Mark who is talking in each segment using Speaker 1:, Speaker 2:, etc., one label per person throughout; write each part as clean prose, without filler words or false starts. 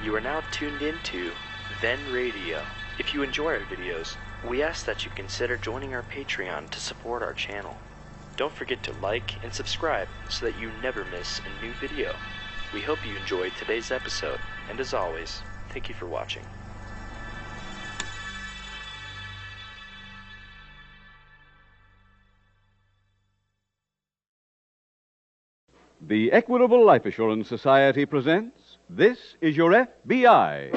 Speaker 1: You are now tuned into Then Radio. If you enjoy our videos, we ask that you consider joining our Patreon to support our channel. Don't forget to like and subscribe so that you never miss a new video. We hope you enjoyed today's episode, and as always, thank you for watching.
Speaker 2: The Equitable Life Assurance Society presents This Is Your FBI.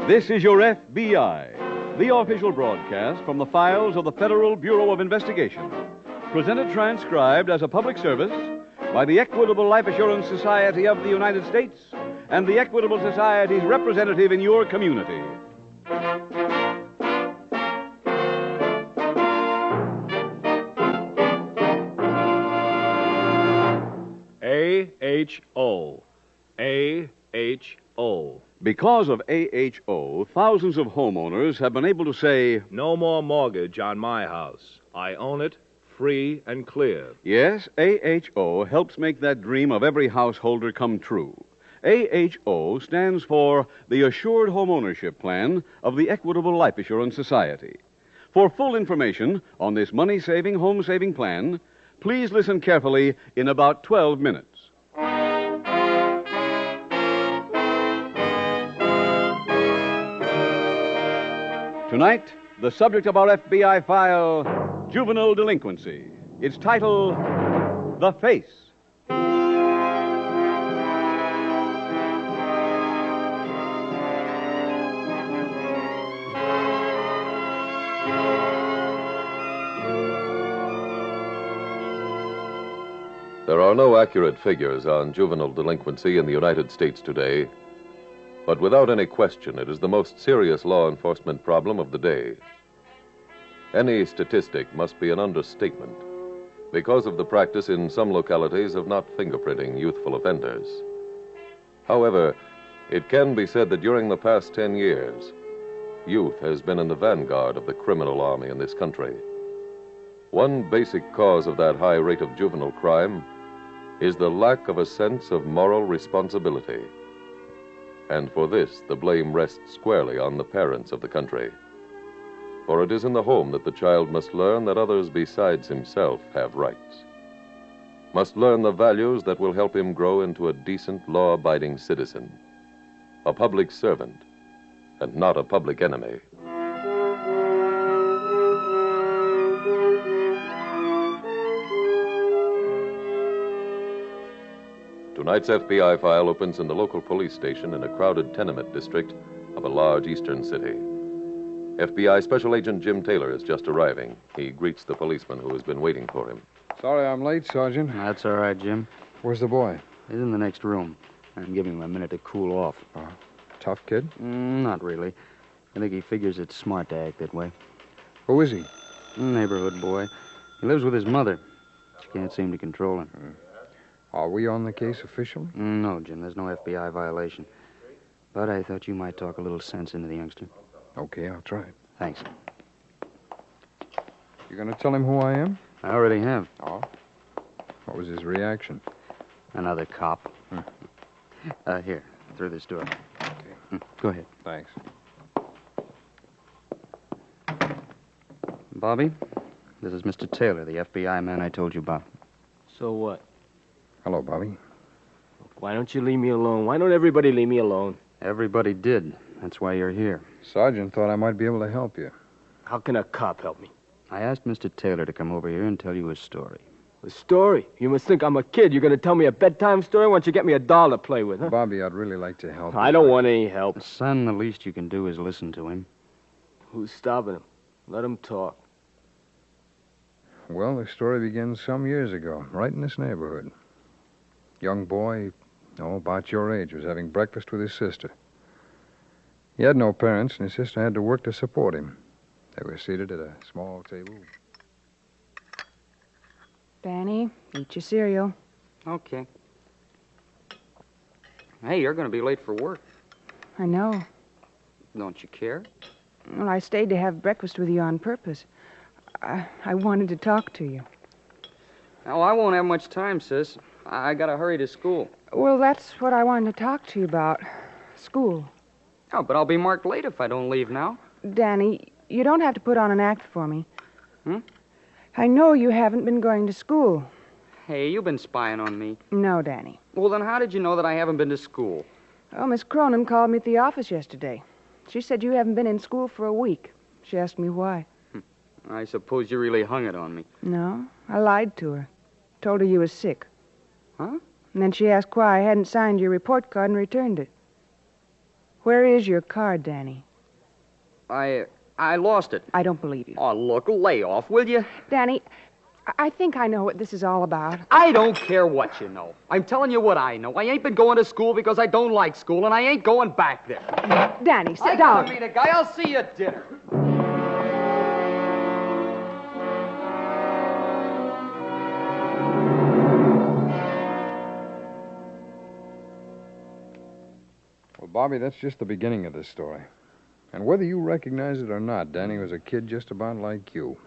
Speaker 2: This is Your FBI, the official broadcast from the files of the Federal Bureau of Investigation, presented transcribed as a public service by the Equitable Life Assurance Society of the United States and the Equitable Society's representative in your community.
Speaker 3: AHO. AHO.
Speaker 2: Because of AHO, thousands of homeowners have been able to say,
Speaker 3: No more mortgage on my house. I own it, free and clear.
Speaker 2: yes, AHO helps make that dream of every householder come true. AHO stands for the Assured Homeownership Plan of the Equitable Life Assurance Society. For full information on this money-saving, home-saving plan, please listen carefully in about 12 minutes. Tonight, the subject of our FBI file, Juvenile Delinquency. Its title, The Face.
Speaker 4: There are no accurate figures on juvenile delinquency in the United States today, but without any question, it is the most serious law enforcement problem of the day. Any statistic must be an understatement because of the practice in some localities of not fingerprinting youthful offenders. However, it can be said that during the past 10 years, youth has been in the vanguard of the criminal army in this country. One basic cause of that high rate of juvenile crime is the lack of a sense of moral responsibility. And for this, the blame rests squarely on the parents of the country. For it is in the home that the child must learn that others besides himself have rights, must learn the values that will help him grow into a decent, law-abiding citizen, a public servant, and not a public enemy. Tonight's FBI file opens in the local police station in a crowded tenement district of a large eastern city. FBI Special Agent Jim Taylor is just arriving. He greets the policeman who has been waiting for him.
Speaker 5: Sorry I'm late, Sergeant.
Speaker 6: That's all right, Jim.
Speaker 5: Where's the boy?
Speaker 6: He's in the next room. I'm giving him a minute to cool off.
Speaker 5: Tough kid?
Speaker 6: Not really. I think he figures it's smart to act that way.
Speaker 5: Who is he?
Speaker 6: Neighborhood boy. He lives with his mother. She can't seem to control him.
Speaker 5: Are we on the case officially?
Speaker 6: No, Jim, there's no FBI violation. But I thought you might talk a little sense into the youngster.
Speaker 5: Okay, I'll try.
Speaker 6: Thanks.
Speaker 5: You gonna tell him who I am?
Speaker 6: I already have.
Speaker 5: Oh? What was his reaction?
Speaker 6: Another cop. Here, through this door.
Speaker 5: Okay.
Speaker 6: Go ahead.
Speaker 5: Thanks.
Speaker 6: Bobby, this is Mr. Taylor, the FBI man I told you about.
Speaker 7: So what?
Speaker 5: Hello, Bobby.
Speaker 7: Why don't you leave me alone? Why don't everybody leave me alone?
Speaker 6: Everybody did. That's why you're here.
Speaker 5: Sergeant thought I might be able to help you.
Speaker 7: How can a cop help me?
Speaker 6: I asked Mr. Taylor to come over here and tell you his story.
Speaker 7: A story? You must think I'm a kid. You're going to tell me a bedtime story? Why don't you get me a doll to play with, huh?
Speaker 5: Bobby, I'd really like to help you.
Speaker 7: I don't want any help.
Speaker 6: Son, the least you can do is listen to him.
Speaker 7: Who's stopping him? Let him talk.
Speaker 5: Well, the story begins some years ago, right in this neighborhood. Young boy, about your age, was having breakfast with his sister. He had no parents, and his sister had to work to support him. They were seated at a small table.
Speaker 8: Danny, eat your cereal.
Speaker 6: Okay. Hey, you're going to be late for work.
Speaker 8: I know.
Speaker 6: Don't you care?
Speaker 8: Well, I stayed to have breakfast with you on purpose. I wanted to talk to you.
Speaker 6: Oh, I won't have much time, sis. I gotta hurry to school.
Speaker 8: Well, that's what I wanted to talk to you about. School.
Speaker 6: Oh, but I'll be marked late if I don't leave now.
Speaker 8: Danny, you don't have to put on an act for me.
Speaker 6: Hmm?
Speaker 8: I know you haven't been going to school.
Speaker 6: Hey, you've been spying on me.
Speaker 8: No, Danny.
Speaker 6: Well, then how did you know that I haven't been to school?
Speaker 8: Oh, Miss Cronin called me at the office yesterday. She said you haven't been in school for a week. She asked me why.
Speaker 6: I suppose you really hung it on me.
Speaker 8: No, I lied to her. Told her you was sick.
Speaker 6: Huh?
Speaker 8: And then she asked why I hadn't signed your report card and returned it. Where is your card, Danny?
Speaker 6: I lost it.
Speaker 8: I don't believe you.
Speaker 6: Oh, look, lay off, will you?
Speaker 8: Danny, I think I know what this is all about.
Speaker 6: I don't care what you know. I'm telling you what I know. I ain't been going to school because I don't like school, and I ain't going back there.
Speaker 8: Danny, sit
Speaker 6: I
Speaker 8: down.
Speaker 6: gotta meet a guy. I'll see you at dinner.
Speaker 5: Well, Bobby, that's just the beginning of this story. And whether you recognize it or not, Danny was a kid just about like you.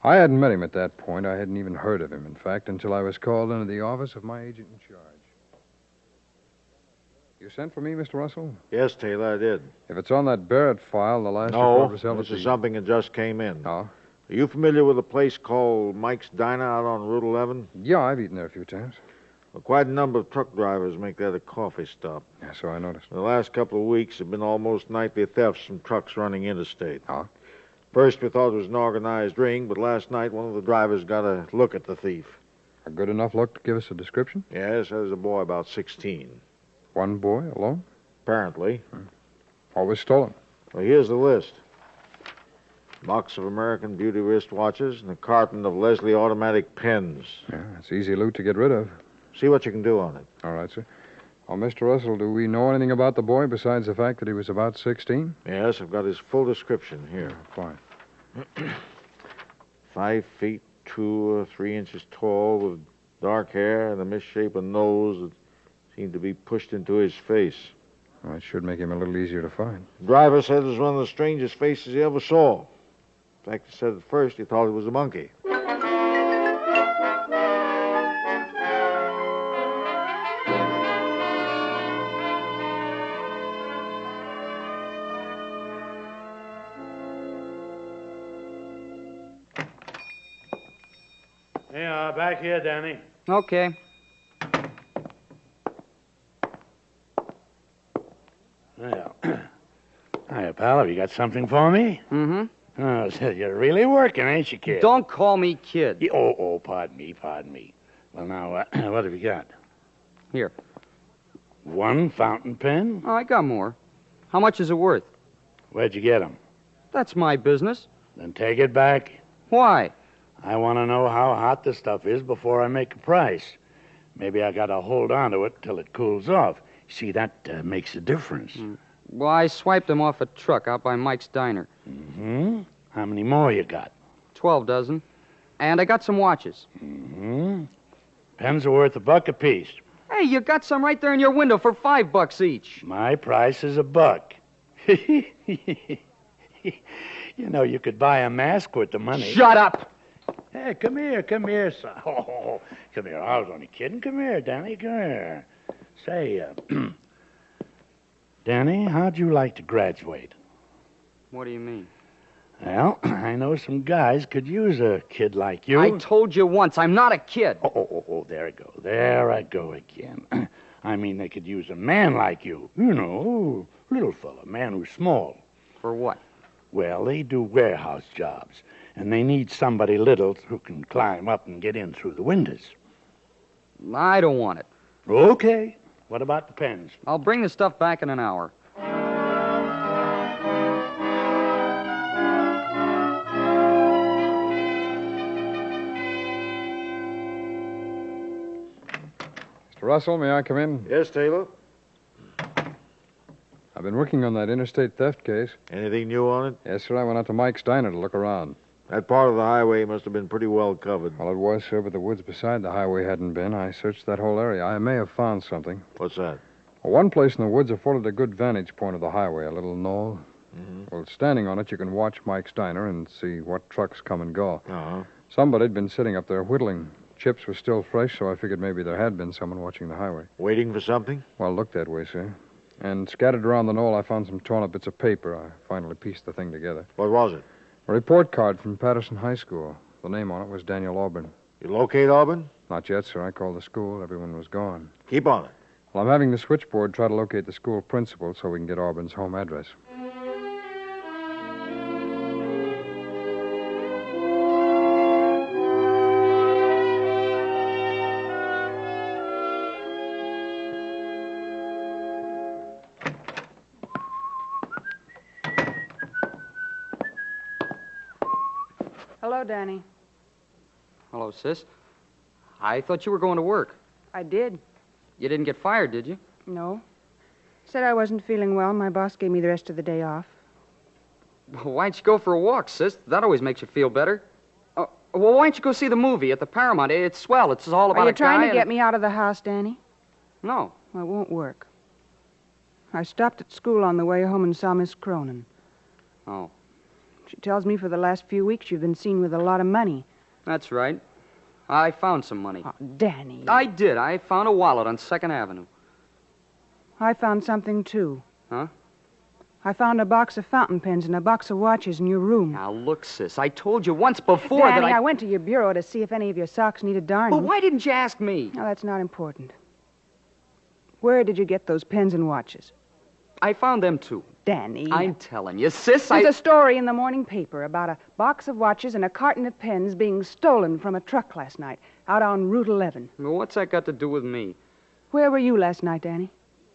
Speaker 5: I hadn't met him at that point. I hadn't even heard of him, in fact, until I was called into the office of my agent in charge. You sent for me, Mr. Russell?
Speaker 9: Yes, Taylor, I did.
Speaker 5: If it's on that Barrett file, the last report was held
Speaker 9: this
Speaker 5: at
Speaker 9: is
Speaker 5: the...
Speaker 9: something that just came in.
Speaker 5: Oh?
Speaker 9: Are you familiar with a place called Mike's Diner out on Route 11?
Speaker 5: Yeah, I've eaten there a few times.
Speaker 9: Well, quite a number of truck drivers make that a coffee stop.
Speaker 5: Yeah, so I noticed.
Speaker 9: The last couple of weeks have been almost nightly thefts from trucks running interstate.
Speaker 5: Oh?
Speaker 9: First, we thought it was an organized ring, but last night one of the drivers got a look at the thief.
Speaker 5: A good enough look to give us a description?
Speaker 9: Yes, that was a boy about 16.
Speaker 5: One boy, alone?
Speaker 9: Apparently.
Speaker 5: What was stolen?
Speaker 9: Well, here's the list. Box of American Beauty wristwatches and a carton of Leslie automatic pens.
Speaker 5: Yeah, it's easy loot to get rid of.
Speaker 9: See what you can do on it.
Speaker 5: All right, sir. Well, Mr. Russell, do we know anything about the boy besides the fact that he was about 16?
Speaker 9: Yes, I've got his full description here.
Speaker 5: Fine.
Speaker 9: 5 feet 2 or 3 inches tall, with dark hair and a misshapen nose that seemed to be pushed into his face.
Speaker 5: Well, it should make him a little easier to find.
Speaker 9: The driver said it was one of the strangest faces he ever saw. In fact, he said at first he thought it was a monkey.
Speaker 10: Yeah, back here, Danny.
Speaker 6: Okay.
Speaker 10: Well, hiya, pal. Have you got something for me?
Speaker 6: Mm-hmm.
Speaker 10: Oh, so you're really working, ain't you, kid?
Speaker 6: Don't call me kid.
Speaker 10: Oh, pardon me. Well, now, what have you got?
Speaker 6: Here.
Speaker 10: One fountain pen?
Speaker 6: Oh, I got more. How much is it worth?
Speaker 10: Where'd you get 'em?
Speaker 6: That's my business.
Speaker 10: Then take it back.
Speaker 6: Why?
Speaker 10: I want to know how hot the stuff is before I make a price. Maybe I got to hold on to it till it cools off. See, that makes a difference.
Speaker 6: Well, I swiped them off a truck out by Mike's Diner.
Speaker 10: Mm-hmm. How many more you got?
Speaker 6: 12 dozen. And I got some watches.
Speaker 10: Mm-hmm. Pens are worth $1 apiece.
Speaker 6: Hey, you got some right there in your window for $5 each.
Speaker 10: My price is $1. You know, you could buy a mask with the money.
Speaker 6: Shut up!
Speaker 10: Hey, come here, son. Oh, come here. I was only kidding. Come here, Danny, come here. Say, Danny, how'd you like to graduate?
Speaker 6: What do you mean?
Speaker 10: Well, I know some guys could use a kid like you.
Speaker 6: I told you once, I'm not a kid.
Speaker 10: Oh, there I go. There I go again. I mean, they could use a man like you. You know, little fella, man who's small.
Speaker 6: For what?
Speaker 10: Well, they do warehouse jobs, and they need somebody little who can climb up and get in through the windows.
Speaker 6: I don't want it.
Speaker 10: Okay. What about the pens?
Speaker 6: I'll bring the stuff back in an hour.
Speaker 5: Mr. Russell, may I come in?
Speaker 9: Yes, Taylor.
Speaker 5: I've been working on that interstate theft case.
Speaker 9: Anything new on it?
Speaker 5: Yes, sir. I went out to Mike's Diner to look around.
Speaker 9: That part of the highway must have been pretty well covered.
Speaker 5: Well, it was, sir, but the woods beside the highway hadn't been. I searched that whole area. I may have found something.
Speaker 9: What's that?
Speaker 5: Well, one place in the woods afforded a good vantage point of the highway, a little knoll. Well, standing on it, you can watch Mike's Diner and see what trucks come and go.
Speaker 9: Uh-huh.
Speaker 5: Somebody'd been sitting up there whittling. Chips were still fresh, so I figured maybe there had been someone watching the highway.
Speaker 9: Waiting for something?
Speaker 5: Well, it looked that way, sir. And scattered around the knoll, I found some torn-up bits of paper. I finally pieced the thing together.
Speaker 9: What was it?
Speaker 5: A report card from Patterson High School. The name on it was Daniel Auburn.
Speaker 9: You locate Auburn?
Speaker 5: Not yet, sir. I called the school. Everyone was gone.
Speaker 9: Keep on it.
Speaker 5: Well, I'm having the switchboard try to locate the school principal so we can get Auburn's home address.
Speaker 8: Hello, Danny.
Speaker 6: Hello, sis. I thought you were going to work.
Speaker 8: I did.
Speaker 6: You didn't get fired, did you?
Speaker 8: No. Said I wasn't feeling well. My boss gave me the rest of the day off.
Speaker 6: Well, why don't you go for a walk, sis? That always makes you feel better. Well, why don't you go see the movie at the Paramount? It's swell. It's all about
Speaker 8: Are you
Speaker 6: a guy
Speaker 8: trying to
Speaker 6: and
Speaker 8: get me out of the house, Danny?
Speaker 6: No.
Speaker 8: Well, it won't work. I stopped at school on the way home and saw Miss Cronin.
Speaker 6: Oh.
Speaker 8: She tells me for the last few weeks you've been seen with a lot of money.
Speaker 6: That's right. I found some money.
Speaker 8: Oh, Danny.
Speaker 6: I did. I found a wallet on 2nd Avenue.
Speaker 8: I found something, too.
Speaker 6: Huh?
Speaker 8: I found a box of fountain pens and a box of watches in your room.
Speaker 6: Now, look, sis, I told you once before
Speaker 8: Danny,
Speaker 6: that
Speaker 8: I went to your bureau to see if any of your socks needed darning.
Speaker 6: Well, why didn't you ask me?
Speaker 8: No, that's not important. Where did you get those pens and watches?
Speaker 6: I found them, too.
Speaker 8: Danny.
Speaker 6: I'm telling you, sis,
Speaker 8: There's a story in the morning paper about a box of watches and a carton of pens being stolen from a truck last night out on Route 11.
Speaker 6: Well, what's that got to do with me?
Speaker 8: Where were you last night, Danny?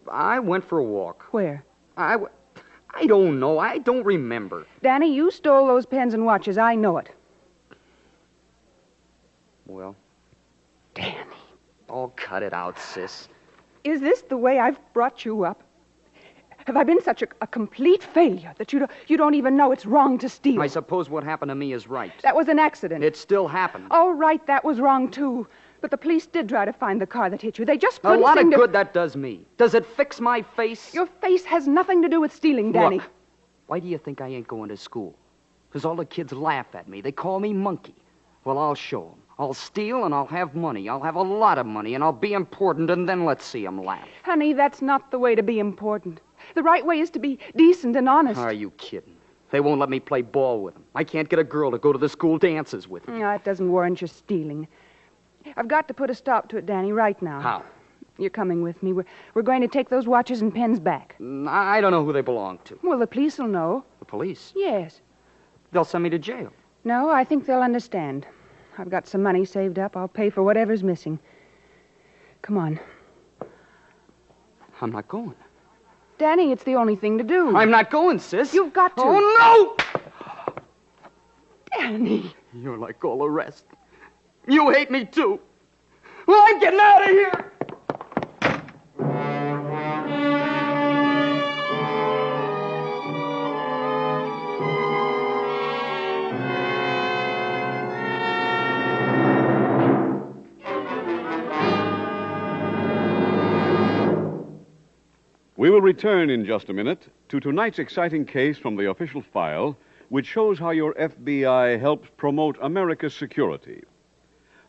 Speaker 6: I went for a walk.
Speaker 8: Where?
Speaker 6: I don't know. I don't remember.
Speaker 8: Danny, you stole those pens and watches. I know it.
Speaker 6: Well?
Speaker 8: Danny.
Speaker 6: Oh, cut it out, sis.
Speaker 8: Is this the way I've brought you up? Have I been such a complete failure that you don't even know it's wrong to steal?
Speaker 6: I suppose what happened to me is right.
Speaker 8: That was an accident.
Speaker 6: It still happened.
Speaker 8: All right, that was wrong, too. But the police did try to find the car that hit you. They just
Speaker 6: A
Speaker 8: couldn't
Speaker 6: lot of
Speaker 8: seem to...
Speaker 6: good that does me. Does it fix my face?
Speaker 8: Your face has nothing to do with stealing, Danny.
Speaker 6: Look, why do you think I ain't going to school? Because all the kids laugh at me. They call me monkey. Well, I'll show them. I'll steal and I'll have money. I'll have a lot of money and I'll be important, and then let's see them laugh.
Speaker 8: Honey, that's not the way to be important. The right way is to be decent and honest.
Speaker 6: Are you kidding? They won't let me play ball with them. I can't get a girl to go to the school dances with me.
Speaker 8: No, it doesn't warrant your stealing. I've got to put a stop to it, Danny, right now.
Speaker 6: How?
Speaker 8: You're coming with me. We're going to take those watches and pens back.
Speaker 6: I don't know who they belong to.
Speaker 8: Well, the police will know.
Speaker 6: The police?
Speaker 8: Yes.
Speaker 6: They'll send me to jail.
Speaker 8: No, I think they'll understand. I've got some money saved up. I'll pay for whatever's missing. Come on.
Speaker 6: I'm not going.
Speaker 8: Danny, it's the only thing to do.
Speaker 6: I'm not going, sis.
Speaker 8: You've got to.
Speaker 6: Oh, no!
Speaker 8: Danny.
Speaker 6: You're like all the rest. You hate me, too. Well, I'm getting out of here!
Speaker 2: We will return in just a minute to tonight's exciting case from the official file, which shows how your FBI helps promote America's security.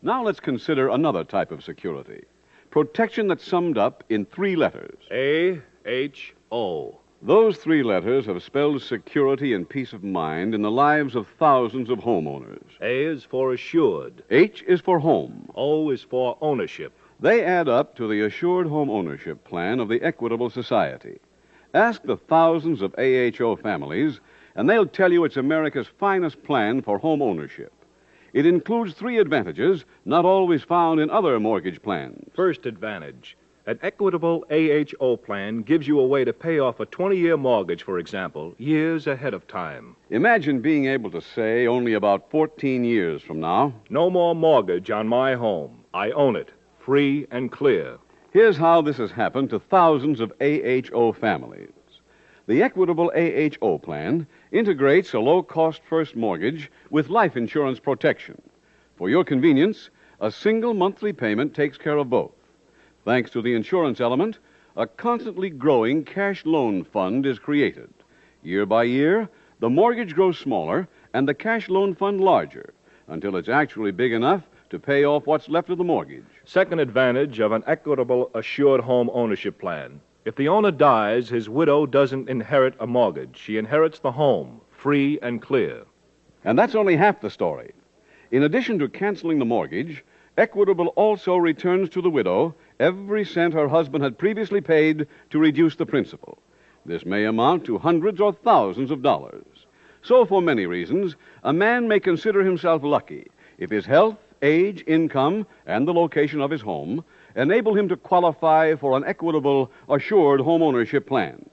Speaker 2: Now let's consider another type of security. Protection that's summed up in 3 letters.
Speaker 3: A-H-O.
Speaker 2: Those 3 letters have spelled security and peace of mind in the lives of thousands of homeowners.
Speaker 3: A is for assured.
Speaker 2: H is for home.
Speaker 3: O is for ownership.
Speaker 2: They add up to the Assured Home Ownership Plan of the Equitable Society. Ask the thousands of AHO families, and they'll tell you it's America's finest plan for home ownership. It includes 3 advantages not always found in other mortgage plans.
Speaker 3: First advantage. An Equitable AHO plan gives you a way to pay off a 20-year mortgage, for example, years ahead of time.
Speaker 2: Imagine being able to say only about 14 years from now,
Speaker 3: No more mortgage on my home. I own it. Free and clear.
Speaker 2: here's how this has happened to thousands of AHO families. The Equitable AHO plan integrates a low-cost first mortgage with life insurance protection. For your convenience, a single monthly payment takes care of both. Thanks to the insurance element, a constantly growing cash loan fund is created. Year by year, the mortgage grows smaller and the cash loan fund larger until it's actually big enough to pay off what's left of the mortgage.
Speaker 3: Second advantage of an equitable assured home ownership plan. If the owner dies, his widow doesn't inherit a mortgage. She inherits the home, free and clear.
Speaker 2: And that's only half the story. In addition to canceling the mortgage, Equitable also returns to the widow every cent her husband had previously paid to reduce the principal. This may amount to hundreds or thousands of dollars. So, for many reasons, a man may consider himself lucky if his health, age, income, and the location of his home enable him to qualify for an Equitable assured home ownership plan.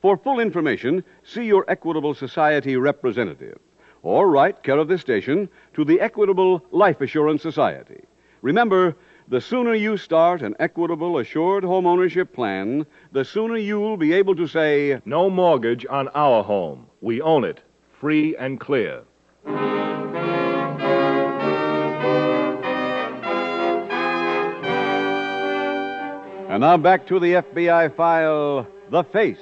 Speaker 2: For full information, see your Equitable Society representative or write care of this station to the Equitable Life Assurance Society. Remember, the sooner you start an Equitable assured home ownership plan, the sooner you'll be able to say,
Speaker 3: no mortgage on our home. We own it, free and clear.
Speaker 2: And now back to the FBI file, The Face.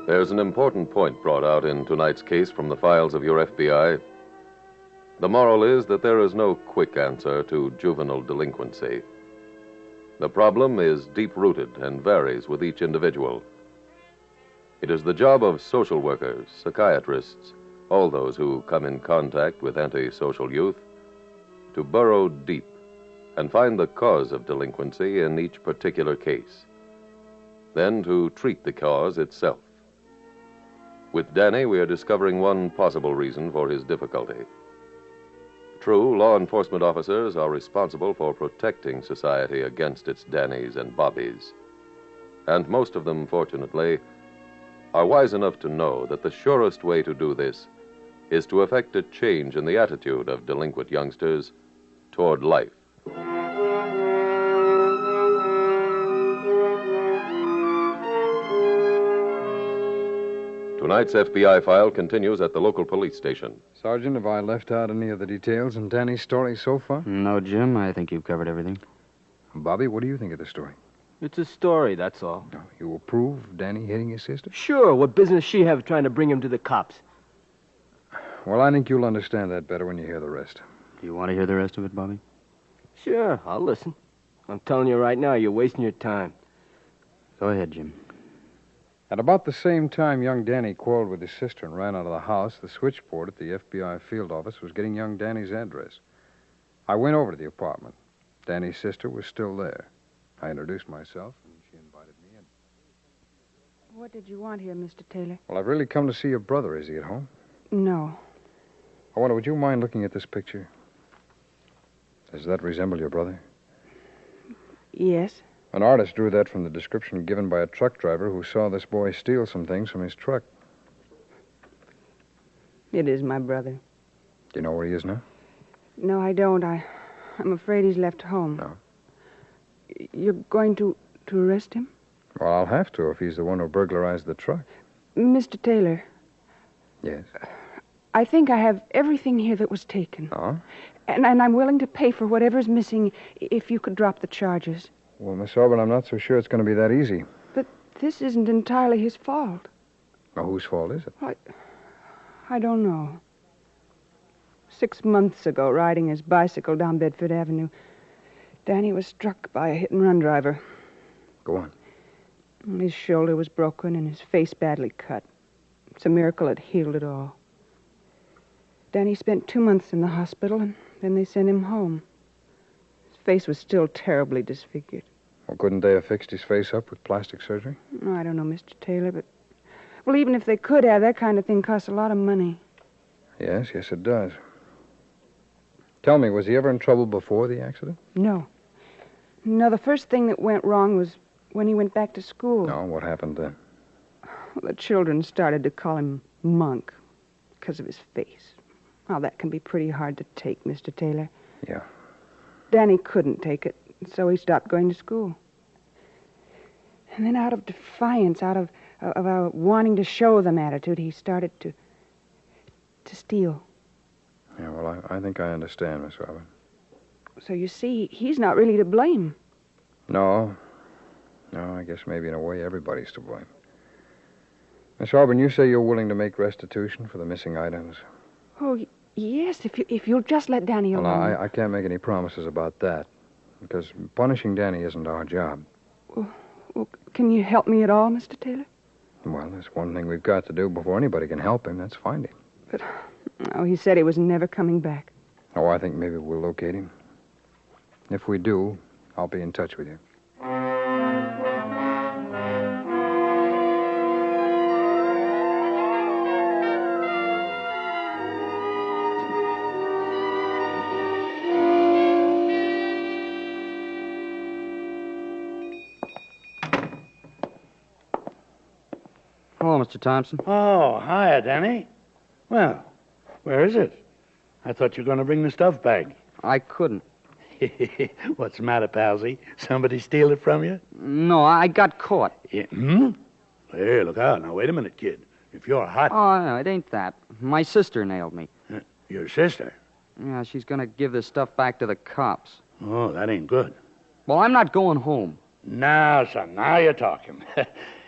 Speaker 4: There's an important point brought out in tonight's case from the files of your FBI. The moral is that there is no quick answer to juvenile delinquency. The problem is deep-rooted and varies with each individual. It is the job of social workers, psychiatrists, all those who come in contact with antisocial youth, to burrow deep and find the cause of delinquency in each particular case, then to treat the cause itself. With Danny, we are discovering one possible reason for his difficulty. True, law enforcement officers are responsible for protecting society against its Dannys and Bobbies. And most of them, fortunately, are wise enough to know that the surest way to do this is to effect a change in the attitude of delinquent youngsters toward life. Tonight's FBI file continues at the local police station.
Speaker 5: Sergeant, have I left out any of the details in Danny's story so far?
Speaker 6: No, Jim, I think you've covered everything.
Speaker 5: Bobby, what do you think of the story?
Speaker 7: It's a story, that's all.
Speaker 5: No, you approve of Danny hitting his sister?
Speaker 7: Sure, what business she have trying to bring him to the cops?
Speaker 5: Well, I think you'll understand that better when you hear the rest.
Speaker 6: Do you want to hear the rest of it, Bobby?
Speaker 7: Sure, I'll listen. I'm telling you right now, you're wasting your time.
Speaker 6: Go ahead, Jim.
Speaker 5: At about the same time young Danny quarreled with his sister and ran out of the house, the switchboard at the FBI field office was getting young Danny's address. I went over to the apartment. Danny's sister was still there. I introduced myself, and she invited me in.
Speaker 8: What did you want here, Mr. Taylor?
Speaker 5: Well, I've really come to see your brother. Is he at home?
Speaker 8: No.
Speaker 5: I wonder, would you mind looking at this picture? Does that resemble your brother?
Speaker 8: Yes.
Speaker 5: An artist drew that from the description given by a truck driver who saw this boy steal some things from his truck.
Speaker 8: It is my brother.
Speaker 5: Do you know where he is now?
Speaker 8: No, I don't. I'm afraid he's left home.
Speaker 5: No.
Speaker 8: You're going to arrest him?
Speaker 5: Well, I'll have to if he's the one who burglarized the truck.
Speaker 8: Mr. Taylor.
Speaker 5: Yes?
Speaker 8: I think I have everything here that was taken.
Speaker 5: Oh?
Speaker 8: And I'm willing to pay for whatever's missing if you could drop the charges.
Speaker 5: Well, Miss Auburn, I'm not so sure it's going to be that easy.
Speaker 8: But this isn't entirely his fault.
Speaker 5: Well, whose fault is it?
Speaker 8: I don't know. 6 months ago, riding his bicycle down Bedford Avenue, Danny was struck by a hit-and-run driver.
Speaker 5: Go on.
Speaker 8: His shoulder was broken and his face badly cut. It's a miracle it healed at all. Danny spent 2 months in the hospital, and then they sent him home. His face was still terribly disfigured.
Speaker 5: Well, couldn't they have fixed his face up with plastic surgery?
Speaker 8: Oh, I don't know, Mr. Taylor, but... Well, even if they could have, that kind of thing costs a lot of money.
Speaker 5: Yes, it does. Tell me, was he ever in trouble before the accident?
Speaker 8: No. No, the first thing that went wrong was when he went back to school.
Speaker 5: No, what happened then?
Speaker 8: Well, the children started to call him Monk because of his face. Well, that can be pretty hard to take, Mr. Taylor.
Speaker 5: Yeah.
Speaker 8: Danny couldn't take it, so he stopped going to school. And then out of defiance, out of our wanting to show them attitude, he started to to steal.
Speaker 5: Yeah, well, I think I understand, Miss Robin.
Speaker 8: So you see, he's not really to blame.
Speaker 5: No. No, I guess maybe in a way everybody's to blame. Miss Robin, you say you're willing to make restitution for the missing items.
Speaker 8: Oh, yes, if you'll just let Danny alone.
Speaker 5: Well, I can't make any promises about that, because punishing Danny isn't our job.
Speaker 8: Well, can you help me at all, Mr. Taylor?
Speaker 5: Well, there's one thing we've got to do before anybody can help him. That's find him.
Speaker 8: But, he said he was never coming back.
Speaker 5: Oh, I think maybe we'll locate him. If we do, I'll be in touch with you.
Speaker 6: Hello, Mr. Thompson.
Speaker 10: Oh, hiya, Danny. Well, where is it? I thought you were going to bring the stuff back.
Speaker 6: I couldn't.
Speaker 10: What's the matter, Palsy? Somebody steal it from you?
Speaker 6: No, I got caught.
Speaker 10: Yeah. Hey, look out. Now, wait a minute, kid. If you're hot...
Speaker 6: Oh, no, it ain't that. My sister nailed me.
Speaker 10: Your sister?
Speaker 6: Yeah, she's gonna give this stuff back to the cops.
Speaker 10: Oh, that ain't good.
Speaker 6: Well, I'm not going home.
Speaker 10: Now, son, now you're talking.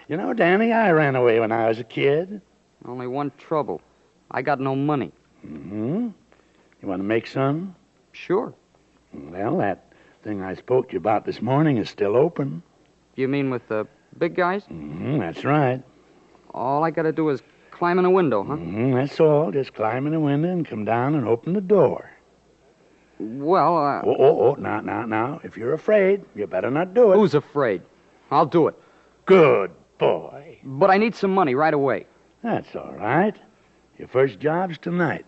Speaker 10: You know, Danny, I ran away when I was a kid.
Speaker 6: Only one trouble. I got no money.
Speaker 10: Mm-hmm. You want to make some?
Speaker 6: Sure.
Speaker 10: Well, that thing I spoke to you about this morning is still open.
Speaker 6: You mean with the big guys?
Speaker 10: Mm-hmm, that's right.
Speaker 6: All I gotta do is climb in a window, huh?
Speaker 10: Mm-hmm, that's all. Just climb in the window and come down and open the door.
Speaker 6: Well,
Speaker 10: Now. If you're afraid, you better not do it.
Speaker 6: Who's afraid? I'll do it.
Speaker 10: Good boy.
Speaker 6: But I need some money right away.
Speaker 10: That's all right. Your first job's tonight.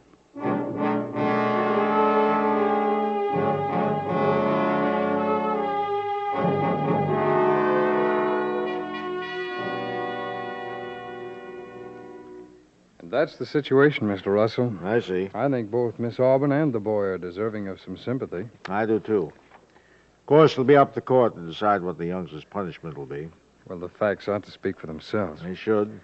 Speaker 5: And that's the situation, Mr. Russell.
Speaker 9: I see.
Speaker 5: I think both Miss Auburn and the boy are deserving of some sympathy.
Speaker 9: I do, too. Of course, it'll be up to court to decide what the youngster's punishment will be.
Speaker 5: Well, the facts ought to speak for themselves.
Speaker 9: They should.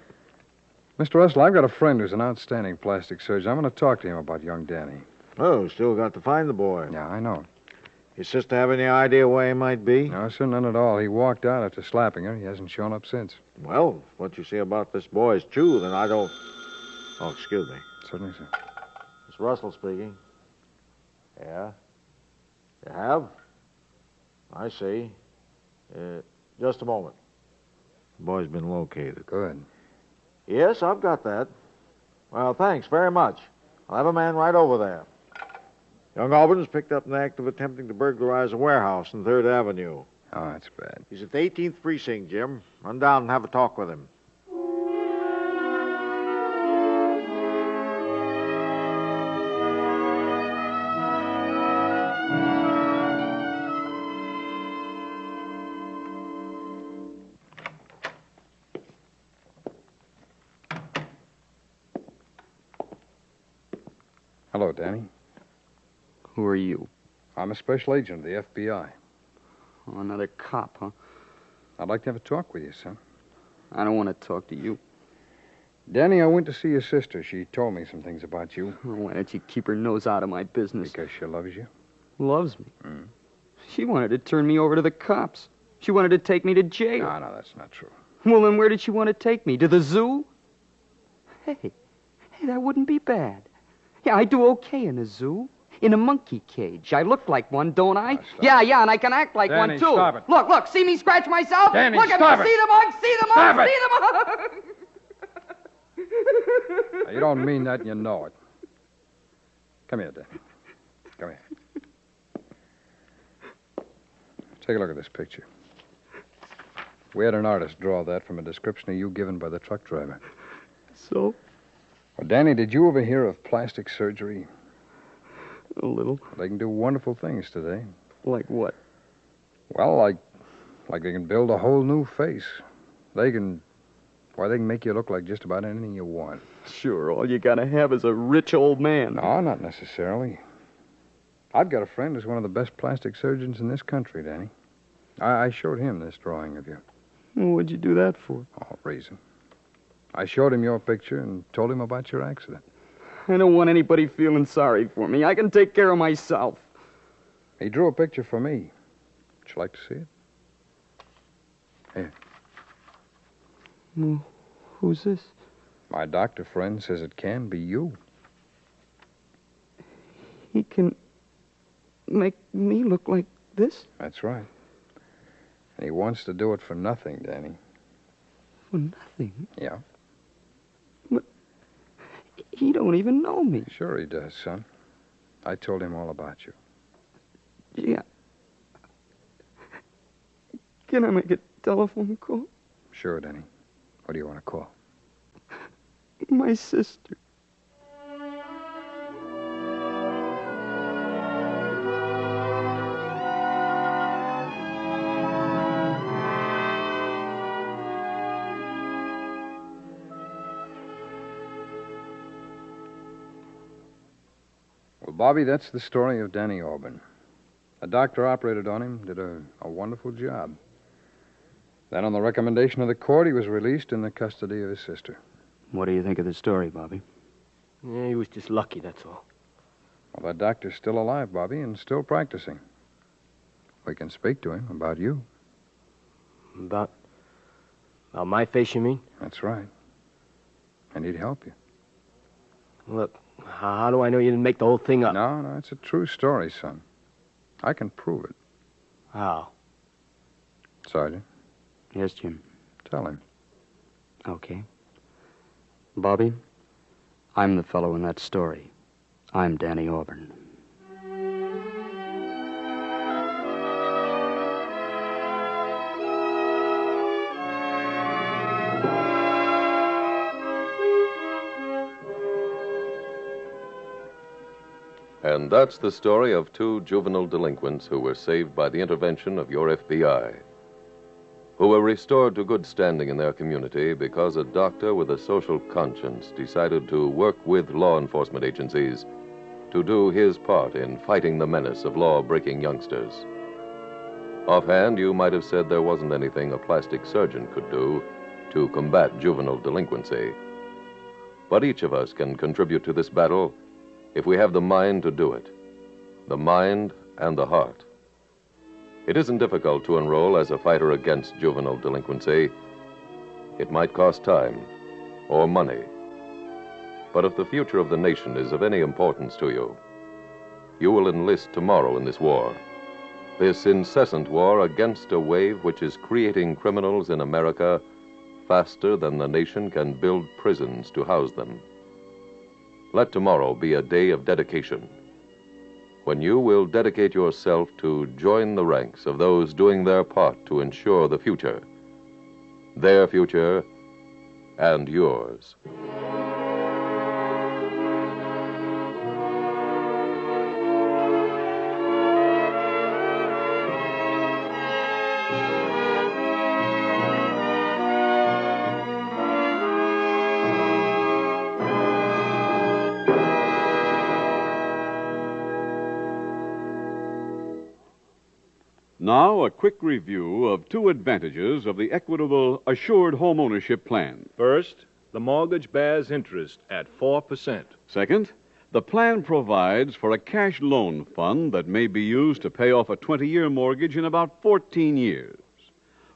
Speaker 5: Mr. Russell, I've got a friend who's an outstanding plastic surgeon. I'm going to talk to him about young Danny.
Speaker 9: Oh, still got to find the boy.
Speaker 5: Yeah, I know.
Speaker 9: Your sister have any idea where he might be?
Speaker 5: No, sir, none at all. He walked out after slapping her. He hasn't shown up since.
Speaker 9: Well, if what you say about this boy is true, then I don't... Oh, excuse me.
Speaker 5: Certainly, sir.
Speaker 9: It's Russell speaking. Yeah? You have? I see. Just a moment. The boy's been located.
Speaker 5: Good.
Speaker 9: Yes, I've got that. Well, thanks very much. I'll have a man right over there. Young Auburn's picked up an act of attempting to burglarize a warehouse on 3rd Avenue.
Speaker 5: Oh, that's bad.
Speaker 9: He's at the 18th Precinct, Jim. Run down and have a talk with him.
Speaker 5: Hello, Danny.
Speaker 6: Who are you?
Speaker 5: I'm a special agent of the FBI.
Speaker 6: Oh, another cop, huh?
Speaker 5: I'd like to have a talk with you, son.
Speaker 6: I don't want to talk to you.
Speaker 5: Danny, I went to see your sister. She told me some things about you.
Speaker 6: Oh, why don't you keep her nose out of my business?
Speaker 5: Because she loves you.
Speaker 6: Loves me? She wanted to turn me over to the cops. She wanted to take me to jail.
Speaker 5: No, that's not true.
Speaker 6: Well, then where did she want to take me? To the zoo? Hey, that wouldn't be bad. Yeah, I do okay in a zoo. In a monkey cage. I look like one, don't I? Yeah, and I can act like
Speaker 5: Danny,
Speaker 6: one, too.
Speaker 5: stop it.
Speaker 6: Look, see me scratch myself?
Speaker 5: Danny,
Speaker 6: look
Speaker 5: stop
Speaker 6: at me.
Speaker 5: it.
Speaker 6: See the mark, see the mark,
Speaker 5: Stop
Speaker 6: see the mark.
Speaker 5: Now, you don't mean that, and you know it. Come here, Danny. Come here. Take a look at this picture. We had an artist draw that from a description of you given by the truck driver.
Speaker 6: So?
Speaker 5: Well, Danny, did you ever hear of plastic surgery?
Speaker 6: A little.
Speaker 5: They can do wonderful things today.
Speaker 6: Like what?
Speaker 5: Well, like they can build a whole new face. They can make you look like just about anything you want.
Speaker 6: Sure, all you gotta have is a rich old man.
Speaker 5: No, not necessarily. I've got a friend who's one of the best plastic surgeons in this country, Danny. I showed him this drawing of you.
Speaker 6: What'd you do that for?
Speaker 5: Oh, reason. I showed him your picture and told him about your accident.
Speaker 6: I don't want anybody feeling sorry for me. I can take care of myself.
Speaker 5: He drew a picture for me. Would you like to see it? Here.
Speaker 6: Who's this?
Speaker 5: My doctor friend says it can be you.
Speaker 6: He can make me look like this?
Speaker 5: That's right. And he wants to do it for nothing, Danny.
Speaker 6: For nothing?
Speaker 5: Yeah.
Speaker 6: But he don't even know me.
Speaker 5: Sure he does, son. I told him all about you.
Speaker 6: Yeah. Can I make a telephone call?
Speaker 5: Sure, Danny. What do you want to call?
Speaker 6: My sister.
Speaker 5: Well, Bobby, that's the story of Danny Auburn. A doctor operated on him, did a wonderful job. Then, on the recommendation of the court, he was released in the custody of his sister.
Speaker 6: What do you think of the story, Bobby?
Speaker 7: Yeah, he was just lucky, that's all.
Speaker 5: Well, that doctor's still alive, Bobby, and still practicing. We can speak to him about you.
Speaker 7: About my face, you mean?
Speaker 5: That's right. And he'd help you.
Speaker 7: Look, how do I know you didn't make the whole thing up?
Speaker 5: No, it's a true story, son. I can prove it.
Speaker 7: How?
Speaker 5: Sergeant,
Speaker 6: Yes, Jim.
Speaker 5: tell him.
Speaker 6: Okay. Bobby, I'm the fellow in that story. I'm Danny Auburn.
Speaker 4: And that's the story of two juvenile delinquents who were saved by the intervention of your FBI, who were restored to good standing in their community because a doctor with a social conscience decided to work with law enforcement agencies to do his part in fighting the menace of law-breaking youngsters. Offhand, you might have said there wasn't anything a plastic surgeon could do to combat juvenile delinquency. But each of us can contribute to this battle if we have the mind to do it, the mind and the heart. It isn't difficult to enroll as a fighter against juvenile delinquency. It might cost time or money. But if the future of the nation is of any importance to you, you will enlist tomorrow in this war. This incessant war against a wave which is creating criminals in America faster than the nation can build prisons to house them. Let tomorrow be a day of dedication, when you will dedicate yourself to join the ranks of those doing their part to ensure the future, their future and yours.
Speaker 2: Now, a quick review of two advantages of the equitable assured home ownership plan.
Speaker 3: First, the mortgage bears interest at 4%.
Speaker 2: Second, the plan provides for a cash loan fund that may be used to pay off a 20-year mortgage in about 14 years.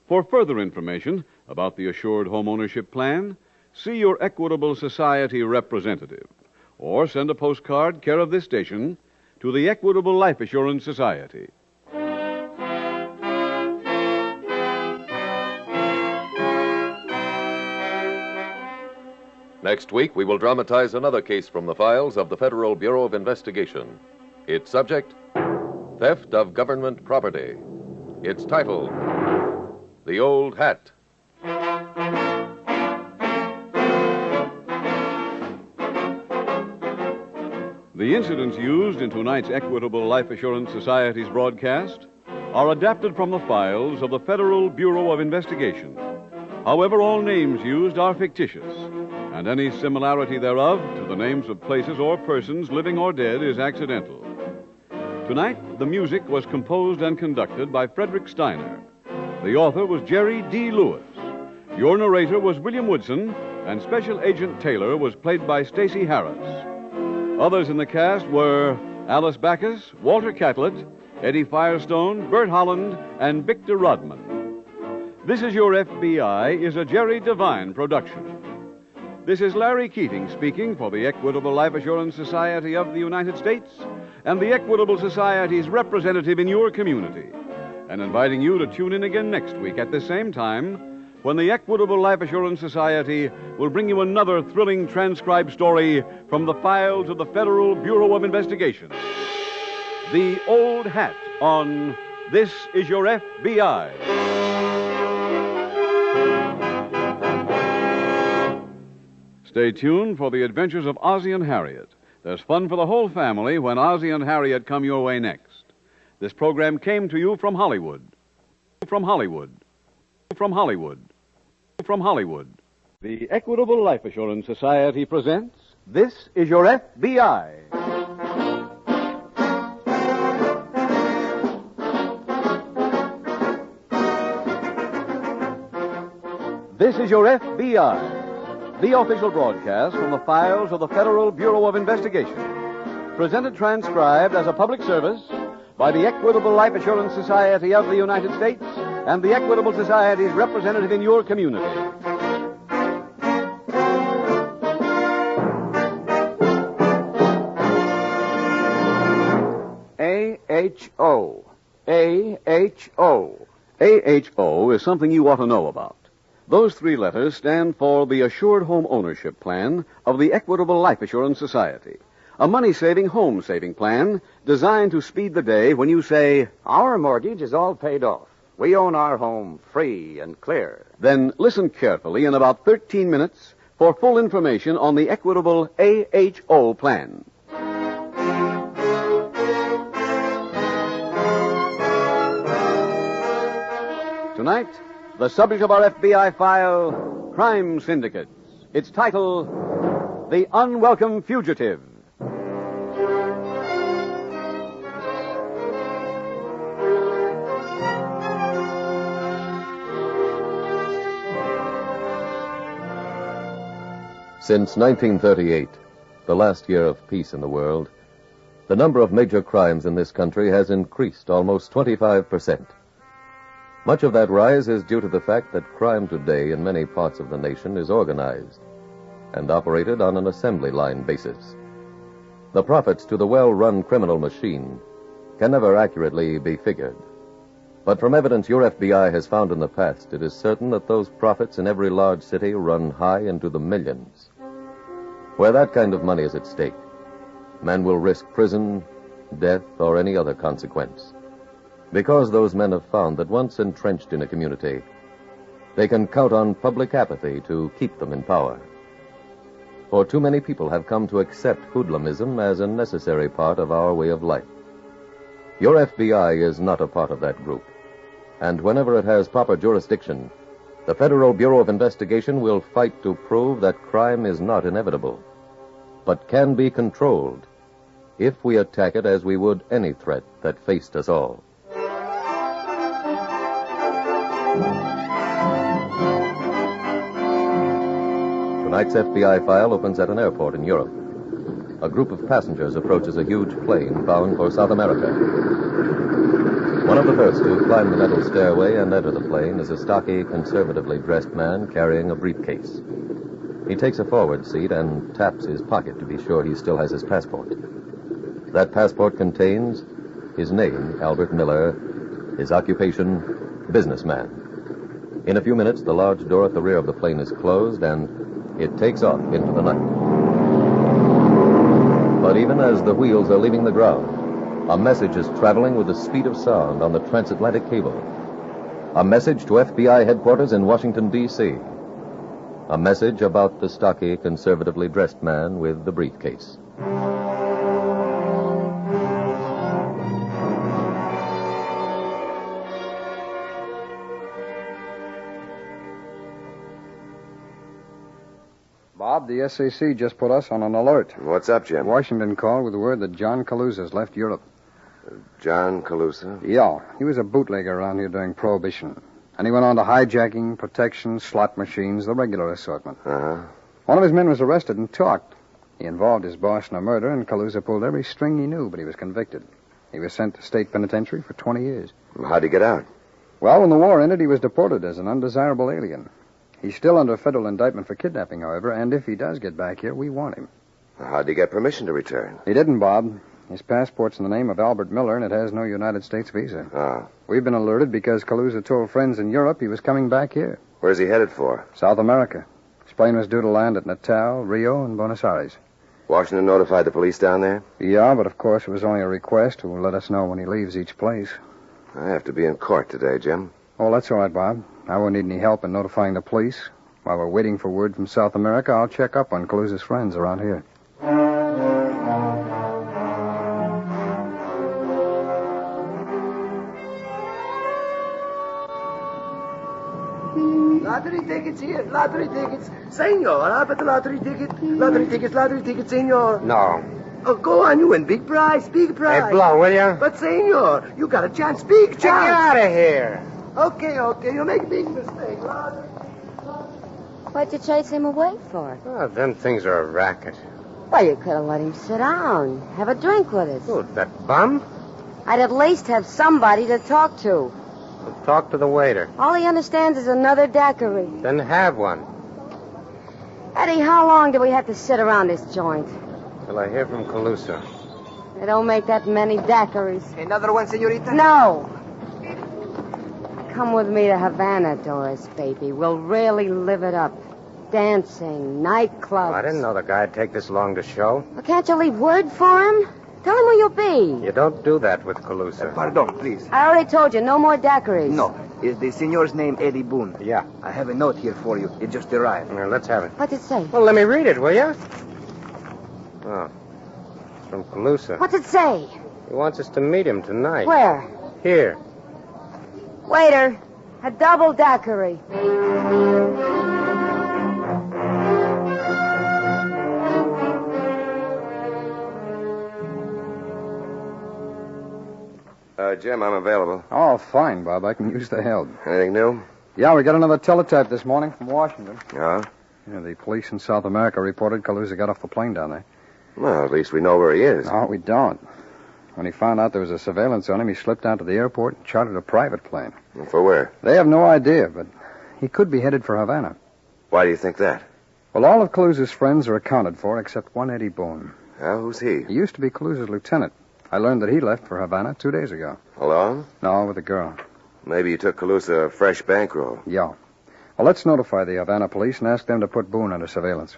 Speaker 2: For further information about the assured home ownership plan, see your Equitable Society representative or send a postcard care of this station to the Equitable Life Assurance Society.
Speaker 4: Next week, we will dramatize another case from the files of the Federal Bureau of Investigation. Its subject, theft of government property. Its title, The Old Hat.
Speaker 2: The incidents used in tonight's Equitable Life Assurance Society's broadcast are adapted from the files of the Federal Bureau of Investigation. However, all names used are fictitious, and any similarity thereof to the names of places or persons, living or dead, is accidental. Tonight, the music was composed and conducted by Frederick Steiner. The author was Jerry D. Lewis. Your narrator was William Woodson, and Special Agent Taylor was played by Stacey Harris. Others in the cast were Alice Backus, Walter Catlett, Eddie Firestone, Bert Holland, and Victor Rodman. This Is Your FBI is a Jerry Devine production. This is Larry Keating speaking for the Equitable Life Assurance Society of the United States and the Equitable Society's representative in your community, and inviting you to tune in again next week at the same time when the Equitable Life Assurance Society will bring you another thrilling transcribed story from the files of the Federal Bureau of Investigation. The Old Hat on This Is Your FBI. Stay tuned for the adventures of Ozzie and Harriet. There's fun for the whole family when Ozzie and Harriet come your way next. This program came to you from Hollywood. From Hollywood. From Hollywood. From Hollywood. The Equitable Life Assurance Society presents This Is Your FBI. This Is Your FBI, the official broadcast from the files of the Federal Bureau of Investigation. Presented transcribed as a public service by the Equitable Life Assurance Society of the United States and the Equitable Society's representative in your community. AHO. AHO. AHO is something you ought to know about. Those three letters stand for the Assured Home Ownership Plan of the Equitable Life Assurance Society. A money-saving, home-saving plan designed to speed the day when you say,
Speaker 11: "Our mortgage is all paid off. We own our home free and clear."
Speaker 2: Then listen carefully in about 13 minutes for full information on the Equitable AHO plan. Tonight, the subject of our FBI file, Crime Syndicates. Its title, The Unwelcome Fugitive.
Speaker 4: Since 1938, the last year of peace in the world, the number of major crimes in this country has increased almost 25%. Much of that rise is due to the fact that crime today in many parts of the nation is organized and operated on an assembly line basis. The profits to the well-run criminal machine can never accurately be figured. But from evidence your FBI has found in the past, it is certain that those profits in every large city run high into the millions. Where that kind of money is at stake, men will risk prison, death, or any other consequence. Because those men have found that once entrenched in a community, they can count on public apathy to keep them in power. For too many people have come to accept hoodlumism as a necessary part of our way of life. Your FBI is not a part of that group, and whenever it has proper jurisdiction, the Federal Bureau of Investigation will fight to prove that crime is not inevitable, but can be controlled if we attack it as we would any threat that faced us all. Tonight's FBI file opens at an airport in Europe. A group of passengers approaches a huge plane bound for South America. One of the first to climb the metal stairway and enter the plane is a stocky, conservatively dressed man carrying a briefcase. He takes a forward seat and taps his pocket to be sure he still has his passport. That passport contains his name, Albert Miller, his occupation, businessman. In a few minutes, the large door at the rear of the plane is closed and it takes off into the night. But even as the wheels are leaving the ground, a message is traveling with the speed of sound on the transatlantic cable. A message to FBI headquarters in Washington, D.C. A message about the stocky, conservatively dressed man with the briefcase.
Speaker 5: Bob, the SAC just put us on an alert.
Speaker 12: What's up, Jim?
Speaker 5: Washington called with the word that John Calusa's left Europe.
Speaker 12: John Calusa?
Speaker 5: Yeah, he was a bootlegger around here during Prohibition. And he went on to hijacking, protection, slot machines, the regular assortment.
Speaker 12: Uh-huh.
Speaker 5: One of his men was arrested and talked. He involved his boss in a murder, and Calusa pulled every string he knew, but he was convicted. He was sent to state penitentiary for 20 years.
Speaker 12: How'd he get out?
Speaker 5: Well, when the war ended, he was deported as an undesirable alien. He's still under federal indictment for kidnapping, however, and if he does get back here, we want him.
Speaker 12: How'd he get permission to return?
Speaker 5: He didn't, Bob. His passport's in the name of Albert Miller, and it has no United States visa.
Speaker 12: Oh.
Speaker 5: We've been alerted because Calusa told friends in Europe he was coming back here.
Speaker 12: Where's he headed for?
Speaker 5: South America. His plane was due to land at Natal, Rio, and Buenos Aires.
Speaker 12: Washington notified the police down there?
Speaker 5: Yeah, but of course it was only a request who will let us know when he leaves each place.
Speaker 12: I have to be in court today, Jim.
Speaker 5: Oh, that's all right, Bob. I won't need any help in notifying the police. While we're waiting for word from South America, I'll check up on Calusa's friends around here.
Speaker 13: Lottery tickets here, lottery tickets. Senor, how about the lottery ticket? Lottery tickets, senor.
Speaker 14: No.
Speaker 13: Oh, go on, you win. Big prize, big prize.
Speaker 14: Hey, blow, will you?
Speaker 13: But, senor, you got a chance, big chance.
Speaker 14: Hey, get out of here.
Speaker 13: Okay, you make a big mistake.
Speaker 15: What'd you chase him away for?
Speaker 14: Oh, them things are a racket.
Speaker 15: Well, you could have let him sit down. Have a drink with us.
Speaker 14: Who, that bum?
Speaker 15: I'd at least have somebody to talk to.
Speaker 14: Well, talk to the waiter.
Speaker 15: All he understands is another daiquiri.
Speaker 14: Then have one.
Speaker 15: Eddie, how long do we have to sit around this joint?
Speaker 14: Till I hear from Calusa.
Speaker 15: They don't make that many daiquiris.
Speaker 13: Another one, senorita?
Speaker 15: No. Come with me to Havana, Doris, baby. We'll really live it up. Dancing, nightclubs.
Speaker 14: Oh, I didn't know the guy'd take this long to show.
Speaker 15: Well, can't you leave word for him? Tell him where you'll be.
Speaker 14: You don't do that with Calusa.
Speaker 13: Pardon, please.
Speaker 15: I already told you, no more daiquiris.
Speaker 13: No. Is the senor's name Eddie Boone?
Speaker 14: Yeah.
Speaker 13: I have a note here for you. It just arrived.
Speaker 14: Now, let's have it.
Speaker 15: What's it say?
Speaker 14: Well, let me read it, will you? Oh. It's from Calusa.
Speaker 15: What's it say?
Speaker 14: He wants us to meet him tonight.
Speaker 15: Where?
Speaker 14: Here.
Speaker 15: Waiter, a double daiquiri.
Speaker 12: Jim, I'm available.
Speaker 5: Oh, fine, Bob. I can use the help.
Speaker 12: Anything new?
Speaker 5: Yeah, we got another teletype this morning from Washington.
Speaker 12: Yeah?
Speaker 5: Yeah, the police in South America reported Calusa got off the plane down there.
Speaker 12: Well, at least we know where he is.
Speaker 5: No, we don't. When he found out there was a surveillance on him, he slipped down to the airport and chartered a private plane.
Speaker 12: For where?
Speaker 5: They have no idea, but he could be headed for Havana.
Speaker 12: Why do you think that?
Speaker 5: Well, all of Calusa's friends are accounted for except one Eddie Boone.
Speaker 12: Who's he?
Speaker 5: He used to be Calusa's lieutenant. I learned that he left for Havana 2 days ago.
Speaker 12: Alone?
Speaker 5: No, with a girl.
Speaker 12: Maybe he took Calusa a fresh bankroll.
Speaker 5: Yeah. Well, let's notify the Havana police and ask them to put Boone under surveillance.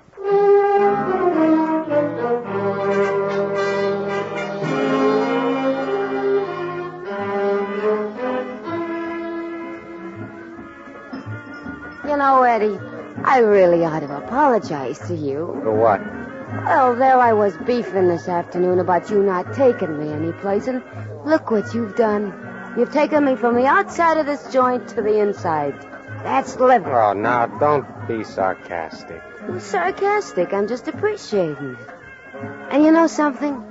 Speaker 15: You know, Eddie, I really ought to apologize to you.
Speaker 14: For what?
Speaker 15: Well, there I was beefing this afternoon about you not taking me anyplace, and look what you've done. You've taken me from the outside of this joint to the inside. That's living.
Speaker 14: Oh, now, don't be sarcastic.
Speaker 15: I'm sarcastic. I'm just appreciating it. And you know something?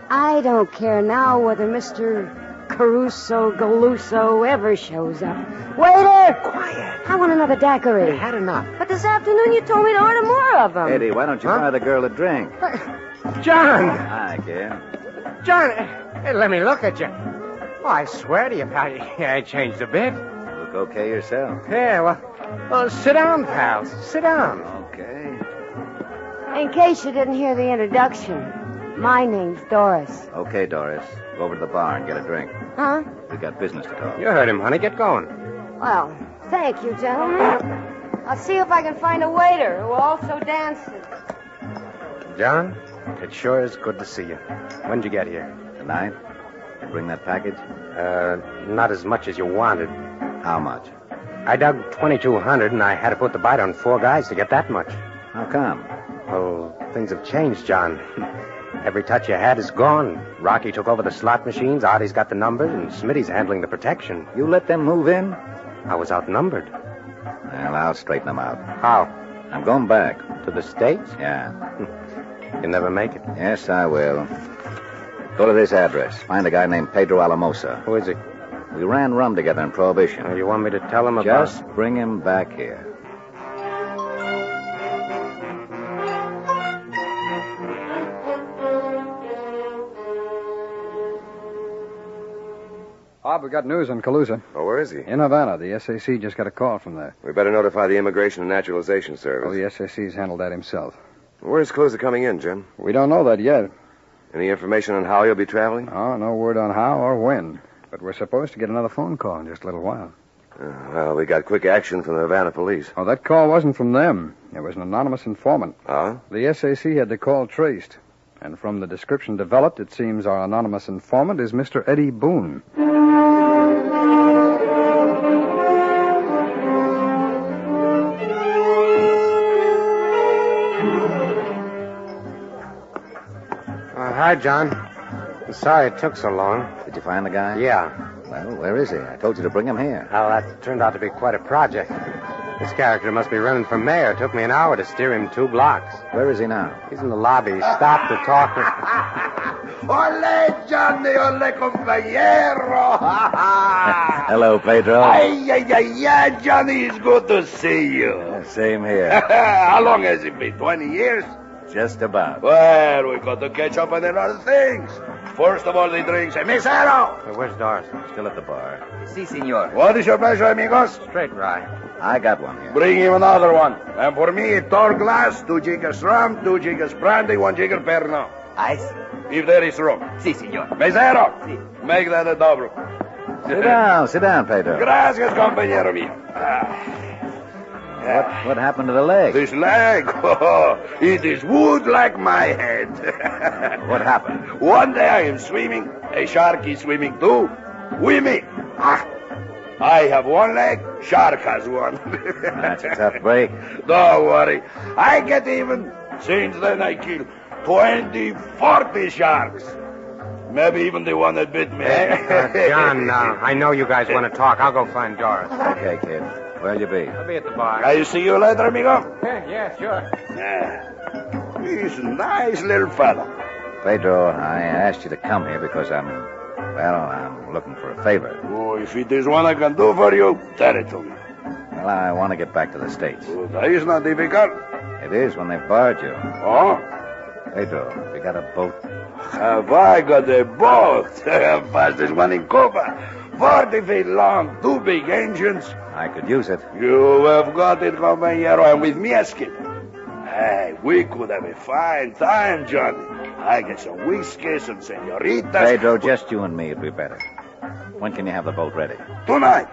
Speaker 15: I don't care now whether Mr. Caruso Galuso ever shows up. Waiter!
Speaker 13: Quiet.
Speaker 15: I want another daiquiri.
Speaker 13: I had enough.
Speaker 15: But this afternoon you told me to order more of them.
Speaker 16: Eddie, why don't you buy the girl a drink?
Speaker 14: John!
Speaker 16: Hi, kid.
Speaker 14: John, hey, let me look at you. Oh, I swear to you, pal, you ain't changed a bit.
Speaker 16: Look okay yourself.
Speaker 14: Yeah, well, sit down, pal. Sit down.
Speaker 16: Okay.
Speaker 15: In case you didn't hear the introduction, my name's Doris.
Speaker 16: Okay, Doris. Go over to the bar and get a drink.
Speaker 15: Huh?
Speaker 16: We got business to talk.
Speaker 14: You heard him, honey. Get going.
Speaker 15: Well, thank you, gentlemen. I'll see if I can find a waiter who also dances.
Speaker 14: John, it sure is good to see you. When'd you get here?
Speaker 16: Tonight? You bring that package?
Speaker 14: Not as much as you wanted.
Speaker 16: How much?
Speaker 14: I dug 2,200, and I had to put the bite on 4 guys to get that much.
Speaker 16: How come?
Speaker 14: Well, things have changed, John. Every touch you had is gone. Rocky took over the slot machines, Artie's got the numbers, and Smitty's handling the protection.
Speaker 16: You let them move in?
Speaker 14: I was outnumbered.
Speaker 16: Well, I'll straighten them out.
Speaker 14: How?
Speaker 16: I'm going back.
Speaker 14: To the States?
Speaker 16: Yeah.
Speaker 14: You'll never make it.
Speaker 16: Yes, I will. Go to this address. Find a guy named Pedro Alamosa.
Speaker 14: Who is he?
Speaker 16: We ran rum together in Prohibition.
Speaker 14: You want me to tell him about...
Speaker 16: Just bring him back here.
Speaker 5: Bob, we got news on Calusa.
Speaker 12: Oh, where is he?
Speaker 5: In Havana. The SAC just got a call from there.
Speaker 12: We better notify the Immigration and Naturalization Service.
Speaker 5: Oh, the SAC's handled that himself.
Speaker 12: Where's Calusa coming in, Jim?
Speaker 5: We don't know that yet.
Speaker 12: Any information on how he'll be traveling?
Speaker 5: Oh, no word on how or when. But we're supposed to get another phone call in just a little while.
Speaker 12: Well, we got quick action from the Havana police.
Speaker 5: Oh, that call wasn't from them. It was an anonymous informant.
Speaker 12: Oh?
Speaker 5: The SAC had the call traced. And from the description developed, it seems our anonymous informant is Mr. Eddie Boone.
Speaker 14: Hi, John. I'm sorry it took so long.
Speaker 16: Did you find the guy?
Speaker 14: Yeah.
Speaker 16: Well, where is he? I told you to bring him here.
Speaker 14: Well, that turned out to be quite a project. This character must be running for mayor. It took me an hour to steer him 2 blocks.
Speaker 16: Where is he now?
Speaker 14: He's in the lobby. He stopped to talk to...
Speaker 13: Ole, Johnny, ole, compañero.
Speaker 16: Hello, Pedro.
Speaker 10: Ay, Johnny, it's good to see you.
Speaker 16: Same here.
Speaker 10: How long has it been? 20 years?
Speaker 16: Just about.
Speaker 10: Well, we got to catch up on other things. First of all, the drinks. Mesero!
Speaker 14: Where's Doris?
Speaker 16: Still at the bar.
Speaker 11: Si, senor.
Speaker 10: What is your pleasure, amigos?
Speaker 14: Straight rye.
Speaker 16: I got one here.
Speaker 10: Bring him another one. And for me, tall glass, 2 jiggers rum, 2 jiggers brandy, 1 jigger Pernod.
Speaker 11: Ice?
Speaker 10: If there is room.
Speaker 11: Si, senor.
Speaker 10: Mesero!
Speaker 11: Si.
Speaker 10: Make that a double.
Speaker 16: Sit down, Pedro.
Speaker 10: Gracias, compañero mío.
Speaker 16: What happened to the leg?
Speaker 10: This leg? Oh, it is wood like my head.
Speaker 16: What happened?
Speaker 10: One day I am swimming. A shark is swimming too. We meet. I have 1 leg. Shark has 1.
Speaker 16: That's a tough break.
Speaker 10: Don't worry. I get even. Since then I kill 20, 40 sharks. Maybe even the one that bit me.
Speaker 14: John, I know you guys want to talk. I'll go find Doris.
Speaker 16: Okay, kid. Where'll you be?
Speaker 14: I'll be at the bar.
Speaker 10: I'll see you later, amigo.
Speaker 14: Yeah, sure.
Speaker 10: He's a nice little fella.
Speaker 16: Pedro, I asked you to come here because I'm looking for a favor.
Speaker 10: Oh, if it is one I can do for you, tell it to me.
Speaker 16: Well, I want to get back to the States.
Speaker 10: Oh, that is not difficult.
Speaker 16: It is when they've barred you.
Speaker 10: Oh?
Speaker 16: Pedro, you got a boat?
Speaker 10: Have I got a boat? Fastest one in Cuba. 40 feet long, 2 big engines.
Speaker 16: I could use it.
Speaker 10: You have got it, compañero, and with me a skip. Hey, we could have a fine time, Johnny. I get some whiskey, some senoritas.
Speaker 16: Pedro, just you and me would be better. When can you have the boat ready?
Speaker 10: Tonight.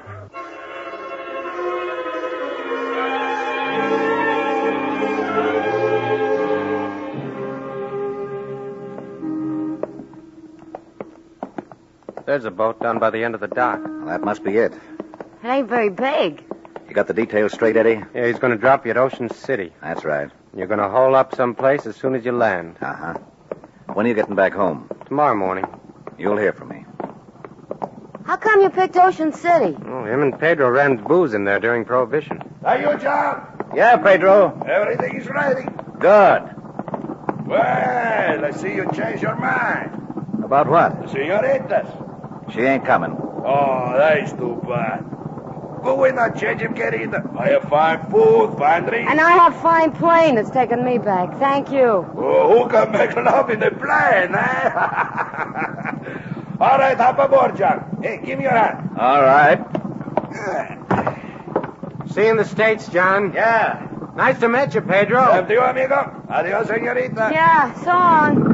Speaker 14: There's a boat down by the end of the dock.
Speaker 16: Well, that must be it.
Speaker 15: It ain't very big.
Speaker 16: You got the details straight, Eddie?
Speaker 14: Yeah, he's going to drop you at Ocean City.
Speaker 16: That's right.
Speaker 14: You're going to hole up someplace as soon as you land.
Speaker 16: Uh-huh. When are you getting back home?
Speaker 14: Tomorrow morning.
Speaker 16: You'll hear from me.
Speaker 15: How come you picked Ocean City?
Speaker 14: Oh, him and Pedro ran booze in there during Prohibition.
Speaker 10: Are you, John?
Speaker 16: Yeah, Pedro.
Speaker 10: Everything is ready.
Speaker 16: Good.
Speaker 10: Well, I see you changed your mind.
Speaker 16: About what?
Speaker 10: Senoritas.
Speaker 16: She ain't coming.
Speaker 10: Oh, that is too bad. But we're not changing, querida. I have fine food, fine drink.
Speaker 15: And I have fine plane that's taking me back. Thank you.
Speaker 10: Oh, who can make love in the plane, eh? All right, hop aboard, John. Hey, give me your hand.
Speaker 16: All right.
Speaker 14: See you in the States, John.
Speaker 10: Yeah.
Speaker 14: Nice to meet you, Pedro.
Speaker 10: Same to you, amigo. Adios, senorita.
Speaker 15: Yeah, so long.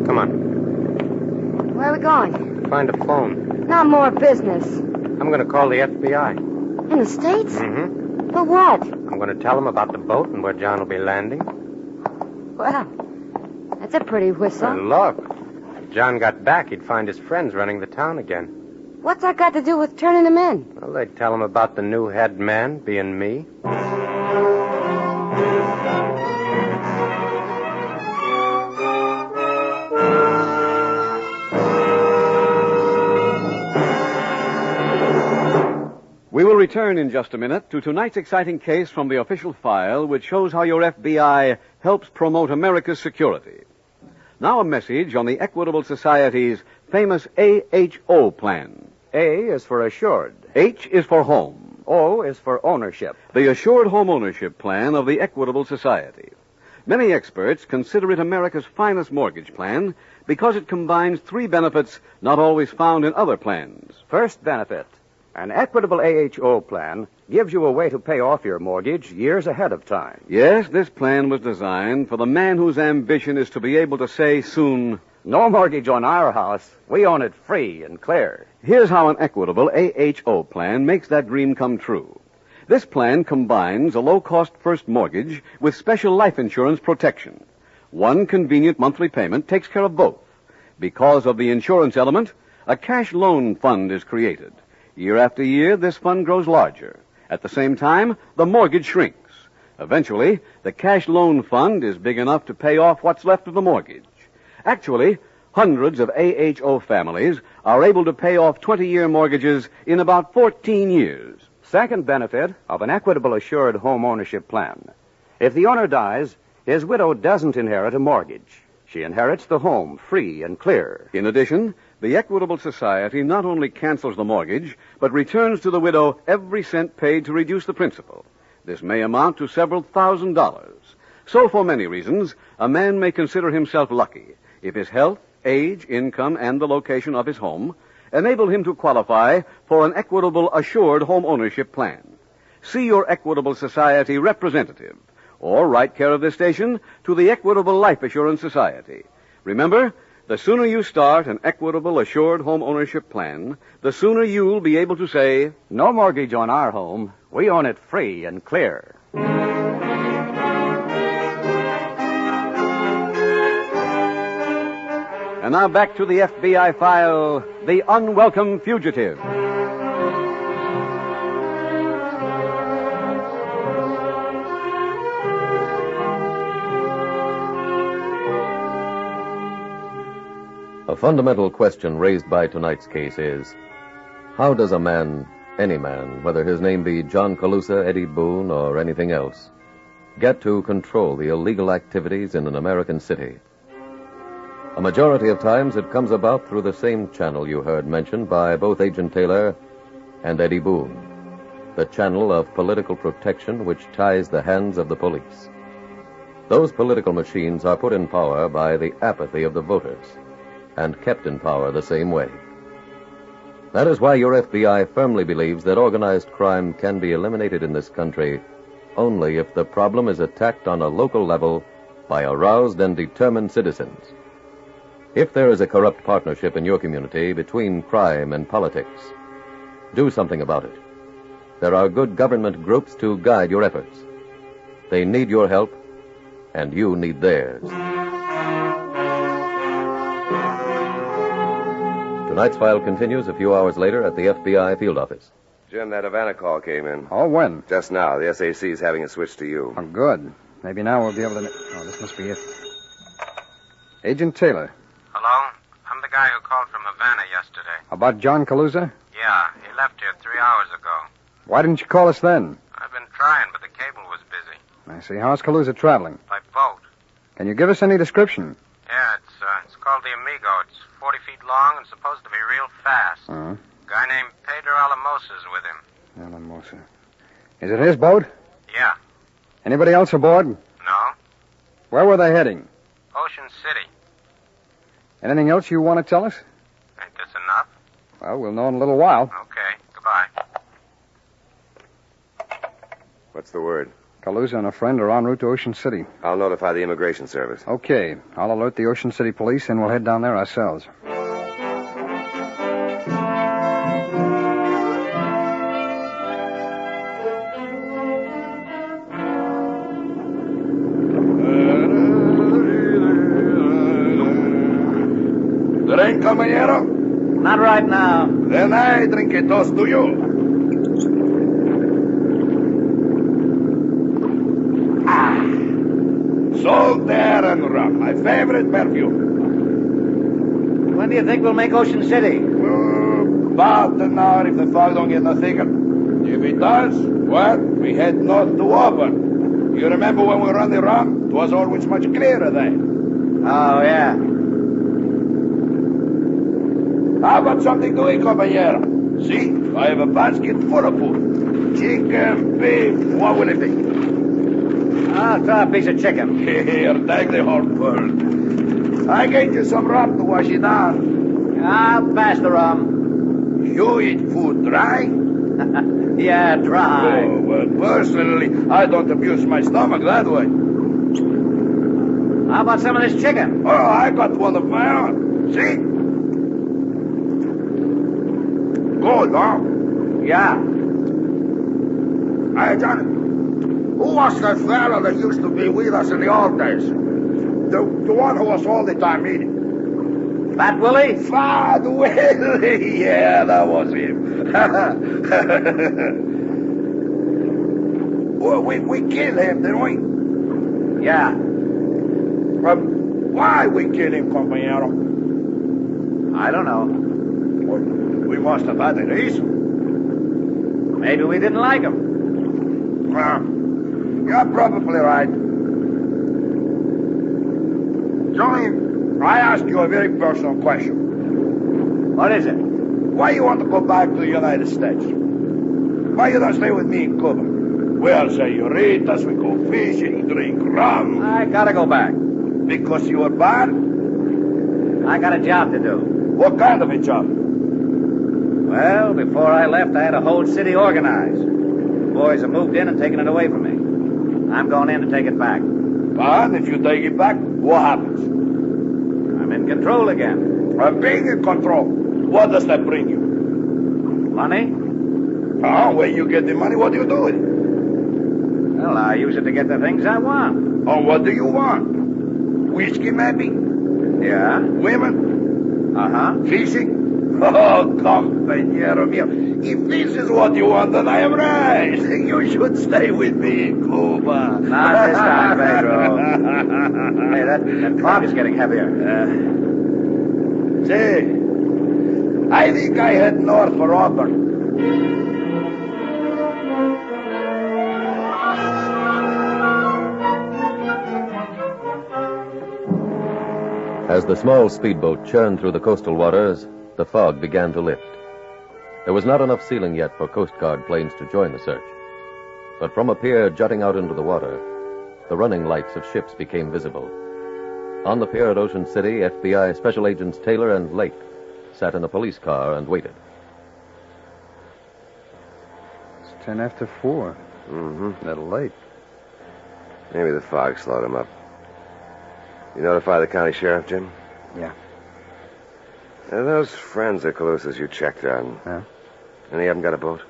Speaker 14: Come on.
Speaker 15: Where are we going?
Speaker 14: Find a phone.
Speaker 15: Not more business.
Speaker 14: I'm going to call the FBI.
Speaker 15: In the States?
Speaker 14: Mm-hmm.
Speaker 15: For what?
Speaker 14: I'm going to tell them about the boat and where John will be landing.
Speaker 15: Well, that's a pretty whistle.
Speaker 14: And look, if John got back, he'd find his friends running the town again.
Speaker 15: What's that got to do with turning him in?
Speaker 14: Well, they'd tell him about the new head man being me.
Speaker 2: We will return in just a minute to tonight's exciting case from the official file, which shows how your FBI helps promote America's security. Now a message on the Equitable Society's famous AHO plan.
Speaker 11: A is for assured.
Speaker 2: H is for home.
Speaker 11: O is for ownership.
Speaker 2: The Assured Home Ownership Plan of the Equitable Society. Many experts consider it America's finest mortgage plan because it combines three benefits not always found in other plans.
Speaker 11: First benefit, an equitable AHO plan gives you a way to pay off your mortgage years ahead of time.
Speaker 2: Yes, this plan was designed for the man whose ambition is to be able to say soon,
Speaker 11: "No mortgage on our house. We own it free and clear."
Speaker 2: Here's how an equitable AHO plan makes that dream come true. This plan combines a low-cost first mortgage with special life insurance protection. One convenient monthly payment takes care of both. Because of the insurance element, a cash loan fund is created. Year after year, this fund grows larger. At the same time, the mortgage shrinks. Eventually, the cash loan fund is big enough to pay off what's left of the mortgage. Actually, hundreds of AHO families are able to pay off 20-year mortgages in about 14 years.
Speaker 11: Second benefit of an equitable assured home ownership plan. If the owner dies, his widow doesn't inherit a mortgage. She inherits the home free and clear.
Speaker 2: In addition, the Equitable Society not only cancels the mortgage, but returns to the widow every cent paid to reduce the principal. This may amount to several $1,000s. So, for many reasons, a man may consider himself lucky if his health, age, income, and the location of his home enable him to qualify for an equitable assured home ownership plan. See your Equitable Society representative, or write care of this station to the Equitable Life Assurance Society. Remember, the sooner you start an equitable assured home ownership plan, the sooner you'll be able to say,
Speaker 11: "No mortgage on our home. We own it free and clear."
Speaker 2: And now back to the FBI file, The Unwelcome Fugitive.
Speaker 4: A fundamental question raised by tonight's case is, how does a man, any man, whether his name be John Calusa, Eddie Boone, or anything else, get to control the illegal activities in an American city? A majority of times it comes about through the same channel you heard mentioned by both Agent Taylor and Eddie Boone, the channel of political protection which ties the hands of the police. Those political machines are put in power by the apathy of the voters, and kept in power the same way. That is why your FBI firmly believes that organized crime can be eliminated in this country only if the problem is attacked on a local level by aroused and determined citizens. If there is a corrupt partnership in your community between crime and politics, do something about it. There are good government groups to guide your efforts. They need your help, and you need theirs. Tonight's file continues a few hours later at the FBI field office.
Speaker 12: Jim, that Havana call came in.
Speaker 5: Oh, when?
Speaker 12: Just now. The SAC is having it switched to you.
Speaker 5: Oh, good. Maybe now we'll be able to... Oh, this must be it. Agent Taylor.
Speaker 17: Hello? I'm the guy who called from Havana yesterday.
Speaker 5: About John Calusa?
Speaker 17: Yeah, he left here 3 hours ago.
Speaker 5: Why didn't you call us then?
Speaker 17: I've been trying, but the cable was busy.
Speaker 5: I see. How's Calusa traveling?
Speaker 17: By boat.
Speaker 5: Can you give us any description?
Speaker 17: Yeah, it's called the Amigo. It's 40 feet long and supposed to be real fast.
Speaker 5: Uh-huh.
Speaker 17: Guy named Pedro Alamosa's with him.
Speaker 5: Alamosa. Is it his boat?
Speaker 17: Yeah.
Speaker 5: Anybody else aboard?
Speaker 17: No.
Speaker 5: Where were they heading?
Speaker 17: Ocean City.
Speaker 5: Anything else you want to tell us?
Speaker 17: Ain't this enough?
Speaker 5: Well, we'll know in a little while.
Speaker 17: Okay. Goodbye.
Speaker 12: What's the word?
Speaker 5: Calusa and a friend are en route to Ocean City.
Speaker 12: I'll notify the immigration service.
Speaker 5: Okay. I'll alert the Ocean City police, and we'll head down there ourselves.
Speaker 18: Drink, compañero?
Speaker 19: Not right now.
Speaker 18: Then I drink a toast to you. Salt air and rum, my favorite perfume.
Speaker 19: When do you think we'll make Ocean City?
Speaker 18: About an hour if the fog don't get no thicker. If it does, well, we head north to Auburn. You remember when we run the rum? It was always much clearer then.
Speaker 19: Oh, yeah.
Speaker 18: How about something to eat, compañero? See, I have a basket full of food. Chicken, beef, what will it be?
Speaker 19: I'll try a piece of chicken.
Speaker 18: Here, take the whole world. I get you some rum to wash it down.
Speaker 19: I'll pass the rum.
Speaker 18: You eat food dry?
Speaker 19: Yeah, dry.
Speaker 18: Oh, well, personally, I don't abuse my stomach that way.
Speaker 19: How about some of this chicken?
Speaker 18: Oh, I got one of my own. See? Good, huh?
Speaker 19: Yeah.
Speaker 18: Hey, Johnny, who was that fellow that used to be with us in the old days? The one who was all the time eating.
Speaker 19: Fat Willie?
Speaker 18: Fat Willie! Yeah, that was him. Well, we killed him, didn't we?
Speaker 19: Yeah.
Speaker 18: Why we killed him, compañero?
Speaker 19: I don't know.
Speaker 18: Well, we must have had a reason.
Speaker 19: Maybe we didn't like him.
Speaker 18: You're probably right. Johnny, I ask you a very personal question.
Speaker 19: What is it?
Speaker 18: Why you want to go back to the United States? Why you don't stay with me in Cuba? We'll señoritas, we go fishing, drink rum.
Speaker 19: I gotta go back.
Speaker 18: Because you were bad?
Speaker 19: I got a job to do.
Speaker 18: What kind of a job?
Speaker 19: Well, before I left, I had a whole city organized. The boys have moved in and taken it away from me. I'm going in to take it back.
Speaker 18: And if you take it back, what happens?
Speaker 19: I'm in control again.
Speaker 18: Being in control, what does that bring you?
Speaker 19: Money?
Speaker 18: Oh, where you get the money, what do you do with it?
Speaker 19: Well, I use it to get the things I want.
Speaker 18: Oh, what do you want? Whiskey, maybe?
Speaker 19: Yeah.
Speaker 18: Women?
Speaker 19: Uh-huh.
Speaker 18: Fishing? Oh, compañero mío. If this is what you want, then I am right. You should stay with me in Cuba.
Speaker 19: Not this time, Pedro. Hey, that fog is getting heavier.
Speaker 18: Say, I think I head north for Auburn.
Speaker 4: As the small speedboat churned through the coastal waters, the fog began to lift. There was not enough ceiling yet for Coast Guard planes to join the search. But from a pier jutting out into the water, the running lights of ships became visible. On the pier at Ocean City, FBI Special Agents Taylor and Lake sat in a police car and waited.
Speaker 5: It's 10 after 4.
Speaker 12: Mm-hmm.
Speaker 5: A little late.
Speaker 12: Maybe the fog slowed him up. You notify the county sheriff, Jim?
Speaker 5: Yeah.
Speaker 12: Those friends of Calusa's you checked on.
Speaker 5: Huh?
Speaker 12: Any of them got a boat?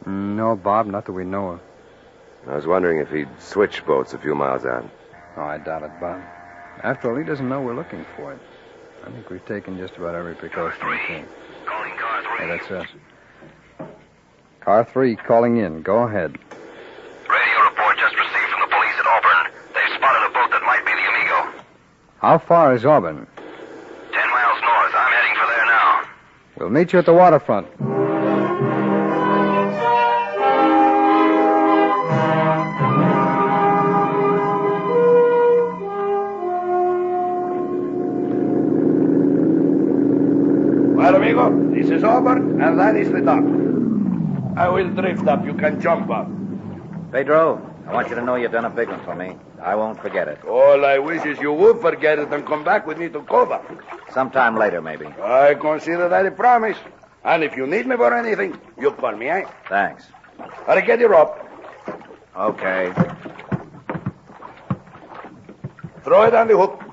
Speaker 5: No, Bob, not that we know of.
Speaker 12: I was wondering if he'd switch boats a few miles out.
Speaker 5: Oh, I doubt it, Bob. After all, he doesn't know we're looking for it. I think we've taken just about every precaution we can.
Speaker 17: Calling car 3.
Speaker 5: Hey, that's us. Car 3 calling in. Go ahead.
Speaker 17: Radio report just received from the police at Auburn. They've spotted a boat that might be the Amigo.
Speaker 5: How far is Auburn?
Speaker 17: 10 miles north. I'm heading for there now.
Speaker 5: We'll meet you at the waterfront.
Speaker 18: Well, amigo, this is Auburn, and that is the dock. I will drift up. You can jump up.
Speaker 19: Pedro, I want you to know you've done a big one for me. I won't forget it.
Speaker 18: All I wish is you would forget it and come back with me to Cuba.
Speaker 19: Sometime later, maybe.
Speaker 18: I consider that a promise. And if you need me for anything, you call me, eh?
Speaker 19: Thanks.
Speaker 18: I'll get your rope.
Speaker 19: Okay.
Speaker 18: Throw it on the hook.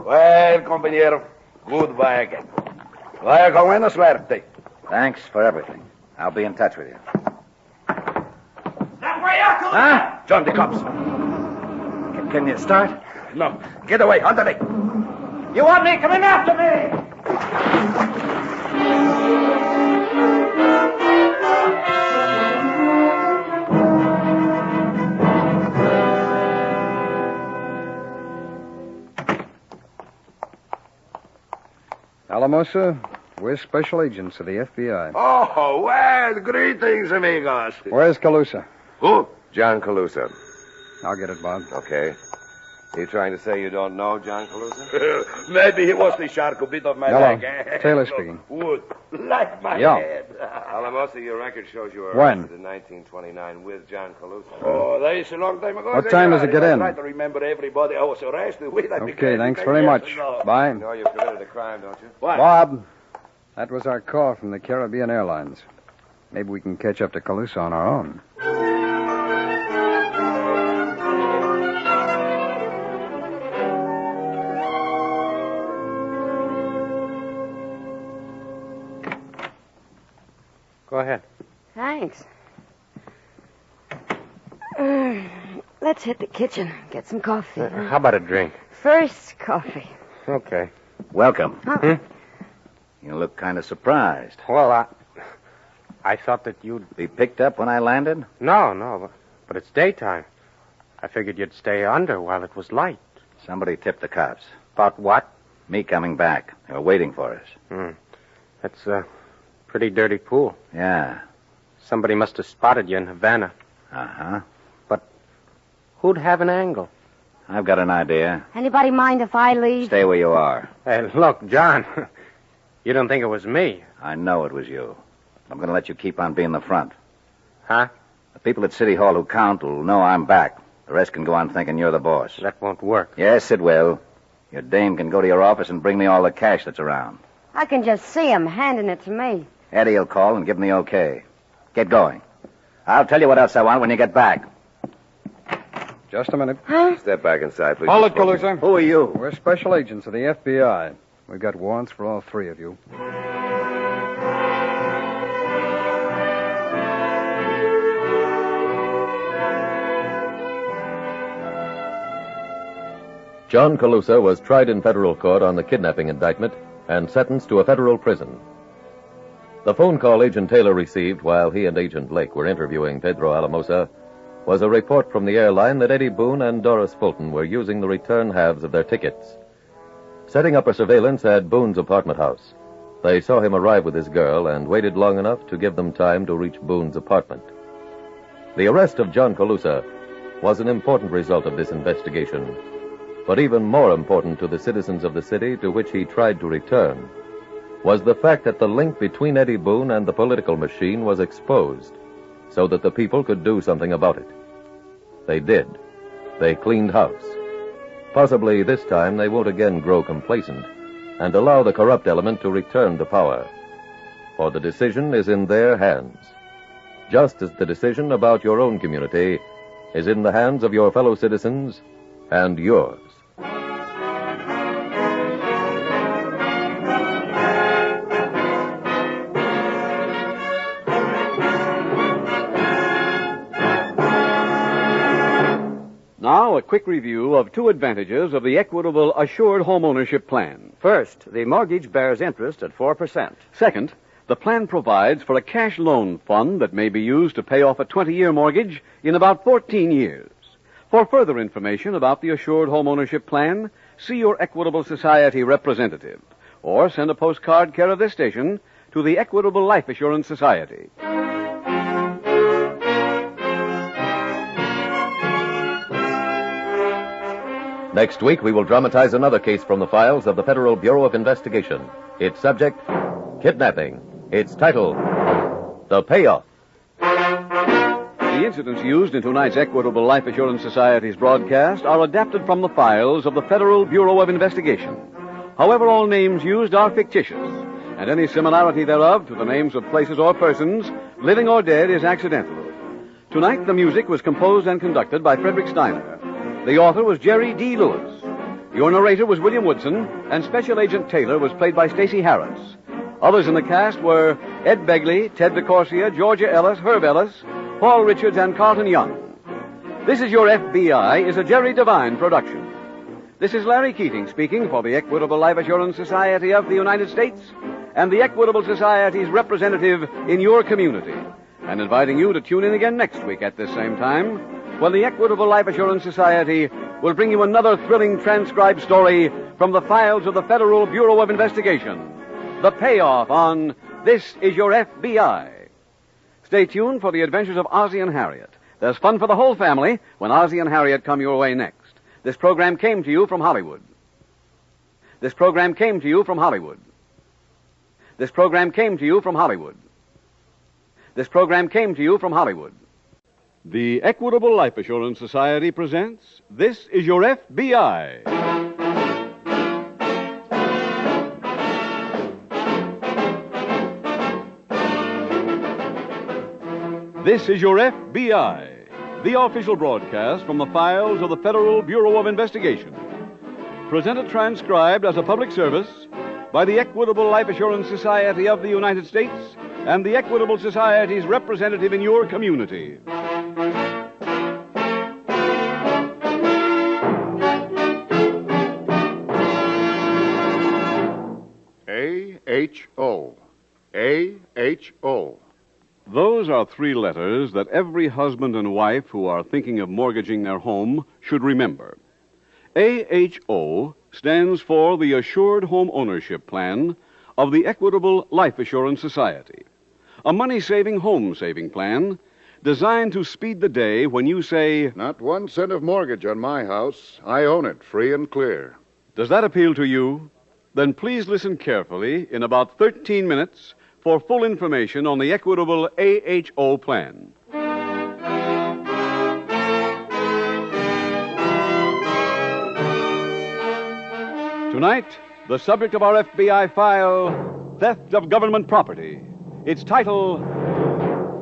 Speaker 18: Well, compañero, goodbye again. Vaya con buena suerte.
Speaker 19: Thanks for everything. I'll be in touch with you.
Speaker 17: That way up!
Speaker 19: Huh?
Speaker 18: John, the cops.
Speaker 19: Can you start?
Speaker 18: No. Get away. Underneath.
Speaker 19: You want me? Come in after me!
Speaker 5: Alamosa, we're special agents of the FBI.
Speaker 18: Oh, well, greetings, amigos.
Speaker 5: Where's Calusa?
Speaker 12: Who? John Calusa.
Speaker 5: I'll get it, Bob.
Speaker 12: Okay. You trying to say you don't know John Calusa?
Speaker 18: Maybe he was the shark who bit off my
Speaker 5: Hello.
Speaker 18: leg.
Speaker 5: Taylor speaking.
Speaker 18: Wood. Like my
Speaker 5: Yeah.
Speaker 18: head.
Speaker 12: Alamosa, your record shows you were
Speaker 5: When?
Speaker 12: arrested in 1929 with John Calusa.
Speaker 18: Oh, that is a long time ago.
Speaker 5: What time does it get
Speaker 18: I
Speaker 5: in?
Speaker 18: try to remember everybody I was arrested with.
Speaker 5: Okay, thanks very much. Bye.
Speaker 12: You know you've committed a crime, don't you?
Speaker 18: What?
Speaker 5: Bob, that was our call from the Caribbean Airlines. Maybe we can catch up to Calusa on our own.
Speaker 14: Go ahead.
Speaker 15: Thanks. Let's hit the kitchen. Get some coffee.
Speaker 14: How about a drink?
Speaker 15: First, coffee.
Speaker 14: Okay.
Speaker 16: Welcome.
Speaker 15: Huh?
Speaker 16: You look kind of surprised.
Speaker 14: Well, I thought that you'd...
Speaker 16: Be picked up when I landed?
Speaker 14: No, but it's daytime. I figured you'd stay under while it was light.
Speaker 16: Somebody tipped the cops.
Speaker 14: About what?
Speaker 16: Me coming back. They were waiting for us.
Speaker 14: That's a pretty dirty pool.
Speaker 16: Yeah.
Speaker 14: Somebody must have spotted you in Havana.
Speaker 16: Uh-huh.
Speaker 14: But who'd have an angle?
Speaker 16: I've got an idea.
Speaker 15: Anybody mind if I leave?
Speaker 16: Stay where you are.
Speaker 14: Hey, look, John. You don't think it was me?
Speaker 16: I know it was you. I'm going to let you keep on being the front.
Speaker 14: Huh?
Speaker 16: The people at City Hall who count will know I'm back. The rest can go on thinking you're the boss.
Speaker 14: That won't work.
Speaker 16: Yes, it will. Your dame can go to your office and bring me all the cash that's around.
Speaker 15: I can just see him handing it to me.
Speaker 16: Eddie will call and give him the okay. Get going. I'll tell you what else I want when you get back.
Speaker 5: Just a minute.
Speaker 15: Huh?
Speaker 12: Step back inside, please.
Speaker 5: Hold it, Calusa.
Speaker 16: Who are you?
Speaker 5: We're special agents of the FBI. We've got warrants for all three of you.
Speaker 4: John Calusa was tried in federal court on the kidnapping indictment and sentenced to a federal prison. The phone call Agent Taylor received while he and Agent Lake were interviewing Pedro Alamosa was a report from the airline that Eddie Boone and Doris Fulton were using the return halves of their tickets. Setting up a surveillance at Boone's apartment house, they saw him arrive with his girl and waited long enough to give them time to reach Boone's apartment. The arrest of John Calusa was an important result of this investigation, but even more important to the citizens of the city to which he tried to return was the fact that the link between Eddie Boone and the political machine was exposed so that the people could do something about it. They did. They cleaned house. Possibly this time they won't again grow complacent and allow the corrupt element to return to power. For the decision is in their hands, just as the decision about your own community is in the hands of your fellow citizens and yours.
Speaker 2: Now, a quick review of two advantages of the Equitable Assured Home Ownership Plan.
Speaker 11: First, the mortgage bears interest at 4%.
Speaker 2: Second, the plan provides for a cash loan fund that may be used to pay off a 20-year mortgage in about 14 years. For further information about the Assured Home Ownership Plan, see your Equitable Society representative or send a postcard care of this station to the Equitable Life Assurance Society.
Speaker 4: Next week, we will dramatize another case from the files of the Federal Bureau of Investigation. Its subject, kidnapping. Its title, The Payoff.
Speaker 2: The incidents used in tonight's Equitable Life Assurance Society's broadcast are adapted from the files of the Federal Bureau of Investigation. However, all names used are fictitious, and any similarity thereof to the names of places or persons, living or dead, is accidental. Tonight, the music was composed and conducted by Frederick Steiner. The author was Jerry D. Lewis. Your narrator was William Woodson, and Special Agent Taylor was played by Stacey Harris. Others in the cast were Ed Begley, Ted DeCorsia, Georgia Ellis, Herb Ellis, Paul Richards, and Carlton Young. This Is Your FBI is a Jerry Devine production. This is Larry Keating speaking for the Equitable Life Assurance Society of the United States and the Equitable Society's representative in your community, and inviting you to tune in again next week at this same time when the Equitable Life Assurance Society will bring you another thrilling transcribed story from the files of the Federal Bureau of Investigation. The Payoff on This Is Your FBI. Stay tuned for the adventures of Ozzie and Harriet. There's fun for the whole family when Ozzie and Harriet come your way next. This program came to you from Hollywood. This program came to you from Hollywood. This program came to you from Hollywood. This program came to you from Hollywood. The Equitable Life Assurance Society presents This Is Your FBI. This is Your FBI, the official broadcast from the files of the Federal Bureau of Investigation. Presented transcribed as a public service by the Equitable Life Assurance Society of the United States and the Equitable Society's representative in your community.
Speaker 20: A-H-O. A-H-O.
Speaker 2: Those are three letters that every husband and wife who are thinking of mortgaging their home should remember. AHO stands for the Assured Home Ownership Plan of the Equitable Life Assurance Society, a money-saving, home-saving plan designed to speed the day when you say,
Speaker 20: "Not 1 cent of mortgage on my house. I own it, free and clear."
Speaker 2: Does that appeal to you? Then please listen carefully in about 13 minutes for full information on the Equitable AHO plan. Tonight, the subject of our FBI file, Theft of Government Property. Its title,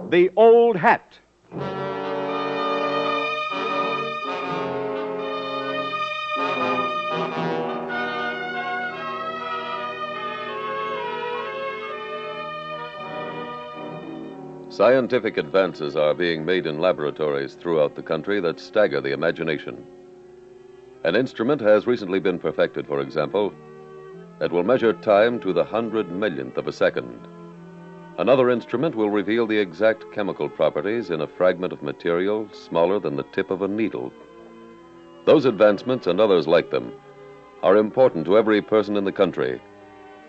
Speaker 2: The Old Hat.
Speaker 4: Scientific advances are being made in laboratories throughout the country that stagger the imagination. An instrument has recently been perfected, for example, that will measure time to the 100,000,000th of a second. Another instrument will reveal the exact chemical properties in a fragment of material smaller than the tip of a needle. Those advancements and others like them are important to every person in the country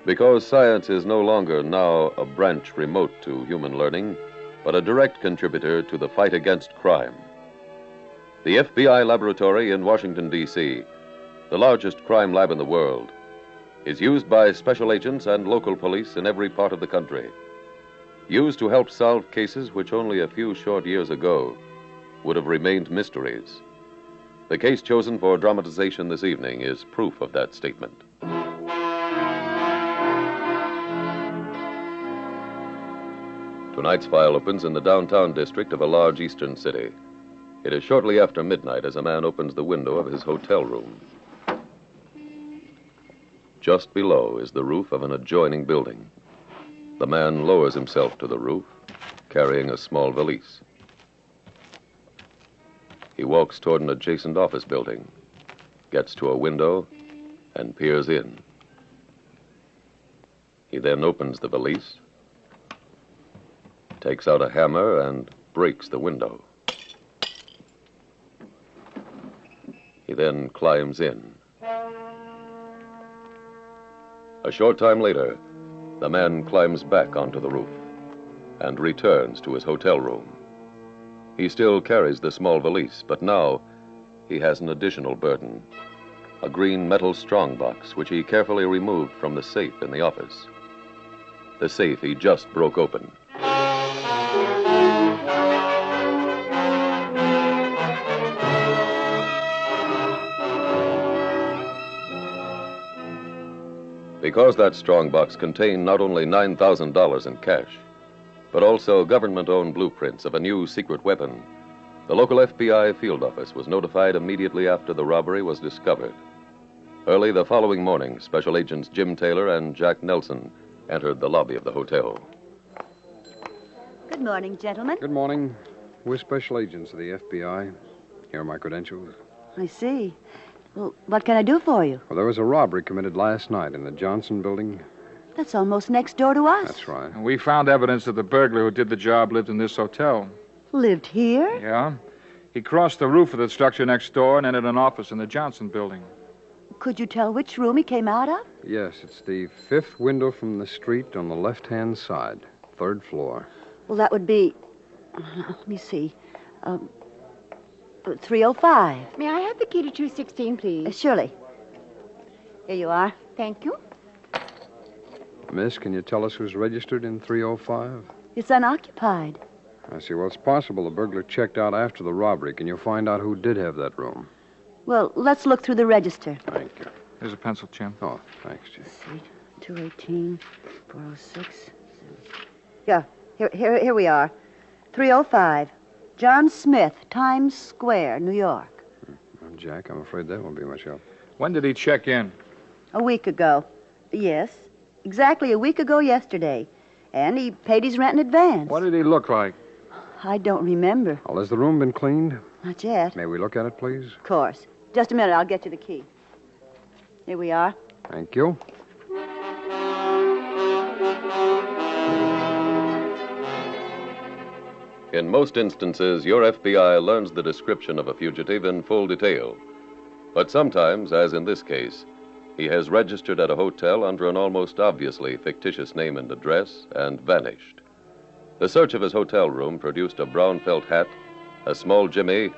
Speaker 4: because science is no longer now a branch remote to human learning, but a direct contributor to the fight against crime. The FBI laboratory in Washington, D.C., the largest crime lab in the world, is used by special agents and local police in every part of the country, used to help solve cases which only a few short years ago would have remained mysteries. The case chosen for dramatization this evening is proof of that statement. Tonight's file opens in the downtown district of a large eastern city. It is shortly after midnight as a man opens the window of his hotel room. Just below is the roof of an adjoining building. The man lowers himself to the roof, carrying a small valise. He walks toward an adjacent office building, gets to a window, and peers in. He then opens the valise, takes out a hammer, and breaks the window. He then climbs in. A short time later, the man climbs back onto the roof and returns to his hotel room. He still carries the small valise, but now he has an additional burden, a green metal strongbox which he carefully removed from the safe in the office. The safe he just broke open. Because that strongbox contained not only $9,000 in cash, but also government-owned blueprints of a new secret weapon, the local FBI field office was notified immediately after the robbery was discovered. Early the following morning, Special Agents Jim Taylor and Jack Nelson entered the lobby of the hotel.
Speaker 21: Good morning, gentlemen.
Speaker 5: Good morning. We're special agents of the FBI. Here are my credentials.
Speaker 21: I see. Well, what can I do for you?
Speaker 5: Well, there was a robbery committed last night in the Johnson building.
Speaker 21: That's almost next door to us.
Speaker 5: That's right.
Speaker 22: We found evidence that the burglar who did the job lived in this hotel.
Speaker 21: Lived here?
Speaker 22: Yeah. He crossed the roof of the structure next door and entered an office in the Johnson building.
Speaker 21: Could you tell which room he came out of?
Speaker 5: Yes, it's the fifth window from the street on the left-hand side, third floor.
Speaker 21: Well, that would be... let me see. 305.
Speaker 1: May I have the key to 216, please?
Speaker 21: Surely. Here you are.
Speaker 1: Thank you.
Speaker 5: Miss, can you tell us who's registered in 305?
Speaker 21: It's unoccupied.
Speaker 5: I see. Well, it's possible the burglar checked out after the robbery. Can you find out who did have that room?
Speaker 21: Well, let's look through the register.
Speaker 5: Thank you.
Speaker 22: Here's a pencil, Jim.
Speaker 5: Oh, thanks, Jim.
Speaker 21: See, 218, 406. Yeah, here we are. 305. John Smith, Times Square, New York.
Speaker 5: Well, Jack, I'm afraid that won't be much help.
Speaker 22: When did he check in?
Speaker 21: A week ago. Yes, exactly a week ago yesterday. And he paid his rent in advance.
Speaker 22: What did he look like?
Speaker 21: I don't remember.
Speaker 5: Well, has the room been cleaned?
Speaker 21: Not yet.
Speaker 5: May we look at it, please?
Speaker 21: Of course. Just a minute, I'll get you the key. Here we are.
Speaker 5: Thank you.
Speaker 4: In most instances, your FBI learns the description of a fugitive in full detail. But sometimes, as in this case, he has registered at a hotel under an almost obviously fictitious name and address and vanished. The search of his hotel room produced a brown felt hat, a small jimmy,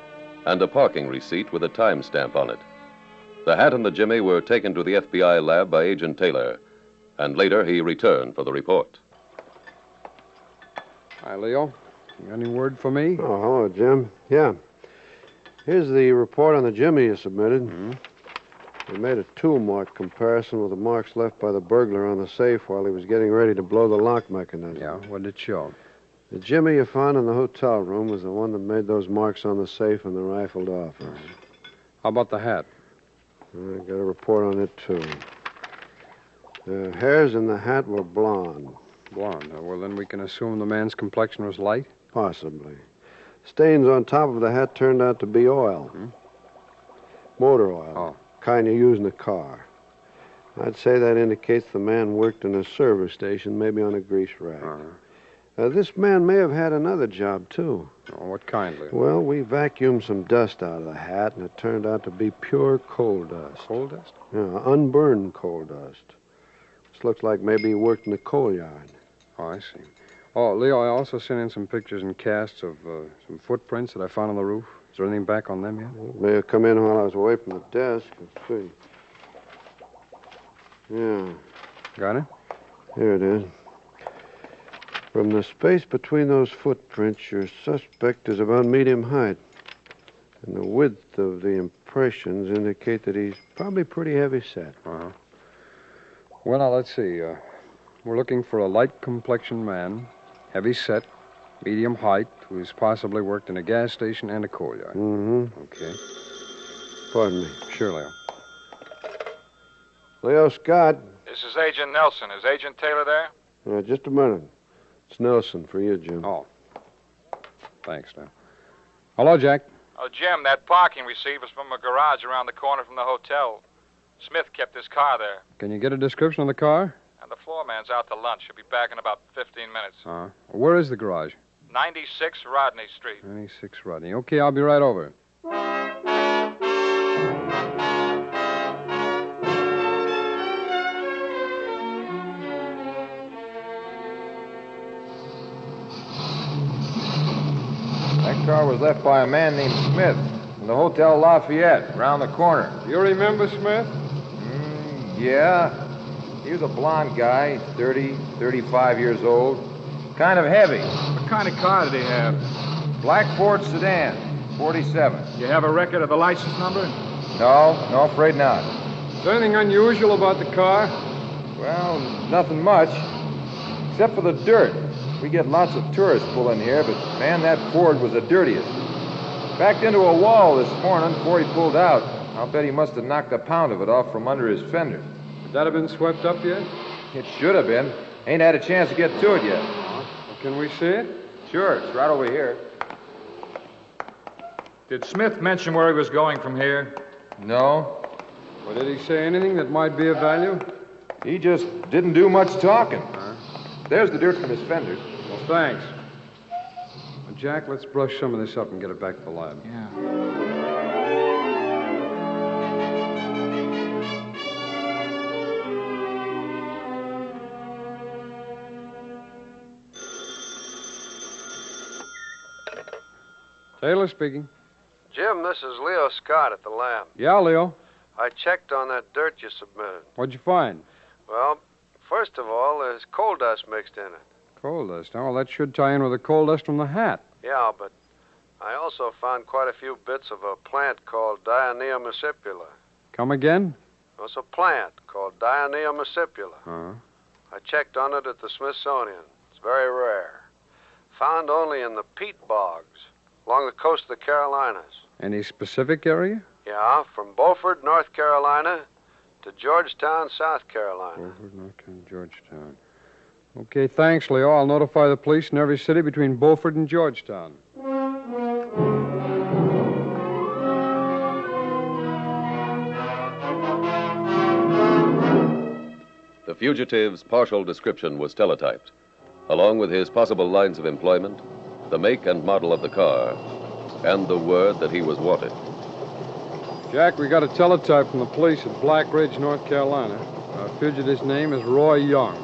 Speaker 4: and a parking receipt with a timestamp on it. The hat and the jimmy were taken to the FBI lab by Agent Taylor, and later he returned for the report.
Speaker 5: Hi, Leo. You got any word for me?
Speaker 8: Oh, hello, Jim. Yeah. Here's the report on the jimmy you submitted.
Speaker 5: Mm-hmm.
Speaker 8: We made a tool mark comparison with the marks left by the burglar on the safe while he was getting ready to blow the lock mechanism.
Speaker 5: Yeah, what did it show?
Speaker 8: The jimmy you found in the hotel room was the one that made those marks on the safe in the rifled office.
Speaker 5: How about the hat?
Speaker 8: I got a report on it, too. The hairs in the hat were blonde.
Speaker 5: Blonde. Well, then we can assume the man's complexion was light?
Speaker 8: Possibly. Stains on top of the hat turned out to be oil. Motor oil.
Speaker 5: Oh.
Speaker 8: Kind you use in a car. I'd say that indicates the man worked in a service station, maybe on a grease rag. This man may have had another job, too.
Speaker 5: Oh, what kind, Leo?
Speaker 8: Well, we vacuumed some dust out of the hat, and it turned out to be pure coal dust.
Speaker 5: Coal dust?
Speaker 8: Yeah, unburned coal dust. This looks like maybe he worked in a coal yard.
Speaker 5: Oh, I see. Oh, Leo, I also sent in some pictures and casts of some footprints that I found on the roof. Is there anything back on them yet?
Speaker 8: It may have come in while I was away from the desk. Let's see. Yeah.
Speaker 5: Got it?
Speaker 8: Here it is. From the space between those footprints, your suspect is about medium height. And the width of the impressions indicate that he's probably pretty heavy set.
Speaker 5: Uh-huh. Well, now, let's see. We're looking for a light-complexioned man, heavy set, medium height, who's possibly worked in a gas station and a coal yard.
Speaker 8: Mm-hmm.
Speaker 5: Okay.
Speaker 8: Pardon me.
Speaker 5: Sure, Leo.
Speaker 8: Leo Scott.
Speaker 22: This is Agent Nelson. Is Agent Taylor there?
Speaker 8: Just a minute. It's Nelson for you, Jim.
Speaker 5: Oh. Thanks, now. Hello, Jack.
Speaker 22: Oh, Jim, that parking receipt was from a garage around the corner from the hotel. Smith kept his car there.
Speaker 5: Can you get a description of the car?
Speaker 22: And the floor man's out to lunch. He'll be back in about 15 minutes.
Speaker 5: Where is the garage?
Speaker 22: 96 Rodney Street.
Speaker 5: 96 Rodney. Okay, I'll be right over.
Speaker 9: That car was left by a man named Smith in the Hotel Lafayette, around the corner.
Speaker 5: You remember Smith?
Speaker 9: Yeah. He was a blond guy, 30, 35 years old. Kind of heavy.
Speaker 22: What kind of car did he have?
Speaker 9: Black Ford sedan, 47.
Speaker 22: You have a record of the license number?
Speaker 9: No, afraid not.
Speaker 5: Is there anything unusual about the car?
Speaker 9: Well, nothing much. Except for the dirt. We get lots of tourists pull in here, but, man, that Ford was the dirtiest. Backed into a wall this morning before he pulled out. I'll bet he must have knocked a pound of it off from under his fender.
Speaker 5: Would that have been swept up yet?
Speaker 9: It should have been. Ain't had a chance to get to it yet.
Speaker 5: Well, can we see it?
Speaker 9: Sure, it's right over here.
Speaker 22: Did Smith mention where he was going from here?
Speaker 9: No.
Speaker 5: Well, did he say anything that might be of value?
Speaker 9: He just didn't do much talking. There's the dirt from his fenders.
Speaker 5: Well, thanks. Well, Jack, let's brush some of this up and get it back to the lab.
Speaker 22: Yeah.
Speaker 5: Taylor speaking.
Speaker 8: Jim, this is Leo Scott at the lab.
Speaker 5: Yeah, Leo.
Speaker 8: I checked on that dirt you submitted.
Speaker 5: What'd you find?
Speaker 8: Well, first of all, there's coal dust mixed in it.
Speaker 5: Coal dust. Oh, that should tie in with the coal dust from the hat.
Speaker 8: Yeah, but I also found quite a few bits of a plant called Dionea muscipula.
Speaker 5: Come again?
Speaker 8: It's a plant called Dionea muscipula.
Speaker 5: Uh-huh.
Speaker 8: I checked on it at the Smithsonian. It's very rare. Found only in the peat bogs along the coast of the Carolinas.
Speaker 5: Any specific area?
Speaker 8: Yeah, from Beaufort, North Carolina, to Georgetown, South Carolina.
Speaker 5: Beaufort, North Carolina, Georgetown. Okay, thanks, Leo. I'll notify the police in every city between Beaufort and Georgetown.
Speaker 4: The fugitive's partial description was teletyped, along with his possible lines of employment, the make and model of the car, and the word that he was wanted.
Speaker 5: Jack, we got a teletype from the police at Black Ridge, North Carolina. Our fugitive's name is Roy Young.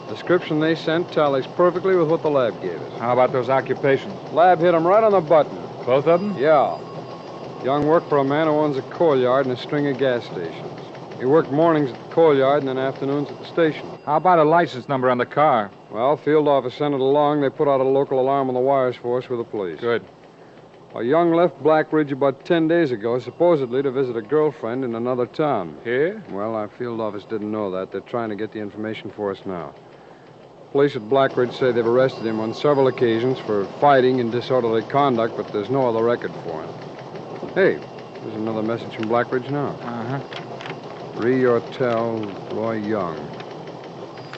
Speaker 5: Description they sent tallies perfectly with what the lab gave us.
Speaker 9: How about those occupations?
Speaker 5: Lab hit him right on the button.
Speaker 9: Both of them?
Speaker 5: Yeah. Young worked for a man who owns a coal yard and a string of gas stations. He worked mornings at the coal yard and then afternoons at the station.
Speaker 9: How about a license number on the car?
Speaker 5: Well, field office sent it along. They put out a local alarm on the wires for us with the police.
Speaker 9: Good.
Speaker 5: Well, Young left Black Ridge about 10 days ago, supposedly to visit a girlfriend in another town.
Speaker 9: Here?
Speaker 5: Well, our field office didn't know that. They're trying to get the information for us now. Police at Black Ridge say they've arrested him on several occasions for fighting and disorderly conduct, but there's no other record for him. Hey, there's another message from Black Ridge now.
Speaker 9: Uh-huh.
Speaker 5: Re-Hotel, Roy Young.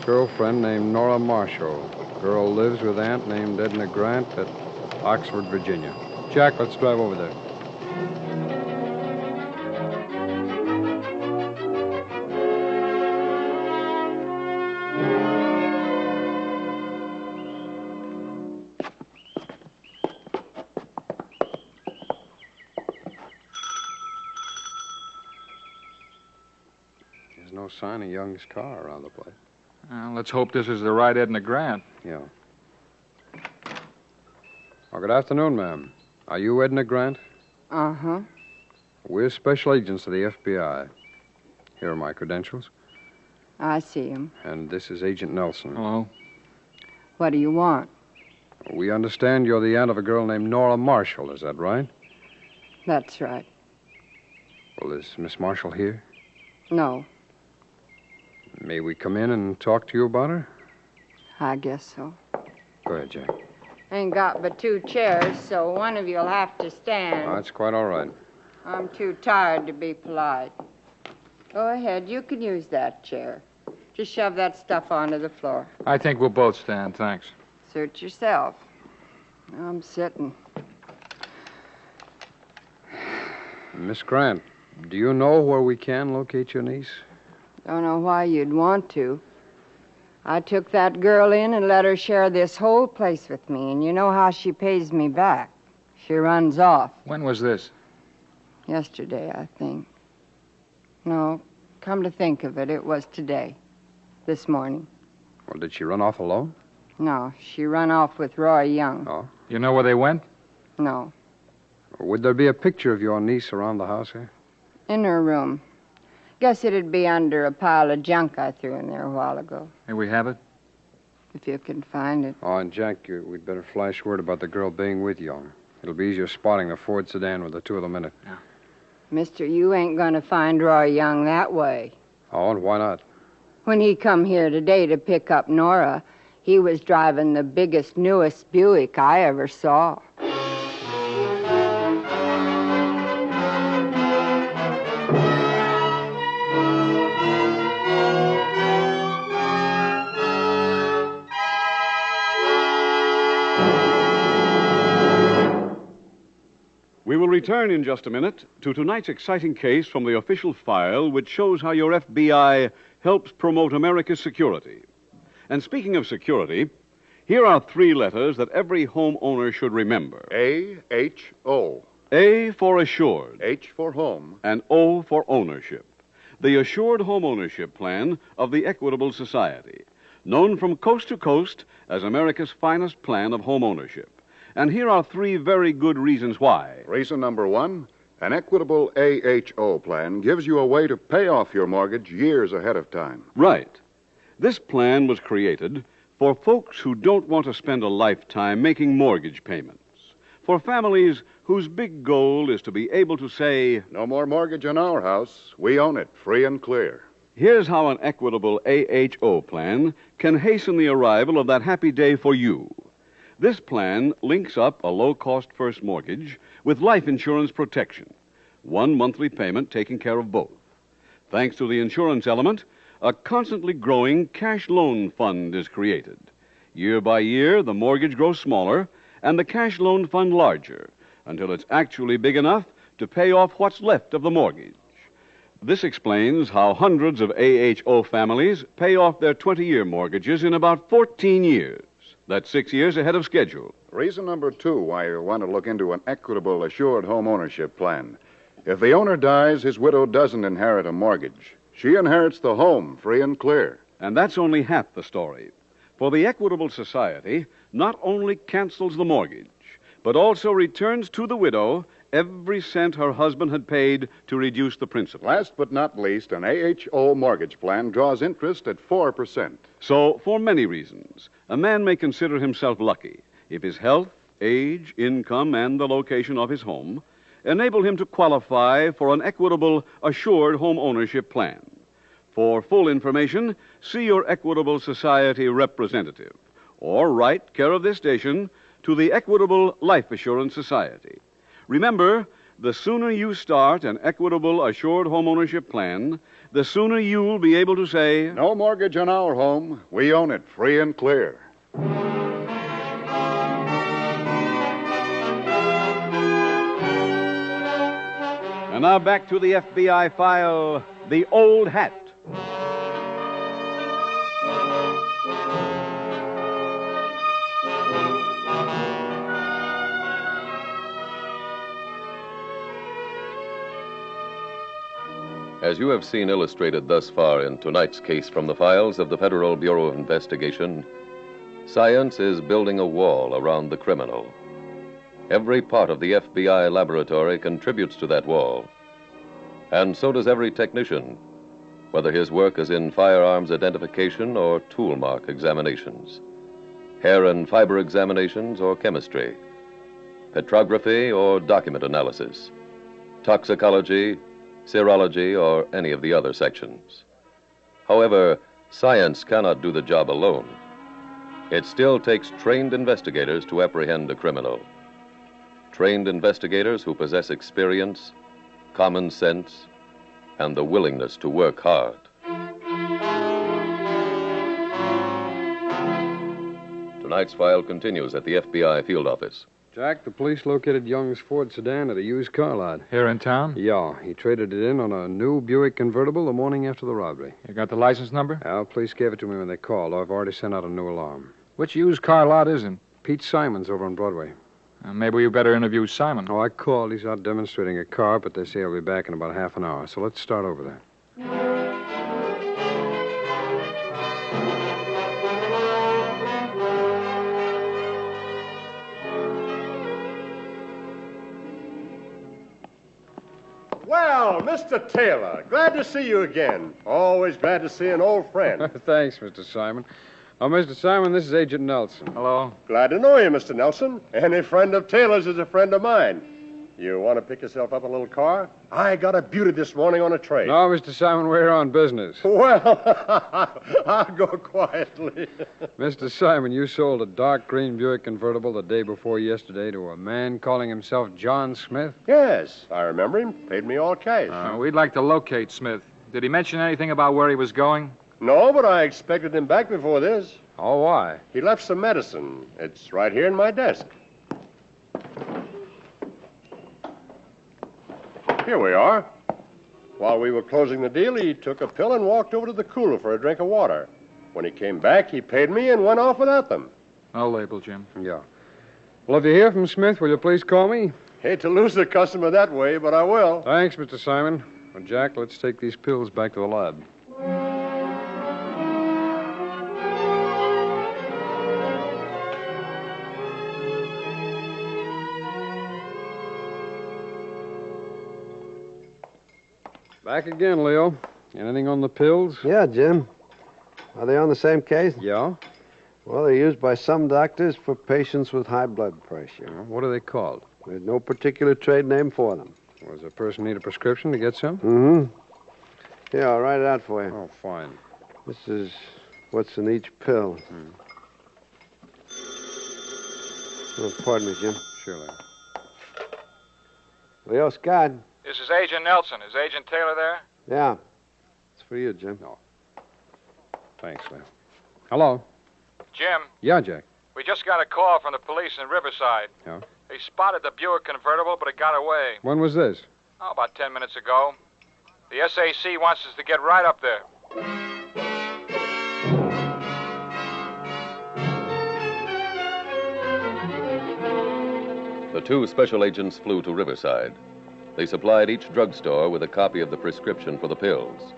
Speaker 5: Girlfriend named Nora Marshall. Girl lives with aunt named Edna Grant at Oxford, Virginia. Jack, let's drive over there. There's no sign of Young's car around the place.
Speaker 9: Let's hope this is the right Edna Grant.
Speaker 5: Yeah. Oh, good afternoon, ma'am. Are you Edna Grant?
Speaker 1: Uh-huh.
Speaker 5: We're special agents of the FBI. Here are my credentials.
Speaker 1: I see him.
Speaker 5: And this is Agent Nelson.
Speaker 9: Hello.
Speaker 1: What do you want?
Speaker 5: We understand you're the aunt of a girl named Nora Marshall, is that right?
Speaker 1: That's right.
Speaker 5: Well, is Miss Marshall here?
Speaker 1: No,
Speaker 5: May we come in and talk to you about her?
Speaker 1: I guess so.
Speaker 5: Go ahead, Jack.
Speaker 1: Ain't got but 2 chairs, so one of you'll have to stand.
Speaker 5: Oh, that's quite all right.
Speaker 1: I'm too tired to be polite. Go ahead, you can use that chair. Just shove that stuff onto the floor.
Speaker 9: I think we'll both stand, thanks.
Speaker 1: Suit yourself. I'm sitting.
Speaker 5: Miss Grant, do you know where we can locate your niece?
Speaker 1: Don't know why you'd want to. I took that girl in and let her share this whole place with me, and you know how she pays me back. She runs off.
Speaker 9: When was this?
Speaker 1: Yesterday, I think. No, come to think of it, it was today. This morning.
Speaker 5: Well, did she run off alone?
Speaker 1: No, she run off with Roy Young.
Speaker 5: Oh?
Speaker 9: You know where they went?
Speaker 1: No.
Speaker 5: Would there be a picture of your niece around the house here?
Speaker 1: In her room. Guess it'd be under a pile of junk I threw in there a while ago.
Speaker 9: May we have it?
Speaker 1: If you can find it.
Speaker 5: Oh, and Jack, we'd better flash word about the girl being with Young. It'll be easier spotting the Ford sedan with the 2 of them in it.
Speaker 9: Yeah.
Speaker 1: Mister, you ain't gonna find Roy Young that way.
Speaker 5: Oh, and why not?
Speaker 1: When he come here today to pick up Nora, he was driving the biggest, newest Buick I ever saw.
Speaker 2: We will return in just a minute to tonight's exciting case from the official file, which shows how your FBI helps promote America's security. And speaking of security, here are 3 letters that every homeowner should remember.
Speaker 20: A-H-O.
Speaker 2: A for assured.
Speaker 20: H for home.
Speaker 2: And O for ownership. The Assured Home Ownership Plan of the Equitable Society, known from coast to coast as America's finest plan of home ownership. And here are 3 very good reasons why.
Speaker 20: Reason number 1, an equitable AHO plan gives you a way to pay off your mortgage years ahead of time.
Speaker 2: Right. This plan was created for folks who don't want to spend a lifetime making mortgage payments. For families whose big goal is to be able to say,
Speaker 20: no more mortgage on our house. We own it, free and clear.
Speaker 2: Here's how an equitable AHO plan can hasten the arrival of that happy day for you. This plan links up a low-cost first mortgage with life insurance protection. 1 monthly payment taking care of both. Thanks to the insurance element, a constantly growing cash loan fund is created. Year by year, the mortgage grows smaller and the cash loan fund larger until it's actually big enough to pay off what's left of the mortgage. This explains how hundreds of AHO families pay off their 20-year mortgages in about 14 years. That's 6 years ahead of schedule.
Speaker 20: Reason number 2 why you want to look into an equitable assured home ownership plan. If the owner dies, his widow doesn't inherit a mortgage. She inherits the home, free and clear.
Speaker 2: And that's only half the story. For the Equitable Society not only cancels the mortgage, but also returns to the widow every cent her husband had paid to reduce the principal.
Speaker 20: Last but not least, an AHO mortgage plan draws interest at 4%.
Speaker 2: So, for many reasons, a man may consider himself lucky if his health, age, income, and the location of his home enable him to qualify for an equitable, assured home ownership plan. For full information, see your Equitable Society representative or write care of this station to the Equitable Life Assurance Society. Remember, the sooner you start an equitable, assured home ownership plan, the sooner you'll be able to say,
Speaker 20: no mortgage on our home. We own it, free and clear.
Speaker 2: And now back to the FBI file, The Old Hat.
Speaker 4: As you have seen illustrated thus far in tonight's case from the files of the Federal Bureau of Investigation, science is building a wall around the criminal. Every part of the FBI laboratory contributes to that wall, and so does every technician, whether his work is in firearms identification or tool mark examinations, hair and fiber examinations or chemistry, petrography or document analysis, toxicology, serology, or any of the other sections. However, science cannot do the job alone. It still takes trained investigators to apprehend a criminal. Trained investigators who possess experience, common sense, and the willingness to work hard. Tonight's file continues at the FBI field office.
Speaker 5: Jack, the police located Young's Ford sedan at a used car lot.
Speaker 22: Here in town?
Speaker 5: Yeah, he traded it in on a new Buick convertible the morning after the robbery.
Speaker 22: You got the license number?
Speaker 5: Well, police gave it to me when they called. I've already sent out a new alarm.
Speaker 22: Which used car lot is it?
Speaker 5: Pete Simon's over on Broadway.
Speaker 22: Maybe you better interview Simon.
Speaker 5: Oh, I called. He's out demonstrating a car, but they say he'll be back in about half an hour. So let's start over there.
Speaker 6: Well, Mr. Taylor, glad to see you again. Always glad to see an old friend.
Speaker 5: Thanks, Mr. Simon. Oh, Mr. Simon, this is Agent Nelson.
Speaker 22: Hello.
Speaker 6: Glad to know you, Mr. Nelson. Any friend of Taylor's is a friend of mine. You want to pick yourself up a little car? I got a beauty this morning on a trade.
Speaker 5: No, Mr. Simon, we're on business.
Speaker 6: Well, I'll go quietly.
Speaker 5: Mr. Simon, you sold a dark green Buick convertible the day before yesterday to a man calling himself John Smith?
Speaker 6: Yes, I remember him. Paid me all cash.
Speaker 22: We'd like to locate Smith. Did he mention anything about where he was going?
Speaker 6: No, but I expected him back before this.
Speaker 5: Oh, why?
Speaker 6: He left some medicine. It's right here in my desk. Here we are. While we were closing the deal, he took a pill and walked over to the cooler for a drink of water. When he came back, he paid me and went off without them.
Speaker 22: No label, Jim.
Speaker 5: Yeah. Well, if you hear from Smith, will you please call me?
Speaker 6: Hate to lose a customer that way, but I will.
Speaker 5: Thanks, Mr. Simon. Well, Jack, let's take these pills back to the lab. Back again, Leo. Anything on the pills?
Speaker 8: Yeah, Jim. Are they on the same case?
Speaker 5: Yeah.
Speaker 8: Well, they're used by some doctors for patients with high blood pressure.
Speaker 5: What are they called?
Speaker 8: There's no particular trade name for them.
Speaker 5: Does a person need a prescription to get some?
Speaker 8: Mm-hmm. Here, I'll write it out for you.
Speaker 5: Oh, fine.
Speaker 8: This is what's in each pill. Oh, pardon me, Jim.
Speaker 5: Sure, Leo.
Speaker 8: Leo Scott.
Speaker 22: This is Agent Nelson. Is Agent Taylor there?
Speaker 8: Yeah. It's for you, Jim.
Speaker 5: No. Thanks, Leo. Hello?
Speaker 22: Jim,
Speaker 5: Yeah, Jack.
Speaker 22: we just got a call from the police in Riverside.
Speaker 5: Yeah?
Speaker 22: They spotted the Buick convertible, but it got away.
Speaker 5: When was this?
Speaker 22: Oh, about 10 minutes ago. The SAC wants us to get right up there.
Speaker 4: The two special agents flew to Riverside. They supplied each drugstore with a copy of the prescription for the pills.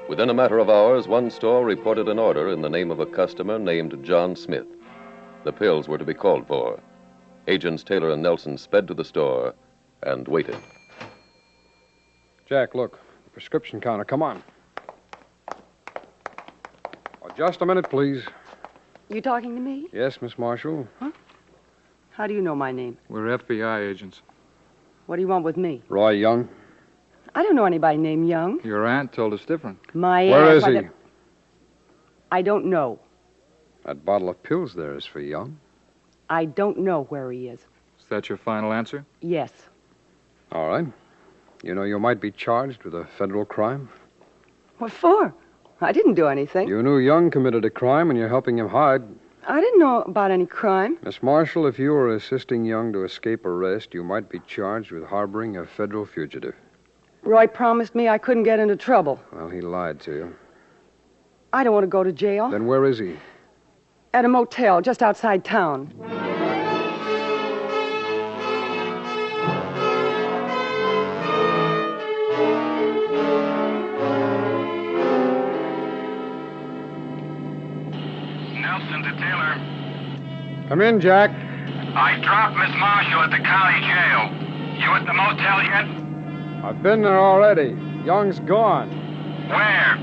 Speaker 4: Within a matter of hours, one store reported an order in the name of a customer named John Smith. The pills were to be called for. Agents Taylor and Nelson sped to the store and waited.
Speaker 5: Jack, look. The prescription counter. Come on. Oh, just a minute, please.
Speaker 3: You talking to me?
Speaker 5: Yes, Miss Marshall.
Speaker 3: How do you know my name?
Speaker 9: We're FBI agents.
Speaker 3: What do you want with me?
Speaker 5: Roy Young.
Speaker 3: I don't know anybody named Young.
Speaker 9: Your aunt told us different.
Speaker 3: My
Speaker 5: Where
Speaker 3: aunt,
Speaker 5: is he?
Speaker 3: I don't know.
Speaker 5: That bottle of pills there is for Young.
Speaker 3: I don't know where he is.
Speaker 9: Is that your final answer?
Speaker 3: Yes.
Speaker 5: All right. You know you might be charged with a federal crime?
Speaker 3: What for? I didn't do anything.
Speaker 5: You knew Young committed a crime and you're helping him hide.
Speaker 3: I didn't know about any crime.
Speaker 5: Miss Marshall, if you were assisting Young to escape arrest, you might be charged with harboring a federal fugitive.
Speaker 3: Roy promised me I couldn't get into trouble.
Speaker 5: Well, he lied to you.
Speaker 3: I don't want to go to jail.
Speaker 5: Then where is he?
Speaker 3: At a motel just outside town.
Speaker 17: Nelson to Taylor.
Speaker 5: Come in, Jack.
Speaker 17: I dropped Miss Marshall at the county jail. You at the motel yet?
Speaker 5: I've been there already. Young's gone.
Speaker 17: Where?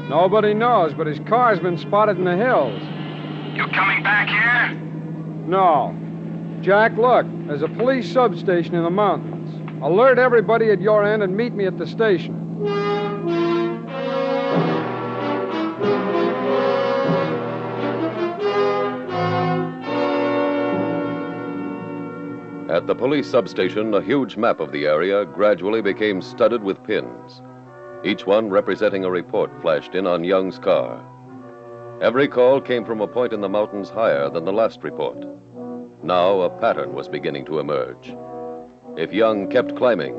Speaker 5: Nobody knows, but his car's been spotted in the hills.
Speaker 17: You coming back here?
Speaker 5: No. Jack, look. There's a police substation in the mountains. Alert everybody at your end and meet me at the station.
Speaker 4: At the police substation, a huge map of the area gradually became studded with pins. Each one representing a report flashed in on Young's car. Every call came from a point in the mountains higher than the last report. Now a pattern was beginning to emerge. If Young kept climbing,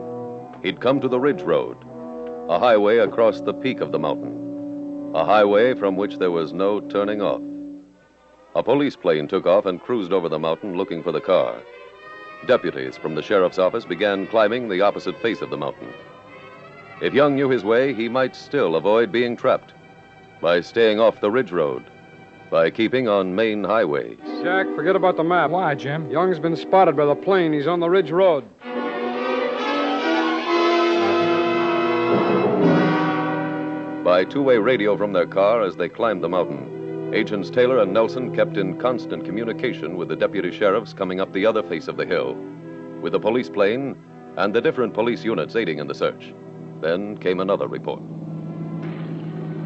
Speaker 4: he'd come to the Ridge Road, a highway across the peak of the mountain, a highway from which there was no turning off. A police plane took off and cruised over the mountain looking for the car. Deputies from the sheriff's office began climbing the opposite face of the mountain. If Young knew his way, he might still avoid being trapped by staying off the Ridge Road, by keeping on main highways.
Speaker 5: Jack, forget about the map.
Speaker 9: Why, Jim?
Speaker 5: Young's been spotted by the plane. He's on the Ridge Road.
Speaker 4: By two-way radio from their car as they climbed the mountain, Agents Taylor and Nelson kept in constant communication with the deputy sheriffs coming up the other face of the hill, with the police plane and the different police units aiding in the search. Then came another report.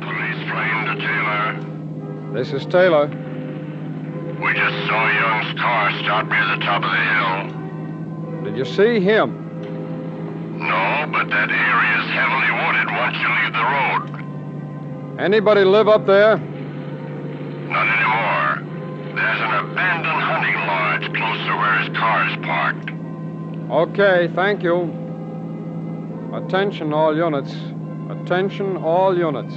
Speaker 17: Police plane to Taylor.
Speaker 5: This is Taylor.
Speaker 17: We just saw Young's car stop near the top of the hill.
Speaker 5: Did you see him?
Speaker 17: No, but that area is heavily wooded once you leave the road.
Speaker 5: Anybody live up there?
Speaker 17: Not anymore. There's an abandoned hunting lodge close to where his car is parked.
Speaker 5: Okay, thank you. Attention, all units. Attention, all units.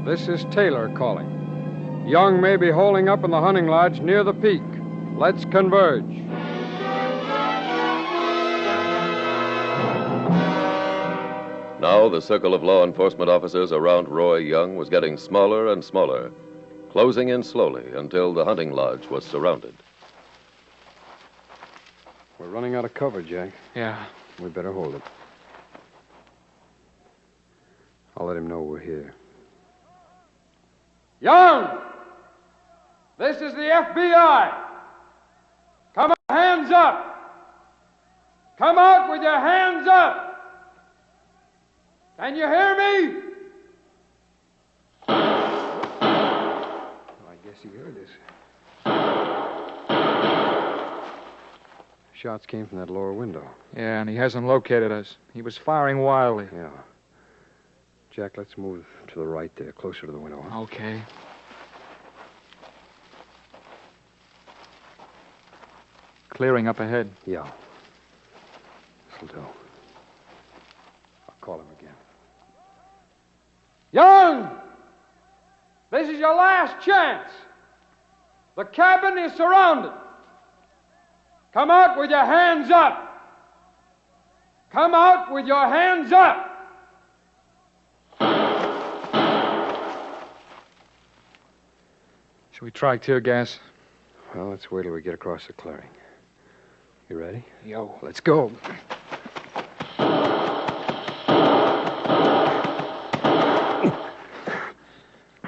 Speaker 5: This is Taylor calling. Young may be holding up in the hunting lodge near the peak. Let's converge.
Speaker 4: Now the circle of law enforcement officers around Roy Young was getting smaller and smaller, closing in slowly until the hunting lodge was surrounded.
Speaker 5: We're running out of cover, Jack.
Speaker 9: Yeah.
Speaker 5: We better hold it. I'll let him know we're here.
Speaker 9: Young! This is the FBI! Come on, hands up! Come out with your hands up! Can you hear me?
Speaker 5: I guess he heard us. Shots came from that lower window.
Speaker 9: Yeah, and he hasn't located us. He was firing wildly.
Speaker 5: Yeah. Jack, let's move to the right there, closer to the window. Huh?
Speaker 9: Okay. Clearing up ahead.
Speaker 5: Yeah. This'll do. I'll call him again.
Speaker 9: Young! This is your last chance. The cabin is surrounded. Come out with your hands up. Come out with your hands up. Should we try tear gas?
Speaker 5: Well, let's wait till we get across the clearing. You ready?
Speaker 9: Yo.
Speaker 5: Let's go.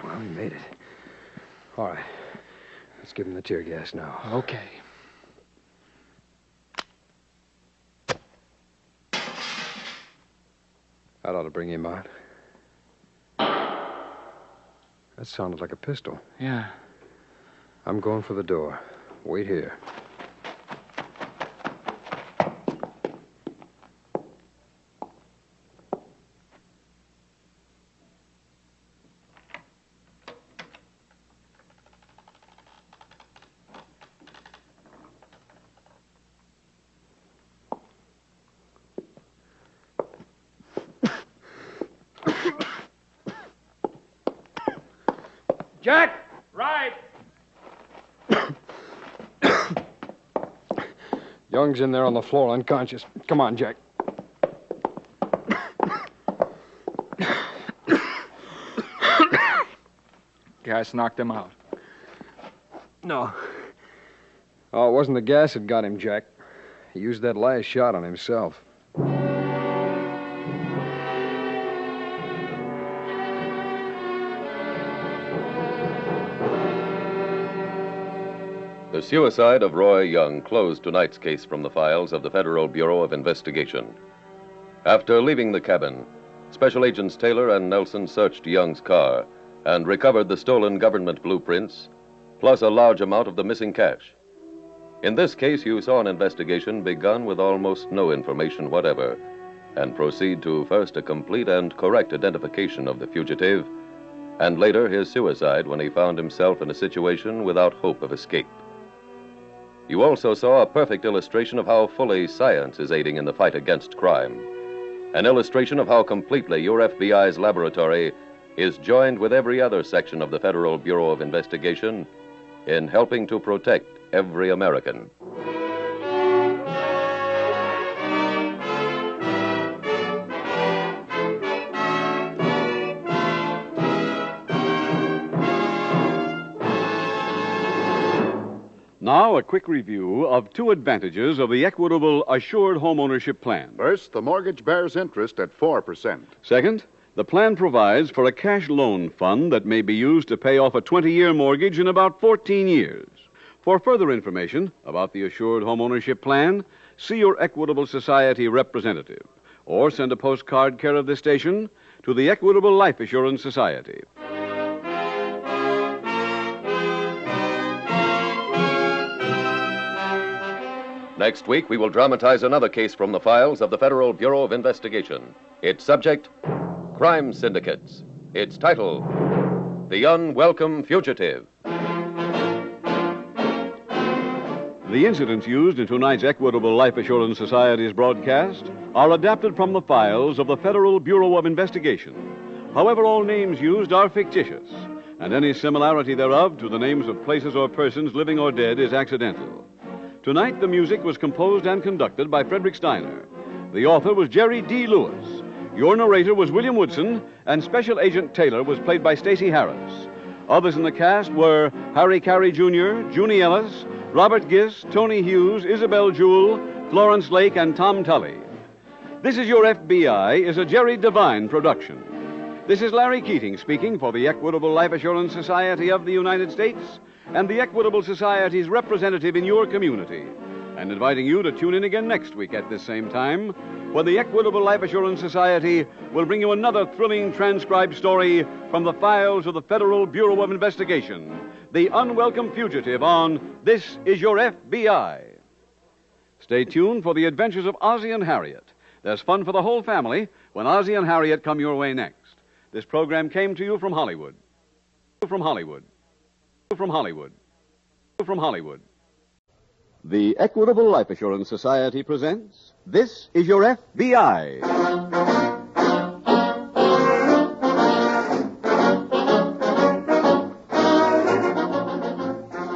Speaker 5: Well, we made it. All right. Let's give him the tear gas now.
Speaker 9: Okay.
Speaker 5: That ought to bring him out. That sounded like a pistol.
Speaker 9: Yeah.
Speaker 5: I'm going for the door. Wait here.
Speaker 9: Jack! Right!
Speaker 5: Young's in there on the floor, unconscious. Come on, Jack.
Speaker 9: Gas knocked him out.
Speaker 5: No. Oh, it wasn't the gas that got him, Jack. He used that last shot on himself.
Speaker 4: The suicide of Roy Young closed tonight's case from the files of the Federal Bureau of Investigation. After leaving the cabin, Special Agents Taylor and Nelson searched Young's car and recovered the stolen government blueprints, plus a large amount of the missing cash. In this case, you saw an investigation begun with almost no information whatever, and proceed to first a complete and correct identification of the fugitive, and later his suicide when he found himself in a situation without hope of escape. You also saw a perfect illustration of how fully science is aiding in the fight against crime. An illustration of how completely your FBI's laboratory is joined with every other section of the Federal Bureau of Investigation in helping to protect every American.
Speaker 2: Now, a quick review of two advantages of the Equitable Assured Homeownership Plan.
Speaker 20: First, the mortgage bears interest at 4%.
Speaker 2: Second, the plan provides for a cash loan fund that may be used to pay off a 20-year mortgage in about 14 years. For further information about the Assured Homeownership Plan, see your Equitable Society representative or send a postcard care of this station to the Equitable Life Assurance Society.
Speaker 4: Next week, we will dramatize another case from the files of the Federal Bureau of Investigation. Its subject, crime syndicates. Its title, The Unwelcome Fugitive.
Speaker 2: The incidents used in tonight's Equitable Life Assurance Society's broadcast are adapted from the files of the Federal Bureau of Investigation. However, all names used are fictitious, and any similarity thereof to the names of places or persons living or dead is accidental. Tonight, the music was composed and conducted by Frederick Steiner. The author was Jerry D. Lewis. Your narrator was William Woodson, and Special Agent Taylor was played by Stacey Harris. Others in the cast were Harry Carey Jr., Junie Ellis, Robert Giss, Tony Hughes, Isabel Jewell, Florence Lake, and Tom Tully. This Is Your FBI is a Jerry Devine production. This is Larry Keating speaking for the Equitable Life Assurance Society of the United States and the Equitable Society's representative in your community, and inviting you to tune in again next week at this same time when the Equitable Life Assurance Society will bring you another thrilling transcribed story from the files of the Federal Bureau of Investigation, The Unwelcome Fugitive, on This Is Your FBI. Stay tuned for the adventures of Ozzie and Harriet. There's fun for the whole family when Ozzie and Harriet come your way next. This program came to you from Hollywood. From Hollywood. From Hollywood. From Hollywood. The Equitable Life Assurance Society presents This Is Your FBI.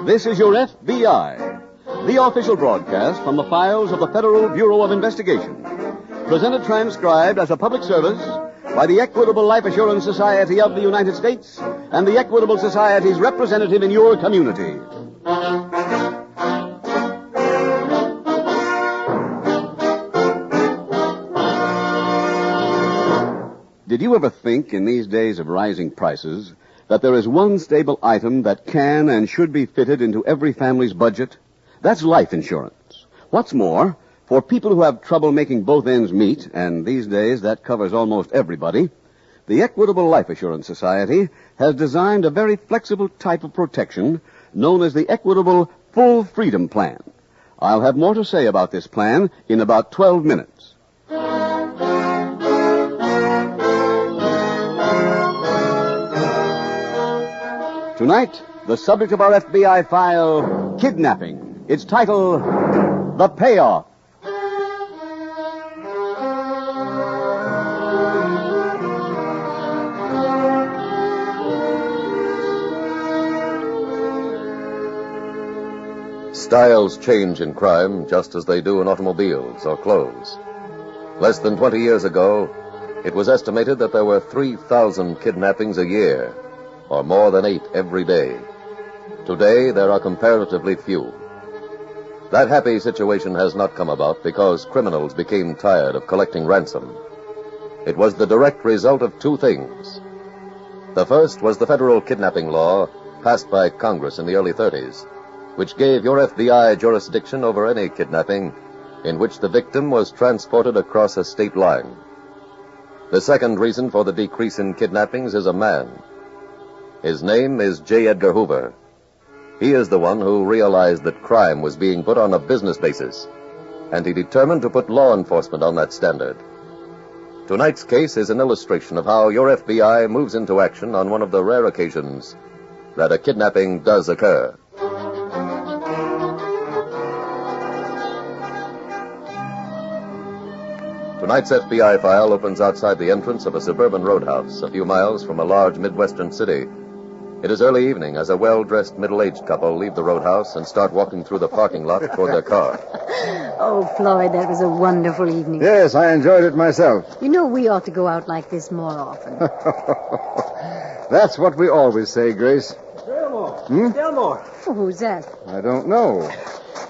Speaker 2: This is Your FBI, the official broadcast from the files of the Federal Bureau of Investigation. Presented transcribed as a public service by the Equitable Life Assurance Society of the United States and the Equitable Society's representative in your community. Did you ever think in these days of rising prices that there is one stable item that can and should be fitted into every family's budget? That's life insurance. What's more, for people who have trouble making both ends meet, and these days that covers almost everybody, the Equitable Life Assurance Society has designed a very flexible type of protection known as the Equitable Full Freedom Plan. I'll have more to say about this plan in about 12 minutes. Tonight, the subject of our FBI file, kidnapping. Its title, The Payoff.
Speaker 4: Styles change in crime just as they do in automobiles or clothes. Less than 20 years ago, it was estimated that there were 3,000 kidnappings a year, or more than 8 every day. Today, there are comparatively few. That happy situation has not come about because criminals became tired of collecting ransom. It was the direct result of two things. The first was the federal kidnapping law passed by Congress in the early 30s, which gave your FBI jurisdiction over any kidnapping in which the victim was transported across a state line. The second reason for the decrease in kidnappings is a man. His name is J. Edgar Hoover. He is the one who realized that crime was being put on a business basis, and he determined to put law enforcement on that standard. Tonight's case is an illustration of how your FBI moves into action on one of the rare occasions that a kidnapping does occur. Tonight's FBI file opens outside the entrance of a suburban roadhouse a few miles from a large Midwestern city. It is early evening as a well-dressed middle-aged couple leave the roadhouse and start walking through the parking lot toward their car.
Speaker 7: Oh, Floyd, that was a wonderful evening.
Speaker 9: Yes, I enjoyed it myself.
Speaker 7: You know, we ought to go out like this more often.
Speaker 9: That's what we always say, Grace.
Speaker 13: Mr. Elmore.
Speaker 9: Hmm?
Speaker 13: Mr. Elmore.
Speaker 7: Oh, who's that?
Speaker 9: I don't know.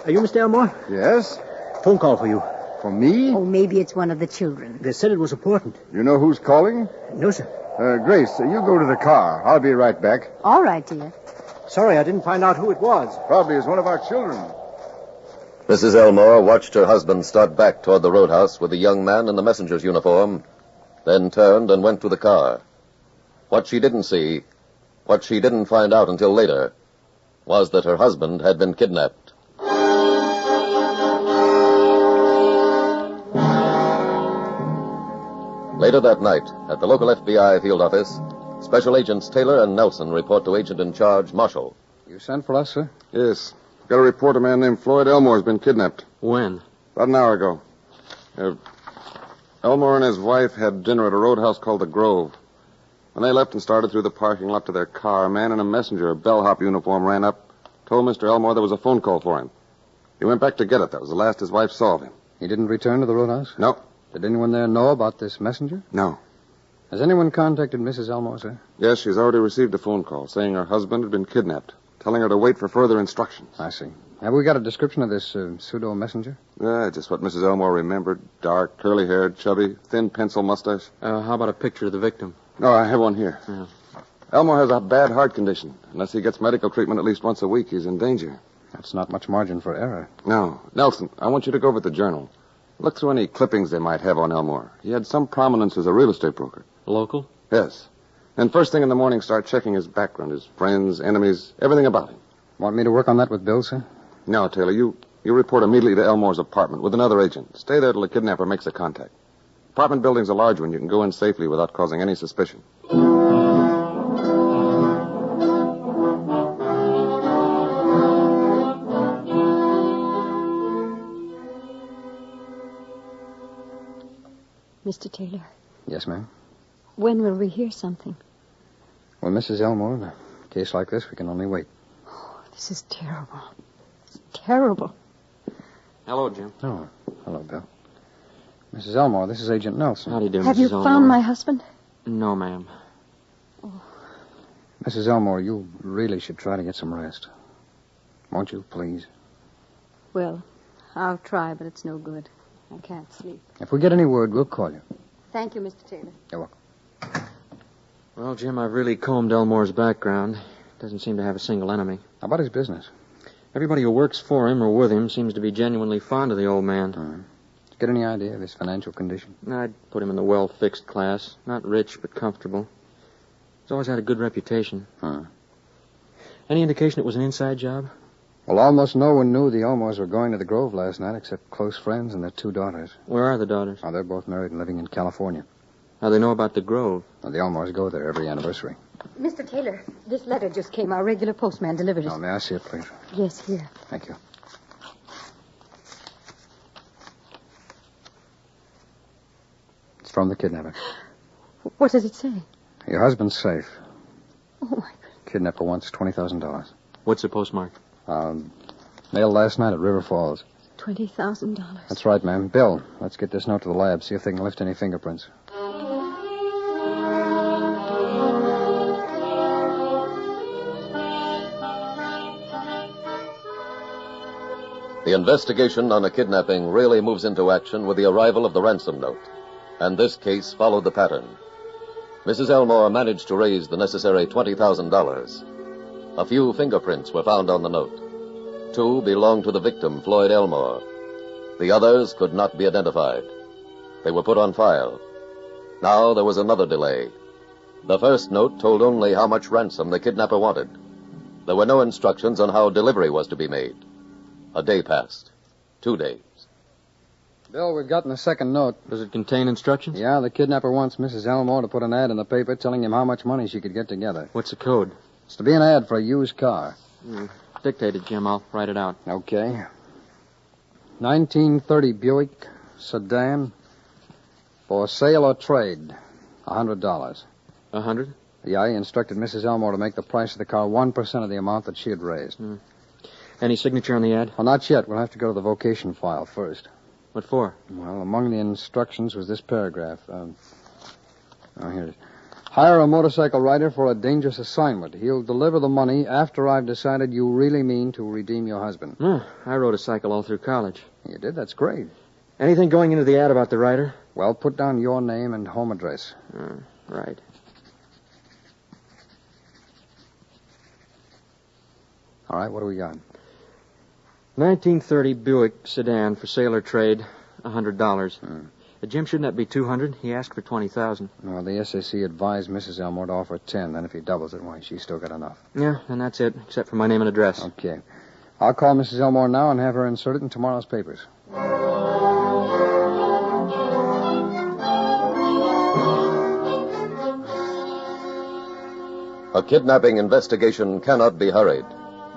Speaker 13: Are you Mr. Elmore?
Speaker 9: Yes?
Speaker 13: Phone call for you.
Speaker 9: For me?
Speaker 7: Oh, maybe it's one of the children.
Speaker 13: They said it was important.
Speaker 9: You know who's calling?
Speaker 13: No, sir.
Speaker 9: Grace, you go to the car. I'll be right back.
Speaker 7: All right, dear.
Speaker 13: Sorry, I didn't find out who it was.
Speaker 9: Probably is one of our children.
Speaker 4: Mrs. Elmore watched her husband start back toward the roadhouse with the young man in the messenger's uniform, then turned and went to the car. What she didn't see, what she didn't find out until later, was that her husband had been kidnapped. Later that night, at the local FBI field office, Special Agents Taylor and Nelson report to Agent in Charge, Marshall.
Speaker 5: You sent for us, sir?
Speaker 20: Yes. Got a report a man named Floyd Elmore has been kidnapped.
Speaker 13: When?
Speaker 20: About an hour ago. Elmore and his wife had dinner at a roadhouse called The Grove. When they left and started through the parking lot to their car, a man in a messenger, a bellhop uniform, ran up, told Mr. Elmore there was a phone call for him. He went back to get it. That was the last his wife saw of him.
Speaker 5: He didn't return to the roadhouse?
Speaker 20: No.
Speaker 5: Did anyone there know about this messenger?
Speaker 20: No.
Speaker 5: Has anyone contacted Mrs. Elmore, sir?
Speaker 20: Yes, she's already received a phone call saying her husband had been kidnapped, telling her to wait for further instructions.
Speaker 5: I see. Have we got a description of this pseudo-messenger?
Speaker 20: Just what Mrs. Elmore remembered. Dark, curly-haired, chubby, thin pencil mustache.
Speaker 13: How about a picture of the victim?
Speaker 20: No, I have one here. Yeah. Elmore has a bad heart condition. Unless he gets medical treatment at least once a week, he's in danger.
Speaker 5: That's not much margin for error.
Speaker 20: No. Nelson, I want you to go over to the Journal. Look through any clippings they might have on Elmore. He had some prominence as a real estate broker.
Speaker 10: Local?
Speaker 20: Yes. And first thing in the morning, start checking his background, his friends, enemies, everything about him.
Speaker 5: Want me to work on that with Bill, sir?
Speaker 20: No, Taylor, you report immediately to Elmore's apartment with another agent. Stay there till the kidnapper makes a contact. Apartment building's a large one. You can go in safely without causing any suspicion.
Speaker 7: Mr. Taylor,
Speaker 5: Yes, ma'am.
Speaker 7: when will we hear something?
Speaker 5: Well, Mrs. Elmore, in a case like this, we can only wait.
Speaker 7: This is terrible. It's terrible.
Speaker 10: Hello, Jim.
Speaker 5: Oh, hello, Bill. Mrs. Elmore, this is Agent Nelson.
Speaker 10: How do you do,
Speaker 7: Have
Speaker 10: Mrs.
Speaker 7: you
Speaker 10: Elmore?
Speaker 7: found my husband?
Speaker 10: No, ma'am.
Speaker 5: Mrs. Elmore, you really should try to get some rest. Won't you, please?
Speaker 7: Well, I'll try, but it's no good. I can't sleep.
Speaker 5: If we get any word, we'll call you.
Speaker 7: Thank you, Mr. Taylor.
Speaker 5: You're welcome.
Speaker 10: Well, Jim, I've really combed Elmore's background. Doesn't seem to have a single enemy.
Speaker 5: How about his business?
Speaker 10: Everybody who works for him or with him seems to be genuinely fond of the old man.
Speaker 5: Did you get any idea of his financial condition?
Speaker 10: I'd put him in the well-fixed class. Not rich, but comfortable. He's always had a good reputation. Any indication it was an inside job?
Speaker 5: Well, almost no one knew the Elmores were going to the Grove last night except close friends and their 2 daughters.
Speaker 10: Where are the daughters?
Speaker 5: Oh, they're both married and living in California.
Speaker 10: How do they know about the Grove?
Speaker 5: Well, the Elmores go there every anniversary.
Speaker 7: Mr. Taylor, this letter just came. Our regular postman delivered it.
Speaker 5: Oh, may I see it, please?
Speaker 7: Yes, here.
Speaker 5: Thank you. It's from the kidnapper.
Speaker 7: What does it say?
Speaker 5: Your husband's safe.
Speaker 7: Oh, my God.
Speaker 5: Kidnapper wants $20,000.
Speaker 10: What's the postmark?
Speaker 5: Mailed last night at River Falls.
Speaker 7: $20,000.
Speaker 5: That's right, ma'am. Bill, let's get this note to the lab, see if they can lift any fingerprints.
Speaker 4: The investigation on a kidnapping really moves into action with the arrival of the ransom note. And this case followed the pattern. Mrs. Elmore managed to raise the necessary $20,000. A few fingerprints were found on the note. 2 belonged to the victim, Floyd Elmore. The others could not be identified. They were put on file. Now there was another delay. The first note told only how much ransom the kidnapper wanted. There were no instructions on how delivery was to be made. A day passed. 2 days.
Speaker 5: Bill, we've gotten the second note.
Speaker 10: Does it contain instructions?
Speaker 5: Yeah, the kidnapper wants Mrs. Elmore to put an ad in the paper telling him how much money she could get together.
Speaker 10: What's the code?
Speaker 5: It's to be an ad for a used car.
Speaker 10: Dictate it, Jim. I'll write it out.
Speaker 5: Okay. 1930 Buick sedan for sale or trade. $100.
Speaker 10: 100?
Speaker 5: Yeah, he instructed Mrs. Elmore to make the price of the car 1% of the amount that she had raised.
Speaker 10: Any signature on the ad?
Speaker 5: Well, not yet. We'll have to go to the vocation file first.
Speaker 10: What for?
Speaker 5: Well, among the instructions was this paragraph. Here it is. Hire a motorcycle rider for a dangerous assignment. He'll deliver the money after I've decided you really mean to redeem your husband.
Speaker 10: I rode a cycle all through college.
Speaker 5: You did? That's great.
Speaker 10: Anything going into the ad about the rider?
Speaker 5: Well, put down your name and home address.
Speaker 10: Right.
Speaker 5: All right, what do we got?
Speaker 10: 1930 Buick sedan for sale or trade, $100. Jim, shouldn't that be $200? He asked for $20,000.
Speaker 5: Well, the SAC advised Mrs. Elmore to offer $10. Then if he doubles it, why, she's still got enough.
Speaker 10: Yeah, and that's it, except for my name and address.
Speaker 5: Okay. I'll call Mrs. Elmore now and have her insert it in tomorrow's papers.
Speaker 4: A kidnapping investigation cannot be hurried,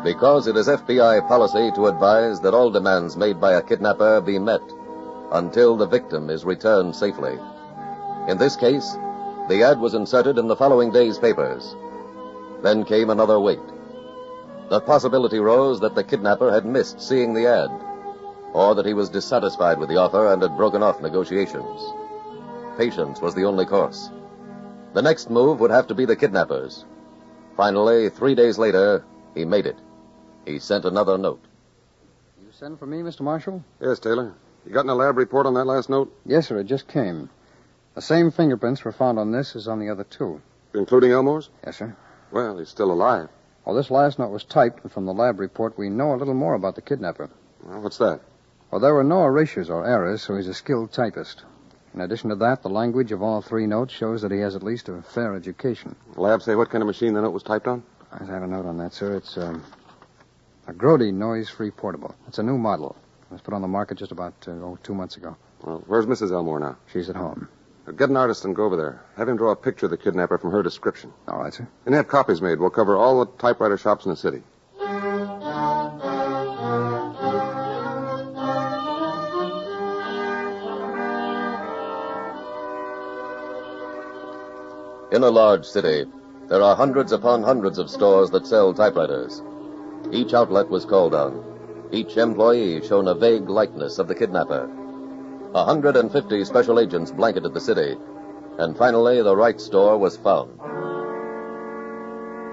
Speaker 4: because it is FBI policy to advise that all demands made by a kidnapper be met until the victim is returned safely. In this case, the ad was inserted in the following day's papers. Then came another wait. The possibility rose that the kidnapper had missed seeing the ad, or that he was dissatisfied with the offer and had broken off negotiations. Patience was the only course. The next move would have to be the kidnapper's. Finally, 3 days later, he made it. He sent another note.
Speaker 5: You send for me, Mr. Marshall?
Speaker 20: Yes, Taylor. You got in a lab report on that last note?
Speaker 5: Yes, sir. It just came. The same fingerprints were found on this as on the other two.
Speaker 20: Including Elmore's?
Speaker 5: Yes, sir.
Speaker 20: Well, he's still alive.
Speaker 5: Well, this last note was typed, and from the lab report, we know a little more about the kidnapper.
Speaker 20: Well, what's that?
Speaker 5: Well, there were no erasures or errors, so he's a skilled typist. In addition to that, the language of all three notes shows that he has at least a fair education.
Speaker 20: The lab say what kind of machine the note was typed on?
Speaker 5: I have a note on that, sir. It's a Grody noise-free portable. It's a new model. It was put on the market just about 2 months ago.
Speaker 20: Well, where's Mrs. Elmore now?
Speaker 5: She's at home.
Speaker 20: Get an artist and go over there. Have him draw a picture of the kidnapper from her description.
Speaker 5: All right, sir.
Speaker 20: And have copies made. We'll cover all the typewriter shops in the city.
Speaker 4: In a large city, there are hundreds upon hundreds of stores that sell typewriters. Each outlet was called on. Each employee shown a vague likeness of the kidnapper. 150 special agents blanketed the city, and finally the right store was found.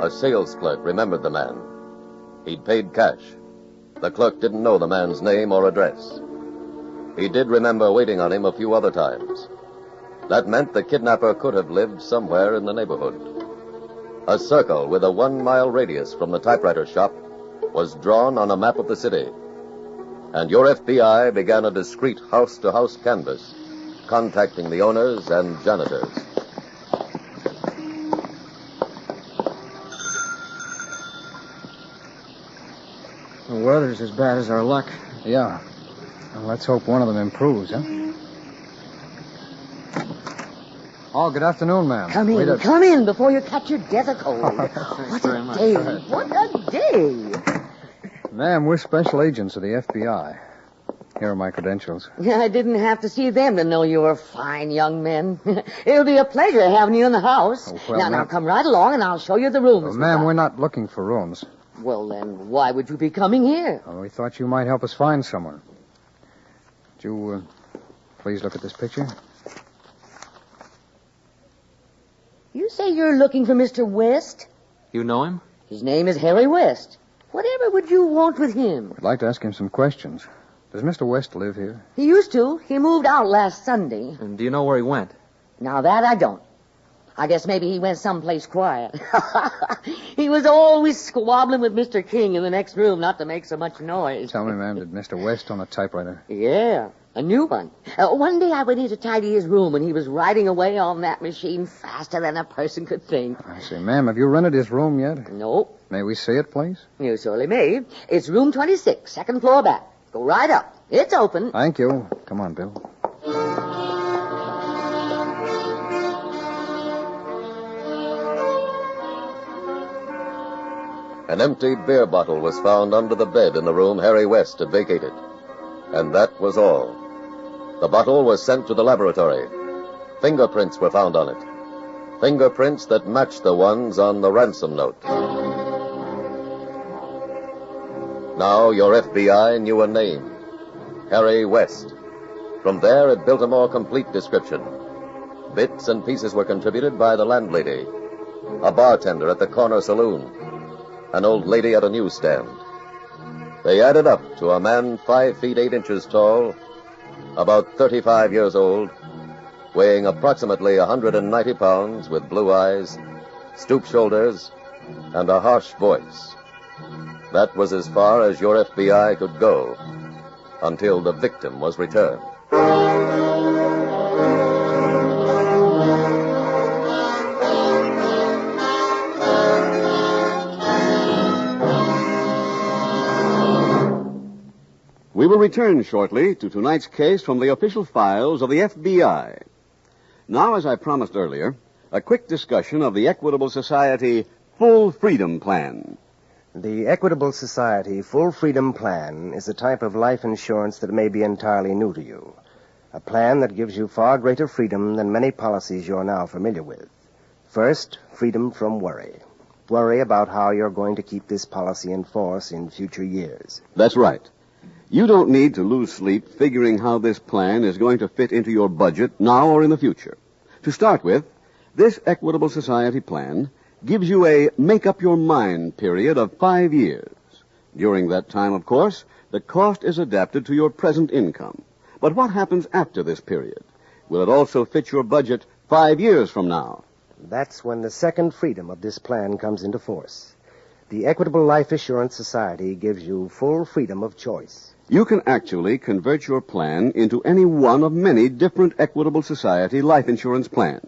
Speaker 4: A sales clerk remembered the man. He'd paid cash. The clerk didn't know the man's name or address. He did remember waiting on him a few other times. That meant the kidnapper could have lived somewhere in the neighborhood. A circle with a 1-mile radius from the typewriter shop was drawn on a map of the city. And your FBI began a discreet house-to-house canvass, contacting the owners and janitors.
Speaker 10: The weather's as bad as our luck.
Speaker 5: Yeah. Well, let's hope one of them improves, huh? Oh, good afternoon, ma'am.
Speaker 15: Come in before you catch your death of cold. What a day. What a day.
Speaker 5: Ma'am, we're special agents of the FBI. Here are my credentials.
Speaker 15: I didn't have to see them to know you were fine young men. It'll be a pleasure having you in the house.
Speaker 5: Oh, well,
Speaker 15: now, come right along and I'll show you the rooms.
Speaker 5: Ma'am, we're not looking for rooms.
Speaker 15: Well, then, why would you be coming here?
Speaker 5: Oh, we thought you might help us find someone. Would you, please look at this picture?
Speaker 15: You say you're looking for Mr. West?
Speaker 10: You know him?
Speaker 15: His name is Harry West. Whatever would you want with him?
Speaker 5: I'd like to ask him some questions. Does Mr. West live here?
Speaker 15: He used to. He moved out last Sunday.
Speaker 10: And do you know where he went?
Speaker 15: Now, that I don't. I guess maybe he went someplace quiet. He was always squabbling with Mr. King in the next room not to make so much noise.
Speaker 5: Tell me, ma'am, did Mr. West own a typewriter?
Speaker 15: Yeah, a new one. One day I went in to tidy his room, and he was writing away on that machine faster than a person could think.
Speaker 5: I see. Ma'am, have you rented his room yet?
Speaker 15: Nope.
Speaker 5: May we see it, please?
Speaker 15: You surely may. It's room 26, second floor back. Go right up. It's open.
Speaker 5: Thank you. Come on, Bill.
Speaker 4: An empty beer bottle was found under the bed in the room Harry West had vacated. And that was all. The bottle was sent to the laboratory. Fingerprints were found on it. Fingerprints that matched the ones on the ransom note. Now your FBI knew a name. Harry West. From there it built a more complete description. Bits and pieces were contributed by the landlady, a bartender at the corner saloon, an old lady at a newsstand. They added up to a man 5 feet 8 inches tall, about 35 years old, weighing approximately 190 pounds, with blue eyes, stooped shoulders, and a harsh voice. That was as far as your FBI could go, until the victim was returned.
Speaker 2: We will return shortly to tonight's case from the official files of the FBI. Now, as I promised earlier, a quick discussion of the Equitable Society Full Freedom Plan.
Speaker 14: The Equitable Society Full Freedom Plan is a type of life insurance that may be entirely new to you. A plan that gives you far greater freedom than many policies you're now familiar with. First, freedom from worry. Worry about how you're going to keep this policy in force in future years.
Speaker 2: That's right. You don't need to lose sleep figuring how this plan is going to fit into your budget now or in the future. To start with, this Equitable Society plan gives you a make-up-your-mind period of 5 years. During that time, of course, the cost is adapted to your present income. But what happens after this period? Will it also fit your budget 5 years from now?
Speaker 14: That's when the second freedom of this plan comes into force. The Equitable Life Assurance Society gives you full freedom of choice.
Speaker 2: You can actually convert your plan into any one of many different Equitable Society life insurance plans.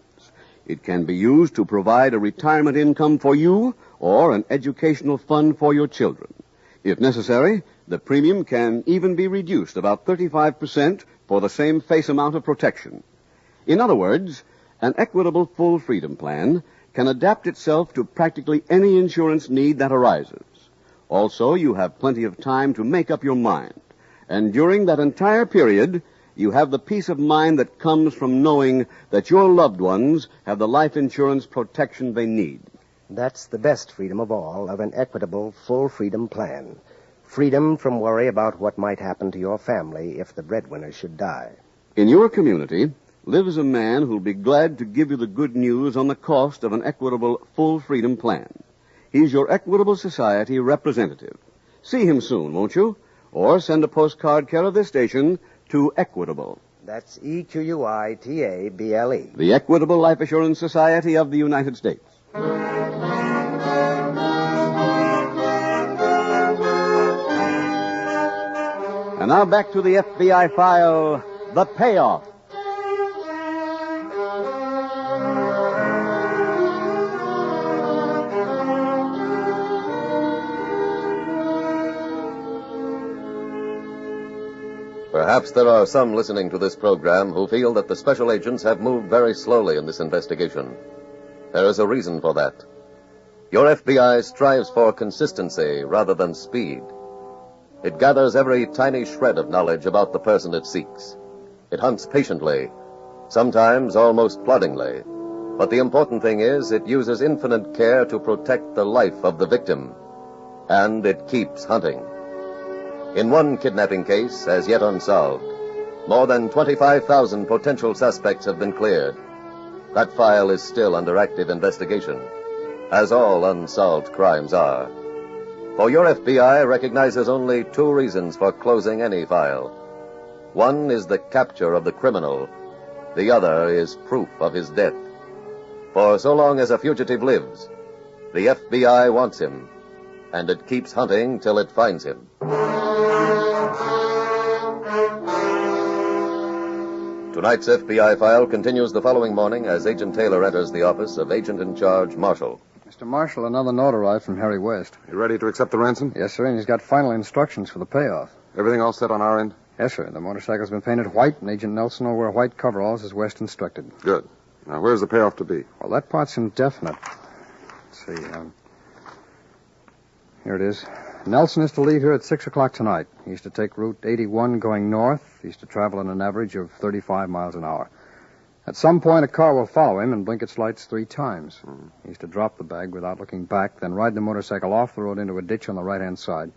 Speaker 2: It can be used to provide a retirement income for you or an educational fund for your children. If necessary, the premium can even be reduced about 35% for the same face amount of protection. In other words, an Equitable Full Freedom Plan can adapt itself to practically any insurance need that arises. Also, you have plenty of time to make up your mind. And during that entire period, you have the peace of mind that comes from knowing that your loved ones have the life insurance protection they need.
Speaker 14: That's the best freedom of all of an Equitable Full Freedom Plan. Freedom from worry about what might happen to your family if the breadwinner should die.
Speaker 2: In your community lives a man who'll be glad to give you the good news on the cost of an Equitable Full Freedom Plan. He's your Equitable Society representative. See him soon, won't you? Or send a postcard care of this station to Equitable.
Speaker 14: That's EQUITABLE.
Speaker 2: The Equitable Life Assurance Society of the United States. And now back to the FBI file, The Payoff.
Speaker 4: Perhaps there are some listening to this program who feel that the special agents have moved very slowly in this investigation. There is a reason for that. Your FBI strives for consistency rather than speed. It gathers every tiny shred of knowledge about the person it seeks. It hunts patiently, sometimes almost ploddingly. But the important thing is it uses infinite care to protect the life of the victim. And it keeps hunting. In one kidnapping case, as yet unsolved, more than 25,000 potential suspects have been cleared. That file is still under active investigation, as all unsolved crimes are. For your FBI recognizes only two reasons for closing any file. One is the capture of the criminal. The other is proof of his death. For so long as a fugitive lives, the FBI wants him, and it keeps hunting till it finds him. Tonight's FBI file continues the following morning as Agent Taylor enters the office of Agent in Charge Marshall.
Speaker 5: Mr. Marshall, another note arrived from Harry West.
Speaker 20: You ready to accept the ransom?
Speaker 5: Yes, sir, and he's got final instructions for the payoff.
Speaker 20: Everything all set on our end?
Speaker 5: Yes, sir. The motorcycle's been painted white, and Agent Nelson will wear white coveralls as West instructed.
Speaker 20: Good. Now, where's the payoff to be?
Speaker 5: Well, that part's indefinite. Let's see. Here it is. Nelson is to leave here at 6 o'clock tonight. He's to take Route 81 going north. He's to travel at an average of 35 miles an hour. At some point, a car will follow him and blink its lights 3 times. He's to drop the bag without looking back, then ride the motorcycle off the road into a ditch on the right-hand side.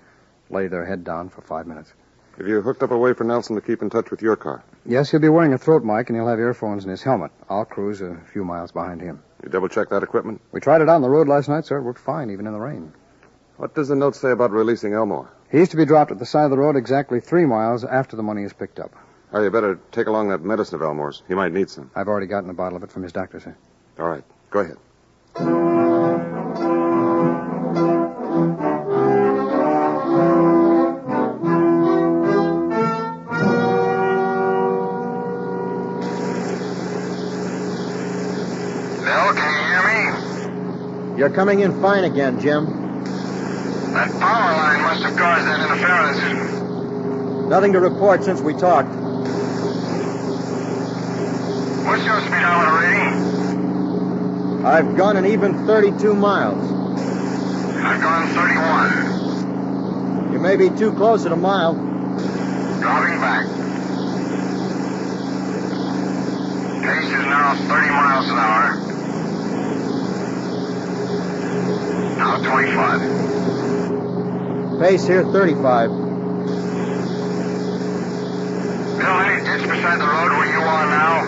Speaker 5: Lay their head down for 5 minutes.
Speaker 20: Have you hooked up a way for Nelson to keep in touch with your car?
Speaker 5: Yes, he'll be wearing a throat mic, and he'll have earphones in his helmet. I'll cruise a few miles behind him.
Speaker 20: You double-checked that equipment?
Speaker 5: We tried it out on the road last night, sir. It worked fine, even in the rain.
Speaker 20: What does the note say about releasing Elmore?
Speaker 5: He's to be dropped at the side of the road exactly 3 miles after the money is picked up.
Speaker 20: Oh, you better take along that medicine of Elmore's. He might need some.
Speaker 5: I've already gotten a bottle of it from his doctor, sir.
Speaker 20: All right. Go ahead.
Speaker 17: Bill, can you hear me?
Speaker 13: You're coming in fine again, Jim.
Speaker 17: That power line must have caused that interference.
Speaker 13: Nothing to report since we talked.
Speaker 17: What's your speedometer reading?
Speaker 13: I've gone an even 32 miles.
Speaker 17: I've gone 31.
Speaker 13: You may be too close at a mile.
Speaker 17: Dropping back. Pace is now 30 miles an hour. Now 25.
Speaker 13: Pace here 35.
Speaker 17: Bill, any ditch beside the road where you are now?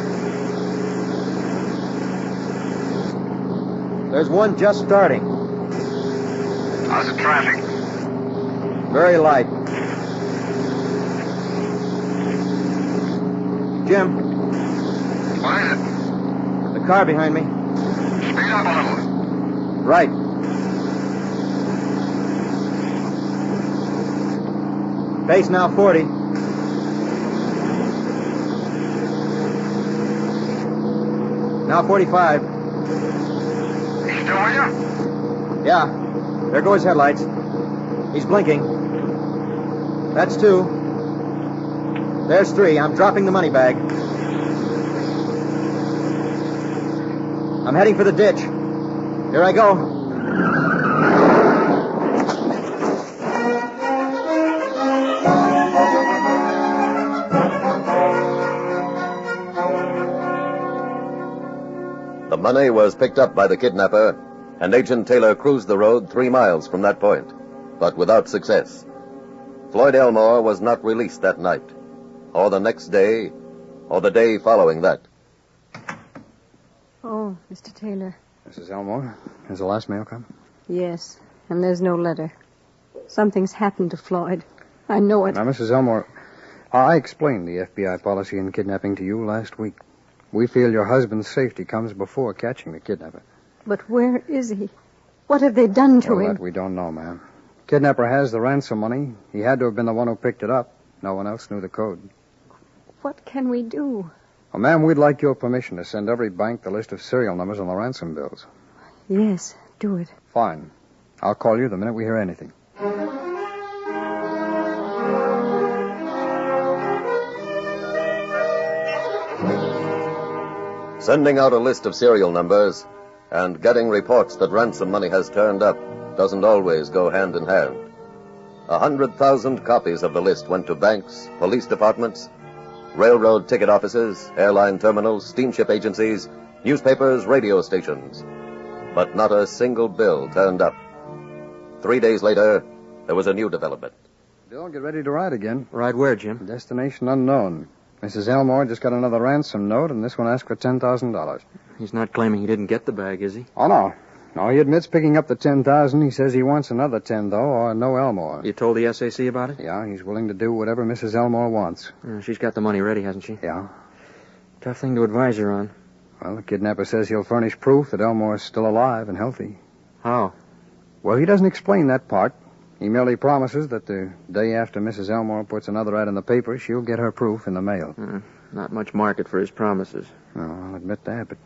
Speaker 13: There's one just starting.
Speaker 17: How's the traffic?
Speaker 13: Very light. Jim,
Speaker 20: What is it?
Speaker 13: The car behind me.
Speaker 20: Speed up a little.
Speaker 13: Right. Pace now 40. Now 45.
Speaker 20: He's still with you?
Speaker 13: Yeah. There go his headlights. He's blinking. That's 2. There's 3. I'm dropping the money bag. I'm heading for the ditch. Here I go.
Speaker 4: The money was picked up by the kidnapper, and Agent Taylor cruised the road 3 miles from that point, but without success. Floyd Elmore was not released that night, or the next day, or the day following that.
Speaker 7: Oh, Mr. Taylor.
Speaker 5: Mrs. Elmore, has the last mail come?
Speaker 7: Yes, and there's no letter. Something's happened to Floyd. I know it.
Speaker 5: Now, Mrs. Elmore, I explained the FBI policy in kidnapping to you last week. We feel your husband's safety comes before catching the kidnapper.
Speaker 7: But where is he? What have they done to him?
Speaker 5: That we don't know, ma'am. Kidnapper has the ransom money. He had to have been the one who picked it up. No one else knew the code.
Speaker 7: What can we do?
Speaker 5: Well, ma'am, we'd like your permission to send every bank the list of serial numbers on the ransom bills.
Speaker 7: Yes, do it.
Speaker 5: Fine. I'll call you the minute we hear anything.
Speaker 4: Sending out a list of serial numbers and getting reports that ransom money has turned up doesn't always go hand in hand. 100,000 copies of the list went to banks, police departments, railroad ticket offices, airline terminals, steamship agencies, newspapers, radio stations. But not a single bill turned up. 3 days later, there was a new development.
Speaker 5: Bill, get ready to ride again.
Speaker 10: Ride where, Jim?
Speaker 5: Destination unknown. Mrs. Elmore just got another ransom note, and this one asked for $10,000.
Speaker 10: He's not claiming he didn't get the bag, is he?
Speaker 5: Oh, no. No, he admits picking up the $10,000. He says he wants another 10, though, or no Elmore.
Speaker 10: You told the SAC about it?
Speaker 5: Yeah, he's willing to do whatever Mrs. Elmore wants.
Speaker 10: She's got the money ready, hasn't she?
Speaker 5: Yeah.
Speaker 10: Tough thing to advise her on.
Speaker 5: Well, the kidnapper says he'll furnish proof that Elmore's still alive and healthy.
Speaker 10: How?
Speaker 5: Well, he doesn't explain that part. He merely promises that the day after Mrs. Elmore puts another ad in the paper, she'll get her proof in the mail.
Speaker 10: Not much market for his promises.
Speaker 5: No, I'll admit that, but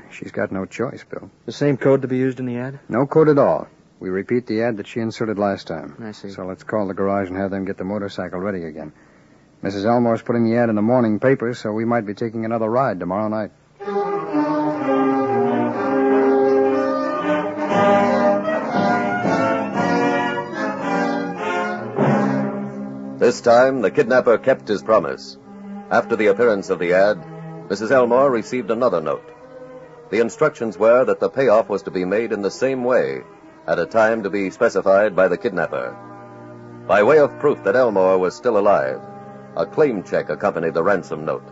Speaker 5: she's got no choice, Bill.
Speaker 10: The same code to be used in the ad?
Speaker 5: No code at all. We repeat the ad that she inserted last time.
Speaker 10: I see.
Speaker 5: So let's call the garage and have them get the motorcycle ready again. Mrs. Elmore's putting the ad in the morning paper, so we might be taking another ride tomorrow night.
Speaker 4: This time, the kidnapper kept his promise. After the appearance of the ad, Mrs. Elmore received another note. The instructions were that the payoff was to be made in the same way, at a time to be specified by the kidnapper. By way of proof that Elmore was still alive, a claim check accompanied the ransom note.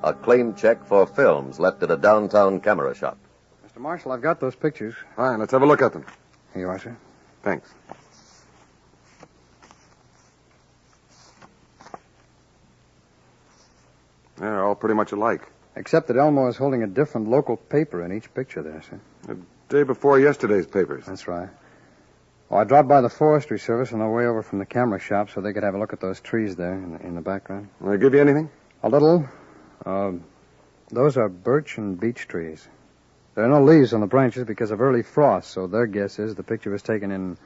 Speaker 4: A claim check for films left at a downtown camera shop.
Speaker 5: Mr. Marshall, I've got those pictures.
Speaker 20: Fine, let's have a look at them.
Speaker 5: Here you are, sir.
Speaker 20: Thanks. They're all pretty much alike.
Speaker 5: Except that Elmore is holding a different local paper in each picture there, sir.
Speaker 20: The day before yesterday's papers.
Speaker 5: That's right. Oh, I dropped by the Forestry Service on the way over from the camera shop so they could have a look at those trees there in the background.
Speaker 20: Will they give you anything?
Speaker 5: A little. Those are birch and beech trees. There are no leaves on the branches because of early frost, so their guess is the picture was taken in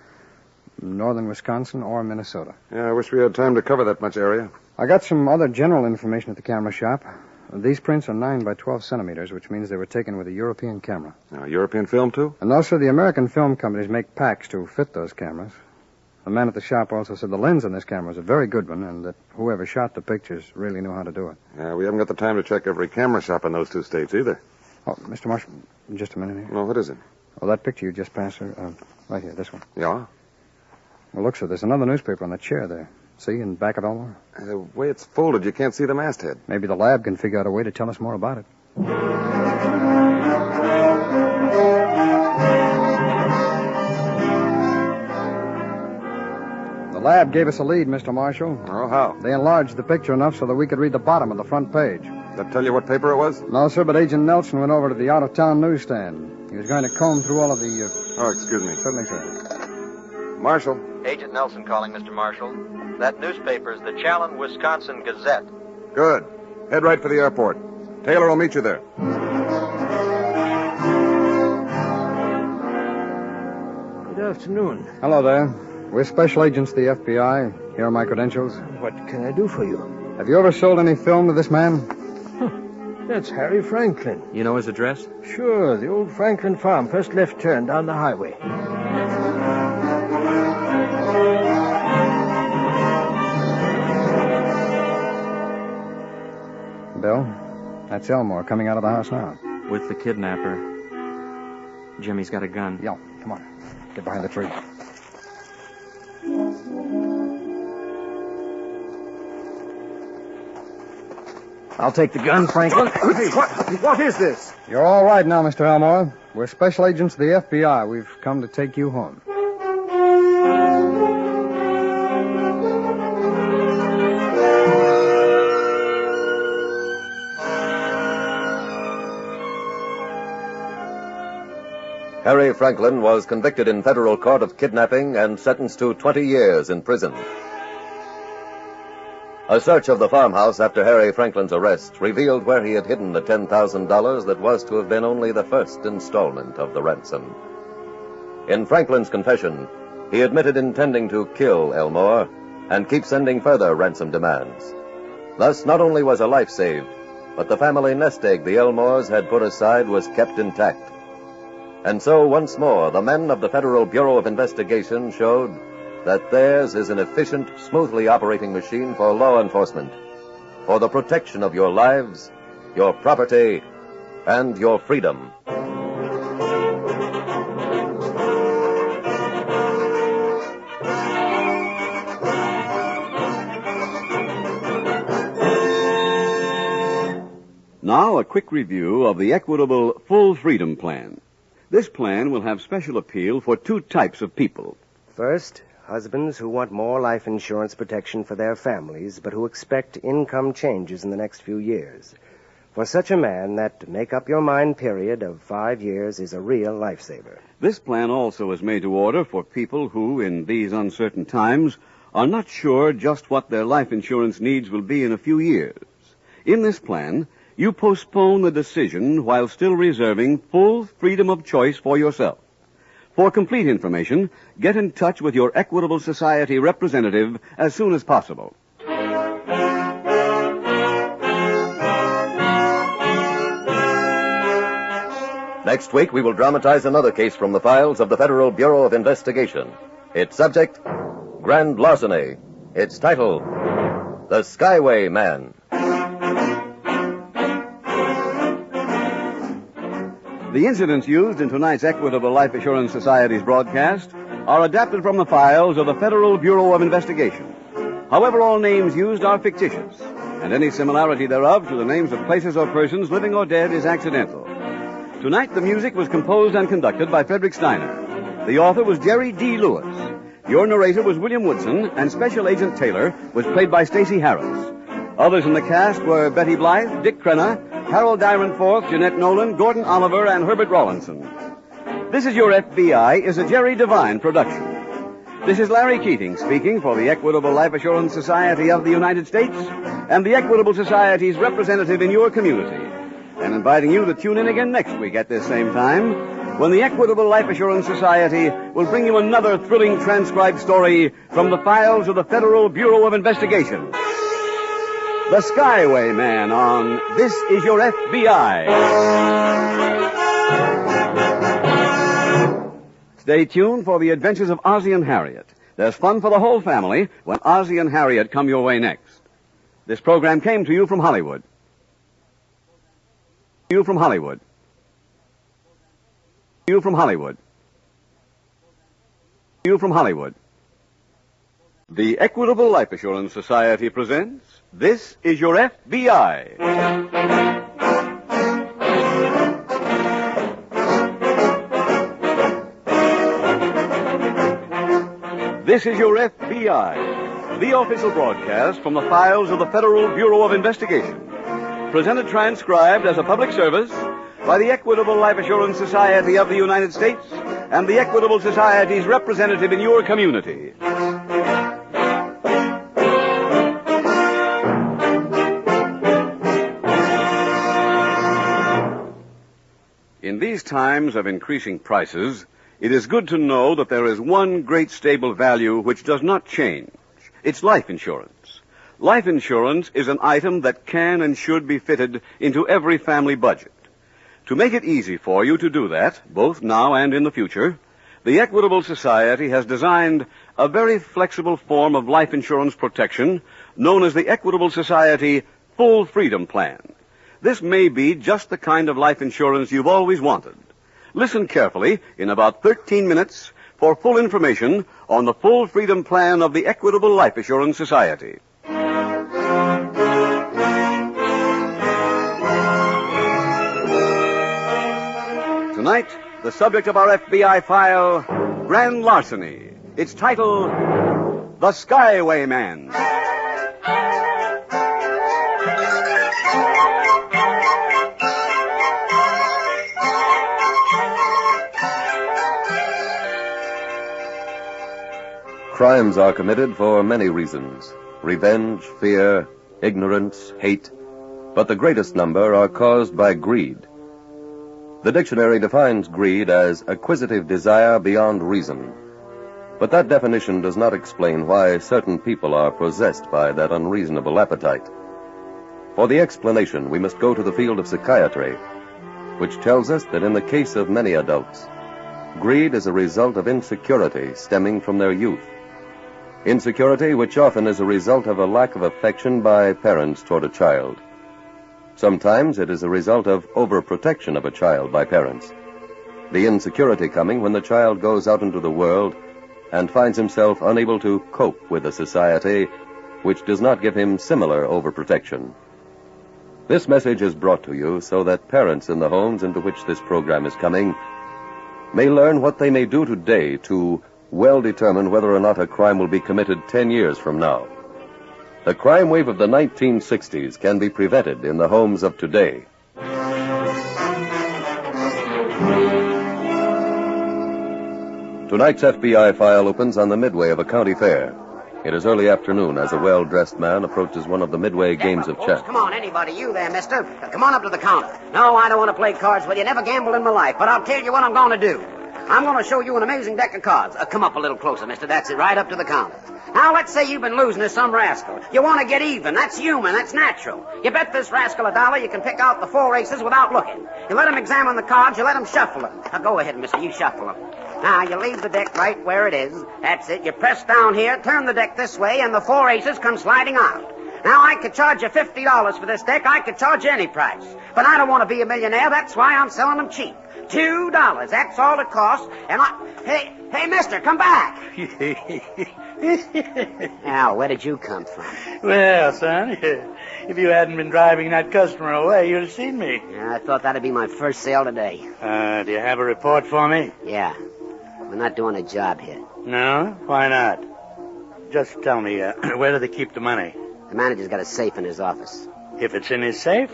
Speaker 5: northern Wisconsin or Minnesota.
Speaker 20: Yeah, I wish we had time to cover that much area.
Speaker 5: I got some other general information at the camera shop. These prints are 9 by 12 centimeters, which means they were taken with a European camera.
Speaker 20: European film, too?
Speaker 5: And also, the American film companies make packs to fit those cameras. The man at the shop also said the lens on this camera was a very good one, and that whoever shot the pictures really knew how to do it.
Speaker 20: Yeah, we haven't got the time to check every camera shop in those 2 states either.
Speaker 5: Oh, Mr. Marshall, just a minute here.
Speaker 20: Well, what is it?
Speaker 5: Oh, that picture you just passed, sir. Right here, this one.
Speaker 20: Yeah?
Speaker 5: Well, look, sir, there's another newspaper on the chair there. See, in back of Elmore?
Speaker 20: The way it's folded, you can't see the masthead.
Speaker 5: Maybe the lab can figure out a way to tell us more about it. The lab gave us a lead, Mr. Marshall.
Speaker 20: Oh, how?
Speaker 5: They enlarged the picture enough so that we could read the bottom of the front page.
Speaker 20: That tell you what paper it was?
Speaker 5: No, sir, but Agent Nelson went over to the out-of-town newsstand. He was going to comb through all of the...
Speaker 20: Oh, excuse me.
Speaker 5: Certainly, sir.
Speaker 20: Marshal.
Speaker 13: Agent Nelson calling, Mr. Marshal. That newspaper is the Challen, Wisconsin Gazette.
Speaker 20: Good. Head right for the airport. Taylor will meet you there.
Speaker 18: Good afternoon.
Speaker 5: Hello there. We're special agents of the FBI. Here are my credentials.
Speaker 18: What can I do for you?
Speaker 5: Have you ever sold any film to this man?
Speaker 18: That's Harry Franklin.
Speaker 10: You know his address?
Speaker 18: Sure, the old Franklin farm, first left turn down the highway.
Speaker 5: Bill, that's Elmore coming out of the house now.
Speaker 10: With the kidnapper. Jimmy's got a gun.
Speaker 5: Yeah, come on. Get behind the tree.
Speaker 18: I'll take the gun, Franklin. Hey, what is this?
Speaker 5: You're all right now, Mr. Elmore. We're special agents of the FBI. We've come to take you home.
Speaker 4: Harry Franklin was convicted in federal court of kidnapping and sentenced to 20 years in prison. A search of the farmhouse after Harry Franklin's arrest revealed where he had hidden the $10,000 that was to have been only the first installment of the ransom. In Franklin's confession, he admitted intending to kill Elmore and keep sending further ransom demands. Thus, not only was a life saved, but the family nest egg the Elmores had put aside was kept intact. And so, once more, the men of the Federal Bureau of Investigation showed that theirs is an efficient, smoothly operating machine for law enforcement, for the protection of your lives, your property, and your freedom.
Speaker 2: Now, a quick review of the Equitable Full Freedom Plan. This plan will have special appeal for two types of people.
Speaker 14: First, husbands who want more life insurance protection for their families, but who expect income changes in the next few years. For such a man, that make-up-your-mind period of 5 years is a real lifesaver.
Speaker 2: This plan also is made to order for people who, in these uncertain times, are not sure just what their life insurance needs will be in a few years. In this plan, you postpone the decision while still reserving full freedom of choice for yourself. For complete information, get in touch with your Equitable Society representative as soon as possible.
Speaker 4: Next week, we will dramatize another case from the files of the Federal Bureau of Investigation. Its subject, grand larceny. Its title, The Skyway Man.
Speaker 2: The incidents used in tonight's Equitable Life Assurance Society's broadcast are adapted from the files of the Federal Bureau of Investigation. However, all names used are fictitious, and any similarity thereof to the names of places or persons, living or dead, is accidental. Tonight, the music was composed and conducted by Frederick Steiner. The author was Jerry D. Lewis. Your narrator was William Woodson, and Special Agent Taylor was played by Stacey Harris. Others in the cast were Betty Blythe, Dick Crenna, Harold Dyron-Forth, Jeanette Nolan, Gordon Oliver, and Herbert Rawlinson. This Is Your FBI is a Jerry Devine production. This is Larry Keating speaking for the Equitable Life Assurance Society of the United States and the Equitable Society's representative in your community, and inviting you to tune in again next week at this same time when the Equitable Life Assurance Society will bring you another thrilling transcribed story from the files of the Federal Bureau of Investigation. The Skyway Man on This Is Your FBI. Stay tuned for the adventures of Ozzie and Harriet. There's fun for the whole family when Ozzie and Harriet come your way next. This program came to you from Hollywood. You from Hollywood. You from Hollywood. You from Hollywood. The Equitable Life Assurance Society presents This Is Your FBI. This Is Your FBI, the official broadcast from the files of the Federal Bureau of Investigation. presented transcribed as a public service by the Equitable Life Assurance Society of the United States and the Equitable Society's representative in your community. In these times of increasing prices, it is good to know that there is one great stable value which does not change. It's life insurance. Life insurance is an item that can and should be fitted into every family budget. To make it easy for you to do that, both now and in the future, the Equitable Society has designed a very flexible form of life insurance protection known as the Equitable Society Full Freedom Plan. This may be just the kind of life insurance you've always wanted. Listen carefully in about 13 minutes for full information on the Full Freedom Plan of the Equitable Life Assurance Society. Tonight, the subject of our FBI file, Grand Larceny. Its title, The Skyway Man.
Speaker 4: Crimes are committed for many reasons. Revenge, fear, ignorance, hate. But the greatest number are caused by greed. The dictionary defines greed as acquisitive desire beyond reason. But that definition does not explain why certain people are possessed by that unreasonable appetite. For the explanation, we must go to the field of psychiatry, which tells us that in the case of many adults, greed is a result of insecurity stemming from their youth. Insecurity which often is a result of a lack of affection by parents toward a child. Sometimes it is a result of overprotection of a child by parents. The insecurity coming when the child goes out into the world and finds himself unable to cope with a society which does not give him similar overprotection. This message is brought to you so that parents in the homes into which this program is coming may learn what they may do today to well determine whether or not a crime will be committed 10 years from now. The crime wave of the 1960s can be prevented in the homes of today. Tonight's FBI file opens on the midway of a county fair. It is early afternoon as a well-dressed man approaches one of the midway games of chess.
Speaker 12: Come on, anybody, you there, mister. Come on up to the counter. No, I don't want to play cards with you. Never gambled in my life, but I'll tell you what I'm going to do. I'm going to show you an amazing deck of cards. Come up a little closer, mister. That's it, right up to the counter. Now, let's say you've been losing to some rascal. You want to get even. That's human. That's natural. You bet this rascal $1, you can pick out the 4 aces without looking. You let him examine the cards. You let him shuffle them. Now, go ahead, mister. You shuffle them. Now, you leave the deck right where it is. That's it. You press down here, turn the deck this way, and the 4 aces come sliding out. Now, I could charge you $50 for this deck. I could charge you any price. But I don't want to be a millionaire. That's why I'm selling them cheap. $2. That's all it costs. And Hey, mister, come back. Al, where did you come from?
Speaker 19: Well, son, if you hadn't been driving that customer away, you'd have seen me.
Speaker 12: Yeah, I thought that'd be my first sale today.
Speaker 19: Do you have a report for me?
Speaker 12: Yeah. We're not doing a job here.
Speaker 19: No? Why not? Just tell me, where do they keep the money?
Speaker 12: The manager's got a safe in his office.
Speaker 19: If it's in his safe,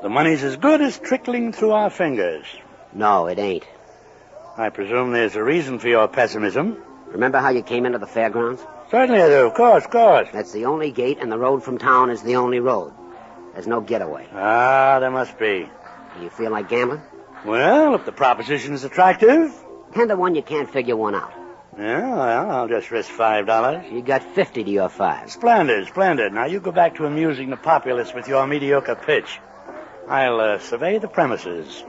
Speaker 19: the money's as good as trickling through our fingers.
Speaker 12: No, it ain't.
Speaker 19: I presume there's a reason for your pessimism.
Speaker 12: Remember how you came into the fairgrounds?
Speaker 19: Certainly I do. Of course.
Speaker 12: That's the only gate, and the road from town is the only road. There's no getaway.
Speaker 19: Ah, there must be.
Speaker 12: Do you feel like gambling?
Speaker 19: Well, if the proposition's attractive.
Speaker 12: 10 to 1, you can't figure one out.
Speaker 19: Yeah, well, I'll just risk $5.
Speaker 12: You got 50 to your 5.
Speaker 19: Splendid. Now, you go back to amusing the populace with your mediocre pitch. I'll survey the premises.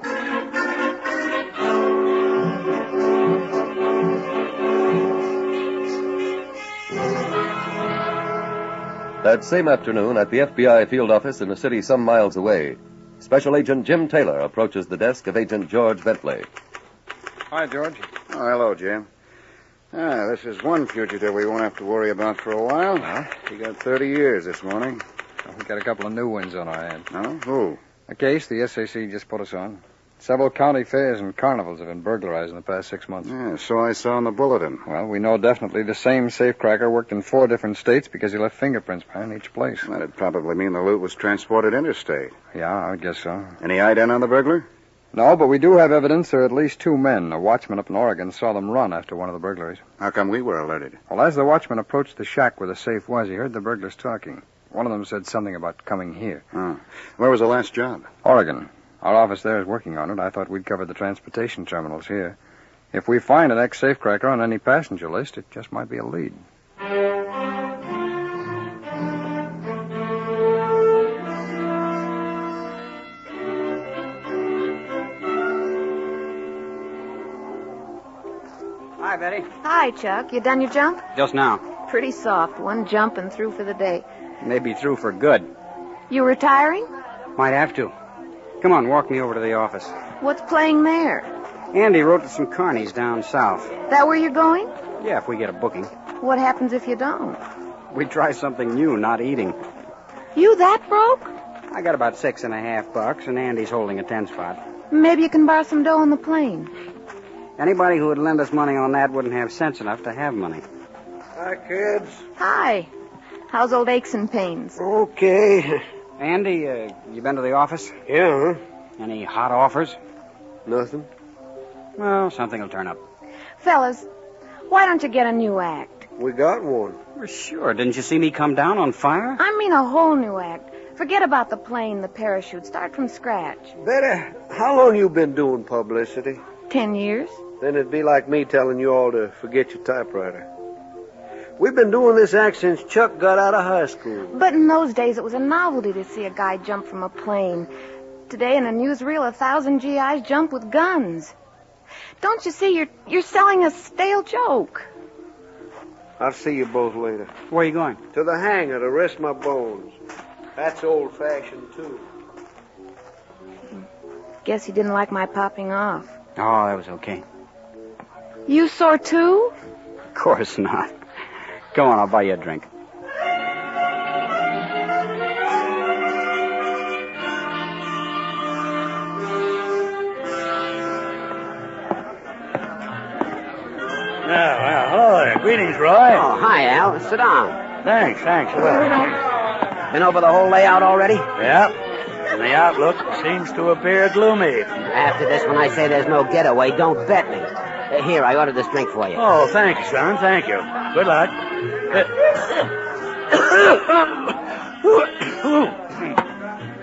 Speaker 4: That same afternoon, at the FBI field office in a city some miles away, Special Agent Jim Taylor approaches the desk of Agent George Bentley.
Speaker 5: Hi, George.
Speaker 23: Oh, hello, Jim. This is one fugitive we won't have to worry about for a while. He got 30 years this morning.
Speaker 5: Well, we got a couple of new ones on our hands.
Speaker 23: No? Who?
Speaker 5: A case the SAC just put us on. Several county fairs and carnivals have been burglarized in the past 6 months.
Speaker 23: Yeah, so I saw in the bulletin.
Speaker 5: Well, we know definitely the same safecracker worked in 4 different states because he left fingerprints behind each place.
Speaker 23: That'd probably mean the loot was transported interstate.
Speaker 5: Yeah, I would guess so.
Speaker 23: Any ident on the burglar?
Speaker 5: No, but we do have evidence there are at least 2 men. A watchman up in Oregon saw them run after one of the burglaries.
Speaker 23: How come we were alerted?
Speaker 5: Well, as the watchman approached the shack where the safe was, he heard the burglars talking. One of them said something about coming here.
Speaker 23: Oh. Where was the last job?
Speaker 5: Oregon. Our office there is working on it. I thought we'd cover the transportation terminals here. If we find an ex-safecracker on any passenger list, it just might be a lead.
Speaker 11: Hi, Betty.
Speaker 16: Hi, Chuck. You done your jump?
Speaker 11: Just now.
Speaker 16: Pretty soft. 1 jump and through for the day.
Speaker 11: Maybe through for good.
Speaker 16: You retiring?
Speaker 11: Might have to. Come on, walk me over to the office.
Speaker 16: What's playing there?
Speaker 11: Andy wrote to some carnies down south.
Speaker 16: That where you're going?
Speaker 11: Yeah, if we get a booking.
Speaker 16: What happens if you don't?
Speaker 11: We try something new, not eating.
Speaker 16: You that broke?
Speaker 11: I got about $6.50, and Andy's holding a 10 spot.
Speaker 16: Maybe you can borrow some dough on the plane.
Speaker 11: Anybody who would lend us money on that wouldn't have sense enough to have money.
Speaker 8: Hi, kids.
Speaker 16: Hi. How's old aches and pains?
Speaker 8: Okay.
Speaker 11: Andy, you been to the office?
Speaker 8: Yeah.
Speaker 11: Any hot offers?
Speaker 8: Nothing.
Speaker 11: Well, something will turn up.
Speaker 16: Fellas, why don't you get a new act?
Speaker 8: We got one.
Speaker 11: Well, sure. Didn't you see me come down on fire?
Speaker 16: I mean a whole new act. Forget about the plane, the parachute. Start from scratch.
Speaker 8: Betty, how long you been doing publicity?
Speaker 16: 10 years.
Speaker 8: Then it'd be like me telling you all to forget your typewriter. We've been doing this act since Chuck got out of high school.
Speaker 16: But in those days, it was a novelty to see a guy jump from a plane. Today, in a newsreel, 1,000 GIs jump with guns. Don't you see, you're selling a stale joke.
Speaker 8: I'll see you both later.
Speaker 11: Where are you going?
Speaker 8: To the hangar to rest my bones. That's old-fashioned, too.
Speaker 16: Guess he didn't like my popping off.
Speaker 11: Oh, that was okay.
Speaker 16: You sore, too?
Speaker 11: Of course not. Go on, I'll buy you a drink.
Speaker 19: Well, hello there. Greetings, Roy.
Speaker 12: Oh, hi, Al. Sit down.
Speaker 19: Thanks. Well,
Speaker 12: Been over the whole layout already?
Speaker 19: yeah. And the outlook seems to appear gloomy.
Speaker 12: After this, when I say there's no getaway, don't bet me. Here, I ordered this drink for you.
Speaker 19: Oh, thank you, son. Thank you. Good luck.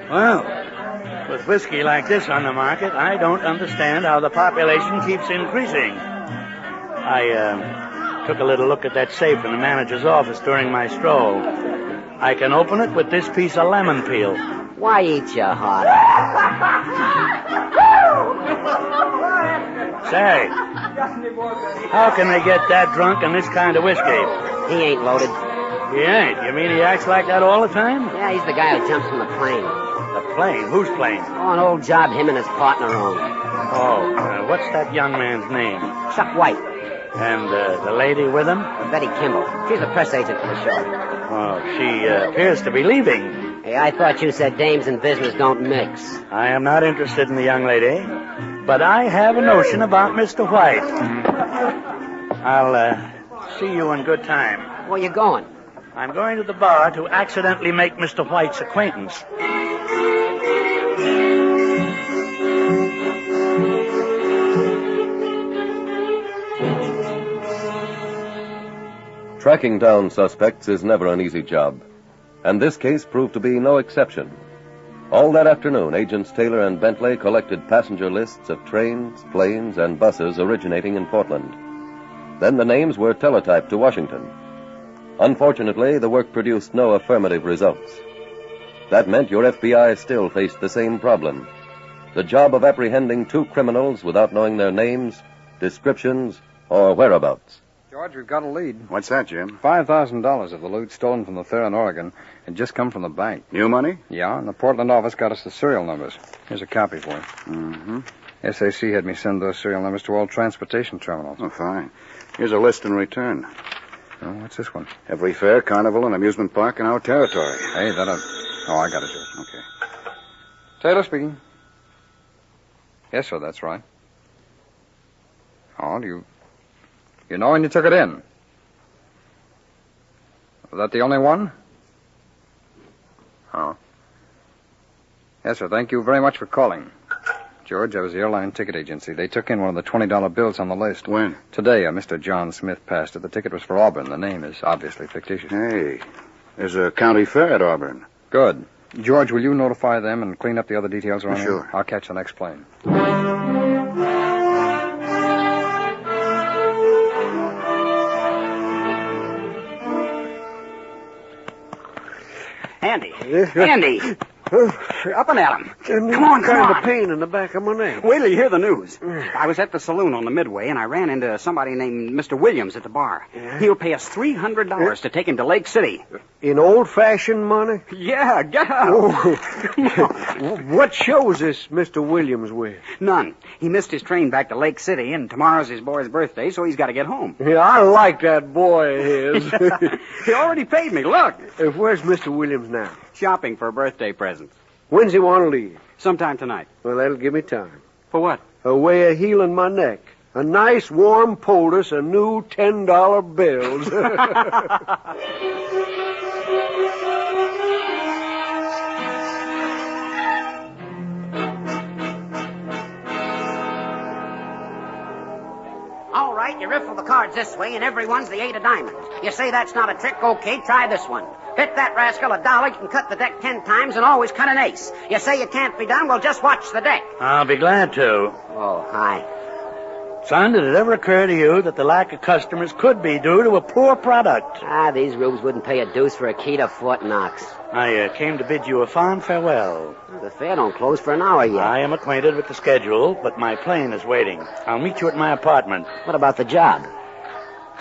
Speaker 19: Well, with whiskey like this on the market, I don't understand how the population keeps increasing. I took a little look at that safe in the manager's office during my stroll. I can open it with this piece of lemon peel.
Speaker 12: Why eat your heart?
Speaker 19: Say, how can they get that drunk on this kind of whiskey?
Speaker 12: He ain't loaded.
Speaker 19: He ain't? You mean he acts like that all the time?
Speaker 12: Yeah, he's the guy who jumps from the plane.
Speaker 19: The plane? Whose plane?
Speaker 12: Oh, an old job him and his partner own.
Speaker 19: Oh, what's that young man's name?
Speaker 12: Chuck White.
Speaker 19: And the lady with him?
Speaker 12: Betty Kimball. She's a press agent for the show.
Speaker 19: Oh, she appears to be leaving.
Speaker 12: Hey, I thought you said dames and business don't mix.
Speaker 19: I am not interested in the young lady, but I have a notion about Mr. White. I'll see you in good time.
Speaker 12: Where you going?
Speaker 19: I'm going to the bar to accidentally make Mr. White's acquaintance.
Speaker 4: Tracking down suspects is never an easy job, and this case proved to be no exception. All that afternoon, Agents Taylor and Bentley collected passenger lists of trains, planes, and buses originating in Portland. Then the names were teletyped to Washington. Unfortunately, the work produced no affirmative results. That meant your FBI still faced the same problem: the job of apprehending 2 criminals without knowing their names, descriptions, or whereabouts.
Speaker 5: George, we've got a lead.
Speaker 23: What's that, Jim?
Speaker 5: $5,000 of the loot stolen from the fair in Oregon had just come from the bank.
Speaker 23: New money?
Speaker 5: Yeah, and the Portland office got us the serial numbers. Here's a copy for you.
Speaker 23: Mm-hmm.
Speaker 5: SAC had me send those serial numbers to all transportation terminals.
Speaker 23: Oh, fine. Here's a list in return.
Speaker 5: Oh, what's this one?
Speaker 23: Every fair, carnival, and amusement park in our territory.
Speaker 5: Hey, that'll... Oh, I got it, George.
Speaker 23: Okay.
Speaker 5: Taylor speaking. Yes, sir, that's right. Oh, do you know when you took it in? Was that the only one? Oh. Yes, sir, thank you very much for calling. George, I was the airline ticket agency. They took in one of the $20 bills on the list.
Speaker 23: When?
Speaker 5: Today, Mr. John Smith passed it. The ticket was for Auburn. The name is obviously fictitious.
Speaker 23: Hey, there's a county fair at Auburn.
Speaker 5: Good. George, will you notify them and clean up the other details around
Speaker 23: Sure.
Speaker 5: here? I'll catch the next plane.
Speaker 12: Andy. Andy. Up and at him. Come on, come
Speaker 8: kind
Speaker 12: on.
Speaker 8: of pain in the back of my neck.
Speaker 12: Wait till you hear the news. I was at the saloon on the Midway, and I ran into somebody named Mr. Williams at the bar.
Speaker 8: Yeah?
Speaker 12: He'll pay us $300 to take him to Lake City.
Speaker 8: In old-fashioned money?
Speaker 12: Yeah, get up.
Speaker 8: Oh. What show is this Mr. Williams with?
Speaker 12: None. He missed his train back to Lake City, and tomorrow's his boy's birthday, so he's got to get home.
Speaker 8: Yeah, I like that boy of his.
Speaker 12: He already paid me. Look.
Speaker 8: Where's Mr. Williams now?
Speaker 12: Shopping for birthday presents.
Speaker 8: When's he want to leave?
Speaker 12: Sometime tonight.
Speaker 8: Well, that'll give me time.
Speaker 12: For what?
Speaker 8: A way of healing my neck. A nice warm poultice of new $10 bills.
Speaker 12: All right, you riffle the cards this way, and everyone's the 8 of diamonds. You say that's not a trick? Okay, try this one. Bet that rascal $1, you can cut the deck 10 times and always cut an ace. You say it can't be done? Well, just watch the deck.
Speaker 19: I'll be glad to.
Speaker 12: Oh, hi.
Speaker 19: Son, did it ever occur to you that the lack of customers could be due to a poor product?
Speaker 12: These rubes wouldn't pay a deuce for a key to Fort Knox.
Speaker 19: I came to bid you a fond farewell.
Speaker 12: The fair don't close for an hour yet.
Speaker 19: I am acquainted with the schedule, but my plane is waiting. I'll meet you at my apartment.
Speaker 12: What about the job?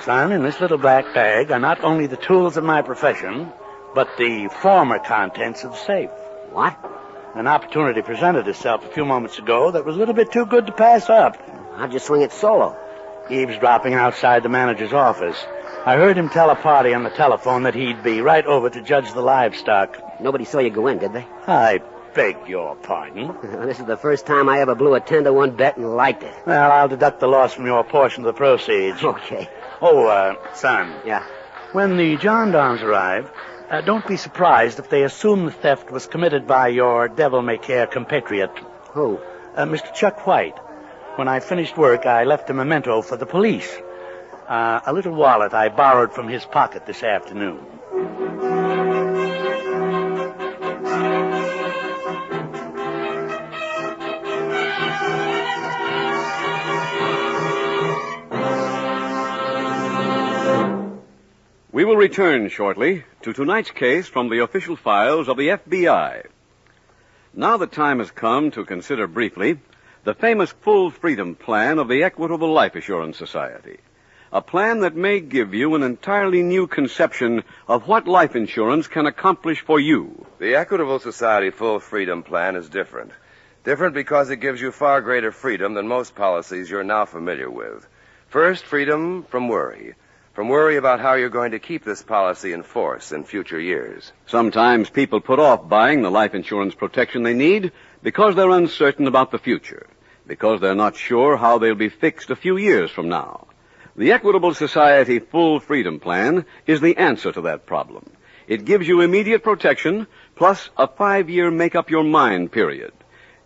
Speaker 19: Son, in this little black bag are not only the tools of my profession, but the former contents of the safe.
Speaker 12: What?
Speaker 19: An opportunity presented itself a few moments ago that was a little bit too good to pass up.
Speaker 12: How'd you swing it solo?
Speaker 19: Eavesdropping outside the manager's office. I heard him tell a party on the telephone that he'd be right over to judge the livestock.
Speaker 12: Nobody saw you go in, did they?
Speaker 19: I beg your pardon.
Speaker 12: This is the first time I ever blew a 10-to-1 bet and liked it.
Speaker 19: Well, I'll deduct the loss from your portion of the proceeds.
Speaker 12: Okay.
Speaker 19: Oh, son.
Speaker 12: Yeah?
Speaker 19: When the gendarmes arrive, don't be surprised if they assume the theft was committed by your devil-may-care compatriot.
Speaker 12: Who?
Speaker 19: Mr. Chuck White. When I finished work, I left a memento for the police. A little wallet I borrowed from his pocket this afternoon.
Speaker 2: We will return shortly to tonight's case from the official files of the FBI. Now the time has come to consider briefly the famous full freedom plan of the Equitable Life Assurance Society. A plan that may give you an entirely new conception of what life insurance can accomplish for you.
Speaker 1: The Equitable Society Full Freedom Plan is different. Different because it gives you far greater freedom than most policies you're now familiar with. First, freedom from worry. From worry about how you're going to keep this policy in force in future years.
Speaker 2: Sometimes people put off buying the life insurance protection they need because they're uncertain about the future, because they're not sure how they'll be fixed a few years from now. The Equitable Society Full Freedom Plan is the answer to that problem. It gives you immediate protection plus a 5-year make-up-your-mind period.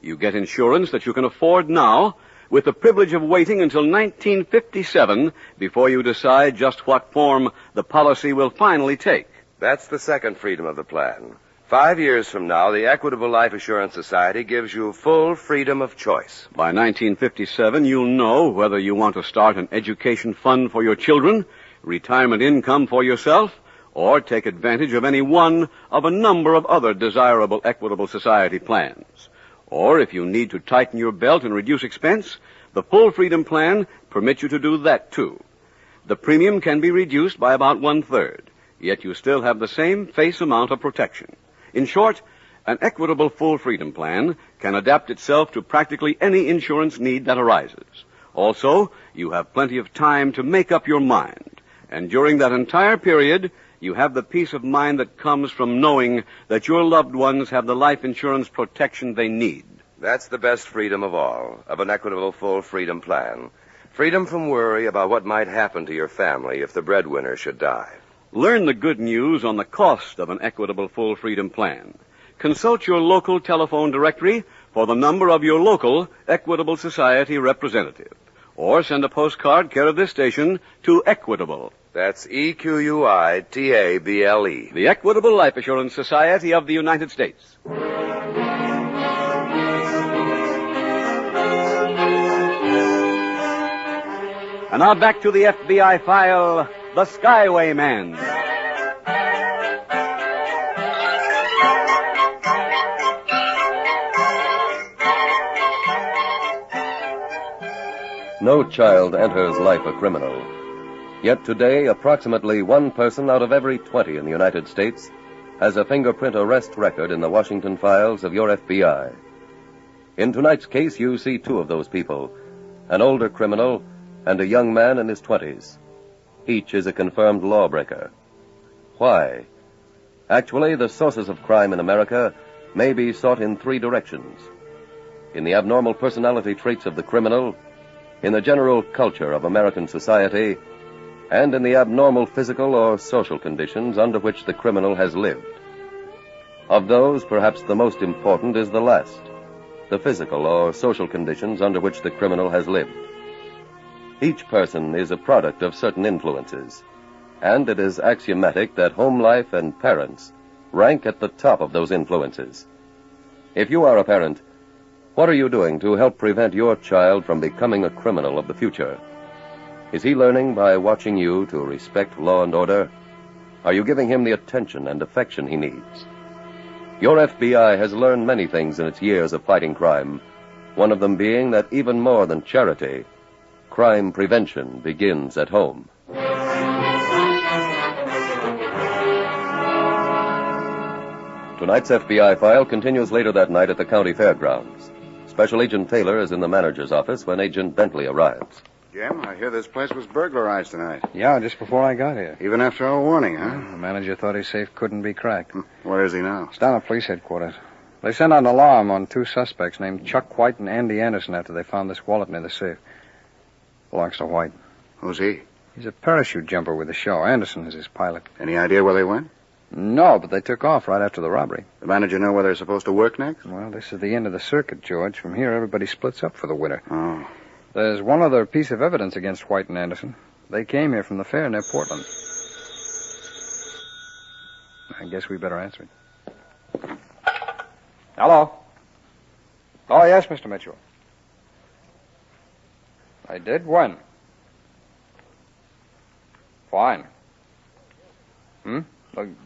Speaker 2: You get insurance that you can afford now with the privilege of waiting until 1957 before you decide just what form the policy will finally take.
Speaker 1: That's the second freedom of the plan. 5 years from now, the Equitable Life Assurance Society gives you full freedom of choice.
Speaker 2: By 1957, you'll know whether you want to start an education fund for your children, retirement income for yourself, or take advantage of any one of a number of other desirable Equitable Society plans. Or if you need to tighten your belt and reduce expense, the Full Freedom Plan permits you to do that too. The premium can be reduced by about 1/3, yet you still have the same face amount of protection. In short, an Equitable Full Freedom Plan can adapt itself to practically any insurance need that arises. Also, you have plenty of time to make up your mind. And during that entire period, you have the peace of mind that comes from knowing that your loved ones have the life insurance protection they need.
Speaker 1: That's the best freedom of all, of an equitable full freedom plan. Freedom from worry about what might happen to your family if the breadwinner should die.
Speaker 2: Learn the good news on the cost of an equitable full freedom plan. Consult your local telephone directory for the number of your local Equitable Society representative. Or send a postcard care of this station to Equitable.
Speaker 1: That's EQUITABLE.
Speaker 2: The Equitable Life Assurance Society of the United States. And now back to the FBI file, The Skyway Man.
Speaker 4: No child enters life a criminal. Yet today, approximately 1 person out of every 20 in the United States has a fingerprint arrest record in the Washington files of your FBI. In tonight's case, you see 2 of those people, an older criminal and a young man in his 20s. Each is a confirmed lawbreaker. Why? Actually, the sources of crime in America may be sought in 3 directions. In the abnormal personality traits of the criminal, in the general culture of American society, and in the abnormal physical or social conditions under which the criminal has lived. Of those, perhaps the most important is the last, the physical or social conditions under which the criminal has lived. Each person is a product of certain influences, and it is axiomatic that home life and parents rank at the top of those influences. If you are a parent, what are you doing to help prevent your child from becoming a criminal of the future? Is he learning by watching you to respect law and order? Are you giving him the attention and affection he needs? Your FBI has learned many things in its years of fighting crime, one of them being that even more than charity, crime prevention begins at home. Tonight's FBI file continues later that night at the county fairgrounds. Special Agent Taylor is in the manager's office when Agent Bentley arrives.
Speaker 23: Jim, I hear this place was burglarized tonight.
Speaker 5: Yeah, just before I got here.
Speaker 23: Even after our warning, huh?
Speaker 5: The manager thought his safe couldn't be cracked.
Speaker 23: Where is he now?
Speaker 5: It's down at police headquarters. They sent out an alarm on 2 suspects named Chuck White and Andy Anderson after they found this wallet near the safe. Belongs to White.
Speaker 23: Who's he?
Speaker 5: He's a parachute jumper with the show. Anderson is his pilot.
Speaker 23: Any idea where they went?
Speaker 5: No, but they took off right after the robbery.
Speaker 23: The manager know where they're supposed to work next?
Speaker 5: Well, this is the end of the circuit, George. From here, everybody splits up for the winter.
Speaker 23: Oh.
Speaker 5: There's one other piece of evidence against White and Anderson. They came here from the fair near Portland. I guess we better answer it. Hello? Oh, yes, Mr. Mitchell. I did? When? Fine.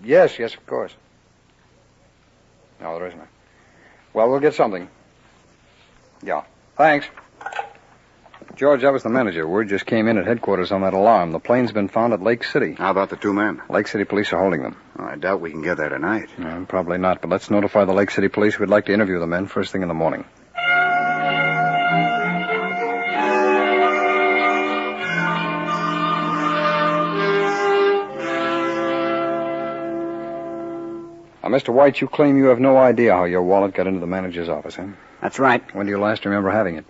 Speaker 5: Yes, of course. No, there isn't. Well, we'll get something. Yeah. Thanks. George, that was the manager. Word just came in at headquarters on that alarm. The plane's been found at Lake City.
Speaker 23: How about the 2 men?
Speaker 5: Lake City police are holding them.
Speaker 23: Oh, I doubt we can get there tonight.
Speaker 5: No, probably not, but let's notify the Lake City police. We'd like to interview the men first thing in the morning. Now, Mr. White, you claim you have no idea how your wallet got into the manager's office, huh?
Speaker 11: That's right.
Speaker 5: When do you last remember having it?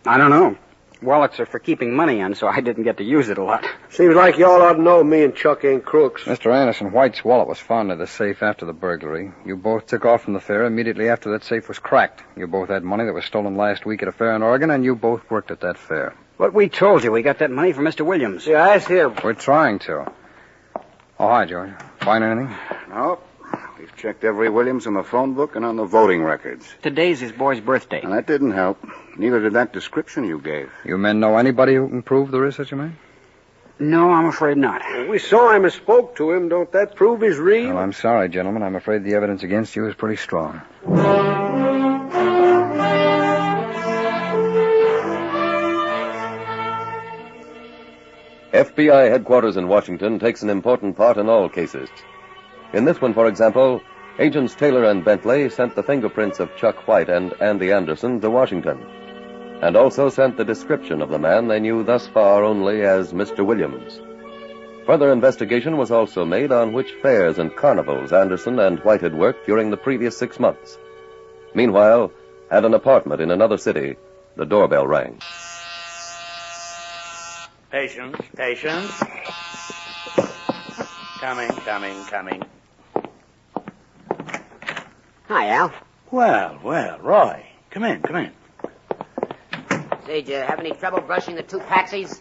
Speaker 11: I don't know. Wallets are for keeping money in, so I didn't get to use it a lot.
Speaker 8: Seems like y'all ought to know me and Chuck ain't crooks.
Speaker 5: Mr. Anderson, White's wallet was found in the safe after the burglary. You both took off from the fair immediately after that safe was cracked. You both had money that was stolen last week at a fair in Oregon, and you both worked at that fair.
Speaker 11: But we told you we got that money from Mr. Williams.
Speaker 8: Yeah, ask him.
Speaker 5: We're trying to. Oh, hi, George. Find anything?
Speaker 23: No. We've checked every Williams in the phone book and on the voting records.
Speaker 11: Today's his boy's birthday.
Speaker 23: And that didn't help. Neither did that description you gave.
Speaker 5: You men know anybody who can prove there is such a man?
Speaker 11: No, I'm afraid not.
Speaker 8: We saw him and spoke to him. Don't that prove he's real?
Speaker 5: Well, I'm sorry, gentlemen. I'm afraid the evidence against you is pretty strong.
Speaker 4: FBI headquarters in Washington takes an important part in all cases. In this one, for example, Agents Taylor and Bentley sent the fingerprints of Chuck White and Andy Anderson to Washington, and also sent the description of the man they knew thus far only as Mr. Williams. Further investigation was also made on which fairs and carnivals Anderson and White had worked during the previous 6 months. Meanwhile, At an apartment in another city, the doorbell rang.
Speaker 19: Patience. Coming.
Speaker 12: Hi, Al.
Speaker 19: Well, Roy. Come in.
Speaker 12: Say, did you have any trouble brushing the two patsies?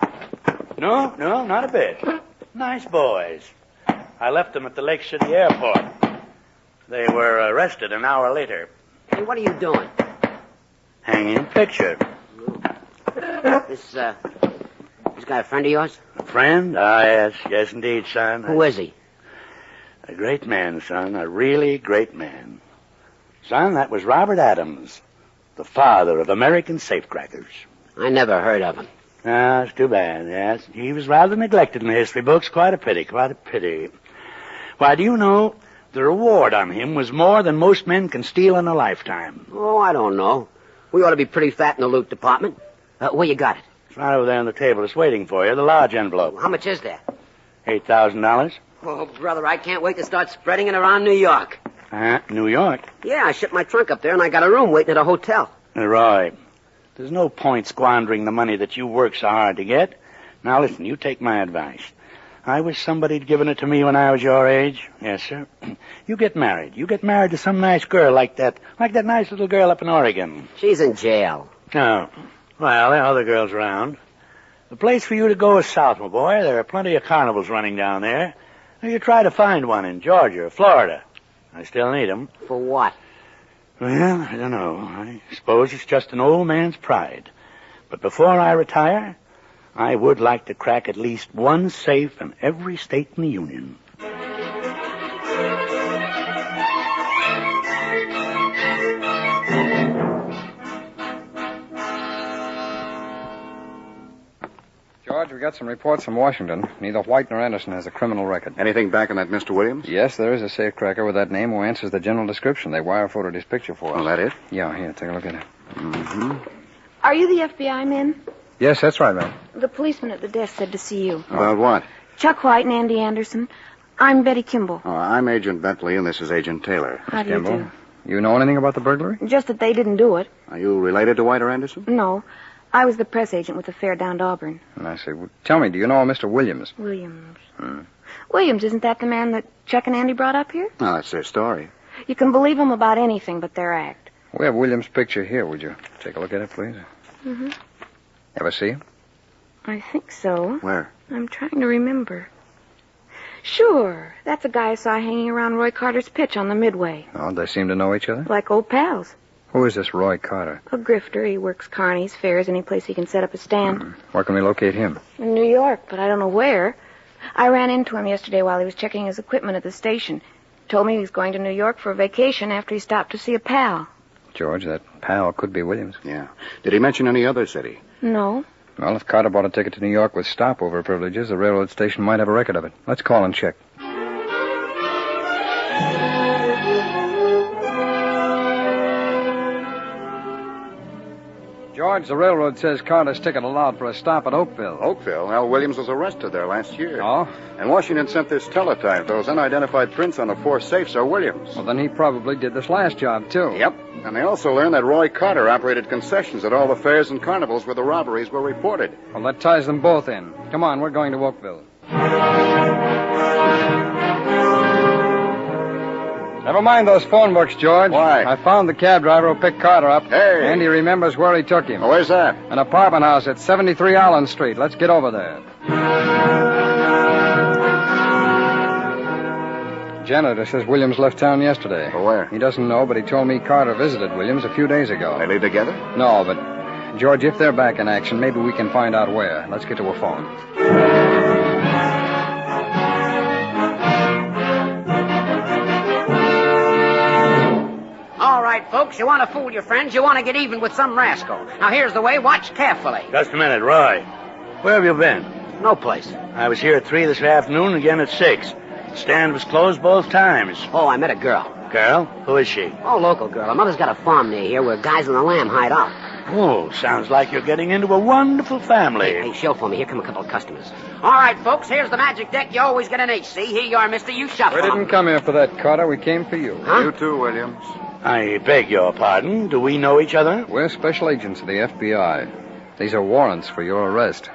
Speaker 19: No, not a bit. Nice boys. I left them at the Lake City airport. They were arrested an hour later.
Speaker 12: Hey, what are you doing?
Speaker 19: Hanging picture.
Speaker 12: This guy a friend of yours?
Speaker 19: A friend? Yes indeed, son.
Speaker 12: Who is he?
Speaker 19: A great man, son. A really great man. Son, that was Robert Adams, the father of American safecrackers.
Speaker 12: I never heard of him.
Speaker 19: Ah, it's too bad, yes. He was rather neglected in the history books. Quite a pity. Why, do you know, the reward on him was more than most men can steal in a lifetime.
Speaker 12: Oh, I don't know. We ought to be pretty fat in the loot department. Where you got it?
Speaker 19: It's right over there on the table. It's waiting for you, the large envelope.
Speaker 12: How much is there?
Speaker 19: $8,000.
Speaker 12: Oh, brother, I can't wait to start spreading it around New York.
Speaker 19: New York?
Speaker 12: Yeah, I shipped my trunk up there, and I got a room waiting at a hotel.
Speaker 19: Right. There's no point squandering the money that you work so hard to get. Now, listen, you take my advice. I wish somebody'd given it to me when I was your age. Yes, sir. You get married. You get married to some nice girl like that nice little girl up in Oregon.
Speaker 12: She's in jail.
Speaker 19: Oh. Well, there are other girls around. The place for you to go is south, my boy. There are plenty of carnivals running down there. You try to find one in Georgia or Florida. I still need 'em.
Speaker 12: For what?
Speaker 19: Well, I don't know. I suppose it's just an old man's pride. But before I retire, I would like to crack at least one safe in every state in the Union.
Speaker 5: George, we got some reports from Washington. Neither White nor Anderson has a criminal record.
Speaker 23: Anything back on that Mr. Williams?
Speaker 5: Yes, there is a safecracker with that name who answers the general description. They wire-photoed his picture for us.
Speaker 23: Oh, that it?
Speaker 5: Yeah, here, take a look at it.
Speaker 23: Mm-hmm.
Speaker 16: Are you the FBI men?
Speaker 5: Yes, that's right, ma'am.
Speaker 16: The policeman at the desk said to see you.
Speaker 23: About what?
Speaker 16: Chuck White and Andy Anderson. I'm Betty Kimball.
Speaker 23: Oh, I'm Agent Bentley, and this is Agent Taylor.
Speaker 16: How do you do?
Speaker 5: You know anything about the burglary?
Speaker 16: Just that they didn't do it.
Speaker 23: Are you related to White or Anderson?
Speaker 16: No. I was the press agent with the fair down to Auburn.
Speaker 5: I see. Well, tell me, do you know a Mr. Williams?
Speaker 16: Williams. Williams, isn't that the man that Chuck and Andy brought up here?
Speaker 23: No, that's their story.
Speaker 16: You can believe them about anything but their act.
Speaker 5: We have Williams' picture here. Would you take a look at it, please?
Speaker 16: Mm-hmm.
Speaker 5: Ever see him?
Speaker 16: I think so.
Speaker 23: Where?
Speaker 16: I'm trying to remember. Sure. That's a guy I saw hanging around Roy Carter's pitch on the Midway.
Speaker 5: Oh, they seem to know each other?
Speaker 16: Like old pals.
Speaker 5: Who is this Roy Carter?
Speaker 16: A grifter. He works carnies, fairs, any place he can set up a stand.
Speaker 5: Where can we locate him?
Speaker 16: In New York, but I don't know where. I ran into him yesterday while he was checking his equipment at the station. Told me he was going to New York for a vacation after he stopped to see a pal.
Speaker 5: George, that pal could be Williams.
Speaker 23: Yeah. Did he mention any other city?
Speaker 16: No.
Speaker 5: Well, if Carter bought a ticket to New York with stopover privileges, the railroad station might have a record of it. Let's call and check. George, the railroad says Carter's ticket allowed for a stop at Oakville.
Speaker 23: Oakville? Al Williams was arrested there last year.
Speaker 5: Oh?
Speaker 23: And Washington sent this teletype. Those unidentified prints on the 4 safes are Williams.
Speaker 5: Well, then he probably did this last job, too.
Speaker 23: Yep. And they also learned that Roy Carter operated concessions at all the fairs and carnivals where the robberies were reported.
Speaker 5: Well, that ties them both in. Come on, we're going to Oakville. Never mind those phone books, George.
Speaker 23: Why?
Speaker 5: I found the cab driver who picked Carter up.
Speaker 23: Hey!
Speaker 5: And he remembers where he took him.
Speaker 23: Oh, where's that?
Speaker 5: An apartment house at 73 Allen Street. Let's get over there. Janitor says Williams left town yesterday.
Speaker 23: Oh, where?
Speaker 5: He doesn't know, but he told me Carter visited Williams a few days ago.
Speaker 23: They live together?
Speaker 5: No, but, George, if they're back in action, maybe we can find out where. Let's get to a phone.
Speaker 12: All right, folks, you want to fool your friends. You want to get even with some rascal. Now, here's the way. Watch carefully.
Speaker 19: Just a minute, Roy. Where have you been?
Speaker 12: No place.
Speaker 19: I was here at 3 this afternoon, again at 6. The stand was closed both times.
Speaker 12: Oh, I met a girl.
Speaker 19: Girl? Who is she?
Speaker 12: Oh, local girl. Her mother's got a farm near here where guys and the lamb hide out.
Speaker 19: Oh, sounds like you're getting into a wonderful family.
Speaker 12: Hey, show for me. Here come a couple of customers. All right, folks, here's the magic deck. You always get an HC. Here you are, mister. You shuffle.
Speaker 5: We didn't come here for that, Carter. We came for you.
Speaker 12: Huh?
Speaker 23: You too, Williams.
Speaker 19: I beg your pardon. Do we know each other?
Speaker 5: We're special agents of the FBI. These are warrants for your arrest.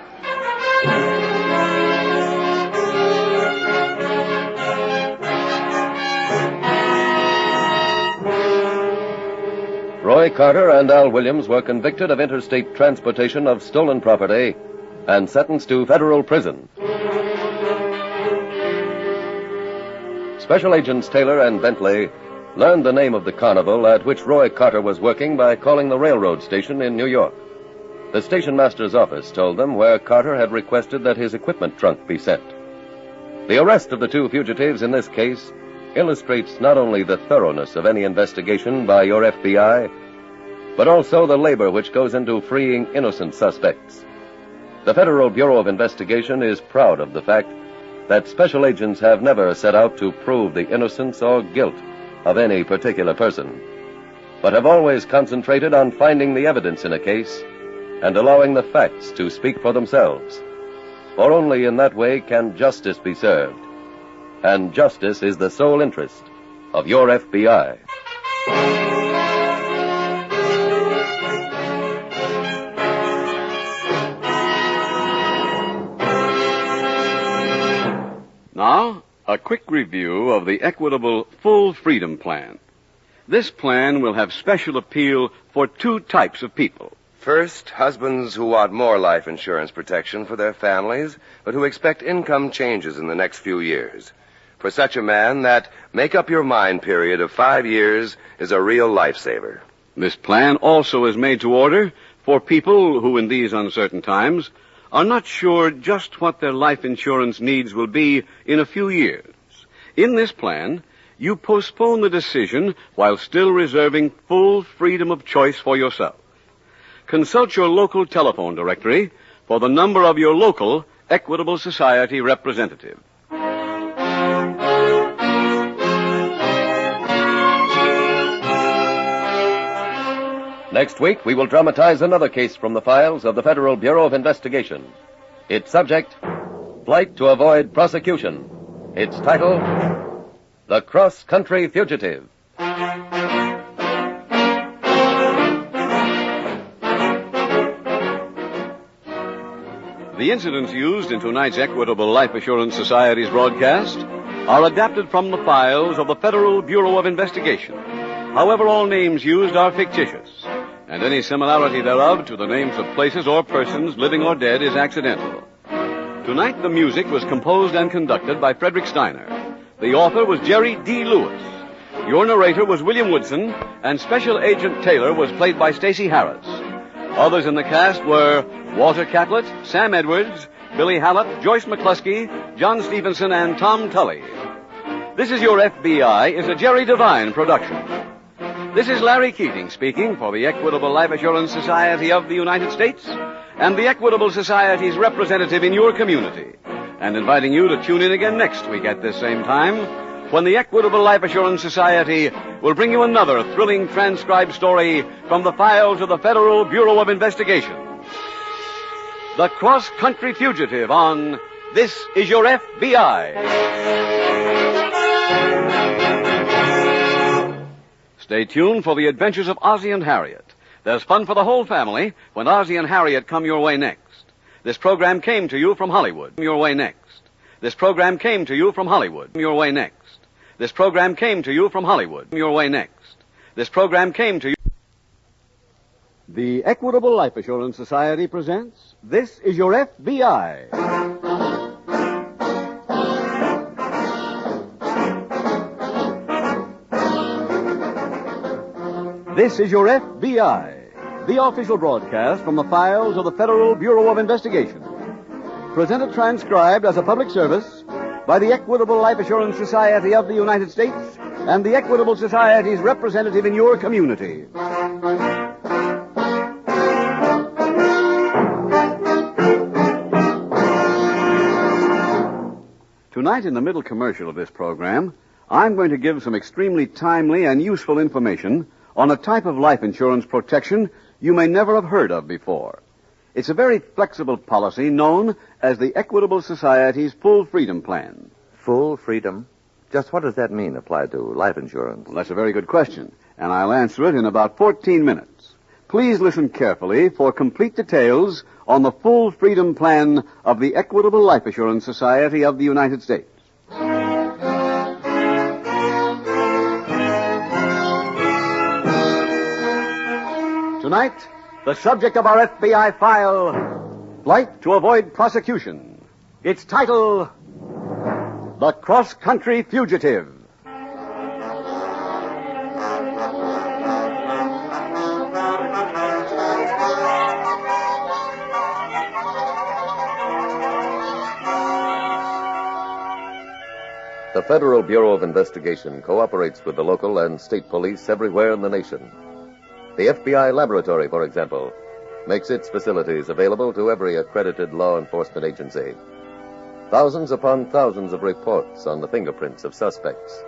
Speaker 4: Roy Carter and Al Williams were convicted of interstate transportation of stolen property and sentenced to federal prison. Special agents Taylor and Bentley learned the name of the carnival at which Roy Carter was working by calling the railroad station in New York. The station master's office told them where Carter had requested that his equipment trunk be sent. The arrest of the two fugitives in this case illustrates not only the thoroughness of any investigation by your FBI, but also the labor which goes into freeing innocent suspects. The Federal Bureau of Investigation is proud of the fact that special agents have never set out to prove the innocence or guilt of any particular person, but have always concentrated on finding the evidence in a case and allowing the facts to speak for themselves. For only in that way can justice be served. And justice is the sole interest of your FBI.
Speaker 2: Now, a quick review of the Equitable Full Freedom Plan. This plan will have special appeal for two types of people.
Speaker 1: First, husbands who want more life insurance protection for their families, but who expect income changes in the next few years. For such a man, that make-up-your-mind period of 5 years is a real lifesaver.
Speaker 2: This plan also is made to order for people who, in these uncertain times, are not sure just what their life insurance needs will be in a few years. In this plan, you postpone the decision while still reserving full freedom of choice for yourself. Consult your local telephone directory for the number of your local Equitable Society representative.
Speaker 4: Next week, we will dramatize another case from the files of the Federal Bureau of Investigation. Its subject, Flight to Avoid Prosecution. Its title, The Cross-Country Fugitive.
Speaker 2: The incidents used in tonight's Equitable Life Assurance Society's broadcast are adapted from the files of the Federal Bureau of Investigation. However, all names used are fictitious, and any similarity thereof to the names of places or persons, living or dead, is accidental. Tonight, the music was composed and conducted by Frederick Steiner. The author was Jerry D. Lewis. Your narrator was William Woodson, and Special Agent Taylor was played by Stacey Harris. Others in the cast were Walter Catlett, Sam Edwards, Billy Hallett, Joyce McCluskey, John Stevenson, and Tom Tully. This Is Your FBI is a Jerry Devine production. This is Larry Keating speaking for the Equitable Life Assurance Society of the United States and the Equitable Society's representative in your community, and inviting you to tune in again next week at this same time when the Equitable Life Assurance Society will bring you another thrilling transcribed story from the files of the Federal Bureau of Investigation. The Cross-Country Fugitive on This Is Your FBI. Stay tuned for the adventures of Ozzie and Harriet. There's fun for the whole family when Ozzie and Harriet come your way next. This program came to you from Hollywood. Your way next. This program came to you from Hollywood. Your way next. This program came to you from Hollywood. Your way next. This program came to you. The Equitable Life Assurance Society presents This Is Your FBI. This is Your FBI, the official broadcast from the files of the Federal Bureau of Investigation. Presented transcribed as a public service by the Equitable Life Assurance Society of the United States and the Equitable Society's representative in your community. Tonight, in the middle commercial of this program, I'm going to give some extremely timely and useful information on a type of life insurance protection you may never have heard of before. It's a very flexible policy known as the Equitable Society's Full Freedom Plan.
Speaker 6: Full freedom? Just what does that mean applied to life insurance?
Speaker 2: Well, that's a very good question. and I'll answer it in about 14 minutes. Please listen carefully for complete details on the full freedom plan of the Equitable Life Assurance Society of the United States. Tonight, the subject of our FBI file, Flight to Avoid Prosecution. Its title, The Cross-Country Fugitive.
Speaker 4: The Federal Bureau of Investigation cooperates with the local and state police everywhere in the nation. The FBI laboratory, for example, makes its facilities available to every accredited law enforcement agency. Thousands upon thousands of reports on the fingerprints of suspects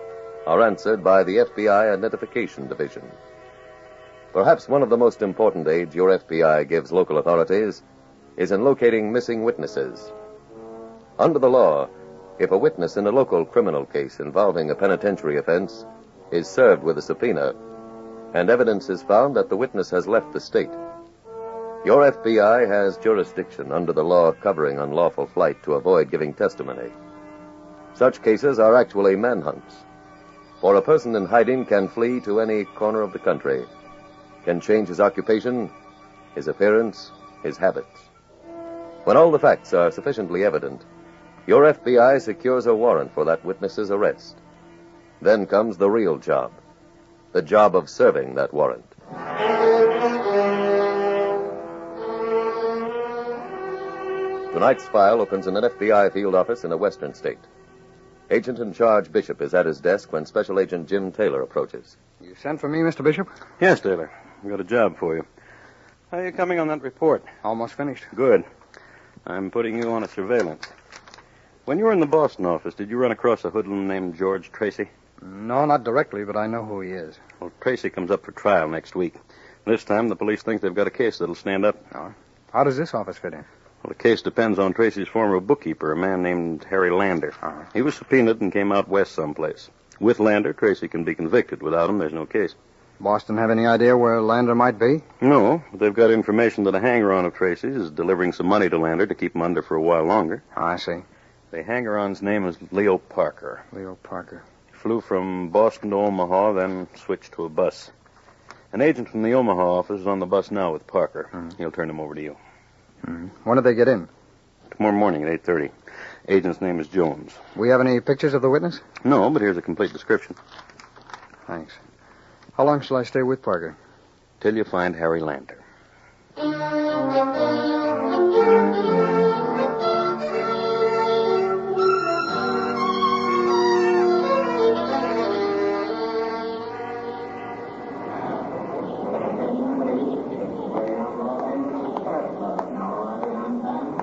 Speaker 4: are answered by the FBI Identification Division. Perhaps one of the most important aids your FBI gives local authorities is in locating missing witnesses. Under the law, if a witness in a local criminal case involving a penitentiary offense is served with a subpoena, and evidence is found that the witness has left the state, your FBI has jurisdiction under the law covering unlawful flight to avoid giving testimony. Such cases are actually manhunts, for a person in hiding can flee to any corner of the country, can change his occupation, his appearance, his habits. When all the facts are sufficiently evident, your FBI secures a warrant for that witness's arrest. Then comes the real job, the job of serving that warrant. Tonight's file opens in an FBI field office in a western state. Agent in charge Bishop is at his desk when Special Agent Jim Taylor approaches.
Speaker 5: You sent for me, Mr. Bishop?
Speaker 6: Yes, Taylor. I've got a job for you. How are you coming on that report?
Speaker 5: Almost finished.
Speaker 6: Good. I'm putting you on a surveillance. When you were in the Boston office, did you run across a hoodlum named George Tracy?
Speaker 5: No, not directly, but I know who he is.
Speaker 6: Well, Tracy comes up for trial next week. This time, the police think they've got a case that'll stand up.
Speaker 5: Oh. How does this office fit in?
Speaker 6: Well, the case depends on Tracy's former bookkeeper, a man named Harry Lander.
Speaker 5: Uh-huh.
Speaker 6: He was subpoenaed and came out west someplace. With Lander, Tracy can be convicted. Without him, there's no case.
Speaker 5: Boston have any idea where Lander might be?
Speaker 6: No, but they've got information that a hanger-on of Tracy's is delivering some money to Lander to keep him under for a while longer.
Speaker 5: Oh, I see.
Speaker 6: The hanger-on's name is Leo Parker.
Speaker 5: Leo Parker.
Speaker 6: He flew from Boston to Omaha, then switched to a bus. An agent from the Omaha office is on the bus now with Parker.
Speaker 5: Mm-hmm.
Speaker 6: He'll turn him over to you.
Speaker 5: Mm-hmm. When did they get in?
Speaker 6: Tomorrow morning at 8:30. Agent's name is Jones.
Speaker 5: We have any pictures of the witness?
Speaker 6: No, but here's a complete description.
Speaker 5: Thanks. How long shall I stay with Parker?
Speaker 6: Till you find Harry Lander.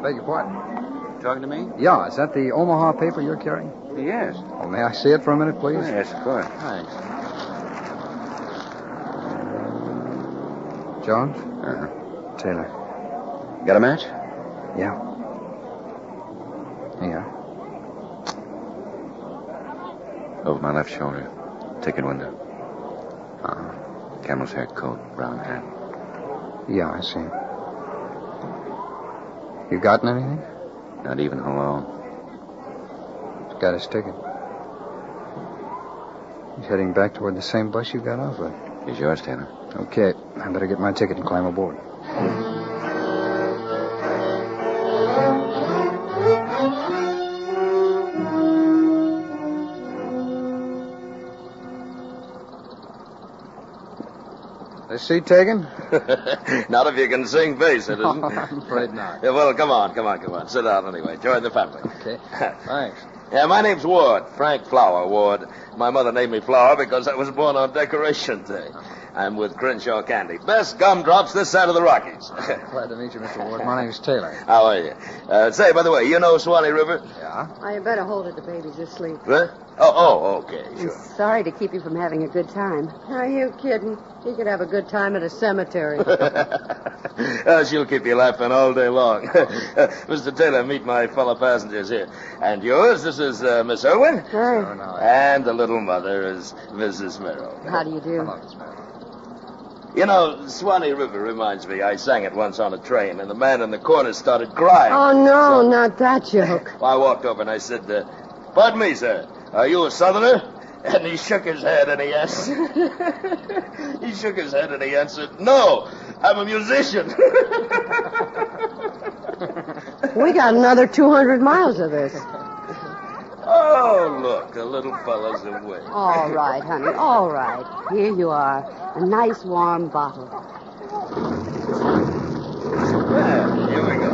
Speaker 5: Beg your pardon.
Speaker 6: Talking to me?
Speaker 5: Yeah, is that the Omaha paper you're carrying?
Speaker 6: Yes.
Speaker 5: Oh, may I see it for a minute, please?
Speaker 6: Yes, of course.
Speaker 5: Thanks. Jones?
Speaker 20: Uh-huh.
Speaker 5: Taylor.
Speaker 20: Got a match?
Speaker 5: Yeah. Yeah.
Speaker 20: Over my left shoulder. Ticket window. Camel's hair coat, brown hat.
Speaker 5: Yeah, I see. You gotten anything?
Speaker 20: Not even hello.
Speaker 5: He's got his ticket. He's heading back toward the same bus you got off with.
Speaker 20: He's yours, Taylor.
Speaker 5: Okay, I better get my ticket and climb aboard. This seat taken?
Speaker 1: Not if you can sing bass, it isn't.
Speaker 5: I'm afraid not.
Speaker 1: Yeah, well, come on. Sit down anyway. Join the family.
Speaker 5: Okay. Thanks.
Speaker 1: Yeah, my name's Ward, Frank Flower Ward. My mother named me Flower because I was born on Decoration Day.
Speaker 3: I'm with Crenshaw Candy. Best gumdrops this side of the Rockies.
Speaker 5: Glad to meet you, Mr. Ward. My name's Taylor.
Speaker 3: How are you? Say, by the way, you know Swanee River?
Speaker 5: Yeah.
Speaker 15: Oh, you better hold it. The baby's asleep.
Speaker 3: What? Oh, okay, sure.
Speaker 15: I'm sorry to keep you from having a good time. Are you kidding? He could have a good time at a cemetery.
Speaker 3: She'll keep you laughing all day long. Mr. Taylor, meet my fellow passengers here. And yours, this is Miss Irwin.
Speaker 15: Hi.
Speaker 3: And the little mother is Mrs. Merrill.
Speaker 15: How do you do?
Speaker 5: Hello, Miss Merrill.
Speaker 3: You know, Swanee River reminds me. I sang it once on a train, and the man in the corner started crying.
Speaker 15: Oh, no, not that joke.
Speaker 3: I walked over and I said, pardon me, sir, are you a Southerner? And he shook his head and he answered, no, I'm a musician.
Speaker 15: We got another 200 miles of this.
Speaker 3: Oh, look, the little fella's away.
Speaker 15: All right, honey, all right. Here you are. A nice warm bottle.
Speaker 3: Yeah, here we go.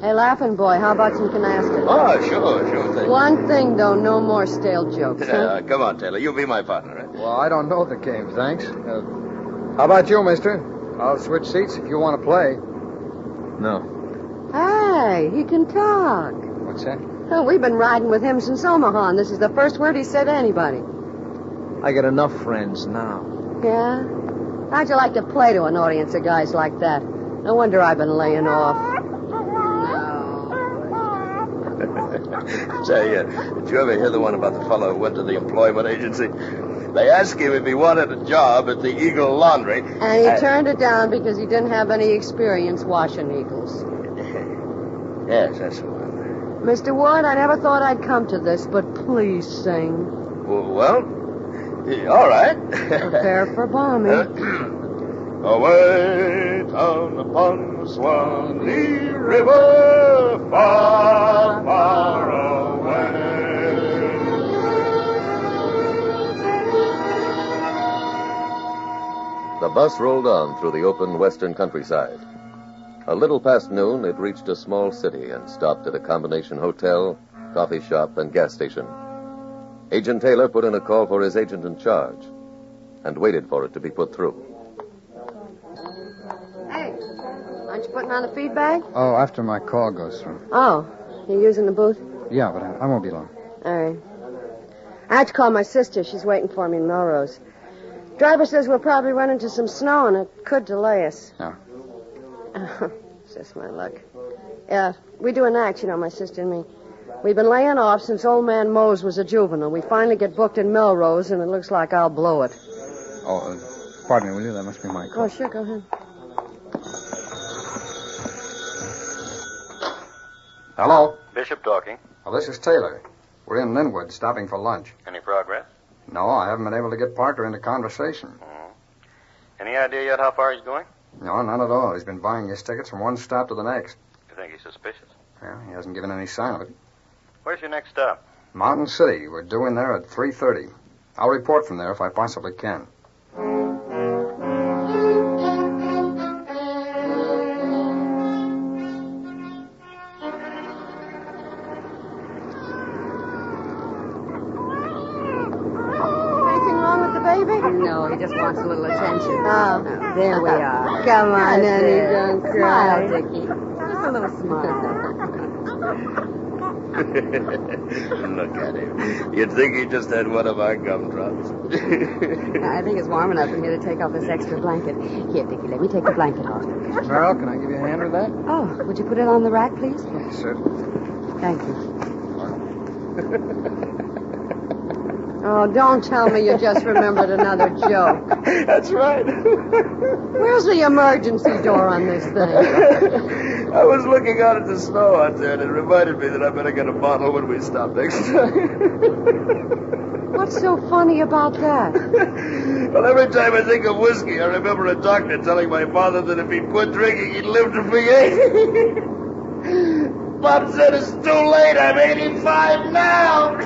Speaker 15: Hey, Laughing Boy, how about some canasta?
Speaker 3: Oh, sure thing.
Speaker 15: One thing, though, no more stale jokes, huh?
Speaker 3: Come on, Taylor, you'll be my partner, right?
Speaker 5: Well, I don't know the game, thanks. How about you, mister? I'll switch seats if you want to play.
Speaker 8: No.
Speaker 15: Hey, he can talk.
Speaker 5: What's that?
Speaker 15: Oh, we've been riding with him since Omaha, and this is the first word he said to anybody.
Speaker 18: I got enough friends now.
Speaker 15: Yeah? How'd you like to play to an audience of guys like that? No wonder I've been laying off.
Speaker 3: Say, did you ever hear the one about the fellow who went to the employment agency? They asked him if he wanted a job at the Eagle Laundry.
Speaker 15: And he turned it down because he didn't have any experience washing eagles.
Speaker 3: Yes, that's the one.
Speaker 15: Mr. Ward, I never thought I'd come to this, but please sing.
Speaker 3: Well, all right.
Speaker 15: Prepare for bombing.
Speaker 17: Away down upon the Swanee River, far, far away.
Speaker 4: The bus rolled on through the open western countryside. A little past noon, it reached a small city and stopped at a combination hotel, coffee shop, and gas station. Agent Taylor put in a call for his agent in charge and waited for it to be put through.
Speaker 15: Hey, aren't you putting on the feed bag?
Speaker 5: Oh, after my call goes through.
Speaker 15: Oh, you using the booth?
Speaker 5: Yeah, but I won't be long.
Speaker 15: All right. I had to call my sister. She's waiting for me in Melrose. Driver says we'll probably run into some snow, and it could delay us.
Speaker 5: Yeah.
Speaker 15: It's just my luck. Yeah, we do an act, my sister and me. We've been laying off since old man Mose was a juvenile. We finally get booked in Melrose, and it looks like I'll blow it.
Speaker 5: Oh, pardon me, will you? That must be my call.
Speaker 15: Oh, sure, go ahead.
Speaker 5: Hello?
Speaker 21: Bishop talking.
Speaker 5: Well, this is Taylor. We're in Linwood, stopping for lunch.
Speaker 21: Any progress?
Speaker 5: No, I haven't been able to get Parker into conversation.
Speaker 21: Any idea yet how far he's going?
Speaker 5: No, none at all. He's been buying his tickets from one stop to the next.
Speaker 21: You think he's suspicious?
Speaker 5: Yeah, he hasn't given any sign of it.
Speaker 21: Where's your next stop?
Speaker 5: Mountain City. We're due in there at 3:30. I'll report from there if I possibly can.
Speaker 15: No, he just wants a little attention. Oh, there we are. Come on, honey, don't cry. Smile, Dickie. Just a little smile.
Speaker 3: Look at him. You'd think he just had one of our gumdrops.
Speaker 15: I think it's warm enough for me to take off this extra blanket. Here, Dickie, let me take the blanket off.
Speaker 5: Merrill, can I give you a hand with that?
Speaker 15: Oh, would you put it on the rack, please?
Speaker 5: Yes, sir.
Speaker 15: Thank you. Oh, don't tell me you just remembered another joke.
Speaker 3: That's right.
Speaker 15: Where's the emergency door on this thing?
Speaker 3: I was looking out at the snow out there, and it reminded me that I better get a bottle when we stop next time.
Speaker 15: What's so funny about that?
Speaker 3: Well, every time I think of whiskey, I remember a doctor telling my father that if he'd quit drinking, he'd live to be 80. Bob said it's too late. I'm 85 now.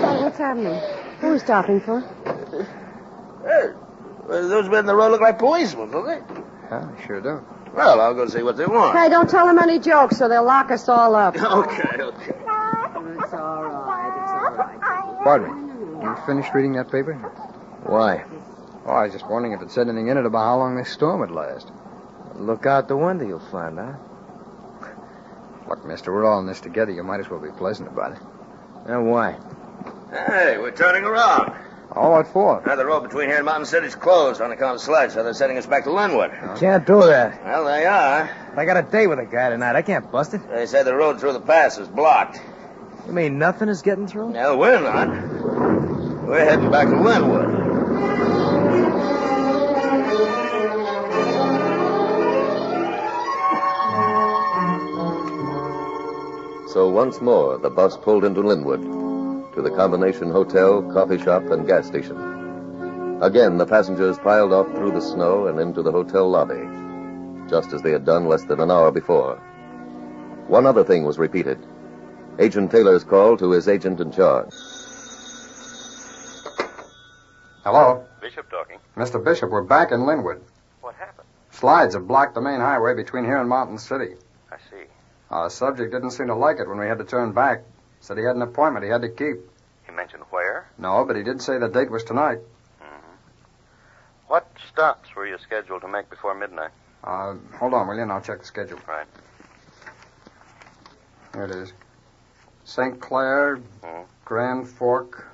Speaker 15: Oh, what's happening? Who are we stopping for?
Speaker 3: Hey, those men in the road look like policemen, don't they?
Speaker 5: Yeah, they sure do.
Speaker 3: Well, I'll go see what they want.
Speaker 15: Hey, don't tell them any jokes, so they'll lock us all up.
Speaker 3: Okay.
Speaker 15: It's all right.
Speaker 5: Pardon me. You finished reading that paper?
Speaker 7: Why?
Speaker 5: Oh, I was just wondering if it said anything in it about how long this storm would last.
Speaker 7: Look out the window, you'll find out.
Speaker 5: Look, mister, we're all in this together. You might as well be pleasant about it.
Speaker 7: Now, why?
Speaker 3: Hey, we're turning around.
Speaker 5: Oh, what for?
Speaker 3: Now, the road between here and Mountain City's closed on account of sludge, so they're sending us back to Linwood.
Speaker 7: Can't do that.
Speaker 3: Well, they are.
Speaker 7: I got a date with a guy tonight. I can't bust it.
Speaker 3: They say the road through the pass is blocked.
Speaker 7: You mean nothing is getting through?
Speaker 3: No, we're not. We're heading back to Linwood.
Speaker 4: So once more, the bus pulled into Linwood, to the combination hotel, coffee shop, and gas station. Again, the passengers piled off through the snow and into the hotel lobby, just as they had done less than an hour before. One other thing was repeated. Agent Taylor's call to his agent in charge.
Speaker 5: Hello?
Speaker 21: Bishop talking.
Speaker 5: Mr. Bishop, we're back in Linwood.
Speaker 21: What happened?
Speaker 5: Slides have blocked the main highway between here and Mountain City.
Speaker 21: I see.
Speaker 5: Our subject didn't seem to like it when we had to turn back. Said he had an appointment he had to keep.
Speaker 21: He mentioned where?
Speaker 5: No, but he did say the date was tonight.
Speaker 21: What stops were you scheduled to make before midnight?
Speaker 5: Hold on, will you, and I'll check the schedule.
Speaker 21: Right.
Speaker 5: Here it is. St. Clair, Grand Fork,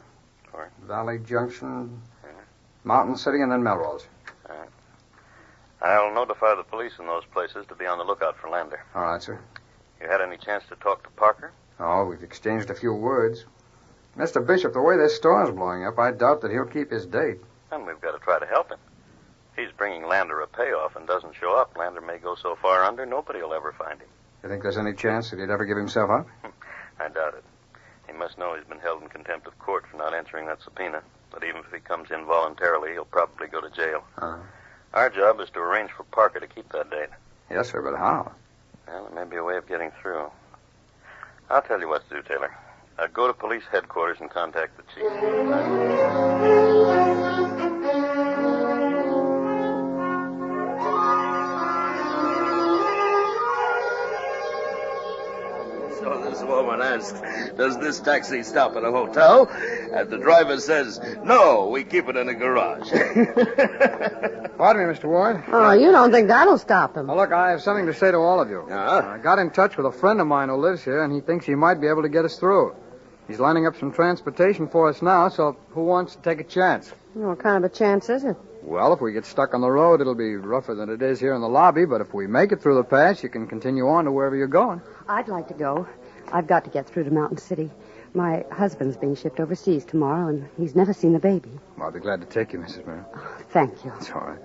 Speaker 5: Valley Junction, Mountain City, and then Melrose.
Speaker 21: All right. I'll notify the police in those places to be on the lookout for Lander.
Speaker 5: All right, sir.
Speaker 21: You had any chance to talk to Parker?
Speaker 5: Oh, we've exchanged a few words. Mr. Bishop, the way this storm's blowing up, I doubt that he'll keep his date.
Speaker 21: Then we've got to try to help him. If he's bringing Lander a payoff and doesn't show up, Lander may go so far under, nobody will ever find him.
Speaker 5: You think there's any chance that he'd ever give himself up?
Speaker 21: I doubt it. He must know he's been held in contempt of court for not answering that subpoena. But even if he comes in voluntarily, he'll probably go to jail. Our job is to arrange for Parker to keep that date.
Speaker 5: Yes, sir, but how?
Speaker 21: Well, there may be a way of getting through. I'll tell you what to do, Taylor. Go to police headquarters and contact the chief.
Speaker 3: So this woman asks, does this taxi stop at a hotel? And the driver says, no, we keep it in a garage.
Speaker 5: Pardon me, Mr. Ward.
Speaker 15: Oh, you don't think that'll stop him?
Speaker 5: Well, look, I have something to say to all of you. I got in touch with a friend of mine who lives here, and he thinks he might be able to get us through. He's lining up some transportation for us now, so who wants to take a chance?
Speaker 15: What kind of a chance is it?
Speaker 5: Well, if we get stuck on the road, it'll be rougher than it is here in the lobby, but if we make it through the pass, you can continue on to wherever you're going.
Speaker 15: I'd like to go. I've got to get through to Mountain City. My husband's being shipped overseas tomorrow, and he's never seen the baby.
Speaker 5: Well, I'll be glad to take you, Mrs. Merrill.
Speaker 15: Thank you.
Speaker 5: That's all right.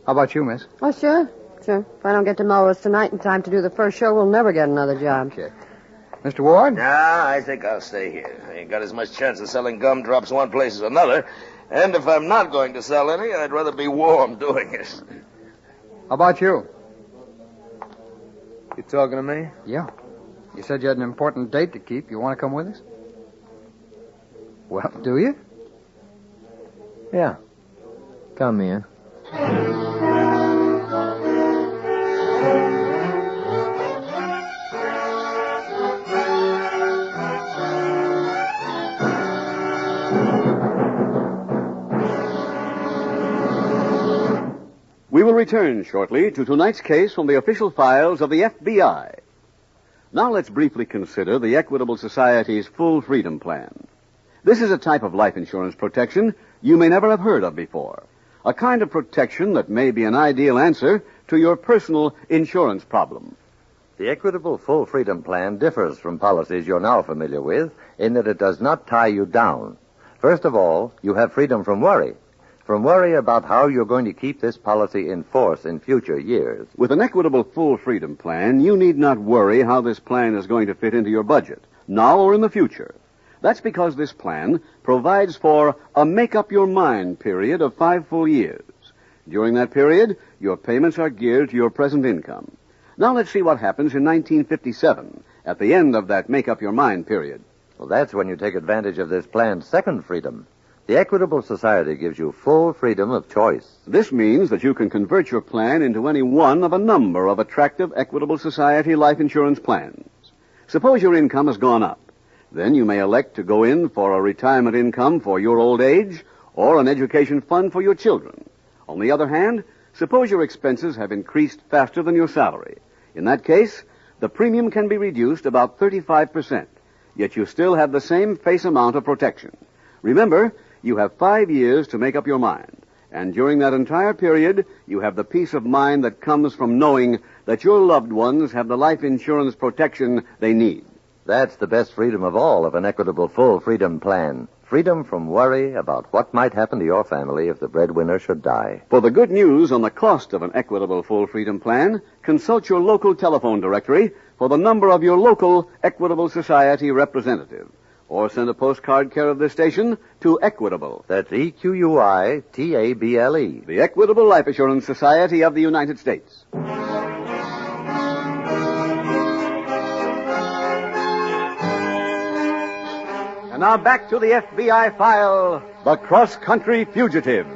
Speaker 5: How about you, miss?
Speaker 15: Oh, sure. If I don't get to Melrose tonight in time to do the first show, we'll never get another job.
Speaker 5: Okay. Mr. Ward?
Speaker 3: Nah, I think I'll stay here. I ain't got as much chance of selling gumdrops one place as another. And if I'm not going to sell any, I'd rather be warm doing it.
Speaker 5: How about you?
Speaker 7: You talking to me?
Speaker 5: Yeah. You said you had an important date to keep. You want to come with us? Well, do you?
Speaker 7: Yeah. Come in.
Speaker 2: We will return shortly to tonight's case from the official files of the FBI. Now let's briefly consider the Equitable Society's Full Freedom Plan. This is a type of life insurance protection you may never have heard of before. A kind of protection that may be an ideal answer to your personal insurance problem.
Speaker 9: The Equitable Full Freedom Plan differs from policies you're now familiar with in that it does not tie you down. First of all, you have freedom from worry. From worry about how you're going to keep this policy in force in future years.
Speaker 2: With an Equitable Full Freedom Plan, you need not worry how this plan is going to fit into your budget, now or in the future. That's because this plan provides for a make-up-your-mind period of 5 full years. During that period, your payments are geared to your present income. Now let's see what happens in 1957, at the end of that make-up-your-mind period.
Speaker 9: Well, that's when you take advantage of this plan's second freedom. The Equitable Society gives you full freedom of choice.
Speaker 2: This means that you can convert your plan into any one of a number of attractive Equitable Society life insurance plans. Suppose your income has gone up. Then you may elect to go in for a retirement income for your old age or an education fund for your children. On the other hand, suppose your expenses have increased faster than your salary. In that case, the premium can be reduced about 35%, yet you still have the same face amount of protection. Remember, you have 5 years to make up your mind, and during that entire period, you have the peace of mind that comes from knowing that your loved ones have the life insurance protection they need.
Speaker 9: That's the best freedom of all of an Equitable Full Freedom Plan. Freedom from worry about what might happen to your family if the breadwinner should die.
Speaker 2: For the good news on the cost of an Equitable Full Freedom Plan, consult your local telephone directory for the number of your local Equitable Society representative. Or send a postcard care of this station to Equitable.
Speaker 9: That's EQUITABLE.
Speaker 2: The Equitable Life Assurance Society of the United States. And now back to the FBI file, The Cross-Country Fugitive.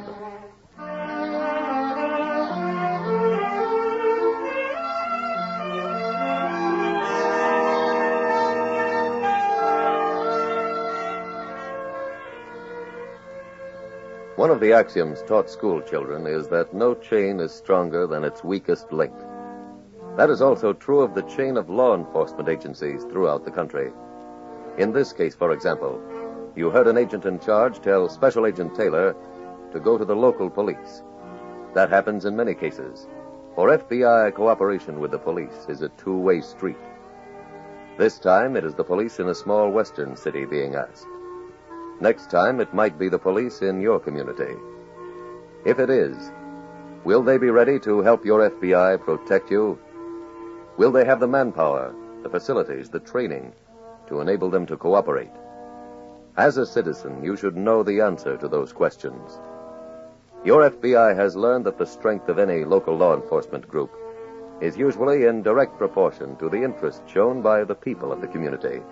Speaker 4: One of the axioms taught school children is that no chain is stronger than its weakest link. That is also true of the chain of law enforcement agencies throughout the country. In this case, for example, you heard an agent in charge tell Special Agent Taylor to go to the local police. That happens in many cases, for FBI cooperation with the police is a two-way street. This time, it is the police in a small western city being asked. Next time, it might be the police in your community. If it is, will they be ready to help your FBI protect you? Will they have the manpower, the facilities, the training to enable them to cooperate? As a citizen, you should know the answer to those questions. Your FBI has learned that the strength of any local law enforcement group is usually in direct proportion to the interest shown by the people of the community.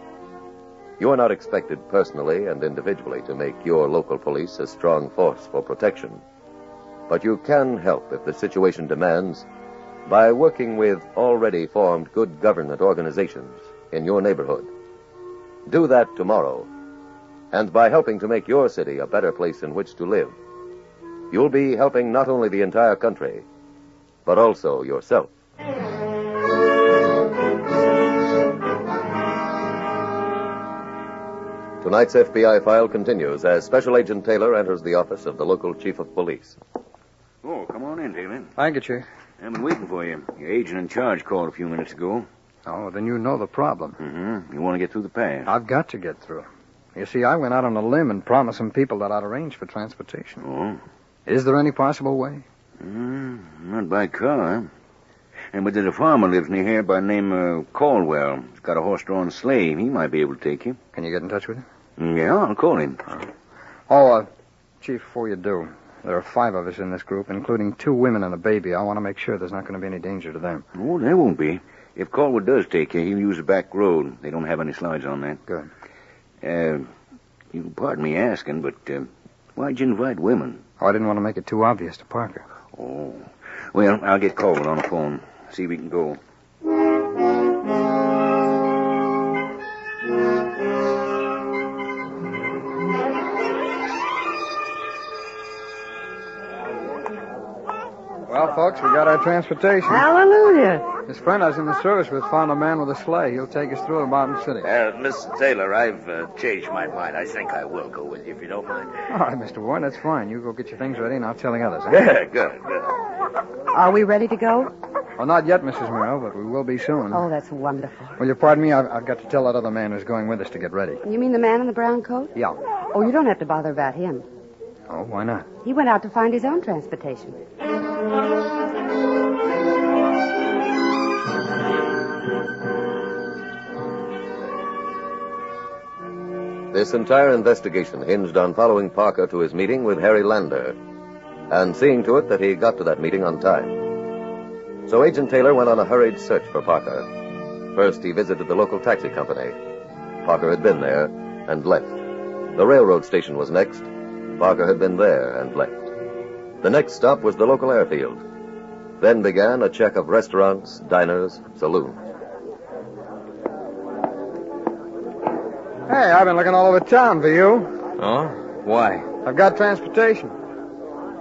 Speaker 4: You are not expected personally and individually to make your local police a strong force for protection. But you can help if the situation demands by working with already formed good government organizations in your neighborhood. Do that tomorrow. And by helping to make your city a better place in which to live, you'll be helping not only the entire country, but also yourself. Tonight's FBI file continues as Special Agent Taylor enters the office of the local chief of police.
Speaker 10: Oh, come on in, Taylor.
Speaker 5: Thank you, Chief.
Speaker 10: I've been waiting for you. Your agent in charge called a few minutes ago.
Speaker 5: Oh, then you know the problem.
Speaker 10: Mm-hmm. You want to get through the pass.
Speaker 5: I've got to get through. You see, I went out on a limb and promised some people that I'd arrange for transportation.
Speaker 10: Oh?
Speaker 5: Is there any possible way?
Speaker 10: Not by car. But there's a farmer lives near here by the name of Caldwell. He's got a horse-drawn sleigh. He might be able to take you.
Speaker 5: Can you get in touch with him?
Speaker 10: Yeah, I'll call him.
Speaker 5: Chief, before you do, there are 5 of us in this group, including 2 women and a baby. I want to make sure there's not going to be any danger to them.
Speaker 10: Oh, there won't be. If Caldwell does take you, he'll use the back road. They don't have any slides on that.
Speaker 5: Good.
Speaker 10: You can pardon me asking, but why'd you invite women?
Speaker 5: Oh, I didn't want to make it too obvious to Parker.
Speaker 10: Oh. Well, I'll get Caldwell on the phone. See if we can go.
Speaker 5: Well, folks, we got our transportation.
Speaker 15: Hallelujah.
Speaker 5: His friend I was in the service with found a man with a sleigh. He'll take us through to Mountain City.
Speaker 3: Miss Taylor, I've changed my mind. I think I will go with you, if you don't mind.
Speaker 5: All right, Mr. Warren, that's fine. You go get your things ready, and I'll tell the others. Huh?
Speaker 3: Yeah, good.
Speaker 13: Are we ready to go?
Speaker 5: Well, not yet, Mrs. Merrill, but we will be soon.
Speaker 13: Oh, that's wonderful.
Speaker 5: Will you pardon me? I've got to tell that other man who's going with us to get ready.
Speaker 13: You mean the man in the brown coat?
Speaker 5: Yeah.
Speaker 13: Oh, you don't have to bother about him.
Speaker 5: Oh, why not?
Speaker 13: He went out to find his own transportation.
Speaker 4: This entire investigation hinged on following Parker to his meeting with Harry Lander and seeing to it that he got to that meeting on time. So Agent Taylor went on a hurried search for Parker. First, he visited the local taxi company. Parker had been there and left. The railroad station was next,
Speaker 9: Parker had been there and left. The next stop was the local airfield. Then began a check of restaurants, diners, saloons.
Speaker 5: Hey, I've been looking all over town for you.
Speaker 7: Oh? Why?
Speaker 5: I've got transportation.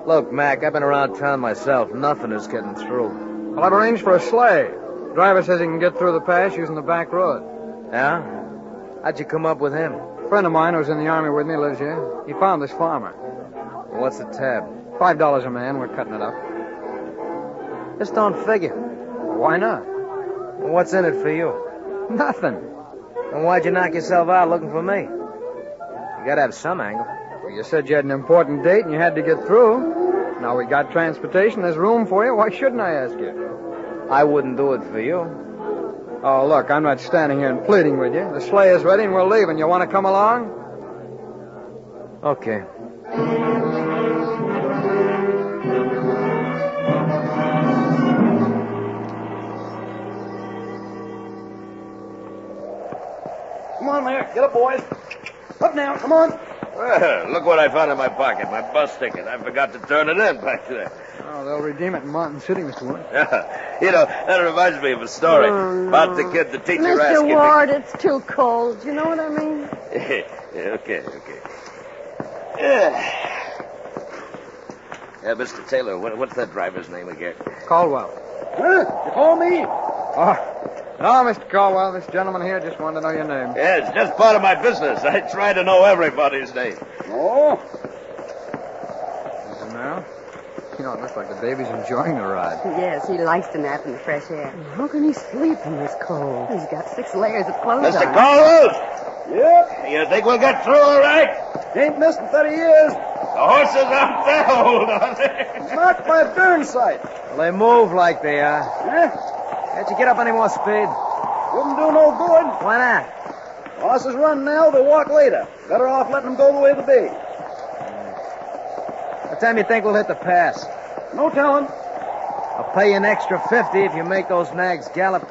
Speaker 7: Look, Mac, I've been around town myself. Nothing is getting through.
Speaker 5: Well, I've arranged for a sleigh. The driver says he can get through the pass using the back road.
Speaker 7: Yeah? How'd you come up with him?
Speaker 5: A friend of mine who's in the Army with me lives here. He found this farmer.
Speaker 7: What's the tab?
Speaker 5: $5 a man. We're cutting it up.
Speaker 7: This don't figure.
Speaker 5: Why not?
Speaker 7: What's in it for you?
Speaker 5: Nothing.
Speaker 7: Then why'd you knock yourself out looking for me? You gotta have some angle.
Speaker 5: Well, you said you had an important date and you had to get through. Now we got transportation. There's room for you. Why shouldn't I ask you?
Speaker 7: I wouldn't do it for you.
Speaker 5: Oh, look, I'm not standing here and pleading with you. The sleigh is ready and we're leaving. You want to come along?
Speaker 7: Okay.
Speaker 18: Come on there. Get up, boys. Up now. Come on.
Speaker 3: Well, look what I found in my pocket, my bus ticket. I forgot to turn it in back there.
Speaker 5: Oh, they'll redeem it in Mountain City, Mr. Ward.
Speaker 3: You know, that reminds me of a story about the kid the teacher asked
Speaker 13: Mr.
Speaker 3: him.
Speaker 13: Ward, it's too cold. You know what I mean?
Speaker 3: Okay. Mr. Taylor, what's that driver's name again?
Speaker 5: Caldwell.
Speaker 18: Huh? You call me?
Speaker 5: Oh, no, Mr. Caldwell. This gentleman here just wanted to know your name.
Speaker 3: Yeah, it's just part of my business. I try to know everybody's name.
Speaker 18: Oh.
Speaker 5: Is it now? You know, it looks like the baby's enjoying the ride.
Speaker 13: Yes, he likes to nap in the fresh air. How can he sleep in this cold? He's got 6 layers of clothes
Speaker 3: Mr.
Speaker 13: on.
Speaker 3: Caldwell!
Speaker 18: Yep.
Speaker 3: You think we'll get through all right?
Speaker 18: Ain't missed in 30 years.
Speaker 3: The horses aren't that old, are they?
Speaker 18: Not by a darn sight.
Speaker 7: Well, they move like they are.
Speaker 18: Eh?
Speaker 7: Can't you get up any more speed?
Speaker 18: Wouldn't do no good.
Speaker 7: Why not?
Speaker 18: Horses run now, they'll walk later. Better off letting them go the way they be.
Speaker 7: What time you think we'll hit the pass?
Speaker 18: No telling.
Speaker 7: I'll pay you an extra 50 if you make those nags gallop.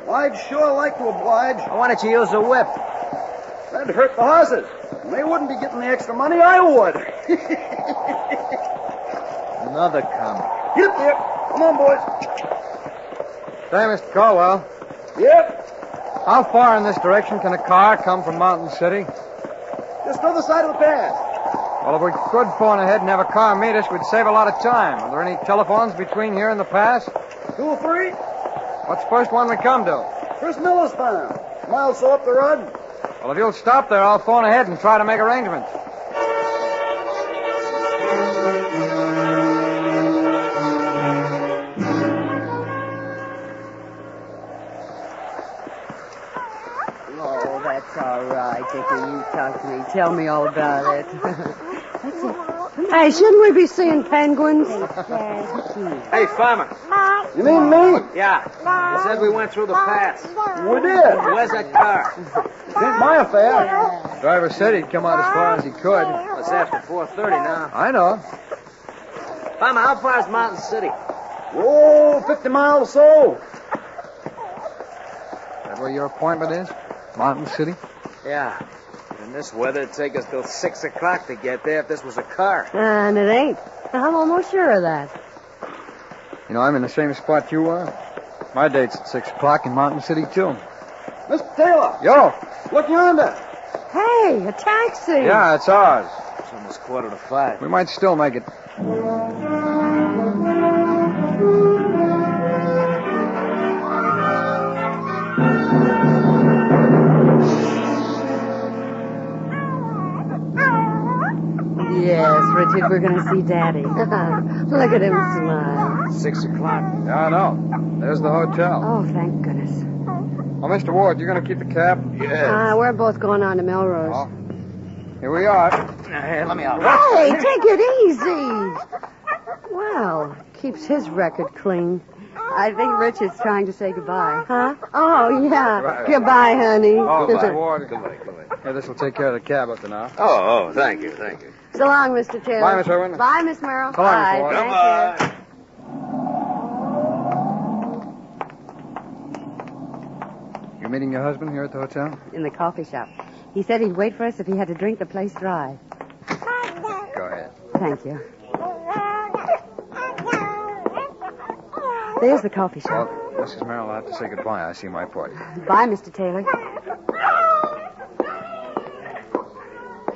Speaker 18: I'd sure like to oblige.
Speaker 7: Why don't you use a whip?
Speaker 18: That'd hurt the horses. And they wouldn't be getting the extra money, I would.
Speaker 7: Another comer.
Speaker 18: Get up there. Come on, boys.
Speaker 5: Say, Mr. Caldwell.
Speaker 18: Yep.
Speaker 5: How far in this direction can a car come from Mountain City?
Speaker 18: Just the other side of the pass.
Speaker 5: Well, if we could phone ahead and have a car meet us, we'd save a lot of time. Are there any telephones between here and the pass?
Speaker 18: 2 or 3.
Speaker 5: What's the first one we come to?
Speaker 18: First Miller's Farm. A mile so up the road.
Speaker 5: Well, if you'll stop there, I'll phone ahead and try to make arrangements.
Speaker 13: Oh, that's all right, Dickie. You talk to me. Tell me all about it. That's it. Hey, shouldn't we be seeing penguins?
Speaker 7: Hey, farmer.
Speaker 18: You mean me?
Speaker 7: Yeah. You said we went through the pass.
Speaker 18: We did.
Speaker 7: Where's that car?
Speaker 18: It ain't my affair.
Speaker 5: The driver said he'd come out as far as he could.
Speaker 7: It's after 4:30 now.
Speaker 5: I know.
Speaker 7: Farmer, how far is Mountain City?
Speaker 18: Oh, 50 miles or so.
Speaker 5: Is that where your appointment is? Mountain City?
Speaker 7: Yeah. In this weather, it'd take us till 6 o'clock to get there if this was a car.
Speaker 13: And it ain't. I'm almost sure of that.
Speaker 5: You know, I'm in the same spot you are. My date's at 6 o'clock in Mountain City, too.
Speaker 18: Mr. Taylor.
Speaker 5: Yo.
Speaker 18: Look yonder.
Speaker 13: Hey, a taxi.
Speaker 5: Yeah, it's ours.
Speaker 7: It's almost 4:45.
Speaker 5: We might still make it.
Speaker 13: Yes, Richard, we're going to see Daddy. Look at him smile.
Speaker 7: 6 o'clock.
Speaker 5: Yeah, I know. There's the hotel.
Speaker 13: Oh, thank goodness.
Speaker 5: Oh, Mr. Ward, you're going to keep the cab?
Speaker 13: We're both going on to Melrose.
Speaker 5: Oh. Here we are.
Speaker 7: Hey, let me out.
Speaker 13: Hey, take it easy. Well, keeps his record clean. I think Richard's trying to say goodbye. Huh? Oh, yeah.
Speaker 5: Right.
Speaker 13: Goodbye, honey.
Speaker 5: Oh, Mr. Ward.
Speaker 7: Goodbye.
Speaker 5: Here, this will take care of the cab up to now.
Speaker 3: Oh, thank you.
Speaker 13: So long, Mr. Taylor.
Speaker 5: Bye, Miss Irwin.
Speaker 13: Bye, Miss Merrill.
Speaker 5: So long, Mr.
Speaker 13: Bye.
Speaker 5: Ward.
Speaker 13: Thank you.
Speaker 5: You're meeting your husband here at the hotel?
Speaker 13: In the coffee shop. He said he'd wait for us if he had to drink the place dry.
Speaker 5: Go ahead.
Speaker 13: Thank you. There's the coffee shop.
Speaker 5: Well, Mrs. Merrill, I'll have to say goodbye. I see my part.
Speaker 13: Bye, Mr. Taylor.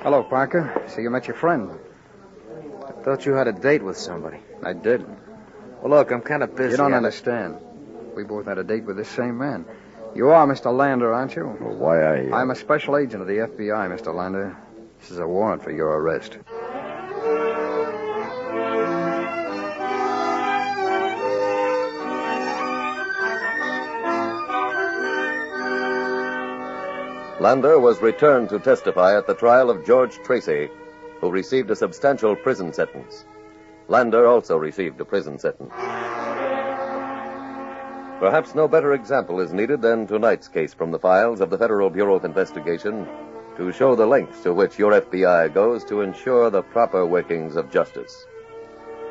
Speaker 5: Hello, Parker. See, you met your friend.
Speaker 7: I thought you had a date with somebody.
Speaker 5: I did.
Speaker 7: Well, look, I'm kind of busy.
Speaker 5: You don't understand. We both had a date with this same man. You are Mr. Lander, aren't you?
Speaker 11: Well, why are you?
Speaker 5: I'm a special agent of the FBI, Mr. Lander. This is a warrant for your arrest.
Speaker 4: Lander was returned to testify at the trial of George Tracy, who received a substantial prison sentence. Lander also received a prison sentence. Perhaps no better example is needed than tonight's case from the files of the Federal Bureau of Investigation to show the lengths to which your FBI goes to ensure the proper workings of justice.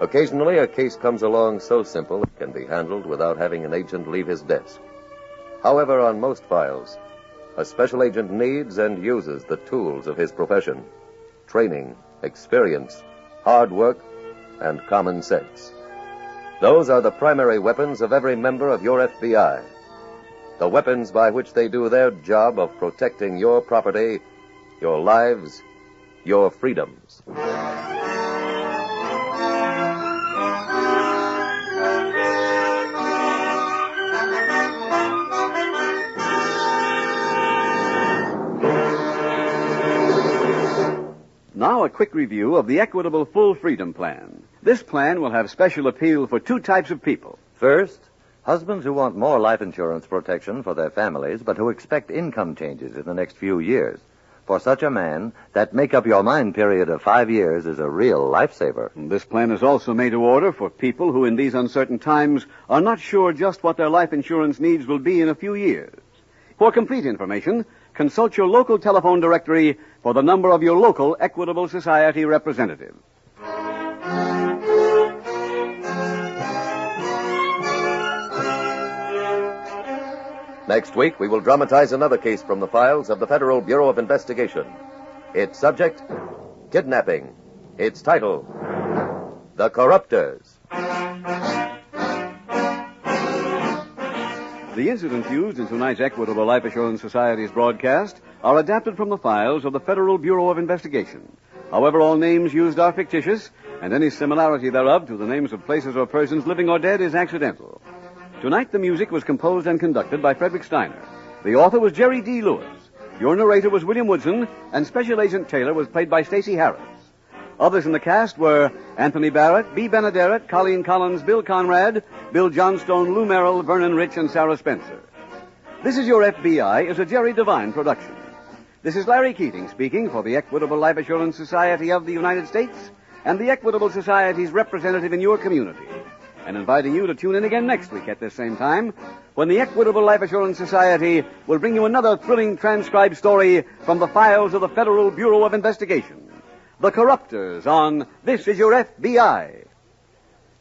Speaker 4: Occasionally, a case comes along so simple it can be handled without having an agent leave his desk. However, on most files, a special agent needs and uses the tools of his profession: training, experience, hard work, and common sense. Those are the primary weapons of every member of your FBI. The weapons by which they do their job of protecting your property, your lives, your freedoms.
Speaker 2: Now a quick review of the Equitable Full Freedom Plan. This plan will have special appeal for two types of people.
Speaker 9: First, husbands who want more life insurance protection for their families, but who expect income changes in the next few years. For such a man, that make-up-your-mind period of 5 years is a real lifesaver.
Speaker 2: This plan is also made to order for people who in these uncertain times are not sure just what their life insurance needs will be in a few years. For complete information, consult your local telephone directory for the number of your local Equitable Society representative.
Speaker 4: Next week, we will dramatize another case from the files of the Federal Bureau of Investigation. Its subject, kidnapping. Its title, The Corruptors.
Speaker 2: The incidents used in tonight's Equitable Life Assurance Society's broadcast are adapted from the files of the Federal Bureau of Investigation. However, all names used are fictitious, and any similarity thereof to the names of places or persons living or dead is accidental. Tonight, the music was composed and conducted by Frederick Steiner. The author was Jerry D. Lewis. Your narrator was William Woodson, and Special Agent Taylor was played by Stacey Harris. Others in the cast were Anthony Barrett, B. Benaderet, Colleen Collins, Bill Conrad, Bill Johnstone, Lou Merrill, Vernon Rich, and Sarah Spencer. This Is Your FBI is a Jerry Devine production. This is Larry Keating speaking for the Equitable Life Assurance Society of the United States and the Equitable Society's representative in your community, and inviting you to tune in again next week at this same time when the Equitable Life Assurance Society will bring you another thrilling transcribed story from the files of the Federal Bureau of Investigation. The Corruptors on This Is Your FBI.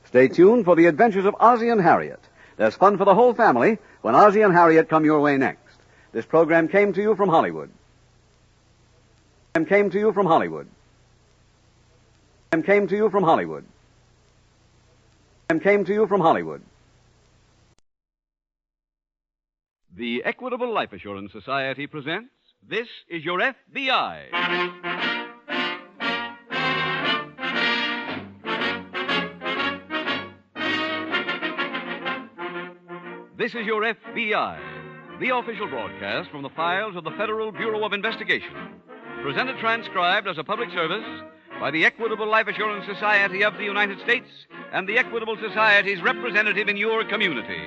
Speaker 2: Stay tuned for the adventures of Ozzie and Harriet. There's fun for the whole family when Ozzie and Harriet come your way next. This program came to you from Hollywood. The Equitable Life Assurance Society presents This Is Your FBI. This is Your FBI, the official broadcast from the files of the Federal Bureau of Investigation. Presented transcribed as a public service by the Equitable Life Assurance Society of the United States and the Equitable Society's representative in your community.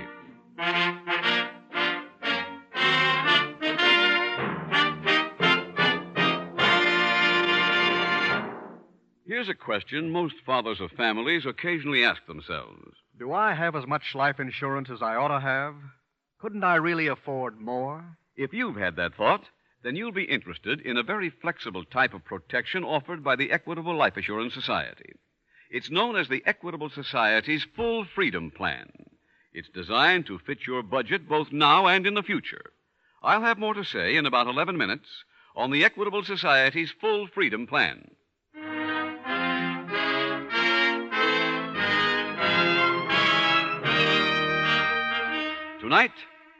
Speaker 2: Here's a question most fathers of families occasionally ask themselves.
Speaker 14: Do I have as much life insurance as I ought to have? Couldn't I really afford more?
Speaker 2: If you've had that thought, then you'll be interested in a very flexible type of protection offered by the Equitable Life Assurance Society. It's known as the Equitable Society's Full Freedom Plan. It's designed to fit your budget both now and in the future. I'll have more to say in about 11 minutes on the Equitable Society's Full Freedom Plan. Tonight,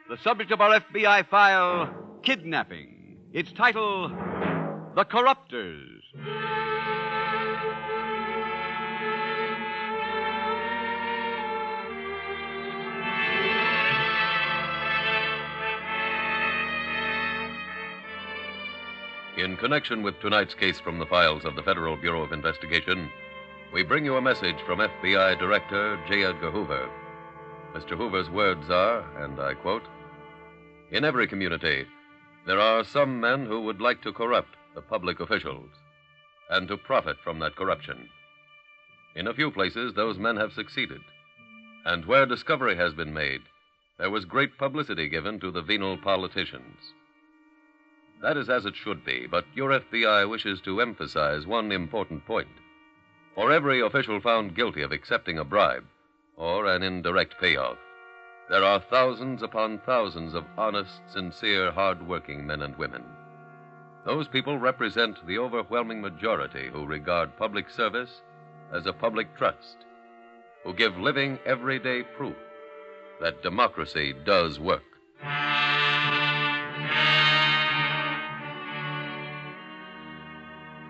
Speaker 2: the subject of our FBI file, kidnapping. Its title, The Corruptors.
Speaker 4: In connection with tonight's case from the files of the Federal Bureau of Investigation, we bring you a message from FBI Director J. Edgar Hoover. Mr. Hoover's words are, and I quote, "In every community, there are some men who would like to corrupt the public officials and to profit from that corruption. In a few places, those men have succeeded. And where discovery has been made, there was great publicity given to the venal politicians. That is as it should be, but your FBI wishes to emphasize one important point. For every official found guilty of accepting a bribe or an indirect payoff, there are thousands upon thousands of honest, sincere, hard-working men and women. Those people represent the overwhelming majority who regard public service as a public trust, who give living, everyday proof that democracy does work."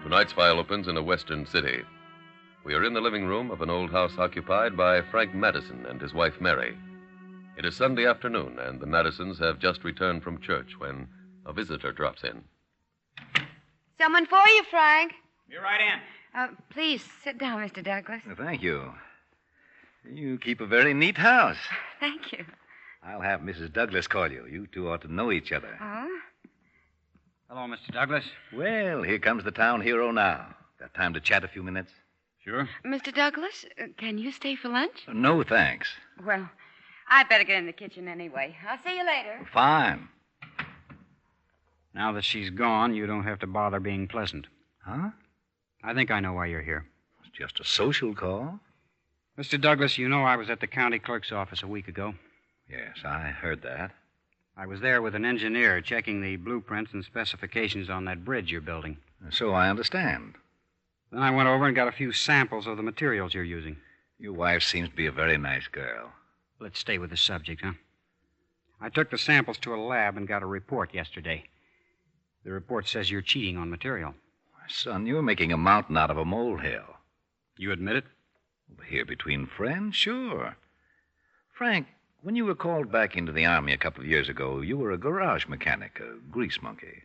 Speaker 4: Tonight's file opens in a western city. We are in the living room of an old house occupied by Frank Madison and his wife Mary. It is Sunday afternoon, and the Madisons have just returned from church when a visitor drops in.
Speaker 15: Someone for you, Frank.
Speaker 11: You're right in.
Speaker 15: Please, sit down, Mr. Douglas.
Speaker 11: Thank you. You keep a very neat house.
Speaker 15: Thank you.
Speaker 11: I'll have Mrs. Douglas call you. You two ought to know each other.
Speaker 15: Oh?
Speaker 11: Hello, Mr. Douglas. Well, here comes the town hero now. Got time to chat a few minutes? Sure.
Speaker 15: Mr. Douglas, can you stay for lunch?
Speaker 11: No, thanks.
Speaker 15: Well, I'd better get in the kitchen anyway. I'll see you later.
Speaker 11: Fine.
Speaker 16: Now that she's gone, you don't have to bother being pleasant.
Speaker 11: Huh?
Speaker 16: I think I know why you're here.
Speaker 11: It's just a social call.
Speaker 16: Mr. Douglas, you know I was at the county clerk's office a week ago.
Speaker 11: Yes, I heard that.
Speaker 16: I was there with an engineer checking the blueprints and specifications on that bridge you're building.
Speaker 11: So I understand.
Speaker 16: Then I went over and got a few samples of the materials you're using.
Speaker 11: Your wife seems to be a very nice girl.
Speaker 16: Let's stay with the subject, huh? I took the samples to a lab and got a report yesterday. The report says you're cheating on material.
Speaker 11: Son, you're making a mountain out of a molehill.
Speaker 16: You admit it?
Speaker 11: Here between friends, sure. Frank, when you were called back into the Army a couple of years ago, you were a garage mechanic, a grease monkey.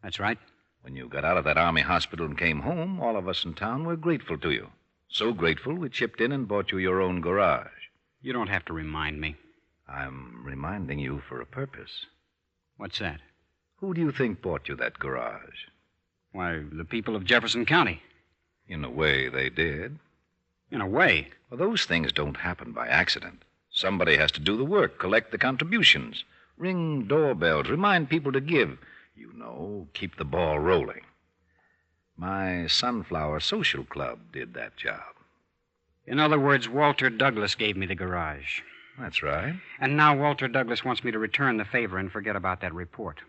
Speaker 16: That's right.
Speaker 11: When you got out of that Army hospital and came home, all of us in town were grateful to you. So grateful, we chipped in and bought you your own garage.
Speaker 16: You don't have to remind me.
Speaker 11: I'm reminding you for a purpose.
Speaker 16: What's that?
Speaker 11: Who do you think bought you that garage?
Speaker 16: Why, the people of Jefferson County.
Speaker 11: In a way, they did.
Speaker 16: In a way?
Speaker 11: Well, those things don't happen by accident. Somebody has to do the work, collect the contributions, ring doorbells, remind people to give. You know, keep the ball rolling. My Sunflower Social Club did that job.
Speaker 16: In other words, Walter Douglas gave me the garage.
Speaker 11: That's right.
Speaker 16: And now Walter Douglas wants me to return the favor and forget about that report.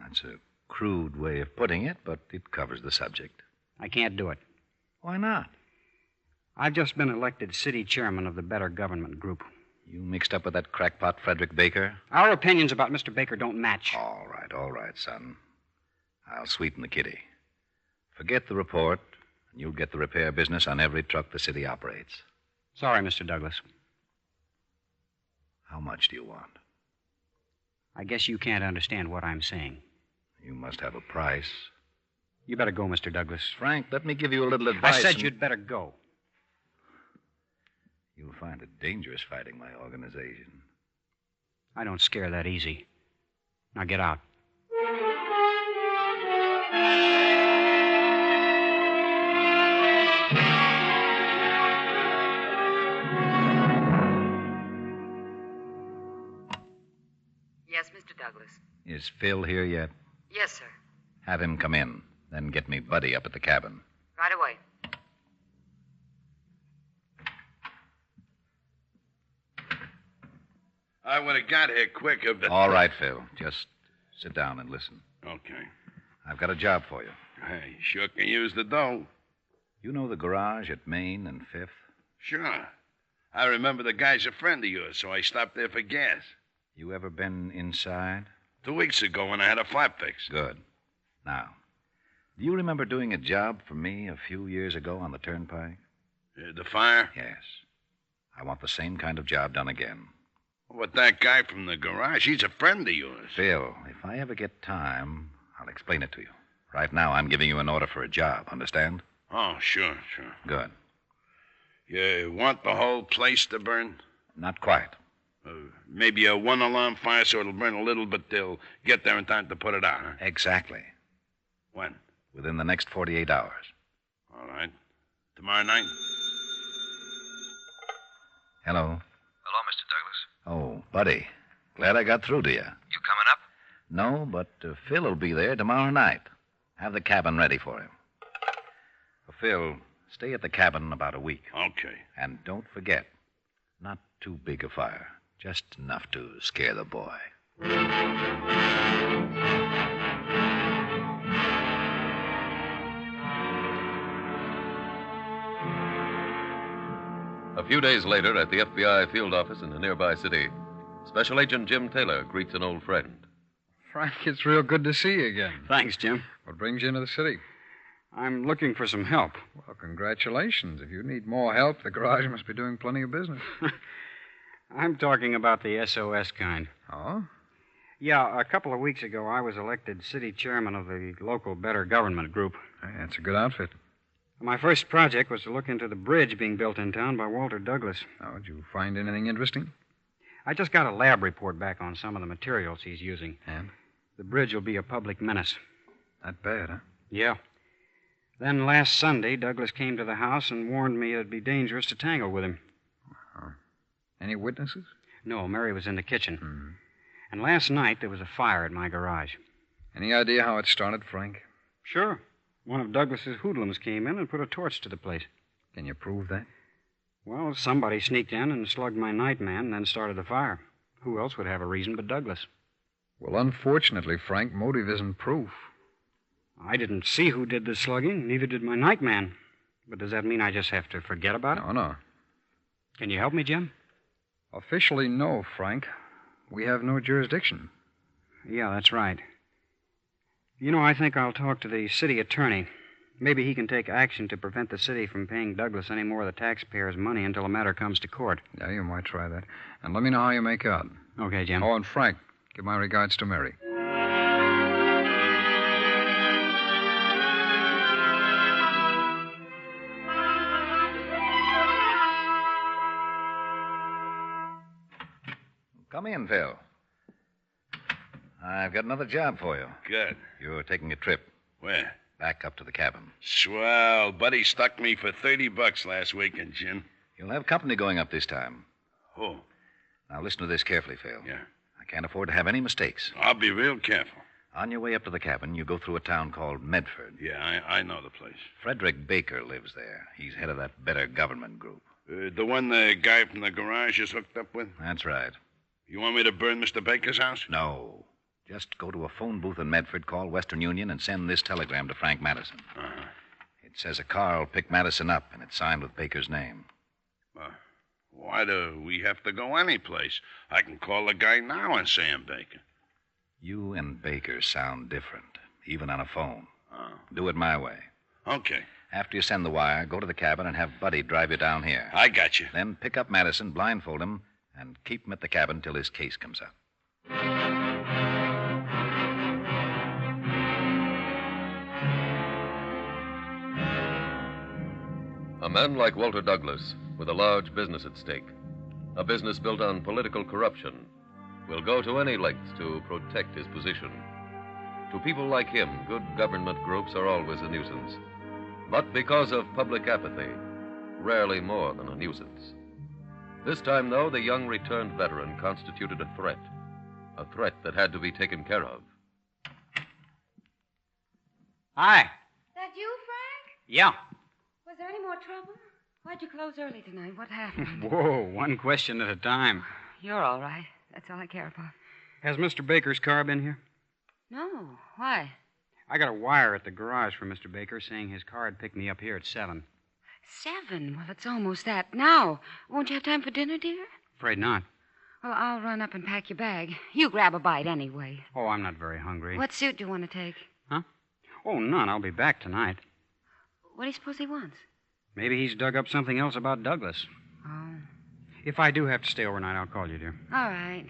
Speaker 11: That's a crude way of putting it, but it covers the subject.
Speaker 16: I can't do it.
Speaker 11: Why not?
Speaker 16: I've just been elected city chairman of the Better Government Group.
Speaker 11: You mixed up with that crackpot Frederick Baker?
Speaker 16: Our opinions about Mr. Baker don't match.
Speaker 11: All right, son. I'll sweeten the kitty. Forget the report, and you'll get the repair business on every truck the city operates.
Speaker 16: Sorry, Mr. Douglas.
Speaker 11: How much do you want?
Speaker 16: I guess you can't understand what I'm saying.
Speaker 11: You must have a price.
Speaker 16: You better go, Mr. Douglas.
Speaker 11: Frank, let me give you a little advice.
Speaker 16: I said you'd better go.
Speaker 11: You'll find it dangerous fighting my organization.
Speaker 16: I don't scare that easy. Now get out.
Speaker 15: Yes, Mr. Douglas.
Speaker 11: Is Phil here yet?
Speaker 15: Yes, sir.
Speaker 11: Have him come in. Then get me Buddy up at the cabin.
Speaker 15: Right away.
Speaker 3: I would have got here quicker, but...
Speaker 11: All right, Phil. Just sit down and listen.
Speaker 3: Okay.
Speaker 11: I've got a job for you.
Speaker 3: I sure can use the dough.
Speaker 11: You know the garage at Main and 5th?
Speaker 3: Sure. I remember the guy's a friend of yours, so I stopped there for gas.
Speaker 11: You ever been inside?
Speaker 3: 2 weeks ago when I had a flat fix.
Speaker 11: Good. Now, do you remember doing a job for me a few years ago on the turnpike?
Speaker 3: The fire?
Speaker 11: Yes. I want the same kind of job done again.
Speaker 3: What, that guy from the garage? He's a friend of yours.
Speaker 11: Phil, if I ever get time, I'll explain it to you. Right now, I'm giving you an order for a job, understand?
Speaker 3: Oh, sure.
Speaker 11: Good.
Speaker 3: You want the whole place to burn?
Speaker 11: Not quite.
Speaker 3: Maybe a one-alarm fire so it'll burn a little, but they'll get there in time to put it out, huh?
Speaker 11: Exactly.
Speaker 3: When?
Speaker 11: Within the next 48 hours.
Speaker 3: All right. Tomorrow night?
Speaker 11: Hello?
Speaker 12: Hello, Mr. Douglas.
Speaker 11: Oh, buddy. Glad I got through to you.
Speaker 12: You coming up?
Speaker 11: No, but Phil will be there tomorrow night. Have the cabin ready for him. Phil, stay at the cabin about a week.
Speaker 3: Okay.
Speaker 11: And don't forget, not too big a fire. Just enough to scare the boy.
Speaker 4: A few days later, at the FBI field office in a nearby city, Special Agent Jim Taylor greets an old friend.
Speaker 5: Frank, it's real good to see you again.
Speaker 16: Thanks, Jim.
Speaker 5: What brings you into the city?
Speaker 16: I'm looking for some help.
Speaker 5: Well, congratulations. If you need more help, the garage must be doing plenty of business.
Speaker 16: I'm talking about the SOS kind.
Speaker 5: Oh?
Speaker 16: Yeah, a couple of weeks ago, I was elected city chairman of the local Better Government group.
Speaker 5: Hey, that's a good outfit.
Speaker 16: My first project was to look into the bridge being built in town by Walter Douglas.
Speaker 5: Oh, did you find anything interesting?
Speaker 16: I just got a lab report back on some of the materials he's using.
Speaker 5: And?
Speaker 16: The bridge will be a public menace.
Speaker 5: That bad, huh?
Speaker 16: Yeah. Then last Sunday, Douglas came to the house and warned me it'd be dangerous to tangle with him.
Speaker 5: Any witnesses?
Speaker 16: No, Mary was in the kitchen.
Speaker 5: Mm-hmm.
Speaker 16: And last night, there was a fire at my garage.
Speaker 5: Any idea how it started, Frank?
Speaker 16: Sure. One of Douglas's hoodlums came in and put a torch to the place.
Speaker 5: Can you prove that?
Speaker 16: Well, somebody sneaked in and slugged my nightman and then started the fire. Who else would have a reason but Douglas?
Speaker 5: Well, unfortunately, Frank, motive isn't proof.
Speaker 16: I didn't see who did the slugging, neither did my nightman. But does that mean I just have to forget about it?
Speaker 5: No.
Speaker 16: Can you help me, Jim?
Speaker 5: Officially, no, Frank. We have no jurisdiction.
Speaker 16: Yeah, that's right. You know, I think I'll talk to the city attorney. Maybe he can take action to prevent the city from paying Douglas any more of the taxpayers' money until the matter comes to court.
Speaker 5: Yeah, you might try that. And let me know how you make out.
Speaker 16: Okay, Jim.
Speaker 5: Oh, and Frank, give my regards to Mary.
Speaker 11: Come in, Phil. I've got another job for you.
Speaker 3: Good.
Speaker 11: You're taking a trip.
Speaker 3: Where?
Speaker 11: Back up to the cabin.
Speaker 3: Swell. Buddy stuck me for $30 last weekend, Jim.
Speaker 11: You'll have company going up this time.
Speaker 3: Oh.
Speaker 11: Now, listen to this carefully, Phil.
Speaker 3: Yeah.
Speaker 11: I can't afford to have any mistakes.
Speaker 3: I'll be real careful.
Speaker 11: On your way up to the cabin, you go through a town called Medford.
Speaker 3: Yeah, I know the place.
Speaker 11: Frederick Baker lives there. He's head of that Better Government group.
Speaker 3: The one the guy from the garage is hooked up with?
Speaker 11: That's right.
Speaker 3: You want me to burn Mr. Baker's house?
Speaker 11: No. Just go to a phone booth in Medford, call Western Union, and send this telegram to Frank Madison.
Speaker 3: Uh-huh.
Speaker 11: It says a car will pick Madison up, and it's signed with Baker's name.
Speaker 3: Why do we have to go anyplace? I can call the guy now and say I'm Baker.
Speaker 11: You and Baker sound different, even on a phone.
Speaker 3: Oh.
Speaker 11: Do it my way.
Speaker 3: Okay.
Speaker 11: After you send the wire, go to the cabin and have Buddy drive you down here.
Speaker 3: I got you.
Speaker 11: Then pick up Madison, blindfold him, and keep him at the cabin till his case comes up.
Speaker 4: A man like Walter Douglas, with a large business at stake, a business built on political corruption, will go to any lengths to protect his position. To people like him, good government groups are always a nuisance. But because of public apathy, rarely more than a nuisance. This time, though, the young returned veteran constituted a threat that had to be taken care of.
Speaker 16: Hi.
Speaker 15: That you, Frank?
Speaker 16: Yeah.
Speaker 15: Was there any more trouble? Why'd you close early tonight? What happened?
Speaker 16: Whoa, one question at a time.
Speaker 15: You're all right. That's all I care about.
Speaker 16: Has Mr. Baker's car been here?
Speaker 15: No. Why?
Speaker 16: I got a wire at the garage from Mr. Baker saying his car had picked me up here at 7.
Speaker 15: 7? Well, it's almost that now. Won't you have time for dinner, dear?
Speaker 16: Afraid not.
Speaker 15: Well, I'll run up and pack your bag. You grab a bite anyway.
Speaker 16: Oh, I'm not very hungry.
Speaker 15: What suit do you want to take?
Speaker 16: Huh? Oh, none. I'll be back tonight.
Speaker 15: What do you suppose he wants?
Speaker 16: Maybe he's dug up something else about Douglas.
Speaker 15: Oh.
Speaker 16: If I do have to stay overnight, I'll call you, dear.
Speaker 15: All right.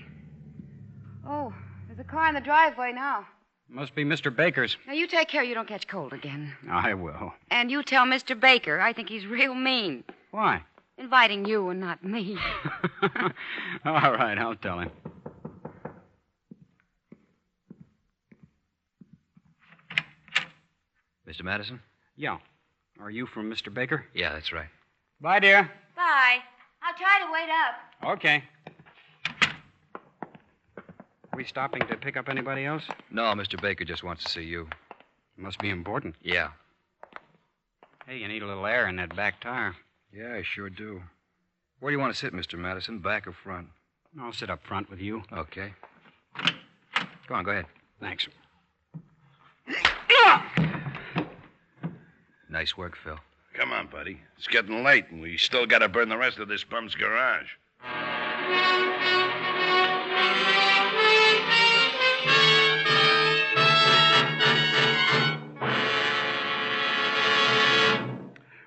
Speaker 15: Oh, there's a car in the driveway now.
Speaker 16: Must be Mr. Baker's.
Speaker 15: Now, you take care you don't catch cold again.
Speaker 16: I will.
Speaker 15: And you tell Mr. Baker I think he's real mean.
Speaker 16: Why?
Speaker 15: Inviting you and not me.
Speaker 16: All right, I'll tell him.
Speaker 11: Mr. Madison?
Speaker 16: Yeah. Are you from Mr. Baker?
Speaker 11: Yeah, that's right.
Speaker 16: Bye, dear.
Speaker 15: Bye. I'll try to wait up.
Speaker 16: Okay. We stopping to pick up anybody else?
Speaker 11: No, Mr. Baker just wants to see you.
Speaker 16: Must be important.
Speaker 11: Yeah.
Speaker 16: Hey, you need a little air in that back tire.
Speaker 11: Yeah, I sure do. Where do you want to sit, Mr. Madison, back or front?
Speaker 16: I'll sit up front with you.
Speaker 11: Okay. Go on, go ahead.
Speaker 16: Thanks.
Speaker 11: Nice work, Phil.
Speaker 3: Come on, buddy. It's getting late, and we still got to burn the rest of this bum's garage.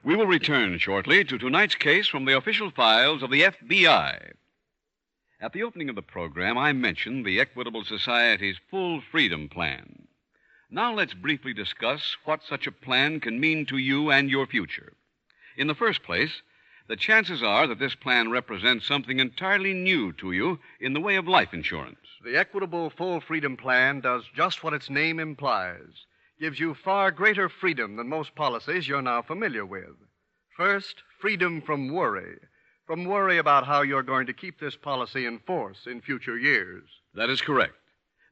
Speaker 2: We will return shortly to tonight's case from the official files of the FBI. At the opening of the program, I mentioned the Equitable Society's full freedom plan. Now let's briefly discuss what such a plan can mean to you and your future. In the first place, the chances are that this plan represents something entirely new to you in the way of life insurance.
Speaker 14: The Equitable Full Freedom Plan does just what its name implies. Gives you far greater freedom than most policies you're now familiar with. First, freedom from worry. From worry about how you're going to keep this policy in force in future years.
Speaker 2: That is correct.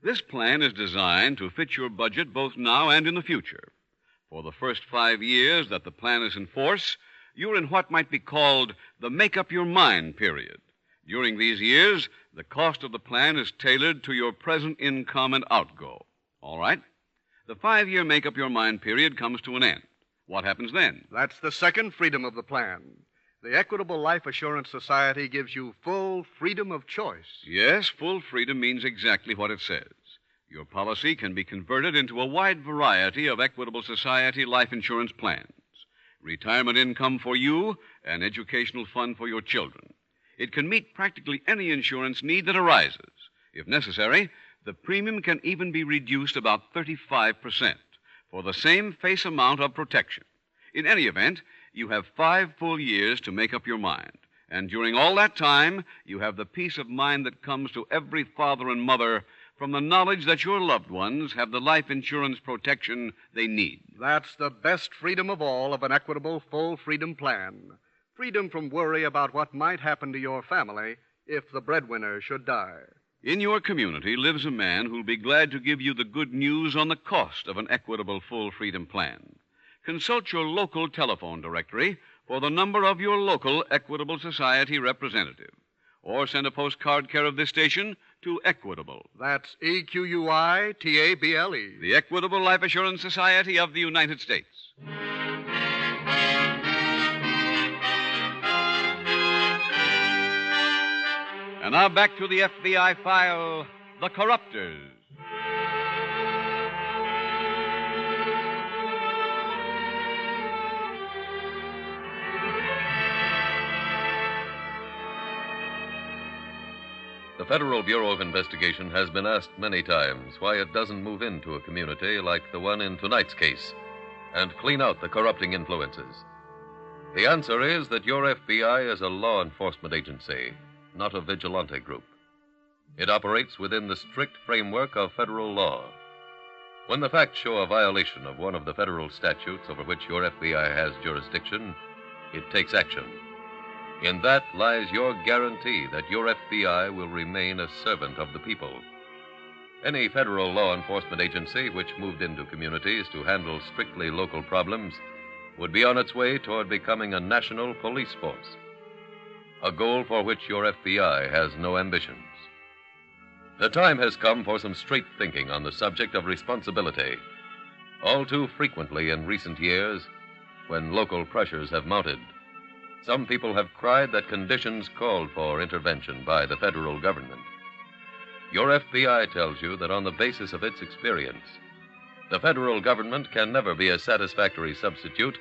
Speaker 2: This plan is designed to fit your budget both now and in the future. For the first 5 years that the plan is in force, you're in what might be called the make-up-your-mind period. During these years, the cost of the plan is tailored to your present income and outgo. All right? The 5-year make-up-your-mind period comes to an end. What happens then?
Speaker 14: That's the second freedom of the plan. The Equitable Life Assurance Society gives you full freedom of choice.
Speaker 2: Yes, full freedom means exactly what it says. Your policy can be converted into a wide variety of Equitable Society life insurance plans. Retirement income for you, an educational fund for your children. It can meet practically any insurance need that arises. If necessary, the premium can even be reduced about 35% for the same face amount of protection. In any event, you have 5 full years to make up your mind. And during all that time, you have the peace of mind that comes to every father and mother from the knowledge that your loved ones have the life insurance protection they need.
Speaker 14: That's the best freedom of all of an Equitable Full Freedom Plan. Freedom from worry about what might happen to your family if the breadwinner should die.
Speaker 2: In your community lives a man who'll be glad to give you the good news on the cost of an Equitable Full Freedom Plan. Consult your local telephone directory for the number of your local Equitable Society representative. Or send a postcard care of this station to Equitable.
Speaker 14: That's EQUITABLE.
Speaker 2: The Equitable Life Assurance Society of the United States. And now back to the FBI file, The Corruptors.
Speaker 4: The Federal Bureau of Investigation has been asked many times why it doesn't move into a community like the one in tonight's case and clean out the corrupting influences. The answer is that your FBI is a law enforcement agency, not a vigilante group. It operates within the strict framework of federal law. When the facts show a violation of one of the federal statutes over which your FBI has jurisdiction, it takes action. In that lies your guarantee that your FBI will remain a servant of the people. Any federal law enforcement agency which moved into communities to handle strictly local problems would be on its way toward becoming a national police force, a goal for which your FBI has no ambitions. The time has come for some straight thinking on the subject of responsibility. All too frequently in recent years, when local pressures have mounted, Some people have cried that conditions called for intervention by the federal government. Your FBI tells you that on the basis of its experience, the federal government can never be a satisfactory substitute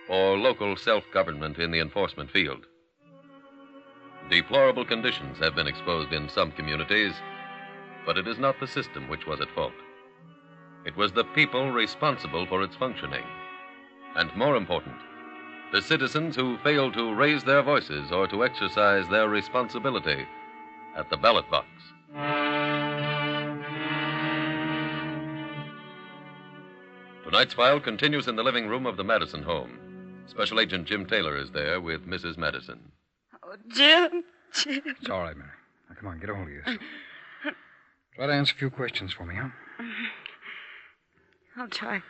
Speaker 4: for local self-government in the enforcement field. Deplorable conditions have been exposed in some communities, but it is not the system which was at fault. It was the people responsible for its functioning. And more important, the citizens who failed to raise their voices or to exercise their responsibility at the ballot box. Tonight's file continues in the living room of the Madison home. Special Agent Jim Taylor is there with Mrs. Madison.
Speaker 19: Oh, Jim.
Speaker 5: It's all right, Mary. Now, come on, get a hold of yourself. Try to answer a few questions for me, huh?
Speaker 19: I'll try.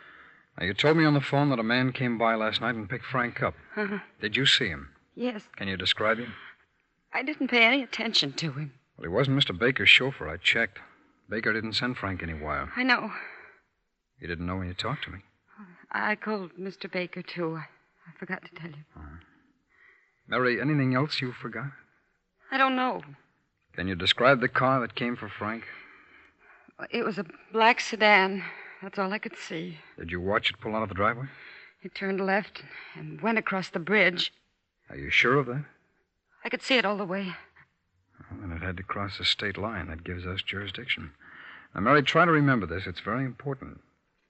Speaker 5: Now, you told me on the phone that a man came by last night and picked Frank up.
Speaker 19: Uh-huh.
Speaker 5: Did you see him?
Speaker 19: Yes.
Speaker 5: Can you describe him?
Speaker 19: I didn't pay any attention to him.
Speaker 5: Well, he wasn't Mr. Baker's chauffeur. I checked. Baker didn't send Frank any wire.
Speaker 19: I know.
Speaker 5: You didn't know when you talked to me?
Speaker 19: I called Mr. Baker, too. I forgot to tell you.
Speaker 5: Uh-huh. Mary, anything else you forgot?
Speaker 19: I don't know.
Speaker 5: Can you describe the car that came for Frank?
Speaker 19: It was a black sedan. That's all I could see.
Speaker 5: Did you watch it pull out of the driveway?
Speaker 19: It turned left and went across the bridge.
Speaker 5: Are you sure of that?
Speaker 19: I could see it all the way.
Speaker 5: Well, then it had to cross the state line. That gives us jurisdiction. Now, Mary, try to remember this. It's very important.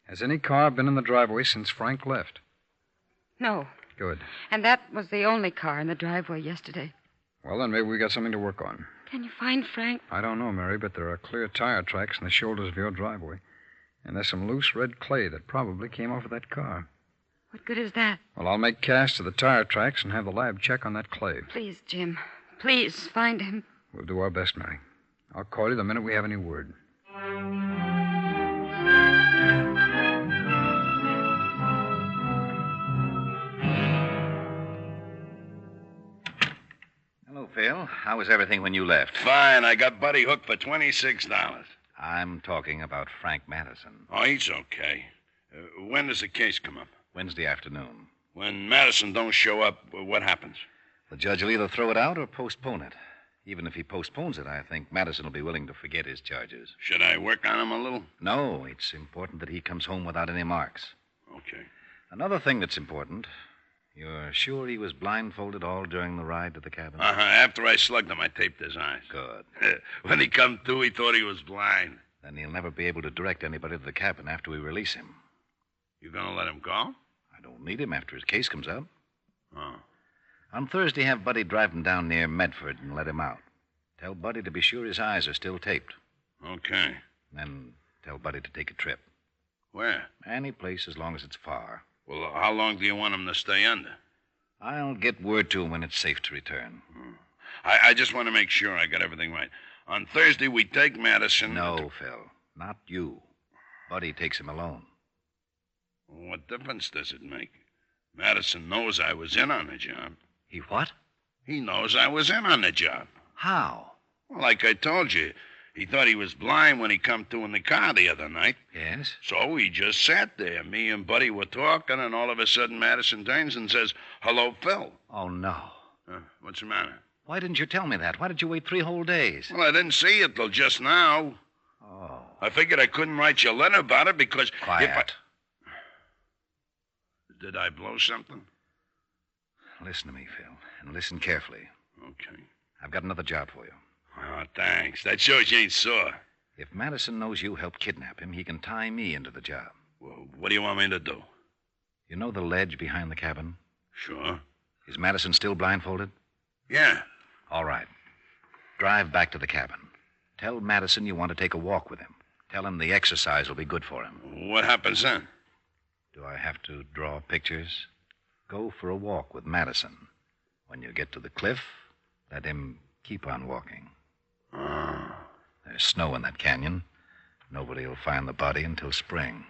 Speaker 5: Has any car been in the driveway since Frank left?
Speaker 19: No.
Speaker 5: Good.
Speaker 19: And that was the only car in the driveway yesterday.
Speaker 5: Well, then maybe we got something to work on.
Speaker 19: Can you find Frank?
Speaker 5: I don't know, Mary, but there are clear tire tracks in the shoulders of your driveway. And there's some loose red clay that probably came off of that car.
Speaker 19: What good is that?
Speaker 5: Well, I'll make casts of the tire tracks and have the lab check on that clay.
Speaker 19: Please, Jim. Please, find him.
Speaker 5: We'll do our best, Mary. I'll call you the minute we have any word.
Speaker 11: Hello, Phil. How was everything when you left?
Speaker 3: Fine. I got Buddy hooked for $26.
Speaker 11: I'm talking about Frank Madison.
Speaker 3: Oh, he's okay. When does the case come up?
Speaker 11: Wednesday afternoon.
Speaker 3: When Madison don't show up, what happens?
Speaker 11: The judge will either throw it out or postpone it. Even if he postpones it, I think Madison will be willing to forget his charges.
Speaker 3: Should I work on him a little?
Speaker 11: No, it's important that he comes home without any marks.
Speaker 3: Okay.
Speaker 11: Another thing that's important, you're sure he was blindfolded all during the ride to the cabin?
Speaker 3: Uh-huh. After I slugged him, I taped his eyes.
Speaker 11: Good.
Speaker 3: When he come to, he thought he was blind.
Speaker 11: Then he'll never be able to direct anybody to the cabin after we release him.
Speaker 3: You gonna let him go?
Speaker 11: I don't need him after his case comes out.
Speaker 3: Oh.
Speaker 11: On Thursday, have Buddy drive him down near Medford and let him out. Tell Buddy to be sure his eyes are still taped.
Speaker 3: Okay.
Speaker 11: Then tell Buddy to take a trip.
Speaker 3: Where?
Speaker 11: Any place as long as it's far.
Speaker 3: Well, how long do you want him to stay under?
Speaker 11: I'll get word to him when it's safe to return.
Speaker 3: I just want to make sure I got everything right. On Thursday, we take Madison...
Speaker 11: No, Phil. Not you. Buddy takes him alone.
Speaker 3: What difference does it make? Madison knows I was in on the job.
Speaker 11: He what?
Speaker 3: He knows I was in on the job.
Speaker 11: How?
Speaker 3: Well, like I told you, he thought he was blind when he come to in the car the other night.
Speaker 11: Yes?
Speaker 3: So he just sat there. Me and Buddy were talking, and all of a sudden Madison turns and says, "Hello, Phil."
Speaker 11: Oh, no.
Speaker 3: What's the matter?
Speaker 11: Why didn't you tell me that? Why did you wait 3 whole days?
Speaker 3: Well, I didn't see it till just now.
Speaker 11: Oh.
Speaker 3: I figured I couldn't write you a letter about it because...
Speaker 11: Quiet.
Speaker 3: Did I blow something?
Speaker 11: Listen to me, Phil, and listen carefully.
Speaker 3: Okay.
Speaker 11: I've got another job for you.
Speaker 3: Oh, thanks. That shows you ain't sore.
Speaker 11: If Madison knows you helped kidnap him, he can tie me into the job.
Speaker 3: Well, what do you want me to do?
Speaker 11: You know the ledge behind the cabin?
Speaker 3: Sure.
Speaker 11: Is Madison still blindfolded?
Speaker 3: Yeah.
Speaker 11: All right. Drive back to the cabin. Tell Madison you want to take a walk with him. Tell him the exercise will be good for him.
Speaker 3: What happens then?
Speaker 11: Do I have to draw pictures? Go for a walk with Madison. When you get to the cliff, let him keep on walking.
Speaker 3: Oh.
Speaker 11: There's snow in that canyon. Nobody will find the body until spring.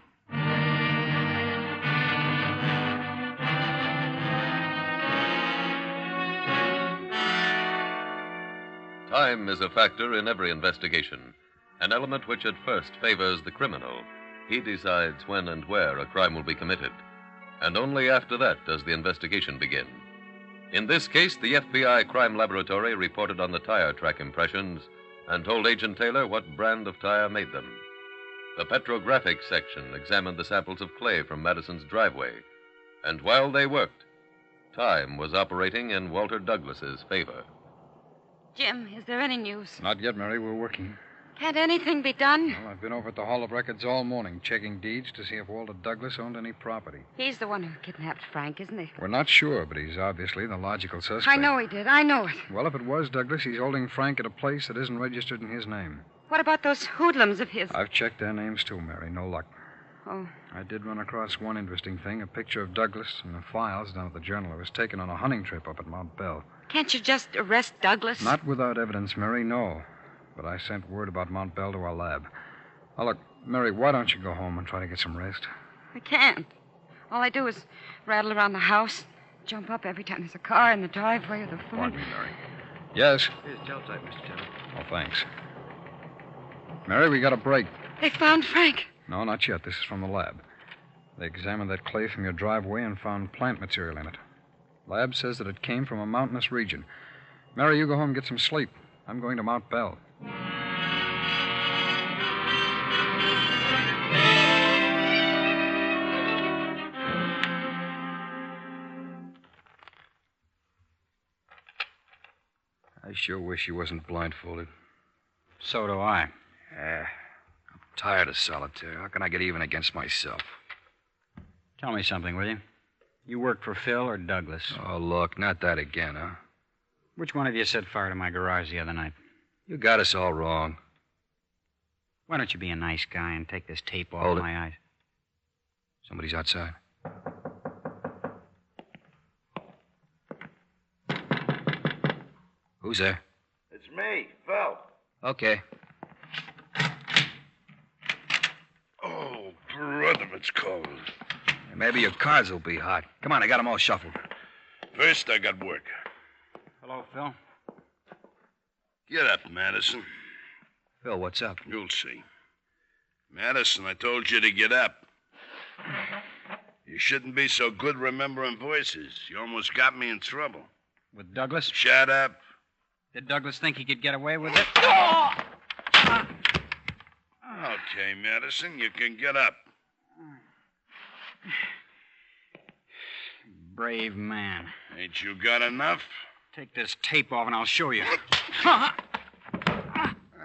Speaker 4: Time is a factor in every investigation, an element which at first favors the criminal. He decides when and where a crime will be committed, and only after that does the investigation begin. In this case, the FBI crime laboratory reported on the tire track impressions and told Agent Taylor what brand of tire made them. The petrographic section examined the samples of clay from Madison's driveway. And while they worked, time was operating in Walter Douglas's favor.
Speaker 19: Jim, is there any news?
Speaker 5: Not yet, Mary. We're working.
Speaker 19: Can't anything be done?
Speaker 5: Well, I've been over at the Hall of Records all morning, checking deeds to see if Walter Douglas owned any property.
Speaker 19: He's the one who kidnapped Frank, isn't he?
Speaker 5: We're not sure, but he's obviously the logical suspect.
Speaker 19: I know he did. I know it.
Speaker 5: Well, if it was Douglas, he's holding Frank at a place that isn't registered in his name.
Speaker 19: What about those hoodlums of his?
Speaker 5: I've checked their names, too, Mary. No luck.
Speaker 19: Oh.
Speaker 5: I did run across one interesting thing, a picture of Douglas in the files down at the Journal. It was taken on a hunting trip up at Mount Bell.
Speaker 19: Can't you just arrest Douglas?
Speaker 5: Not without evidence, Mary, no. But I sent word about Mount Bell to our lab. Now, look, Mary, why don't you go home and try to get some rest?
Speaker 19: I can't. All I do is rattle around the house, jump up every time there's a car in the driveway or the phone.
Speaker 5: Pardon me, Mary. Yes?
Speaker 7: Here's teletype, Mr. Taylor.
Speaker 5: Oh, thanks. Mary, we got a break.
Speaker 19: They found Frank.
Speaker 5: No, not yet. This is from the lab. They examined that clay from your driveway and found plant material in it. Lab says that it came from a mountainous region. Mary, you go home and get some sleep. I'm going to Mount Bell. I sure wish he wasn't blindfolded.
Speaker 16: So do I.
Speaker 18: I'm tired of solitaire. How can I get even against myself?
Speaker 16: Tell me something, will you? You worked for Phil or Douglas?
Speaker 18: Oh, look, not that again, huh?
Speaker 16: Which one of you set fire to my garage the other night?
Speaker 18: You got us all wrong.
Speaker 16: Why don't you be a nice guy and take this tape off
Speaker 18: Hold it.
Speaker 16: my eyes?
Speaker 18: Somebody's outside. Who's there?
Speaker 3: It's me, Phil.
Speaker 18: Okay.
Speaker 3: Oh, brother, it's cold.
Speaker 18: Maybe your cards will be hot. Come on, I got them all shuffled.
Speaker 3: First, I got work.
Speaker 16: Hello, Phil.
Speaker 3: Get up, Madison.
Speaker 18: Phil, what's up?
Speaker 3: You'll see. Madison, I told you to get up. You shouldn't be so good remembering voices. You almost got me in trouble.
Speaker 16: With Douglas?
Speaker 3: Shut up.
Speaker 16: Did Douglas think he could get away with it?
Speaker 3: Okay, Madison, you can get up.
Speaker 16: Brave man.
Speaker 3: Ain't you got enough?
Speaker 16: Take this tape off and I'll show you.
Speaker 3: I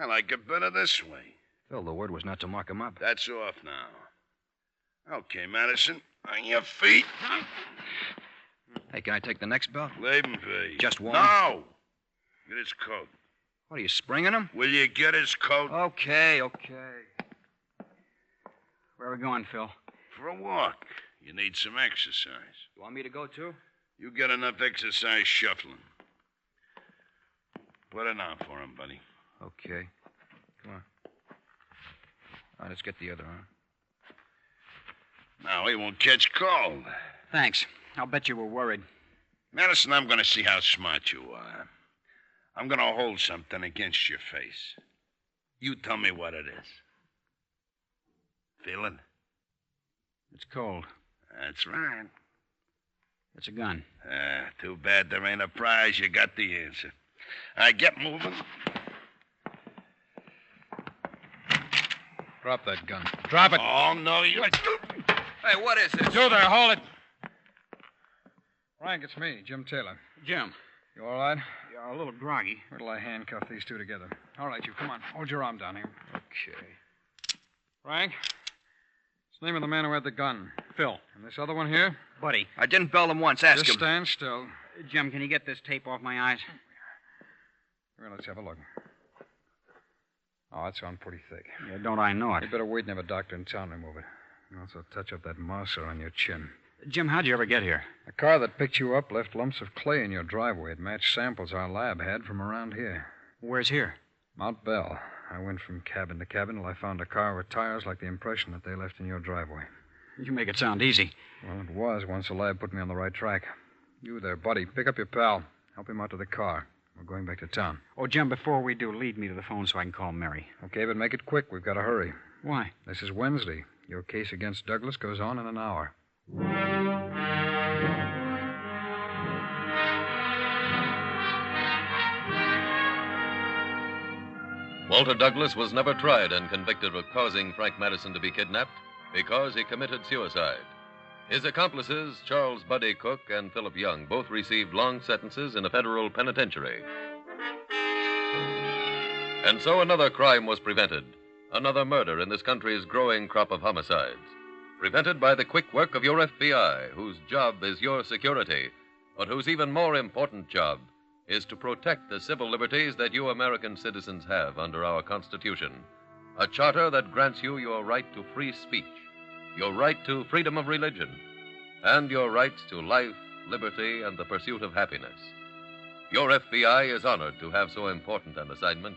Speaker 3: like it better this way.
Speaker 18: Phil, the word was not to mark him up.
Speaker 3: That's off now. Okay, Madison, on your feet.
Speaker 18: Hey, can I take the next belt?
Speaker 3: Leben V.
Speaker 18: Just one?
Speaker 3: No. Get his coat.
Speaker 18: What, are you springing him?
Speaker 3: Will you get his coat?
Speaker 18: Okay.
Speaker 16: Where are we going, Phil?
Speaker 3: For a walk. You need some exercise.
Speaker 18: You want me to go, too?
Speaker 3: You get enough exercise shuffling. Put it on for him, buddy.
Speaker 18: Okay. Come on. All right, let's get the other arm.
Speaker 3: Now he won't catch cold.
Speaker 16: Thanks. I'll bet you were worried.
Speaker 3: Madison, I'm going to see how smart you are. I'm going to hold something against your face. You tell me what it is. Feel it?
Speaker 16: It's cold.
Speaker 3: That's right.
Speaker 16: It's a gun.
Speaker 3: Too bad there ain't a prize. You got the answer. I get moving.
Speaker 5: Drop that gun. Drop it.
Speaker 3: Oh, no, you...
Speaker 18: Hey, what is this?
Speaker 5: You there, hold it. Frank, it's me, Jim Taylor.
Speaker 16: Jim.
Speaker 5: You all right?
Speaker 16: You're a little groggy.
Speaker 5: Where till I handcuff these two together? All right, you, come on. Hold your arm down here.
Speaker 18: Okay.
Speaker 5: Frank, what's the name of the man who had the gun? Phil. And this other one here?
Speaker 16: Buddy.
Speaker 18: I didn't bell him once. Ask
Speaker 5: Just
Speaker 18: him.
Speaker 5: stand still.
Speaker 16: Jim, can you get this tape off my eyes?
Speaker 5: Here, let's have a look. Oh, that's on pretty thick.
Speaker 16: Yeah, don't I know it?
Speaker 5: You better wait and have a doctor in town remove it. And also touch up that marcer on your chin.
Speaker 16: Jim, how'd you ever get here?
Speaker 5: The car that picked you up left lumps of clay in your driveway. It matched samples our lab had from around here.
Speaker 16: Where's here?
Speaker 5: Mount Bell. I went from cabin to cabin till I found a car with tires like the impression that they left in your driveway.
Speaker 16: You make it sound easy.
Speaker 5: Well, it was once the lab put me on the right track. You there, buddy. Pick up your pal. Help him out to the car. We're going back to town.
Speaker 16: Oh, Jim, before we do, lead me to the phone so I can call Mary.
Speaker 5: Okay, but make it quick. We've got to hurry.
Speaker 16: Why?
Speaker 5: This is Wednesday. Your case against Douglas goes on in an hour.
Speaker 4: Walter Douglas was never tried and convicted of causing Frank Madison to be kidnapped because he committed suicide. His accomplices, Charles Buddy Cook and Philip Young, both received long sentences in a federal penitentiary. And so another crime was prevented, another murder in this country's growing crop of homicides, prevented by the quick work of your FBI, whose job is your security, but whose even more important job is to protect the civil liberties that you American citizens have under our Constitution, a charter that grants you your right to free speech, your right to freedom of religion, and your rights to life, liberty, and the pursuit of happiness. Your FBI is honored to have so important an assignment,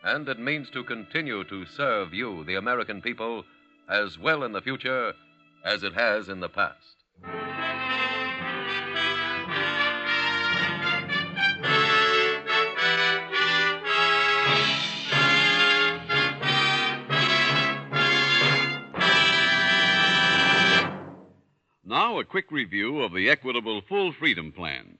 Speaker 4: and it means to continue to serve you, the American people, as well in the future as it has in the past.
Speaker 2: Now, a quick review of the Equitable Full Freedom Plan.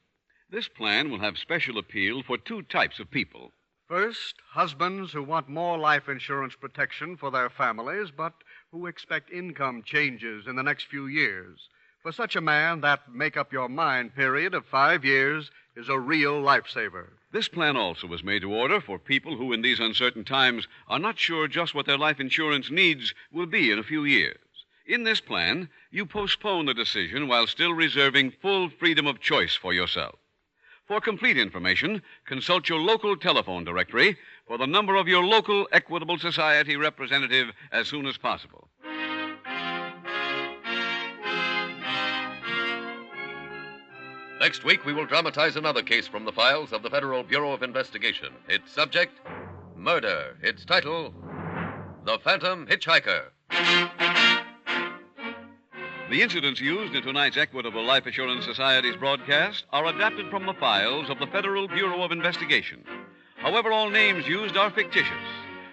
Speaker 2: This plan will have special appeal for two types of people.
Speaker 14: First, husbands who want more life insurance protection for their families, but who expect income changes in the next few years. For such a man, that make-up-your-mind period of 5 years is a real lifesaver.
Speaker 2: This plan also was made to order for people who, in these uncertain times, are not sure just what their life insurance needs will be in a few years. In this plan, you postpone the decision while still reserving full freedom of choice for yourself. For complete information, consult your local telephone directory for the number of your local Equitable Society representative as soon as possible.
Speaker 4: Next week, we will dramatize another case from the files of the Federal Bureau of Investigation. Its subject, murder. Its title, The Phantom Hitchhiker.
Speaker 2: The incidents used in tonight's Equitable Life Assurance Society's broadcast are adapted from the files of the Federal Bureau of Investigation. However, all names used are fictitious,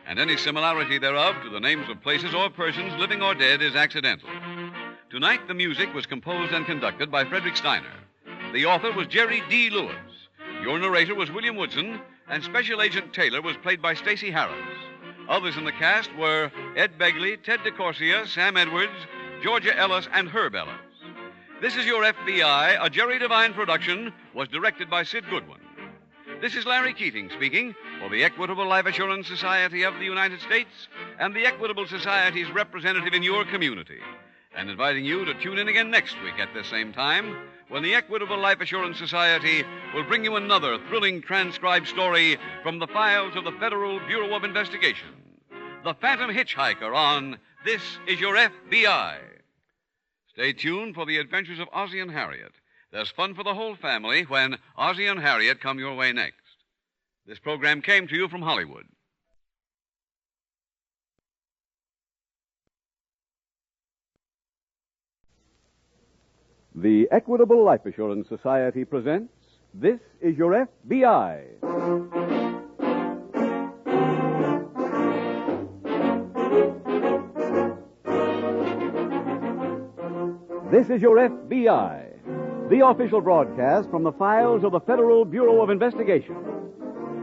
Speaker 2: and any similarity thereof to the names of places or persons, living or dead, is accidental. Tonight, the music was composed and conducted by Frederick Steiner. The author was Jerry D. Lewis. Your narrator was William Woodson, and Special Agent Taylor was played by Stacey Harris. Others in the cast were Ed Begley, Ted DeCorsia, Sam Edwards, Georgia Ellis, and Herb Ellis. This Is Your FBI, a Jerry Devine production, was directed by Sid Goodwin. This is Larry Keating speaking for the Equitable Life Assurance Society of the United States and the Equitable Society's representative in your community, and inviting you to tune in again next week at this same time when the Equitable Life Assurance Society will bring you another thrilling transcribed story from the files of the Federal Bureau of Investigation. The Phantom Hitchhiker on This Is Your FBI. Stay tuned for the adventures of Ozzie and Harriet. There's fun for the whole family when Ozzie and Harriet come your way next. This program came to you from Hollywood. The Equitable Life Assurance Society presents This Is Your FBI. This is Your FBI, the official broadcast from the files of the Federal Bureau of Investigation.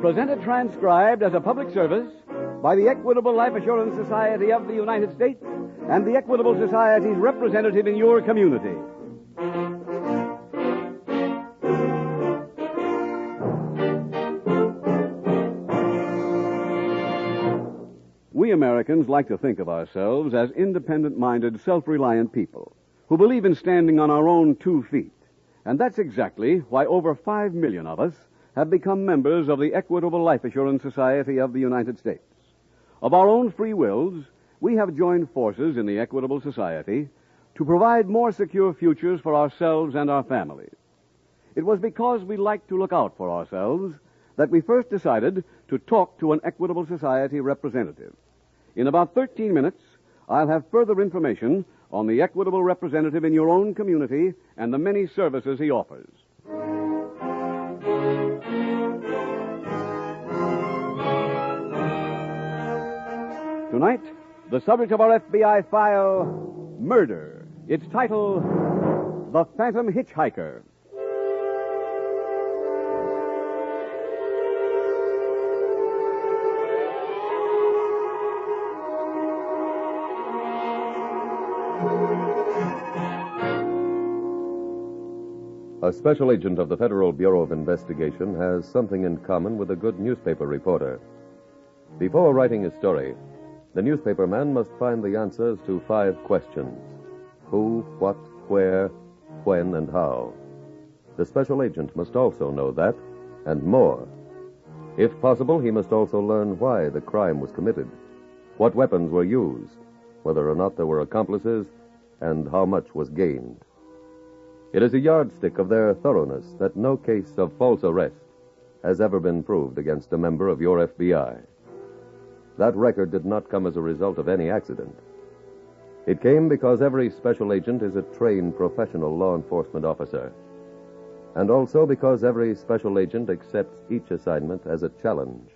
Speaker 2: Presented transcribed as a public service by the Equitable Life Assurance Society of the United States and the Equitable Society's representative in your community. We Americans like to think of ourselves as independent-minded, self-reliant people who believe in standing on our own 2 feet. And that's exactly why over 5 million of us have become members of the Equitable Life Assurance Society of the United States. Of our own free wills, we have joined forces in the Equitable Society to provide more secure futures for ourselves and our families. It was because we like to look out for ourselves that we first decided to talk to an Equitable Society representative. In about 13 minutes, I'll have further information on the Equitable representative in your own community and the many services he offers. Tonight, the subject of our FBI file, murder. Its title, The Phantom Hitchhiker.
Speaker 4: A special agent of the Federal Bureau of Investigation has something in common with a good newspaper reporter. Before writing his story, the newspaper man must find the answers to 5 questions: who, what, where, when, and how. The special agent must also know that, and more. If possible, he must also learn why the crime was committed, what weapons were used, whether or not there were accomplices, and how much was gained. It is a yardstick of their thoroughness that no case of false arrest has ever been proved against a member of your FBI. That record did not come as a result of any accident. It came because every special agent is a trained professional law enforcement officer, and also because every special agent accepts each assignment as a challenge.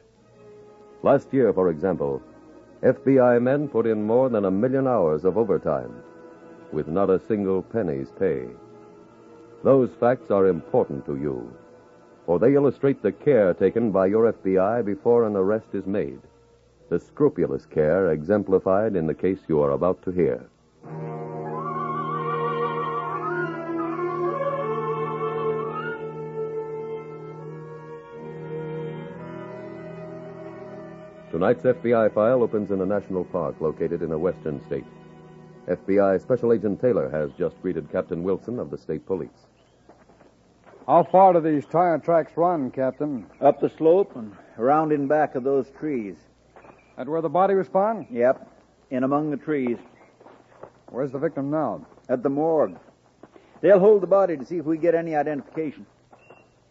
Speaker 4: Last year, for example, FBI men put in more than 1 million hours of overtime, with not a single penny's pay. Those facts are important to you, for they illustrate the care taken by your FBI before an arrest is made, the scrupulous care exemplified in the case you are about to hear. Tonight's FBI file opens in a national park located in a western state. FBI Special Agent Taylor has just greeted Captain Wilson of the State Police.
Speaker 5: How far do these tire tracks run, Captain?
Speaker 18: Up the slope and around in back of those trees.
Speaker 5: At where the body was found?
Speaker 18: Yep, in among the trees.
Speaker 5: Where's the victim now?
Speaker 18: At the morgue. They'll hold the body to see if we get any identification.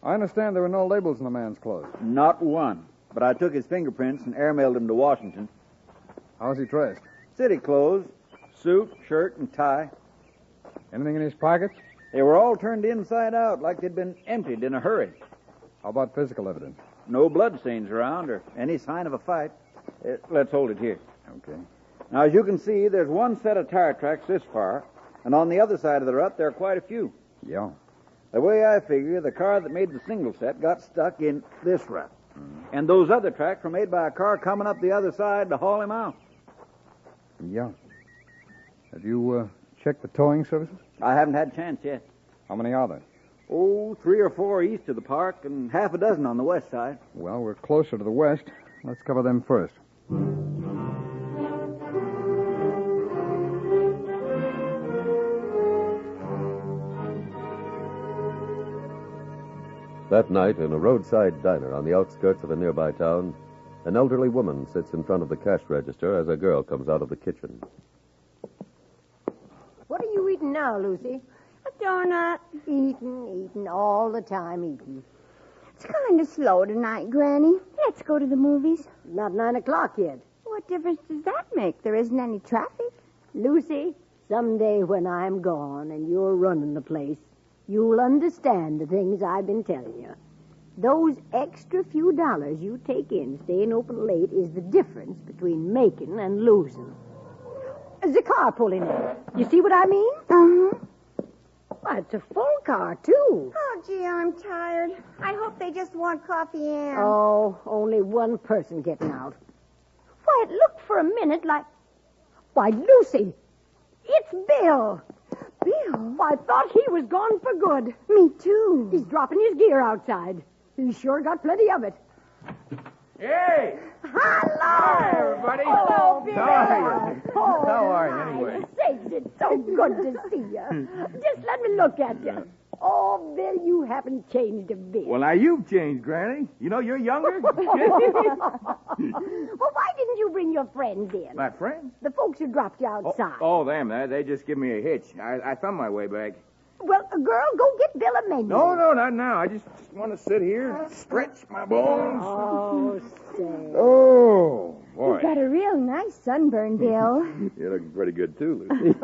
Speaker 5: I understand there were no labels in the man's clothes.
Speaker 18: Not one. But I took his fingerprints and airmailed him to Washington.
Speaker 5: How's he dressed?
Speaker 18: City clothes. Suit, shirt, and tie.
Speaker 5: Anything in his pockets?
Speaker 18: They were all turned inside out like they'd been emptied in a hurry.
Speaker 5: How about physical evidence?
Speaker 18: No bloodstains around or any sign of a fight. Let's hold it here.
Speaker 5: Okay.
Speaker 18: Now, as you can see, there's one set of tire tracks this far, and on the other side of the rut, there are quite a few.
Speaker 5: Yeah.
Speaker 18: The way I figure, the car that made the single set got stuck in this rut. And those other tracks were made by a car coming up the other side to haul him out.
Speaker 5: Yeah. Have you checked the towing services?
Speaker 18: I haven't had a chance yet.
Speaker 5: How many are there?
Speaker 18: Oh, 3 or 4 east of the park and half a dozen on the west side.
Speaker 5: Well, we're closer to the west. Let's cover them first.
Speaker 4: That night, in a roadside diner on the outskirts of a nearby town, an elderly woman sits in front of the cash register as a girl comes out of the kitchen.
Speaker 6: What are you eating now, Lucy?
Speaker 22: A donut.
Speaker 6: Eating, all the time eating.
Speaker 22: It's kind of slow tonight, Granny. Let's go to the movies.
Speaker 6: Not 9 o'clock yet.
Speaker 22: What difference does that make? There isn't any traffic.
Speaker 6: Lucy, someday when I'm gone and you're running the place, you'll understand the things I've been telling you. Those extra few dollars you take in staying open late is the difference between making and losing. There's a car pulling in. You see what I mean?
Speaker 22: Uh-huh.
Speaker 6: Well, it's a full car, too.
Speaker 22: Oh, gee, I'm tired. I hope they just want coffee and...
Speaker 6: Oh, only one person getting out. Why, it looked for a minute like... Why, Lucy, it's Bill.
Speaker 22: Bill?
Speaker 6: I thought he was gone for good.
Speaker 22: Me too.
Speaker 6: He's dropping his gear outside. He's sure got plenty of it.
Speaker 23: Hey!
Speaker 6: Hello!
Speaker 23: Hi, everybody.
Speaker 6: Hello, Bill.
Speaker 23: How are you, anyway?
Speaker 6: Sakes, it's so good to see you. Just let me look at you. Oh, Bill, you haven't changed a bit.
Speaker 23: Well, now you've changed, Granny. You know, you're younger.
Speaker 6: Well, why didn't you bring your friends in?
Speaker 23: My friends?
Speaker 6: The folks who dropped you outside.
Speaker 23: Oh, them. They just give me a hitch. I found my way back.
Speaker 6: Well, girl, go get Bill a menu.
Speaker 23: No, not now. I just want to sit here, stretch my bones.
Speaker 6: Oh, say.
Speaker 23: Oh, boy.
Speaker 22: You've got a real nice sunburn, Bill.
Speaker 23: You're looking pretty good, too, Lucy.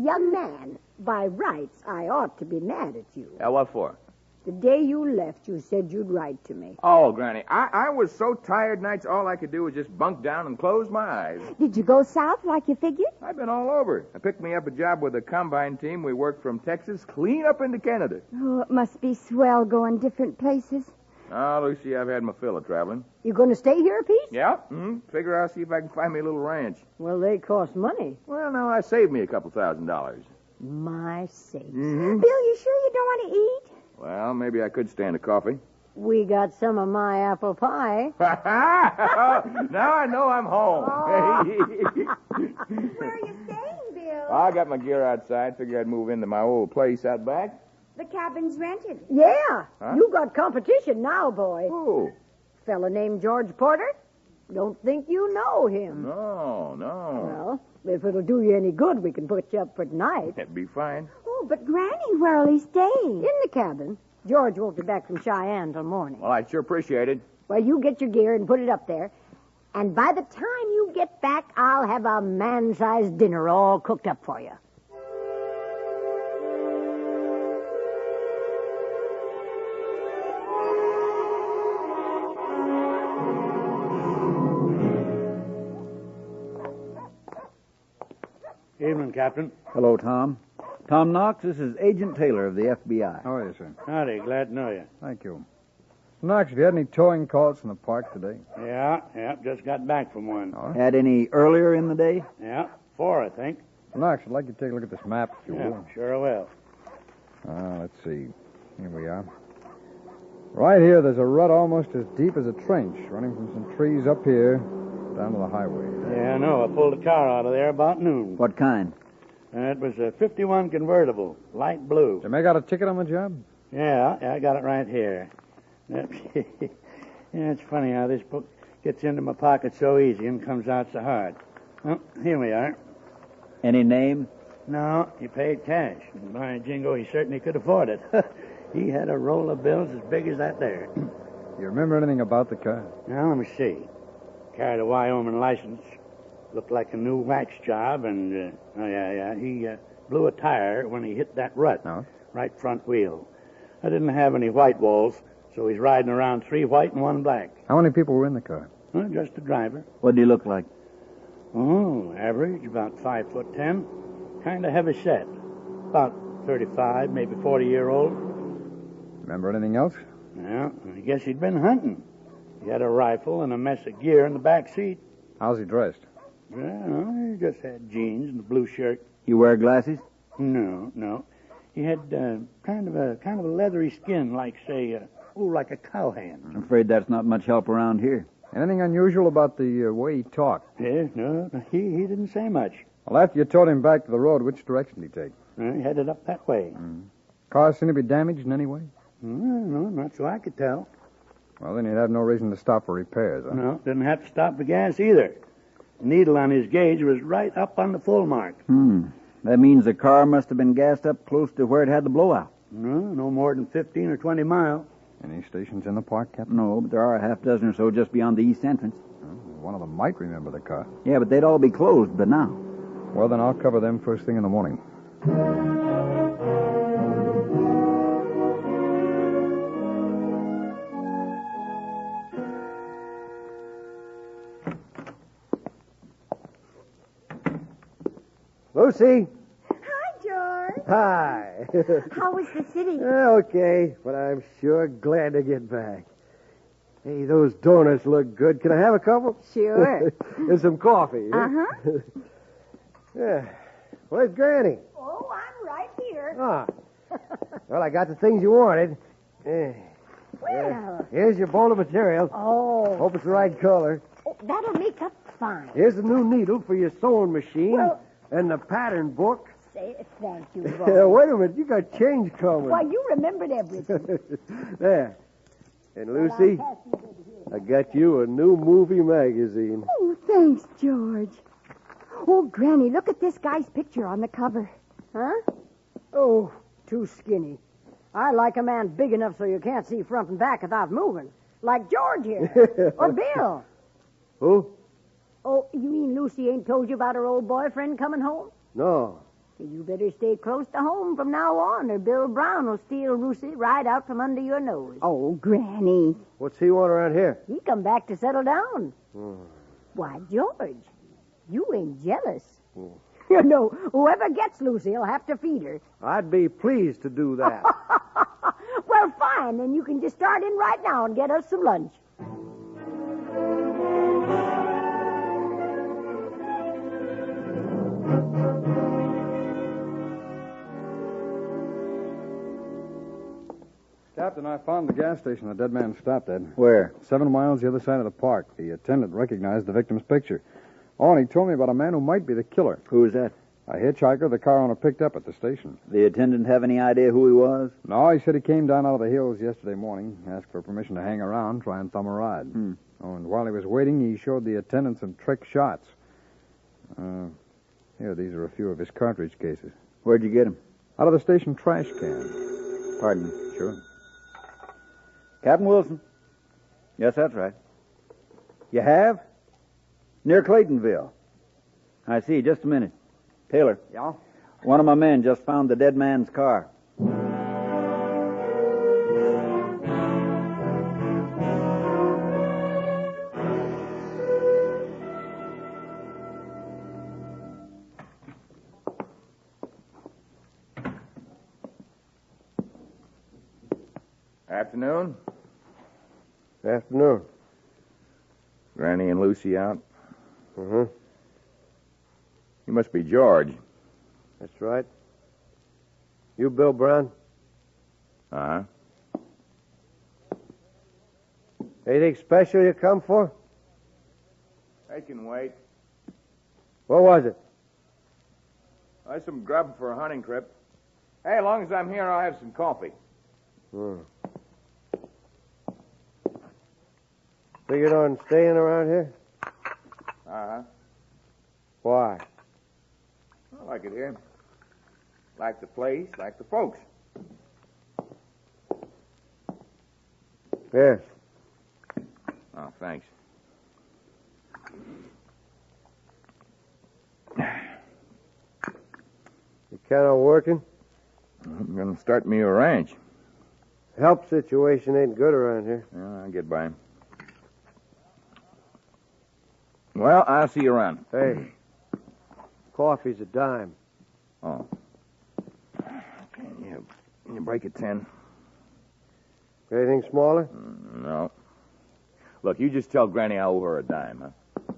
Speaker 6: Young man, by rights, I ought to be mad at you.
Speaker 23: What for?
Speaker 6: The day you left, you said you'd write to me.
Speaker 23: Oh, Granny, I was so tired nights, all I could do was just bunk down and close my eyes.
Speaker 22: Did you go south like you figured?
Speaker 23: I've been all over. I picked me up a job with a combine team. We worked from Texas clean up into Canada.
Speaker 22: Oh, it must be swell going different places.
Speaker 23: Oh, Lucy, I've had my fill of traveling.
Speaker 6: You going to stay here a piece?
Speaker 23: Yeah. Figure I'll see if I can find me a little ranch.
Speaker 6: Well, they cost money.
Speaker 23: Well, no, I saved me a couple $1,000.
Speaker 6: My sakes.
Speaker 23: Mm-hmm.
Speaker 22: Bill, you sure you don't want to eat?
Speaker 23: Well, maybe I could stand a coffee.
Speaker 6: We got some of my apple pie.
Speaker 23: Now I know I'm home.
Speaker 22: Where are you staying, Bill?
Speaker 23: I got my gear outside. Figured I'd move into my old place out back.
Speaker 22: The cabin's rented.
Speaker 6: Yeah.
Speaker 23: Huh?
Speaker 6: You got competition now, boy.
Speaker 23: Who?
Speaker 6: Fella named George Porter. Don't think you know him.
Speaker 23: No.
Speaker 6: Well, if it'll do you any good, we can put you up for tonight.
Speaker 23: That'd be fine.
Speaker 22: Oh, but Granny, where'll he stay?
Speaker 6: In the cabin. George won't be back from Cheyenne till morning.
Speaker 23: Well, I'd sure appreciate it.
Speaker 6: Well, you get your gear and put it up there. And by the time you get back, I'll have a man-sized dinner all cooked up for you.
Speaker 1: Evening, Captain.
Speaker 18: Hello, Tom. Tom Knox, this is Agent Taylor of the FBI.
Speaker 5: How are you, sir?
Speaker 1: Howdy, glad to know you.
Speaker 5: Thank you. Knox, have you had any towing calls from the park today?
Speaker 1: Yeah, just got back from one.
Speaker 18: Had any earlier in the day?
Speaker 1: Yeah, 4, I think.
Speaker 5: Knox, I'd like you to take a look at this map, if you will.
Speaker 1: Sure I will.
Speaker 5: Let's see. Here we are. Right here, there's a rut almost as deep as a trench, running from some trees up here down to the highway.
Speaker 1: Yeah, I know. I pulled a car out of there about noon.
Speaker 18: What kind?
Speaker 1: It was a 51 convertible, light blue.
Speaker 5: Did you make out a ticket on the job?
Speaker 1: Yeah, I got it right here. Yeah, it's funny how this book gets into my pocket so easy and comes out so hard. Well, here we are.
Speaker 18: Any name?
Speaker 1: No, he paid cash. And by jingo, he certainly could afford it. He had a roll of bills as big as that there.
Speaker 5: You remember anything about the car?
Speaker 1: Now, let me see. Carried a Wyoming license. Looked like a new wax job, and, he blew a tire when he hit that rut.
Speaker 5: No?
Speaker 1: Right front wheel. I didn't have any white walls, so he's riding around 3 white and 1 black.
Speaker 5: How many people were in the car?
Speaker 1: Well, just the driver.
Speaker 18: What did he look like?
Speaker 1: Oh, average, about 5'10". Kind of heavy set. About 35, maybe 40-year-old.
Speaker 5: Remember anything else?
Speaker 1: Yeah, I guess he'd been hunting. He had a rifle and a mess of gear in the back seat.
Speaker 5: How's he dressed?
Speaker 1: Well, he just had jeans and a blue shirt.
Speaker 18: You wear glasses?
Speaker 1: No. He had kind of a leathery skin, like, say, like a cowhand.
Speaker 18: I'm afraid that's not much help around here.
Speaker 5: Anything unusual about the way he talked?
Speaker 1: Yeah, no, he didn't say much.
Speaker 5: Well, after you towed him back to the road, which direction did he take?
Speaker 1: He headed up that way.
Speaker 5: Car seemed to be damaged in any way?
Speaker 1: No, not so I could tell.
Speaker 5: Well, then you'd have no reason to stop for repairs, huh?
Speaker 1: No, didn't have to stop for gas either. The needle on his gauge was right up on the full mark.
Speaker 18: That means the car must have been gassed up close to where it had the blowout.
Speaker 1: No more than 15 or 20 miles.
Speaker 5: Any stations in the park, Captain?
Speaker 18: No, but there are a half dozen or so just beyond the east entrance.
Speaker 5: One of them might remember the car.
Speaker 18: Yeah, but they'd all be closed by now.
Speaker 5: Well, then I'll cover them first thing in the morning.
Speaker 8: Lucy.
Speaker 22: Hi, George.
Speaker 8: Hi.
Speaker 22: How was the city?
Speaker 8: Okay, but I'm sure glad to get back. Hey, those donuts look good. Can I have a couple?
Speaker 22: Sure.
Speaker 8: And some coffee.
Speaker 22: Uh-huh.
Speaker 8: Yeah. Where's Granny?
Speaker 6: Oh, I'm right here.
Speaker 8: Ah. Well, I got the things you wanted.
Speaker 6: Well.
Speaker 8: Here's your bowl of material.
Speaker 6: Oh.
Speaker 8: Hope it's the right color.
Speaker 6: Oh, that'll make up fine.
Speaker 8: Here's the new needle for your sewing machine.
Speaker 6: Well-
Speaker 8: and the pattern book.
Speaker 6: Say thank you, Bob.
Speaker 8: Wait a minute. You got change coming.
Speaker 6: Why, you remembered everything.
Speaker 8: There. And Lucy, I got you a new movie magazine.
Speaker 22: Oh, thanks, George. Oh, Granny, look at this guy's picture on the cover.
Speaker 6: Huh? Oh, too skinny. I like a man big enough so you can't see front and back without moving. Like George here. Or Bill.
Speaker 8: Who?
Speaker 6: Oh, you mean Lucy ain't told you about her old boyfriend coming home?
Speaker 8: No.
Speaker 6: You better stay close to home from now on, or Bill Brown will steal Lucy right out from under your nose.
Speaker 22: Oh, Granny.
Speaker 8: What's he want around here?
Speaker 6: He come back to settle down. Why, George, you ain't jealous. You know, whoever gets Lucy will have to feed her.
Speaker 8: I'd be pleased to do that.
Speaker 6: Well, fine, then you can just start in right now and get us some lunch.
Speaker 5: Captain, I found the gas station the dead man stopped at.
Speaker 8: Where?
Speaker 5: 7 miles the other side of the park. The attendant recognized the victim's picture. Oh, and he told me about a man who might be the killer.
Speaker 18: Who is that?
Speaker 5: A hitchhiker the car owner picked up at the station.
Speaker 18: The attendant have any idea who he was?
Speaker 5: No, he said he came down out of the hills yesterday morning, asked for permission to hang around, try and thumb a ride. Oh, and while he was waiting, he showed the attendant some trick shots. Here, these are a few of his cartridge cases.
Speaker 18: Where'd you get him?
Speaker 5: Out of the station trash can.
Speaker 18: Pardon me.
Speaker 5: Sure.
Speaker 18: Captain Wilson. Yes, that's right. You have? Near Claytonville. I see. Just a minute. Taylor.
Speaker 16: Yeah?
Speaker 18: One of my men just found the dead man's car.
Speaker 23: Afternoon.
Speaker 8: Afternoon.
Speaker 23: Granny and Lucy out?
Speaker 8: Uh-huh.
Speaker 23: You must be George.
Speaker 8: That's right. You Bill Brown?
Speaker 23: Uh-huh.
Speaker 8: Anything special you come for?
Speaker 23: I can wait.
Speaker 8: What was it?
Speaker 23: I some grub for a hunting trip. Hey, as long as I'm here, I'll have some coffee.
Speaker 8: Figured on staying around here?
Speaker 23: Uh-huh.
Speaker 8: Why?
Speaker 23: I like it here. Like the place, like the folks.
Speaker 8: Yes.
Speaker 23: Oh, thanks.
Speaker 8: You count on working?
Speaker 23: I'm going to start me a ranch.
Speaker 8: Help situation ain't good around here.
Speaker 23: Yeah, I'll get by. Well, I'll see you around.
Speaker 8: Hey, coffee's a dime.
Speaker 23: Oh. Can you break it 10?
Speaker 8: Anything smaller?
Speaker 23: No. Look, you just tell Granny I owe her a dime, huh?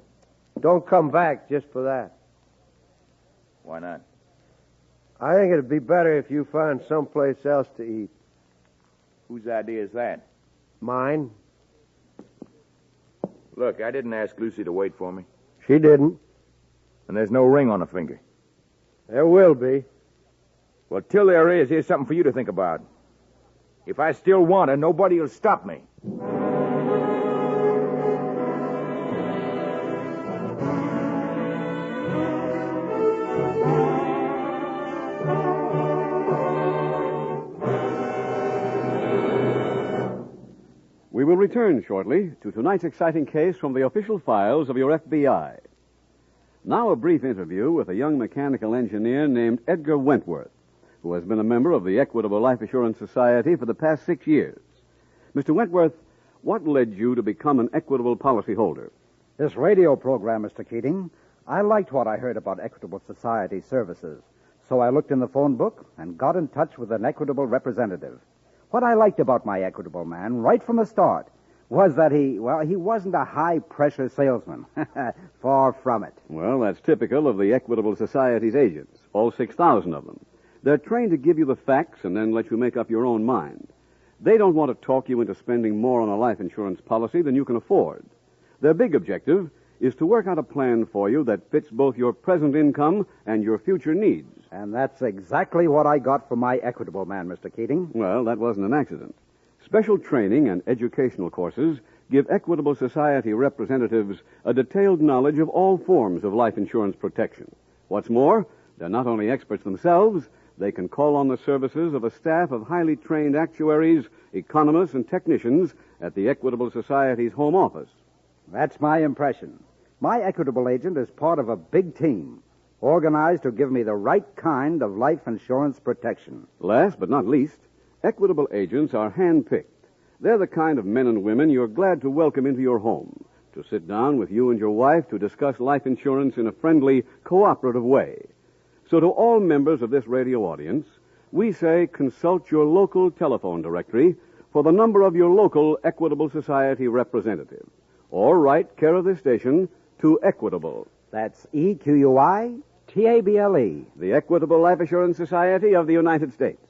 Speaker 8: Don't come back just for that.
Speaker 23: Why not?
Speaker 8: I think it'd be better if you found someplace else to eat.
Speaker 23: Whose idea is that?
Speaker 8: Mine.
Speaker 23: Look, I didn't ask Lucy to wait for me.
Speaker 8: She didn't.
Speaker 23: And there's no ring on her finger.
Speaker 8: There will be.
Speaker 23: Well, till there is, here's something for you to think about. If I still want her, nobody will stop me.
Speaker 2: We will return shortly to tonight's exciting case from the official files of your FBI. Now a brief interview with a young mechanical engineer named Edgar Wentworth, who has been a member of the Equitable Life Assurance Society for the past 6 years. Mr. Wentworth, what led you to become an Equitable policyholder?
Speaker 17: This radio program, Mr. Keating, I liked what I heard about Equitable Society services. So I looked in the phone book and got in touch with an Equitable representative. What I liked about my Equitable man right from the start was that he wasn't a high-pressure salesman. Far from it.
Speaker 2: Well, that's typical of the Equitable Society's agents, all 6,000 of them. They're trained to give you the facts and then let you make up your own mind. They don't want to talk you into spending more on a life insurance policy than you can afford. Their big objective is to work out a plan for you that fits both your present income and your future needs.
Speaker 17: And that's exactly what I got from my Equitable man, Mr. Keating.
Speaker 2: Well, that wasn't an accident. Special training and educational courses give Equitable Society representatives a detailed knowledge of all forms of life insurance protection. What's more, they're not only experts themselves, they can call on the services of a staff of highly trained actuaries, economists, and technicians at the Equitable Society's home office.
Speaker 17: That's my impression. My Equitable agent is part of a big team, organized to give me the right kind of life insurance protection.
Speaker 2: Last but not least, Equitable agents are hand-picked. They're the kind of men and women you're glad to welcome into your home, to sit down with you and your wife to discuss life insurance in a friendly, cooperative way. So to all members of this radio audience, we say consult your local telephone directory for the number of your local Equitable Society representative. Or write care of this station to Equitable.
Speaker 17: That's EQUITABLE.
Speaker 2: The Equitable Life Assurance Society of the United States.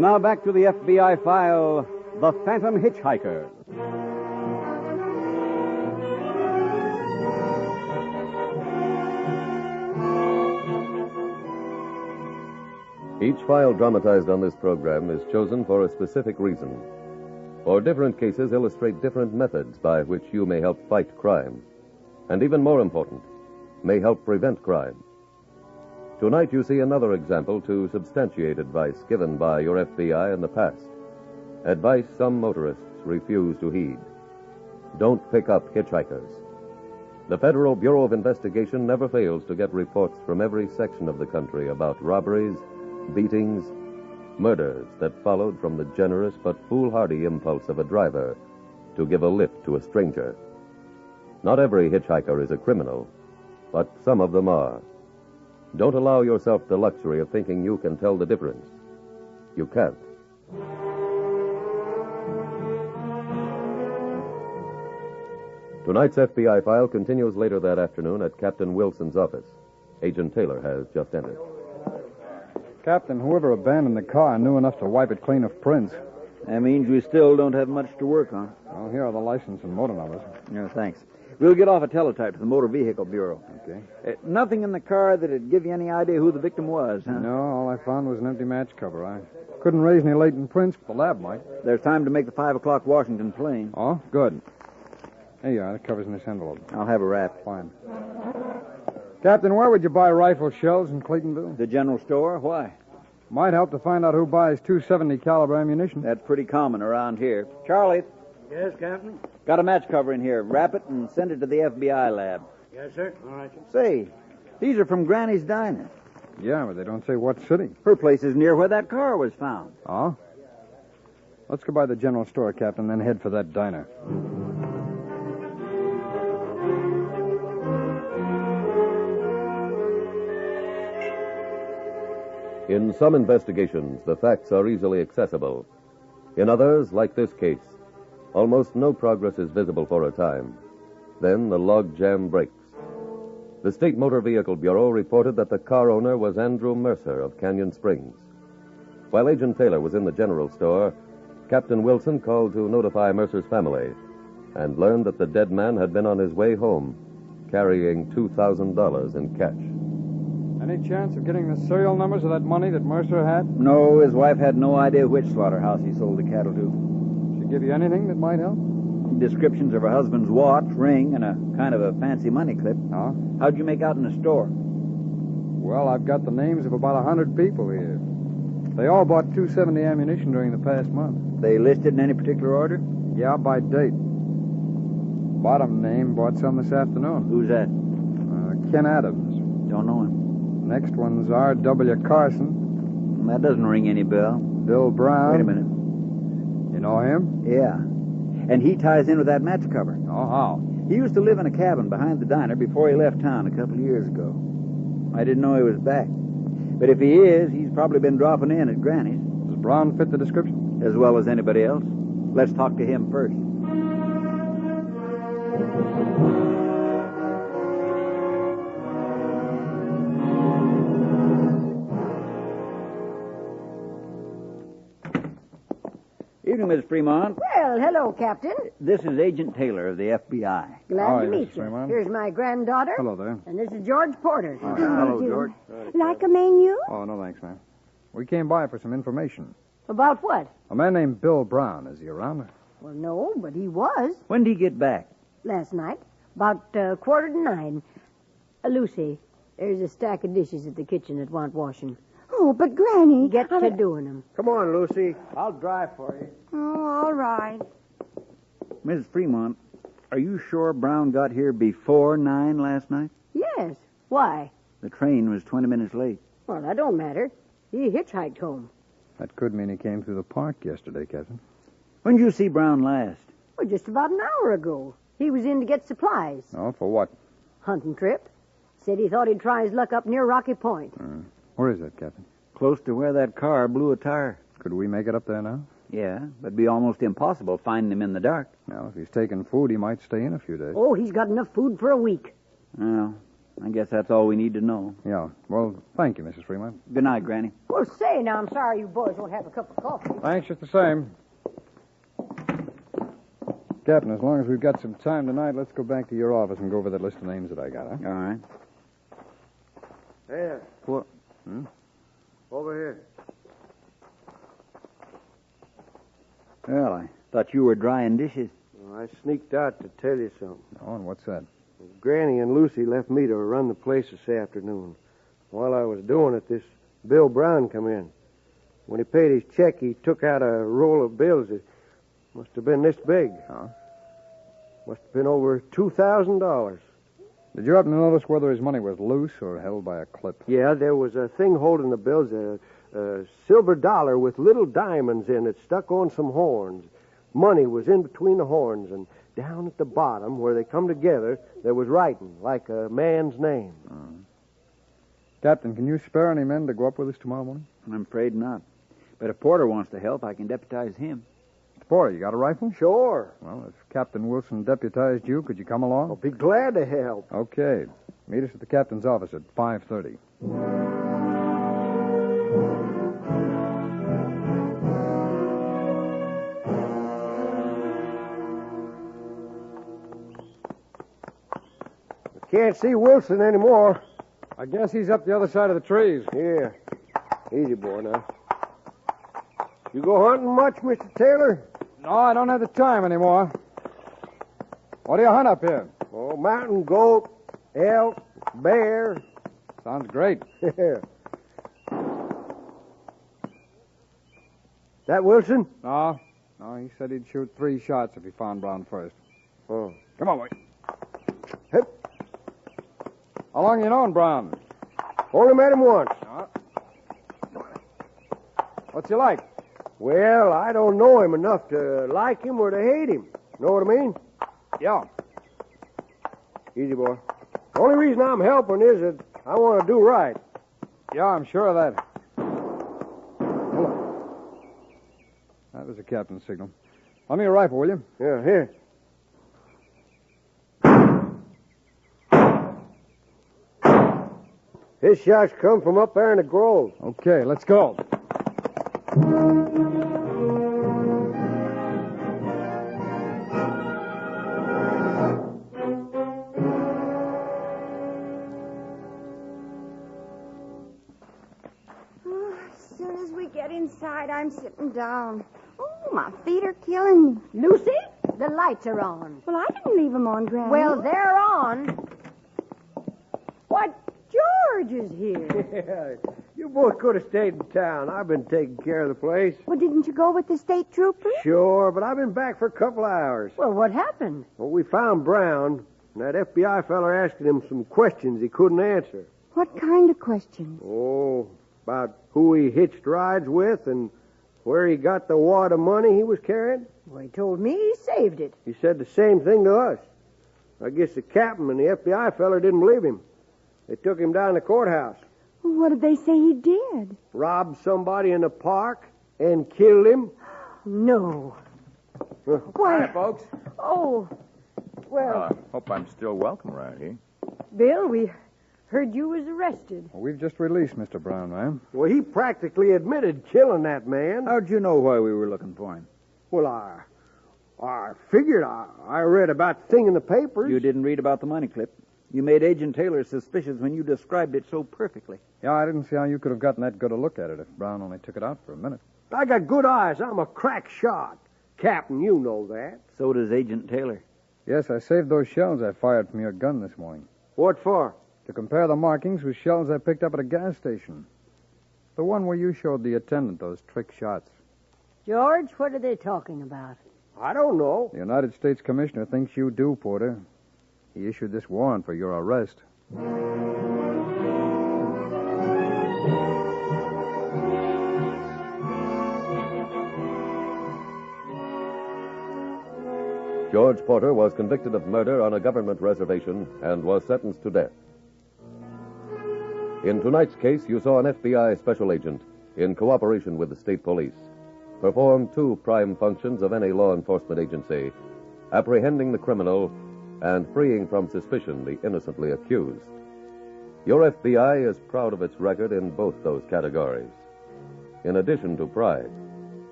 Speaker 10: And now back to the FBI file, The Phantom Hitchhiker.
Speaker 4: Each file dramatized on this program is chosen for a specific reason. For different cases illustrate different methods by which you may help fight crime. And even more important, may help prevent crime. Tonight you see another example to substantiate advice given by your FBI in the past. Advice some motorists refuse to heed. Don't pick up hitchhikers. The Federal Bureau of Investigation never fails to get reports from every section of the country about robberies, beatings, murders that followed from the generous but foolhardy impulse of a driver to give a lift to a stranger. Not every hitchhiker is a criminal, but some of them are. Don't allow yourself the luxury of thinking you can tell the difference. You can't. Tonight's FBI file continues later that afternoon at Captain Wilson's office. Agent Taylor has just entered.
Speaker 5: Captain, whoever abandoned the car knew enough to wipe it clean of prints.
Speaker 18: That means we still don't have much to work on.
Speaker 5: Well, here are the license and motor numbers.
Speaker 18: Yeah, thanks. We'll get off a teletype to the Motor Vehicle Bureau.
Speaker 5: Okay.
Speaker 18: Nothing in the car that'd give you any idea who the victim was, huh?
Speaker 5: No, all I found was an empty match cover. I couldn't raise any latent prints, but the lab might.
Speaker 18: There's time to make the 5 o'clock Washington plane.
Speaker 5: Oh, good. There you are. The cover's in this envelope.
Speaker 18: I'll have a wrap.
Speaker 5: Fine. Captain, where would you buy rifle shells in Claytonville?
Speaker 18: The general store. Why?
Speaker 5: Might help to find out who buys .270 caliber ammunition.
Speaker 18: That's pretty common around here. Charlie.
Speaker 1: Yes, Captain?
Speaker 18: Got a match cover in here. Wrap it and send it to the FBI lab.
Speaker 1: Yes, sir. All right, sir.
Speaker 18: Say, these are from Granny's Diner.
Speaker 5: Yeah, but they don't say what city.
Speaker 18: Her place is near where that car was found.
Speaker 5: Oh? Let's go by the general store, Captain, then head for that diner.
Speaker 4: In some investigations, the facts are easily accessible. In others, like this case, almost no progress is visible for a time. Then the log jam breaks. The State Motor Vehicle Bureau reported that the car owner was Andrew Mercer of Canyon Springs. While Agent Taylor was in the general store, Captain Wilson called to notify Mercer's family and learned that the dead man had been on his way home, carrying $2,000 in cash.
Speaker 5: Any chance of getting the serial numbers of that money that Mercer had?
Speaker 18: No, his wife had no idea which slaughterhouse he sold the cattle to.
Speaker 5: She give you anything that might help?
Speaker 18: Descriptions of her husband's watch, ring, and a kind of a fancy money clip.
Speaker 5: Oh?
Speaker 18: How'd you make out in the store?
Speaker 5: Well, I've got the names of about 100 people here. They all bought .270 ammunition during the past month.
Speaker 18: They listed in any particular order?
Speaker 5: Yeah, by date. Bottom name bought some this afternoon.
Speaker 18: Who's that?
Speaker 5: Ken Adams.
Speaker 18: Don't know him.
Speaker 5: Next one's R.W. Carson.
Speaker 18: That doesn't ring any bell.
Speaker 5: Bill Brown.
Speaker 18: Wait a minute.
Speaker 5: You know him?
Speaker 18: Yeah. And he ties in with that match cover.
Speaker 5: Oh, how?
Speaker 18: He used to live in a cabin behind the diner before he left town a couple of years ago. I didn't know he was back. But if he is, he's probably been dropping in at Granny's.
Speaker 5: Does Brown fit the description?
Speaker 18: As well as anybody else. Let's talk to him first. Evening, Miss Fremont.
Speaker 6: Well, hello, Captain.
Speaker 18: This is Agent Taylor of the FBI.
Speaker 6: Glad to meet you. Here's my granddaughter.
Speaker 5: Hello there.
Speaker 6: And this is George Porter.
Speaker 18: Hello, George.
Speaker 22: Like a menu?
Speaker 5: Oh, no thanks, ma'am. We came by for some information.
Speaker 6: About what?
Speaker 5: A man named Bill Brown. Is he around?
Speaker 6: Well, no, but he was.
Speaker 18: When did he get back?
Speaker 6: Last night. About 8:45. Lucy, there's a stack of dishes at the kitchen that want washing.
Speaker 22: Oh, but Granny...
Speaker 6: Get to doing them.
Speaker 8: Come on, Lucy. I'll drive for you.
Speaker 22: Oh, all right.
Speaker 18: Mrs. Fremont, are you sure Brown got here before 9 last night?
Speaker 6: Yes. Why?
Speaker 18: The train was 20 minutes late.
Speaker 6: Well, that don't matter. He hitchhiked home.
Speaker 5: That could mean he came through the park yesterday, Captain.
Speaker 18: When did you see Brown last?
Speaker 6: Well, just about an hour ago. He was in to get supplies.
Speaker 5: Oh, for what?
Speaker 6: Hunting trip. Said he thought he'd try his luck up near Rocky Point.
Speaker 5: Where is it, Captain?
Speaker 18: Close to where that car blew a tire.
Speaker 5: Could we make it up there now?
Speaker 18: Yeah, but it'd be almost impossible finding him in the dark.
Speaker 5: Now, if he's taking food, he might stay in a few days.
Speaker 6: Oh, he's got enough food for a week.
Speaker 18: Well, I guess that's all we need to know.
Speaker 5: Yeah. Well, thank you, Mrs. Fremont.
Speaker 18: Good night, Granny.
Speaker 6: Well, say, now, I'm sorry you boys won't have a cup of coffee.
Speaker 5: Thanks, just the same. Captain, as long as we've got some time tonight, let's go back to your office and go over that list of names that I got, huh?
Speaker 18: All right.
Speaker 8: There.
Speaker 18: What?
Speaker 8: Over here.
Speaker 18: Well, I thought you were drying dishes.
Speaker 8: Well, I sneaked out to tell you something.
Speaker 5: Oh, and what's that?
Speaker 8: Granny and Lucy left me to run the place this afternoon. While I was doing it, this Bill Brown come in. When he paid his check, he took out a roll of bills that must have been this big.
Speaker 5: Huh?
Speaker 8: Must have been over $2,000.
Speaker 5: Did you happen to notice whether his money was loose or held by a clip?
Speaker 8: Yeah, there was a thing holding the bills, a silver dollar with little diamonds in it stuck on some horns. Money was in between the horns, and down at the bottom, where they come together, there was writing, like a man's name.
Speaker 5: Captain, can you spare any men to go up with us tomorrow morning?
Speaker 18: I'm afraid not. But if Porter wants to help, I can deputize him.
Speaker 5: Porter, you got a rifle?
Speaker 8: Sure.
Speaker 5: Well, if Captain Wilson deputized you, could you come along?
Speaker 8: I'll be glad to help.
Speaker 5: Okay. Meet us at the captain's office at 5:30.
Speaker 8: Can't see Wilson anymore.
Speaker 5: I guess he's up the other side of the trees.
Speaker 8: Yeah. Easy, boy, now. You go hunting much, Mr. Taylor?
Speaker 5: No, I don't have the time anymore. What do you hunt up here?
Speaker 8: Oh, mountain goat, elk, bear.
Speaker 5: Sounds great.
Speaker 8: Yeah. That Wilson?
Speaker 5: No, he said he'd shoot 3 shots if he found Brown first.
Speaker 8: Oh.
Speaker 5: Come on, boy.
Speaker 8: Hip.
Speaker 5: How long you known Brown?
Speaker 8: Only met him once.
Speaker 5: What's he like?
Speaker 8: Well, I don't know him enough to like him or to hate him. Know what I mean?
Speaker 5: Yeah.
Speaker 8: Easy, boy. The only reason I'm helping is that I want to do right.
Speaker 5: Yeah, I'm sure of that. Hold on. That was the captain's signal. Lend me your rifle, will you?
Speaker 8: Yeah, here. His shots come from up there in the grove.
Speaker 5: Okay, let's go.
Speaker 22: As soon as we get inside, I'm sitting down. Oh, my feet are killing me.
Speaker 6: Lucy, the lights are on.
Speaker 22: Well, I didn't leave them on, Granny.
Speaker 6: Well, they're on. What? George is here.
Speaker 8: Yeah, you both could have stayed in town. I've been taking care of the place.
Speaker 22: Well, didn't you go with the state troopers?
Speaker 8: Sure, but I've been back for a couple of hours.
Speaker 6: Well, what happened?
Speaker 8: Well, we found Brown, and that FBI feller asking him some questions he couldn't answer.
Speaker 22: What kind of questions?
Speaker 8: Oh, about who he hitched rides with and where he got the wad of money he was carrying.
Speaker 6: Well, he told me he saved it.
Speaker 8: He said the same thing to us. I guess the captain and the FBI feller didn't believe him. They took him down to the courthouse.
Speaker 22: What did they say he did?
Speaker 8: Robbed somebody in the park and killed him.
Speaker 6: No.
Speaker 22: Why?
Speaker 13: Hi, folks.
Speaker 6: Oh, well,
Speaker 13: Hope I'm still welcome around here.
Speaker 6: Bill, we heard you was arrested.
Speaker 5: Well, we've just released Mr. Brown, ma'am.
Speaker 8: Well, he practically admitted killing that man.
Speaker 18: How'd you know why we were looking for him?
Speaker 8: Well, I figured I read about the thing in the papers.
Speaker 18: You didn't read about the money clip. You made Agent Taylor suspicious when you described it so perfectly.
Speaker 5: Yeah, I didn't see how you could have gotten that good a look at it if Brown only took it out for a minute.
Speaker 8: I got good eyes. I'm a crack shot. Captain, you know that.
Speaker 18: So does Agent Taylor.
Speaker 5: Yes, I saved those shells I fired from your gun this morning.
Speaker 8: What for?
Speaker 5: To compare the markings with shells I picked up at a gas station. The one where you showed the attendant those trick shots.
Speaker 6: George, what are they talking about?
Speaker 8: I don't know.
Speaker 5: The United States Commissioner thinks you do, Porter. He issued this warrant for your arrest.
Speaker 4: George Porter was convicted of murder on a government reservation and was sentenced to death. In tonight's case, you saw an FBI special agent, in cooperation with the state police, perform 2 prime functions of any law enforcement agency: apprehending the criminal and freeing from suspicion the innocently accused. Your FBI is proud of its record in both those categories. In addition to pride,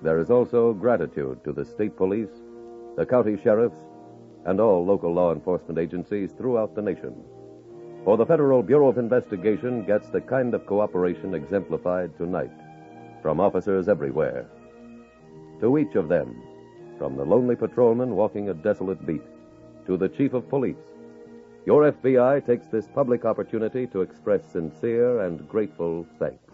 Speaker 4: there is also gratitude to the state police, the county sheriffs, and all local law enforcement agencies throughout the nation. For the Federal Bureau of Investigation gets the kind of cooperation exemplified tonight from officers everywhere. To each of them, from the lonely patrolman walking a desolate beat to the chief of police, your FBI takes this public opportunity to express sincere and grateful thanks.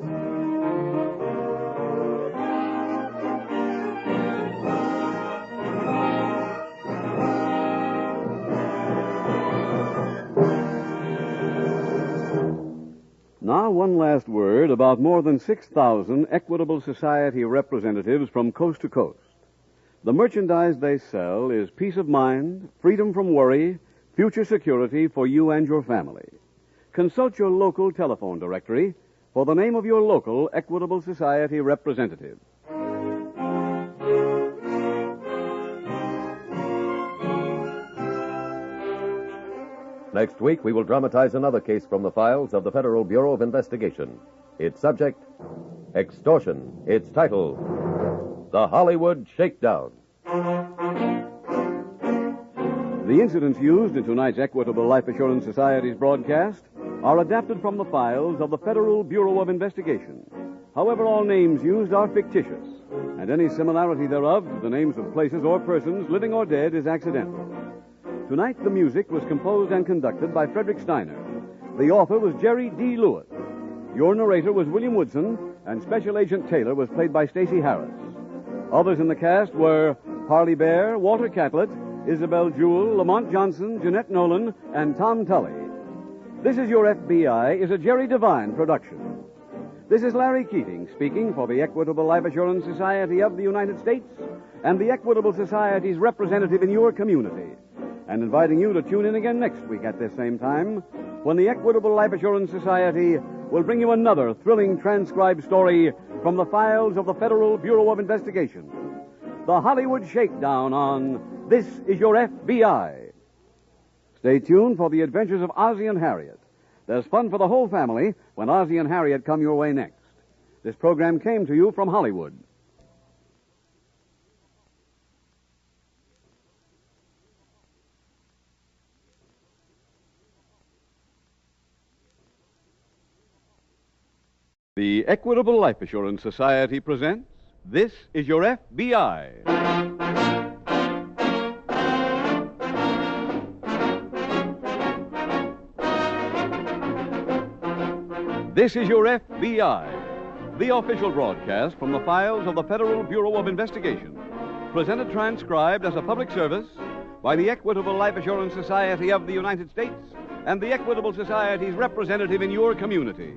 Speaker 2: Now, one last word about more than 6,000 Equitable Society representatives from coast to coast. The merchandise they sell is peace of mind, freedom from worry, future security for you and your family. Consult your local telephone directory for the name of your local Equitable Society representative.
Speaker 4: Next week, we will dramatize another case from the files of the Federal Bureau of Investigation. Its subject, extortion. Its title, The Hollywood Shakedown.
Speaker 2: The incidents used in tonight's Equitable Life Assurance Society's broadcast are adapted from the files of the Federal Bureau of Investigation. However, all names used are fictitious, and any similarity thereof to the names of places or persons, living or dead, is accidental. Tonight, the music was composed and conducted by Frederick Steiner. The author was Jerry D. Lewis. Your narrator was William Woodson, and Special Agent Taylor was played by Stacey Harris. Others in the cast were Harley Bear, Walter Catlett, Isabel Jewell, Lamont Johnson, Jeanette Nolan, and Tom Tully. This Is Your FBI is a Jerry Devine production. This is Larry Keating speaking for the Equitable Life Assurance Society of the United States and the Equitable Society's representative in your community, and inviting you to tune in again next week at this same time when the Equitable Life Assurance Society will bring you another thrilling transcribed story from the files of the Federal Bureau of Investigation. The Hollywood Shakedown on This Is Your FBI. Stay tuned for the adventures of Ozzie and Harriet. There's fun for the whole family when Ozzie and Harriet come your way next. This program came to you from Hollywood. The Equitable Life Assurance Society presents This Is Your FBI. This Is Your FBI, the official broadcast from the files of the Federal Bureau of Investigation, presented transcribed as a public service by the Equitable Life Assurance Society of the United States and the Equitable Society's representative in your community.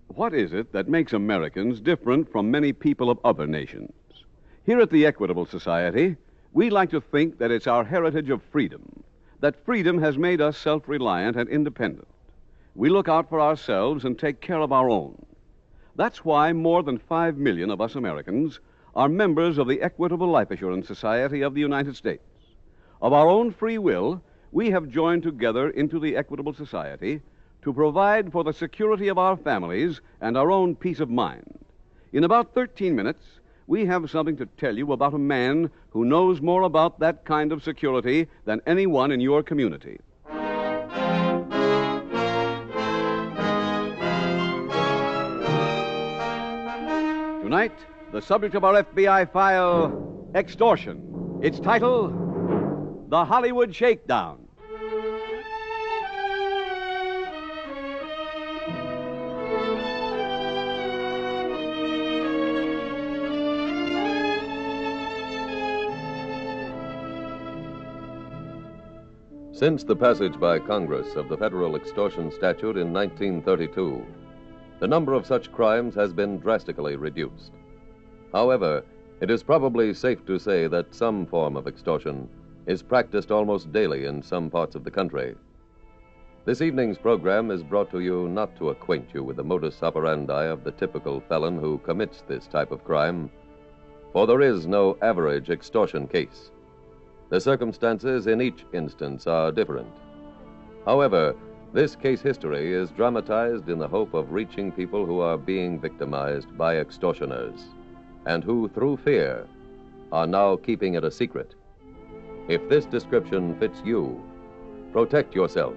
Speaker 2: What is it that makes Americans different from many people of other nations? Here at the Equitable Society, we like to think that it's our heritage of freedom, that freedom has made us self-reliant and independent. We look out for ourselves and take care of our own. That's why more than 5 million of us Americans are members of the Equitable Life Assurance Society of the United States. Of our own free will, we have joined together into the Equitable Society to provide for the security of our families and our own peace of mind. In about 13 minutes, we have something to tell you about a man who knows more about that kind of security than anyone in your community. Tonight, the subject of our FBI file, extortion. Its title, The Hollywood Shakedown.
Speaker 4: Since the passage by Congress of the federal extortion statute in 1932, the number of such crimes has been drastically reduced. However, it is probably safe to say that some form of extortion is practiced almost daily in some parts of the country. This evening's program is brought to you not to acquaint you with the modus operandi of the typical felon who commits this type of crime, For there is no average extortion case. The circumstances in each instance are different. However, this case history is dramatized in the hope of reaching people who are being victimized by extortioners and who, through fear, are now keeping it a secret. If this description fits you, protect yourself.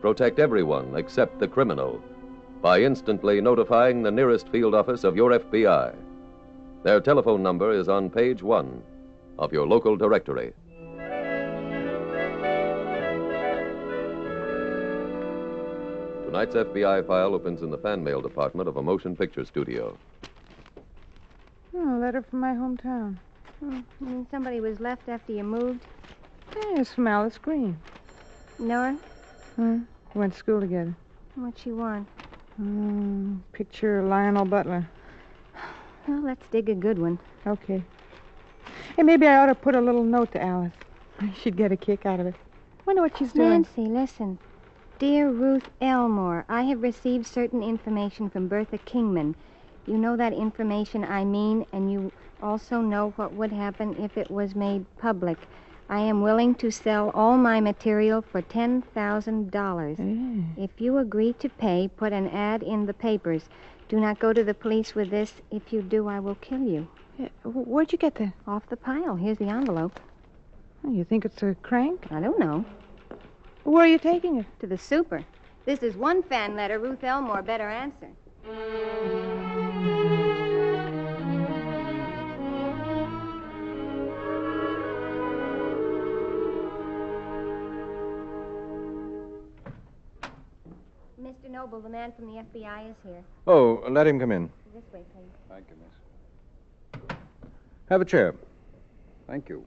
Speaker 4: Protect everyone except the criminal by instantly notifying the nearest field office of your FBI. Their telephone number is on page 1 of your local directory. Tonight's FBI file opens in the fan mail department of a motion picture studio.
Speaker 9: Oh, a letter from my hometown.
Speaker 22: You mean somebody was left after you moved?
Speaker 9: Yes, from Alice Green.
Speaker 22: Nora?
Speaker 9: We went to school together.
Speaker 22: What'd she want?
Speaker 9: Picture Lionel Butler.
Speaker 22: Well, let's dig a good one.
Speaker 9: Okay. Hey, maybe I ought to put a little note to Alice. She'd get a kick out of it. Wonder what she's doing.
Speaker 22: Nancy, listen. Dear Ruth Elmore, I have received certain information from Bertha Kingman. You know that information I mean, and you also know what would happen if it was made public. I am willing to sell all my material for $10,000. If you agree to pay, put an ad in the papers. Do not go to the police with this. If you do, I will kill you.
Speaker 9: Where'd you get that?
Speaker 22: Off the pile. Here's the envelope.
Speaker 9: Oh, you think it's a crank?
Speaker 22: I don't know.
Speaker 9: Where are you taking it?
Speaker 22: To the super. This is one fan letter. Ruth Elmore better answer. Mr. Noble, the man from the FBI is here.
Speaker 23: Oh, let him come in.
Speaker 22: This way, please.
Speaker 5: Thank you, miss.
Speaker 23: Have a chair.
Speaker 5: Thank you.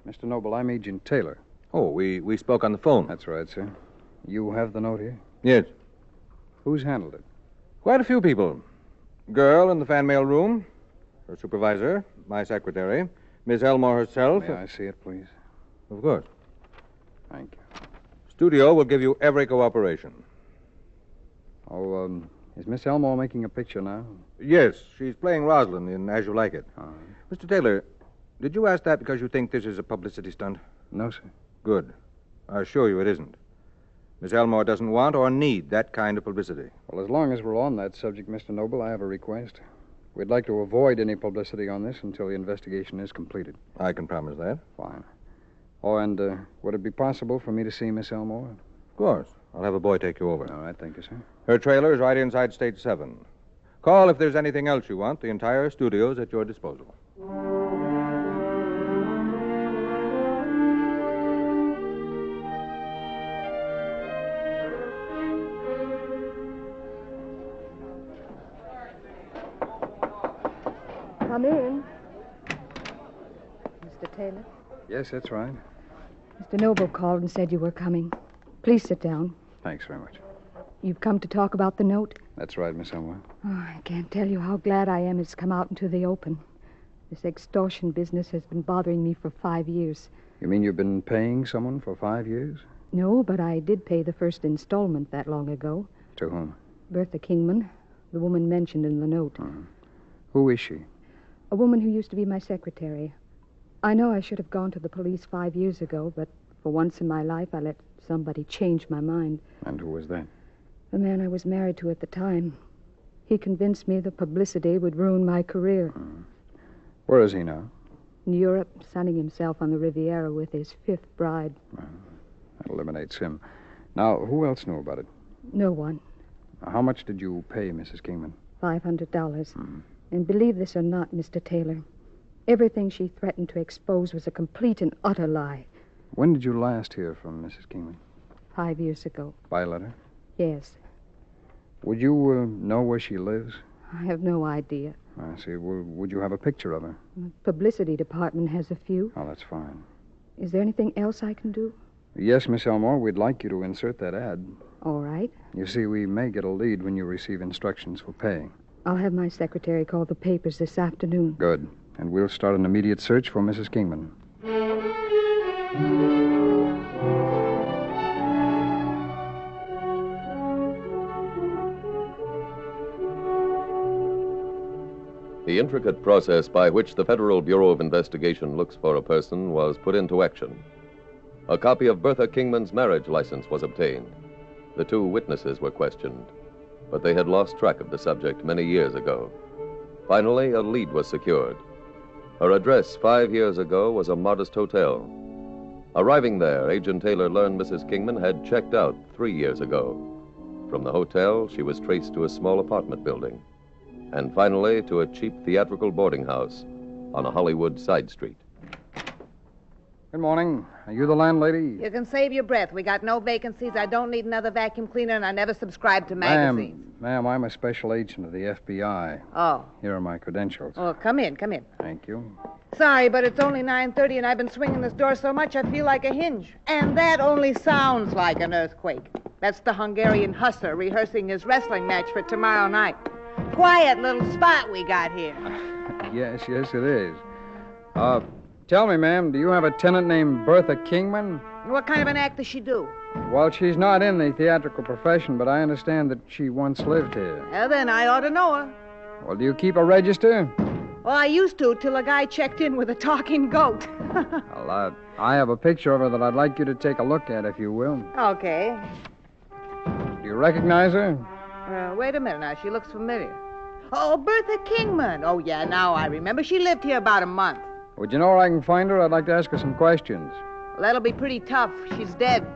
Speaker 5: Mr. Noble, I'm Agent Taylor.
Speaker 23: Oh, we spoke on the phone.
Speaker 5: That's right, sir. You have the note here?
Speaker 23: Yes.
Speaker 5: Who's handled it?
Speaker 23: Quite a few people. Girl in the fan mail room, her supervisor, my secretary, Miss Elmore herself.
Speaker 5: May I see it, please?
Speaker 23: Of course.
Speaker 5: Thank you.
Speaker 23: Studio will give you every cooperation.
Speaker 5: Oh, is Miss Elmore making a picture now?
Speaker 23: Yes, she's playing Rosalind in As You Like It. Mr. Taylor, did you ask that because you think this is a publicity stunt?
Speaker 5: No, sir.
Speaker 23: Good. I assure you it isn't. Miss Elmore doesn't want or need that kind of publicity.
Speaker 5: Well, as long as we're on that subject, Mr. Noble, I have a request. We'd like to avoid any publicity on this until the investigation is completed.
Speaker 23: I can promise that.
Speaker 5: Fine. Oh, and would it be possible for me to see Miss Elmore?
Speaker 23: Of course. I'll have a boy take you over.
Speaker 5: All right, thank you, sir.
Speaker 23: Her trailer is right inside Stage 7. Call if there's anything else you want. The entire studio is at your disposal.
Speaker 9: Come in. Mr. Taylor?
Speaker 5: Yes, that's right.
Speaker 9: Mr. Noble called and said you were coming. Please sit down.
Speaker 5: Thanks very much.
Speaker 9: You've come to talk about the note?
Speaker 5: That's right, Miss Elmore.
Speaker 9: Oh, I can't tell you how glad I am it's come out into the open. This extortion business has been bothering me for 5 years.
Speaker 5: You mean you've been paying someone for 5 years?
Speaker 9: No, but I did pay the first installment that long ago.
Speaker 5: To whom?
Speaker 9: Bertha Kingman, the woman mentioned in the note.
Speaker 5: Who is she?
Speaker 9: A woman who used to be my secretary. I know I should have gone to the police 5 years ago, but for once in my life I let somebody change my mind.
Speaker 5: And who was that?
Speaker 9: The man I was married to at the time. He convinced me the publicity would ruin my career.
Speaker 5: Where is he now?
Speaker 9: In Europe, sunning himself on the Riviera with his 5th bride.
Speaker 5: That eliminates him. Now, who else knew about it?
Speaker 9: No one.
Speaker 5: How much did you pay Mrs. Kingman?
Speaker 9: $500. And believe this or not, Mr. Taylor, everything she threatened to expose was a complete and utter lie.
Speaker 5: When did you last hear from Mrs. Kingman?
Speaker 9: 5 years ago.
Speaker 5: By letter?
Speaker 9: Yes.
Speaker 5: Would you know where she lives?
Speaker 9: I have no idea.
Speaker 5: I see. Would you have a picture of her?
Speaker 9: The publicity department has a few.
Speaker 5: Oh, that's fine.
Speaker 9: Is there anything else I can do?
Speaker 5: Yes, Miss Elmore, we'd like you to insert that ad.
Speaker 9: All right.
Speaker 5: You see, we may get a lead when you receive instructions for paying.
Speaker 9: I'll have my secretary call the papers this afternoon.
Speaker 5: Good. And we'll start an immediate search for Mrs. Kingman.
Speaker 4: The intricate process by which the Federal Bureau of Investigation looks for a person was put into action. A copy of Bertha Kingman's marriage license was obtained. The two witnesses were questioned, but they had lost track of the subject many years ago. Finally, a lead was secured. Her address 5 years ago was a modest hotel. Arriving there, Agent Taylor learned Mrs. Kingman had checked out 3 years ago. From the hotel, she was traced to a small apartment building, and finally to a cheap theatrical boarding house on a Hollywood side street.
Speaker 5: Good morning. Are you the landlady?
Speaker 12: You can save your breath. We got no vacancies. I don't need another vacuum cleaner, and I never subscribe to magazines.
Speaker 5: Ma'am, I'm a special agent of the FBI.
Speaker 12: Oh.
Speaker 5: Here are my credentials.
Speaker 12: Oh, come in.
Speaker 5: Thank you.
Speaker 12: Sorry, but it's only 9:30, and I've been swinging this door so much I feel like a hinge. And that only sounds like an earthquake. That's the Hungarian hussar rehearsing his wrestling match for tomorrow night. Quiet little spot we got here.
Speaker 5: Yes, it is. Tell me, ma'am, do you have a tenant named Bertha Kingman?
Speaker 12: What kind of an act does she do?
Speaker 5: Well, she's not in the theatrical profession, but I understand that she once lived here.
Speaker 12: Well, then I ought to know her.
Speaker 5: Well, do you keep a register?
Speaker 12: Well, I used to till a guy checked in with a talking goat.
Speaker 5: Well, I have a picture of her that I'd like you to take a look at, if you will.
Speaker 12: Okay.
Speaker 5: Do you recognize her?
Speaker 12: Wait a minute now. She looks familiar. Oh, Bertha Kingman. Oh, yeah, now I remember. She lived here about a month.
Speaker 5: Would you know where I can find her? I'd like to ask her some questions.
Speaker 12: Well, that'll be pretty tough. She's dead.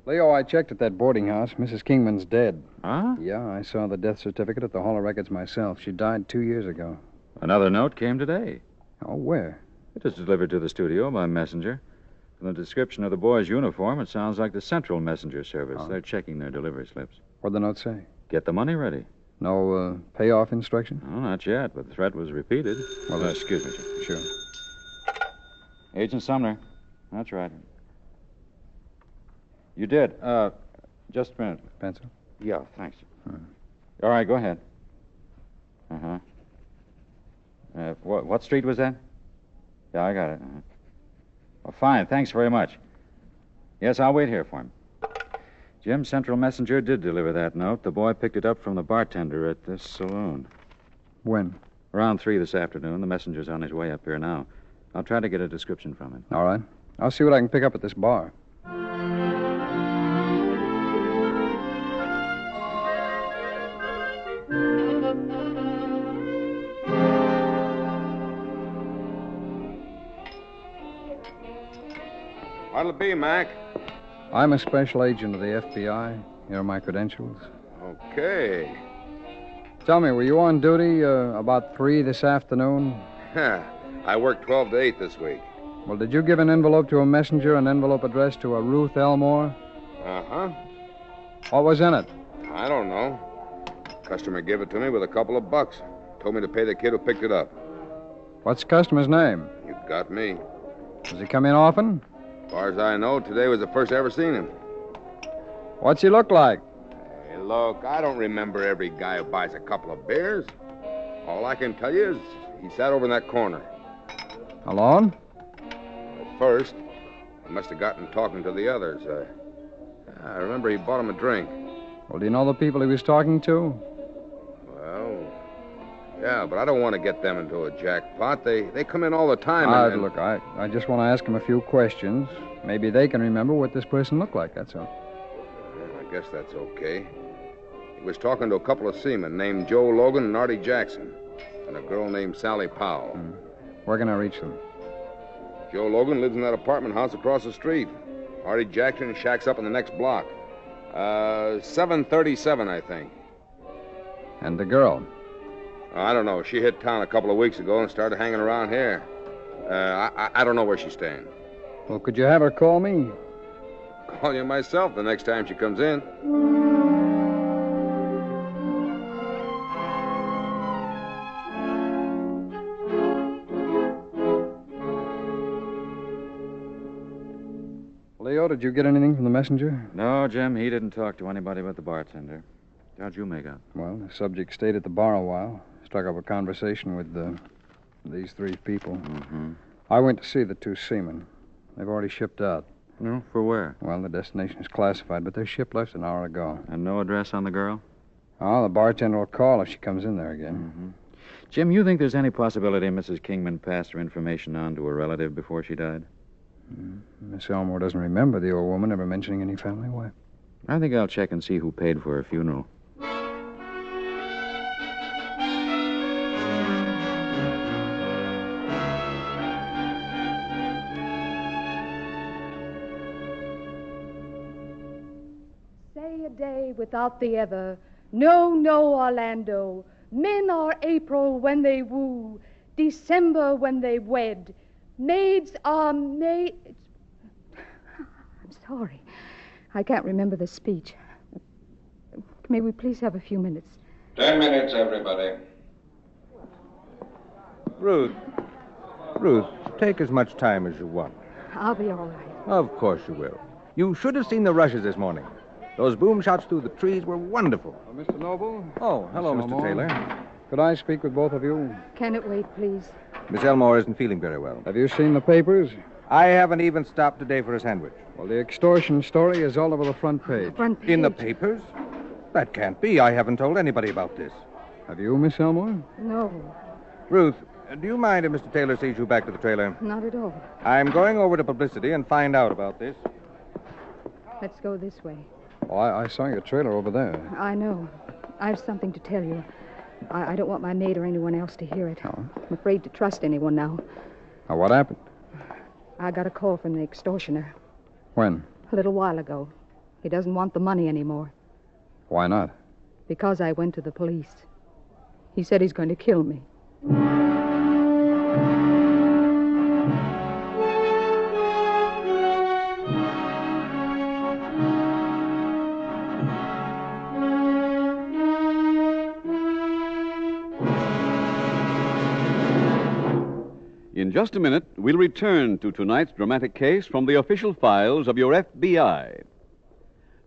Speaker 5: Leo, I checked at that boarding house. Mrs. Kingman's dead.
Speaker 13: Huh?
Speaker 5: Yeah, I saw the death certificate at the Hall of Records myself. She died 2 years ago.
Speaker 13: Another note came today.
Speaker 5: Oh, where?
Speaker 13: It was delivered to the studio by messenger. From the description of the boy's uniform, it sounds like the Central Messenger Service.
Speaker 5: Oh.
Speaker 13: They're checking their delivery slips.
Speaker 5: What'd the note say?
Speaker 13: Get the money ready.
Speaker 5: No payoff instruction?
Speaker 13: Oh, not yet, but the threat was repeated.
Speaker 5: Well,
Speaker 13: excuse me, sir.
Speaker 5: Sure.
Speaker 13: Agent Sumner. That's right. You did. Just a minute.
Speaker 5: Pencil?
Speaker 13: Yeah, thanks. All right, go ahead. Uh-huh. What street was that? Yeah, I got it. Uh-huh. Well, fine. Thanks very much. Yes, I'll wait here for him. Jim, Central Messenger did deliver that note. The boy picked it up from the bartender at this saloon.
Speaker 5: When?
Speaker 13: Around 3 this afternoon. The messenger's on his way up here now. I'll try to get a description from him.
Speaker 5: All right. I'll see what I can pick up at this bar.
Speaker 23: What'll it be, Mac?
Speaker 5: I'm a special agent of the FBI. Here are my credentials.
Speaker 23: Okay.
Speaker 5: Tell me, were you on duty about 3 this afternoon?
Speaker 23: I worked 12 to 8 this week.
Speaker 5: Well, did you give an envelope to a messenger, an envelope addressed to a Ruth Elmore?
Speaker 23: Uh-huh.
Speaker 5: What was in it?
Speaker 23: I don't know. Customer gave it to me with a couple of bucks. Told me to pay the kid who picked it up.
Speaker 5: What's the customer's name?
Speaker 23: You got me.
Speaker 5: Does he come in often?
Speaker 23: As far as I know, today was the first I ever seen him.
Speaker 5: What's he look like?
Speaker 23: Hey, look, I don't remember every guy who buys a couple of beers. All I can tell you is he sat over in that corner.
Speaker 5: Alone?
Speaker 23: At first, he must have gotten talking to the others. I remember he bought him a drink.
Speaker 5: Well, do you know the people he was talking to?
Speaker 23: Well, yeah, but I don't want to get them into a jackpot. They come in all the time.
Speaker 5: Look, I just want to ask him a few questions. Maybe they can remember what this person looked like, that's all.
Speaker 23: I guess that's okay. He was talking to a couple of seamen named Joe Logan and Artie Jackson, and a girl named Sally Powell.
Speaker 5: Where can I reach them?
Speaker 23: Joe Logan lives in that apartment house across the street. Artie Jackson shacks up in the next block. 737, I think.
Speaker 5: And the girl?
Speaker 23: I don't know. She hit town a couple of weeks ago and started hanging around here. I don't know where she's staying.
Speaker 5: Well, could you have her call me?
Speaker 23: Call you myself the next time she comes in.
Speaker 5: Leo, did you get anything from the messenger?
Speaker 13: No, Jim, he didn't talk to anybody but the bartender. How'd you make out?
Speaker 5: Well, the subject stayed at the bar a while. Struck up a conversation with these 3 people.
Speaker 13: Mm-hmm.
Speaker 5: I went to see the two seamen. They've already shipped out.
Speaker 13: No? For where?
Speaker 5: Well, the destination is classified, but their ship left an hour ago.
Speaker 13: And no address on the girl?
Speaker 5: Oh, the bartender will call if she comes in there again.
Speaker 13: Mm-hmm. Jim, you think there's any possibility Mrs. Kingman passed her information on to a relative before she died?
Speaker 5: Miss Elmore doesn't remember the old woman ever mentioning any family. Why?
Speaker 13: I think I'll check and see who paid for her funeral.
Speaker 9: Say a day without the other. No, no, Orlando. Men are April when they woo, December when they wed. Maids are maids. I'm sorry. I can't remember the speech. May we please have a few minutes?
Speaker 15: 10 minutes, everybody.
Speaker 20: Ruth, take as much time as you want.
Speaker 9: I'll be all right.
Speaker 20: Of course you will. You should have seen the rushes this morning. Those boom shots through the trees were wonderful.
Speaker 5: Mr. Noble?
Speaker 20: Oh, hello,
Speaker 5: Miss
Speaker 20: Mr.
Speaker 5: Elmore.
Speaker 20: Taylor.
Speaker 5: Could I speak with both of you?
Speaker 9: Can it wait, please?
Speaker 20: Miss Elmore isn't feeling very well.
Speaker 5: Have you seen the papers?
Speaker 20: I haven't even stopped today for a sandwich.
Speaker 5: Well, the extortion story is all over the front page.
Speaker 9: Front page?
Speaker 20: In the papers? That can't be. I haven't told anybody about this.
Speaker 5: Have you, Miss Elmore?
Speaker 9: No,
Speaker 20: Ruth, do you mind if Mr. Taylor sees you back to the trailer?
Speaker 9: not at all.
Speaker 20: I'm going over to publicity and find out about this.
Speaker 9: Let's go this way.
Speaker 5: Oh, I saw your trailer over there.
Speaker 9: I know. I have something to tell you. I don't want my maid or anyone else to hear it.
Speaker 5: Oh.
Speaker 9: I'm afraid to trust anyone now.
Speaker 5: Now, what happened?
Speaker 9: I got a call from the extortioner
Speaker 5: When?
Speaker 9: a little while ago. He doesn't want the money anymore
Speaker 5: Why not?
Speaker 9: because I went to the police. He said he's going to kill me.
Speaker 2: In just a minute, we'll return to tonight's dramatic case from the official files of your FBI.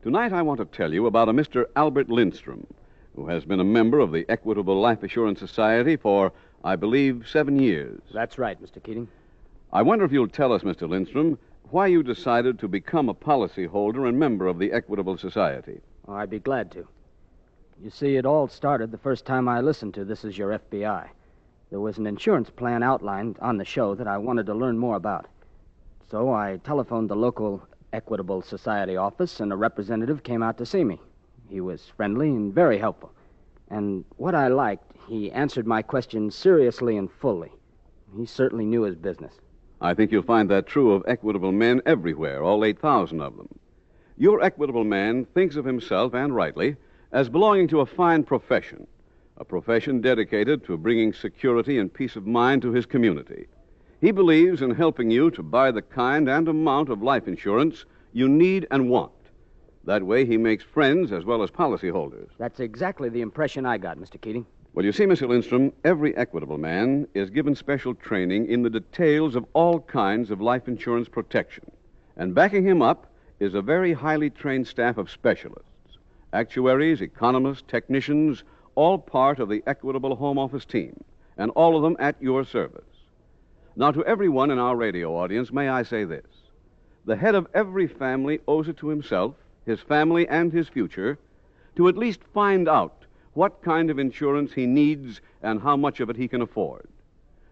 Speaker 2: Tonight, I want to tell you about a Mr. Albert Lindstrom, who has been a member of the Equitable Life Assurance Society for, I believe, 7 years.
Speaker 21: That's right, Mr. Keating.
Speaker 2: I wonder if you'll tell us, Mr. Lindstrom, why you decided to become a policyholder and member of the Equitable Society.
Speaker 21: Oh, I'd be glad to. You see, it all started the first time I listened to This Is Your FBI. There was an insurance plan outlined on the show that I wanted to learn more about. So I telephoned the local Equitable Society office, and a representative came out to see me. He was friendly and very helpful. And what I liked, he answered my questions seriously and fully. He certainly knew his business.
Speaker 2: I think you'll find that true of equitable men everywhere, all 8,000 of them. Your equitable man thinks of himself, and rightly, as belonging to a fine profession, a profession dedicated to bringing security and peace of mind to his community. He believes in helping you to buy the kind and amount of life insurance you need and want. That way, he makes friends as well as policyholders.
Speaker 21: That's exactly the impression I got, Mr. Keating.
Speaker 2: Well, you see, Mr. Lindstrom, every equitable man is given special training in the details of all kinds of life insurance protection. And backing him up is a very highly trained staff of specialists, actuaries, economists, technicians, all part of the Equitable Home Office team, and all of them at your service. Now, to everyone in our radio audience, may I say this. The head of every family owes it to himself, his family, and his future to at least find out what kind of insurance he needs and how much of it he can afford.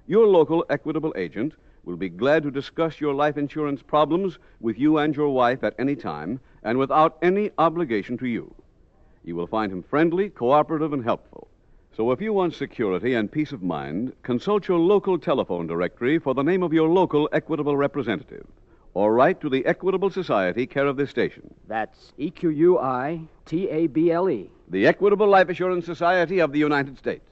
Speaker 2: Your local Equitable agent will be glad to discuss your life insurance problems with you and your wife at any time and without any obligation to you. You will find him friendly, cooperative, and helpful. So if you want security and peace of mind, consult your local telephone directory for the name of your local Equitable representative, or write to the Equitable Society, care of this station.
Speaker 21: That's EQUITABLE.
Speaker 2: The Equitable Life Assurance Society of the United States.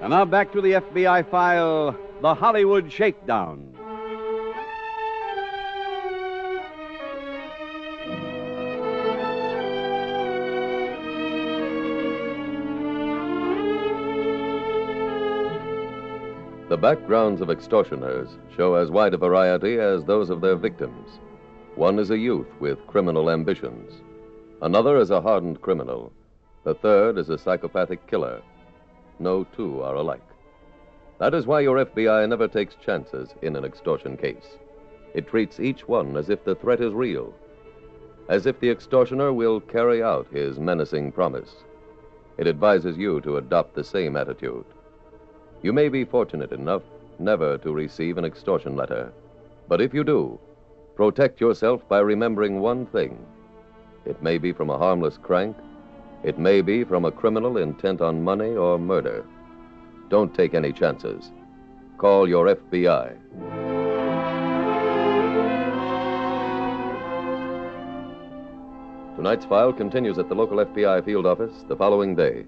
Speaker 2: And now back to the FBI file, The Hollywood Shakedown.
Speaker 4: The backgrounds of extortioners show as wide a variety as those of their victims. One is a youth with criminal ambitions. Another is a hardened criminal The third is a psychopathic killer. No two are alike. That is why your FBI never takes chances in an extortion case. It treats each one as if the threat is real, as if the extortioner will carry out his menacing promise. It advises you to adopt the same attitude. You may be fortunate enough never to receive an extortion letter, but if you do, protect yourself by remembering one thing. It may be from a harmless crank. It may be from a criminal intent on money or murder. Don't take any chances. Call your FBI. Tonight's file continues at the local FBI field office the following day.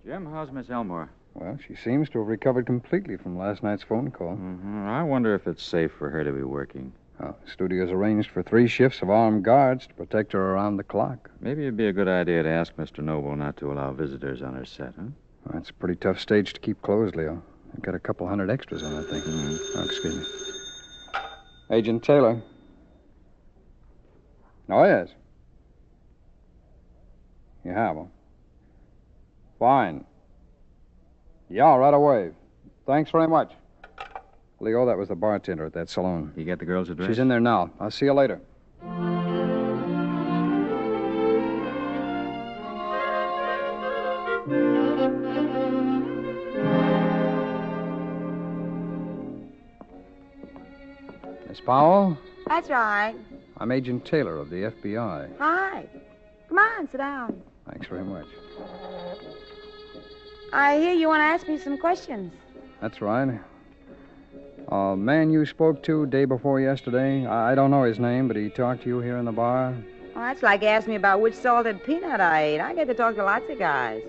Speaker 13: Jim, how's Miss Elmore?
Speaker 5: Well, she seems to have recovered completely from last night's phone call.
Speaker 13: I wonder if it's safe for her to be working.
Speaker 5: Well, the studio's arranged for 3 shifts of armed guards to protect her around the clock.
Speaker 13: Maybe it'd be a good idea to ask Mr. Noble not to allow visitors on her set, huh?
Speaker 5: Well, that's a pretty tough stage to keep closed, Leo. They've got a couple hundred extras on that thing. Oh, excuse me. Agent Taylor. Oh, yes. You have, huh? Fine. Yeah, right away. Thanks very much. Leo, that was the bartender at that saloon.
Speaker 13: You get the girl's address?
Speaker 5: She's in there now. I'll see you later. Miss Powell?
Speaker 12: That's right.
Speaker 5: I'm Agent Taylor of the FBI.
Speaker 12: Hi. Come on, sit down.
Speaker 5: Thanks very much.
Speaker 12: I hear you want to ask me some questions.
Speaker 5: That's right. Man you spoke to day before yesterday, I don't know his name, but he talked to you here in the bar?
Speaker 12: Well, that's like asking me about which salted peanut I ate. I get to talk to lots of guys.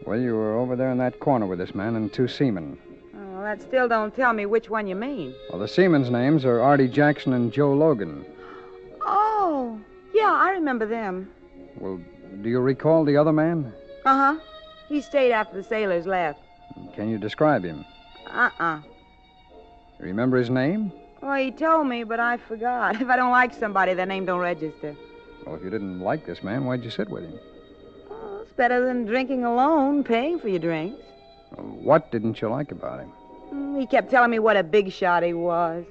Speaker 5: Well, you were over there in that corner with this man and 2 seamen.
Speaker 12: Oh, well, that still don't tell me which one you mean.
Speaker 5: Well, the seamen's names are Artie Jackson and Joe Logan.
Speaker 12: Oh, yeah, I remember them.
Speaker 5: Well, do you recall the other man?
Speaker 12: Uh-huh. He stayed after the sailors left.
Speaker 5: Can you describe him?
Speaker 12: Uh-uh.
Speaker 5: Remember his name?
Speaker 12: Well, he told me, but I forgot. If I don't like somebody, their name don't register.
Speaker 5: Well, if you didn't like this man, why'd you sit with him?
Speaker 12: Oh, it's better than drinking alone, paying for your drinks.
Speaker 5: Well, what didn't you like about him?
Speaker 12: He kept telling me what a big shot he was.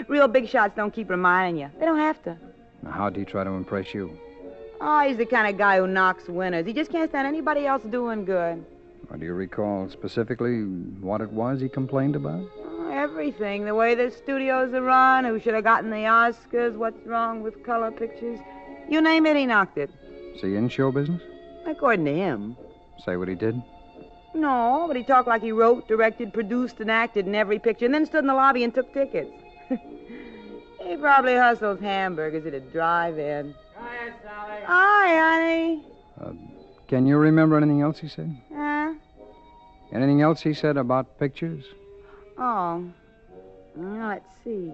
Speaker 12: Real big shots don't keep reminding you. They don't have to.
Speaker 5: Now, how'd he try to impress you?
Speaker 12: Oh, he's the kind of guy who knocks winners. He just can't stand anybody else doing good.
Speaker 5: Well, do you recall specifically what it was he complained about?
Speaker 12: Oh, everything. The way the studios are run, who should have gotten the Oscars, what's wrong with color pictures. You name it, he knocked it.
Speaker 5: Is he in show business?
Speaker 12: According to him.
Speaker 5: Say what he did?
Speaker 12: No, but he talked like he wrote, directed, produced, and acted in every picture, and then stood in the lobby and took tickets. He probably hustles hamburgers at a drive-in. Hi, Sally. Hi, honey.
Speaker 5: Can you remember anything else he said?
Speaker 12: Huh?
Speaker 5: Anything else he said about pictures?
Speaker 12: Oh. Well, let's see.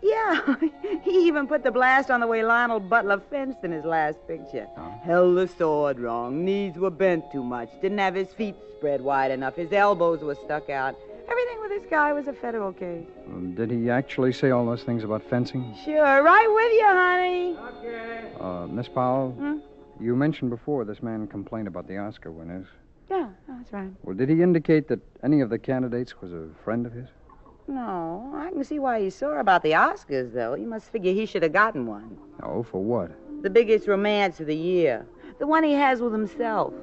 Speaker 12: Yeah, he even put the blast on the way Lionel Butler fenced in his last picture. Oh. Held the sword wrong. Knees were bent too much. Didn't have his feet spread wide enough. His elbows were stuck out. Everything with this guy was a federal case.
Speaker 5: Did he actually say all those things about fencing?
Speaker 12: Sure. Right with you, honey. Okay.
Speaker 5: Miss Powell, you mentioned before this man complained about the Oscar winners.
Speaker 12: Yeah, that's right.
Speaker 5: Well, did he indicate that any of the candidates was a friend of his?
Speaker 12: No, I can see why he's sore about the Oscars, though. You must figure he should have gotten one.
Speaker 5: Oh, for what?
Speaker 12: The biggest romance of the year. The one he has with himself.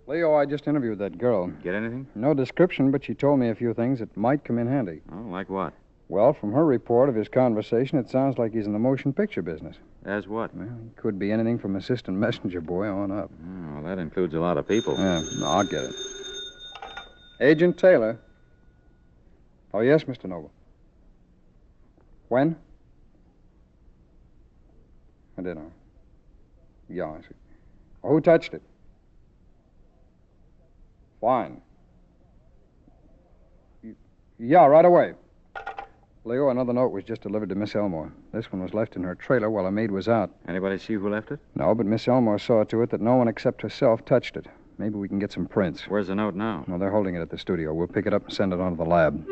Speaker 5: Leo, I just interviewed that girl.
Speaker 13: Get anything?
Speaker 5: No description, but she told me a few things that might come in handy.
Speaker 13: Oh, like what?
Speaker 5: Well, from her report of his conversation, it sounds like he's in the motion picture business.
Speaker 13: As what?
Speaker 5: Well, he could be anything from assistant messenger boy on up.
Speaker 13: Oh, well, that includes a lot of people.
Speaker 5: Yeah, no, I'll get it. Agent Taylor. Oh, yes, Mr. Noble. When? I did, Yeah, I see. Well, who touched it? Fine. Yeah, right away. Leo, another note was just delivered to Miss Elmore. This one was left in her trailer while her maid was out.
Speaker 13: Anybody see who left it?
Speaker 5: No, but Miss Elmore saw to it that no one except herself touched it. Maybe we can get some prints.
Speaker 13: Where's the note now?
Speaker 5: Well, they're holding it at the studio. We'll pick it up and send it on to the lab.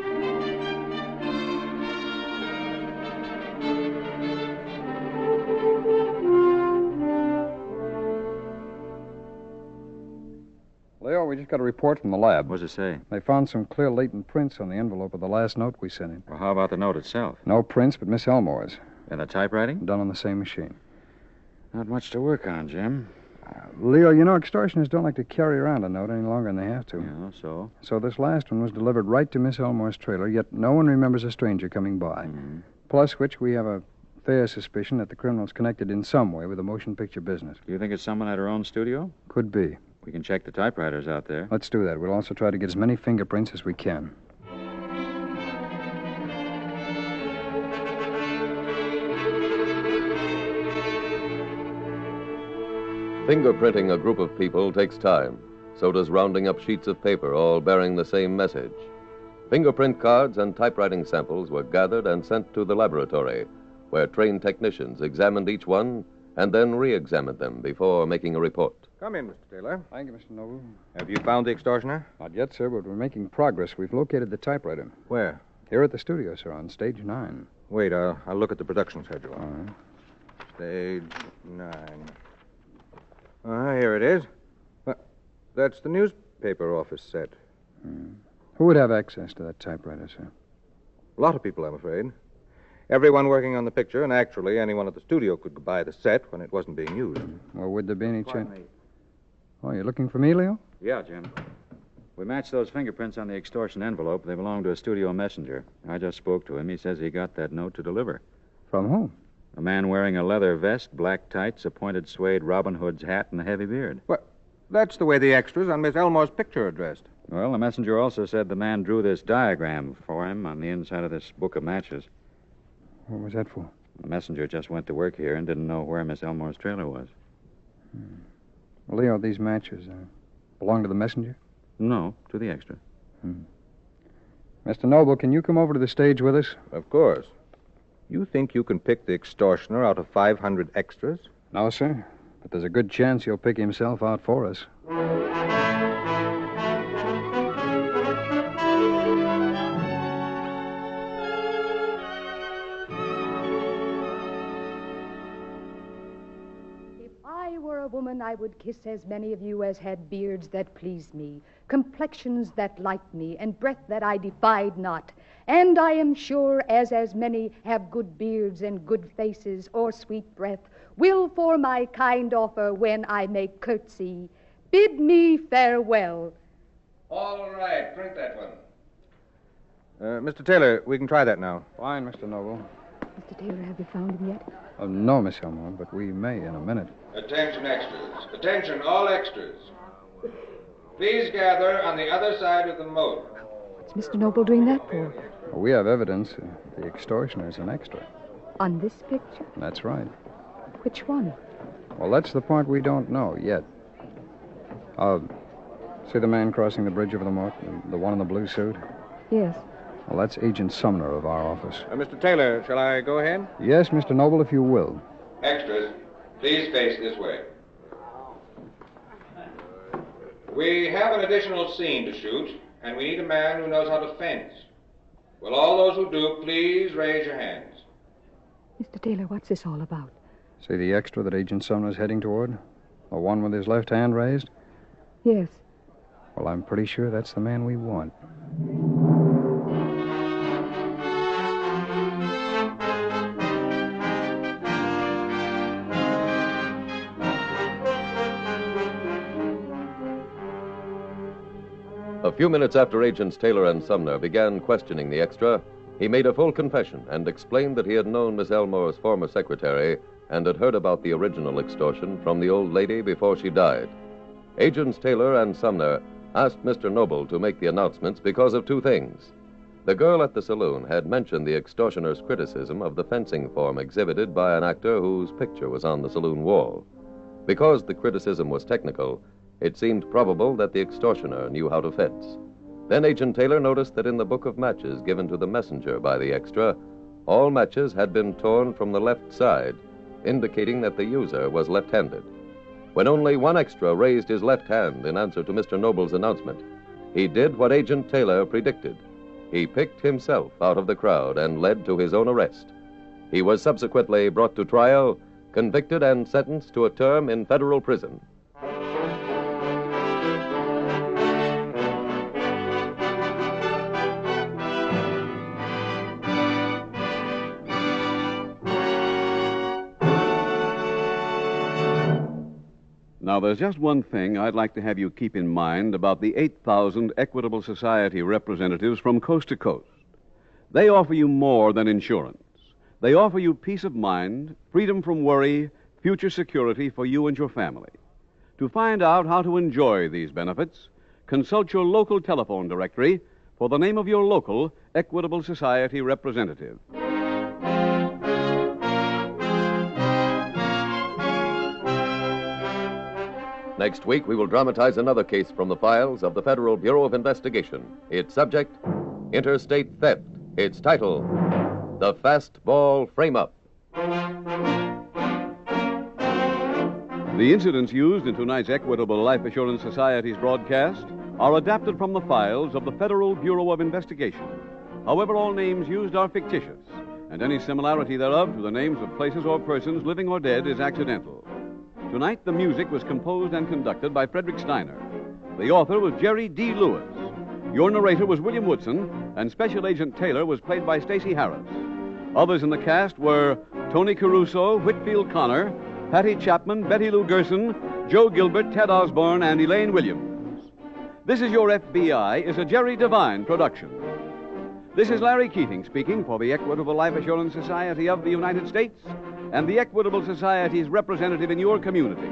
Speaker 5: Leo, we just got a report from the lab.
Speaker 13: What does it say?
Speaker 5: They found some clear latent prints on the envelope of the last note we sent him.
Speaker 13: Well, how about the note itself?
Speaker 5: No prints, but Miss Elmore's.
Speaker 13: And the typewriting?
Speaker 5: Done on the same machine.
Speaker 13: Not much to work on, Jim.
Speaker 5: Leo, you know, extortioners don't like to carry around a note any longer than they have to.
Speaker 13: Yeah, so?
Speaker 5: So this last one was delivered right to Miss Elmore's trailer, yet no one remembers a stranger coming by. Plus which we have a fair suspicion that the criminal's connected in some way with the motion picture business.
Speaker 13: Do you think it's someone at her own studio?
Speaker 5: Could be.
Speaker 13: We can check the typewriters out there.
Speaker 5: Let's do that. We'll also try to get as many fingerprints as we can.
Speaker 4: Fingerprinting a group of people takes time. So does rounding up sheets of paper, all bearing the same message. Fingerprint cards and typewriting samples were gathered and sent to the laboratory, where trained technicians examined each one and then re-examined them before making a report.
Speaker 20: Come in, Mr. Taylor.
Speaker 5: Thank you, Mr. Noble.
Speaker 20: Have you found the extortioner?
Speaker 5: Not yet, sir, but we're making progress. We've located the typewriter.
Speaker 20: Where?
Speaker 5: Here at the studio, sir, on stage 9.
Speaker 20: Wait, I'll look at the production schedule.
Speaker 5: All right.
Speaker 20: Stage 9. Here it is. That's the newspaper office set.
Speaker 5: Who would have access to that typewriter, sir?
Speaker 20: A lot of people, I'm afraid. Everyone working on the picture, and actually anyone at the studio could buy the set when it wasn't being used.
Speaker 5: Well, would there be any chance? Oh, you're looking for me, Leo?
Speaker 13: Yeah, Jim. We matched those fingerprints on the extortion envelope. They belong to a studio messenger. I just spoke to him. He says he got that note to deliver.
Speaker 5: From whom?
Speaker 13: A man wearing a leather vest, black tights, a pointed suede Robin Hood's hat, and a heavy beard.
Speaker 20: Well, that's the way the extras on Miss Elmore's picture are dressed.
Speaker 13: Well, the messenger also said the man drew this diagram for him on the inside of this book of matches.
Speaker 5: What was that for?
Speaker 13: The messenger just went to work here and didn't know where Miss Elmore's trailer was.
Speaker 5: Well, Leo, these matches belong to the messenger?
Speaker 13: No, to the extra.
Speaker 5: Mr. Noble, can you come over to the stage with us?
Speaker 20: Of course. You think you can pick the extortioner out of 500 extras?
Speaker 5: No, sir. But there's a good chance he'll pick himself out for us.
Speaker 9: Woman, I would kiss as many of you as had beards that pleased me, complexions that liked me, and breath that I defied not. And I am sure as many have good beards and good faces or sweet breath, will for my kind offer when I make curtsy, bid me farewell.
Speaker 23: All right, print that one.
Speaker 20: Mr. Taylor, we can try that now.
Speaker 5: Fine, Mr. Noble.
Speaker 6: Mr. Taylor, have you found him yet?
Speaker 5: No, Miss Elmore, but we may in a minute.
Speaker 23: Attention, extras. Attention, all extras. Please gather on the other side of the moat.
Speaker 6: What's Mr. Noble doing that for?
Speaker 5: Well, we have evidence the extortioner is an extra.
Speaker 6: On this picture?
Speaker 5: That's right.
Speaker 6: Which one?
Speaker 5: Well, that's the part we don't know yet. See the man crossing the bridge over the moat? The one in the blue suit?
Speaker 6: Yes.
Speaker 5: Well, that's Agent Sumner of our office.
Speaker 20: Mr. Taylor, shall I go ahead?
Speaker 5: Yes, Mr. Noble, if you will.
Speaker 23: Extras, please face this way. We have an additional scene to shoot, and we need a man who knows how to fence. Will all those who do please raise your hands?
Speaker 6: Mr. Taylor, what's this all about?
Speaker 5: See the extra that Agent Sumner's heading toward? The one with his left hand raised?
Speaker 6: Yes.
Speaker 5: Well, I'm pretty sure that's the man we want.
Speaker 4: A few minutes after Agents Taylor and Sumner began questioning the extra, he made a full confession and explained that he had known Miss Elmore's former secretary and had heard about the original extortion from the old lady before she died. Agents Taylor and Sumner asked Mr. Noble to make the announcements because of two things. The girl at the saloon had mentioned the extortioner's criticism of the fencing form exhibited by an actor whose picture was on the saloon wall. Because the criticism was technical, it seemed probable that the extortioner knew how to fence. Then Agent Taylor noticed that in the book of matches given to the messenger by the extra, all matches had been torn from the left side, indicating that the user was left-handed. when only one extra raised his left hand in answer to Mr. Noble's announcement. He did what Agent Taylor predicted. He picked himself out of the crowd and led to his own arrest. He was subsequently brought to trial, convicted, and sentenced to a term in federal prison.
Speaker 2: Now, there's just one thing I'd like to have you keep in mind about the 8,000 Equitable Society representatives from coast to coast. They offer you more than insurance. They offer you peace of mind, freedom from worry, future security for you and your family. To find out how to enjoy these benefits, consult your local telephone directory for the name of your local Equitable Society representative.
Speaker 4: Next week, we will dramatize another case from the files of the Federal Bureau of Investigation. Its subject, interstate theft. Its title, The Fastball Frame-Up.
Speaker 2: The incidents used in tonight's Equitable Life Assurance Society's broadcast are adapted from the files of the Federal Bureau of Investigation. However, all names used are fictitious, and any similarity thereof to the names of places or persons, living or dead, is accidental. Tonight, the music was composed and conducted by Frederick Steiner. The author was Jerry D. Lewis. Your narrator was William Woodson, and Special Agent Taylor was played by Stacey Harris. Others in the cast were Tony Caruso, Whitfield Connor, Patty Chapman, Betty Lou Gerson, Joe Gilbert, Ted Osborne, and Elaine Williams. This Is Your FBI is a Jerry Devine production. This is Larry Keating speaking for the Equitable Life Assurance Society of the United States and the Equitable Society's representative in your community,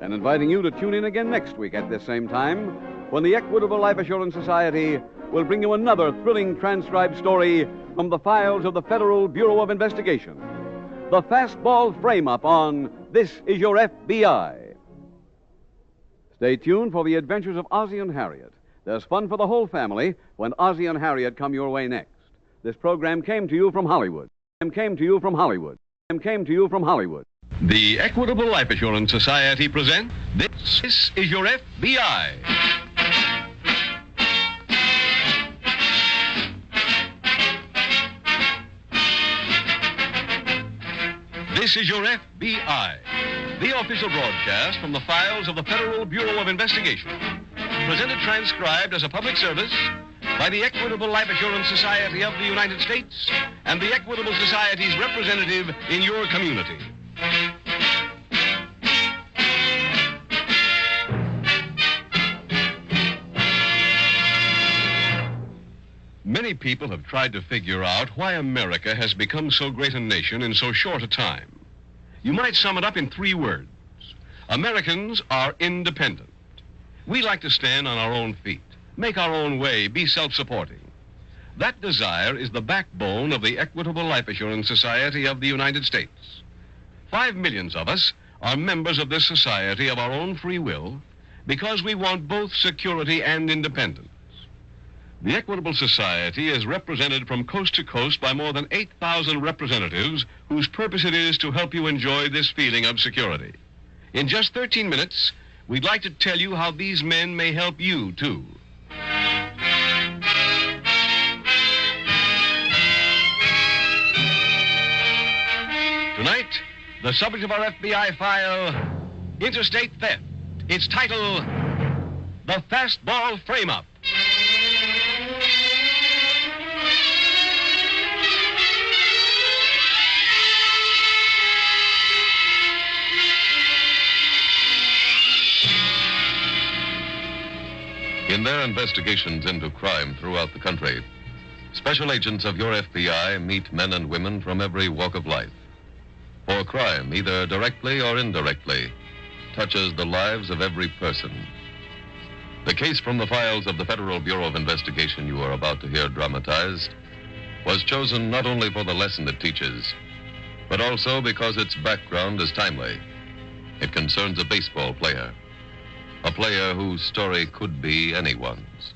Speaker 2: and inviting you to tune in again next week at this same time when the Equitable Life Assurance Society will bring you another thrilling transcribed story from the files of the Federal Bureau of Investigation. The Fastball Frame-Up on This Is Your FBI. Stay tuned for the adventures of Ozzie and Harriet. There's fun for the whole family when Ozzie and Harriet come your way next. This program came to you from Hollywood. The Equitable Life Assurance Society presents This Is Your FBI. This is Your FBI, the official broadcast from the files of the Federal Bureau of Investigation. Presented transcribed as a public service by the Equitable Life Assurance Society of the United States and the Equitable Society's representative in your community. Many people have tried to figure out why America has become so great a nation in so short a time. You might sum it up in 3 words. Americans are independent. We like to stand on our own feet, make our own way, be self-supporting. That desire is the backbone of the Equitable Life Assurance Society of the United States. 5 million of us are members of this society of our own free will because we want both security and independence. The Equitable Society is represented from coast to coast by more than 8,000 representatives whose purpose it is to help you enjoy this feeling of security. In just 13 minutes, we'd like to tell you how these men may help you, too. Tonight, the subject of our FBI file, interstate theft. Its title, The Fastball Frame-Up.
Speaker 4: In their investigations into crime throughout the country, special agents of your FBI meet men and women from every walk of life. For crime, either directly or indirectly, touches the lives of every person. The case from the files of the Federal Bureau of Investigation you are about to hear dramatized was chosen not only for the lesson it teaches, but also because its background is timely. It concerns a baseball player. A player whose story could be anyone's.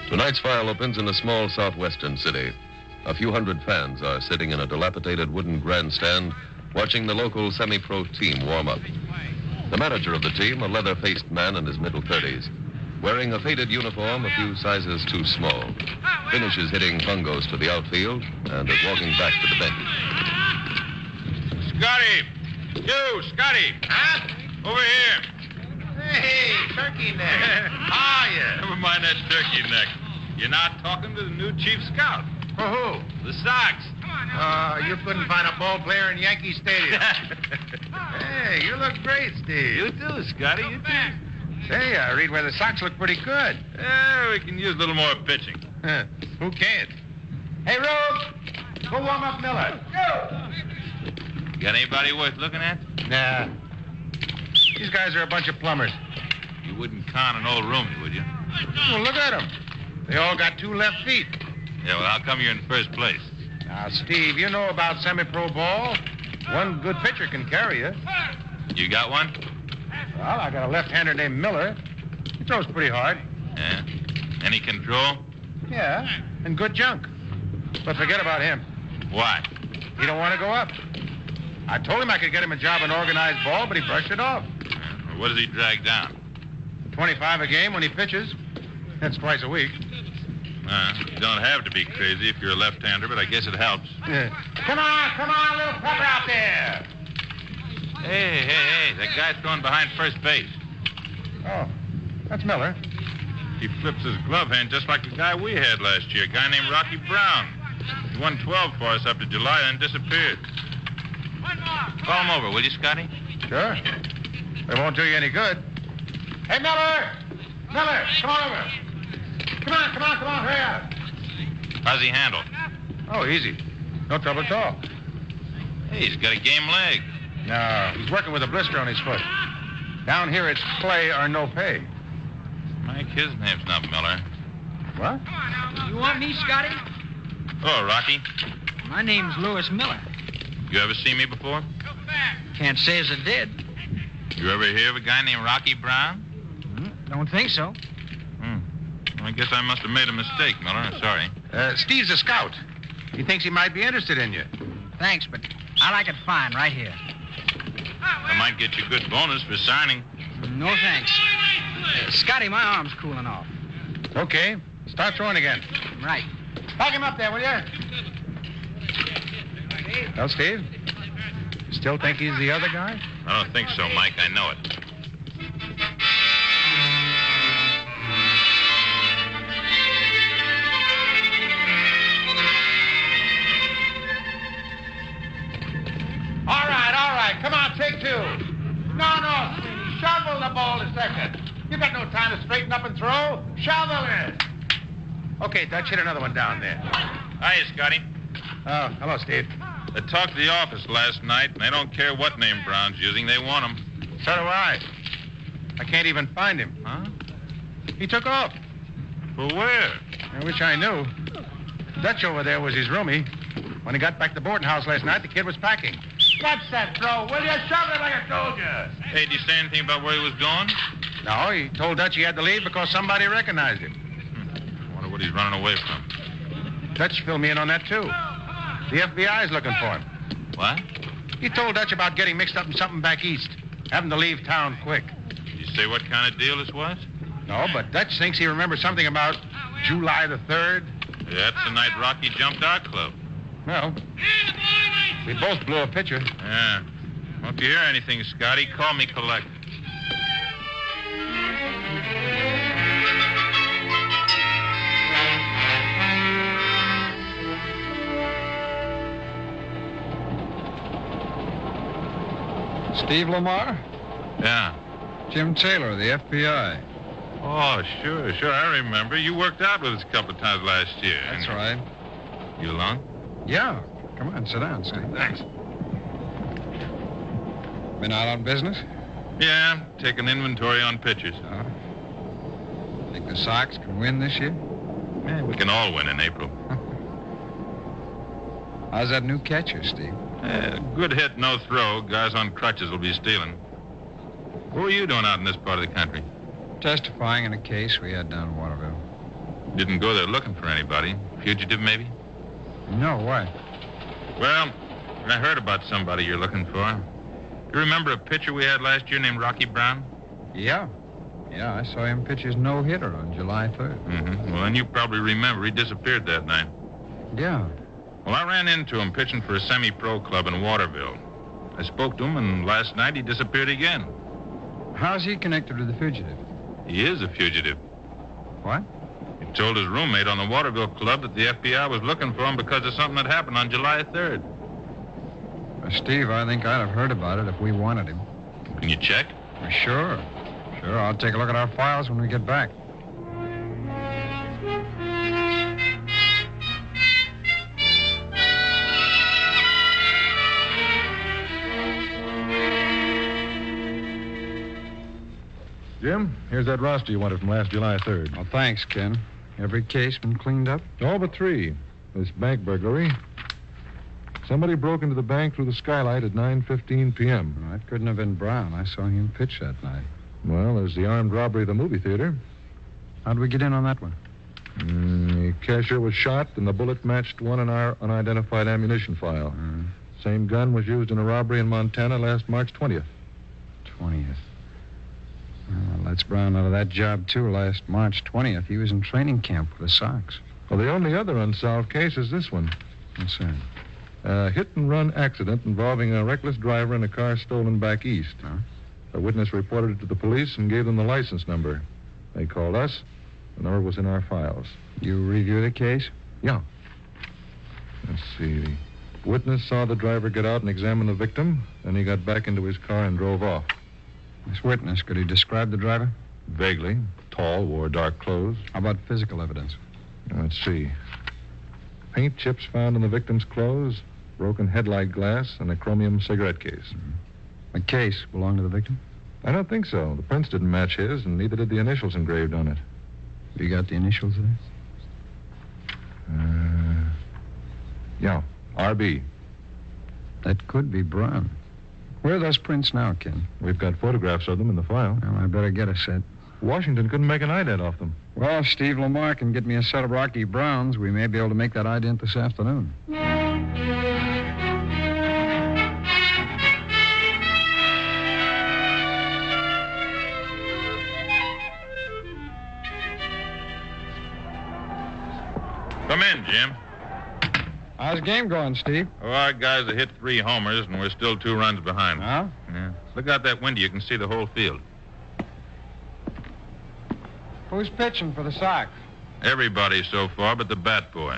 Speaker 4: Tonight's file opens in a small southwestern city A few hundred fans are sitting in a dilapidated wooden grandstand watching the local semi-pro team warm up. The manager of the team, a leather-faced man in his middle 30s, wearing a faded uniform a few sizes too small, finishes hitting bungos to the outfield and is walking back to the bench.
Speaker 7: Scotty! You, Scotty! Huh? Over here.
Speaker 3: Hey, turkey neck. How are you?
Speaker 7: Never mind that turkey neck. You're not talking to the new chief scout.
Speaker 3: For who?
Speaker 7: The Sox.
Speaker 3: You couldn't find a ball player in Yankee Stadium. Hey, you look great, Steve.
Speaker 7: You too, Scotty. You too.
Speaker 3: Say, I read where the Sox look pretty good.
Speaker 7: Yeah, we can use a little more pitching.
Speaker 3: Who can't? Hey, Rube, go warm up Miller.
Speaker 7: Got anybody worth looking at?
Speaker 3: Nah. These guys are a bunch of plumbers.
Speaker 7: You wouldn't con an old roomie, would you?
Speaker 3: Well, look at them. They all got 2 left feet.
Speaker 7: Yeah, well, how come you're in first place?
Speaker 3: Now, Steve, you know about semi-pro ball. One good pitcher can carry you.
Speaker 7: You got one?
Speaker 3: Well, I got a left-hander named Miller. He throws pretty hard.
Speaker 7: Yeah? Any control?
Speaker 3: Yeah, and good junk. But forget about him.
Speaker 7: Why?
Speaker 3: He don't want to go up. I told him I could get him a job in organized ball, but he brushed it off.
Speaker 7: Well, what does he drag down?
Speaker 3: 25 a game when he pitches. That's twice a week.
Speaker 7: You don't have to be crazy if you're a left-hander, but I guess it helps.
Speaker 3: Yeah. Come on, little pepper out there.
Speaker 7: Hey, that guy's throwing behind first base.
Speaker 3: Oh, that's Miller.
Speaker 7: He flips his glove hand just like the guy we had last year, a guy named Rocky Brown. He won 12 for us up to July and disappeared. Call him over, will you, Scotty?
Speaker 3: Sure. It won't do you any good. Hey, Miller! Miller, come on over. Come on, hurry up.
Speaker 7: How's he handle?
Speaker 3: Oh, easy. No trouble at all.
Speaker 7: Hey, he's got a game leg.
Speaker 3: No, he's working with a blister on his foot. Down here, it's play or no pay.
Speaker 7: Mike, his name's not Miller.
Speaker 3: What?
Speaker 11: You want me, Scotty?
Speaker 7: Oh, Rocky.
Speaker 11: My name's Lewis Miller.
Speaker 7: You ever see me before?
Speaker 11: Can't say as I did.
Speaker 7: You ever hear of a guy named Rocky Brown?
Speaker 11: Don't think so.
Speaker 7: I guess I must have made a mistake, Miller. I'm sorry.
Speaker 3: Steve's a scout. He thinks he might be interested in you.
Speaker 11: Thanks, but I like it fine right here.
Speaker 7: I might get you a good bonus for signing.
Speaker 11: No thanks. Scotty, my arm's cooling off.
Speaker 3: Okay. Start throwing again.
Speaker 11: Right.
Speaker 3: Pack him up there, will you? Well, Steve, you still think he's the other guy?
Speaker 7: I don't think so, Mike. I know it.
Speaker 3: All right. Come on, take 2. No, sweetie. Shovel the ball a second. You got no time to straighten up and throw. Shovel it. Okay, Dutch, hit another one down there.
Speaker 7: Hiya, Scotty.
Speaker 3: Oh, hello, Steve.
Speaker 7: I talked to the office last night, and they don't care what name Brown's using. They want him.
Speaker 3: So do I. I can't even find him.
Speaker 7: Huh?
Speaker 3: He took off.
Speaker 7: For where?
Speaker 3: I wish I knew. Dutch over there was his roomie. When he got back to the boarding house last night, the kid was packing. What's that throw? Will you shove it like I told you?
Speaker 7: Hey, did you say anything about where he was going?
Speaker 3: No, he told Dutch he had to leave because somebody recognized him.
Speaker 7: I wonder what he's running away from.
Speaker 3: Dutch filled me in on that, too. The FBI's looking for him.
Speaker 7: What?
Speaker 3: He told Dutch about getting mixed up in something back east. Having to leave town quick.
Speaker 7: Did you say what kind of deal this was?
Speaker 3: No, but Dutch thinks he remembers something about July the 3rd.
Speaker 7: Yeah, that's the night Rocky jumped our club.
Speaker 3: Well, we both blew a picture.
Speaker 7: Yeah. Well, if you hear anything, Scotty, call me collect.
Speaker 5: Steve Lamar?
Speaker 7: Yeah.
Speaker 5: Jim Taylor, the FBI.
Speaker 7: Oh, sure. I remember. You worked out with us a couple of times last year.
Speaker 5: That's right.
Speaker 7: You alone?
Speaker 5: Yeah. Come on, sit down, Steve.
Speaker 7: Thanks.
Speaker 5: Been out on business?
Speaker 7: Yeah, taking inventory on pitchers.
Speaker 5: Think the Sox can win this year?
Speaker 7: Yeah, we can all win in April.
Speaker 5: How's that new catcher, Steve?
Speaker 7: Good hit, no throw. Guys on crutches will be stealing. What were you doing out in this part of the country?
Speaker 5: Testifying in a case we had down in Waterville.
Speaker 7: Didn't go there looking for anybody. Fugitive, maybe?
Speaker 5: No, why?
Speaker 7: Well, I heard about somebody you're looking for. You remember a pitcher we had last year named Rocky Brown?
Speaker 5: Yeah. Yeah, I saw him pitch his no-hitter on July 3rd.
Speaker 7: Mm-hmm. Well, then you probably remember he disappeared that night.
Speaker 5: Yeah.
Speaker 7: Well, I ran into him pitching for a semi-pro club in Waterville. I spoke to him, and last night he disappeared again.
Speaker 5: How's he connected with the fugitive?
Speaker 7: He is a fugitive.
Speaker 5: What?
Speaker 7: He told his roommate on the Waterville club that the FBI was looking for him because of something that happened on July 3rd.
Speaker 5: Steve, I think I'd have heard about it if we wanted him.
Speaker 7: Can you check?
Speaker 5: Sure. Sure, I'll take a look at our files when we get back.
Speaker 14: Jim, here's that roster you wanted from last July 3rd.
Speaker 5: Well, thanks, Ken. Every case been cleaned up?
Speaker 14: All but 3. This bank burglary. Somebody broke into the bank through the skylight at 9:15 p.m.
Speaker 5: Well, that couldn't have been Brown. I saw him pitch that night.
Speaker 14: Well, there's the armed robbery of the movie theater.
Speaker 5: How'd we get in on that one?
Speaker 14: The cashier was shot, and the bullet matched one in our unidentified ammunition file. Same gun was used in a robbery in Montana last March 20th.
Speaker 5: 20th. Well, that's Brown out of that job, too, last March 20th. He was in training camp with the Sox.
Speaker 14: Well, the only other unsolved case is this one.
Speaker 5: What's that?
Speaker 14: A hit-and-run accident involving a reckless driver and a car stolen back east.
Speaker 5: Huh?
Speaker 14: A witness reported it to the police and gave them the license number. They called us. The number was in our files.
Speaker 5: You review the case?
Speaker 14: Yeah. Let's see. The witness saw the driver get out and examine the victim. Then he got back into his car and drove off.
Speaker 5: This witness, could he describe the driver?
Speaker 14: Vaguely. Tall, wore dark clothes.
Speaker 5: How about physical evidence?
Speaker 14: Let's see. Paint chips found in the victim's clothes, broken headlight glass, and a chromium cigarette case.
Speaker 5: The case belonged to the victim?
Speaker 14: I don't think so. The prints didn't match his, and neither did the initials engraved on it.
Speaker 5: You got the initials there?
Speaker 14: Yeah, RB.
Speaker 5: That could be Brown. Where are those prints now, Ken?
Speaker 14: We've got photographs of them in the file.
Speaker 5: Well, I better get a set.
Speaker 14: Washington couldn't make an ident off them.
Speaker 5: Well, if Steve Lamar can get me a set of Rocky Browns, we may be able to make that ident this afternoon.
Speaker 7: Come in, Jim.
Speaker 5: How's the game going, Steve?
Speaker 7: Oh, our guys have hit 3 homers, and we're still 2 runs behind.
Speaker 5: Huh?
Speaker 7: Yeah. Look out that window. You can see the whole field.
Speaker 5: Who's pitching for the Sox?
Speaker 7: Everybody so far but the bat boy.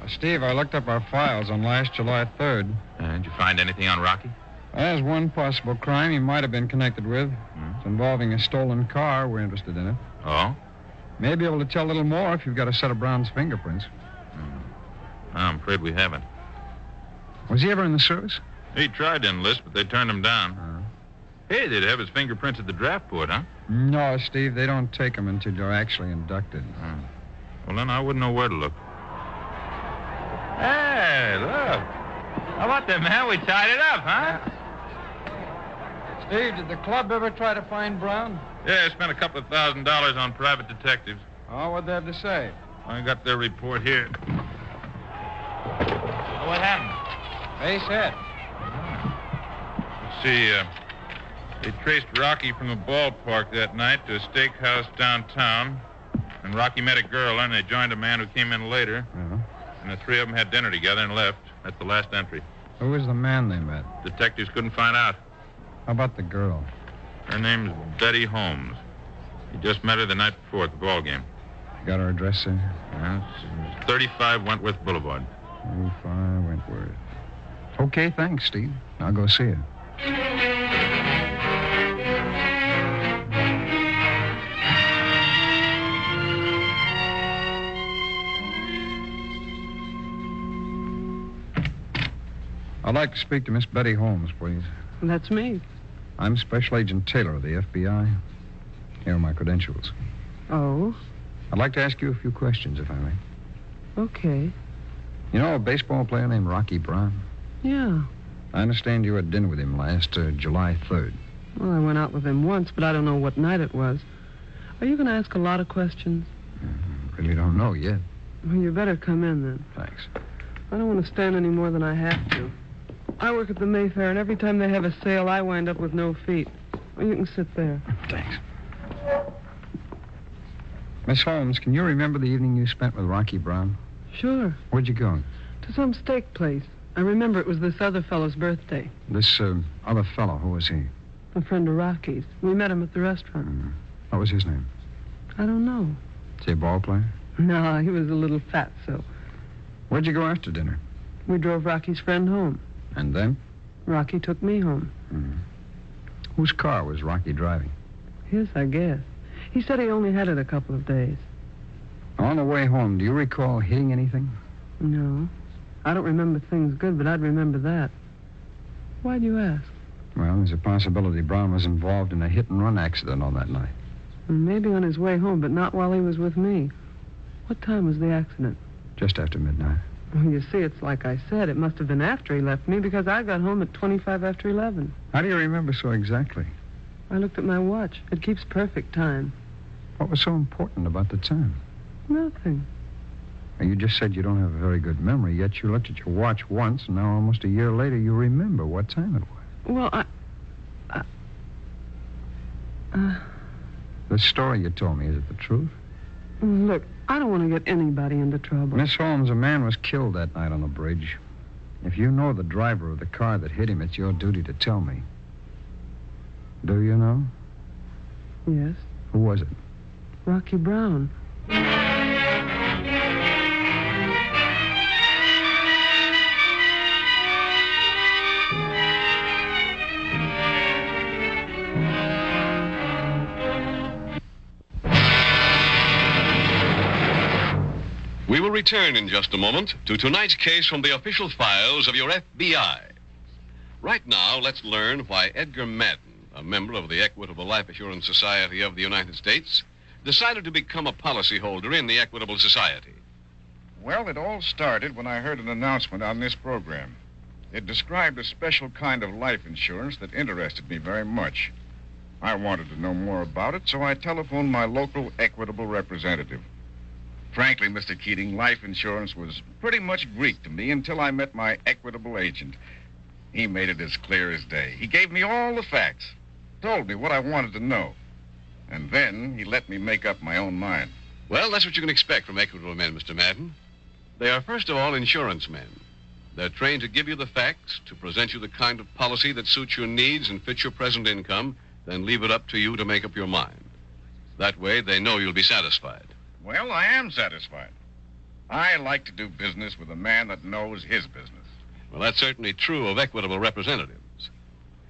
Speaker 5: Steve, I looked up our files on last July 3rd.
Speaker 7: Did you find anything on Rocky?
Speaker 5: There's one possible crime he might have been connected with. It's involving a stolen car. We're interested in it.
Speaker 7: Oh?
Speaker 5: May be able to tell a little more if you've got a set of Brown's fingerprints.
Speaker 7: I'm afraid we haven't.
Speaker 5: Was he ever in the service?
Speaker 7: He tried to enlist, but they turned him down. Hey, they'd have his fingerprints at the draft board, huh?
Speaker 5: No, Steve, they don't take them until you're actually inducted.
Speaker 7: Well, then I wouldn't know where to look. Hey, look. How about that, man? We tied it up, huh?
Speaker 5: Steve, did the club ever try to find Brown?
Speaker 7: Yeah, I spent a couple of $1,000 on private detectives.
Speaker 5: Oh, what'd they have to say?
Speaker 7: I got their report here. What happened?
Speaker 5: Base hit.
Speaker 7: Let's see, they traced Rocky from the ballpark that night to a steakhouse downtown. And Rocky met a girl, and they joined a man who came in later. And the 3 of them had dinner together and left. That's the last entry.
Speaker 5: Who was the man they met?
Speaker 7: Detectives couldn't find out.
Speaker 5: How about the girl?
Speaker 7: Her name's Betty Holmes. He just met her the night before at the ball game.
Speaker 5: Got her address there?
Speaker 7: Yeah, it's 35 Wentworth Boulevard.
Speaker 5: 35 Wentworth. Okay, thanks, Steve. I'll go see her. I'd like to speak to Miss Betty Holmes, please.
Speaker 16: That's me.
Speaker 5: I'm Special Agent Taylor of the FBI. Here are my credentials.
Speaker 16: Oh?
Speaker 5: I'd like to ask you a few questions, if I may.
Speaker 16: Okay.
Speaker 5: You know a baseball player named Rocky Brown?
Speaker 16: Yeah.
Speaker 5: I understand you had dinner with him last July 3rd.
Speaker 16: Well, I went out with him once, but I don't know what night it was. Are you going to ask a lot of questions?
Speaker 5: Really don't know yet.
Speaker 16: Well, you better come in, then.
Speaker 5: Thanks.
Speaker 16: I don't want to stand any more than I have to. I work at the Mayfair, and every time they have a sale, I wind up with no feet. Well, you can sit there.
Speaker 5: Thanks. Miss Holmes, can you remember the evening you spent with Rocky Brown?
Speaker 16: Sure.
Speaker 5: Where'd you go?
Speaker 16: To some steak place. I remember it was this other fellow's birthday.
Speaker 5: This other fellow, who was he?
Speaker 16: A friend of Rocky's. We met him at the restaurant.
Speaker 5: What was his name?
Speaker 16: I don't know.
Speaker 5: Is he a ball player?
Speaker 16: No, he was a little fatso.
Speaker 5: Where'd you go after dinner?
Speaker 16: We drove Rocky's friend home.
Speaker 5: And then?
Speaker 16: Rocky took me home.
Speaker 5: Whose car was Rocky driving?
Speaker 16: His, I guess. He said he only had it a couple of days.
Speaker 5: On the way home, do you recall hitting anything?
Speaker 16: No. I don't remember things good, but I'd remember that. Why'd you ask?
Speaker 5: Well, there's a possibility Brown was involved in a hit-and-run accident on that night.
Speaker 16: Maybe on his way home, but not while he was with me. What time was the accident?
Speaker 5: Just after midnight.
Speaker 16: Well, you see, it's like I said. It must have been after he left me because I got home at 25 after 11.
Speaker 5: How do you remember so exactly?
Speaker 16: I looked at my watch. It keeps perfect time.
Speaker 5: What was so important about the time?
Speaker 16: Nothing.
Speaker 5: Now, you just said you don't have a very good memory, yet you looked at your watch once, and now almost a year later you remember what time it was.
Speaker 16: Well,
Speaker 5: The story you told me, is it the truth?
Speaker 16: Look, I don't want to get anybody into trouble.
Speaker 5: Miss Holmes, a man was killed that night on the bridge. If you know the driver of the car that hit him, it's your duty to tell me. Do you know?
Speaker 16: Yes.
Speaker 5: Who was it?
Speaker 16: Rocky Brown.
Speaker 2: We will return in just a moment to tonight's case from the official files of your FBI. Right now, let's learn why Edgar Madden, a member of the Equitable Life Assurance Society of the United States, decided to become a policyholder in the Equitable Society.
Speaker 10: Well, it all started when I heard an announcement on this program. It described a special kind of life insurance that interested me very much. I wanted to know more about it, so I telephoned my local Equitable representative. Frankly, Mr. Keating, life insurance was pretty much Greek to me until I met my Equitable agent. He made it as clear as day. He gave me all the facts, told me what I wanted to know, and then he let me make up my own mind.
Speaker 2: Well, that's what you can expect from Equitable men, Mr. Madden. They are, first of all, insurance men. They're trained to give you the facts, to present you the kind of policy that suits your needs and fits your present income, then leave it up to you to make up your mind. That way, they know you'll be satisfied.
Speaker 10: Well, I am satisfied. I like to do business with a man that knows his business.
Speaker 2: Well, that's certainly true of Equitable representatives.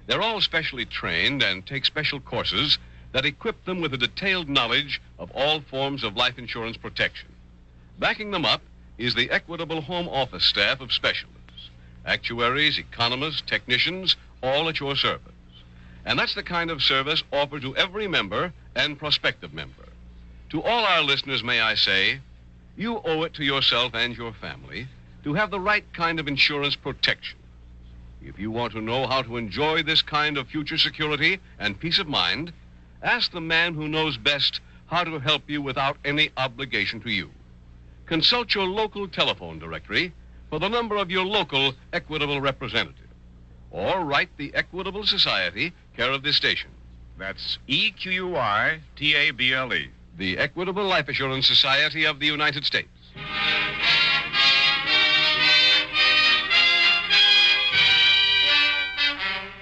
Speaker 2: They're all specially trained and take special courses that equip them with a detailed knowledge of all forms of life insurance protection. Backing them up is the Equitable home office staff of specialists, actuaries, economists, technicians, all at your service. And that's the kind of service offered to every member and prospective member. To all our listeners, may I say, you owe it to yourself and your family to have the right kind of insurance protection. If you want to know how to enjoy this kind of future security and peace of mind, ask the man who knows best how to help you without any obligation to you. Consult your local telephone directory for the number of your local Equitable representative. Or write the Equitable Society, care of this station.
Speaker 10: That's EQUITABLE.
Speaker 2: The Equitable Life Assurance Society of the United States.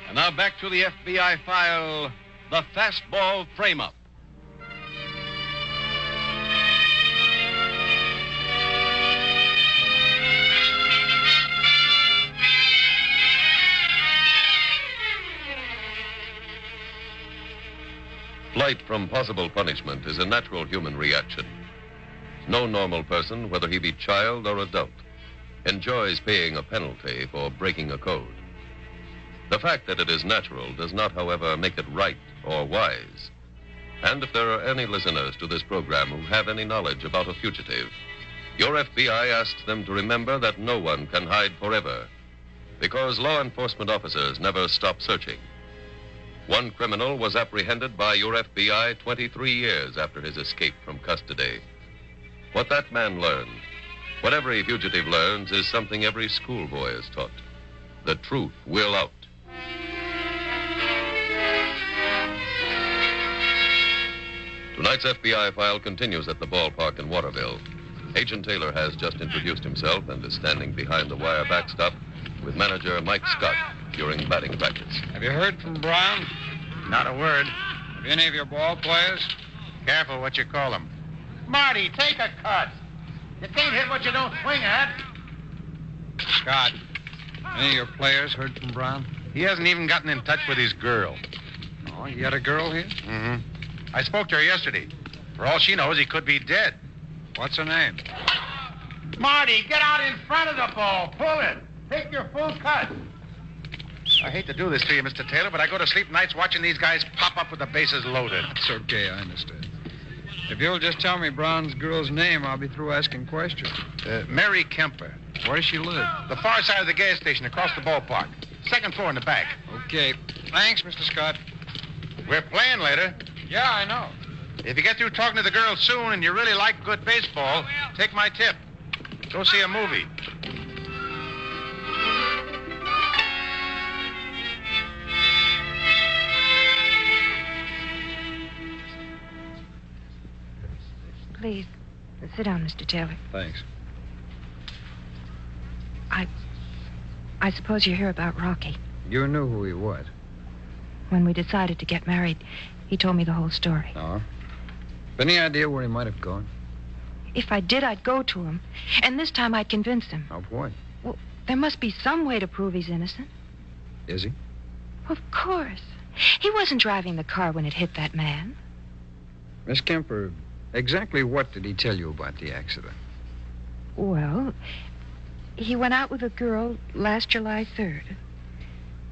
Speaker 2: And now back to the FBI file, the Fastball Frame-Up.
Speaker 4: Flight from possible punishment is a natural human reaction. No normal person, whether he be child or adult, enjoys paying a penalty for breaking a code. The fact that it is natural does not, however, make it right or wise. And if there are any listeners to this program who have any knowledge about a fugitive, your FBI asks them to remember that no one can hide forever, because law enforcement officers never stop searching. One criminal was apprehended by your FBI 23 years after his escape from custody. What that man learned What every fugitive learns is something every schoolboy is taught. The truth will out. Tonight's FBI file continues at the ballpark in Waterville. Agent Taylor has just introduced himself and is standing behind the wire backstop with manager Mike Scott during batting practice.
Speaker 11: Have you heard from Brown? Not a word. Have any of your ball players? Careful what you call them.
Speaker 3: Marty, take a cut. You can't hit what you don't swing at.
Speaker 11: Scott, any of your players heard from Brown? He hasn't even gotten in touch with his girl. Oh, you got a girl here? Mm-hmm. I spoke to her yesterday. For all she knows, he could be dead. What's her name?
Speaker 3: Marty, get out in front of the ball. Pull it. Take your full cut.
Speaker 11: I hate to do this to you, Mr. Taylor, but I go to sleep nights watching these guys pop up with the bases loaded.
Speaker 5: It's okay, I understand. If you'll just tell me Brown's girl's name, I'll be through asking questions.
Speaker 11: Mary Kemper.
Speaker 5: Where does she live?
Speaker 11: The far side of the gas station across the ballpark. Second floor in the back.
Speaker 5: Okay. Thanks, Mr. Scott.
Speaker 11: We're playing later.
Speaker 5: Yeah, I know.
Speaker 11: If you get through talking to the girl soon and you really like good baseball, take my tip. Go see a movie.
Speaker 1: Please, sit down, Mr. Taylor.
Speaker 5: Thanks.
Speaker 1: I suppose you hear about Rocky.
Speaker 5: You knew who he was?
Speaker 1: When we decided to get married, he told me the whole story.
Speaker 5: Oh? Any idea where he might have gone?
Speaker 1: If I did, I'd go to him. And this time I'd convince him.
Speaker 5: Of what?
Speaker 1: Well, there must be some way to prove he's innocent.
Speaker 5: Is he?
Speaker 1: Of course. He wasn't driving the car when it hit that man.
Speaker 5: Miss Kemper, exactly what did he tell you about the accident?
Speaker 1: Well, he went out with a girl last July 3rd.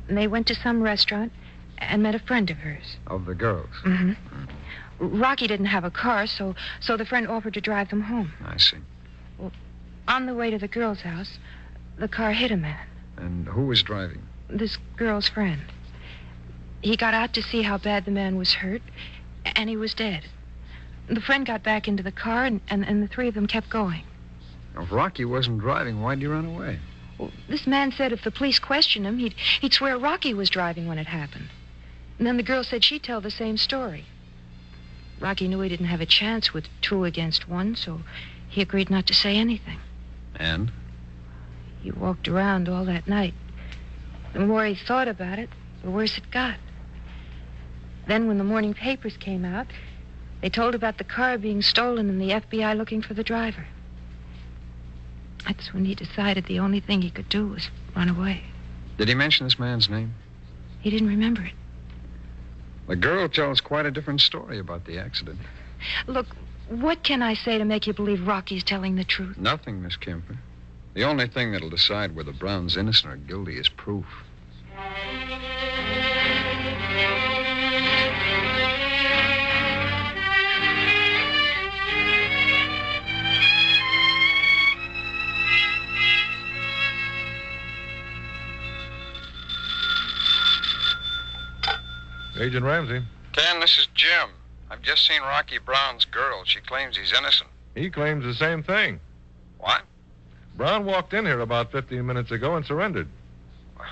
Speaker 1: And they went to some restaurant and met a friend of hers.
Speaker 5: Of the girls?
Speaker 1: Mm-hmm. Rocky didn't have a car, so the friend offered to drive them home.
Speaker 5: I see.
Speaker 1: Well, on the way to the girl's house, the car hit a man.
Speaker 5: And who was driving?
Speaker 1: This girl's friend. He got out to see how bad the man was hurt, and he was dead. The friend got back into the car, and the three of them kept going.
Speaker 5: If Rocky wasn't driving, why'd you run away?
Speaker 1: Well, this man said if the police questioned him, he'd swear Rocky was driving when it happened. And then the girl said she'd tell the same story. Rocky knew he didn't have a chance with 2 against 1, so he agreed not to say anything.
Speaker 5: And?
Speaker 1: He walked around all that night. The more he thought about it, the worse it got. Then when the morning papers came out, they told about the car being stolen and the FBI looking for the driver. That's when he decided the only thing he could do was run away.
Speaker 5: Did he mention this man's name?
Speaker 1: He didn't remember it.
Speaker 5: The girl tells quite a different story about the accident.
Speaker 1: Look, what can I say to make you believe Rocky's telling the truth?
Speaker 5: Nothing, Miss Kemper. The only thing that'll decide whether Brown's innocent or guilty is proof.
Speaker 14: Agent Ramsey.
Speaker 5: Ken, this is Jim. I've just seen Rocky Brown's girl. She claims he's innocent.
Speaker 14: He claims the same thing.
Speaker 5: What?
Speaker 14: Brown walked in here about 15 minutes ago and surrendered.
Speaker 5: Well,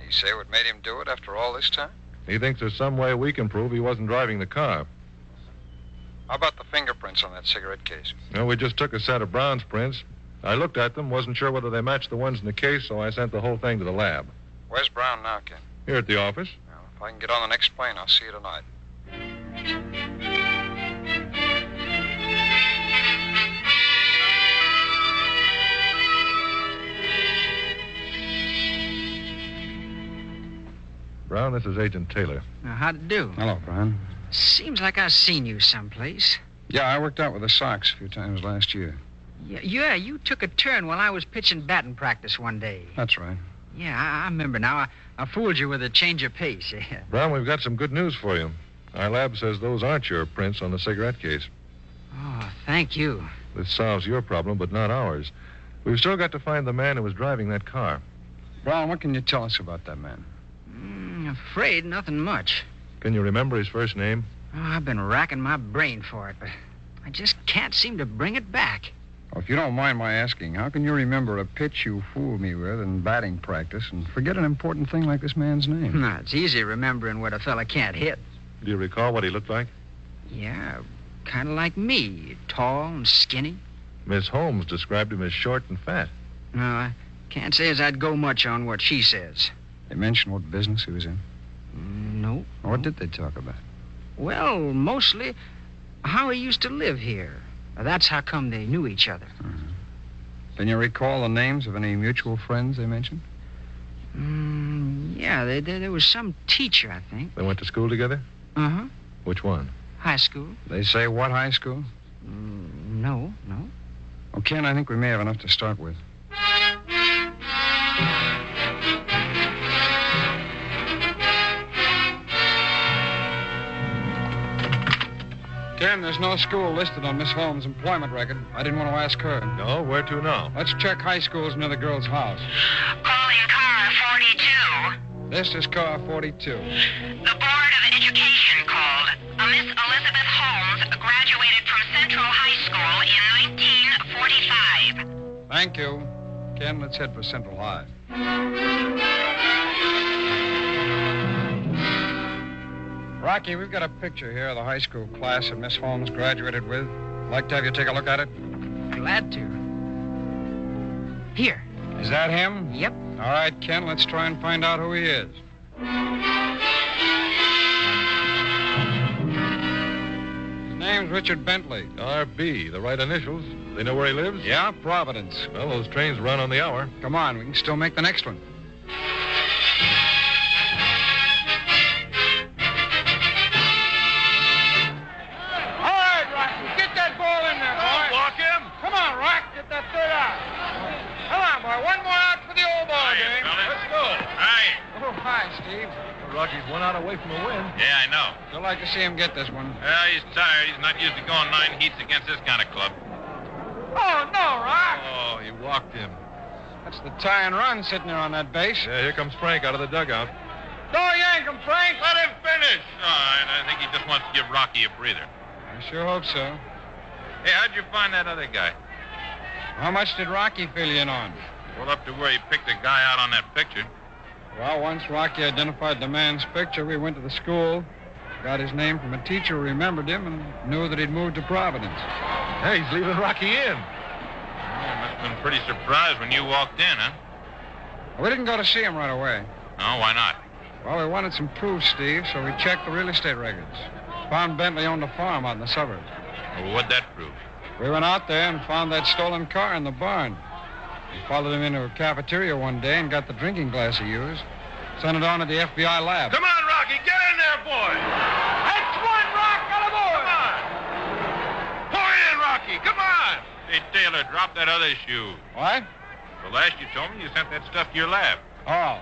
Speaker 5: you say what made him do it after all this time?
Speaker 14: He thinks there's some way we can prove he wasn't driving the car.
Speaker 5: How about the fingerprints on that cigarette case?
Speaker 14: Well, we just took a set of Brown's prints. I looked at them, wasn't sure whether they matched the ones in the case, so I sent the whole thing to the lab.
Speaker 5: Where's Brown now, Ken?
Speaker 14: Here at the office.
Speaker 5: Well, if I can get on the next plane, I'll see you tonight.
Speaker 14: Brown, this is Agent Taylor.
Speaker 17: How'd it do?
Speaker 5: Hello, Brown.
Speaker 17: Seems like I've seen you someplace.
Speaker 5: Yeah, I worked out with the Sox a few times last year.
Speaker 17: Yeah, you took a turn while I was pitching batting practice one day.
Speaker 5: That's right.
Speaker 17: Yeah, I remember now. I fooled you with a change of pace, yeah.
Speaker 14: Brown, we've got some good news for you. Our lab says those aren't your prints on the cigarette case.
Speaker 17: Oh, thank you.
Speaker 14: This solves your problem, but not ours. We've still got to find the man who was driving that car.
Speaker 5: Brown, what can you tell us about that man?
Speaker 17: Afraid nothing much.
Speaker 14: Can you remember his first name?
Speaker 17: Oh, I've been racking my brain for it, but I just can't seem to bring it back.
Speaker 5: Well, if you don't mind my asking, how can you remember a pitch you fooled me with in batting practice and forget an important thing like this man's name?
Speaker 17: No, it's easy remembering what a fella can't hit.
Speaker 14: Do you recall what he looked like?
Speaker 17: Yeah, kind of like me, tall and skinny.
Speaker 14: Miss Holmes described him as short and fat.
Speaker 17: No, I can't say as I'd go much on what she says.
Speaker 5: They mentioned what business he was in?
Speaker 17: No.
Speaker 5: What did they talk about?
Speaker 17: Well, mostly how he used to live here. That's how come they knew each other.
Speaker 5: Can you recall the names of any mutual friends they mentioned?
Speaker 17: Yeah, there was some teacher, I think.
Speaker 14: They went to school together?
Speaker 17: Uh-huh.
Speaker 14: Which one?
Speaker 17: High school.
Speaker 5: They say what high school?
Speaker 17: No.
Speaker 5: Well, Ken, I think we may have enough to start with. Ken, there's no school listed on Miss Holmes' employment record. I didn't want to ask her.
Speaker 14: No? Where to now?
Speaker 5: Let's check high schools near the girl's house.
Speaker 8: Calling car 42.
Speaker 5: This is car 42.
Speaker 8: The Board of Education called. A Miss Elizabeth Holmes graduated from Central High School in 1945.
Speaker 5: Thank you. Ken, let's head for Central High. Rocky, we've got a picture here of the high school class that Miss Holmes graduated with. Like to have you take a look at it?
Speaker 17: Glad to. Here.
Speaker 5: Is that him?
Speaker 17: Yep.
Speaker 5: All right, Ken, let's try and find out who he is. His name's Richard Bentley.
Speaker 14: R.B., the right initials. They know where he lives?
Speaker 5: Yeah, Providence.
Speaker 14: Well, those trains run on the hour.
Speaker 5: Come on, we can still make the next one.
Speaker 14: Rocky's one out away from a win.
Speaker 7: Yeah, I know.
Speaker 5: I'd like to see him get this one.
Speaker 7: Well, he's tired. He's not used to going 9 heats against this kind of club.
Speaker 5: Oh, no, Rock!
Speaker 14: Oh, he walked him.
Speaker 5: That's the tie and run sitting there on that base.
Speaker 14: Yeah, here comes Frank out of the dugout.
Speaker 5: Don't yank him, Frank!
Speaker 7: Let him finish! Oh, I think he just wants to give Rocky a breather.
Speaker 5: I sure hope so.
Speaker 7: Hey, how'd you find that other guy?
Speaker 5: How much did Rocky fill you in on?
Speaker 7: Well, up to where he picked the guy out on that picture.
Speaker 5: Well, once Rocky identified the man's picture, we went to the school, got his name from a teacher who remembered him, and knew that he'd moved to Providence.
Speaker 14: Hey, he's leaving Rocky in.
Speaker 7: You must have been pretty surprised when you walked in, huh?
Speaker 5: We didn't go to see him right away.
Speaker 7: No, why not?
Speaker 5: Well, we wanted some proof, Steve, so we checked the real estate records. Found Bentley owned a farm out in the suburbs.
Speaker 7: Well, what'd that prove?
Speaker 5: We went out there and found that stolen car in the barn. We followed him into a cafeteria one day and got the drinking glass he used. Sent it on to the FBI lab.
Speaker 7: Come on, Rocky, get in there, boy!
Speaker 5: That's one, Rock! Got a boy!
Speaker 7: Come on! Pour it in, Rocky, come on! Hey, Taylor, drop that other shoe.
Speaker 5: What?
Speaker 7: The last you told me, you sent that stuff to your lab.
Speaker 5: Oh.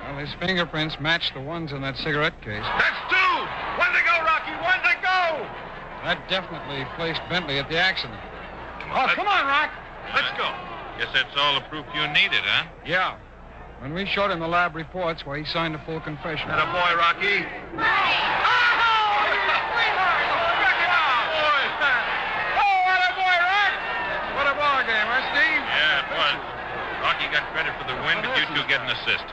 Speaker 5: Well, his fingerprints matched the ones in that cigarette case.
Speaker 7: That's 2! One to go, Rocky, one to go!
Speaker 5: That definitely placed Bentley at the accident.
Speaker 7: Come on, Rock! Let's go. Guess that's all the proof you needed, huh?
Speaker 5: Yeah. When we showed him the lab reports, well, he signed a full confession.
Speaker 7: That a boy, Rocky?
Speaker 5: What a ball game, huh, Steve?
Speaker 7: Yeah, it was. Rocky got credit for the win, but you two get an assist.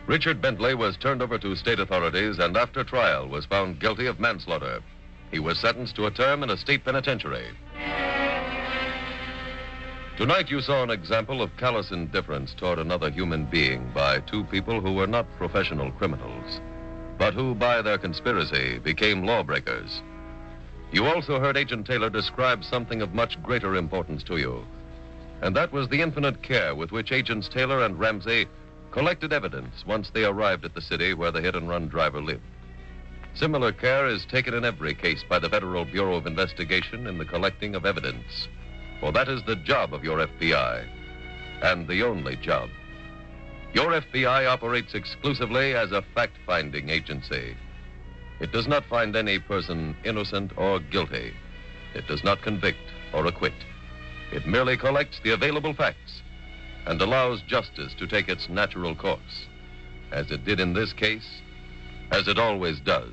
Speaker 4: Richard Bentley was turned over to state authorities and after trial was found guilty of manslaughter. He was sentenced to a term in a state penitentiary. Tonight you saw an example of callous indifference toward another human being by 2 people who were not professional criminals, but who, by their conspiracy, became lawbreakers. You also heard Agent Taylor describe something of much greater importance to you, and that was the infinite care with which Agents Taylor and Ramsey collected evidence once they arrived at the city where the hit-and-run driver lived. Similar care is taken in every case by the Federal Bureau of Investigation in the collecting of evidence, for that is the job of your FBI, and the only job. Your FBI operates exclusively as a fact-finding agency. It does not find any person innocent or guilty. It does not convict or acquit. It merely collects the available facts and allows justice to take its natural course, as it did in this case, as it always does.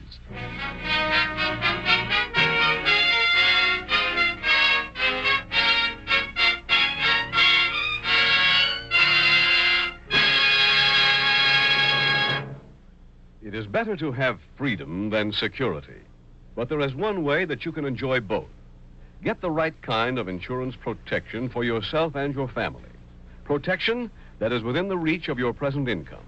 Speaker 2: It is better to have freedom than security. But there is one way that you can enjoy both. Get the right kind of insurance protection for yourself and your family. Protection that is within the reach of your present income.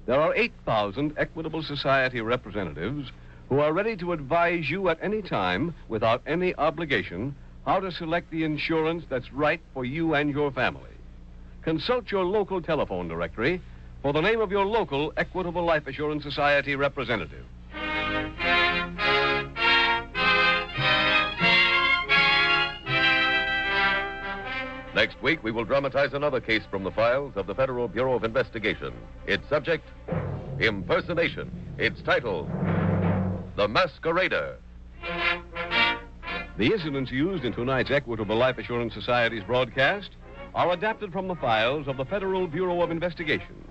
Speaker 2: There are 8,000 Equitable Society representatives who are ready to advise you at any time, without any obligation, how to select the insurance that's right for you and your family. Consult your local telephone directory for the name of your local Equitable Life Assurance Society representative.
Speaker 4: Next week, we will dramatize another case from the files of the Federal Bureau of Investigation. Its subject, impersonation. Its title, The Masquerader.
Speaker 2: The incidents used in tonight's Equitable Life Assurance Society's broadcast are adapted from the files of the Federal Bureau of Investigation.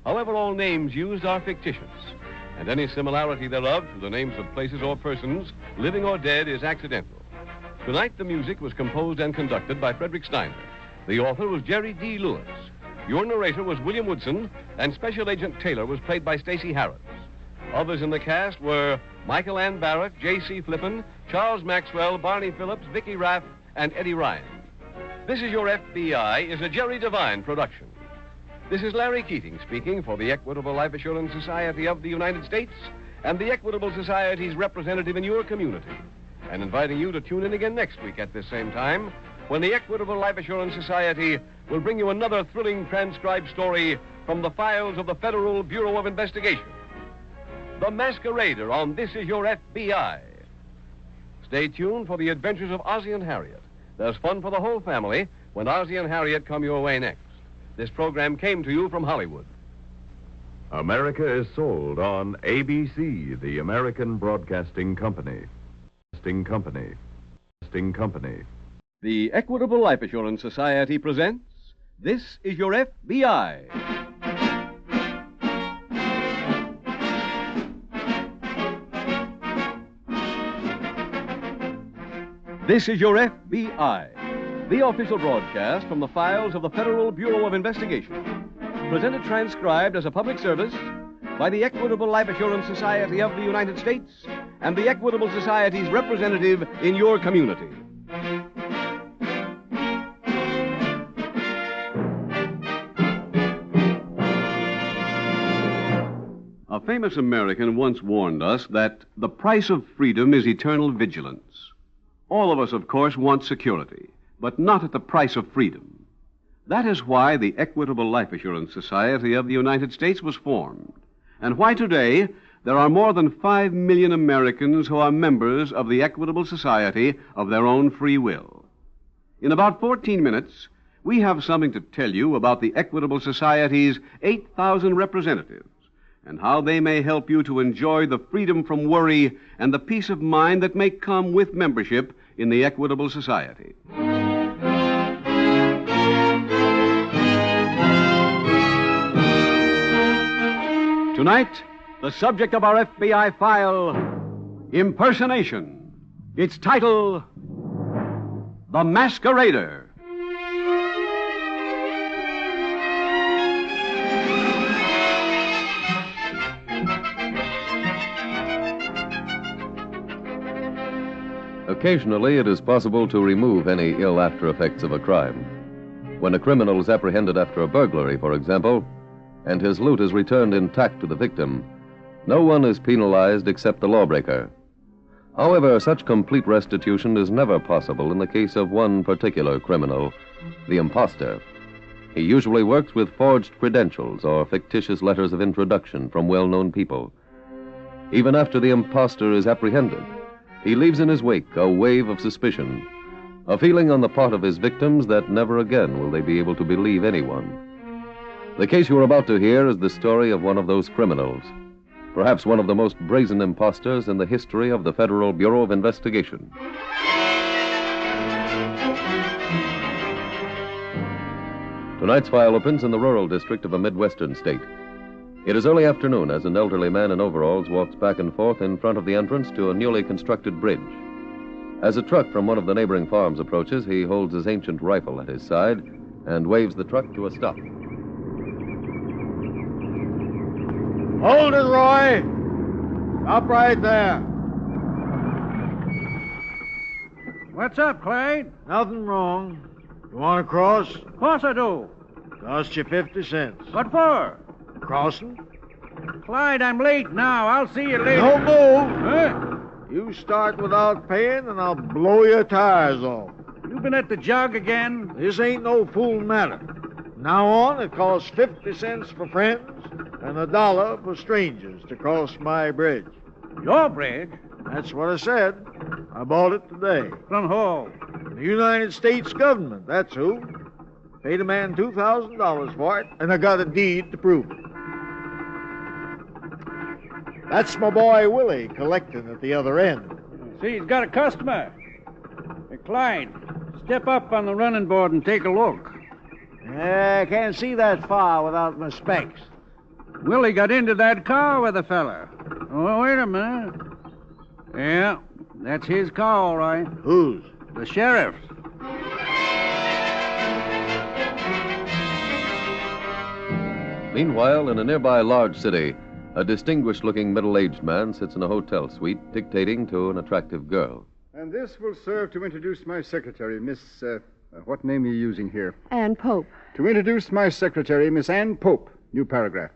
Speaker 2: However, all names used are fictitious, and any similarity thereof to the names of places or persons, living or dead, is accidental. Tonight, the music was composed and conducted by Frederick Steiner. The author was Jerry D. Lewis. Your narrator was William Woodson, and Special Agent Taylor was played by Stacey Harris. Others in the cast were Michael Ann Barrett, J.C. Flippen, Charles Maxwell, Barney Phillips, Vicky Raff, and Eddie Ryan. This Is Your FBI is a Jerry Devine production. This is Larry Keating speaking for the Equitable Life Assurance Society of the United States and the Equitable Society's representative in your community, and inviting you to tune in again next week at this same time when the Equitable Life Assurance Society will bring you another thrilling transcribed story from the files of the Federal Bureau of Investigation. The Masquerader on This Is Your FBI. Stay tuned for the adventures of Ozzie and Harriet. There's fun for the whole family when Ozzie and Harriet come your way next. This program came to you from Hollywood.
Speaker 18: America is sold on ABC, the American Broadcasting Company.
Speaker 2: The Equitable Life Assurance Society presents This Is Your FBI. This is Your FBI, the official broadcast from the files of the Federal Bureau of Investigation. Presented transcribed as a public service by the Equitable Life Assurance Society of the United States and the Equitable Society's representative in your community. A famous American once warned us that the price of freedom is eternal vigilance. All of us, of course, want security, but not at the price of freedom. That is why the Equitable Life Assurance Society of the United States was formed, and why today there are more than 5 million Americans who are members of the Equitable Society of their own free will. In about 14 minutes, we have something to tell you about the Equitable Society's 8,000 representatives and how they may help you to enjoy the freedom from worry and the peace of mind that may come with membership in the Equitable Society. Tonight, the subject of our FBI file, impersonation. Its title, The Masquerader.
Speaker 4: Occasionally, it is possible to remove any ill after effects of a crime. When a criminal is apprehended after a burglary, for example, and his loot is returned intact to the victim, no one is penalized except the lawbreaker. However, such complete restitution is never possible in the case of one particular criminal, the imposter. He usually works with forged credentials or fictitious letters of introduction from well-known people. Even after the imposter is apprehended, he leaves in his wake a wave of suspicion, a feeling on the part of his victims that never again will they be able to believe anyone. The case you are about to hear is the story of one of those criminals, perhaps one of the most brazen impostors in the history of the Federal Bureau of Investigation. Tonight's file opens in the rural district of a Midwestern state. It is early afternoon as an elderly man in overalls walks back and forth in front of the entrance to a newly constructed bridge. As a truck from one of the neighboring farms approaches, he holds his ancient rifle at his side and waves the truck to a stop.
Speaker 15: Hold it, Roy! Stop right there.
Speaker 19: What's up, Clyde?
Speaker 15: Nothing wrong. You want to cross?
Speaker 19: Of course I do.
Speaker 15: Cost you 50 cents.
Speaker 19: What for?
Speaker 15: Crossing?
Speaker 19: Clyde, I'm late now. I'll see you later.
Speaker 15: Don't move.
Speaker 19: Huh?
Speaker 15: You start without paying, and I'll blow your tires off.
Speaker 19: You been at the jug again?
Speaker 15: This ain't no fool matter. From now on, it costs 50 cents for friends and $1 for strangers to cross my bridge.
Speaker 19: Your bridge?
Speaker 15: That's what I said. I bought it today.
Speaker 19: From who?
Speaker 15: The United States government, that's who. Paid a man $2,000 for it, and I got a deed to prove it. That's my boy Willie collecting at the other end.
Speaker 19: See, he's got a customer. Hey, Clyde, step up on the running board and take a look.
Speaker 15: I can't see that far without my specs.
Speaker 19: Willie got into that car with a fella. Oh, wait a minute. Yeah, that's his car, all right.
Speaker 15: Whose?
Speaker 19: The sheriff's.
Speaker 4: Meanwhile, in a nearby large city, a distinguished-looking middle-aged man sits in a hotel suite dictating to an attractive girl.
Speaker 22: And this will serve to introduce my secretary, Miss... what name are you using here?
Speaker 24: Ann Pope.
Speaker 22: To introduce my secretary, Miss Ann Pope. New paragraph.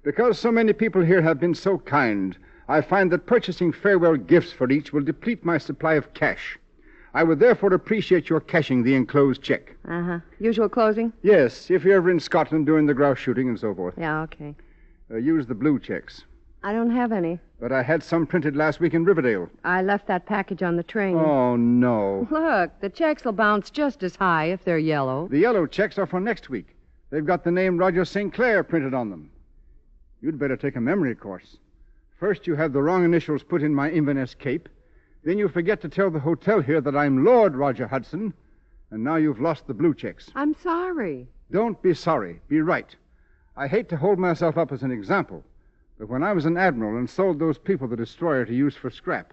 Speaker 22: Because so many people here have been so kind, I find that purchasing farewell gifts for each will deplete my supply of cash. I would therefore appreciate your cashing the enclosed check.
Speaker 24: Uh-huh. Usual closing?
Speaker 22: Yes, if you're ever in Scotland during the grouse shooting and so forth.
Speaker 24: Yeah, okay.
Speaker 22: Use the blue checks.
Speaker 24: I don't have any.
Speaker 22: But I had some printed last week in Riverdale.
Speaker 24: I left that package on the train.
Speaker 22: Oh, no.
Speaker 24: Look, the checks will bounce just as high if they're yellow.
Speaker 22: The yellow checks are for next week. They've got the name Roger St. Clair printed on them. You'd better take a memory course. First, you have the wrong initials put in my Inverness cape. Then you forget to tell the hotel here that I'm Lord Roger Hudson. And now you've lost the blue checks.
Speaker 24: I'm sorry.
Speaker 22: Don't be sorry. Be right. I hate to hold myself up as an example, but when I was an admiral and sold those people the destroyer to use for scrap,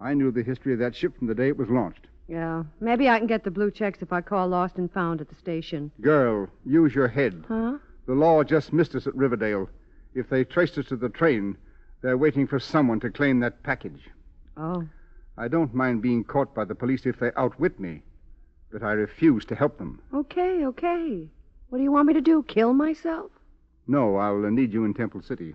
Speaker 22: I knew the history of that ship from the day it was launched.
Speaker 24: Yeah, maybe I can get the blue checks if I call lost and found at the station.
Speaker 22: Girl, use your head.
Speaker 24: Huh?
Speaker 22: The law just missed us at Riverdale. If they traced us to the train, they're waiting for someone to claim that package.
Speaker 24: Oh.
Speaker 22: I don't mind being caught by the police if they outwit me, but I refuse to help them.
Speaker 24: Okay. What do you want me to do, kill myself?
Speaker 22: No, I'll need you in Temple City.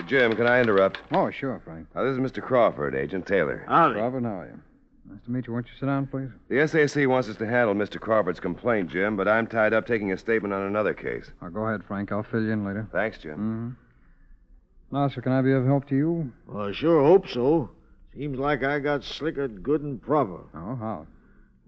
Speaker 25: Jim, can I interrupt?
Speaker 22: Oh, sure, Frank.
Speaker 25: This is Mr. Crawford, Agent Taylor.
Speaker 22: Crawford, how are you? Nice to meet you. Won't you sit down, please?
Speaker 25: The SAC wants us to handle Mr. Crawford's complaint, Jim, but I'm tied up taking a statement on another case.
Speaker 22: Oh, go ahead, Frank. I'll fill you in later.
Speaker 25: Thanks, Jim.
Speaker 22: Now, sir, can I be of help to you?
Speaker 15: Well, I sure hope so. Seems like I got slickered good and proper.
Speaker 22: Oh, how?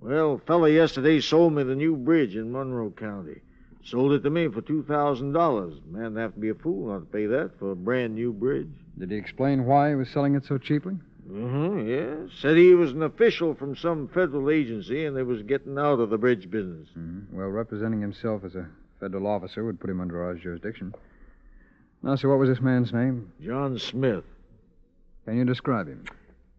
Speaker 15: Well, a fella yesterday sold me the new bridge in Monroe County. Sold it to me for $2,000. Man'd have to be a fool not to pay that for a brand new bridge.
Speaker 22: Did he explain why he was selling it so cheaply?
Speaker 15: Yeah. Said he was an official from some federal agency and they was getting out of the bridge business.
Speaker 22: Well, representing himself as a federal officer would put him under our jurisdiction. Now, sir, what was this man's name?
Speaker 15: John Smith.
Speaker 22: Can you describe him?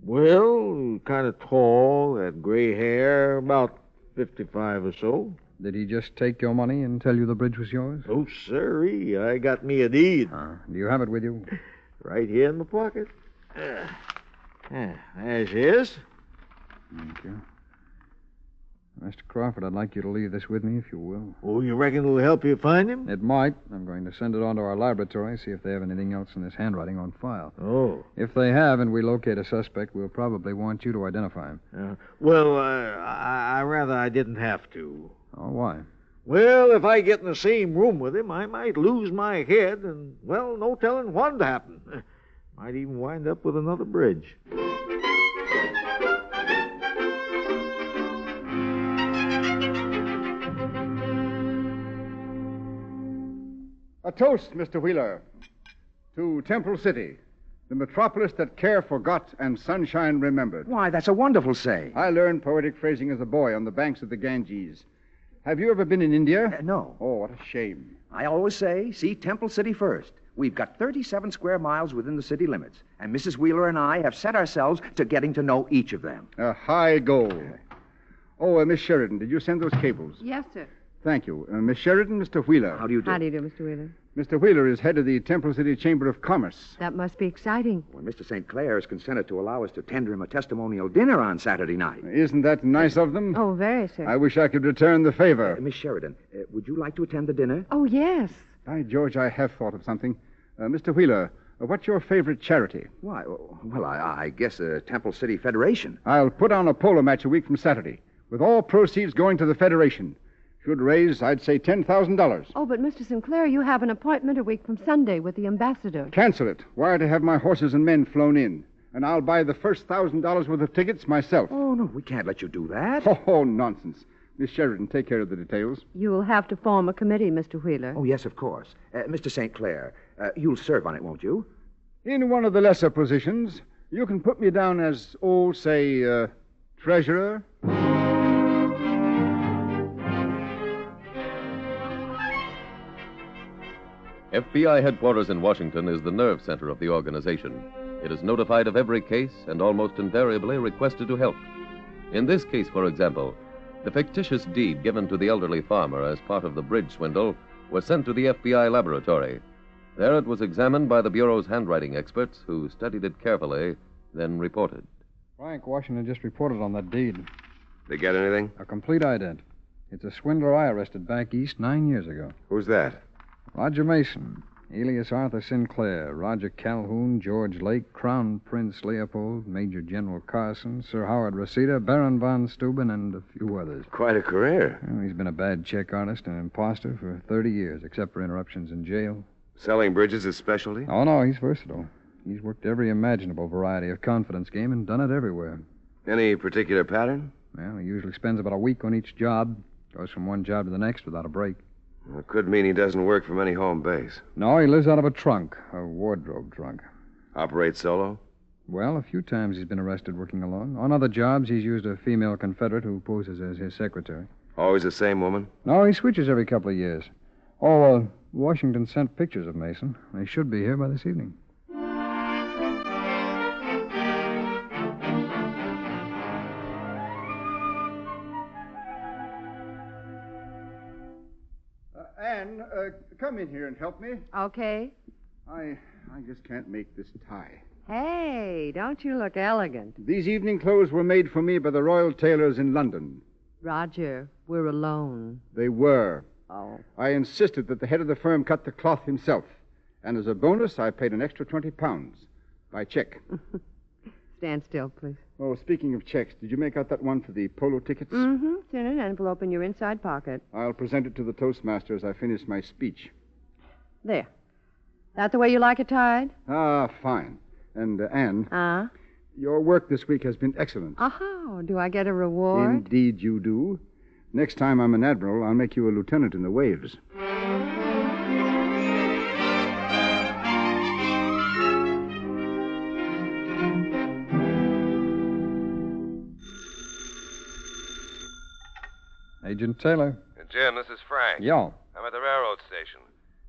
Speaker 15: Well, kind of tall, had gray hair, about 55 or so.
Speaker 22: Did he just take your money and tell you the bridge was yours?
Speaker 15: Oh, sirree. I got me a deed.
Speaker 22: Do you have it with you?
Speaker 15: Right here in my pocket. There's his.
Speaker 22: Thank you. Mr. Crawford, I'd like you to leave this with me, if you will.
Speaker 15: Oh, you reckon it'll help you find him?
Speaker 22: It might. I'm going to send it on to our laboratory, see if they have anything else in this handwriting on file.
Speaker 15: Oh.
Speaker 22: If they have and we locate a suspect, we'll probably want you to identify him.
Speaker 15: I rather I didn't have to.
Speaker 22: Oh, why?
Speaker 15: Well, if I get in the same room with him, I might lose my head, and, well, no telling what'd happen. Might even wind up with another bridge.
Speaker 22: A toast, Mr. Wheeler, to Temple City, the metropolis that care forgot and sunshine remembered.
Speaker 9: Why, that's a wonderful say.
Speaker 22: I learned poetic phrasing as a boy on the banks of the Ganges. Have you ever been in India?
Speaker 9: No.
Speaker 22: Oh, what a shame.
Speaker 9: I always say, see Temple City first. We've got 37 square miles within the city limits, and Mrs. Wheeler and I have set ourselves to getting to know each of them.
Speaker 22: A high goal. Oh, Miss Sheridan, did you send those cables?
Speaker 24: Yes, sir.
Speaker 22: Thank you. Miss Sheridan, Mr. Wheeler.
Speaker 9: How do you do?
Speaker 24: How do you do, Mr. Wheeler?
Speaker 22: Mr. Wheeler is head of the Temple City Chamber of Commerce.
Speaker 24: That must be exciting.
Speaker 9: Well, Mr. St. Clair has consented to allow us to tender him a testimonial dinner on Saturday night.
Speaker 22: Isn't that nice of them?
Speaker 24: Oh, very, sir.
Speaker 22: I wish I could return the favor.
Speaker 9: Miss Sheridan, would you like to attend the dinner?
Speaker 24: Oh, yes.
Speaker 22: By George, I have thought of something. Mr. Wheeler, what's your favorite charity?
Speaker 9: Why, well, I guess Temple City Federation.
Speaker 22: I'll put on a polo match a week from Saturday, with all proceeds going to the Federation. Should raise, I'd say, $10,000.
Speaker 24: Oh, but Mr. Sinclair, you have an appointment a week from Sunday with the ambassador.
Speaker 22: Cancel it. Wire to have my horses and men flown in. And I'll buy the first $1,000 worth of tickets myself.
Speaker 9: Oh, no, we can't let you do that.
Speaker 22: Oh, nonsense. Miss Sheridan, take care of the details.
Speaker 24: You'll have to form a committee, Mr. Wheeler.
Speaker 9: Oh, yes, of course. Mr. St. Clair, you'll serve on it, won't you?
Speaker 22: In one of the lesser positions, you can put me down as, treasurer.
Speaker 4: FBI headquarters in Washington is the nerve center of the organization. It is notified of every case and almost invariably requested to help. In this case, for example, the fictitious deed given to the elderly farmer as part of the bridge swindle was sent to the FBI laboratory. There it was examined by the Bureau's handwriting experts, who studied it carefully, then reported.
Speaker 5: Frank, Washington just reported on that deed.
Speaker 25: They get anything?
Speaker 5: A complete ident. It's a swindler I arrested back east 9 years ago.
Speaker 25: Who's that?
Speaker 5: Roger Mason, Elias Arthur Sinclair, Roger Calhoun, George Lake, Crown Prince Leopold, Major General Carson, Sir Howard Reseda, Baron von Steuben, and a few others.
Speaker 25: Quite a career.
Speaker 5: Well, he's been a bad check artist and imposter for 30 years, except for interruptions in jail.
Speaker 25: Selling bridges his specialty?
Speaker 5: Oh, no, he's versatile. He's worked every imaginable variety of confidence game and done it everywhere.
Speaker 25: Any particular pattern?
Speaker 5: Well, he usually spends about a week on each job, goes from one job to the next without a break.
Speaker 25: Well, it could mean he doesn't work from any home base.
Speaker 5: No, he lives out of a trunk, a wardrobe trunk.
Speaker 25: Operate solo?
Speaker 5: Well, a few times he's been arrested working alone. On other jobs, he's used a female confederate who poses as his secretary.
Speaker 25: Always the same woman?
Speaker 5: No, he switches every couple of years. Oh, Washington sent pictures of Mason. They should be here by this evening.
Speaker 22: Anne, come in here and help me.
Speaker 24: Okay.
Speaker 22: I just can't make this tie.
Speaker 24: Hey, don't you look elegant.
Speaker 22: These evening clothes were made for me by the Royal Tailors in London.
Speaker 24: Roger, we're alone.
Speaker 22: They were.
Speaker 24: Oh.
Speaker 22: I insisted that the head of the firm cut the cloth himself. And as a bonus, I paid an extra £20 by check.
Speaker 24: Stand still, please.
Speaker 22: Oh, speaking of checks, did you make out that one for the polo tickets?
Speaker 24: Mm-hmm. It's in an envelope in your inside pocket.
Speaker 22: I'll present it to the toastmaster as I finish my speech.
Speaker 24: There. That the way you like it tied?
Speaker 22: Ah, fine. And, Anne. Your work this week has been excellent.
Speaker 24: Oh, do I get a reward?
Speaker 22: Indeed you do. Next time I'm an admiral, I'll make you a lieutenant in the waves.
Speaker 5: Agent Taylor.
Speaker 12: Jim, this is Frank.
Speaker 5: Yeah.
Speaker 12: I'm at the railroad station.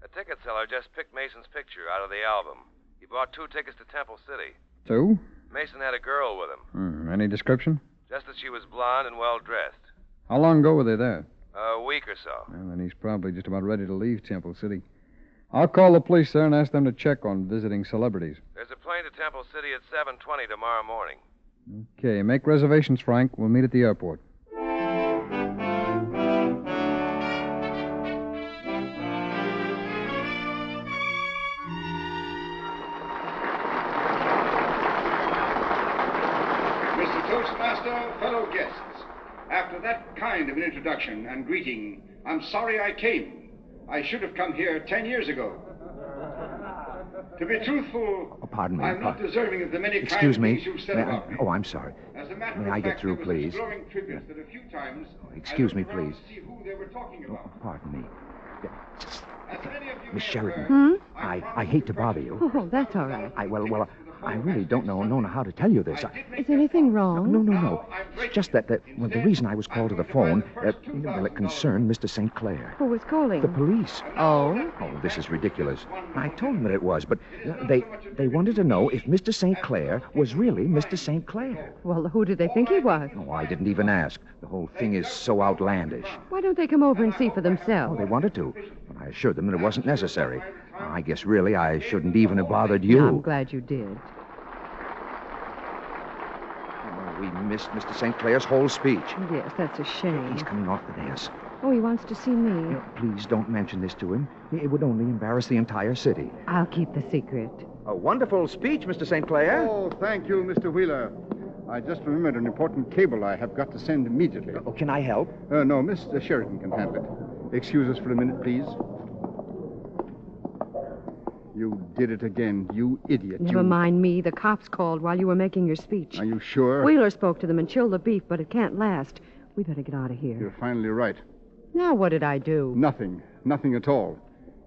Speaker 12: A ticket seller just picked Mason's picture out of the album. He bought 2 tickets to Temple City.
Speaker 5: 2?
Speaker 12: Mason had a girl with him.
Speaker 5: Any description?
Speaker 12: Just that she was blonde and well-dressed.
Speaker 5: How long ago were they there?
Speaker 12: A week or so.
Speaker 5: Well, then he's probably just about ready to leave Temple City. I'll call the police there and ask them to check on visiting celebrities.
Speaker 12: There's a plane to Temple City at 7:20 tomorrow morning.
Speaker 5: Okay, make reservations, Frank. We'll meet at the airport.
Speaker 22: Mr. Toastmaster, fellow guests, after that kind of an introduction and greeting, I'm sorry I came. I should have come here 10 years ago. To be truthful,
Speaker 9: Pardon me.
Speaker 22: I'm not deserving of the many
Speaker 9: Excuse
Speaker 22: kind
Speaker 9: me.
Speaker 22: things you've said about me.
Speaker 9: Oh, I'm sorry.
Speaker 22: As a matter
Speaker 9: May
Speaker 22: of
Speaker 9: I get
Speaker 22: fact,
Speaker 9: through,
Speaker 22: there was
Speaker 9: please?
Speaker 22: such glowing tributes that a few times
Speaker 9: Excuse
Speaker 22: I
Speaker 9: me,
Speaker 22: looked around
Speaker 9: please.
Speaker 22: to see who they were talking about.
Speaker 9: Pardon me.
Speaker 22: As many of you
Speaker 9: Miss Sheridan.
Speaker 24: Hmm?
Speaker 9: I hate to bother you.
Speaker 24: Oh, that's all right.
Speaker 9: I really don't know how to tell you this.
Speaker 24: Is anything wrong?
Speaker 9: No. It's just that the reason I was called to the phone, it concerned Mr. St. Clair.
Speaker 24: Who was calling?
Speaker 9: The police.
Speaker 24: Oh?
Speaker 9: Oh, this is ridiculous. I told them that it was, but they wanted to know if Mr. St. Clair was really Mr. St. Clair.
Speaker 24: Well, who did they think he was?
Speaker 9: Oh, I didn't even ask. The whole thing is so outlandish.
Speaker 24: Why don't they come over and see for themselves?
Speaker 9: Oh, they wanted to, but I assured them that it wasn't necessary. I guess really I shouldn't even have bothered you.
Speaker 24: I'm glad you did.
Speaker 9: We missed Mr. St. Clair's whole speech.
Speaker 24: Yes, that's a shame.
Speaker 9: He's coming off the dais.
Speaker 24: Oh, he wants to see me.
Speaker 9: Please don't mention this to him. It would only embarrass the entire city.
Speaker 24: I'll keep the secret.
Speaker 9: A wonderful speech, Mr. St. Clair.
Speaker 22: Oh, thank you, Mr. Wheeler. I just remembered an important cable I have got to send immediately.
Speaker 9: Oh, can I help?
Speaker 22: No, Mr. Sheridan can handle it. Excuse us for a minute, please. You did it again, you idiot.
Speaker 24: Never mind me. The cops called while you were making your speech.
Speaker 22: Are you sure?
Speaker 24: Wheeler spoke to them and chilled the beef, but it can't last. We better get out of here.
Speaker 22: You're finally right.
Speaker 24: Now what did I do?
Speaker 22: Nothing. Nothing at all.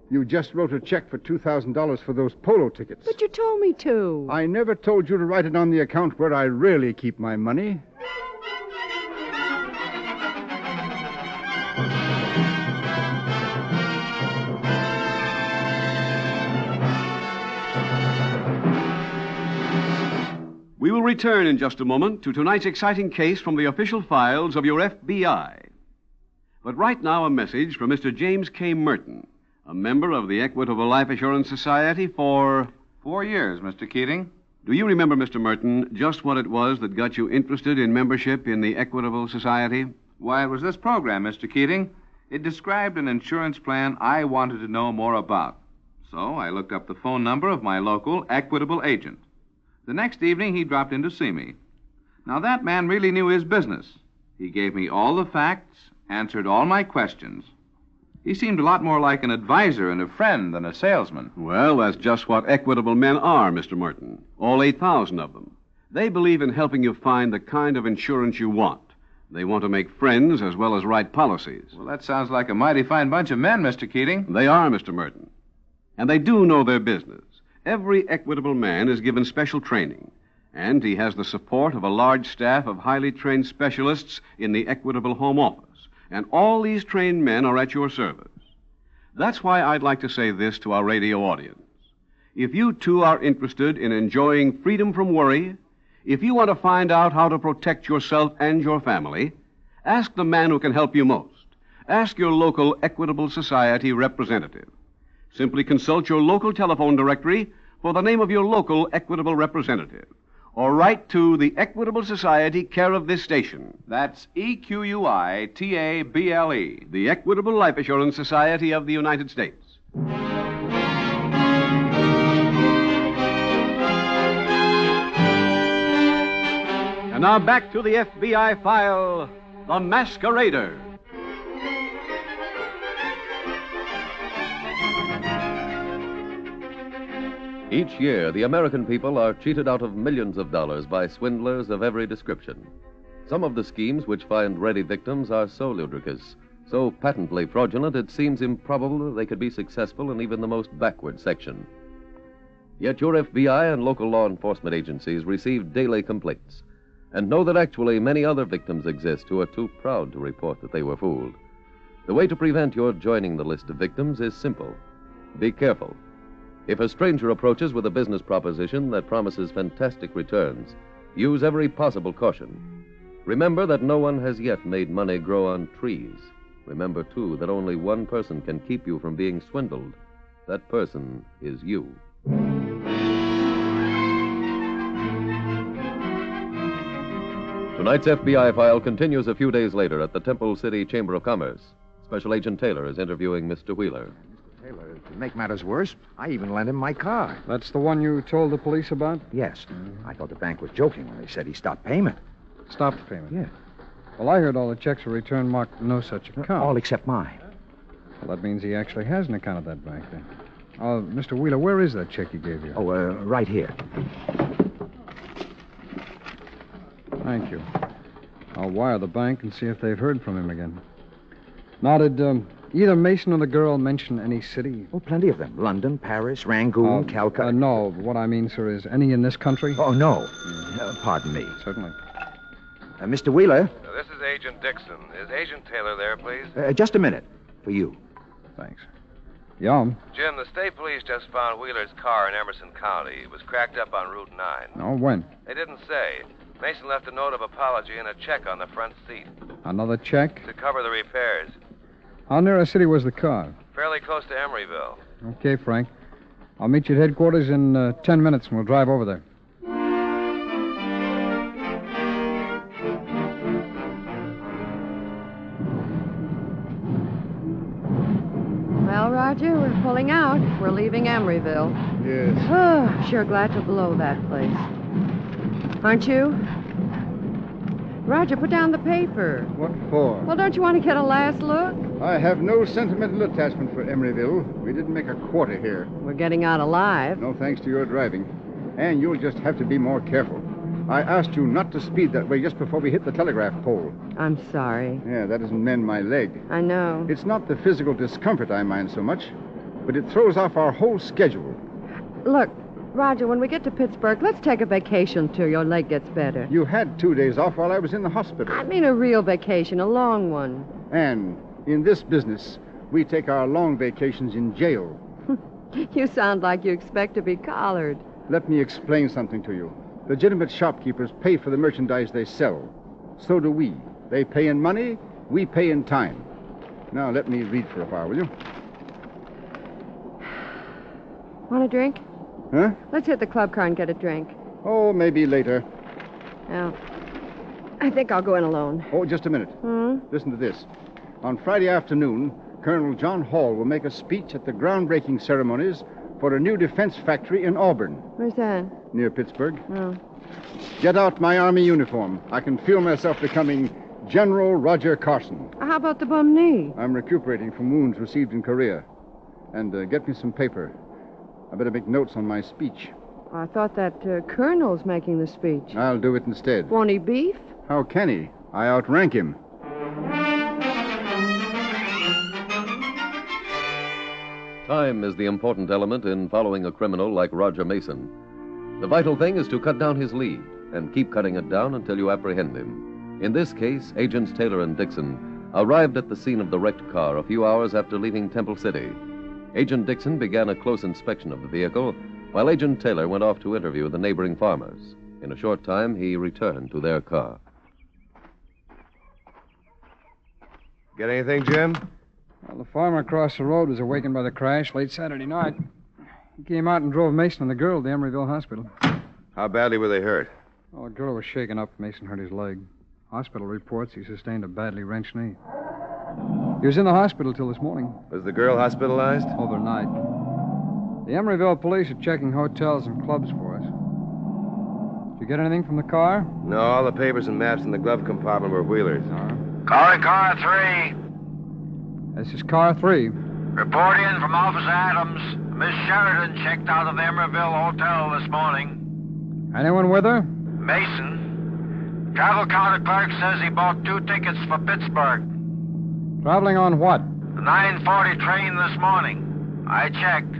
Speaker 22: You just wrote a check for $2,000 for those polo tickets.
Speaker 24: But you told me to.
Speaker 22: I never told you to write it on the account where I really keep my money.
Speaker 2: We will return in just a moment to tonight's exciting case from the official files of your FBI. But right now, a message from Mr. James K. Merton, a member of the Equitable Life Assurance Society for
Speaker 6: 4 years, Mr. Keating.
Speaker 2: Do you remember, Mr. Merton, just what it was that got you interested in membership in the Equitable Society?
Speaker 6: Why, it was this program, Mr. Keating. It described an insurance plan I wanted to know more about. So I looked up the phone number of my local Equitable agent. The next evening, he dropped in to see me. Now, that man really knew his business. He gave me all the facts, answered all my questions. He seemed a lot more like an advisor and a friend than a salesman.
Speaker 2: Well, that's just what equitable men are, Mr. Merton. All 8,000 of them. They believe in helping you find the kind of insurance you want. They want to make friends as well as write policies.
Speaker 6: Well, that sounds like a mighty fine bunch of men, Mr. Keating.
Speaker 2: They are, Mr. Merton. And they do know their business. Every equitable man is given special training, and he has the support of a large staff of highly trained specialists in the Equitable Home Office. And all these trained men are at your service. That's why I'd like to say this to our radio audience. If you, too, are interested in enjoying freedom from worry, if you want to find out how to protect yourself and your family, ask the man who can help you most. Ask your local Equitable Society representative. Simply consult your local telephone directory for the name of your local Equitable representative. Or write to the Equitable Society, care of this station.
Speaker 6: That's EQUITABLE.
Speaker 2: The Equitable Life Assurance Society of the United States. And now back to the FBI file, The Masquerader.
Speaker 4: Each year, the American people are cheated out of millions of dollars by swindlers of every description. Some of the schemes which find ready victims are so ludicrous, so patently fraudulent, it seems improbable that they could be successful in even the most backward section. Yet your FBI and local law enforcement agencies receive daily complaints and know that actually many other victims exist who are too proud to report that they were fooled. The way to prevent your joining the list of victims is simple. Be careful. If a stranger approaches with a business proposition that promises fantastic returns, use every possible caution. Remember that no one has yet made money grow on trees. Remember, too, that only one person can keep you from being swindled. That person is you. Tonight's FBI file continues a few days later at the Temple City Chamber of Commerce. Special Agent Taylor is interviewing Mr. Wheeler.
Speaker 9: Taylor, to make matters worse, I even lent him my car.
Speaker 5: That's the one you told the police about?
Speaker 9: Yes. I thought the bank was joking when they said he stopped payment.
Speaker 5: Stopped payment?
Speaker 9: Yeah.
Speaker 5: Well, I heard all the checks were returned marked no such account.
Speaker 9: All except mine.
Speaker 5: Well, that means he actually has an account at that bank, then. Mr. Wheeler, where is that check he gave you?
Speaker 9: Oh, right here.
Speaker 5: Thank you. I'll wire the bank and see if they've heard from him again. Now, did Either Mason or the girl mention any city?
Speaker 9: Oh, plenty of them. London, Paris, Rangoon, Calcutta.
Speaker 5: No. What I mean, sir, is any in this country?
Speaker 9: Oh, no. Pardon me.
Speaker 5: Certainly.
Speaker 9: Mr. Wheeler?
Speaker 12: This is Agent Dixon. Is Agent Taylor there, please?
Speaker 9: Just a minute. For you.
Speaker 5: Thanks. Yum.
Speaker 12: Jim, the state police just found Wheeler's car in Emerson County. It was cracked up on Route 9.
Speaker 5: Oh, when?
Speaker 12: They didn't say. Mason left a note of apology and a check on the front seat.
Speaker 5: Another check?
Speaker 12: To cover the repairs.
Speaker 5: How near a city was the car?
Speaker 12: Fairly close to Emeryville.
Speaker 5: Okay, Frank. I'll meet you at headquarters in 10 minutes, and we'll drive over there.
Speaker 24: Well, Roger, we're pulling out. We're leaving Emeryville.
Speaker 22: Yes.
Speaker 24: Oh, sure glad to blow that place. Aren't you? Roger, put down the paper.
Speaker 22: What for?
Speaker 24: Well, don't you want to get a last look?
Speaker 22: I have no sentimental attachment for Emeryville. We didn't make a quarter here.
Speaker 24: We're getting out alive.
Speaker 22: No thanks to your driving. And you'll just have to be more careful. I asked you not to speed that way just before we hit the telegraph pole.
Speaker 24: I'm sorry.
Speaker 22: Yeah, that doesn't mend my leg.
Speaker 24: I know.
Speaker 22: It's not the physical discomfort I mind so much, but it throws off our whole schedule.
Speaker 24: Look, Roger, when we get to Pittsburgh, let's take a vacation till your leg gets better.
Speaker 22: You had 2 days off while I was in the hospital.
Speaker 24: I mean a real vacation, a long one.
Speaker 22: And in this business, we take our long vacations in jail.
Speaker 24: You sound like you expect to be collared.
Speaker 22: Let me explain something to you. Legitimate shopkeepers pay for the merchandise they sell. So do we. They pay in money, we pay in time. Now, let me read for a while, will you?
Speaker 24: Want a drink?
Speaker 22: Huh?
Speaker 24: Let's hit the club car and get a drink.
Speaker 22: Oh, maybe later.
Speaker 24: Well, I think I'll go in alone.
Speaker 22: Oh, just a minute. Listen to this. On Friday afternoon, Colonel John Hall will make a speech at the groundbreaking ceremonies for a new defense factory in Auburn.
Speaker 24: Where's that?
Speaker 22: Near Pittsburgh.
Speaker 24: Oh.
Speaker 22: Get out my Army uniform. I can feel myself becoming General Roger Carson.
Speaker 24: How about the bum knee?
Speaker 22: I'm recuperating from wounds received in Korea. And get me some paper. I better make notes on my speech.
Speaker 24: I thought that Colonel's making the speech.
Speaker 22: I'll do it instead.
Speaker 24: Won't he beef?
Speaker 22: How can he? I outrank him.
Speaker 4: Time is the important element in following a criminal like Roger Mason. The vital thing is to cut down his lead and keep cutting it down until you apprehend him. In this case, Agents Taylor and Dixon arrived at the scene of the wrecked car a few hours after leaving Temple City. Agent Dixon began a close inspection of the vehicle, while Agent Taylor went off to interview the neighboring farmers. In a short time, he returned to their car.
Speaker 25: Get anything, Jim?
Speaker 5: Well, the farmer across the road was awakened by the crash late Saturday night. He came out and drove Mason and the girl to Emeryville Hospital.
Speaker 25: How badly were they hurt?
Speaker 5: Well, the girl was shaken up. Mason hurt his leg. Hospital reports he sustained a badly wrenched knee. He was in the hospital till this morning.
Speaker 25: Was the girl hospitalized?
Speaker 5: Overnight. The Emeryville police are checking hotels and clubs for us. Did you get anything from the car?
Speaker 25: No, all the papers and maps in the glove compartment were Wheeler's.
Speaker 13: Calling car 3.
Speaker 5: This is car 3.
Speaker 13: Report in from Officer Adams. Miss Sheridan checked out of the Emeryville Hotel this morning.
Speaker 5: Anyone with her?
Speaker 13: Mason. Travel counter clerk says he bought 2 tickets for Pittsburgh.
Speaker 5: Traveling on what?
Speaker 13: The 9:40 train this morning. I checked.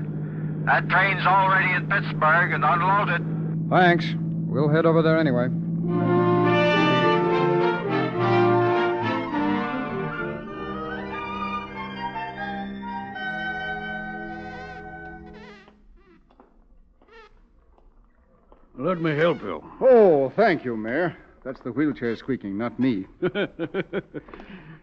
Speaker 13: That train's already in Pittsburgh and unloaded.
Speaker 5: Thanks. We'll head over there anyway.
Speaker 19: Let me help you.
Speaker 22: Oh, thank you, Mayor. That's the wheelchair squeaking, not me.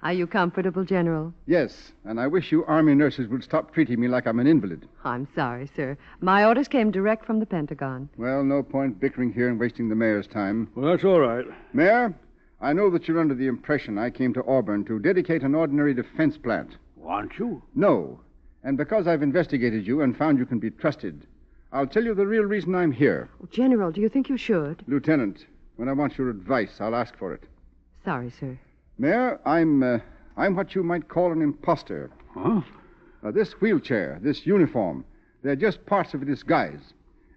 Speaker 24: Are you comfortable, General?
Speaker 22: Yes, and I wish you Army nurses would stop treating me like I'm an invalid.
Speaker 24: I'm sorry, sir. My orders came direct from the Pentagon.
Speaker 22: Well, no point bickering here and wasting the mayor's time.
Speaker 19: Well, that's all right.
Speaker 22: Mayor, I know that you're under the impression I came to Auburn to dedicate an ordinary defense plant.
Speaker 19: Want you?
Speaker 22: No. And because I've investigated you and found you can be trusted, I'll tell you the real reason I'm here.
Speaker 24: General, do you think you should?
Speaker 22: Lieutenant, when I want your advice, I'll ask for it.
Speaker 24: Sorry, sir.
Speaker 22: Mayor, I'm what you might call an imposter.
Speaker 19: Huh?
Speaker 22: This wheelchair, this uniform, they're just parts of a disguise.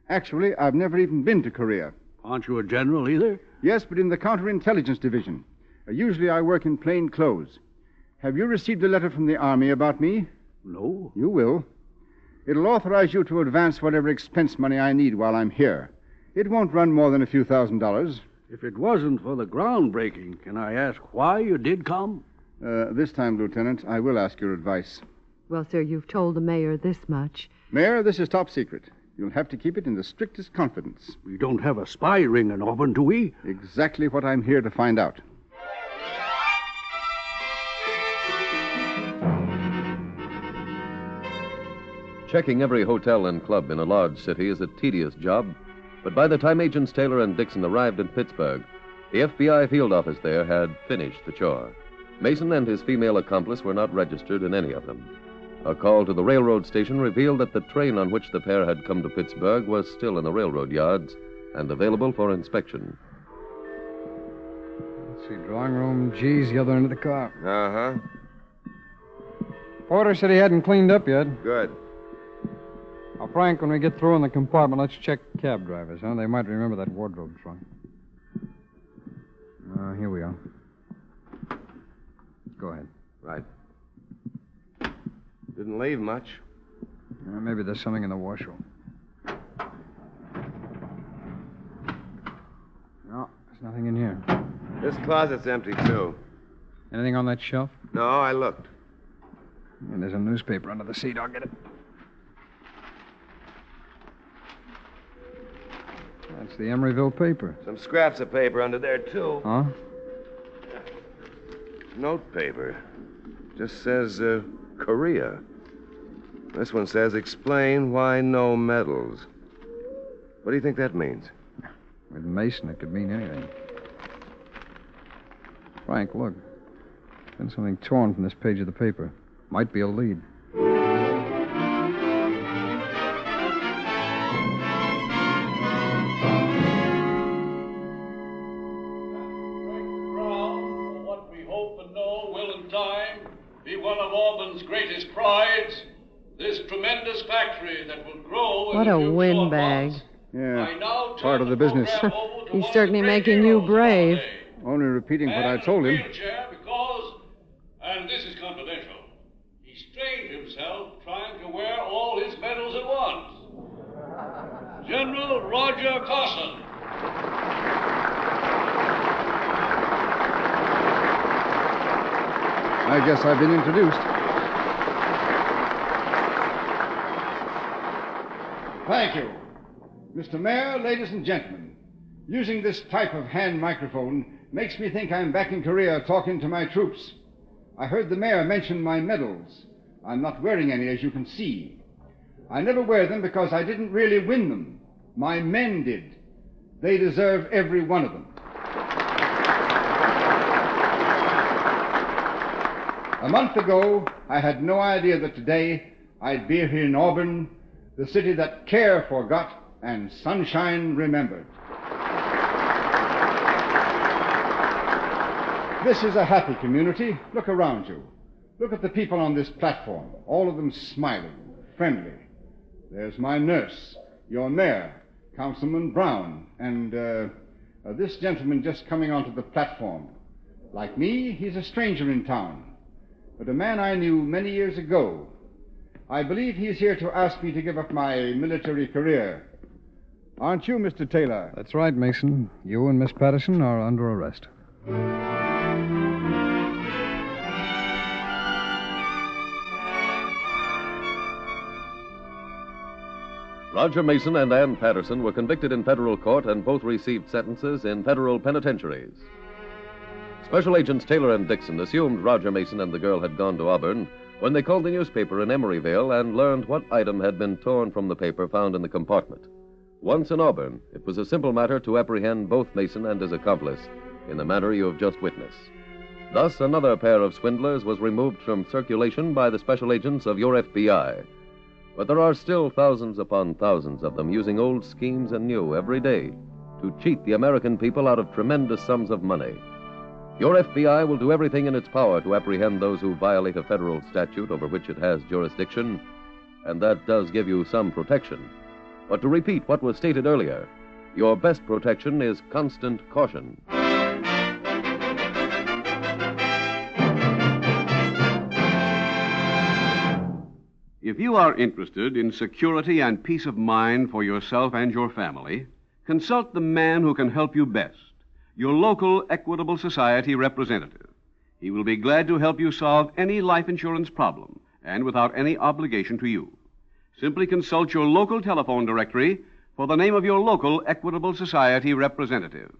Speaker 22: Actually, I've never even been to Courier.
Speaker 19: Aren't you a general either?
Speaker 22: Yes, but in the counterintelligence division. Usually I work in plain clothes. Have you received a letter from the Army about me?
Speaker 19: No.
Speaker 22: You will. It'll authorize you to advance whatever expense money I need while I'm here. It won't run more than a few $1,000s.
Speaker 19: If it wasn't for the groundbreaking, can I ask why you did come?
Speaker 22: This time, Lieutenant, I will ask your advice.
Speaker 24: Well, sir, you've told the mayor this much.
Speaker 22: Mayor, this is top secret. You'll have to keep it in the strictest confidence.
Speaker 19: We don't have a spy ring in Auburn, do we?
Speaker 22: Exactly what I'm here to find out.
Speaker 4: Checking every hotel and club in a large city is a tedious job, but by the time agents Taylor and Dixon arrived in Pittsburgh, the FBI field office there had finished the chore. Mason and his female accomplice were not registered in any of them. A call to the railroad station revealed that the train on which the pair had come to Pittsburgh was still in the railroad yards and available for inspection.
Speaker 5: Let's see, drawing room G's the other end of the car.
Speaker 25: Uh-huh.
Speaker 5: Porter said he hadn't cleaned up yet.
Speaker 25: Good.
Speaker 5: Now, Frank, when we get through in the compartment, let's check cab drivers, huh? They might remember that wardrobe trunk. Here we are. Go ahead.
Speaker 25: Right. Didn't leave much.
Speaker 5: Maybe there's something in the washroom. No, there's nothing in here.
Speaker 25: This closet's empty, too.
Speaker 5: Anything on that shelf?
Speaker 25: No, I looked.
Speaker 5: And there's a newspaper under the seat. I'll get it. That's the Emeryville paper.
Speaker 25: Some scraps of paper under there, too.
Speaker 5: Huh?
Speaker 25: Note paper. Just says, Courier. This one says, explain why no medals. What do you think that means?
Speaker 5: With Mason, it could mean anything. Frank, look. There's been something torn from this page of the paper. Might be a lead.
Speaker 10: Greatest prides, this tremendous factory that will grow.
Speaker 24: What a windbag.
Speaker 22: Yeah, part of the business.
Speaker 24: He's certainly making you brave.
Speaker 22: Only repeating what I told him.
Speaker 10: Because, and this is confidential, he strained himself trying to wear all his medals at once. General Roger Carson.
Speaker 22: I guess I've been introduced. Thank you. Mr. Mayor, ladies and gentlemen, using this type of hand microphone makes me think I'm back in Korea talking to my troops. I heard the mayor mention my medals. I'm not wearing any, as you can see. I never wear them because I didn't really win them. My men did. They deserve every one of them. A month ago, I had no idea that today I'd be here in Auburn, the city that care forgot and sunshine remembered. This is a happy community. Look around you. Look at the people on this platform, all of them smiling, friendly. There's my nurse, your mayor, Councilman Brown, and this gentleman just coming onto the platform. Like me, he's a stranger in town, but a man I knew many years ago. I believe he's here to ask me to give up my military career. Aren't you, Mr. Taylor?
Speaker 5: That's right, Mason. You and Miss Patterson are under arrest.
Speaker 4: Roger Mason and Ann Patterson were convicted in federal court and both received sentences in federal penitentiaries. Special agents Taylor and Dixon assumed Roger Mason and the girl had gone to Auburn when they called the newspaper in Emeryville and learned what item had been torn from the paper found in the compartment. Once in Auburn, it was a simple matter to apprehend both Mason and his accomplice in the manner you have just witnessed. Thus, another pair of swindlers was removed from circulation by the special agents of your FBI. But there are still thousands upon thousands of them using old schemes anew every day to cheat the American people out of tremendous sums of money. Your FBI will do everything in its power to apprehend those who violate a federal statute over which it has jurisdiction, and that does give you some protection. But to repeat what was stated earlier, your best protection is constant caution.
Speaker 2: If you are interested in security and peace of mind for yourself and your family, consult the man who can help you best, your local Equitable Society representative. He will be glad to help you solve any life insurance problem, and without any obligation to you. Simply consult your local telephone directory for the name of your local Equitable Society representative.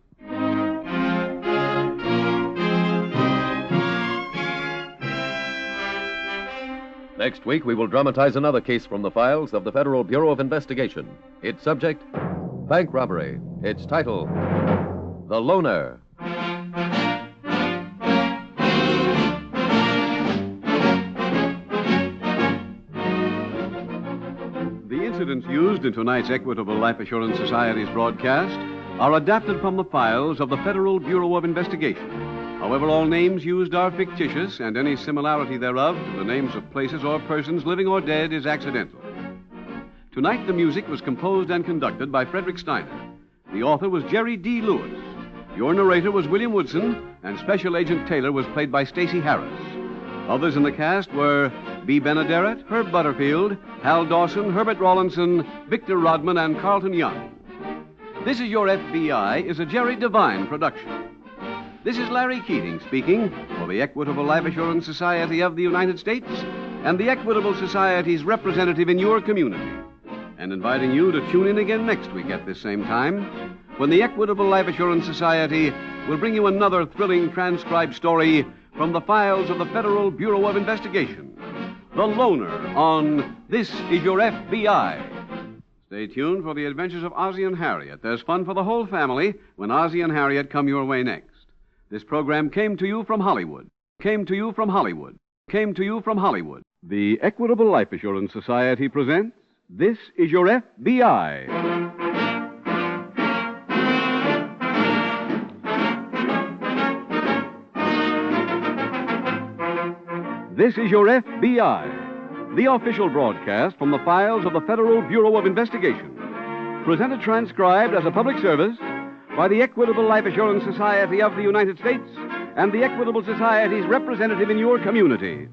Speaker 4: Next week, we will dramatize another case from the files of the Federal Bureau of Investigation. Its subject, bank robbery. Its title, The Loner.
Speaker 2: The incidents used in tonight's Equitable Life Assurance Society's broadcast are adapted from the files of the Federal Bureau of Investigation. However, all names used are fictitious, and any similarity thereof to the names of places or persons, living or dead, is accidental. Tonight, the music was composed and conducted by Frederick Steiner. The author was Jerry D. Lewis. Your narrator was William Woodson, and Special Agent Taylor was played by Stacey Harris. Others in the cast were B. Benaderet, Herb Butterfield, Hal Dawson, Herbert Rawlinson, Victor Rodman, and Carlton Young. This Is Your FBI is a Jerry Devine production. This is Larry Keating speaking for the Equitable Life Assurance Society of the United States and the Equitable Society's representative in your community, and inviting you to tune in again next week at this same time when the Equitable Life Assurance Society will bring you another thrilling transcribed story from the files of the Federal Bureau of Investigation, The Loner, on This Is Your FBI. Stay tuned for the adventures of Ozzie and Harriet. There's fun for the whole family when Ozzie and Harriet come your way next. This program came to you from Hollywood. The Equitable Life Assurance Society presents This Is Your FBI. This Is Your FBI, the official broadcast from the files of the Federal Bureau of Investigation. Presented transcribed as a public service by the Equitable Life Assurance Society of the United States and the Equitable Society's representative in your community.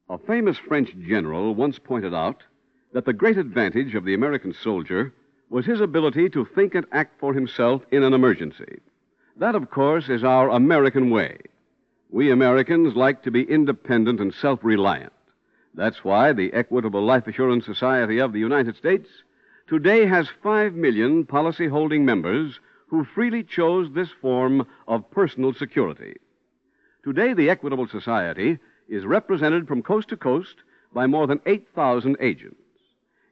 Speaker 2: A famous French general once pointed out that the great advantage of the American soldier was his ability to think and act for himself in an emergency. That, of course, is our American way. We Americans like to be independent and self-reliant. That's why the Equitable Life Assurance Society of the United States today has 5 million policy-holding members who freely chose this form of personal security. Today, the Equitable Society is represented from coast to coast by more than 8,000 agents.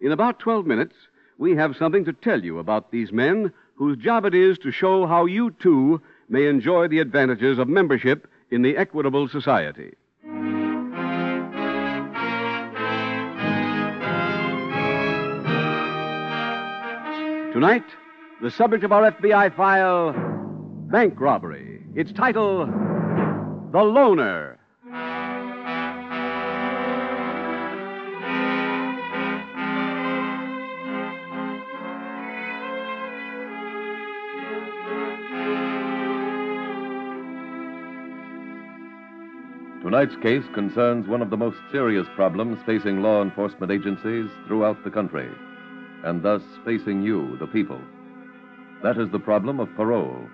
Speaker 2: In about 12 minutes, we have something to tell you about these men whose job it is to show how you, too, may enjoy the advantages of membership in the Equitable Society. Tonight, the subject of our FBI file, bank robbery. Its title, The Loner.
Speaker 4: Tonight's case concerns one of the most serious problems facing law enforcement agencies throughout the country, and thus facing you, the people. That is the problem of parole.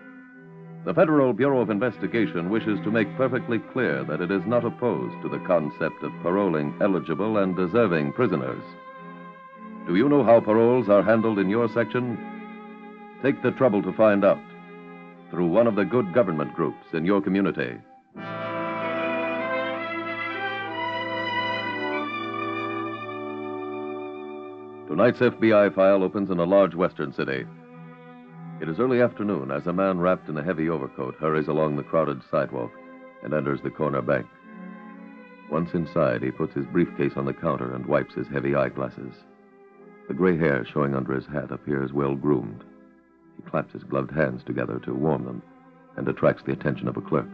Speaker 4: The Federal Bureau of Investigation wishes to make perfectly clear that it is not opposed to the concept of paroling eligible and deserving prisoners. Do you know how paroles are handled in your section? Take the trouble to find out through one of the good government groups in your community. Tonight's FBI file opens in a large western city. It is early afternoon as a man wrapped in a heavy overcoat hurries along the crowded sidewalk and enters the corner bank. Once inside, he puts his briefcase on the counter and wipes his heavy eyeglasses. The gray hair showing under his hat appears well-groomed. He claps his gloved hands together to warm them and attracts the attention of a clerk.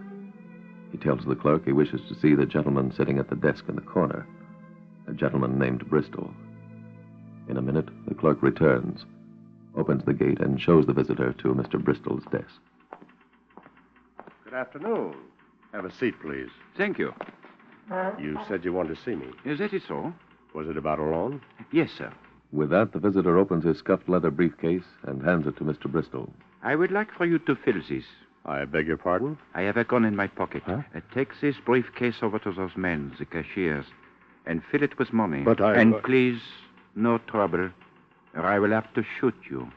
Speaker 4: He tells the clerk he wishes to see the gentleman sitting at the desk in the corner, a gentleman named Bristol. In a minute, the clerk returns, opens the gate, and shows the visitor to Mr. Bristol's desk.
Speaker 3: Good afternoon. Have a seat, please.
Speaker 16: Thank you.
Speaker 3: You said you wanted to see me.
Speaker 16: Is that so?
Speaker 3: Was it about a loan?
Speaker 16: Yes, sir.
Speaker 4: With that, the visitor opens his scuffed leather briefcase and hands it to Mr. Bristol.
Speaker 16: I would like for you to fill this.
Speaker 3: I beg your pardon?
Speaker 16: I have a gun in my pocket.
Speaker 3: Huh?
Speaker 16: Take this briefcase over to those men, the cashiers, and fill it with money.
Speaker 3: But I...
Speaker 16: And please, no trouble, or I will have to shoot you.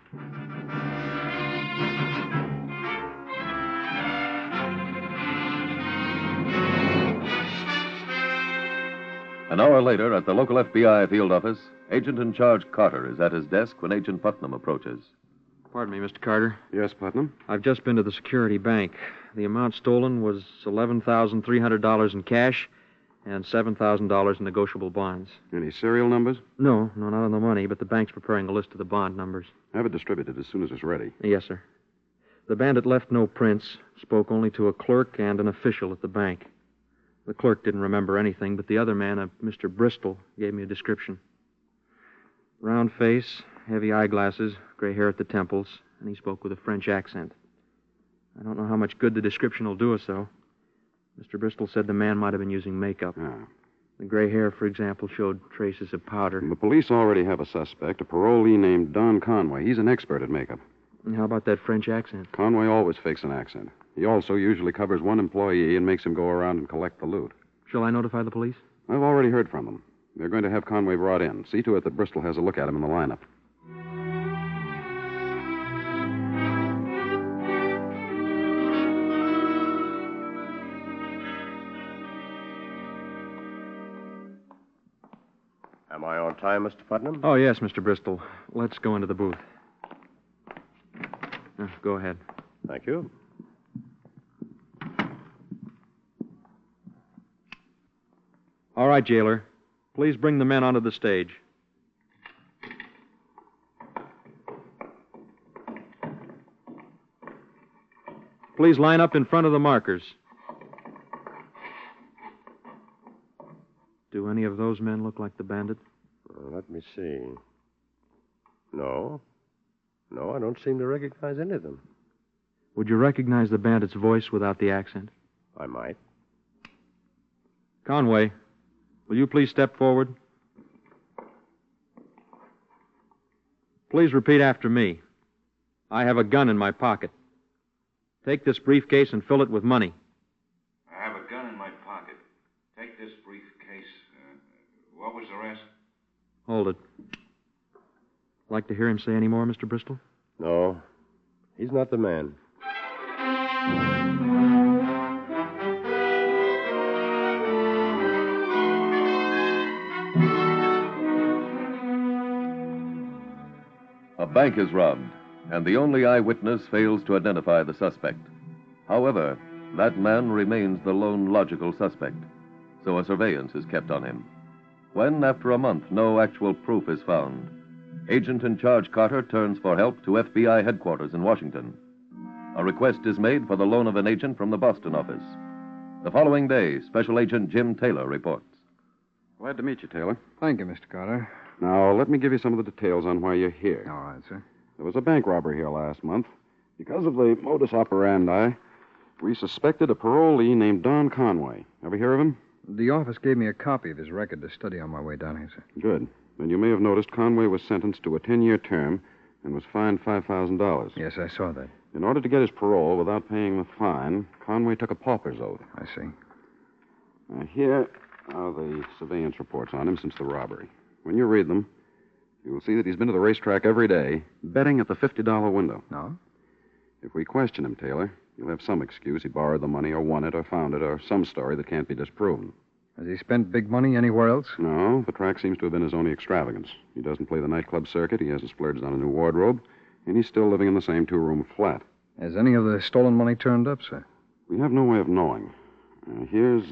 Speaker 4: An hour later, at the local FBI field office, Agent in Charge Carter is at his desk when Agent Putnam approaches.
Speaker 20: Pardon me, Mr. Carter.
Speaker 2: Yes, Putnam?
Speaker 20: I've just been to the security bank. The amount stolen was $11,300 in cash and $7,000 in negotiable bonds.
Speaker 2: Any serial numbers?
Speaker 20: No, not on the money, but the bank's preparing a list of the bond numbers.
Speaker 2: Have it distributed as soon as it's ready.
Speaker 20: Yes, sir. The bandit left no prints, spoke only to a clerk and an official at the bank. The clerk didn't remember anything, but the other man, Mr. Bristol, gave me a description. Round face, heavy eyeglasses, gray hair at the temples, and he spoke with a French accent. I don't know how much good the description will do us, though. Mr. Bristol said the man might have been using makeup. The gray hair, for example, showed traces of powder.
Speaker 2: The police already have a suspect, a parolee named Don Conway. He's an expert at makeup.
Speaker 20: And how about that French accent?
Speaker 2: Conway always fakes an accent. He also usually covers one employee and makes him go around and collect the loot.
Speaker 20: Shall I notify the police?
Speaker 2: I've already heard from them. They're going to have Conway brought in. See to it that Bristol has a look at him in the lineup.
Speaker 3: Am I on time, Mr. Putnam?
Speaker 20: Oh, yes, Mr. Bristol. Let's go into the booth. Go ahead.
Speaker 3: Thank you.
Speaker 20: All right, jailer. Please bring the men onto the stage. Please line up in front of the markers. Do any of those men look like the bandit?
Speaker 3: Let me see. No, I don't seem to recognize any of them.
Speaker 20: Would you recognize the bandit's voice without the accent?
Speaker 3: I might.
Speaker 20: Conway, will you please step forward? Please repeat after me. I have a gun in my pocket. Take this briefcase and fill it with money.
Speaker 16: I have a gun in my pocket. Take this briefcase. What was the rest?
Speaker 20: Hold it. Like to hear him say any more, Mr. Bristol?
Speaker 3: No, he's not the man.
Speaker 4: A bank is robbed, and the only eyewitness fails to identify the suspect. However, that man remains the lone logical suspect, so a surveillance is kept on him. When, after a month, no actual proof is found, Agent in Charge Carter turns for help to FBI headquarters in Washington. A request is made for the loan of an agent from the Boston office. The following day, Special Agent Jim Taylor reports.
Speaker 2: Glad to meet you, Taylor.
Speaker 5: Thank you, Mr. Carter.
Speaker 2: Now, let me give you some of the details on why you're here.
Speaker 5: All right, sir.
Speaker 2: There was a bank robbery here last month. Because of the modus operandi, we suspected a parolee named Don Conway. Ever hear of him?
Speaker 5: The office gave me a copy of his record to study on my way down here, sir.
Speaker 2: Good. Then you may have noticed Conway was sentenced to a 10-year term and was fined $5,000.
Speaker 5: Yes, I saw that.
Speaker 2: In order to get his parole without paying the fine, Conway took a pauper's oath.
Speaker 5: I see.
Speaker 2: Here are the surveillance reports on him since the robbery. When you read them, you will see that he's been to the racetrack every day, betting at the $50 window.
Speaker 5: No?
Speaker 2: If we question him, Taylor, you'll have some excuse. He borrowed the money or won it or found it or some story that can't be disproven.
Speaker 5: Has he spent big money anywhere else?
Speaker 2: No, the track seems to have been his only extravagance. He doesn't play the nightclub circuit, he hasn't splurged on a new wardrobe, and he's still living in the same two-room flat.
Speaker 5: Has any of the stolen money turned up, sir?
Speaker 2: We have no way of knowing. Here's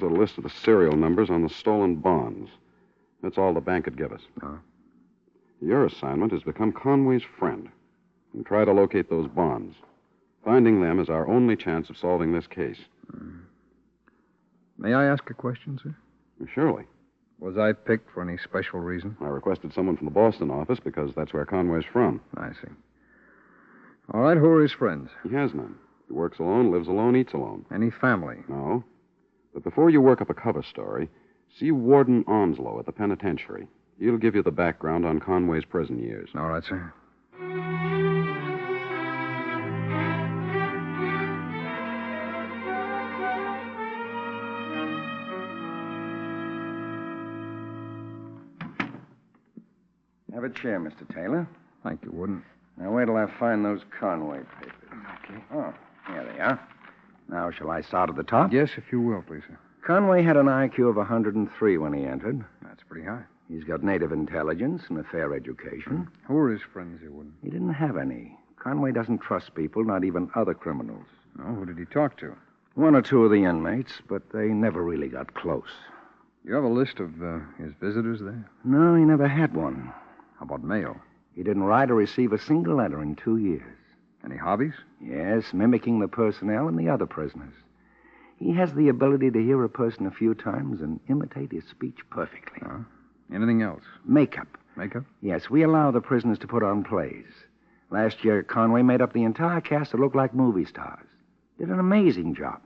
Speaker 2: a list of the serial numbers on the stolen bonds. That's all the bank could give us.
Speaker 5: Oh.
Speaker 2: Your assignment is to become Conway's friend and try to locate those bonds. Finding them is our only chance of solving this case.
Speaker 5: May I ask a question, sir?
Speaker 2: Surely.
Speaker 5: Was I picked for any special reason?
Speaker 1: I requested someone from the Boston office because that's where Conway's from.
Speaker 5: I see. All right, who are his friends?
Speaker 1: He has none. He works alone, lives alone, eats alone.
Speaker 5: Any family?
Speaker 1: No. But before you work up a cover story, see Warden Onslow at the penitentiary. He'll give you the background on Conway's prison years.
Speaker 5: All right, sir.
Speaker 9: Have a chair, Mr. Taylor.
Speaker 5: Thank you, Warden.
Speaker 9: Now, wait till I find those Conway papers. Okay. Oh, here they are. Now, shall I start at the top?
Speaker 5: Yes, if you will, please, sir.
Speaker 9: Conway had an IQ of 103 when he entered.
Speaker 5: That's pretty high.
Speaker 9: He's got native intelligence and a fair education.
Speaker 5: Who are his friends, here, Warden?
Speaker 9: He didn't have any. Conway doesn't trust people, not even other criminals.
Speaker 5: No, who did he talk to?
Speaker 9: One or two of the inmates, but they never really got close.
Speaker 5: You have a list of his visitors there?
Speaker 9: No, he never had one.
Speaker 5: How about mail?
Speaker 9: He didn't write or receive a single letter in 2 years.
Speaker 5: Any hobbies?
Speaker 9: Yes, mimicking the personnel and the other prisoners. He has the ability to hear a person a few times and imitate his speech perfectly.
Speaker 5: Anything else?
Speaker 9: Makeup.
Speaker 5: Makeup?
Speaker 9: Yes, we allow the prisoners to put on plays. Last year, Conway made up the entire cast to look like movie stars. Did an amazing job.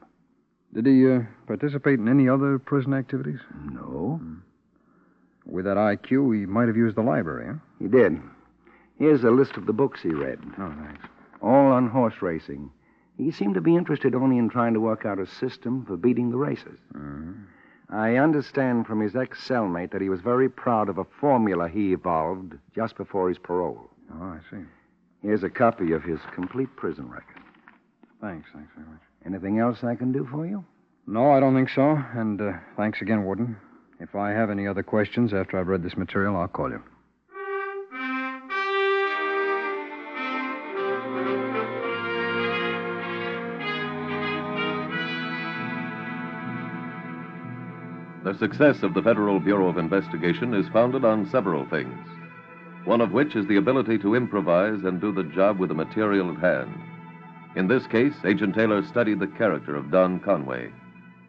Speaker 5: Did he participate in any other prison activities?
Speaker 9: No.
Speaker 5: With that IQ, he might have used the library, huh?
Speaker 9: He did. Here's a list of the books he read.
Speaker 5: Oh, thanks.
Speaker 9: All on horse racing. He seemed to be interested only in trying to work out a system for beating the racers. I understand from his ex-cellmate that he was very proud of a formula he evolved just before his parole.
Speaker 5: Oh, I see.
Speaker 9: Here's a copy of his complete prison record.
Speaker 5: Thanks very much.
Speaker 9: Anything else I can do for you?
Speaker 5: No, I don't think so. And thanks again, Warden. If I have any other questions after I've read this material, I'll call you.
Speaker 4: The success of the Federal Bureau of Investigation is founded on several things, one of which is the ability to improvise and do the job with the material at hand. In this case, Agent Taylor studied the character of Don Conway,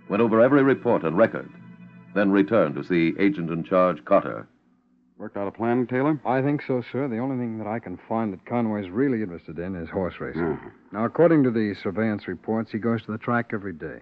Speaker 4: went over every report and record, then returned to see Agent in Charge Cotter.
Speaker 1: Worked out a plan, Taylor?
Speaker 5: I think so, sir. The only thing that I can find that Conway's really interested in is horse racing. Now, according to the surveillance reports, he goes to the track every day.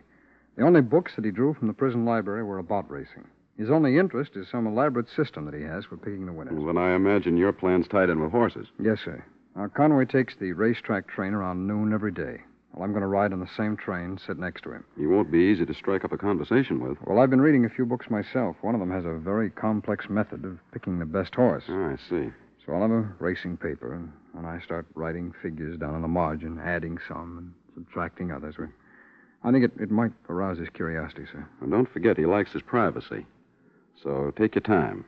Speaker 5: The only books that he drew from the prison library were about racing. His only interest is some elaborate system that he has for picking the winners.
Speaker 1: Well, then I imagine your plan's tied in with horses.
Speaker 5: Yes, sir. Now, Conway takes the racetrack train around noon every day. Well, I'm going to ride on the same train, sit next to him.
Speaker 1: He won't be easy to strike up a conversation with.
Speaker 5: Well, I've been reading a few books myself. One of them has a very complex method of picking the best horse.
Speaker 1: Oh, I see.
Speaker 5: So I'll have a racing paper, and I start writing figures down on the margin, adding some and subtracting others. I think it might arouse his curiosity, sir.
Speaker 1: And don't forget, he likes his privacy. So take your time.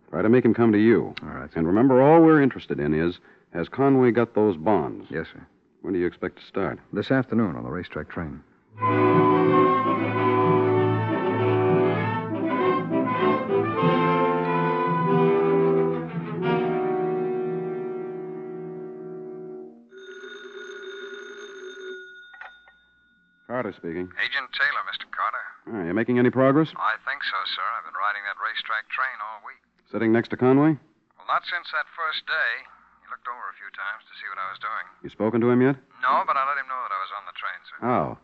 Speaker 1: Try to make him come to you.
Speaker 5: All right, sir.
Speaker 1: And remember, all we're interested in is, has Conway got those bonds?
Speaker 5: Yes, sir.
Speaker 1: When do you expect to start?
Speaker 5: This afternoon on the racetrack train.
Speaker 1: Carter speaking.
Speaker 8: Agent Taylor, Mr. Carter.
Speaker 1: Are you making any progress?
Speaker 8: I think so, sir. I've been riding that racetrack train all week.
Speaker 1: Sitting next to Conway?
Speaker 8: Well, not since that first day. He looked over a few times to see what I was doing.
Speaker 1: You spoken to him yet?
Speaker 8: No, but I let him know that I was on the train, sir.
Speaker 1: How?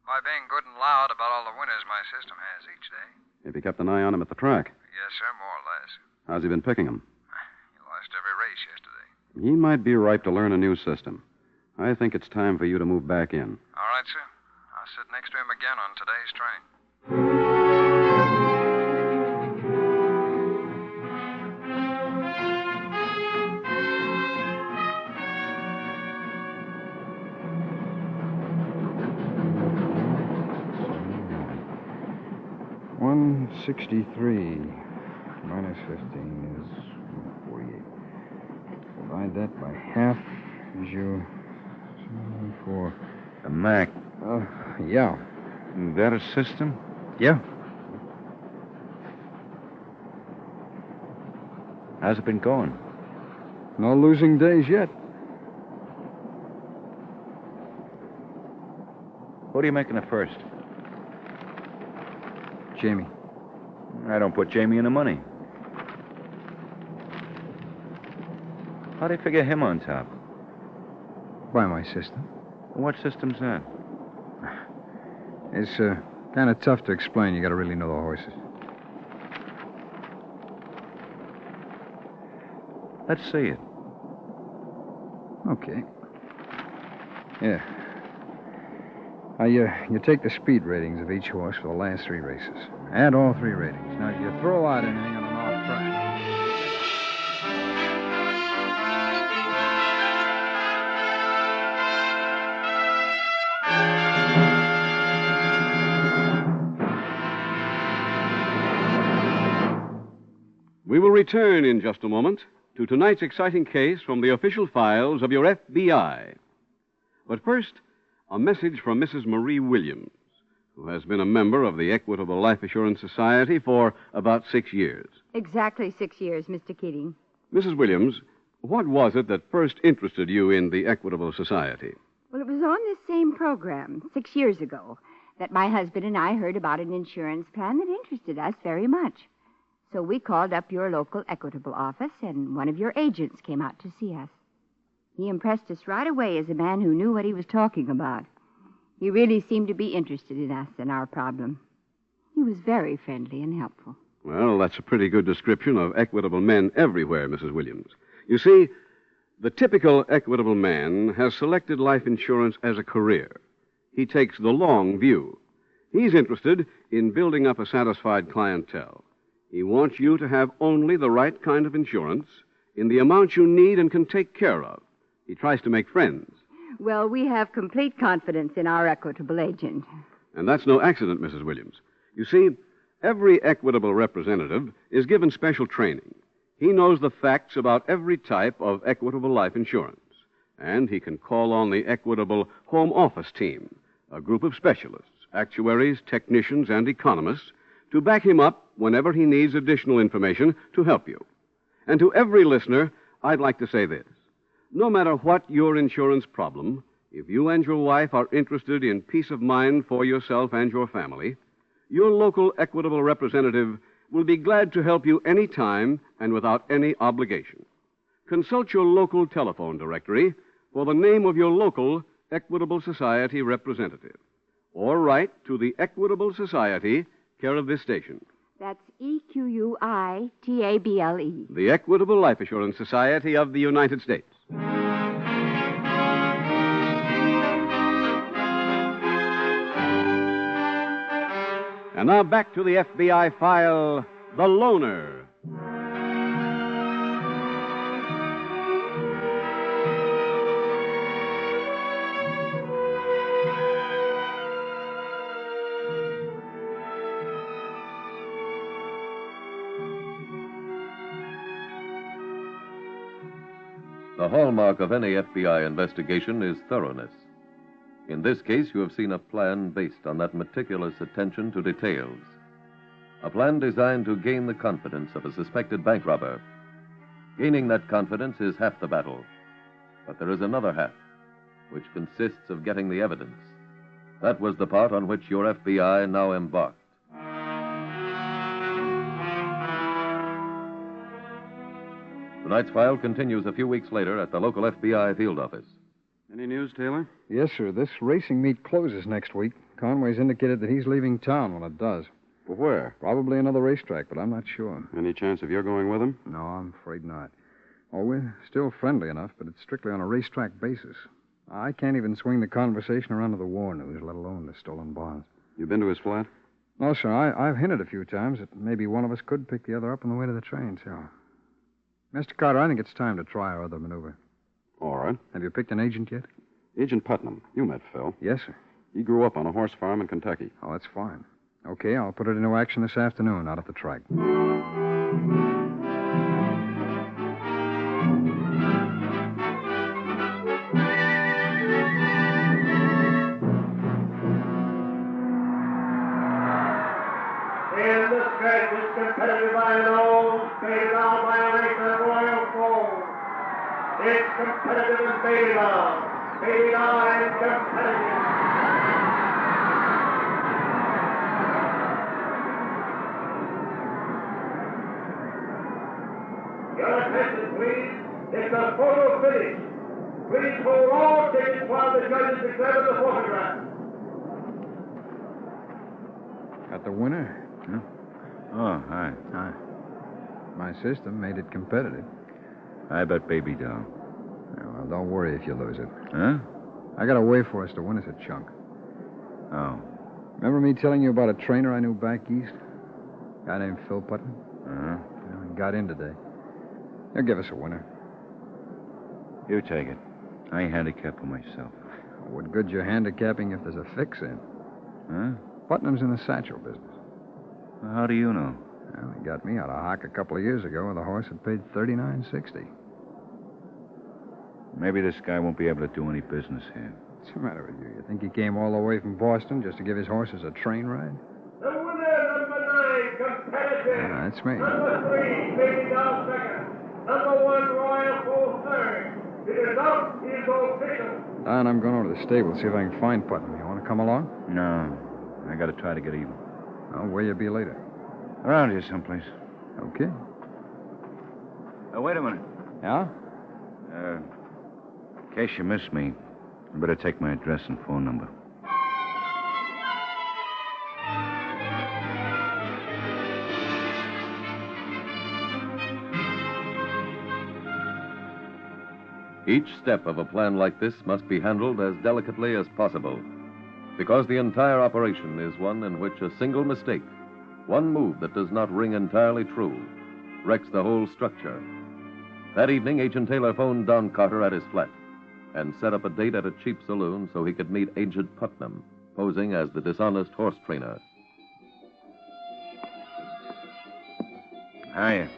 Speaker 8: By being good and loud about all the winners my system has each day.
Speaker 1: Have you kept an eye on him at the track?
Speaker 8: Yes, sir, more or less.
Speaker 1: How's he been picking them?
Speaker 8: He lost every race yesterday.
Speaker 1: He might be ripe to learn a new system. I think it's time for you to move back in.
Speaker 8: All right, sir. I'll sit next to him again on today's train.
Speaker 5: $163 minus 15 is 48. Divide that by half is your 74.
Speaker 16: A Mac.
Speaker 5: Yeah.
Speaker 16: Is that a system?
Speaker 5: Yeah.
Speaker 16: How's it been going?
Speaker 5: No losing days yet.
Speaker 16: What are you making the first?
Speaker 5: Jamie.
Speaker 11: I don't put Jamie in the money. How do you figure him on top?
Speaker 5: By my system.
Speaker 11: What system's that?
Speaker 5: It's kind of tough to explain. You got to really know the horses.
Speaker 11: Let's see it.
Speaker 5: Okay. Yeah. You take the speed ratings of each horse for the last 3 races. Add all 3 ratings. Now, if you throw out anything on an off track.
Speaker 2: We will return in just a moment to tonight's exciting case from the official files of your FBI. But first, a message from Mrs. Marie Williams, who has been a member of the Equitable Life Assurance Society for about 6 years.
Speaker 14: Exactly 6 years, Mr. Keating.
Speaker 2: Mrs. Williams, what was it that first interested you in the Equitable Society?
Speaker 14: Well, it was on this same program 6 years ago that my husband and I heard about an insurance plan that interested us very much. So we called up your local Equitable office, and one of your agents came out to see us. He impressed us right away as a man who knew what he was talking about. He really seemed to be interested in us and our problem. He was very friendly and helpful.
Speaker 2: Well, that's a pretty good description of equitable men everywhere, Mrs. Williams. You see, the typical equitable man has selected life insurance as a career. He takes the long view. He's interested in building up a satisfied clientele. He wants you to have only the right kind of insurance in the amount you need and can take care of. He tries to make friends.
Speaker 14: Well, we have complete confidence in our Equitable agent.
Speaker 2: And that's no accident, Mrs. Williams. You see, every Equitable representative is given special training. He knows the facts about every type of Equitable life insurance. And he can call on the Equitable Home Office team, a group of specialists, actuaries, technicians, and economists, to back him up whenever he needs additional information to help you. And to every listener, I'd like to say this. No matter what your insurance problem, if you and your wife are interested in peace of mind for yourself and your family, your local Equitable representative will be glad to help you any time and without any obligation. Consult your local telephone directory for the name of your local Equitable Society representative, or write to the Equitable Society, care of this station.
Speaker 14: That's EQUITABLE.
Speaker 2: The Equitable Life Assurance Society of the United States. And now back to the FBI file, The Loner.
Speaker 4: The hallmark of any FBI investigation is thoroughness. In this case, you have seen a plan based on that meticulous attention to details. A plan designed to gain the confidence of a suspected bank robber. Gaining that confidence is half the battle. But there is another half, which consists of getting the evidence. That was the part on which your FBI now embarked. Tonight's file continues a few weeks later at the local FBI field office.
Speaker 1: Any news, Taylor?
Speaker 5: Yes, sir. This racing meet closes next week. Conway's indicated that he's leaving town when it does.
Speaker 1: For where?
Speaker 5: Probably another racetrack, but I'm not sure.
Speaker 1: Any chance of your going with him?
Speaker 5: No, I'm afraid not. Oh, we're still friendly enough, but it's strictly on a racetrack basis. I can't even swing the conversation around to the war news, let alone the stolen bonds.
Speaker 1: You been to his flat?
Speaker 5: No, sir. I've hinted a few times that maybe one of us could pick the other up on the way to the train, so... Mr. Carter, I think it's time to try our other maneuver.
Speaker 1: All right.
Speaker 5: Have you picked an agent yet?
Speaker 1: Agent Putnam. You met Phil.
Speaker 5: Yes, sir.
Speaker 1: He grew up on a horse farm in Kentucky.
Speaker 5: Oh, that's fine. Okay, I'll put it into action this afternoon out at the track.
Speaker 13: In this case, it's competitive by nose, faded out by a race of royal foam. It's competitive and faded out and competitive. Your attention, please. It's a photo finish. Please hold all tickets while the judges examine the photograph.
Speaker 5: Got the winner?
Speaker 11: Huh? Oh, hi.
Speaker 5: Hi. My system made it competitive.
Speaker 11: I bet Baby Doll.
Speaker 5: Yeah, well, don't worry if you lose it.
Speaker 11: Huh?
Speaker 5: I got a way for us to win us a chunk.
Speaker 11: Oh.
Speaker 5: Remember me telling you about a trainer I knew back east? Guy named Phil Putnam?
Speaker 11: Uh-huh.
Speaker 5: Well, he got in today. He'll give us a winner.
Speaker 11: You take it. I handicap for myself.
Speaker 5: What good's your handicapping if there's a fix in?
Speaker 11: Huh?
Speaker 5: Putnam's in the satchel business.
Speaker 11: Well, how do you know?
Speaker 5: Well, he got me out of hock a couple of years ago, and the horse had paid $39.60.
Speaker 11: Maybe this guy won't be able to do any business here.
Speaker 5: What's the matter with you? You think he came all the way from Boston just to give his horses a train ride?
Speaker 13: The winner, number 9, competitive.
Speaker 5: Yeah, that's me.
Speaker 13: Number 3, Baby Doll second. Number 1, Royal Full third. The result is official.
Speaker 5: Don, I'm going over to the stable, see if I can find Putnam. You want to come along?
Speaker 11: No. I gotta try to get even.
Speaker 5: Well, where you be later?
Speaker 11: Around here someplace.
Speaker 5: Okay.
Speaker 11: Wait a minute.
Speaker 5: Yeah?
Speaker 11: In case you miss me, you better take my address and phone number.
Speaker 4: Each step of a plan like this must be handled as delicately as possible, because the entire operation is one in which a single mistake, one move that does not ring entirely true, wrecks the whole structure. That evening, Agent Taylor phoned Don Carter at his flat and set up a date at a cheap saloon so he could meet Agent Putnam, posing as the dishonest horse trainer.
Speaker 11: Hiya.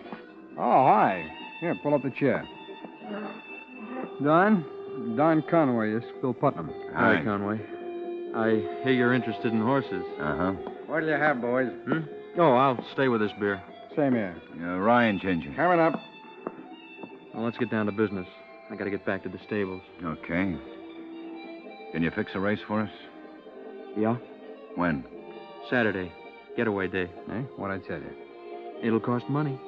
Speaker 5: Oh, hi. Here, pull up the chair. Don Conway, this is Phil Putnam.
Speaker 20: Hi, Conway. I hear you're interested in horses.
Speaker 11: Uh-huh.
Speaker 22: What'll you have, boys?
Speaker 20: Oh, I'll stay with this beer.
Speaker 22: Same here.
Speaker 11: Ryan Ginger.
Speaker 22: Coming up.
Speaker 20: Well, let's get down to business. I gotta get back to the stables.
Speaker 11: Okay. Can you fix a race for us?
Speaker 20: Yeah?
Speaker 11: When?
Speaker 20: Saturday. Getaway day.
Speaker 5: Eh? What'd I tell you?
Speaker 20: It'll cost money.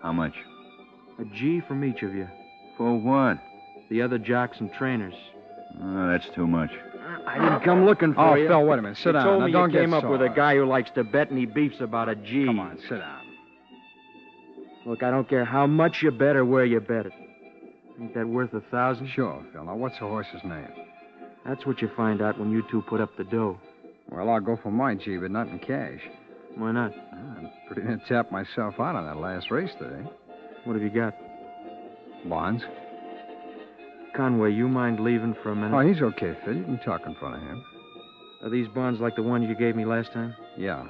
Speaker 11: How much?
Speaker 20: A G from each of you.
Speaker 11: For what?
Speaker 20: The other jocks and trainers.
Speaker 11: Oh, that's too much.
Speaker 20: I didn't come looking for you.
Speaker 5: Oh, Phil, wait a minute. Sit down.
Speaker 20: You told
Speaker 5: Now,
Speaker 20: me
Speaker 5: don't
Speaker 20: you came
Speaker 5: get
Speaker 20: up with a
Speaker 5: sore.
Speaker 20: guy who likes to bet and he beefs about a G.
Speaker 5: Come on, sit down.
Speaker 20: Look, I don't care how much you bet or where you bet it. Ain't that worth 1,000?
Speaker 5: Sure, Phil. Now, what's the horse's name?
Speaker 20: That's what you find out when you two put up the dough.
Speaker 5: Well, I'll go for my G, but not in cash.
Speaker 20: Why not?
Speaker 5: I'm pretty near tapped myself out on that last race today.
Speaker 20: What have you got?
Speaker 5: Bonds.
Speaker 20: Conway, you mind leaving for a minute?
Speaker 5: Oh, he's okay, Phil. You can talk in front of him.
Speaker 20: Are these bonds like the ones you gave me last time?
Speaker 5: Yeah.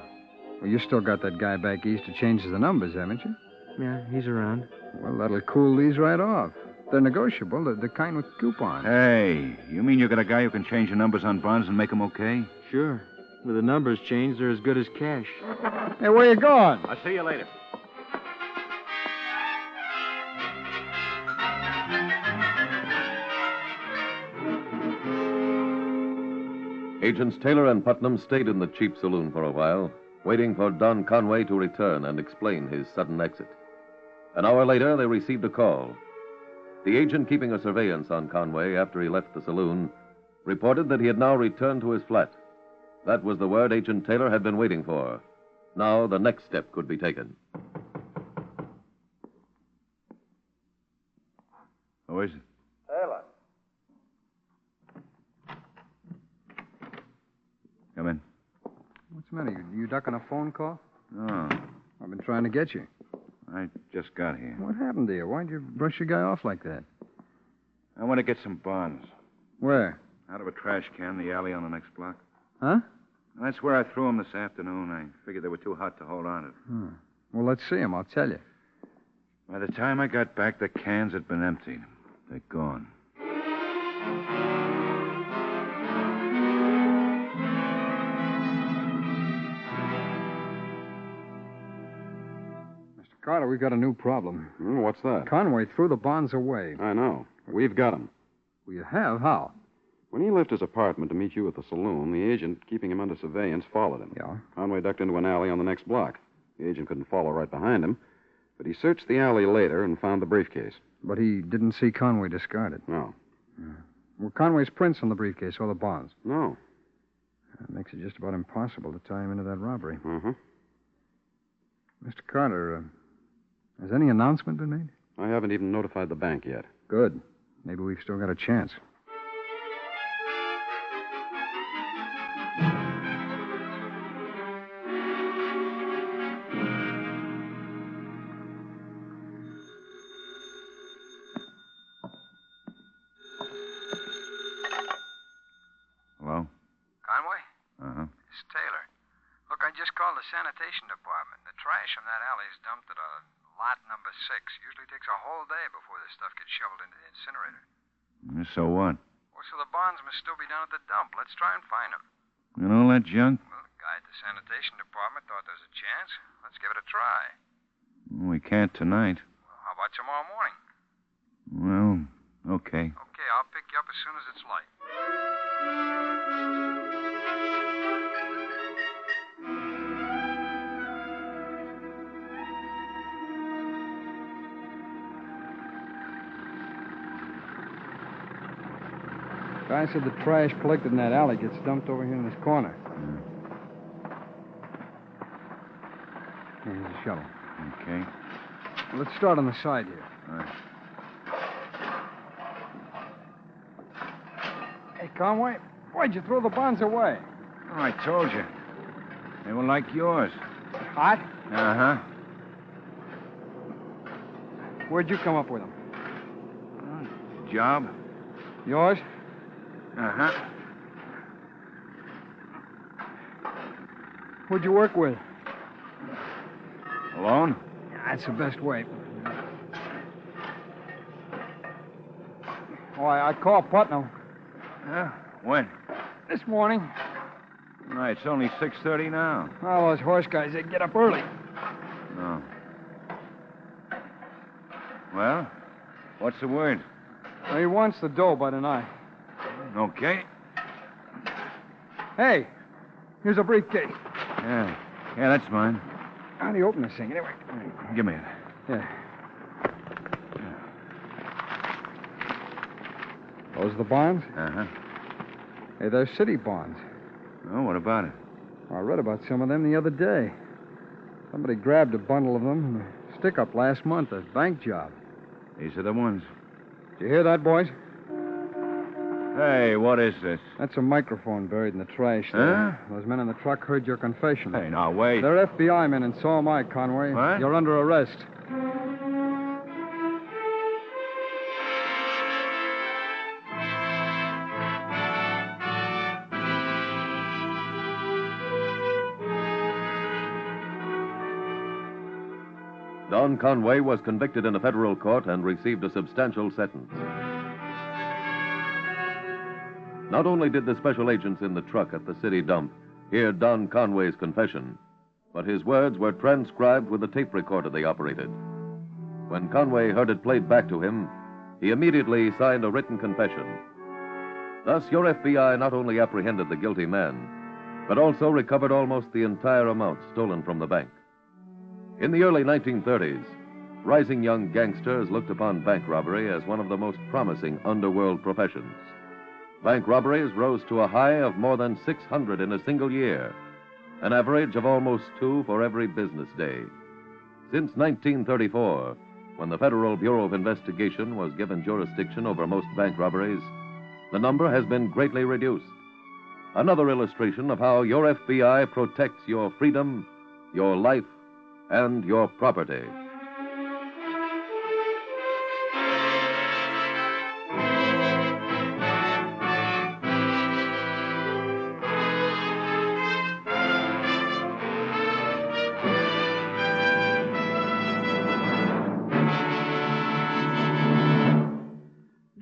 Speaker 5: Well, you still got that guy back east who changes the numbers, haven't you?
Speaker 20: Yeah, he's around.
Speaker 5: Well, that'll cool these right off. They're negotiable. They're the kind with coupons.
Speaker 11: Hey, you mean you got a guy who can change the numbers on bonds and make them okay?
Speaker 20: Sure. With the numbers changed, they're as good as cash.
Speaker 5: Hey, where you going?
Speaker 11: I'll see you later.
Speaker 4: Agents Taylor and Putnam stayed in the cheap saloon for a while, waiting for Don Conway to return and explain his sudden exit. An hour later, they received a call. The agent keeping a surveillance on Conway after he left the saloon reported that he had now returned to his flat. That was the word Agent Taylor had been waiting for. Now the next step could be taken.
Speaker 11: Who is it?
Speaker 22: Taylor.
Speaker 11: Come in.
Speaker 5: What's the matter? You ducking a phone call?
Speaker 11: Oh,
Speaker 5: I've been trying to get you.
Speaker 11: I just got here.
Speaker 5: What happened to you? Why'd you brush your guy off like that?
Speaker 11: I want to get some bonds.
Speaker 5: Where?
Speaker 11: Out of a trash can in the alley on the next block.
Speaker 5: Huh?
Speaker 11: That's where I threw them this afternoon. I figured they were too hot to hold on to.
Speaker 5: Well, let's see him. I'll tell you.
Speaker 11: By the time I got back, the cans had been emptied. They're gone.
Speaker 5: Carter, we've got a new problem.
Speaker 1: What's that?
Speaker 5: Conway threw the bonds away.
Speaker 1: I know. We've got him.
Speaker 5: Well, you have? How?
Speaker 1: When he left his apartment to meet you at the saloon, the agent, keeping him under surveillance, followed him.
Speaker 5: Yeah?
Speaker 1: Conway ducked into an alley on the next block. The agent couldn't follow right behind him. But he searched the alley later and found the briefcase.
Speaker 5: But he didn't see Conway discard it.
Speaker 1: No.
Speaker 5: Were Conway's prints on the briefcase or the bonds?
Speaker 1: No.
Speaker 5: That makes it just about impossible to tie him into that robbery.
Speaker 1: Mm-hmm.
Speaker 5: Mr. Carter, has any announcement been made?
Speaker 1: I haven't even notified the bank yet.
Speaker 5: Good. Maybe we've still got a chance.
Speaker 11: Hello?
Speaker 8: Conway?
Speaker 11: Uh-huh.
Speaker 8: It's Taylor. Look, I just called the sanitation department. The trash from that alley is dumped at lot number 6. Usually takes a whole day before this stuff gets shoveled into the incinerator.
Speaker 11: So what?
Speaker 8: Well, so the bonds must still be down at the dump. Let's try and find them.
Speaker 11: And all that junk?
Speaker 8: Well, the guy at the sanitation department thought there was a chance. Let's give it a try.
Speaker 11: We can't tonight.
Speaker 8: Well, how about tomorrow morning?
Speaker 11: Well, okay.
Speaker 8: Okay, I'll pick you up as soon as it's light.
Speaker 5: Guy said the trash collected in that alley gets dumped over here in this corner. Here's a shovel.
Speaker 11: Okay.
Speaker 5: Let's start on the side here.
Speaker 11: All right.
Speaker 5: Hey, Conway, why'd you throw the bonds away?
Speaker 11: Oh, I told you. They were like yours.
Speaker 5: Hot?
Speaker 11: Uh-huh.
Speaker 5: Where'd you come up with them?
Speaker 11: Job?
Speaker 5: Yours?
Speaker 11: Uh-huh.
Speaker 5: Who'd you work with?
Speaker 11: Alone?
Speaker 5: That's the best way. Oh, I called Putnam.
Speaker 11: When?
Speaker 5: This morning.
Speaker 11: All right, it's only 6:30 now.
Speaker 5: Oh, those horse guys, they get up early.
Speaker 11: Oh. Well, what's the word?
Speaker 5: Well, he wants the dough by tonight.
Speaker 11: Okay.
Speaker 5: Hey, here's a briefcase.
Speaker 11: Yeah, that's mine.
Speaker 5: How do you open this thing, anyway?
Speaker 11: Give me it.
Speaker 5: Yeah. Those are the bonds?
Speaker 11: Uh-huh.
Speaker 5: Hey, they're city bonds.
Speaker 11: Oh, what about it?
Speaker 5: I read about some of them the other day. Somebody grabbed a bundle of them in a stick-up last month, a bank job.
Speaker 11: These are the ones.
Speaker 5: Did you hear that, boys?
Speaker 11: Hey, what is this?
Speaker 5: That's a microphone buried in the trash there. Huh? Those men in the truck heard your confession.
Speaker 11: Hey, now, wait.
Speaker 5: They're FBI men, and so am I, Conway.
Speaker 11: What?
Speaker 5: You're under arrest.
Speaker 4: Don Conway was convicted in a federal court and received a substantial sentence. Not only did the special agents in the truck at the city dump hear Don Conway's confession, but his words were transcribed with the tape recorder they operated. When Conway heard it played back to him, he immediately signed a written confession. Thus, your FBI not only apprehended the guilty man, but also recovered almost the entire amount stolen from the bank. In the early 1930s, rising young gangsters looked upon bank robbery as one of the most promising underworld professions. Bank robberies rose to a high of more than 600 in a single year, an average of almost 2 for every business day. Since 1934, when the Federal Bureau of Investigation was given jurisdiction over most bank robberies, the number has been greatly reduced. Another illustration of how your FBI protects your freedom, your life, and your property.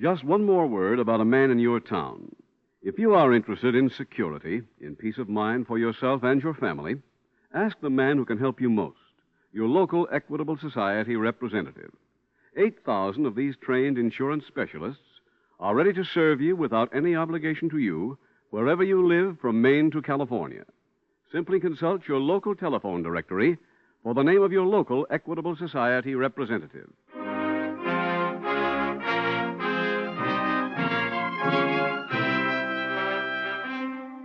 Speaker 2: Just one more word about a man in your town. If you are interested in security, in peace of mind for yourself and your family, ask the man who can help you most, your local Equitable Society representative. 8,000 of these trained insurance specialists are ready to serve you without any obligation to you, wherever you live from Maine to California. Simply consult your local telephone directory for the name of your local Equitable Society representative.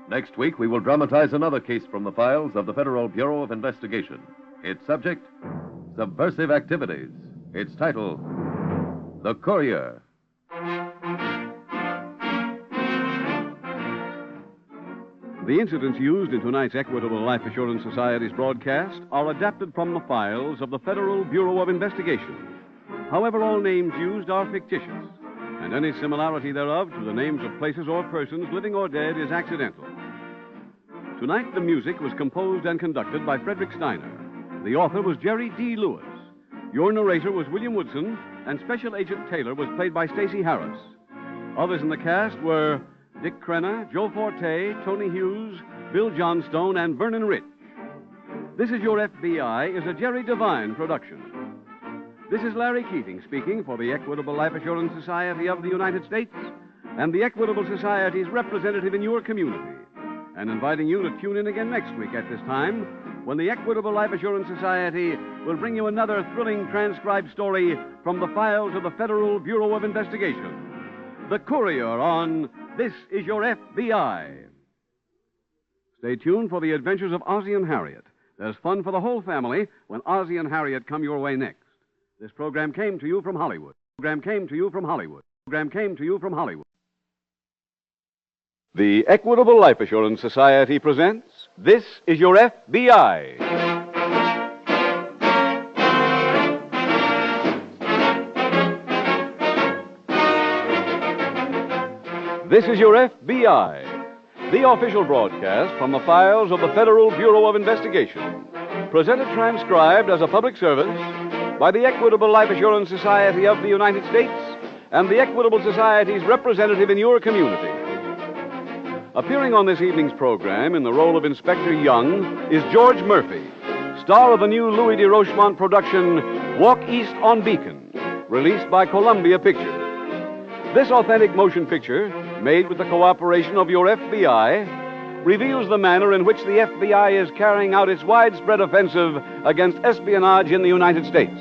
Speaker 4: Next week, we will dramatize another case from the files of the Federal Bureau of Investigation. Its subject, subversive activities. Its title, The Courier.
Speaker 2: The incidents used in tonight's Equitable Life Assurance Society's broadcast are adapted from the files of the Federal Bureau of Investigation. However, all names used are fictitious, and any similarity thereof to the names of places or persons, living or dead, is accidental. Tonight, the music was composed and conducted by Frederick Steiner. The author was Jerry D. Lewis. Your narrator was William Woodson, and Special Agent Taylor was played by Stacey Harris. Others in the cast were Dick Crenna, Joe Forte, Tony Hughes, Bill Johnstone, and Vernon Rich. This Is Your FBI is a Jerry Devine production. This is Larry Keating speaking for the Equitable Life Assurance Society of the United States and the Equitable Society's representative in your community, and inviting you to tune in again next week at this time when the Equitable Life Assurance Society will bring you another thrilling transcribed story from the files of the Federal Bureau of Investigation. The Courier on This Is Your FBI. Stay tuned for the adventures of Ozzie and Harriet. There's fun for the whole family when Ozzie and Harriet come your way next. This program came to you from Hollywood. The Equitable Life Assurance Society presents This Is Your FBI. This Is Your FBI, the official broadcast from the files of the Federal Bureau of Investigation, presented transcribed as a public service by the Equitable Life Assurance Society of the United States and the Equitable Society's representative in your community. Appearing on this evening's program in the role of Inspector Young is George Murphy, star of the new Louis de Rochemont production, Walk East on Beacon, released by Columbia Pictures. This authentic motion picture, made with the cooperation of your FBI, reveals the manner in which the FBI is carrying out its widespread offensive against espionage in the United States.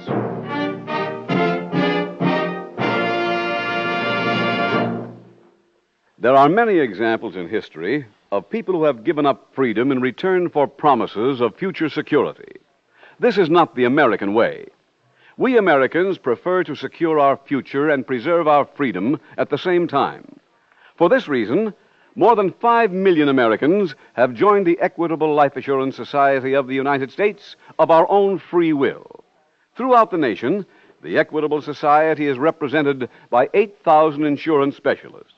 Speaker 2: There are many examples in history of people who have given up freedom in return for promises of future security. This is not the American way. We Americans prefer to secure our future and preserve our freedom at the same time. For this reason, more than 5 million Americans have joined the Equitable Life Assurance Society of the United States of our own free will. Throughout the nation, the Equitable Society is represented by 8,000 insurance specialists.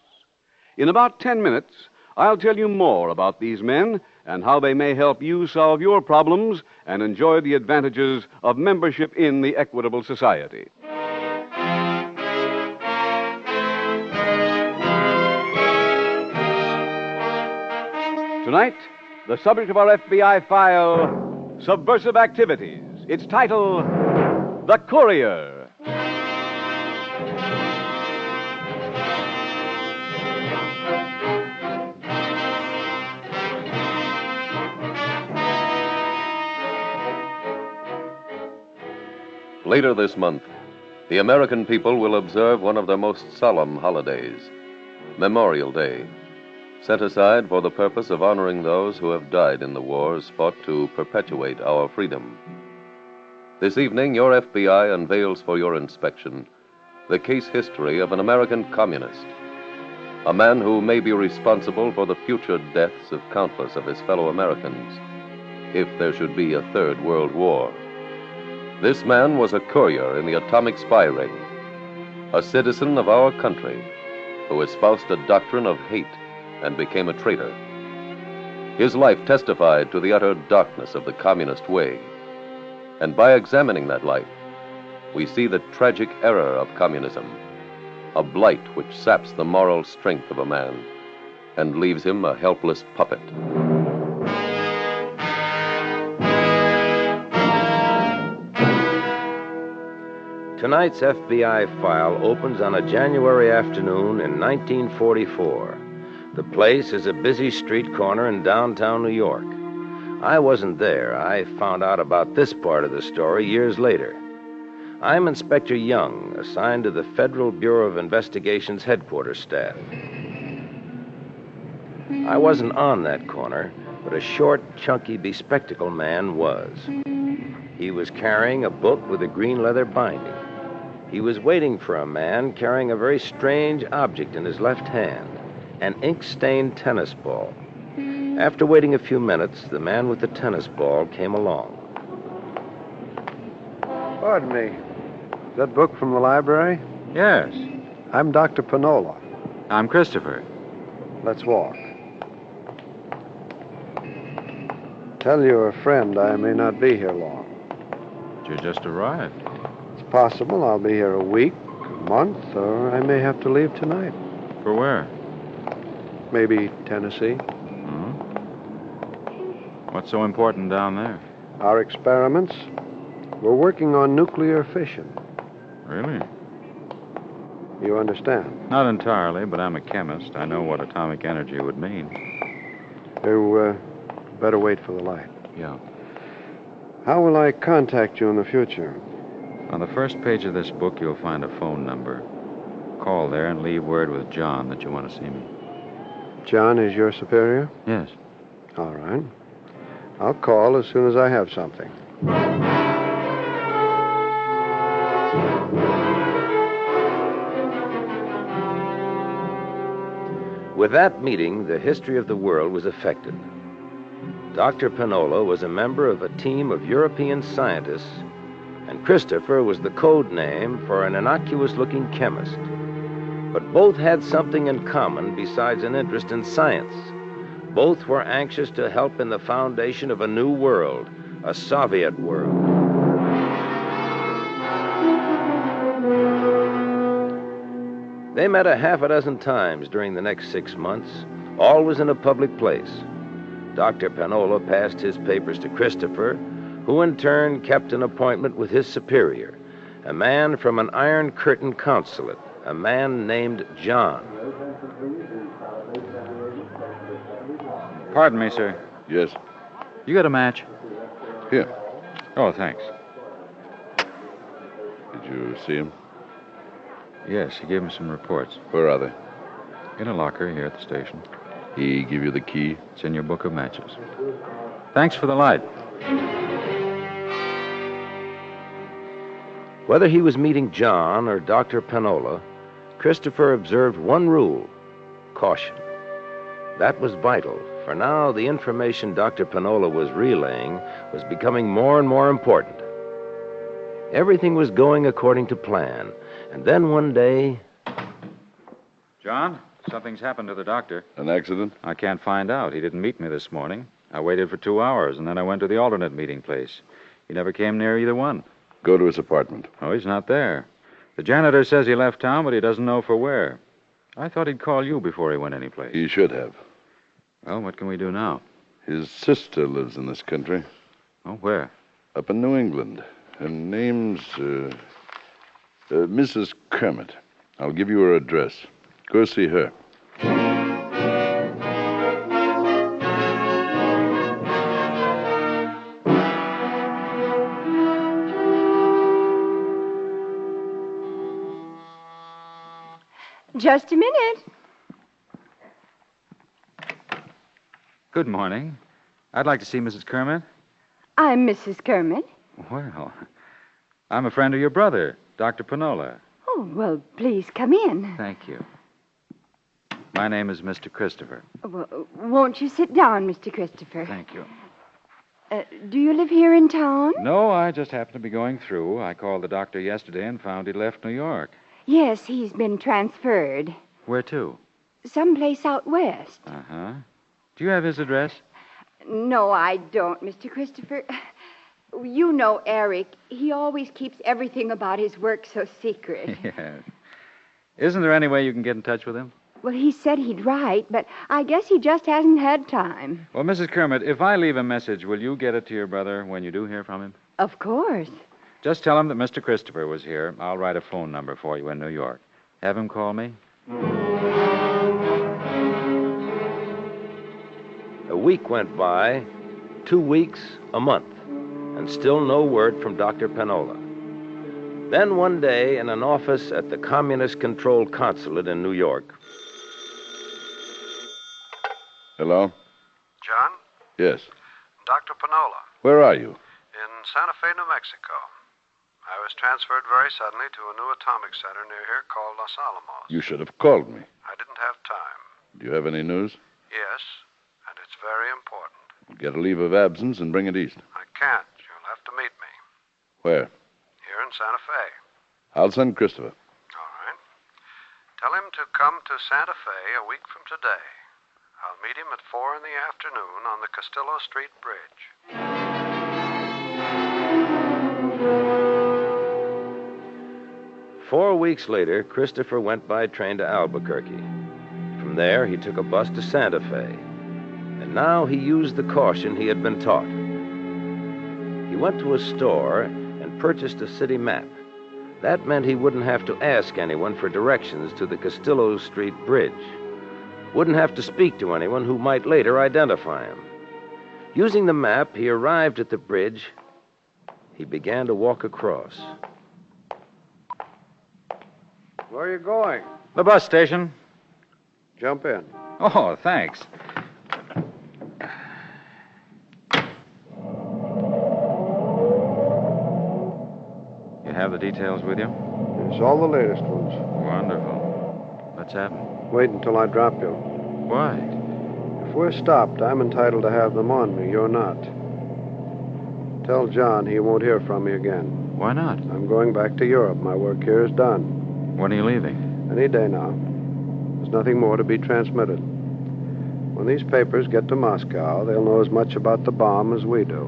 Speaker 2: In about 10 minutes, I'll tell you more about these men and how they may help you solve your problems and enjoy the advantages of membership in the Equitable Society. Tonight, the subject of our FBI file, Subversive Activities. Its title, The Courier.
Speaker 4: Later this month, the American people will observe one of their most solemn holidays, Memorial Day, set aside for the purpose of honoring those who have died in the wars fought to perpetuate our freedom. This evening, your FBI unveils for your inspection the case history of an American communist, a man who may be responsible for the future deaths of countless of his fellow Americans, if there should be a third world war. This man was a courier in the atomic spy ring, a citizen of our country who espoused a doctrine of hate and became a traitor. His life testified to the utter darkness of the communist way. And by examining that life, we see the tragic error of communism, a blight which saps the moral strength of a man and leaves him a helpless puppet.
Speaker 7: Tonight's FBI file opens on a January afternoon in 1944. The place is a busy street corner in downtown New York. I wasn't there. I found out about this part of the story years later. I'm Inspector Young, assigned to the Federal Bureau of Investigation's headquarters staff. I wasn't on that corner, but a short, chunky, bespectacled man was. He was carrying a book with a green leather binding. He was waiting for a man carrying a very strange object in his left hand, an ink-stained tennis ball. After waiting a few minutes, the man with the tennis ball came along.
Speaker 15: Pardon me. Is that book from the library?
Speaker 20: Yes.
Speaker 15: I'm Dr. Panola.
Speaker 20: I'm Christopher.
Speaker 15: Let's walk. Tell your friend I may not be here long.
Speaker 20: You just arrived.
Speaker 15: It's possible I'll be here a week, a month, or I may have to leave tonight.
Speaker 20: For where?
Speaker 15: Maybe Tennessee.
Speaker 20: What's so important down there?
Speaker 15: Our experiments. We're working on nuclear fission.
Speaker 20: Really?
Speaker 15: You understand?
Speaker 20: Not entirely, but I'm a chemist. I know what atomic energy would mean.
Speaker 15: You better wait for the light.
Speaker 20: Yeah.
Speaker 15: How will I contact you in the future?
Speaker 20: On the first page of this book, you'll find a phone number. Call there and leave word with John that you want to see me.
Speaker 15: John is your superior?
Speaker 20: Yes.
Speaker 15: All right. I'll call as soon as I have something.
Speaker 7: With that meeting, the history of the world was affected. Dr. Panola was a member of a team of European scientists, and Christopher was the code name for an innocuous-looking chemist. But both had something in common besides an interest in science. Both were anxious to help in the foundation of a new world, a Soviet world. They met a half a dozen times during the next 6 months, always in a public place. Dr. Panola passed his papers to Christopher, who in turn kept an appointment with his superior, a man from an Iron Curtain consulate, a man named John.
Speaker 20: Pardon me, sir.
Speaker 11: Yes.
Speaker 20: You got a match?
Speaker 11: Here.
Speaker 20: Oh, thanks.
Speaker 11: Did you see him?
Speaker 20: Yes, he gave me some reports.
Speaker 11: Where are they?
Speaker 20: In a locker here at the station.
Speaker 11: He give you the key?
Speaker 20: It's in your book of matches. Thanks for the light.
Speaker 7: Whether he was meeting John or Dr. Panola, Christopher observed one rule: caution. That was vital, for now the information Dr. Panola was relaying was becoming more and more important. Everything was going according to plan, and then one day...
Speaker 20: John, something's happened to the doctor.
Speaker 11: An accident?
Speaker 20: I can't find out. He didn't meet me this morning. I waited for 2 hours, and then I went to the alternate meeting place. He never came near either one.
Speaker 11: Go to his apartment.
Speaker 20: Oh, he's not there. The janitor says he left town, but he doesn't know for where. I thought he'd call you before he went anyplace.
Speaker 11: He should have.
Speaker 20: Well, what can we do now?
Speaker 11: His sister lives in this country.
Speaker 20: Oh, where?
Speaker 11: Up in New England. Her name's, Mrs. Kermit. I'll give you her address. Go see her.
Speaker 14: Just a minute.
Speaker 20: Good morning. I'd like to see Mrs. Kermit.
Speaker 14: I'm Mrs. Kermit.
Speaker 20: Well, I'm a friend of your brother, Dr. Panola.
Speaker 14: Oh, well, please come in.
Speaker 20: Thank you. My name is Mr. Christopher.
Speaker 14: Well, won't you sit down, Mr. Christopher?
Speaker 20: Thank you.
Speaker 14: Do you live here in town?
Speaker 20: No, I just happened to be going through. I called the doctor yesterday and found he'd left New York.
Speaker 14: Yes, he's been transferred.
Speaker 20: Where to?
Speaker 14: Someplace out west.
Speaker 20: Uh-huh. Do you have his address?
Speaker 14: No, I don't, Mr. Christopher. You know Eric. He always keeps everything about his work so secret.
Speaker 20: Yes. Isn't there any way you can get in touch with him?
Speaker 14: Well, he said he'd write, but I guess he just hasn't had time.
Speaker 20: Well, Mrs. Kermit, if I leave a message, will you get it to your brother when you do hear from him?
Speaker 14: Of course.
Speaker 20: Just tell him that Mr. Christopher was here. I'll write a phone number for you in New York. Have him call me.
Speaker 7: A week went by, 2 weeks, a month, and still no word from Dr. Panola. Then one day, in an office at the communist-controlled consulate in New York.
Speaker 15: Hello?
Speaker 8: John?
Speaker 15: Yes.
Speaker 8: Dr. Panola.
Speaker 15: Where are you?
Speaker 8: In Santa Fe, New Mexico. I was transferred very suddenly to a new atomic center near here called Los Alamos.
Speaker 15: You should have called me.
Speaker 8: I didn't have time.
Speaker 15: Do you have any news?
Speaker 8: Yes, and it's very important.
Speaker 15: Get a leave of absence and bring it east.
Speaker 8: I can't. You'll have to meet me.
Speaker 15: Where?
Speaker 8: Here in Santa Fe.
Speaker 15: I'll send Christopher.
Speaker 8: All right. Tell him to come to Santa Fe a week from today. I'll meet him at 4 in the afternoon on the Castillo Street Bridge.
Speaker 7: 4 weeks later, Christopher went by train to Albuquerque. From there, he took a bus to Santa Fe. And now he used the caution he had been taught. He went to a store and purchased a city map. That meant he wouldn't have to ask anyone for directions to the Castillo Street Bridge. Wouldn't have to speak to anyone who might later identify him. Using the map, he arrived at the bridge. He began to walk across.
Speaker 15: Where are you going?
Speaker 6: The bus station.
Speaker 15: Jump in.
Speaker 6: Oh, thanks. You have the details with you?
Speaker 15: It's all the latest ones.
Speaker 6: Wonderful. Let's have them.
Speaker 15: Wait until I drop you.
Speaker 6: Why?
Speaker 15: If we're stopped, I'm entitled to have them on me. You're not. Tell John he won't hear from me again.
Speaker 6: Why not?
Speaker 15: I'm going back to Europe. My work here is done.
Speaker 6: When are you leaving?
Speaker 15: Any day now. There's nothing more to be transmitted. When these papers get to Moscow, they'll know as much about the bomb as we do.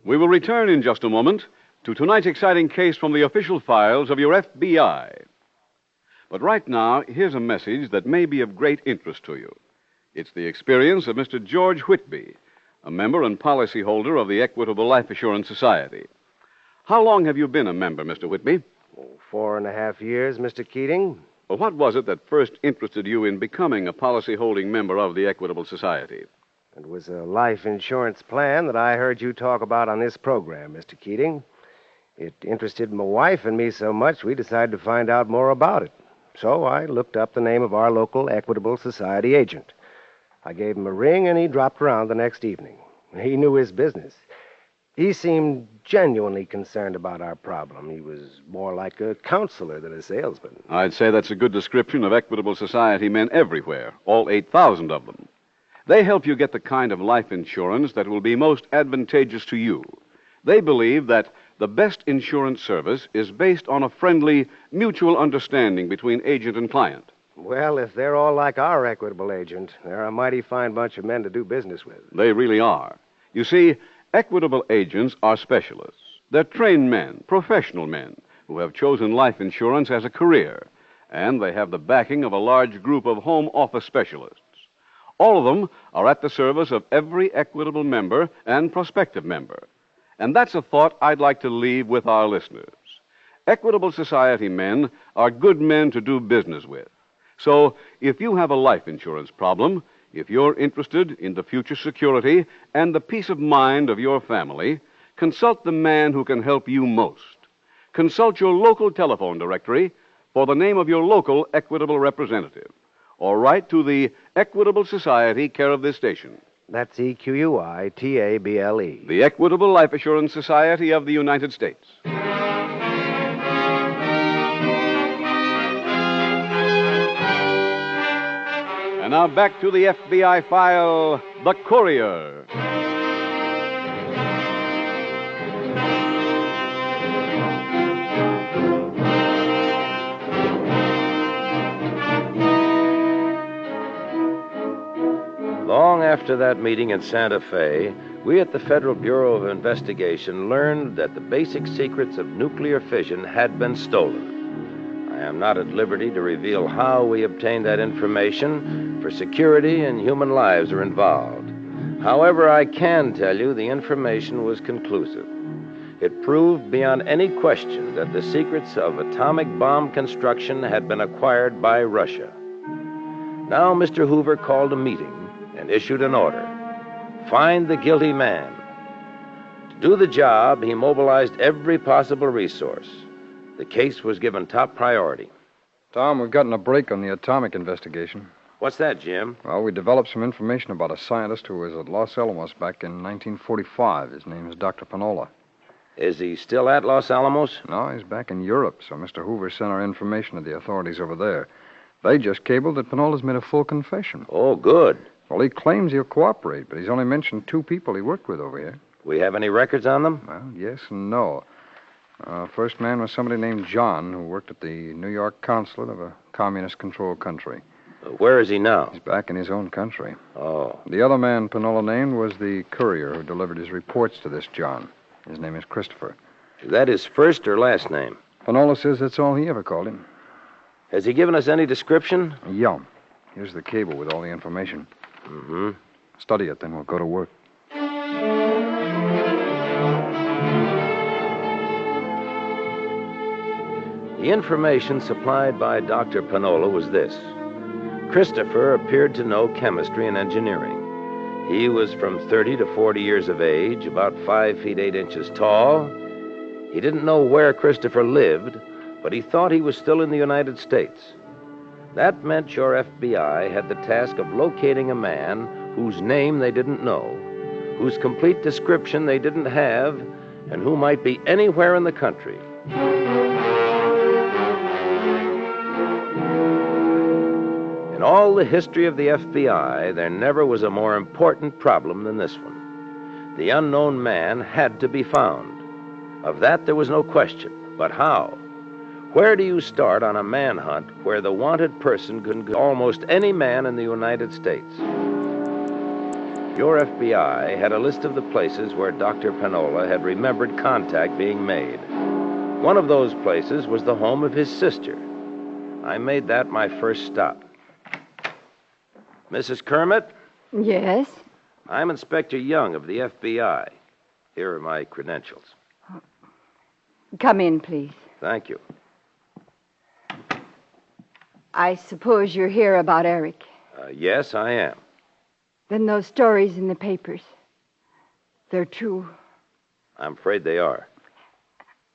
Speaker 2: We will return in just a moment to tonight's exciting case from the official files of your FBI. But right now, here's a message that may be of great interest to you. It's the experience of Mr. George Whitby, a member and policyholder of the Equitable Life Assurance Society. How long have you been a member, Mr. Whitby?
Speaker 17: 4.5 years, Mr. Keating.
Speaker 2: Well, what was it that first interested you in becoming a policy-holding member of the Equitable Society?
Speaker 17: It was a life insurance plan that I heard you talk about on this program, Mr. Keating. It interested my wife and me so much, we decided to find out more about it. So I looked up the name of our local Equitable Society agent. I gave him a ring, and he dropped around the next evening. He knew his business. He seemed genuinely concerned about our problem. He was more like a counselor than a salesman.
Speaker 2: I'd say that's a good description of Equitable Society men everywhere, all 8,000 of them. They help you get the kind of life insurance that will be most advantageous to you. They believe that the best insurance service is based on a friendly, mutual understanding between agent and client.
Speaker 17: Well, if they're all like our Equitable agent, they're a mighty fine bunch of men to do business with.
Speaker 2: They really are. You see, Equitable agents are specialists. They're trained men, professional men, who have chosen life insurance as a career, and they have the backing of a large group of home office specialists. All of them are at the service of every Equitable member and prospective member. And that's a thought I'd like to leave with our listeners. Equitable Society men are good men to do business with. So, if you have a life insurance problem, if you're interested in the future security and the peace of mind of your family, consult the man who can help you most. Consult your local telephone directory for the name of your local Equitable representative, or write to the Equitable Society, care of this station.
Speaker 17: That's EQUITABLE.
Speaker 2: The Equitable Life Assurance Society of the United States. And now back to the FBI file, The Courier.
Speaker 7: Long after that meeting in Santa Fe, we at the Federal Bureau of Investigation learned that the basic secrets of nuclear fission had been stolen. I am not at liberty to reveal how we obtained that information, for security and human lives are involved. However, I can tell you the information was conclusive. It proved beyond any question that the secrets of atomic bomb construction had been acquired by Russia. Now, Mr. Hoover called a meeting and issued an order. Find the guilty man. To do the job, he mobilized every possible resource. The case was given top priority.
Speaker 5: Tom, we've gotten a break on the atomic investigation.
Speaker 7: What's that, Jim?
Speaker 5: Well, we developed some information about a scientist who was at Los Alamos back in 1945. His name is Dr. Panola.
Speaker 7: Is he still at Los Alamos?
Speaker 5: No, he's back in Europe, so Mr. Hoover sent our information to the authorities over there. They just cabled that Panola's made a full confession.
Speaker 7: Oh, good.
Speaker 5: Well, he claims he'll cooperate, but he's only mentioned 2 people he worked with over here.
Speaker 7: We have any records on them?
Speaker 5: Well, yes and no. First man was somebody named John, who worked at the New York consulate of a communist-controlled country.
Speaker 7: Where is he now?
Speaker 5: He's back in his own country.
Speaker 7: Oh.
Speaker 5: The other man Panola named was the courier who delivered his reports to this John. His name is Christopher.
Speaker 7: Is that his first or last name?
Speaker 5: Panola says that's all he ever called him.
Speaker 7: Has he given us any description?
Speaker 5: Yeah. Here's the cable with all the information.
Speaker 7: Mm-hmm.
Speaker 5: Study it, then we'll go to work.
Speaker 7: The information supplied by Dr. Panola was this. Christopher appeared to know chemistry and engineering. He was from 30 to 40 years of age, about 5 feet 8 inches tall. He didn't know where Christopher lived, but he thought he was still in the United States. That meant your FBI had the task of locating a man whose name they didn't know, whose complete description they didn't have, and who might be anywhere in the country. In all the history of the FBI, there never was a more important problem than this one. The unknown man had to be found. Of that there was no question. But how? Where do you start on a manhunt where the wanted person can go almost any man in the United States? Your FBI had a list of the places where Dr. Panola had remembered contact being made. One of those places was the home of his sister. I made that my first stop. Mrs. Kermit?
Speaker 14: Yes?
Speaker 7: I'm Inspector Young of the FBI. Here are my credentials.
Speaker 14: Come in, please.
Speaker 7: Thank you.
Speaker 14: I suppose you're here about Eric.
Speaker 7: Yes, I am.
Speaker 14: Then those stories in the papers, they're true.
Speaker 7: I'm afraid they are.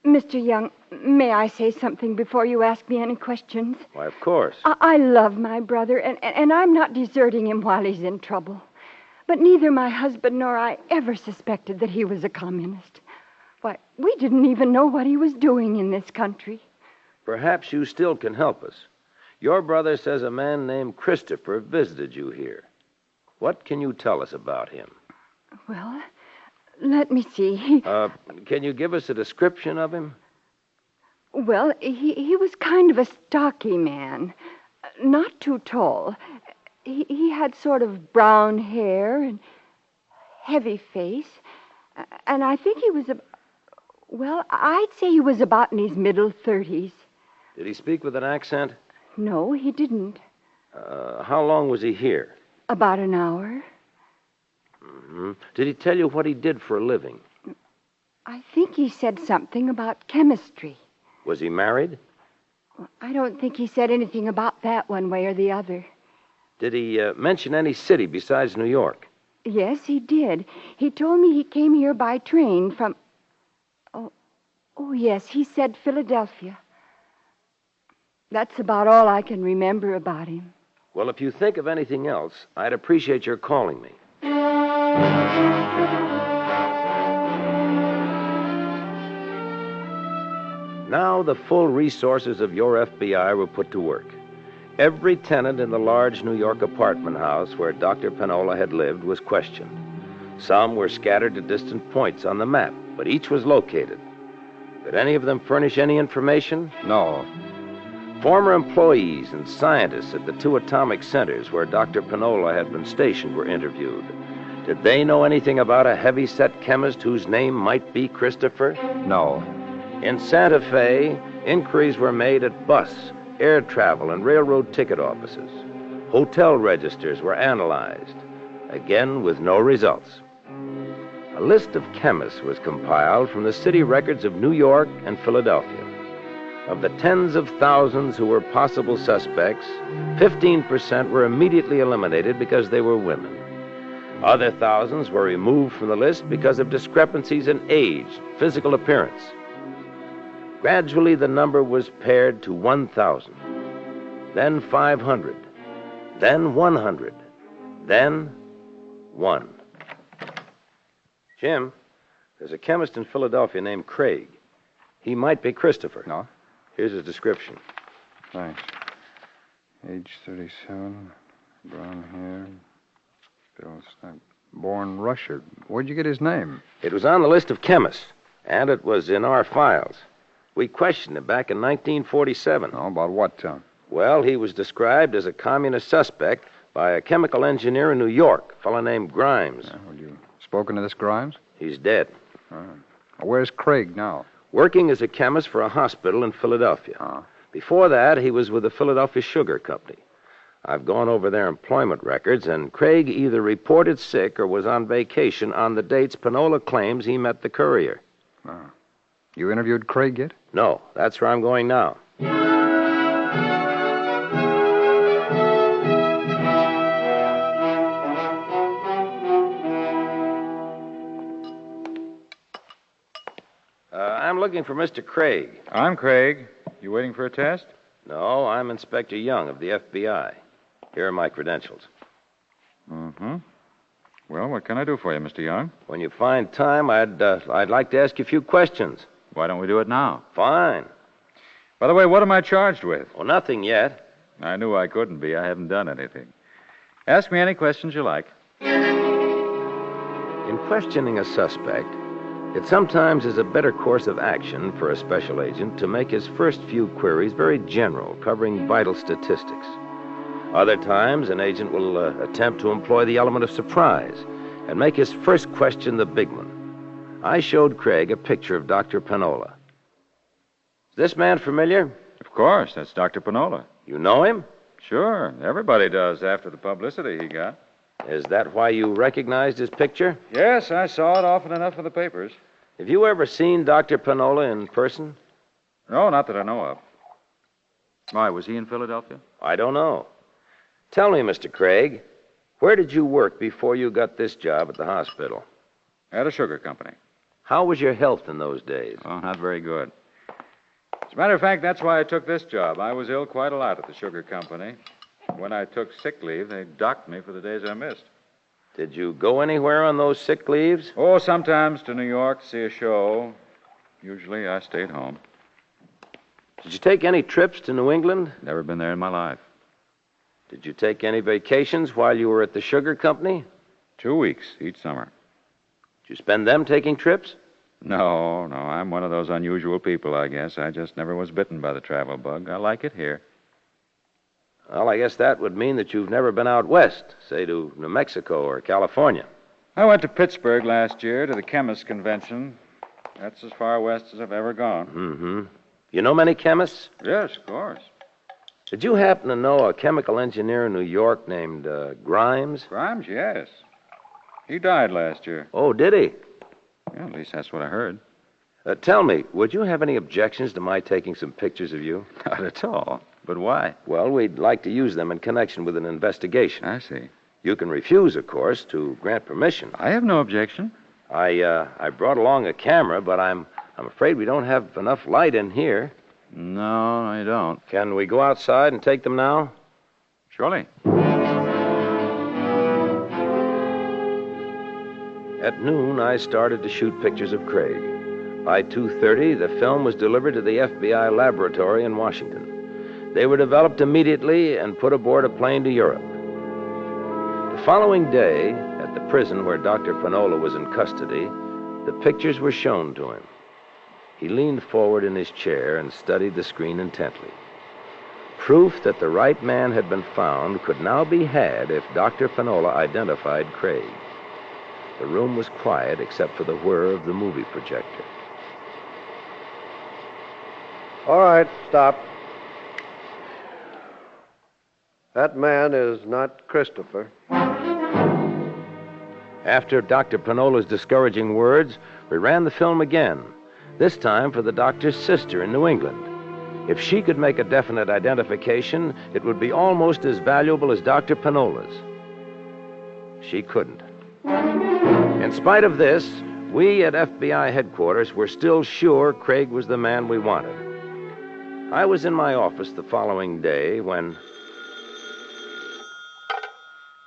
Speaker 14: Mr. Young, may I say something before you ask me any questions?
Speaker 7: Why, of course.
Speaker 14: I love my brother, and I'm not deserting him while he's in trouble. But neither my husband nor I ever suspected that he was a communist. Why, we didn't even know what he was doing in this country.
Speaker 7: Perhaps you still can help us. Your brother says a man named Christopher visited you here. What can you tell us about him?
Speaker 14: Well, let me see.
Speaker 7: Can you give us a description of him?
Speaker 14: Well, he was kind of a stocky man. Not too tall. He had sort of brown hair and heavy face. And I think he was well, I'd say he was about in his middle 30s.
Speaker 7: Did he speak with an accent?
Speaker 14: No, he didn't.
Speaker 7: How long was he here?
Speaker 14: About an hour.
Speaker 7: Mm-hmm. Did he tell you what he did for a living?
Speaker 14: I think he said something about chemistry.
Speaker 7: Was he married?
Speaker 14: Well, I don't think he said anything about that one way or the other.
Speaker 7: Did he mention any city besides New York?
Speaker 14: Yes, he did. He told me he came here by train from... Oh, yes, he said Philadelphia. That's about all I can remember about him.
Speaker 7: Well, if you think of anything else, I'd appreciate your calling me. Now the full resources of your FBI were put to work. Every tenant in the large New York apartment house where Dr. Panola had lived was questioned. Some were scattered to distant points on the map, but each was located. Did any of them furnish any information?
Speaker 5: No.
Speaker 7: Former employees and scientists at the 2 atomic centers where Dr. Panola had been stationed were interviewed. Did they know anything about a heavy-set chemist whose name might be Christopher?
Speaker 5: No.
Speaker 7: In Santa Fe, Inquiries were made at bus, air travel, and railroad ticket offices. Hotel registers were analyzed, again with no results. A list of chemists was compiled from the city records of New York and Philadelphia. Of the tens of thousands who were possible suspects, 15% were immediately eliminated because they were women. Other thousands were removed from the list because of discrepancies in age, physical appearance. Gradually, the number was pared to 1,000, then 500, then 100, then 1. Jim, there's a chemist in Philadelphia named Craig. He might be Christopher.
Speaker 5: No?
Speaker 7: Here's his description.
Speaker 5: Thanks. Age 37, brown hair, Bill Snap. Born Russia. Where'd you get his name?
Speaker 7: It was on the list of chemists, and it was in our files. We questioned him back in 1947.
Speaker 5: Oh, about what time?
Speaker 7: Well, he was described as a communist suspect by a chemical engineer in New York, a fellow named Grimes.
Speaker 5: Well, you spoken to this Grimes?
Speaker 7: He's dead.
Speaker 5: Where's Craig now?
Speaker 7: Working as a chemist for a hospital in Philadelphia. Before that, he was with the Philadelphia Sugar Company. I've gone over their employment records, and Craig either reported sick or was on vacation on the dates Panola claims he met the Courier.
Speaker 5: You interviewed Craig yet?
Speaker 7: No, that's where I'm going now. I'm looking for Mr. Craig.
Speaker 6: I'm Craig. You waiting for a test?
Speaker 7: No, I'm Inspector Young of the FBI. Here are my credentials.
Speaker 6: Mm-hmm. Well, what can I do for you, Mr. Young?
Speaker 7: When you find time, I'd like to ask you a few questions.
Speaker 6: Why don't we do it now?
Speaker 7: Fine.
Speaker 6: By the way, what am I charged with?
Speaker 7: Well, nothing yet.
Speaker 6: I knew I couldn't be. I haven't done anything. Ask me any questions you like.
Speaker 7: In questioning a suspect, it sometimes is a better course of action for a special agent to make his first few queries very general, covering vital statistics. Other times, an agent will attempt to employ the element of surprise and make his first question the big one. I showed Craig a picture of Dr. Panola. Is this man familiar?
Speaker 6: Of course, that's Dr. Panola.
Speaker 7: You know him?
Speaker 6: Sure, everybody does after the publicity he got.
Speaker 7: Is that why you recognized his picture?
Speaker 6: Yes, I saw it often enough in the papers.
Speaker 7: Have you ever seen Dr. Panola in person?
Speaker 6: No, not that I know of. Why, was he in Philadelphia?
Speaker 7: I don't know. Tell me, Mr. Craig, where did you work before you got this job at the hospital?
Speaker 6: At a sugar company.
Speaker 7: How was your health in those days?
Speaker 6: Oh, not very good. As a matter of fact, that's why I took this job. I was ill quite a lot at the sugar company. When I took sick leave, they docked me for the days I missed.
Speaker 7: Did you go anywhere on those sick leaves?
Speaker 6: Oh, sometimes to New York to see a show. Usually I stayed home.
Speaker 7: Did you take any trips to New England?
Speaker 6: Never been there in my life.
Speaker 7: Did you take any vacations while you were at the sugar company?
Speaker 6: 2 weeks each summer.
Speaker 7: Did you spend them taking trips?
Speaker 6: No, I'm one of those unusual people, I guess. I just never was bitten by the travel bug. I like it here.
Speaker 7: Well, I guess that would mean that you've never been out west, say to New Mexico or California.
Speaker 6: I went to Pittsburgh last year to the chemist convention. That's as far west as I've ever gone.
Speaker 7: Mm-hmm. You know many chemists?
Speaker 6: Yes, of course.
Speaker 7: Did you happen to know a chemical engineer in New York named Grimes?
Speaker 6: Grimes, yes. He died last year.
Speaker 7: Oh, did he?
Speaker 6: Yeah, at least that's what I heard.
Speaker 7: Tell me, would you have any objections to my taking some pictures of you?
Speaker 6: Not at all. But why?
Speaker 7: Well, we'd like to use them in connection with an investigation.
Speaker 6: I see.
Speaker 7: You can refuse, of course, to grant permission.
Speaker 6: I have no objection.
Speaker 7: I brought along a camera, but I'm afraid we don't have enough light in here.
Speaker 6: No, I don't.
Speaker 7: Can we go outside and take them now?
Speaker 6: Surely.
Speaker 7: At noon, I started to shoot pictures of Craig. By 2:30, the film was delivered to the FBI laboratory in Washington. They were developed immediately and put aboard a plane to Europe. The following day, at the prison where Dr. Panola was in custody, the pictures were shown to him. He leaned forward in his chair and studied the screen intently. Proof that the right man had been found could now be had if Dr. Panola identified Craig. The room was quiet except for the whir of the movie projector.
Speaker 15: All right, stop. That man is not Christopher.
Speaker 7: After Dr. Pinola's discouraging words, we ran the film again, this time for the doctor's sister in New England. If she could make a definite identification, it would be almost as valuable as Dr. Pinola's. She couldn't. In spite of this, we at FBI headquarters were still sure Craig was the man we wanted. I was in my office the following day when...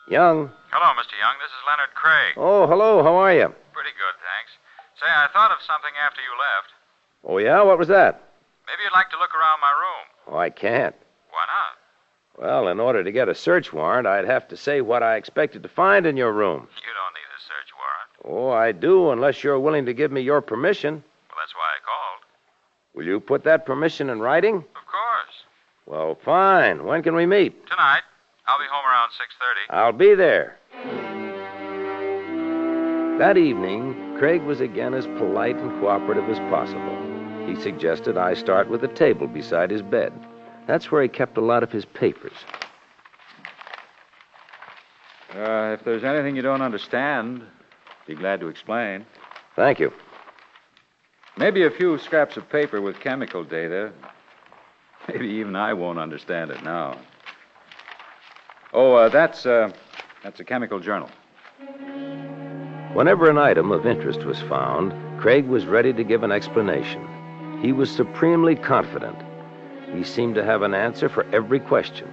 Speaker 7: Young.
Speaker 6: Hello, Mr. Young. This is Leonard Craig.
Speaker 7: Oh, hello. How are you?
Speaker 6: Pretty good, thanks. Say, I thought of something after you left.
Speaker 7: Oh, yeah? What was that?
Speaker 6: Maybe you'd like to look around my room.
Speaker 7: Oh, I can't.
Speaker 6: Why not?
Speaker 7: Well, in order to get a search warrant, I'd have to say what I expected to find in your room.
Speaker 6: You don't need a search warrant.
Speaker 7: Oh, I do, unless you're willing to give me your permission.
Speaker 6: Well, that's why I called.
Speaker 7: Will you put that permission in writing?
Speaker 6: Of course.
Speaker 7: Well, fine. When can we meet?
Speaker 6: Tonight. I'll be home around 6:30.
Speaker 7: I'll be there. That evening, Craig was again as polite and cooperative as possible. He suggested I start with a table beside his bed. That's where he kept a lot of his papers.
Speaker 6: If there's anything you don't understand, be glad to explain.
Speaker 7: Thank you.
Speaker 6: Maybe a few scraps of paper with chemical data. Maybe even I won't understand it now. Oh, that's a chemical journal.
Speaker 7: Whenever an item of interest was found, Craig was ready to give an explanation. He was supremely confident. He seemed to have an answer for every question.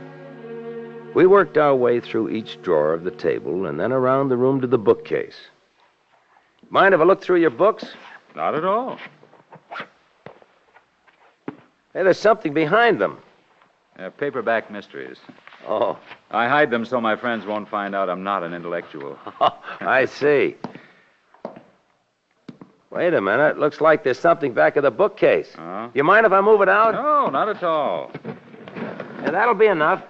Speaker 7: We worked our way through each drawer of the table and then around the room to the bookcase. Mind if I look through your books?
Speaker 6: Not at all.
Speaker 7: Hey, there's something behind them.
Speaker 6: Paperback mysteries.
Speaker 7: Oh.
Speaker 6: I hide them so my friends won't find out I'm not an intellectual.
Speaker 7: I see. Wait a minute. Looks like there's something back of the bookcase. You mind if I move it out?
Speaker 6: No, not at all.
Speaker 7: Yeah, that'll be enough.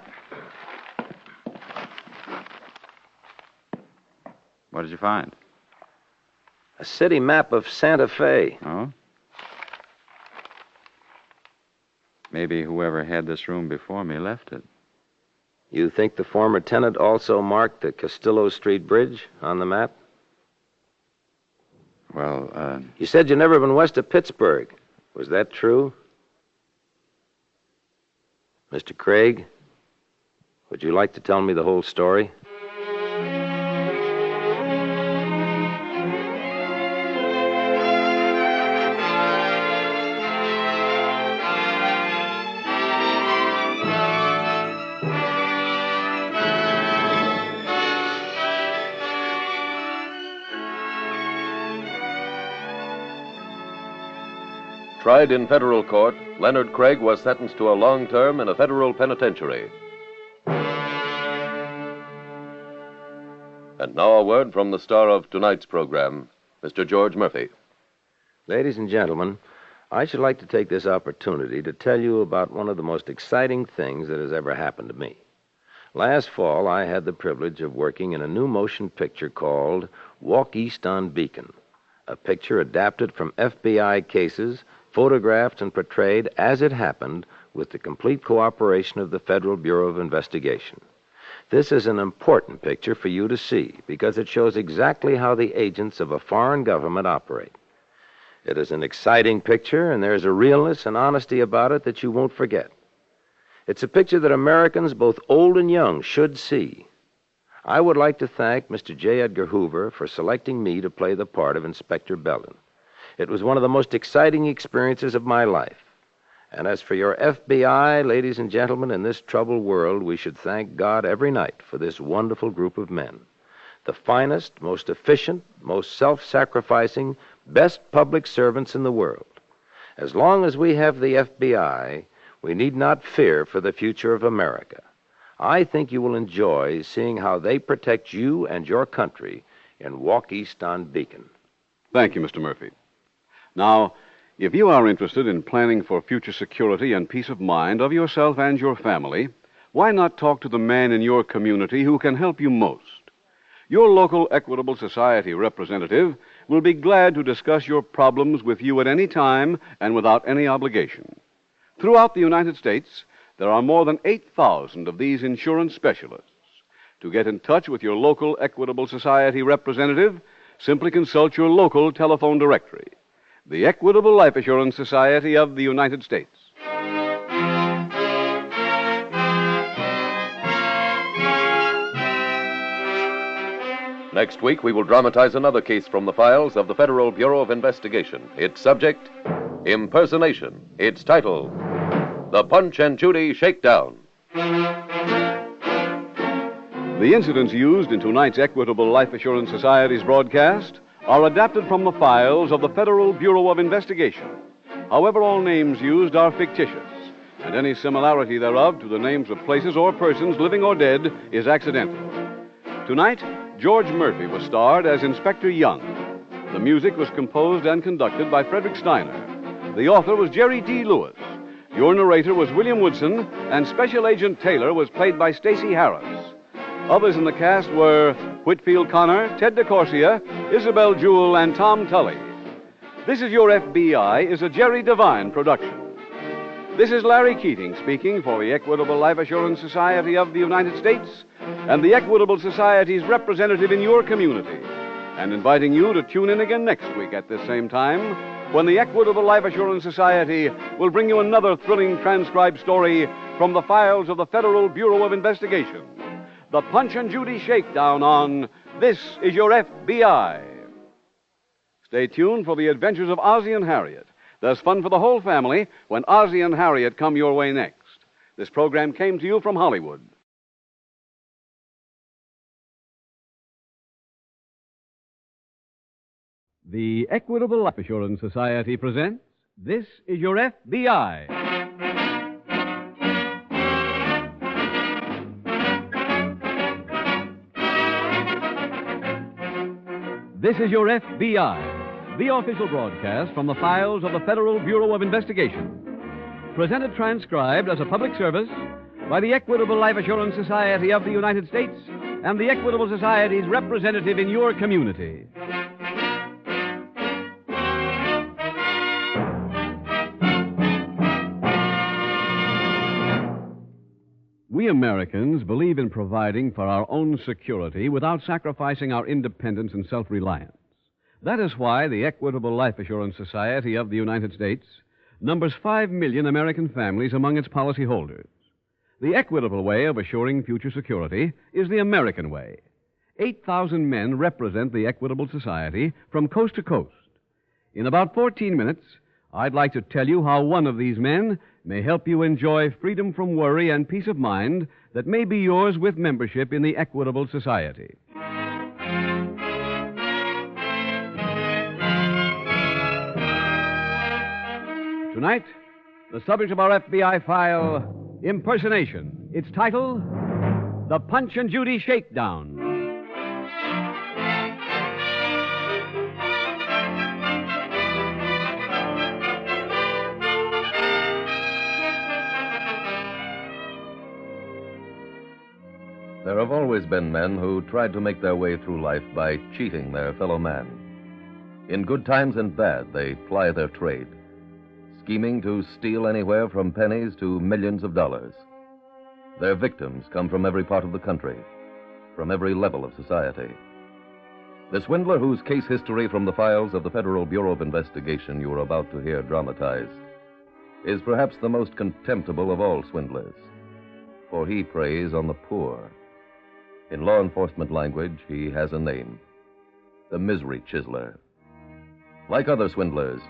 Speaker 6: What did you find?
Speaker 7: A city map of Santa Fe.
Speaker 6: Oh? Maybe whoever had this room before me left it.
Speaker 7: You think the former tenant also marked the Castillo Street Bridge on the map?
Speaker 6: Well,
Speaker 7: You said you'd never been west of Pittsburgh. Was that true? Mr. Craig, would you like to tell me the whole story?
Speaker 4: Tried in federal court, Leonard Craig was sentenced to a long term in a federal penitentiary. And now a word from the star of tonight's program, Mr. George Murphy.
Speaker 7: Ladies and gentlemen, I should like to take this opportunity to tell you about one of the most exciting things that has ever happened to me. Last fall, I had the privilege of working in a new motion picture called Walk East on Beacon, a picture adapted from FBI cases, photographed and portrayed as it happened with the complete cooperation of the Federal Bureau of Investigation. This is an important picture for you to see because it shows exactly how the agents of a foreign government operate. It is an exciting picture, and there's a realness and honesty about it that you won't forget. It's a picture that Americans, both old and young, should see. I would like to thank Mr. J. Edgar Hoover for selecting me to play the part of Inspector Belden. It was one of the most exciting experiences of my life. And as for your FBI, ladies and gentlemen, in this troubled world, we should thank God every night for this wonderful group of men. The finest, most efficient, most self-sacrificing, best public servants in the world. As long as we have the FBI, we need not fear for the future of America. I think you will enjoy seeing how they protect you and your country in Walk East on Beacon.
Speaker 2: Thank you, Mr. Murphy. Now, if you are interested in planning for future security and peace of mind of yourself and your family, why not talk to the man in your community who can help you most? Your local Equitable Society representative will be glad to discuss your problems with you at any time and without any obligation. Throughout the United States, there are more than 8,000 of these insurance specialists. To get in touch with your local Equitable Society representative, simply consult your local telephone directory. The Equitable Life Assurance Society of the United States.
Speaker 4: Next week, we will dramatize another case from the files of the Federal Bureau of Investigation. Its subject, impersonation. Its title, The Punch and Judy Shakedown.
Speaker 2: The incidents used in tonight's Equitable Life Assurance Society's broadcast are adapted from the files of the Federal Bureau of Investigation. However, all names used are fictitious, and any similarity thereof to the names of places or persons, living or dead, is accidental. Tonight, George Murphy was starred as Inspector Young. The music was composed and conducted by Frederick Steiner. The author was Jerry D. Lewis. Your narrator was William Woodson, and Special Agent Taylor was played by Stacey Harris. Others in the cast were Whitfield Connor, Ted DeCorsia, Isabel Jewell, and Tom Tully. This Is Your FBI is a Jerry Devine production. This is Larry Keating speaking for the Equitable Life Assurance Society of the United States and the Equitable Society's representative in your community, and inviting you to tune in again next week at this same time when the Equitable Life Assurance Society will bring you another thrilling transcribed story from the files of the Federal Bureau of Investigation. The Punch and Judy Shakedown on This Is Your FBI. Stay tuned for the adventures of Ozzie and Harriet. There's fun for the whole family when Ozzie and Harriet come your way next. This program came to you from Hollywood. The Equitable Life Assurance Society presents This Is Your FBI. This is Your FBI, the official broadcast from the files of the Federal Bureau of Investigation. Presented transcribed as a public service by the Equitable Life Assurance Society of the United States and the Equitable Society's representative in your community. We Americans believe in providing for our own security without sacrificing our independence and self-reliance. That is why the Equitable Life Assurance Society of the United States numbers 5 million American families among its policyholders. The equitable way of assuring future security is the American way. 8,000 men represent the Equitable Society from coast to coast. In about 14 minutes, I'd like to tell you how one of these men may help you enjoy freedom from worry and peace of mind that may be yours with membership in the Equitable Society. Tonight, the subject of our FBI file, impersonation. Its title, The Punch and Judy Shakedown.
Speaker 4: There have always been men who tried to make their way through life by cheating their fellow man. In good times and bad, they ply their trade, scheming to steal anywhere from pennies to millions of dollars. Their victims come from every part of the country, from every level of society. The swindler whose case history from the files of the Federal Bureau of Investigation you are about to hear dramatized is perhaps the most contemptible of all swindlers, for he preys on the poor. In law enforcement language, he has a name, the Misery Chiseler. Like other swindlers,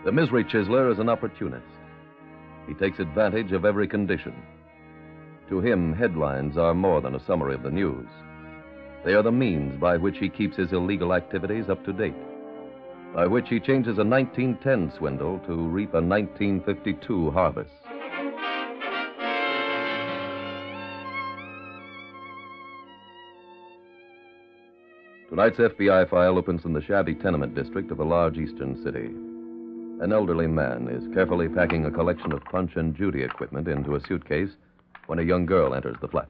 Speaker 4: the Misery Chiseler is an opportunist. He takes advantage of every condition. To him, headlines are more than a summary of the news. They are the means by which he keeps his illegal activities up to date, by which he changes a 1910 swindle to reap a 1952 harvest. Tonight's FBI file opens in the shabby tenement district of a large eastern city. An elderly man is carefully packing a collection of Punch and Judy equipment into a suitcase when a young girl enters the flat.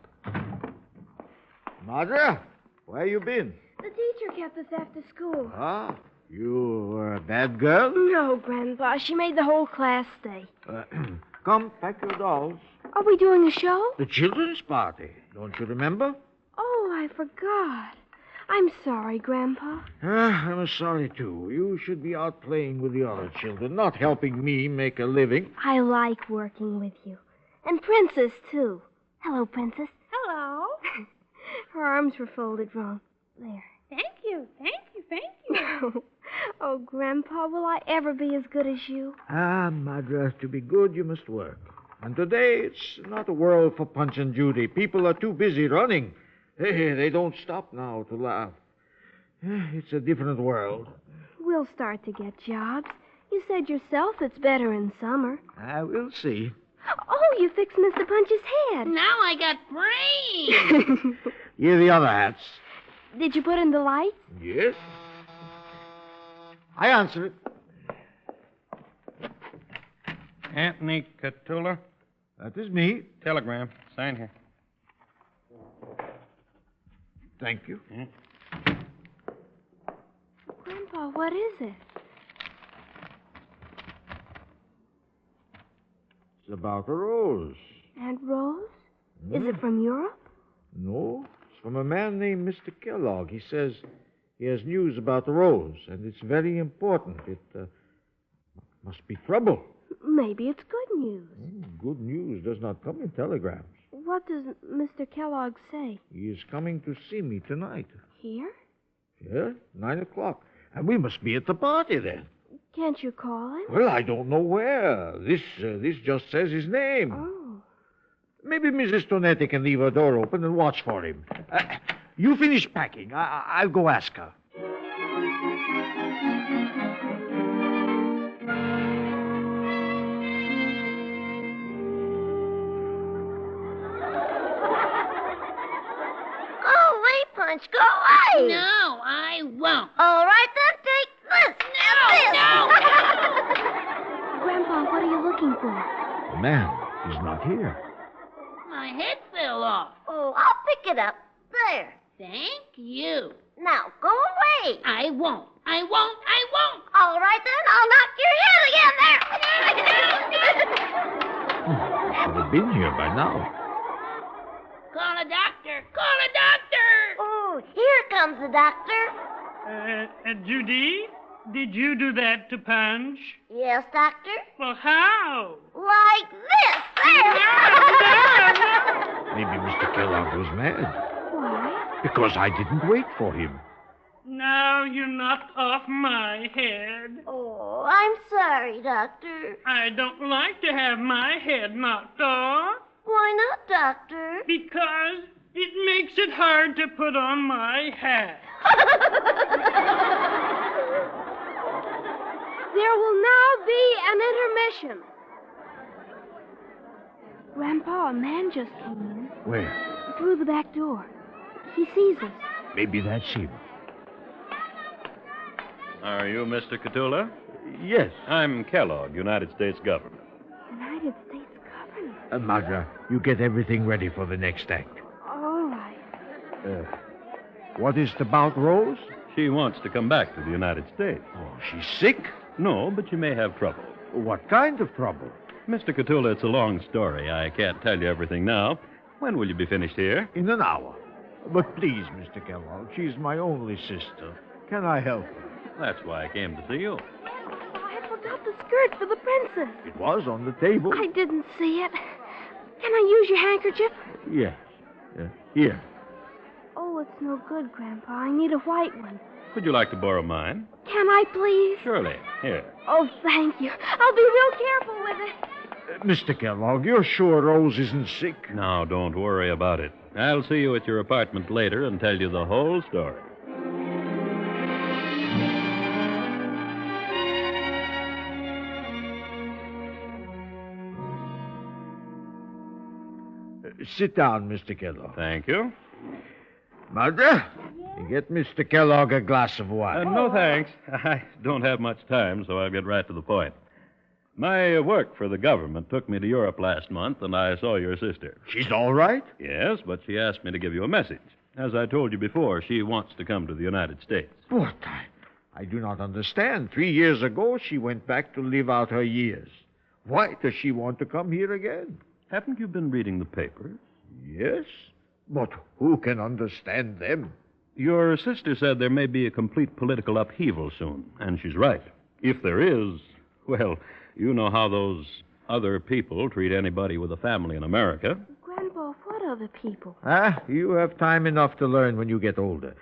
Speaker 12: Madra, where you been?
Speaker 18: The teacher kept us after school.
Speaker 12: Ah, you were a bad girl?
Speaker 18: No, Grandpa. She made the whole class stay.
Speaker 12: Come, pack your dolls.
Speaker 18: Are we doing a show?
Speaker 12: The children's party. Don't you remember?
Speaker 18: Oh, I forgot. I'm sorry, Grandpa.
Speaker 12: I'm sorry, too. You should be out playing with the other children, not helping me make a living.
Speaker 18: I like working with you. And Princess, too. Hello, Princess.
Speaker 19: Hello.
Speaker 18: Her arms were folded wrong. There.
Speaker 19: Thank you.
Speaker 18: Oh, Grandpa, will I ever be as good as you?
Speaker 12: Madra, to be good, you must work. And today, it's not a world for Punch and Judy. People are too busy running. They don't stop now to laugh. It's a different world.
Speaker 18: We'll start to get jobs. You said yourself it's better in summer.
Speaker 12: We'll see.
Speaker 18: Oh, you fixed Mr. Punch's head.
Speaker 19: Now I got brains.
Speaker 12: Here are the other hats.
Speaker 18: Did you put in the lights?
Speaker 12: Yes. I answer it.
Speaker 21: Anthony Catula.
Speaker 12: That is me.
Speaker 21: Telegram. Sign here.
Speaker 12: Thank you.
Speaker 18: Grandpa, what is it?
Speaker 12: It's about a rose.
Speaker 18: Aunt Rose? Is it from Europe?
Speaker 12: No, it's from a man named Mr. Kellogg. He says he has news about the rose, and it's very important. It must be trouble.
Speaker 18: Maybe it's good news.
Speaker 12: Good news does not come in telegrams.
Speaker 18: What does Mr. Kellogg say?
Speaker 12: He is coming to see me tonight.
Speaker 18: Here?
Speaker 12: Yeah, 9 o'clock. And we must be at the party then.
Speaker 18: Can't you call him?
Speaker 12: Well, I don't know where. This just says his name.
Speaker 18: Oh.
Speaker 12: Maybe Mrs. Tonetti can leave her door open and watch for him. You finish packing. I'll go ask her.
Speaker 19: Punch, go away. No, I won't. All right, then, take this. No.
Speaker 18: Grandpa, what are you looking for?
Speaker 12: The man, he's not here.
Speaker 19: My head fell off. Oh, I'll pick it up. There. Thank you. Now, go away. I won't. All right, then, I'll knock your head again there.
Speaker 12: I should have been here by now.
Speaker 19: Call a doctor. Oh, here comes the doctor.
Speaker 23: Judy, did you do that to Punch?
Speaker 19: Yes, doctor.
Speaker 23: Well, how?
Speaker 19: Like this. There.
Speaker 12: Maybe Mr. Kellogg was mad.
Speaker 18: Why?
Speaker 12: Because I didn't wait for him.
Speaker 23: Now you knocked off my head.
Speaker 19: Oh, I'm sorry, doctor.
Speaker 23: I don't like to have my head knocked off.
Speaker 19: Why not, doctor?
Speaker 23: Because it makes it hard to put on my hat.
Speaker 18: There will now be an intermission. Grandpa, a man just came in.
Speaker 12: Where?
Speaker 18: Through the back door. He sees us.
Speaker 12: Maybe that's him.
Speaker 21: Are you Mr. Catula?
Speaker 12: Yes.
Speaker 21: I'm Kellogg, United States Government.
Speaker 18: United States Government?
Speaker 12: Madra, you get everything ready for the next act.
Speaker 18: All right.
Speaker 12: What is it about Rose?
Speaker 21: She wants to come back to the United States.
Speaker 12: Oh, she's sick?
Speaker 21: No, but she may have trouble.
Speaker 12: What kind of trouble?
Speaker 21: Mr. Catula, it's a long story. I can't tell you everything now. When will you be finished here?
Speaker 12: In an hour. But please, Mr. Kellogg, she's my only sister. Can I help her?
Speaker 21: That's why I came to see you.
Speaker 18: I forgot the skirt for the princess.
Speaker 12: It was on the table.
Speaker 18: I didn't see it. Can I use your handkerchief?
Speaker 12: Yes. Here.
Speaker 18: Oh, it's no good, Grandpa. I need a white one.
Speaker 21: Would you like to borrow mine?
Speaker 18: Can I, please?
Speaker 21: Surely. Here.
Speaker 18: Oh, thank you. I'll be real careful with it.
Speaker 12: Mr. Kellogg, you're sure Rose isn't sick?
Speaker 21: Now, don't worry about it. I'll see you at your apartment later and tell you the whole story.
Speaker 12: Sit down, Mr. Kellogg.
Speaker 21: Thank you.
Speaker 12: Mother, you get Mr. Kellogg a glass of wine.
Speaker 21: No, thanks. I don't have much time, so I'll get right to the point. My work for the government took me to Europe last month, and I saw your sister.
Speaker 12: She's all right?
Speaker 21: Yes, but she asked me to give you a message. As I told you before, she wants to come to the United States.
Speaker 12: But I do not understand. 3 years ago, she went back to live out her years. Why does she want to come here again?
Speaker 21: Haven't you been reading the papers?
Speaker 12: Yes, but who can understand them?
Speaker 21: Your sister said there may be a complete political upheaval soon, and she's right. If there is, well, you know how those other people treat anybody with a family in America.
Speaker 18: Grandpa, what other people?
Speaker 12: You have time enough to learn when you get older.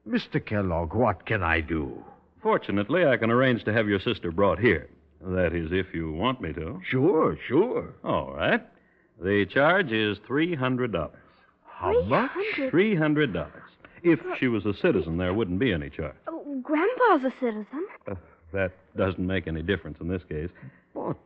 Speaker 12: Mr. Kellogg, what can I do?
Speaker 21: Fortunately, I can arrange to have your sister brought here. That is, if you want me to.
Speaker 12: Sure, sure.
Speaker 21: All right. The charge is $300.
Speaker 12: How much?
Speaker 21: $300. If she was a citizen, there wouldn't be any charge.
Speaker 18: Oh, Grandpa's a citizen.
Speaker 21: That doesn't make any difference in this case.
Speaker 12: But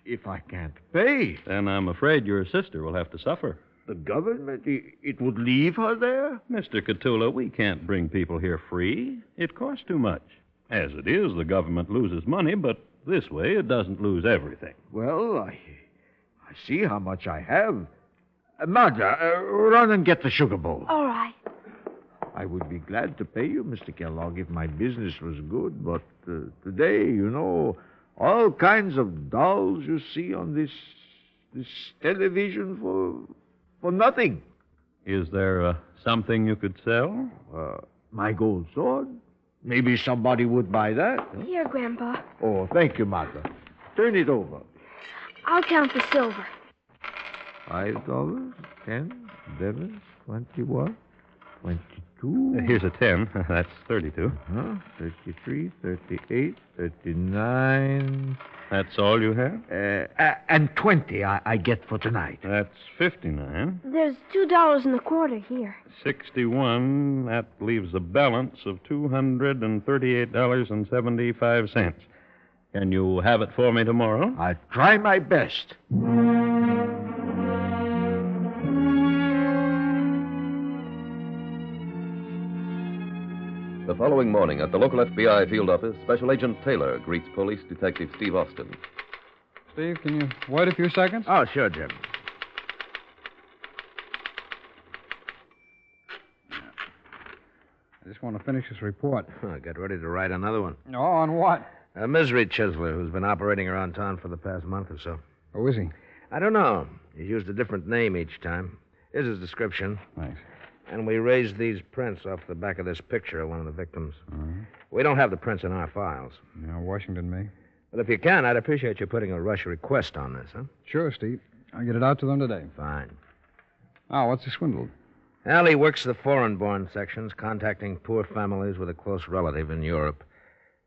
Speaker 12: if I can't pay...
Speaker 21: Then I'm afraid your sister will have to suffer.
Speaker 12: The government, it would leave her there?
Speaker 21: Mr. Cthulhu, we can't bring people here free. It costs too much. As it is, the government loses money, but this way it doesn't lose everything.
Speaker 12: Well, I see how much I have. Martha, run and get the sugar bowl.
Speaker 18: All right.
Speaker 12: I would be glad to pay you, Mr. Kellogg, if my business was good, but today, you know, all kinds of dolls you see on this television for nothing.
Speaker 21: Is there something you could sell?
Speaker 12: My gold sword. Maybe somebody would buy that.
Speaker 18: Here, Grandpa.
Speaker 12: Oh, thank you, Martha. Turn it over.
Speaker 18: I'll count the silver.
Speaker 12: $5, 10, 11, 21, 22.
Speaker 21: Here's a 10. That's 32.
Speaker 12: 33, 38, 39.
Speaker 21: That's all you have?
Speaker 12: And 20 I get for tonight.
Speaker 21: That's 59.
Speaker 18: There's $2.25 here.
Speaker 21: 61. That leaves a balance of $238.75. Can you have it for me tomorrow?
Speaker 12: I'll try my best.
Speaker 4: The following morning, at the local FBI field office, Special Agent Taylor greets Police Detective Steve Austin.
Speaker 5: Steve, can you wait a few seconds?
Speaker 17: Oh, sure, Jim.
Speaker 5: I just want to finish this report.
Speaker 17: Get ready to write another one.
Speaker 5: Oh, on what?
Speaker 17: A misery chiseler who's been operating around town for the past month or so.
Speaker 5: Who is he?
Speaker 17: I don't know. He's used a different name each time. Here's his description.
Speaker 5: Thanks.
Speaker 17: And we raised these prints off the back of this picture of one of the victims. We don't have the prints in our files.
Speaker 5: Yeah, Washington may.
Speaker 17: But if you can, I'd appreciate you putting a rush request on this, huh?
Speaker 5: Sure, Steve. I'll get it out to them today.
Speaker 17: Fine.
Speaker 5: Oh, what's the swindle?
Speaker 17: Allie works the foreign-born sections, contacting poor families with a close relative in Europe,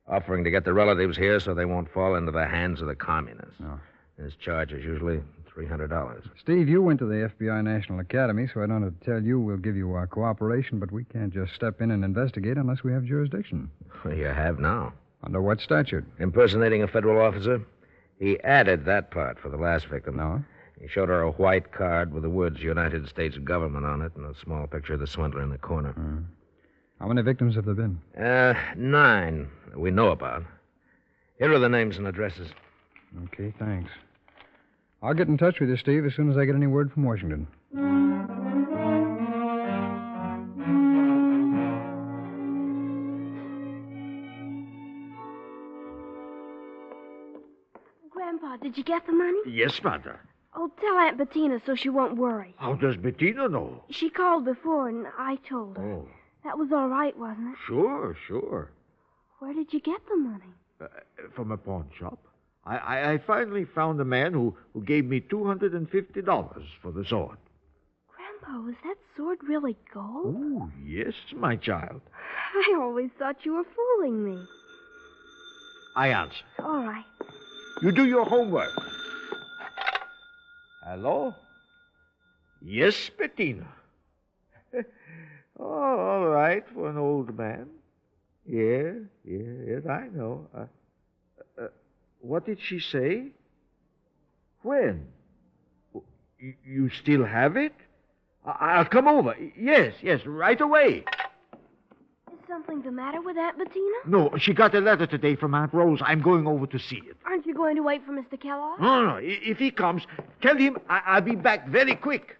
Speaker 17: offering to get the relatives here so they won't fall into the hands of the communists.
Speaker 5: Oh.
Speaker 17: His charge is usually $300.
Speaker 5: Steve, you went to the FBI National Academy, so I don't have to tell you we'll give you our cooperation, but we can't just step in and investigate unless we have jurisdiction.
Speaker 17: Well, you have now.
Speaker 5: Under what statute?
Speaker 17: Impersonating a federal officer? He added that part for the last victim.
Speaker 5: No?
Speaker 17: He showed her a white card with the words United States Government on it and a small picture of the swindler in the corner.
Speaker 5: How many victims have there been?
Speaker 17: 9 that we know about. Here are the names and addresses.
Speaker 5: Okay, thanks. I'll get in touch with you, Steve, as soon as I get any word from Washington.
Speaker 18: Grandpa, did you get the money?
Speaker 12: Yes, Mother.
Speaker 18: Oh, tell Aunt Bettina so she won't worry.
Speaker 12: How does Bettina know?
Speaker 18: She called before, and I told her.
Speaker 12: Oh.
Speaker 18: That was all right, wasn't it?
Speaker 12: Sure, sure.
Speaker 18: Where did you get the money?
Speaker 12: From a pawn shop. I finally found a man who gave me $250 for the sword.
Speaker 18: Grandpa, was that sword really gold?
Speaker 12: Oh, yes, my child.
Speaker 18: I always thought you were fooling me.
Speaker 12: I answer.
Speaker 18: All right.
Speaker 12: You do your homework. Hello? Yes, Bettina. Oh, all right for an old man. Yes, I know. What did she say? When? You still have it? I'll come over. Yes, right away.
Speaker 18: Is something the matter with Aunt Bettina?
Speaker 12: No, she got a letter today from Aunt Rose. I'm going over to see it.
Speaker 18: Aren't you going to wait for Mr. Kellogg?
Speaker 12: No. If he comes, tell him I'll be back very quick.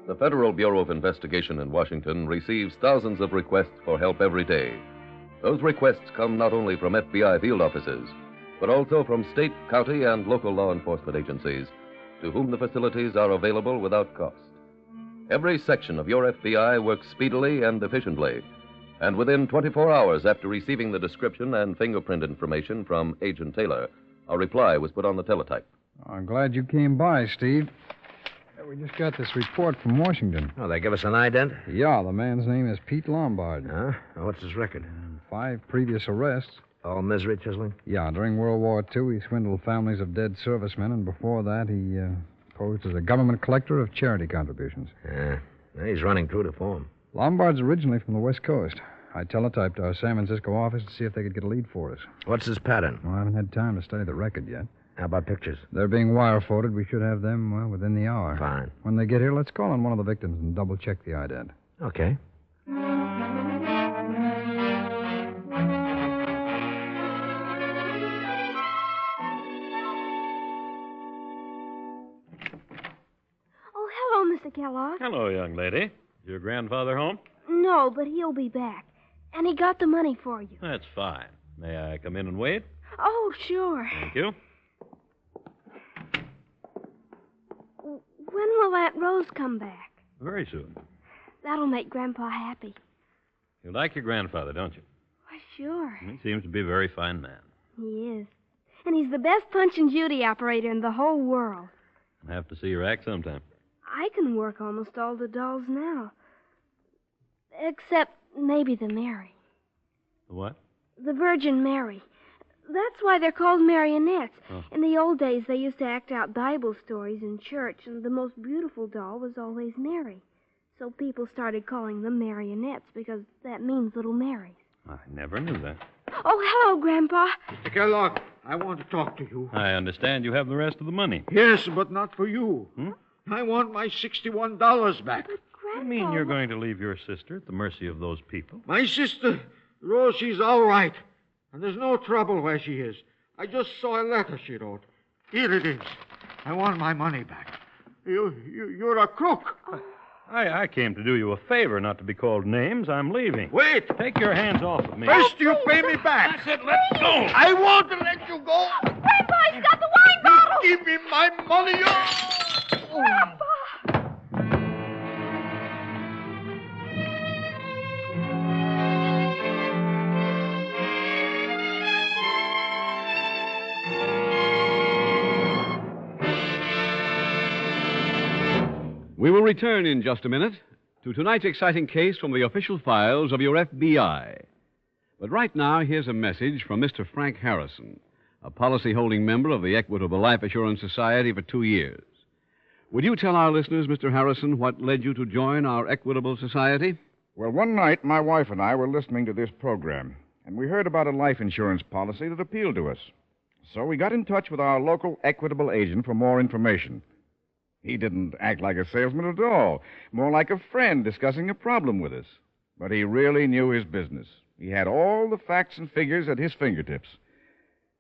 Speaker 4: The Federal Bureau of Investigation in Washington receives thousands of requests for help every day. Those requests come not only from FBI field offices, but also from state, county, and local law enforcement agencies, to whom the facilities are available without cost. Every section of your FBI works speedily and efficiently, and within 24 hours after receiving the description and fingerprint information from Agent Taylor, a reply was put on the teletype.
Speaker 5: I'm glad you came by, Steve. We just got this report from Washington.
Speaker 17: Oh, they give us an ident?
Speaker 5: Yeah, the man's name is Pete Lombard.
Speaker 17: Huh? What's his record?
Speaker 5: 5 previous arrests.
Speaker 17: All misery, Chisling?
Speaker 5: Yeah, during World War II, he swindled families of dead servicemen, and before that, he posed as a government collector of charity contributions.
Speaker 17: Yeah. He's running true to form.
Speaker 5: Lombard's originally from the West Coast. I teletyped our San Francisco office to see if they could get a lead for us.
Speaker 17: What's his pattern?
Speaker 5: Well, I haven't had time to study the record yet.
Speaker 17: How about pictures?
Speaker 5: They're being wire-forwarded. We should have them, well, within the hour.
Speaker 17: Fine.
Speaker 5: When they get here, let's call on one of the victims and double-check the ident.
Speaker 17: Okay.
Speaker 18: Oh, hello, Mr. Kellogg.
Speaker 21: Hello, young lady. Is your grandfather home?
Speaker 18: No, but he'll be back. And he got the money for you.
Speaker 21: That's fine. May I come in and wait?
Speaker 18: Oh, sure.
Speaker 21: Thank you.
Speaker 18: When will Aunt Rose come back?
Speaker 21: Very soon.
Speaker 18: That'll make Grandpa happy.
Speaker 21: You like your grandfather, don't you?
Speaker 18: Why, sure.
Speaker 21: He seems to be a very fine man.
Speaker 18: He is. And he's the best Punch and Judy operator in the whole world.
Speaker 21: I'll have to see your act sometime.
Speaker 18: I can work almost all the dolls now. Except maybe the Mary.
Speaker 21: The what?
Speaker 18: The Virgin Mary. That's why they're called marionettes.
Speaker 21: Oh.
Speaker 18: In the old days, they used to act out Bible stories in church, and the most beautiful doll was always Mary. So people started calling them marionettes because that means little Marys.
Speaker 21: I never knew that.
Speaker 18: Oh, hello, Grandpa.
Speaker 12: Mr. Kellogg, I want to talk to you.
Speaker 21: I understand you have the rest of the money.
Speaker 12: Yes, but not for you.
Speaker 21: Hmm?
Speaker 12: I want my $61 back.
Speaker 21: You mean you're going to leave your sister at the mercy of those people?
Speaker 12: My sister, Rose, she's all right. And there's no trouble where she is. I just saw a letter she wrote. Here it is. I want my money back. You're a crook.
Speaker 21: I came to do you a favor, not to be called names. I'm leaving.
Speaker 12: Wait.
Speaker 21: Take your hands off of me.
Speaker 12: First, you pay me back.
Speaker 21: I said let go.
Speaker 12: I want to let you go.
Speaker 19: Grandpa, he's got the wine bottle!
Speaker 12: Give me my money.
Speaker 19: Grandpa!
Speaker 2: We will return in just a minute to tonight's exciting case from the official files of your FBI. But right now, here's a message from Mr. Frank Harrison, a policy-holding member of the Equitable Life Assurance Society for 2 years. Would you tell our listeners, Mr. Harrison, what led you to join our Equitable Society?
Speaker 3: Well, one night, my wife and I were listening to this program, and we heard about a life insurance policy that appealed to us. So we got in touch with our local Equitable agent for more information. He didn't act like a salesman at all, more like a friend discussing a problem with us. But he really knew his business. He had all the facts and figures at his fingertips.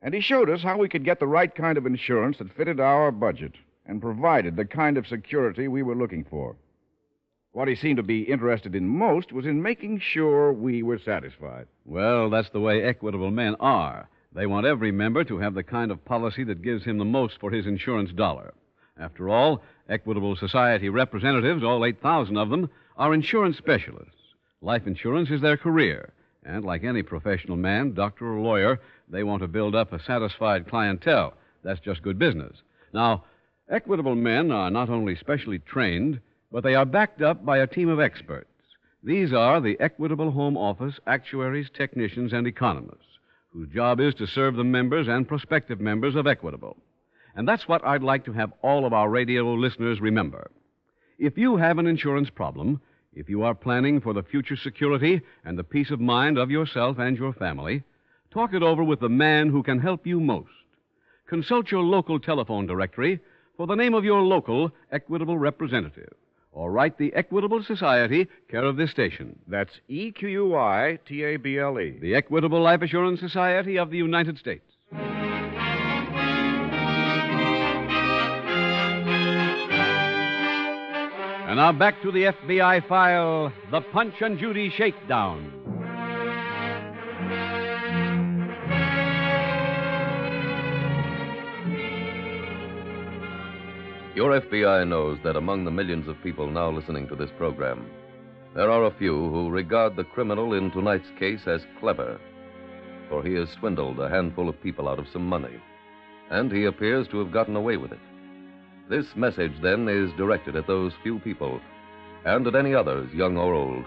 Speaker 3: And he showed us how we could get the right kind of insurance that fitted our budget and provided the kind of security we were looking for. What he seemed to be interested in most was in making sure we were satisfied.
Speaker 2: Well, that's the way Equitable men are. They want every member to have the kind of policy that gives him the most for his insurance dollar. After all, Equitable Society representatives, all 8,000 of them, are insurance specialists. Life insurance is their career. And like any professional man, doctor or lawyer, they want to build up a satisfied clientele. That's just good business. Now, Equitable men are not only specially trained, but they are backed up by a team of experts. These are the Equitable Home Office actuaries, technicians, and economists, whose job is to serve the members and prospective members of Equitable. And that's what I'd like to have all of our radio listeners remember. If you have an insurance problem, if you are planning for the future security and the peace of mind of yourself and your family, talk it over with the man who can help you most. Consult your local telephone directory for the name of your local Equitable representative, or write the Equitable Society, care of this station.
Speaker 3: That's EQUITABLE.
Speaker 2: The Equitable Life Assurance Society of the United States. And now back to the FBI file, The Punch and Judy Shakedown.
Speaker 4: Your FBI knows that among the millions of people now listening to this program, there are a few who regard the criminal in tonight's case as clever, for he has swindled a handful of people out of some money, and he appears to have gotten away with it. This message, then, is directed at those few people, and at any others, young or old,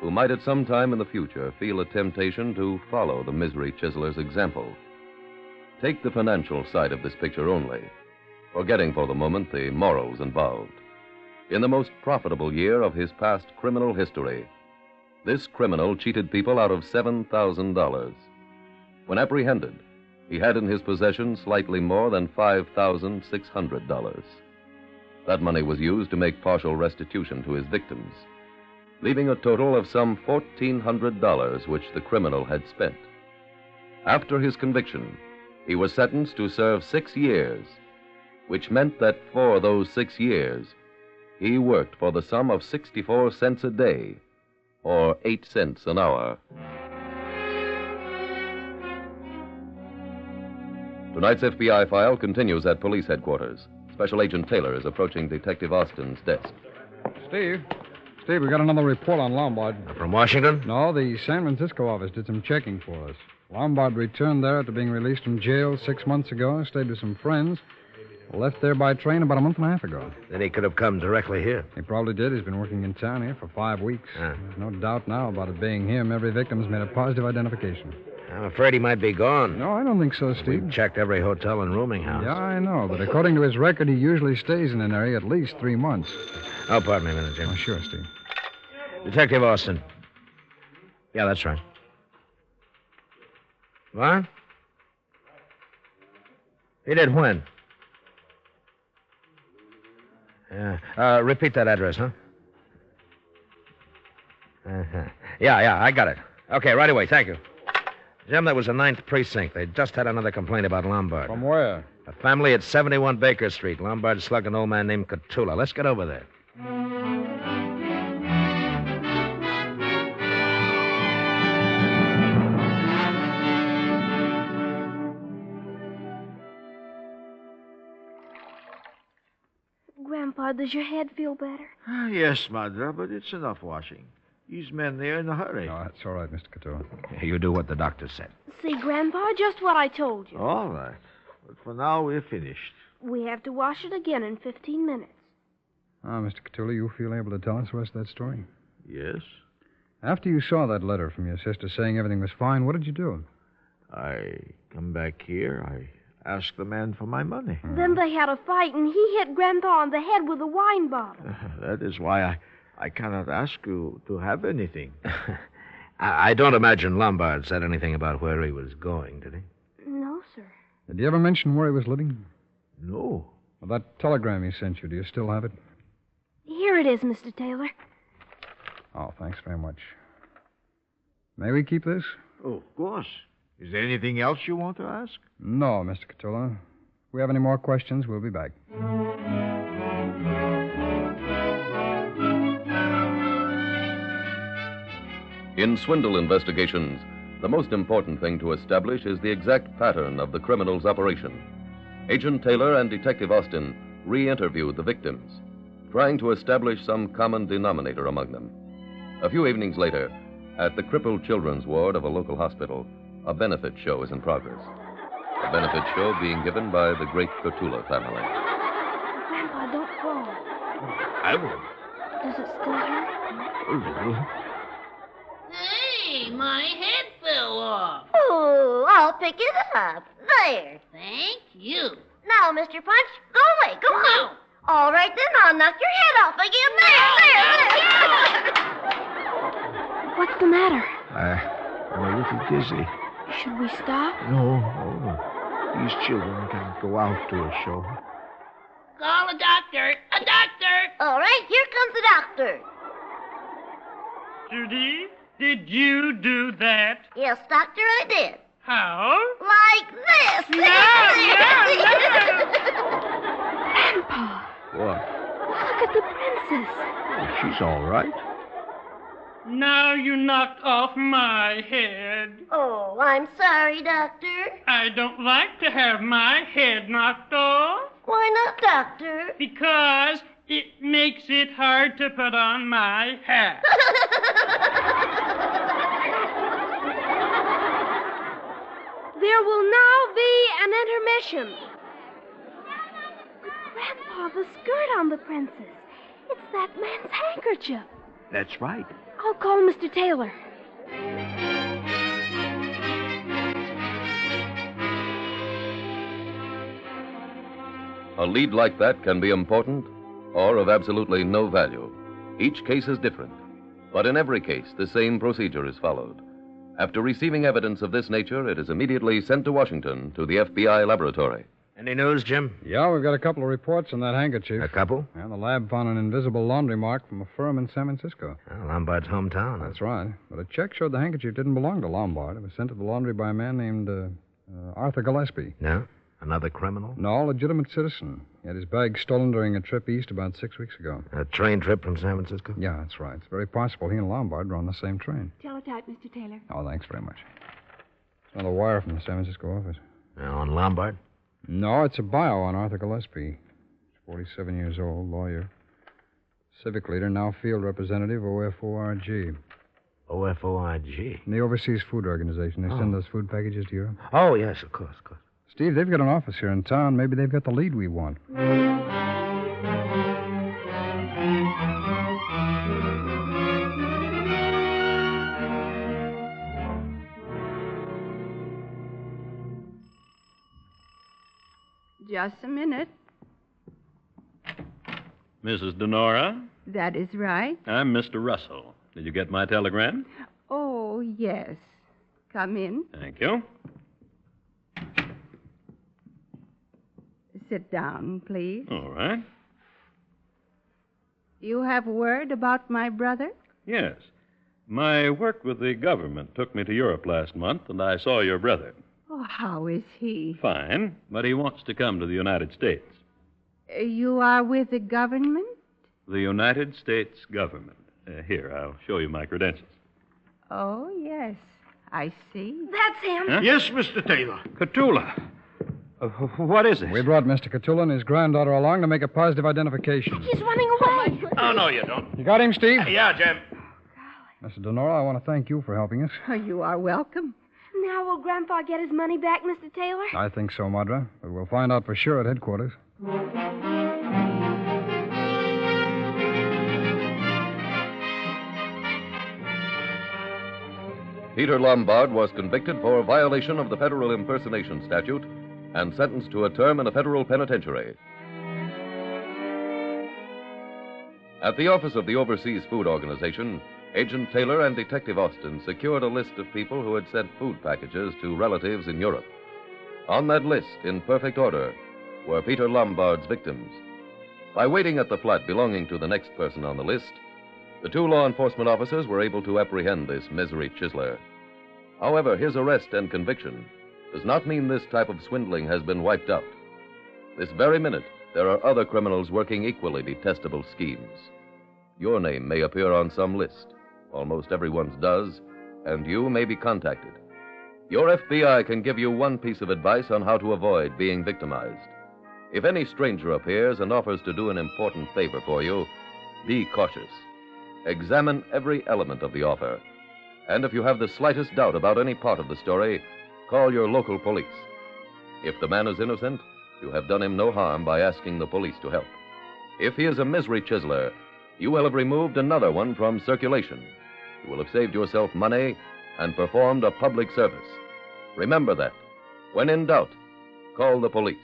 Speaker 4: who might at some time in the future feel a temptation to follow the misery chiseler's example. Take the financial side of this picture only, forgetting for the moment the morals involved. In the most profitable year of his past criminal history, this criminal cheated people out of $7,000. When apprehended, he had in his possession slightly more than $5,600. That money was used to make partial restitution to his victims, leaving a total of some $1,400 which the criminal had spent. After his conviction, he was sentenced to serve 6 years, which meant that for those 6 years, he worked for the sum of 64 cents a day, or 8 cents an hour. Tonight's FBI file continues at police headquarters. Special Agent Taylor is approaching Detective Austin's desk.
Speaker 5: Steve, we got another report on Lombard.
Speaker 17: From Washington?
Speaker 5: No, the San Francisco office did some checking for us. Lombard returned there after being released from jail 6 months ago, stayed with some friends, left there by train about a month and a half ago.
Speaker 17: Then he could have come directly here.
Speaker 5: He probably did. He's been working in town here for 5 weeks. There's no doubt now about it being him. Every victim's made a positive identification.
Speaker 17: I'm afraid he might be gone.
Speaker 5: No, I don't think so, Steve.
Speaker 17: We've checked every hotel and rooming house.
Speaker 5: Yeah, I know, but according to his record, he usually stays in an area at least 3 months.
Speaker 17: Oh, pardon me a minute, Jim.
Speaker 5: Oh, sure, Steve.
Speaker 17: Detective Austin. Yeah, that's right. What? He did when? Yeah. Repeat that address, huh? Uh-huh. Yeah, I got it. Okay, right away, thank you. Jim, that was the 9th precinct. They just had another complaint about Lombard.
Speaker 5: From where?
Speaker 17: A family at 71 Baker Street. Lombard slugged an old man named Catula. Let's get over there.
Speaker 18: Grandpa, does your head feel better?
Speaker 12: Yes, Madra, but it's enough washing. These men, they're in a hurry.
Speaker 5: No, that's all right, Mr. Couture.
Speaker 17: You do what the doctor said.
Speaker 18: See, Grandpa, just what I told you.
Speaker 12: All right. But for now, we're finished.
Speaker 18: We have to wash it again in 15 minutes.
Speaker 5: Mr. Catula, you feel able to tell us the rest of that story?
Speaker 12: Yes.
Speaker 5: After you saw that letter from your sister saying everything was fine, what did you do?
Speaker 12: I come back here. I asked the man for my money.
Speaker 18: Then they had a fight, and he hit Grandpa on the head with a wine bottle.
Speaker 12: That is why I cannot ask you to have anything.
Speaker 17: I don't imagine Lombard said anything about where he was going, did he?
Speaker 18: No, sir.
Speaker 5: Did he ever mention where he was living?
Speaker 12: No.
Speaker 5: Well, that telegram he sent you, do you still have it?
Speaker 18: Here it is, Mr. Taylor.
Speaker 5: Oh, thanks very much. May we keep this?
Speaker 12: Oh, of course. Is there anything else you want to ask?
Speaker 5: No, Mr. Catula. If we have any more questions, we'll be back.
Speaker 4: In swindle investigations, the most important thing to establish is the exact pattern of the criminal's operation. Agent Taylor and Detective Austin re-interviewed the victims, trying to establish some common denominator among them. A few evenings later, at the crippled children's ward of a local hospital, a benefit show is in progress. The benefit show being given by the great Catula family.
Speaker 18: Grandpa, don't fall.
Speaker 12: I won't.
Speaker 18: Does it still hurt?
Speaker 12: A little.
Speaker 19: Hey, my head fell off.
Speaker 9: Oh, I'll pick it up. There.
Speaker 19: Thank you.
Speaker 9: Now, Mr. Punch, go away. Go on. All right, then, I'll knock your head off again. There.
Speaker 18: What's the matter?
Speaker 12: I'm a little dizzy.
Speaker 18: Should we stop?
Speaker 12: No. These children can't go out to a show.
Speaker 19: Call a doctor. A doctor.
Speaker 9: All right, here comes the doctor.
Speaker 23: Judy, did you do that?
Speaker 9: Yes, doctor, I did.
Speaker 23: How?
Speaker 9: Like this.
Speaker 23: No.
Speaker 18: Grandpa.
Speaker 12: What?
Speaker 18: Look at the princess.
Speaker 11: Oh, she's all right.
Speaker 23: Now you knocked off my head.
Speaker 9: Oh, I'm sorry, Doctor.
Speaker 23: I don't like to have my head knocked off.
Speaker 9: Why not, Doctor?
Speaker 23: Because it makes it hard to put on my hat.
Speaker 18: There will now be an intermission. Grandpa, the skirt on the princess. It's that man's handkerchief.
Speaker 11: That's right.
Speaker 18: I'll call Mr. Taylor.
Speaker 4: A lead like that can be important or of absolutely no value. Each case is different, but in every case, the same procedure is followed. After receiving evidence of this nature, it is immediately sent to Washington to the FBI laboratory.
Speaker 17: Any news, Jim?
Speaker 5: Yeah, we've got a couple of reports on that handkerchief.
Speaker 17: A couple?
Speaker 5: And the lab found an invisible laundry mark from a firm in San Francisco.
Speaker 17: Well, Lombard's hometown.
Speaker 5: That's right. But a check showed the handkerchief didn't belong to Lombard. It was sent to the laundry by a man named Arthur Gillespie.
Speaker 17: No? Another criminal?
Speaker 5: No, legitimate citizen. He had his bag stolen during a trip east about 6 weeks ago.
Speaker 17: A train trip from San Francisco?
Speaker 5: Yeah, that's right. It's very possible he and Lombard were on the same train.
Speaker 14: Teletype, Mr. Taylor.
Speaker 5: Oh, thanks very much. It's another wire from the San Francisco office.
Speaker 17: On Lombard?
Speaker 5: No, it's a bio on Arthur Gillespie. He's 47 years old, lawyer. Civic leader, now field representative, OFORG.
Speaker 17: OFORG?
Speaker 5: In the Overseas Food Organization. They send those food packages to Europe.
Speaker 17: Oh, yes, of course.
Speaker 5: Steve, they've got an office here in town. Maybe they've got the lead we want.
Speaker 10: Just a minute.
Speaker 21: Mrs. Denora?
Speaker 10: That is right.
Speaker 21: I'm Mr. Russell. Did you get my telegram?
Speaker 10: Oh, yes. Come in.
Speaker 21: Thank you.
Speaker 10: Sit down, please.
Speaker 21: All right.
Speaker 10: You have word about my brother?
Speaker 21: Yes. My work with the government took me to Europe last month, and I saw your brother.
Speaker 10: Oh, how is he?
Speaker 21: Fine, but he wants to come to the United States.
Speaker 10: You are with the government?
Speaker 21: The United States government. Here, I'll show you my credentials.
Speaker 10: Oh, yes. I see.
Speaker 18: That's him.
Speaker 21: Huh?
Speaker 12: Yes, Mr. Taylor.
Speaker 21: Cthulhu. What is this?
Speaker 5: We brought Mr. Cthulhu and his granddaughter along to make a positive identification.
Speaker 18: He's running away.
Speaker 11: Oh, no, you don't.
Speaker 5: You got him, Steve?
Speaker 11: Yeah, Jim.
Speaker 5: Mr. Denora, I want to thank you for helping us.
Speaker 10: Oh, you are welcome.
Speaker 18: Now will Grandpa get his money back, Mr. Taylor?
Speaker 5: I think so, Madra. But we'll find out for sure at headquarters.
Speaker 4: Peter Lombard was convicted for a violation of the federal impersonation statute and sentenced to a term in a federal penitentiary. At the office of the Overseas Food Organization, Agent Taylor and Detective Austin secured a list of people who had sent food packages to relatives in Europe. On that list, in perfect order, were Peter Lombard's victims. By waiting at the flat belonging to the next person on the list, the two law enforcement officers were able to apprehend this misery chiseler. However, his arrest and conviction does not mean this type of swindling has been wiped out. This very minute, there are other criminals working equally detestable schemes. Your name may appear on some list. Almost everyone's does, and you may be contacted. Your FBI can give you one piece of advice on how to avoid being victimized. If any stranger appears and offers to do an important favor for you, be cautious. Examine every element of the offer. And if you have the slightest doubt about any part of the story, call your local police. If the man is innocent, you have done him no harm by asking the police to help. If he is a misery chiseler, you will have removed another one from circulation. You will have saved yourself money and performed a public service. Remember that. When in doubt, call the police.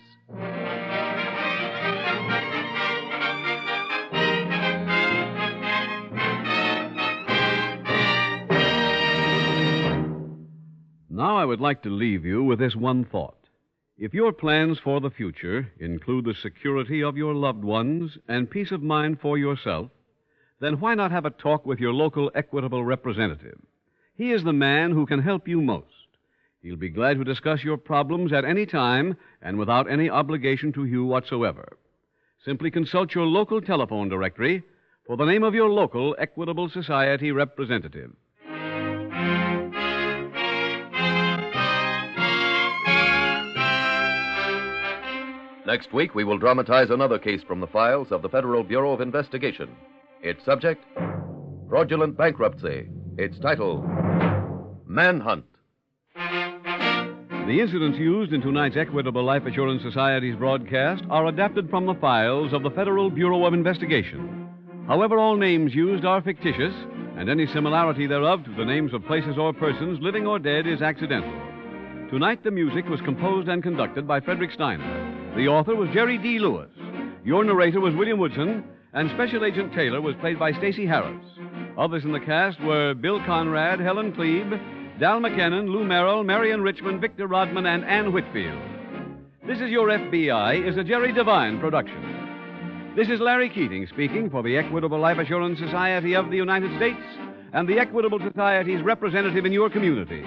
Speaker 2: Now I would like to leave you with this one thought. If your plans for the future include the security of your loved ones and peace of mind for yourself, then why not have a talk with your local Equitable representative? He is the man who can help you most. He'll be glad to discuss your problems at any time and without any obligation to you whatsoever. Simply consult your local telephone directory for the name of your local Equitable Society representative.
Speaker 4: Next week, we will dramatize another case from the files of the Federal Bureau of Investigation. Its subject, fraudulent bankruptcy. Its title, Manhunt.
Speaker 2: The incidents used in tonight's Equitable Life Assurance Society's broadcast are adapted from the files of the Federal Bureau of Investigation. However, all names used are fictitious, and any similarity thereof to the names of places or persons, living or dead, is accidental. Tonight, the music was composed and conducted by Frederick Steiner. The author was Jerry D. Lewis. Your narrator was William Woodson, and Special Agent Taylor was played by Stacey Harris. Others in the cast were Bill Conrad, Helen Klebe, Dal McKennon, Lou Merrill, Marion Richmond, Victor Rodman, and Ann Whitfield. This Is Your FBI is a Jerry Devine production. This is Larry Keating speaking for the Equitable Life Assurance Society of the United States and the Equitable Society's representative in your community,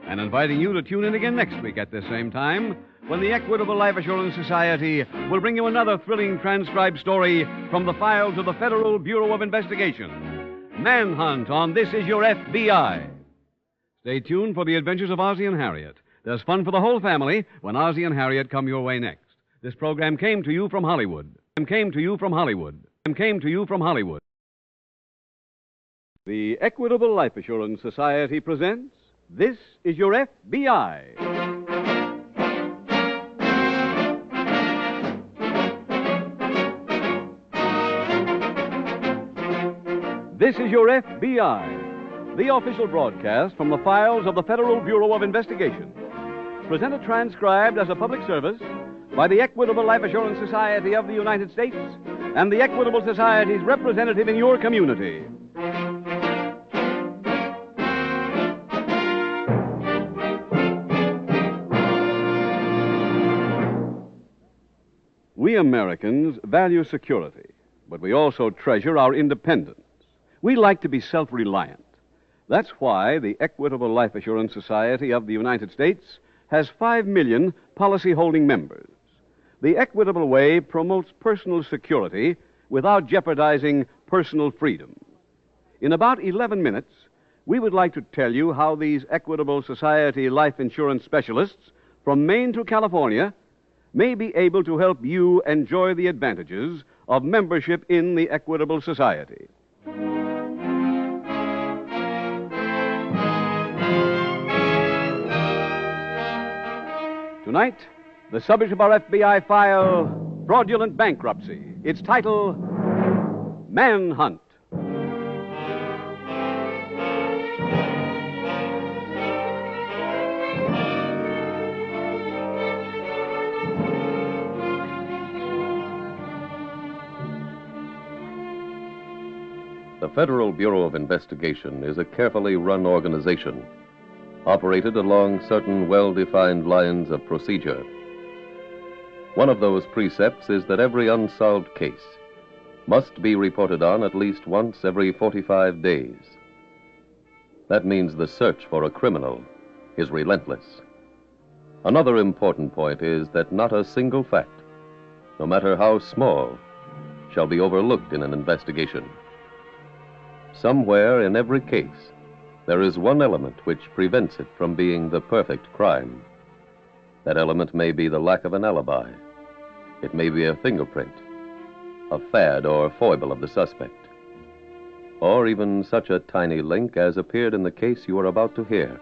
Speaker 2: and inviting you to tune in again next week at this same time when the Equitable Life Assurance Society will bring you another thrilling transcribed story from the files of the Federal Bureau of Investigation. Manhunt on This Is Your FBI. Stay tuned for the adventures of Ozzie and Harriet. There's fun for the whole family when Ozzie and Harriet come your way next. This program came to you from Hollywood. The Equitable Life Assurance Society presents This Is Your FBI. This is Your FBI, the official broadcast from the files of the Federal Bureau of Investigation. Presented transcribed as a public service by the Equitable Life Assurance Society of the United States and the Equitable Society's representative in your community. We Americans value security, but we also treasure our independence. We like to be self-reliant. That's why the Equitable Life Assurance Society of the United States has 5 million policy-holding members. The Equitable Way promotes personal security without jeopardizing personal freedom. In about 11 minutes, we would like to tell you how these Equitable Society life insurance specialists from Maine to California may be able to help you enjoy the advantages of membership in the Equitable Society. Tonight, the subject of our FBI file, Fraudulent Bankruptcy. Its title, Manhunt.
Speaker 4: The Federal Bureau of Investigation is a carefully run organization, operated along certain well-defined lines of procedure. One of those precepts is that every unsolved case must be reported on at least once every 45 days. That means the search for a criminal is relentless. Another important point is that not a single fact, no matter how small, shall be overlooked in an investigation. Somewhere in every case, there is one element which prevents it from being the perfect crime. That element may be the lack of an alibi. It may be a fingerprint, a fad or foible of the suspect, or even such a tiny link as appeared in the case you are about to hear.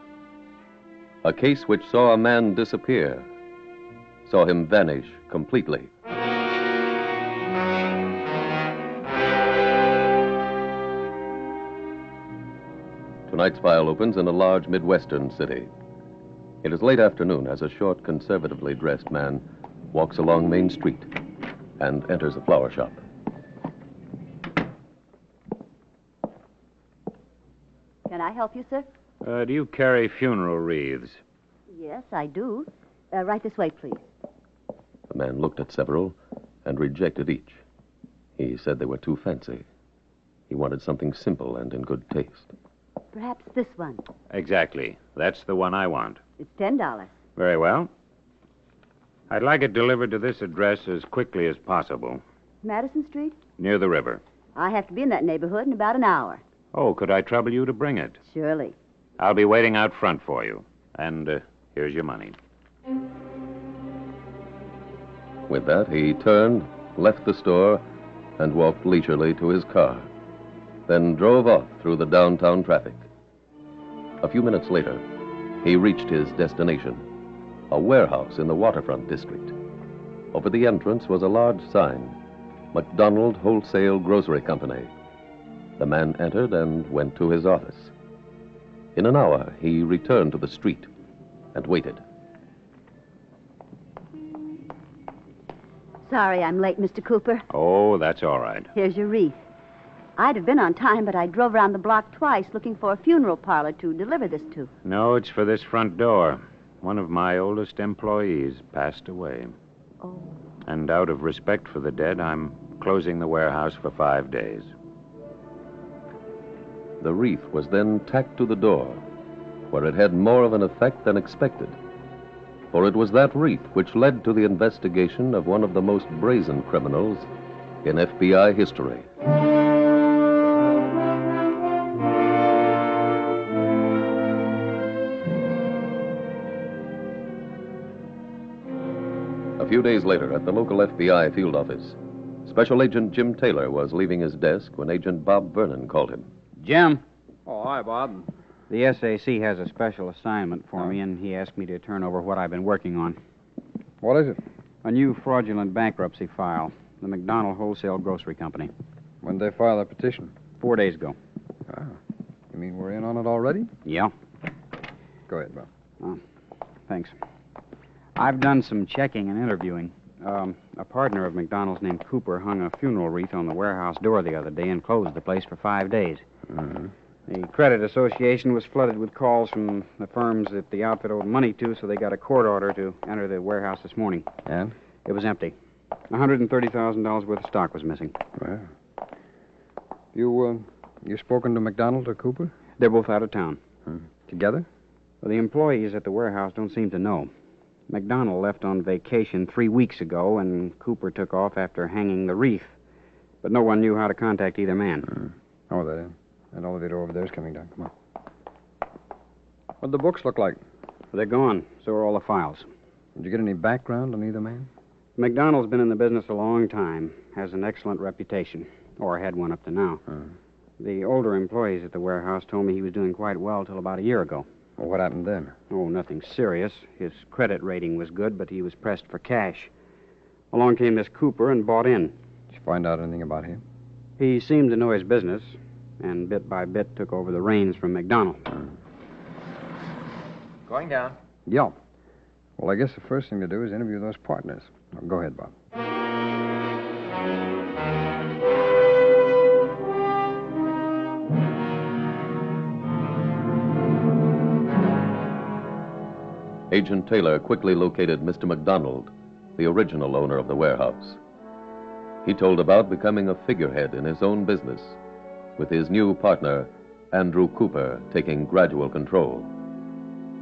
Speaker 4: A case which saw a man disappear, saw him vanish completely. Tonight's file opens in a large Midwestern city. It is late afternoon as a short, conservatively dressed man walks along Main Street and enters a flower shop.
Speaker 13: Can I help you, sir?
Speaker 16: Do you carry funeral wreaths?
Speaker 13: Yes, I do. Right this way, please.
Speaker 4: The man looked at several and rejected each. He said they were too fancy. He wanted something simple and in good taste.
Speaker 13: Perhaps this one.
Speaker 16: Exactly. That's the one I want.
Speaker 13: It's $10.
Speaker 16: Very well. I'd like it delivered to this address as quickly as possible.
Speaker 13: Madison Street?
Speaker 16: Near the river.
Speaker 13: I have to be in that neighborhood in about an hour.
Speaker 16: Oh, could I trouble you to bring it?
Speaker 13: Surely.
Speaker 16: I'll be waiting out front for you. And here's your money.
Speaker 4: With that, he turned, left the store, and walked leisurely to his car. Then drove off through the downtown traffic. A few minutes later, he reached his destination, a warehouse in the waterfront district. Over the entrance was a large sign, McDonald Wholesale Grocery Company. The man entered and went to his office. In an hour, he returned to the street and waited.
Speaker 13: Sorry I'm late, Mr. Cooper.
Speaker 16: Oh, that's all right.
Speaker 13: Here's your wreath. I'd have been on time, but I drove around the block twice looking for a funeral parlor to deliver this to.
Speaker 16: No, it's for this front door. One of my oldest employees passed away.
Speaker 13: Oh.
Speaker 16: And out of respect for the dead, I'm closing the warehouse for 5 days.
Speaker 4: The wreath was then tacked to the door, where it had more of an effect than expected. For it was that wreath which led to the investigation of one of the most brazen criminals in FBI history. A few days later, at the local FBI field office, Special Agent Jim Taylor was leaving his desk when Agent Bob Vernon called him.
Speaker 1: Jim.
Speaker 20: Oh, hi, Bob.
Speaker 1: The SAC has a special assignment for me, and he asked me to turn over what I've been working on.
Speaker 5: What is it?
Speaker 1: A new fraudulent bankruptcy file. The McDonald Wholesale Grocery Company.
Speaker 5: When did they file the petition?
Speaker 1: 4 days ago.
Speaker 5: Ah. You mean we're in on it already?
Speaker 1: Yeah.
Speaker 5: Go ahead, Bob.
Speaker 1: Oh, thanks. I've done some checking and interviewing. A partner of McDonald's named Cooper hung a funeral wreath on the warehouse door the other day and closed the place for 5 days.
Speaker 5: Mm-hmm.
Speaker 1: The credit association was flooded with calls from the firms that the outfit owed money to, so they got a court order to enter the warehouse this morning.
Speaker 5: And?
Speaker 1: It was empty. $130,000 worth of stock was missing.
Speaker 5: Well. You spoken to McDonald or Cooper?
Speaker 1: They're both out of town.
Speaker 5: Together?
Speaker 1: Well, the employees at the warehouse don't seem to know. McDonald left on vacation 3 weeks ago, and Cooper took off after hanging the wreath. But no one knew how to contact either man.
Speaker 5: Oh, that elevator over there is coming down. Come on. What'd the books look like?
Speaker 1: They're gone. So are all the files.
Speaker 5: Did you get any background on either man?
Speaker 1: McDonald's been in the business a long time. Has an excellent reputation. Or had one up to now. The older employees at the warehouse told me he was doing quite well till about a year ago.
Speaker 5: Well, what happened then?
Speaker 1: Oh, nothing serious. His credit rating was good, but he was pressed for cash. Along came this Cooper and bought in.
Speaker 5: Did you find out anything about him?
Speaker 1: He seemed to know his business, and bit by bit took over the reins from McDonald.
Speaker 20: Going down.
Speaker 5: Yeah. Well, I guess the first thing to do is interview those partners. Now, go ahead, Bob.
Speaker 4: Agent Taylor quickly located Mr. McDonald, the original owner of the warehouse. He told about becoming a figurehead in his own business, with his new partner, Andrew Cooper, taking gradual control.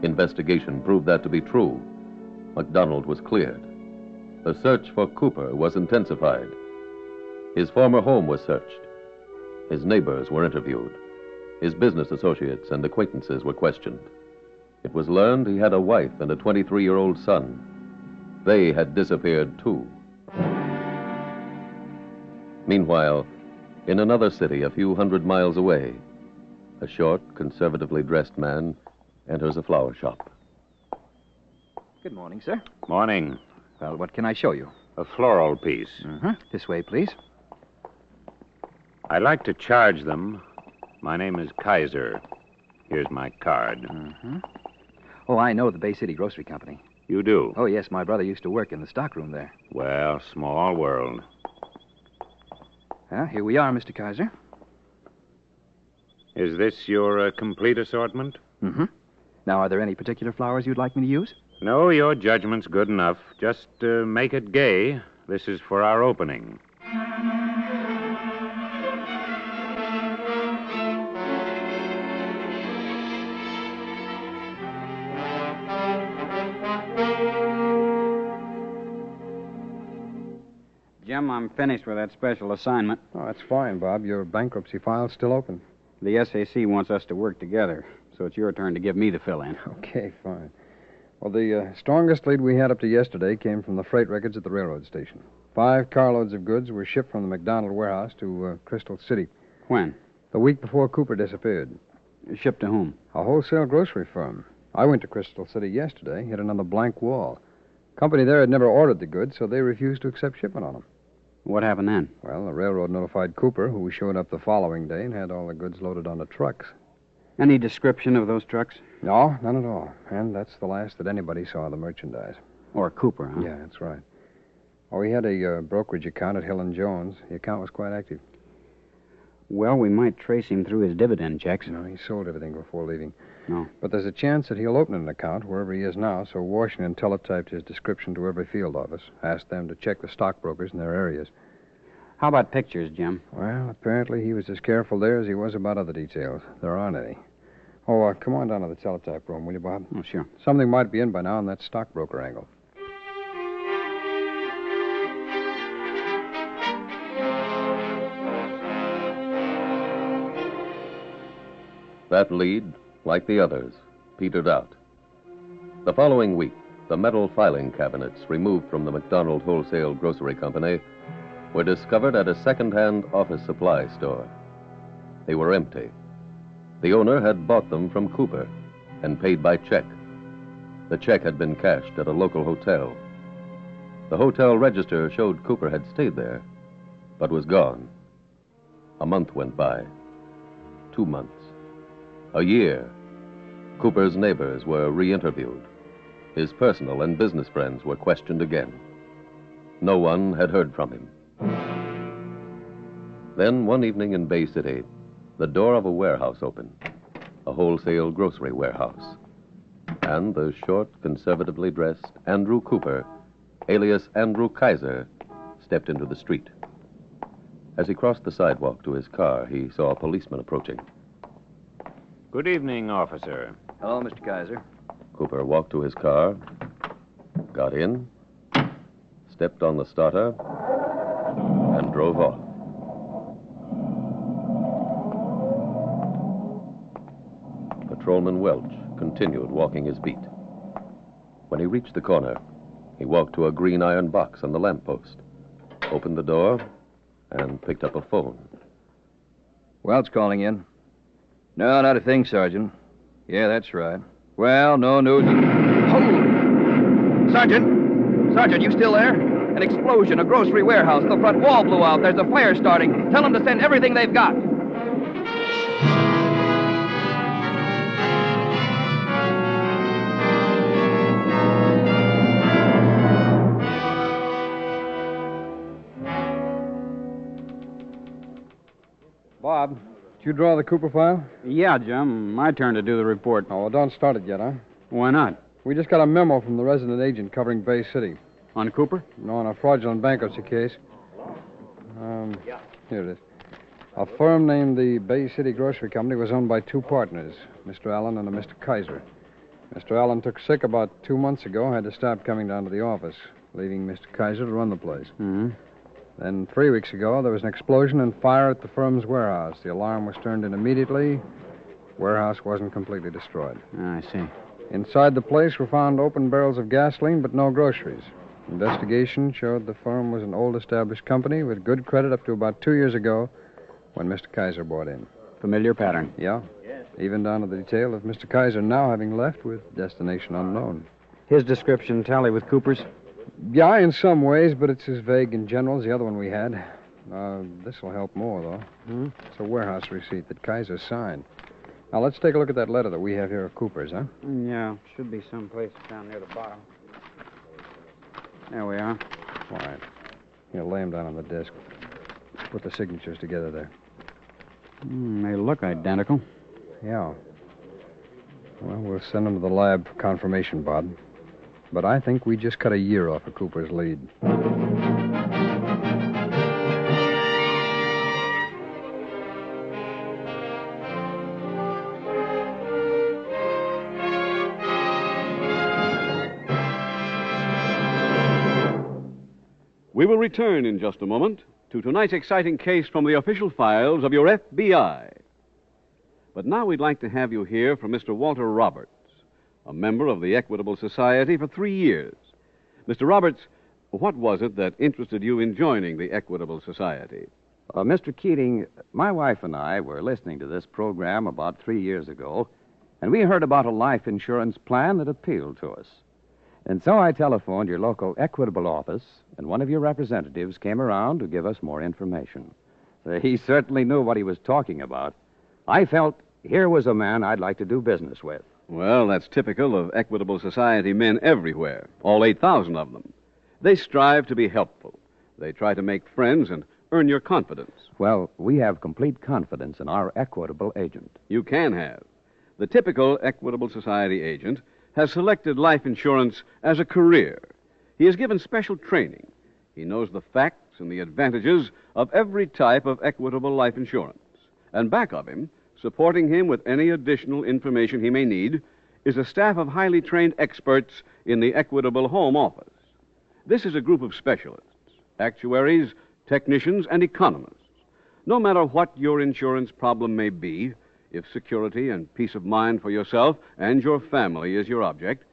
Speaker 4: Investigation proved that to be true. McDonald was cleared. The search for Cooper was intensified. His former home was searched. His neighbors were interviewed. His business associates and acquaintances were questioned. It was learned he had a wife and a 23-year-old son. They had disappeared, too. Meanwhile, in another city a few hundred miles away, a short, conservatively dressed man enters a flower shop.
Speaker 20: Good morning, sir.
Speaker 16: Morning.
Speaker 20: Well, what can I show you?
Speaker 16: A floral piece.
Speaker 20: This way, please.
Speaker 16: I'd like to charge them. My name is Kaiser. Here's my card.
Speaker 20: Oh, I know the Bay City Grocery Company.
Speaker 16: You do?
Speaker 20: Oh, yes. My brother used to work in the stockroom there.
Speaker 16: Well, small world.
Speaker 20: Well, here we are, Mr. Kaiser.
Speaker 16: Is this your complete assortment?
Speaker 20: Now, are there any particular flowers you'd like me to use?
Speaker 16: No, your judgment's good enough. Just make it gay. This is for our opening.
Speaker 1: Jim. I'm finished with that special assignment.
Speaker 5: Oh, that's fine, Bob. Your bankruptcy file's still open.
Speaker 1: The SAC wants us to work together, so it's your turn to give me the fill-in.
Speaker 5: Okay, fine. Well, the strongest lead we had up to yesterday came from the freight records at the railroad station. 5 carloads of goods were shipped from the McDonald warehouse to Crystal City.
Speaker 1: When?
Speaker 5: The week before Cooper disappeared.
Speaker 1: Shipped to whom?
Speaker 5: A wholesale grocery firm. I went to Crystal City yesterday, hit another blank wall. Company there had never ordered the goods, so they refused to accept shipment on them.
Speaker 1: What happened then?
Speaker 5: Well, the railroad notified Cooper, who showed up the following day and had all the goods loaded onto trucks.
Speaker 1: Any description of those trucks?
Speaker 5: No, none at all. And that's the last that anybody saw of the merchandise.
Speaker 1: Or Cooper, huh?
Speaker 5: Yeah, that's right. Oh, he had a brokerage account at Hill & Jones. The account was quite active.
Speaker 1: Well, we might trace him through his dividend checks.
Speaker 5: No, he sold everything before leaving.
Speaker 1: No.
Speaker 5: But there's a chance that he'll open an account wherever he is now, so Washington teletyped his description to every field office, asked them to check the stockbrokers in their areas.
Speaker 1: How about pictures, Jim?
Speaker 5: Well, apparently he was as careful there as he was about other details. There aren't any. Oh, come on down to the teletype room, will you, Bob?
Speaker 1: Oh, sure.
Speaker 5: Something might be in by now on that stockbroker angle.
Speaker 4: That lead, like the others, petered out. The following week, the metal filing cabinets removed from the McDonald Wholesale Grocery Company were discovered at a second-hand office supply store. They were empty. The owner had bought them from Cooper and paid by check. The check had been cashed at a local hotel. The hotel register showed Cooper had stayed there, but was gone. A month went by. 2 months. A year. Cooper's neighbors were re-interviewed. His personal and business friends were questioned again. No one had heard from him. Then, one evening in Bay City, the door of a warehouse opened, a wholesale grocery warehouse. And the short, conservatively dressed Andrew Cooper, alias Andrew Kaiser, stepped into the street. As he crossed the sidewalk to his car, he saw a policeman approaching.
Speaker 16: Good evening, officer.
Speaker 20: Hello, Mr. Kaiser.
Speaker 4: Cooper walked to his car, got in, stepped on the starter, and drove off. Patrolman Welch continued walking his beat. When he reached the corner, he walked to a green iron box on the lamppost, opened the door, and picked up a phone.
Speaker 20: Welch calling in. No, not a thing, Sergeant. Yeah, that's right. Well, no news. Hold! Sergeant! Sergeant, you still there? An explosion, a grocery warehouse. The front wall blew out. There's a fire starting. Tell them to send everything they've got.
Speaker 5: Bob, did you draw the Cooper file?
Speaker 1: Yeah, Jim. My turn to do the report.
Speaker 5: Oh, well, don't start it yet, huh?
Speaker 1: Why not?
Speaker 5: We just got a memo from the resident agent covering Bay City.
Speaker 1: On Cooper?
Speaker 5: No, on a fraudulent bankruptcy case. Here it is. A firm named the Bay City Grocery Company was owned by 2 partners, Mr. Allen and a Mr. Kaiser. Mr. Allen took sick about 2 months ago, had to stop coming down to the office, leaving Mr. Kaiser to run the place.
Speaker 1: Mm-hmm.
Speaker 5: Then 3 weeks ago, there was an explosion and fire at the firm's warehouse. The alarm was turned in immediately. Warehouse wasn't completely destroyed.
Speaker 1: I see.
Speaker 5: Inside the place were found open barrels of gasoline, but no groceries. Investigation showed the firm was an old established company with good credit up to about 2 years ago when Mr. Kaiser bought in.
Speaker 1: Familiar pattern.
Speaker 5: Yeah. Even down to the detail of Mr. Kaiser now having left with destination unknown.
Speaker 1: His description tally with Cooper's?
Speaker 5: Yeah, in some ways, but it's as vague in general as the other one we had. This will help more, though.
Speaker 1: Hmm?
Speaker 5: It's a warehouse receipt that Kaiser signed. Now, let's take a look at that letter that we have here of Cooper's, huh?
Speaker 1: Yeah, should be someplace down near the bottom. There we are.
Speaker 5: All right. Here, lay them down on the desk. Put the signatures together there.
Speaker 1: They look identical.
Speaker 5: Yeah. Well, we'll send them to the lab for confirmation, Bob. But I think we just cut a year off of Cooper's lead.
Speaker 2: We will return in just a moment to tonight's exciting case from the official files of your FBI. But now we'd like to have you hear from Mr. Walter Roberts, a member of the Equitable Society for 3 years. Mr. Roberts, what was it that interested you in joining the Equitable Society?
Speaker 8: Mr. Keating, my wife and I were listening to this program about 3 years ago, and we heard about a life insurance plan that appealed to us. And so I telephoned your local Equitable office, and one of your representatives came around to give us more information. He certainly knew what he was talking about. I felt here was a man I'd like to do business with.
Speaker 2: Well, that's typical of Equitable Society men everywhere, all 8,000 of them. They strive to be helpful. They try to make friends and earn your confidence.
Speaker 8: Well, we have complete confidence in our Equitable agent.
Speaker 2: You can have. The typical Equitable Society agent has selected life insurance as a career. He is given special training. He knows the facts and the advantages of every type of equitable life insurance. And back of him, supporting him with any additional information he may need, is a staff of highly trained experts in the Equitable Home Office. This is a group of specialists, actuaries, technicians, and economists. No matter what your insurance problem may be, if security and peace of mind for yourself and your family is your object,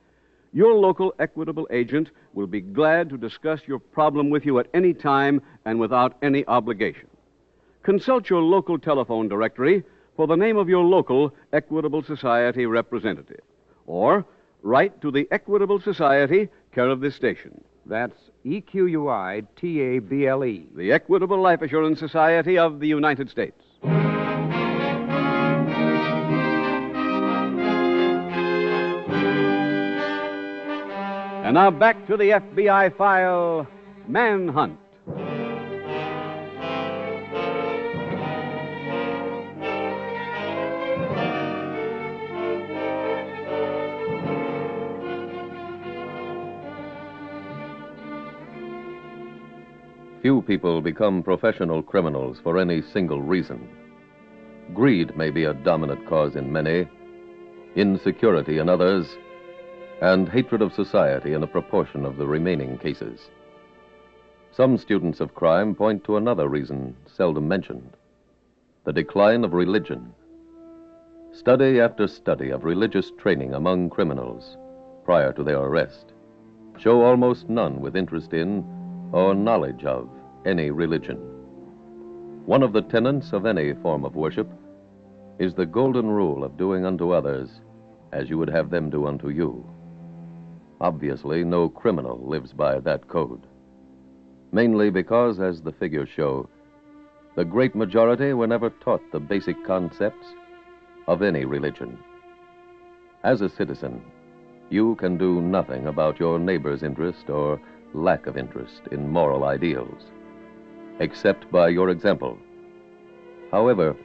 Speaker 2: your local Equitable agent will be glad to discuss your problem with you at any time and without any obligation. Consult your local telephone directory for the name of your local Equitable Society representative, or write to the Equitable Society, care of this station.
Speaker 8: That's EQUITABLE.
Speaker 2: The Equitable Life Assurance Society of the United States. And now back to the FBI file, Manhunt.
Speaker 4: Few people become professional criminals for any single reason. Greed may be a dominant cause in many, insecurity in others, and hatred of society in a proportion of the remaining cases. Some students of crime point to another reason seldom mentioned: the decline of religion. Study after study of religious training among criminals prior to their arrest show almost none with interest in or knowledge of any religion. One of the tenets of any form of worship is the golden rule of doing unto others as you would have them do unto you. Obviously, no criminal lives by that code. Mainly because, as the figures show, the great majority were never taught the basic concepts of any religion. As a citizen, you can do nothing about your neighbor's interest or lack of interest in moral ideals, except by your example. However,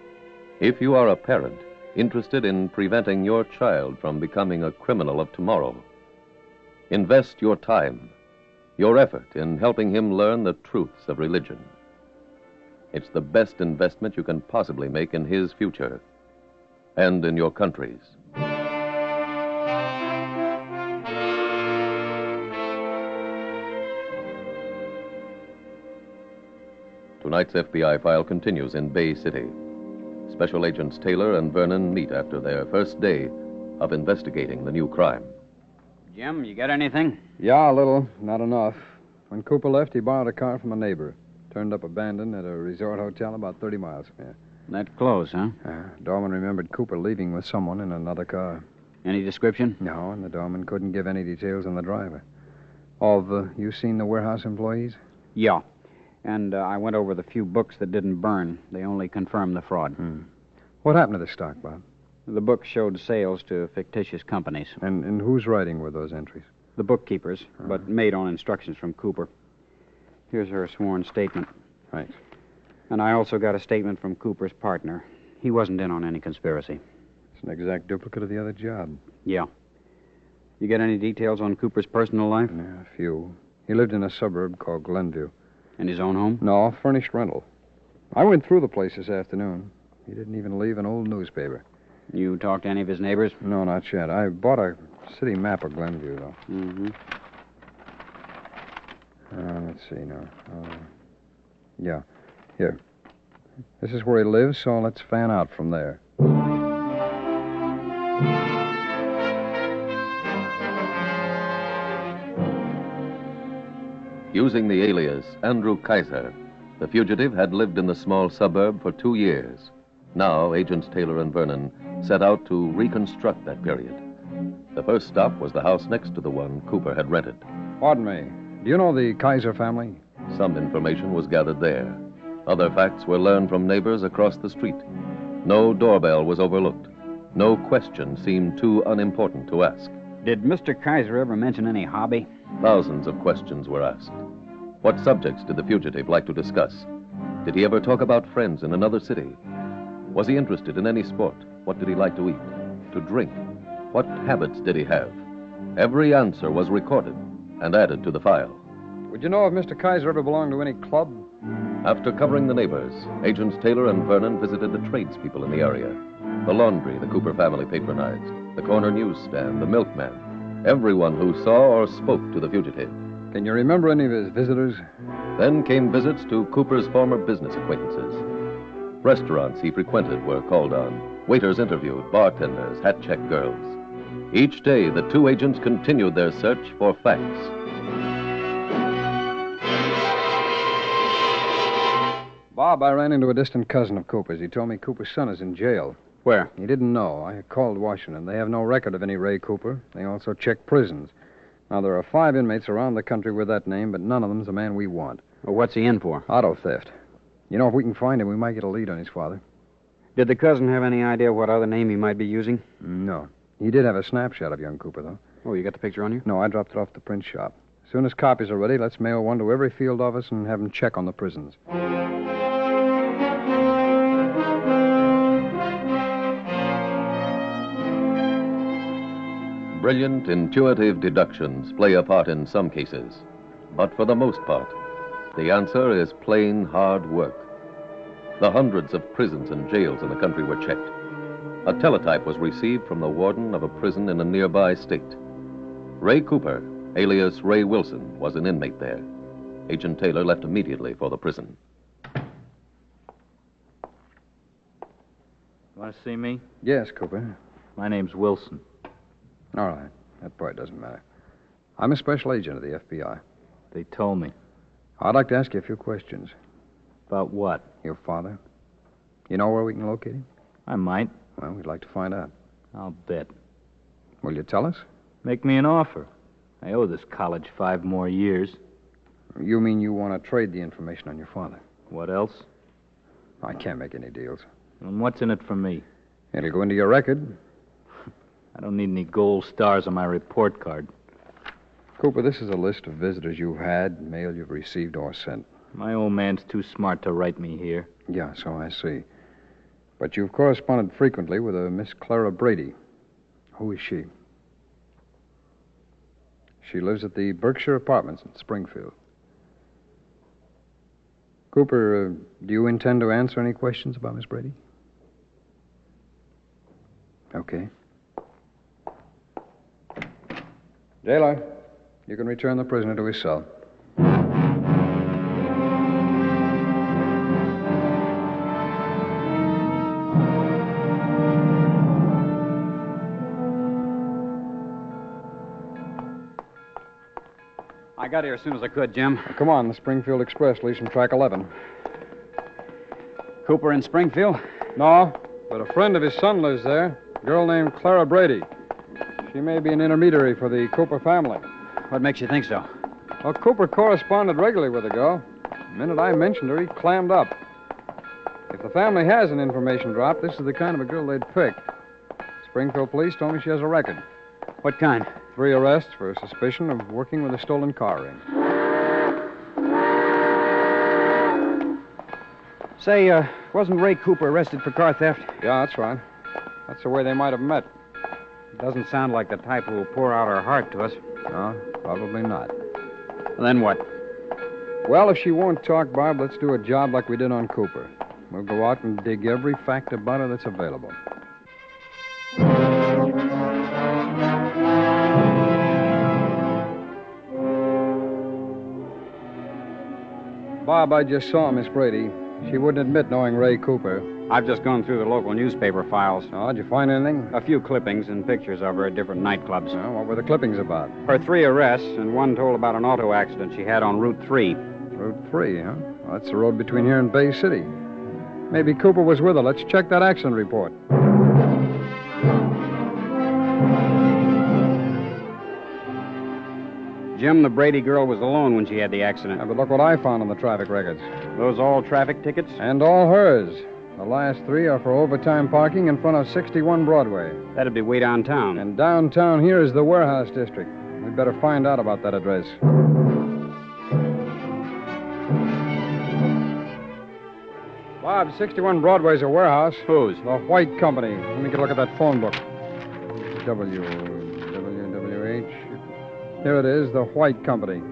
Speaker 4: if you are a parent interested in preventing your child from becoming a criminal of tomorrow, invest your time, your effort in helping him learn the truths of religion. It's the best investment you can possibly make in his future and in your country's. Tonight's FBI file continues in Bay City. Special Agents Taylor and Vernon meet after their first day of investigating the new crime.
Speaker 1: Jim, you got anything?
Speaker 5: Yeah, a little. Not enough. When Cooper left, he borrowed a car from a neighbor. Turned up abandoned at a resort hotel about 30 miles from here.
Speaker 1: That close, huh?
Speaker 5: Doorman remembered Cooper leaving with someone in another car.
Speaker 1: Any description?
Speaker 5: No, and the doorman couldn't give any details on the driver. You seen the warehouse employees?
Speaker 1: Yeah. And I went over the few books that didn't burn. They only confirmed the fraud.
Speaker 5: What happened to the stock, Bob?
Speaker 1: The book showed sales to fictitious companies.
Speaker 5: And whose writing were those entries?
Speaker 1: The bookkeeper's, but made on instructions from Cooper. Here's her sworn statement.
Speaker 5: Thanks.
Speaker 1: And I also got a statement from Cooper's partner. He wasn't in on any conspiracy.
Speaker 5: It's an exact duplicate of the other job.
Speaker 1: Yeah. You get any details on Cooper's personal life?
Speaker 5: Yeah, a few. He lived in a suburb called Glenview.
Speaker 1: In his own home?
Speaker 5: No, furnished rental. I went through the place this afternoon. He didn't even leave an old newspaper.
Speaker 1: You talked to any of his neighbors?
Speaker 5: No, not yet. I bought a city map of Glenview, though. Let's see now. Yeah. Here. This is where he lives, so let's fan out from there.
Speaker 4: Using the alias Andrew Kaiser, the fugitive had lived in the small suburb for 2 years. Now, Agents Taylor and Vernon set out to reconstruct that period. The first stop was the house next to the one Cooper had rented.
Speaker 5: Pardon me. Do you know the Kaiser family?
Speaker 4: Some information was gathered there. Other facts were learned from neighbors across the street. No doorbell was overlooked. No question seemed too unimportant to ask.
Speaker 1: Did Mr. Kaiser ever mention any hobby?
Speaker 4: Thousands of questions were asked. What subjects did the fugitive like to discuss? Did he ever talk about friends in another city? Was he interested in any sport? What did he like to eat? To drink? What habits did he have? Every answer was recorded and added to the file.
Speaker 5: Would you know if Mr. Kaiser ever belonged to any club?
Speaker 4: After covering the neighbors, Agents Taylor and Vernon visited the tradespeople in the area. The laundry the Cooper family patronized, the corner newsstand, the milkman. Everyone who saw or spoke to the fugitive.
Speaker 5: Can you remember any of his visitors?
Speaker 4: Then came visits to Cooper's former business acquaintances. Restaurants he frequented were called on. Waiters interviewed, bartenders, hat-check girls. Each day, the two agents continued their search for facts.
Speaker 5: Bob, I ran into a distant cousin of Cooper's. He told me Cooper's son is in jail.
Speaker 1: Where?
Speaker 5: He didn't know. I called Washington. They have no record of any Ray Cooper. They also checked prisons. Now, there are 5 inmates around the country with that name, but none of them's the man we want.
Speaker 1: Well, what's he in for?
Speaker 5: Auto theft. You know, if we can find him, we might get a lead on his father.
Speaker 1: Did the cousin have any idea what other name he might be using?
Speaker 5: No. He did have a snapshot of young Cooper, though.
Speaker 1: Oh, you got the picture on you?
Speaker 5: No, I dropped it off at the print shop. As soon as copies are ready, let's mail one to every field office and have them check on the prisons.
Speaker 4: Brilliant, intuitive deductions play a part in some cases. But for the most part, the answer is plain hard work. The hundreds of prisons and jails in the country were checked. A teletype was received from the warden of a prison in a nearby state. Ray Cooper, alias Ray Wilson, was an inmate there. Agent Taylor left immediately for the prison.
Speaker 6: Want to see me?
Speaker 5: Yes, Cooper.
Speaker 6: My name's Wilson.
Speaker 5: All right. That part doesn't matter. I'm a special agent of the FBI.
Speaker 6: They told me.
Speaker 5: I'd like to ask you a few questions.
Speaker 6: About what?
Speaker 5: Your father. You know where we can locate him?
Speaker 6: I might.
Speaker 5: Well, we'd like to find out.
Speaker 6: I'll bet.
Speaker 5: Will you tell us?
Speaker 6: Make me an offer. I owe this college 5 more years.
Speaker 5: You mean you want to trade the information on your father?
Speaker 6: What else?
Speaker 5: I can't make any deals.
Speaker 6: And what's in it for me?
Speaker 5: It'll go into your record.
Speaker 6: I don't need any gold stars on my report card.
Speaker 5: Cooper, this is a list of visitors you've had, mail you've received or sent.
Speaker 6: My old man's too smart to write me here.
Speaker 5: Yeah, so I see. But you've corresponded frequently with a Miss Clara Brady. Who is she? She lives at the Berkshire Apartments in Springfield. Cooper, do you intend to answer any questions about Miss Brady? Okay. Jailer, you can return the prisoner to his cell.
Speaker 1: I got here as soon as I could, Jim.
Speaker 5: Now, come on, the Springfield Express leaves from track 11.
Speaker 1: Cooper in Springfield?
Speaker 5: No, but a friend of his son lives there, a girl named Clara Brady. She may be an intermediary for the Cooper family.
Speaker 1: What makes you think so?
Speaker 5: Well, Cooper corresponded regularly with the girl. The minute I mentioned her, he clammed up. If the family has an information drop, this is the kind of a girl they'd pick. Springfield police told me she has a record.
Speaker 1: What kind?
Speaker 5: 3 arrests for suspicion of working with a stolen car ring.
Speaker 1: Say, wasn't Ray Cooper arrested for car theft?
Speaker 5: Yeah, that's right. That's the way they might have met.
Speaker 1: Doesn't sound like the type who will pour out her heart to us.
Speaker 5: No, probably not.
Speaker 1: Then what?
Speaker 5: Well, if she won't talk, Bob, let's do a job like we did on Cooper. We'll go out and dig every fact about her that's available. Bob, I just saw Miss Brady. She wouldn't admit knowing Ray Cooper.
Speaker 1: I've just gone through the local newspaper files.
Speaker 5: Oh, did you find anything?
Speaker 1: A few clippings and pictures of her at different nightclubs.
Speaker 5: Oh, what were the clippings about?
Speaker 1: Her 3 arrests, and one told about an auto accident she had on Route 3.
Speaker 5: Route 3, huh? Well, that's the road between here and Bay City. Maybe Cooper was with her. Let's check that accident report.
Speaker 1: Jim, the Brady girl was alone when she had the accident.
Speaker 5: Yeah, but look what I found on the traffic records.
Speaker 1: Those all traffic tickets?
Speaker 5: And all hers. The last 3 are for overtime parking in front of 61 Broadway.
Speaker 1: That'd be way downtown.
Speaker 5: And downtown here is the warehouse district. We'd better find out about that address. Bob, 61 Broadway's a warehouse.
Speaker 1: Whose?
Speaker 5: The White Company. Let me get a look at that phone book. WWH. Here it is, the White Company.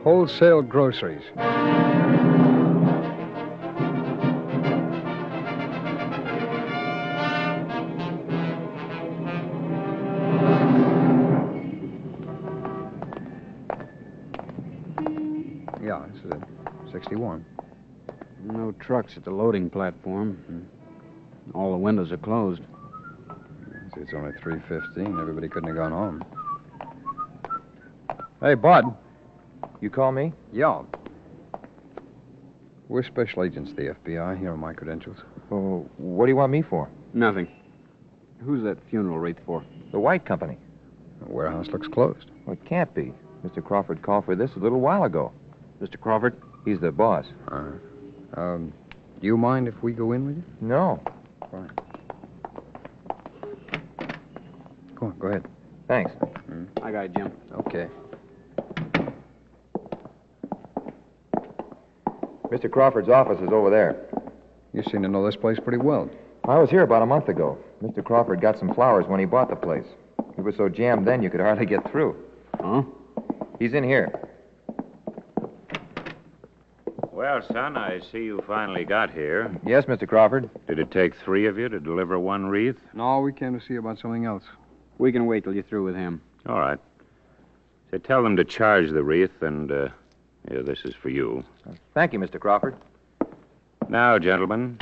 Speaker 5: Wholesale groceries. Yeah, this is it. 61.
Speaker 1: No trucks at the loading platform. All the windows are closed.
Speaker 5: See, it's only 3:15. Everybody couldn't have gone home. Hey, Bud.
Speaker 20: You call me?
Speaker 5: Yeah. We're special agents of the FBI. Here are my credentials.
Speaker 20: Oh, what do you want me for?
Speaker 1: Nothing. Who's that funeral wreath for?
Speaker 20: The White Company.
Speaker 5: The warehouse looks closed.
Speaker 20: Well, it can't be. Mr. Crawford called for this a little while ago.
Speaker 1: Mr. Crawford?
Speaker 20: He's the boss.
Speaker 5: Do you mind if we go in with you?
Speaker 20: No.
Speaker 5: Fine. Go on, go ahead.
Speaker 20: Thanks.
Speaker 1: I got it, Jim.
Speaker 5: Okay.
Speaker 20: Mr. Crawford's office is over there.
Speaker 5: You seem to know this place pretty well.
Speaker 20: I was here about a month ago. Mr. Crawford got some flowers when he bought the place. He was so jammed then you could hardly get through.
Speaker 1: Huh?
Speaker 20: He's in here.
Speaker 16: Well, son, I see you finally got here.
Speaker 20: Yes, Mr. Crawford.
Speaker 16: Did it take 3 of you to deliver 1 wreath?
Speaker 5: No, we came to see about something else.
Speaker 1: We can wait till you're through with him.
Speaker 16: All right. Say, tell them to charge the wreath, and, here, this is for you.
Speaker 20: Thank you, Mr. Crawford.
Speaker 16: Now, gentlemen,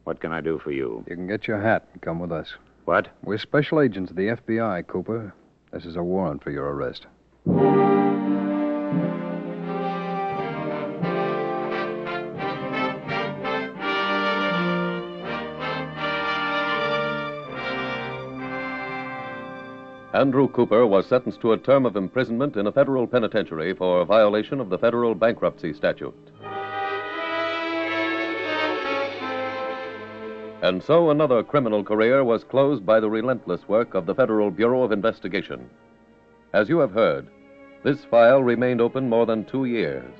Speaker 16: what can I do for you?
Speaker 5: You can get your hat and come with us.
Speaker 16: What?
Speaker 5: We're special agents of the FBI, Cooper. This is a warrant for your arrest.
Speaker 4: Andrew Cooper was sentenced to a term of imprisonment in a federal penitentiary for a violation of the federal bankruptcy statute. And so another criminal career was closed by the relentless work of the Federal Bureau of Investigation. As you have heard, this file remained open more than 2 years.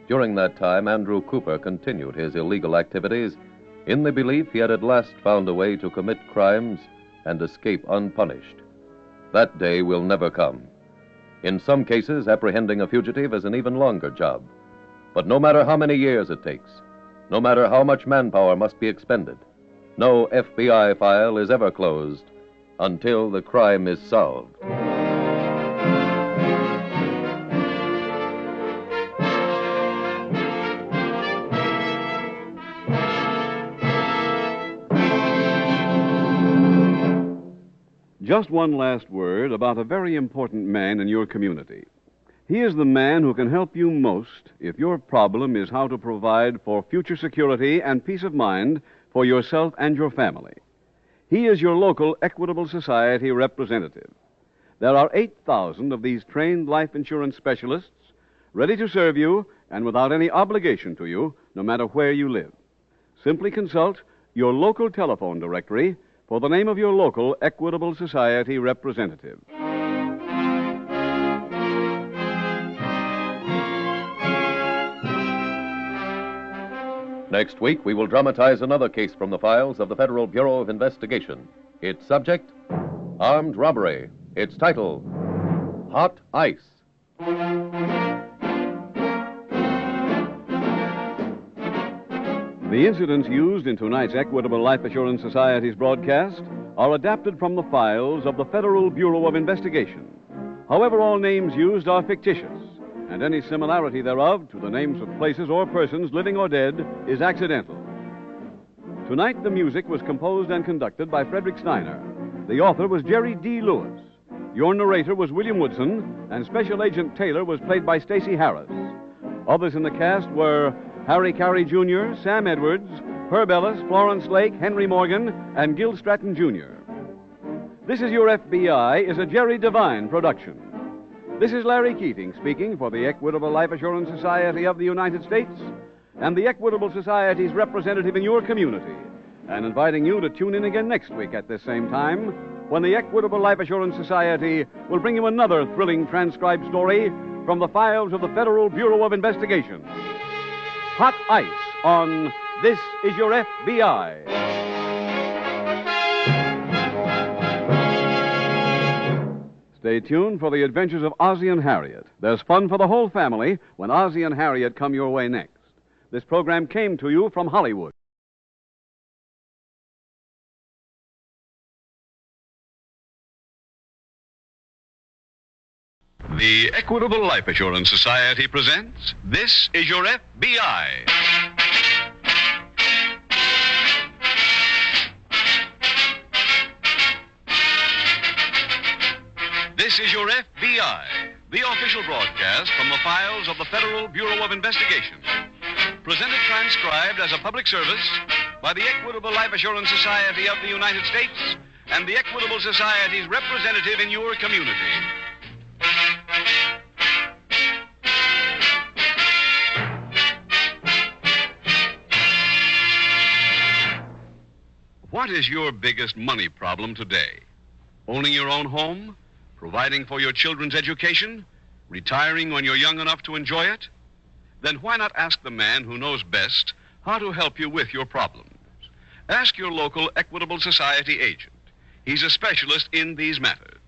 Speaker 4: During that time, Andrew Cooper continued his illegal activities in the belief he had at last found a way to commit crimes and escape unpunished. That day will never come. In some cases, apprehending a fugitive is an even longer job. But no matter how many years it takes, no matter how much manpower must be expended, no FBI file is ever closed until the crime is solved.
Speaker 2: Just one last word about a very important man in your community. He is the man who can help you most if your problem is how to provide for future security and peace of mind for yourself and your family. He is your local Equitable Society representative. There are 8,000 of these trained life insurance specialists ready to serve you and without any obligation to you, no matter where you live. Simply consult your local telephone directory for the name of your local Equitable Society representative.
Speaker 4: Next week, we will dramatize another case from the files of the Federal Bureau of Investigation. Its subject, armed robbery. Its title, Hot Ice.
Speaker 2: The incidents used in tonight's Equitable Life Assurance Society's broadcast are adapted from the files of the Federal Bureau of Investigation. However, all names used are fictitious, and any similarity thereof to the names of places or persons, living or dead, is accidental. Tonight, the music was composed and conducted by Frederick Steiner. The author was Jerry D. Lewis. Your narrator was William Woodson, and Special Agent Taylor was played by Stacey Harris. Others in the cast were Harry Carey Jr., Sam Edwards, Herb Ellis, Florence Lake, Henry Morgan, and Gil Stratton Jr. This Is Your FBI is a Jerry Devine production. This is Larry Keating speaking for the Equitable Life Assurance Society of the United States and the Equitable Society's representative in your community, and inviting you to tune in again next week at this same time when the Equitable Life Assurance Society will bring you another thrilling transcribed story from the files of the Federal Bureau of Investigation. Hot Ice on This Is Your FBI. Stay tuned for the adventures of Ozzie and Harriet. There's fun for the whole family when Ozzie and Harriet come your way next. This program came to you from Hollywood. The Equitable Life Assurance Society presents This Is Your FBI. This is Your FBI, the official broadcast from the files of the Federal Bureau of Investigation. Presented transcribed as a public service by the Equitable Life Assurance Society of the United States and the Equitable Society's representative in your community. What is your biggest money problem today? Owning your own home? Providing for your children's education? Retiring when you're young enough to enjoy it? Then why not ask the man who knows best how to help you with your problems? Ask your local Equitable Society agent. He's a specialist in these matters.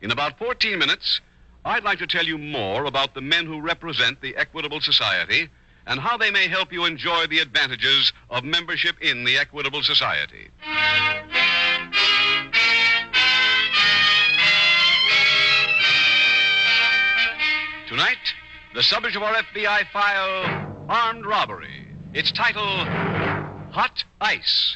Speaker 2: In about 14 minutes, I'd like to tell you more about the men who represent the Equitable Society and how they may help you enjoy the advantages of membership in the Equitable Society. Tonight, the subject of our FBI file, Armed Robbery. Its title, Hot Ice.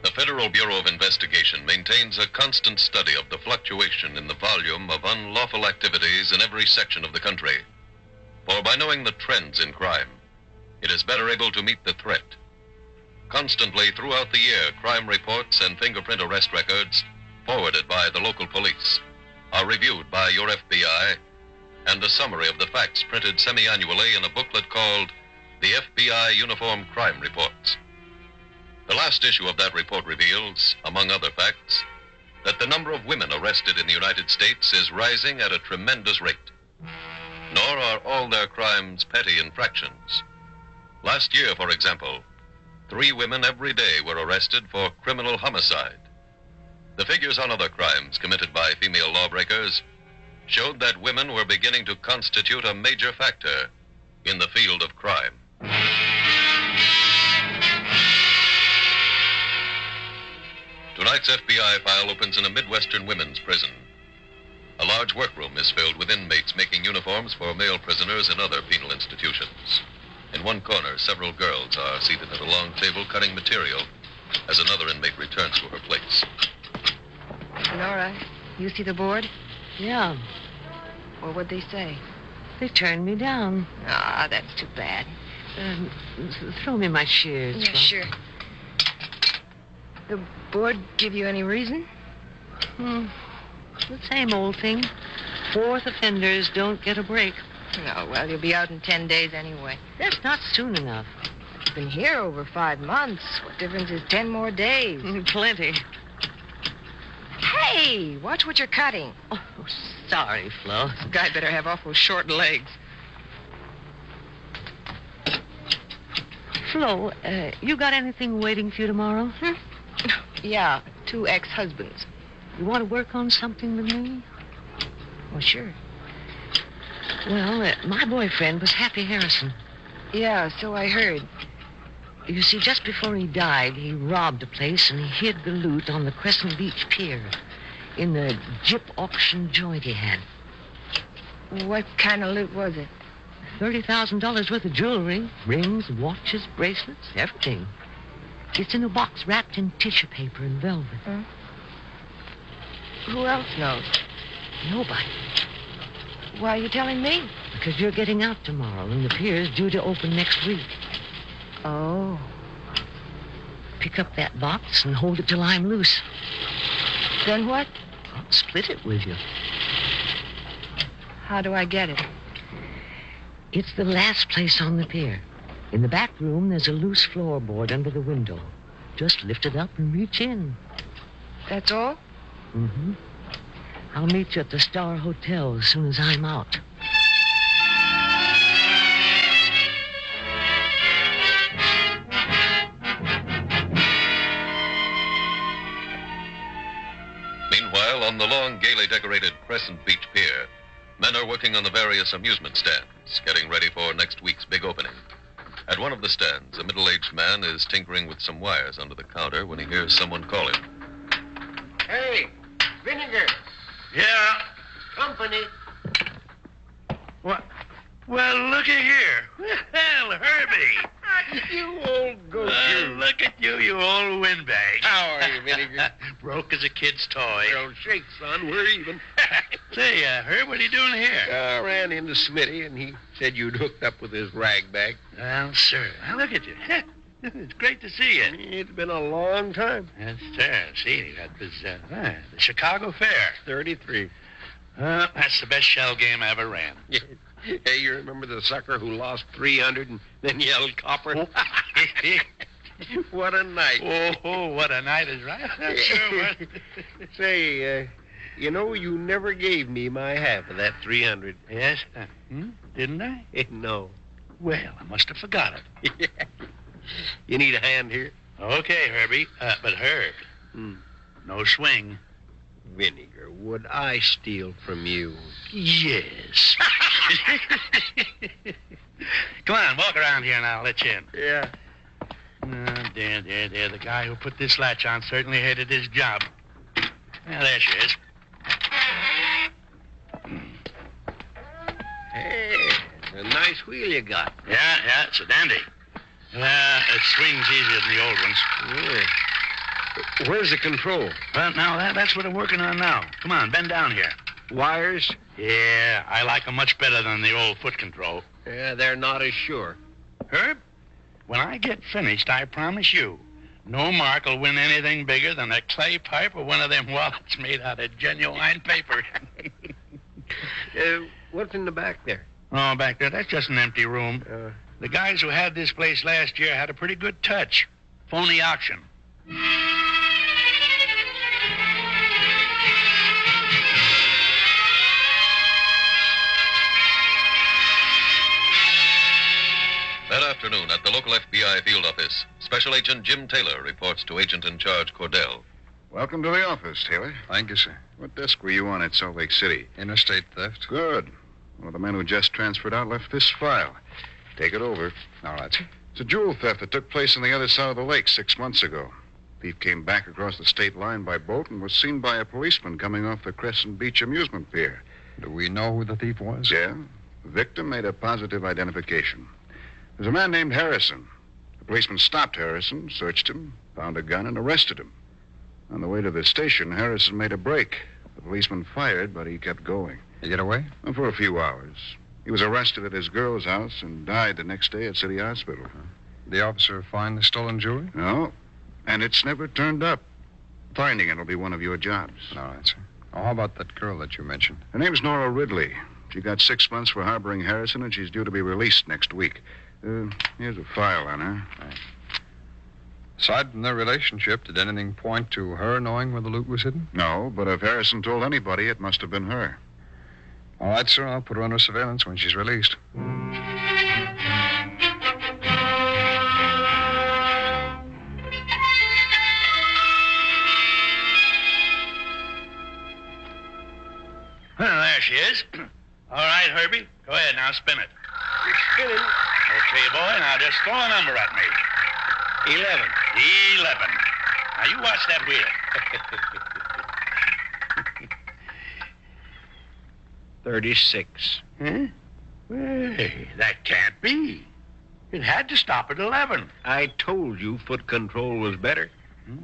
Speaker 4: The Federal Bureau of Investigation maintains a constant study of the fluctuation in the volume of unlawful activities in every section of the country. For by knowing the trends in crime, it is better able to meet the threat. Constantly throughout the year, crime reports and fingerprint arrest records forwarded by the local police are reviewed by your FBI, and a summary of the facts printed semi-annually in a booklet called the FBI Uniform Crime Reports. The last issue of that report reveals, among other facts, that the number of women arrested in the United States is rising at a tremendous rate. Nor are all their crimes petty infractions. Last year, for example, 3 women every day were arrested for criminal homicide. The figures on other crimes committed by female lawbreakers showed that women were beginning to constitute a major factor in the field of crime. Tonight's FBI file opens in a Midwestern women's prison. A large workroom is filled with inmates making uniforms for male prisoners in other penal institutions. In one corner, several girls are seated at a long table cutting material as another inmate returns to her place.
Speaker 7: Nora, you see the board?
Speaker 15: Yeah.
Speaker 7: Well, what'd they say?
Speaker 15: They turned me down.
Speaker 7: Ah, that's too bad.
Speaker 15: Throw me my shears.
Speaker 7: Yeah, sure. The board give you any reason?
Speaker 15: The same old thing. 4th offenders don't get a break.
Speaker 7: No, well, you'll be out in 10 days anyway.
Speaker 15: That's not soon enough.
Speaker 7: You've been here over 5 months. What difference is 10 more days?
Speaker 15: Plenty.
Speaker 7: Hey, watch what you're cutting.
Speaker 15: Oh, sorry, Flo.
Speaker 7: This guy better have awful short legs.
Speaker 15: Flo, you got anything waiting for you tomorrow?
Speaker 7: Yeah, 2 ex-husbands.
Speaker 15: You want to work on something with me?
Speaker 7: Well, sure.
Speaker 15: Well, my boyfriend was Happy Harrison. Yeah, so I heard. You see, just before he died, he robbed a place and he hid the loot on the Crescent Beach Pier in the gyp auction joint he had.
Speaker 7: What kind of loot was it?
Speaker 15: $30,000 worth of jewelry, rings, watches, bracelets, everything. It's in a box wrapped in tissue paper and velvet.
Speaker 7: Huh? Who else knows?
Speaker 15: Nobody.
Speaker 7: Why are you telling me?
Speaker 15: Because you're getting out tomorrow and the pier's due to open next week.
Speaker 7: Oh.
Speaker 15: Pick up that box and hold it till I'm loose.
Speaker 7: Then what?
Speaker 15: I'll split it with you.
Speaker 7: How do I get it?
Speaker 15: It's the last place on the pier. In the back room, there's a loose floorboard under the window. Just lift it up and reach in.
Speaker 7: That's all?
Speaker 15: Mm-hmm. I'll meet you at the Star Hotel as soon as I'm out.
Speaker 4: Meanwhile, on the long, gaily decorated Crescent Beach Pier, men are working on the various amusement stands, getting ready for next week's big opening. At one of the stands, a middle-aged man is tinkering with some wires under the counter when he hears someone call him.
Speaker 17: Hey, Vinegar.
Speaker 3: Yeah?
Speaker 17: Company.
Speaker 3: What? Well, looky here. Well, Herbie.
Speaker 17: You old goat.
Speaker 3: Look at you, you old windbag.
Speaker 17: How are you, Vinegar?
Speaker 3: Broke as a kid's toy.
Speaker 17: Don't shake, son. We're even.
Speaker 3: Say, Herb, what are you doing here?
Speaker 17: I ran into Smitty, and he said you'd hooked up with his rag bag.
Speaker 3: Well, sir. Now, look at you. It's great to see you.
Speaker 17: It's been a long time.
Speaker 3: Yes, sir. See, that was the Chicago Fair.
Speaker 17: 33.
Speaker 3: That's the best shell game I ever ran.
Speaker 17: Hey, you remember the sucker who lost 300 and then yelled copper? What a night.
Speaker 3: Oh, what a night is right. That sure was.
Speaker 17: Say, you know, you never gave me my half of that 300.
Speaker 3: Yes? Didn't I?
Speaker 17: No.
Speaker 3: Well, I must have forgot it.
Speaker 17: You need a hand here?
Speaker 3: Okay, Herbie. But Herb, no swing.
Speaker 17: Vinegar, would I steal from you?
Speaker 3: Yes. Come on, walk around here and I'll let you in.
Speaker 17: Yeah.
Speaker 3: There. The guy who put this latch on certainly hated his job. Well, there she is.
Speaker 17: Hey, a nice wheel you got.
Speaker 3: Yeah, it's a dandy. It swings easier than the old ones.
Speaker 17: Yeah. Where's the control?
Speaker 3: Well, now, that's what I'm working on now. Come on, bend down here.
Speaker 17: Wires?
Speaker 3: Yeah, I like them much better than the old foot control.
Speaker 17: Yeah, they're not as sure.
Speaker 3: Herb, when I get finished, I promise you, no mark will win anything bigger than a clay pipe or one of them wallets made out of genuine paper.
Speaker 17: What's in the back there?
Speaker 3: Oh, back there, that's just an empty room. The guys who had this place last year had a pretty good touch. Phony auction.
Speaker 4: That afternoon, at the local FBI field office, Special Agent Jim Taylor reports to Agent in Charge Cordell.
Speaker 5: Welcome to the office, Taylor.
Speaker 19: Thank you, sir.
Speaker 5: What desk were you on at Salt Lake City?
Speaker 19: Interstate theft.
Speaker 5: Good. One of the men who just transferred out left this file. Take it over.
Speaker 19: All right, sir.
Speaker 5: It's a jewel theft that took place on the other side of the lake 6 months ago. Thief came back across the state line by boat and was seen by a policeman coming off the Crescent Beach amusement pier.
Speaker 19: Do we know who the thief was?
Speaker 5: Yeah. The victim made a positive identification. There's a man named Harrison. The policeman stopped Harrison, searched him, found a gun, and arrested him. On the way to the station, Harrison made a break. The policeman fired, but he kept going.
Speaker 19: He get away?
Speaker 5: For a few hours. He was arrested at his girl's house and died the next day at City Hospital.
Speaker 19: The officer find the stolen jewelry?
Speaker 5: No. And it's never turned up. Finding it will be one of your jobs.
Speaker 19: All right, sir. Oh, how about that girl that you mentioned?
Speaker 5: Her name's Nora Ridley. She got 6 months for harboring Harrison, and she's due to be released next week. Here's a file on her.
Speaker 19: Right. Aside from their relationship, did anything point to her knowing where the loot was hidden?
Speaker 5: No, but if Harrison told anybody, it must have been her.
Speaker 19: All right, sir. I'll put her under surveillance when she's released.
Speaker 3: Well, there she is. All right, Herbie. Go ahead now, spin it.
Speaker 17: You're spinning.
Speaker 3: Okay, boy, now just throw a number at me. 11. 11. Now, you watch that wheel.
Speaker 9: 36.
Speaker 3: Huh? Hey, that can't be. It had to stop at 11.
Speaker 9: I told you foot control was better.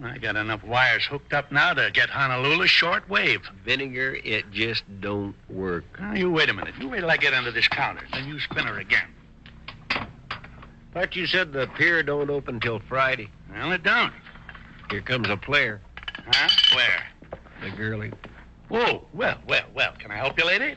Speaker 3: I got enough wires hooked up now to get Honolulu shortwave.
Speaker 9: Vinegar, it just don't work.
Speaker 3: Now, you wait a minute. You wait till I get under this counter. Then you spin her again.
Speaker 9: Thought you said the pier don't open till Friday.
Speaker 3: Well, it don't.
Speaker 9: Here comes a player.
Speaker 3: Huh? Where?
Speaker 9: The girlie.
Speaker 3: Oh, well. Can I help you, lady?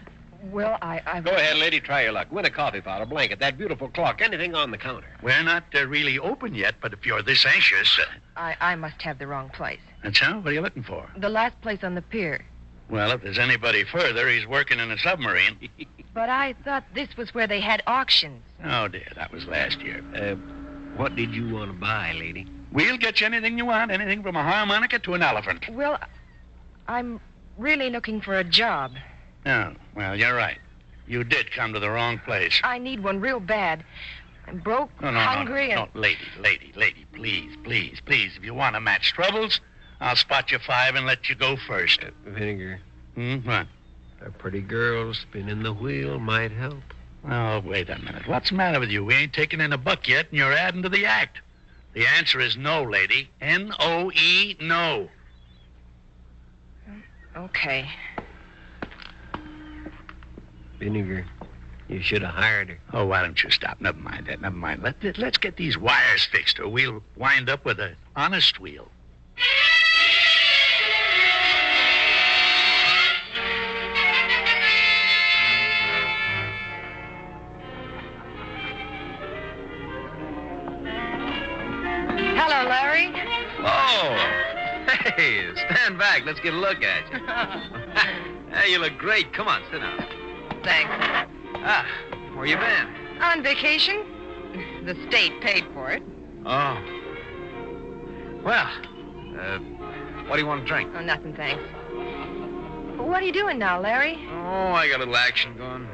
Speaker 10: Well, I...
Speaker 9: Go ahead, lady. Try your luck. Win a coffee pot, a blanket, that beautiful clock, anything on the counter.
Speaker 3: We're not really open yet, but if you're this anxious...
Speaker 7: I must have the wrong place.
Speaker 3: That's how? What are you looking for?
Speaker 7: The last place on the pier.
Speaker 3: Well, if there's anybody further, he's working in a submarine.
Speaker 7: But I thought this was where they had auctions.
Speaker 3: Oh, dear, that was last year.
Speaker 9: What did you want to buy, lady?
Speaker 3: We'll get you anything you want, anything from a harmonica to an elephant.
Speaker 7: Well, I'm really looking for a job.
Speaker 3: Oh, well, you're right. You did come to the wrong place.
Speaker 7: I need one real bad. I'm broke, hungry, and...
Speaker 3: No, lady, please. If you want to match troubles, I'll spot you 5 and let you go first.
Speaker 9: Vinegar.
Speaker 3: What?
Speaker 9: A pretty girl spinning the wheel might help.
Speaker 3: Oh, wait a minute. What's the matter with you? We ain't taken in a buck yet, and you're adding to the act. The answer is no, lady. N-O-E, no.
Speaker 7: Okay.
Speaker 9: Vinegar, you should have hired her.
Speaker 3: Oh, why don't you stop? Never mind that. Let's get these wires fixed, or we'll wind up with an honest wheel.
Speaker 7: Hello, Larry.
Speaker 9: Oh, hey, stand back. Let's get a look at you. Hey, you look great. Come on, sit down.
Speaker 7: Thanks.
Speaker 9: Where you been?
Speaker 7: On vacation. The state paid for it.
Speaker 9: Oh. Well, what do you want to drink?
Speaker 7: Oh, nothing, thanks. What are you doing now, Larry?
Speaker 9: Oh, I got a little action going.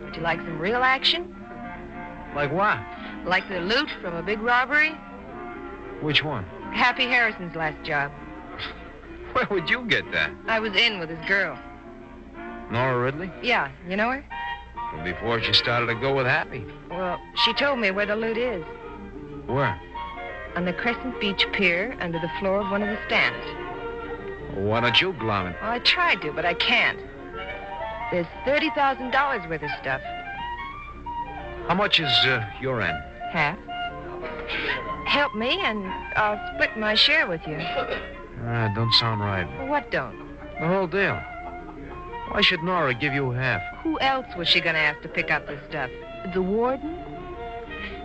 Speaker 7: Would you like some real action?
Speaker 9: Like what?
Speaker 7: Like the loot from a big robbery?
Speaker 9: Which one?
Speaker 7: Happy Harrison's last job.
Speaker 9: Where would you get that?
Speaker 7: I was in with his girl.
Speaker 9: Nora Ridley?
Speaker 7: Yeah, you know her?
Speaker 9: Well, before she started to go with Happy.
Speaker 7: Well, she told me where the loot is.
Speaker 9: Where?
Speaker 7: On the Crescent Beach Pier, under the floor of one of the stands.
Speaker 9: Well, why don't you glom it?
Speaker 7: Well, I tried to, but I can't. There's $30,000 worth of stuff.
Speaker 9: How much is your end?
Speaker 7: Half. Help me, and I'll split my share with you.
Speaker 9: Don't sound right.
Speaker 7: What don't?
Speaker 9: The whole deal. Why should Nora give you half?
Speaker 7: Who else was she going to ask to pick up this stuff? The warden?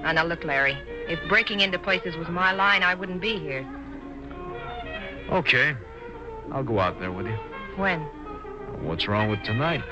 Speaker 7: Now, look, Larry. If breaking into places was my line, I wouldn't be here.
Speaker 9: Okay. I'll go out there with you.
Speaker 7: When?
Speaker 9: What's wrong with tonight?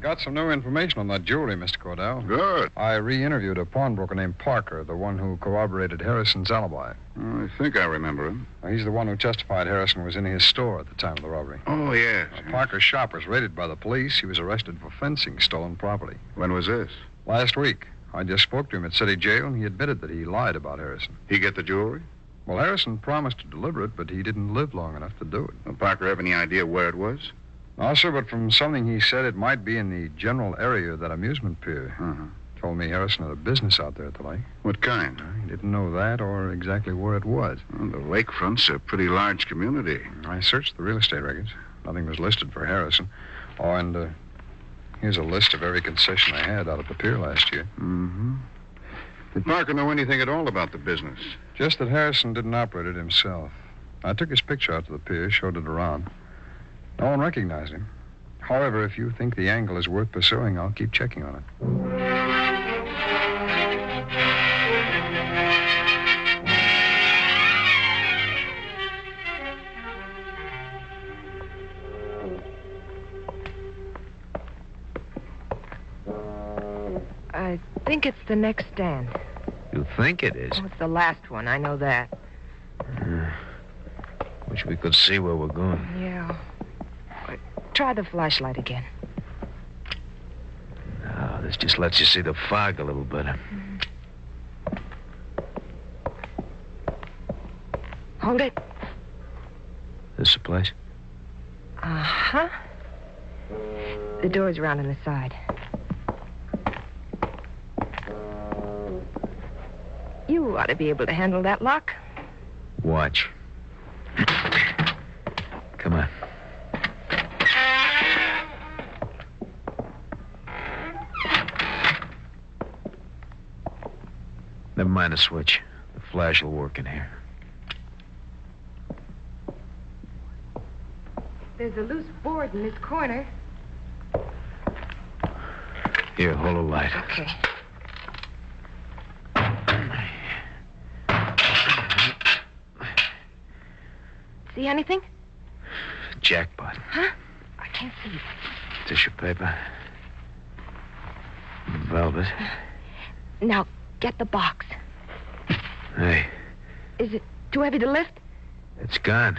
Speaker 5: Got some new information on that jewelry, Mr. Cordell.
Speaker 19: Good.
Speaker 5: I re-interviewed a pawnbroker named Parker, the one who corroborated Harrison's alibi.
Speaker 19: I think I remember him.
Speaker 5: He's the one who testified Harrison was in his store at the time of the robbery.
Speaker 19: Oh, yes.
Speaker 5: Parker's shop was raided by the police. He was arrested for fencing stolen property.
Speaker 19: When was this?
Speaker 5: Last week. I just spoke to him at city jail, and he admitted that he lied about Harrison.
Speaker 19: He get the jewelry?
Speaker 5: Well, Harrison promised to deliver it, but he didn't live long enough to do it.
Speaker 19: Well, Parker have any idea where it was?
Speaker 5: No, sir, but from something he said, it might be in the general area of that amusement pier. Told me Harrison had a business out there at the lake.
Speaker 19: What kind?
Speaker 5: He didn't know that or exactly where it was.
Speaker 19: Well, the lakefront's a pretty large community.
Speaker 5: I searched the real estate records. Nothing was listed for Harrison. Oh, and here's a list of every concession I had out at the pier last year.
Speaker 19: Mm-hmm. Did Parker know anything at all about the business?
Speaker 5: Just that Harrison didn't operate it himself. I took his picture out to the pier, showed it around. No one recognized him. However, if you think the angle is worth pursuing, I'll keep checking on it.
Speaker 7: I think it's the next stand.
Speaker 9: You think it is.
Speaker 7: Oh, it's the last one. I know that.
Speaker 9: Wish we could see where we're going.
Speaker 7: Yeah. Try the flashlight again.
Speaker 9: Oh, this just lets you see the fog a little better.
Speaker 7: Hold it.
Speaker 9: This the place?
Speaker 7: Uh-huh. The door's around on the side. You ought to be able to handle that lock.
Speaker 9: Watch. Come on. Never mind the switch. The flash will work in here.
Speaker 7: There's a loose board in this corner.
Speaker 9: Here, hold a light.
Speaker 7: Okay. See anything?
Speaker 9: Jackpot.
Speaker 7: Huh? I can't see.
Speaker 9: Tissue paper. Velvet.
Speaker 7: Now, get the box.
Speaker 9: Hey,
Speaker 7: Is it too heavy to lift?
Speaker 9: it's gone.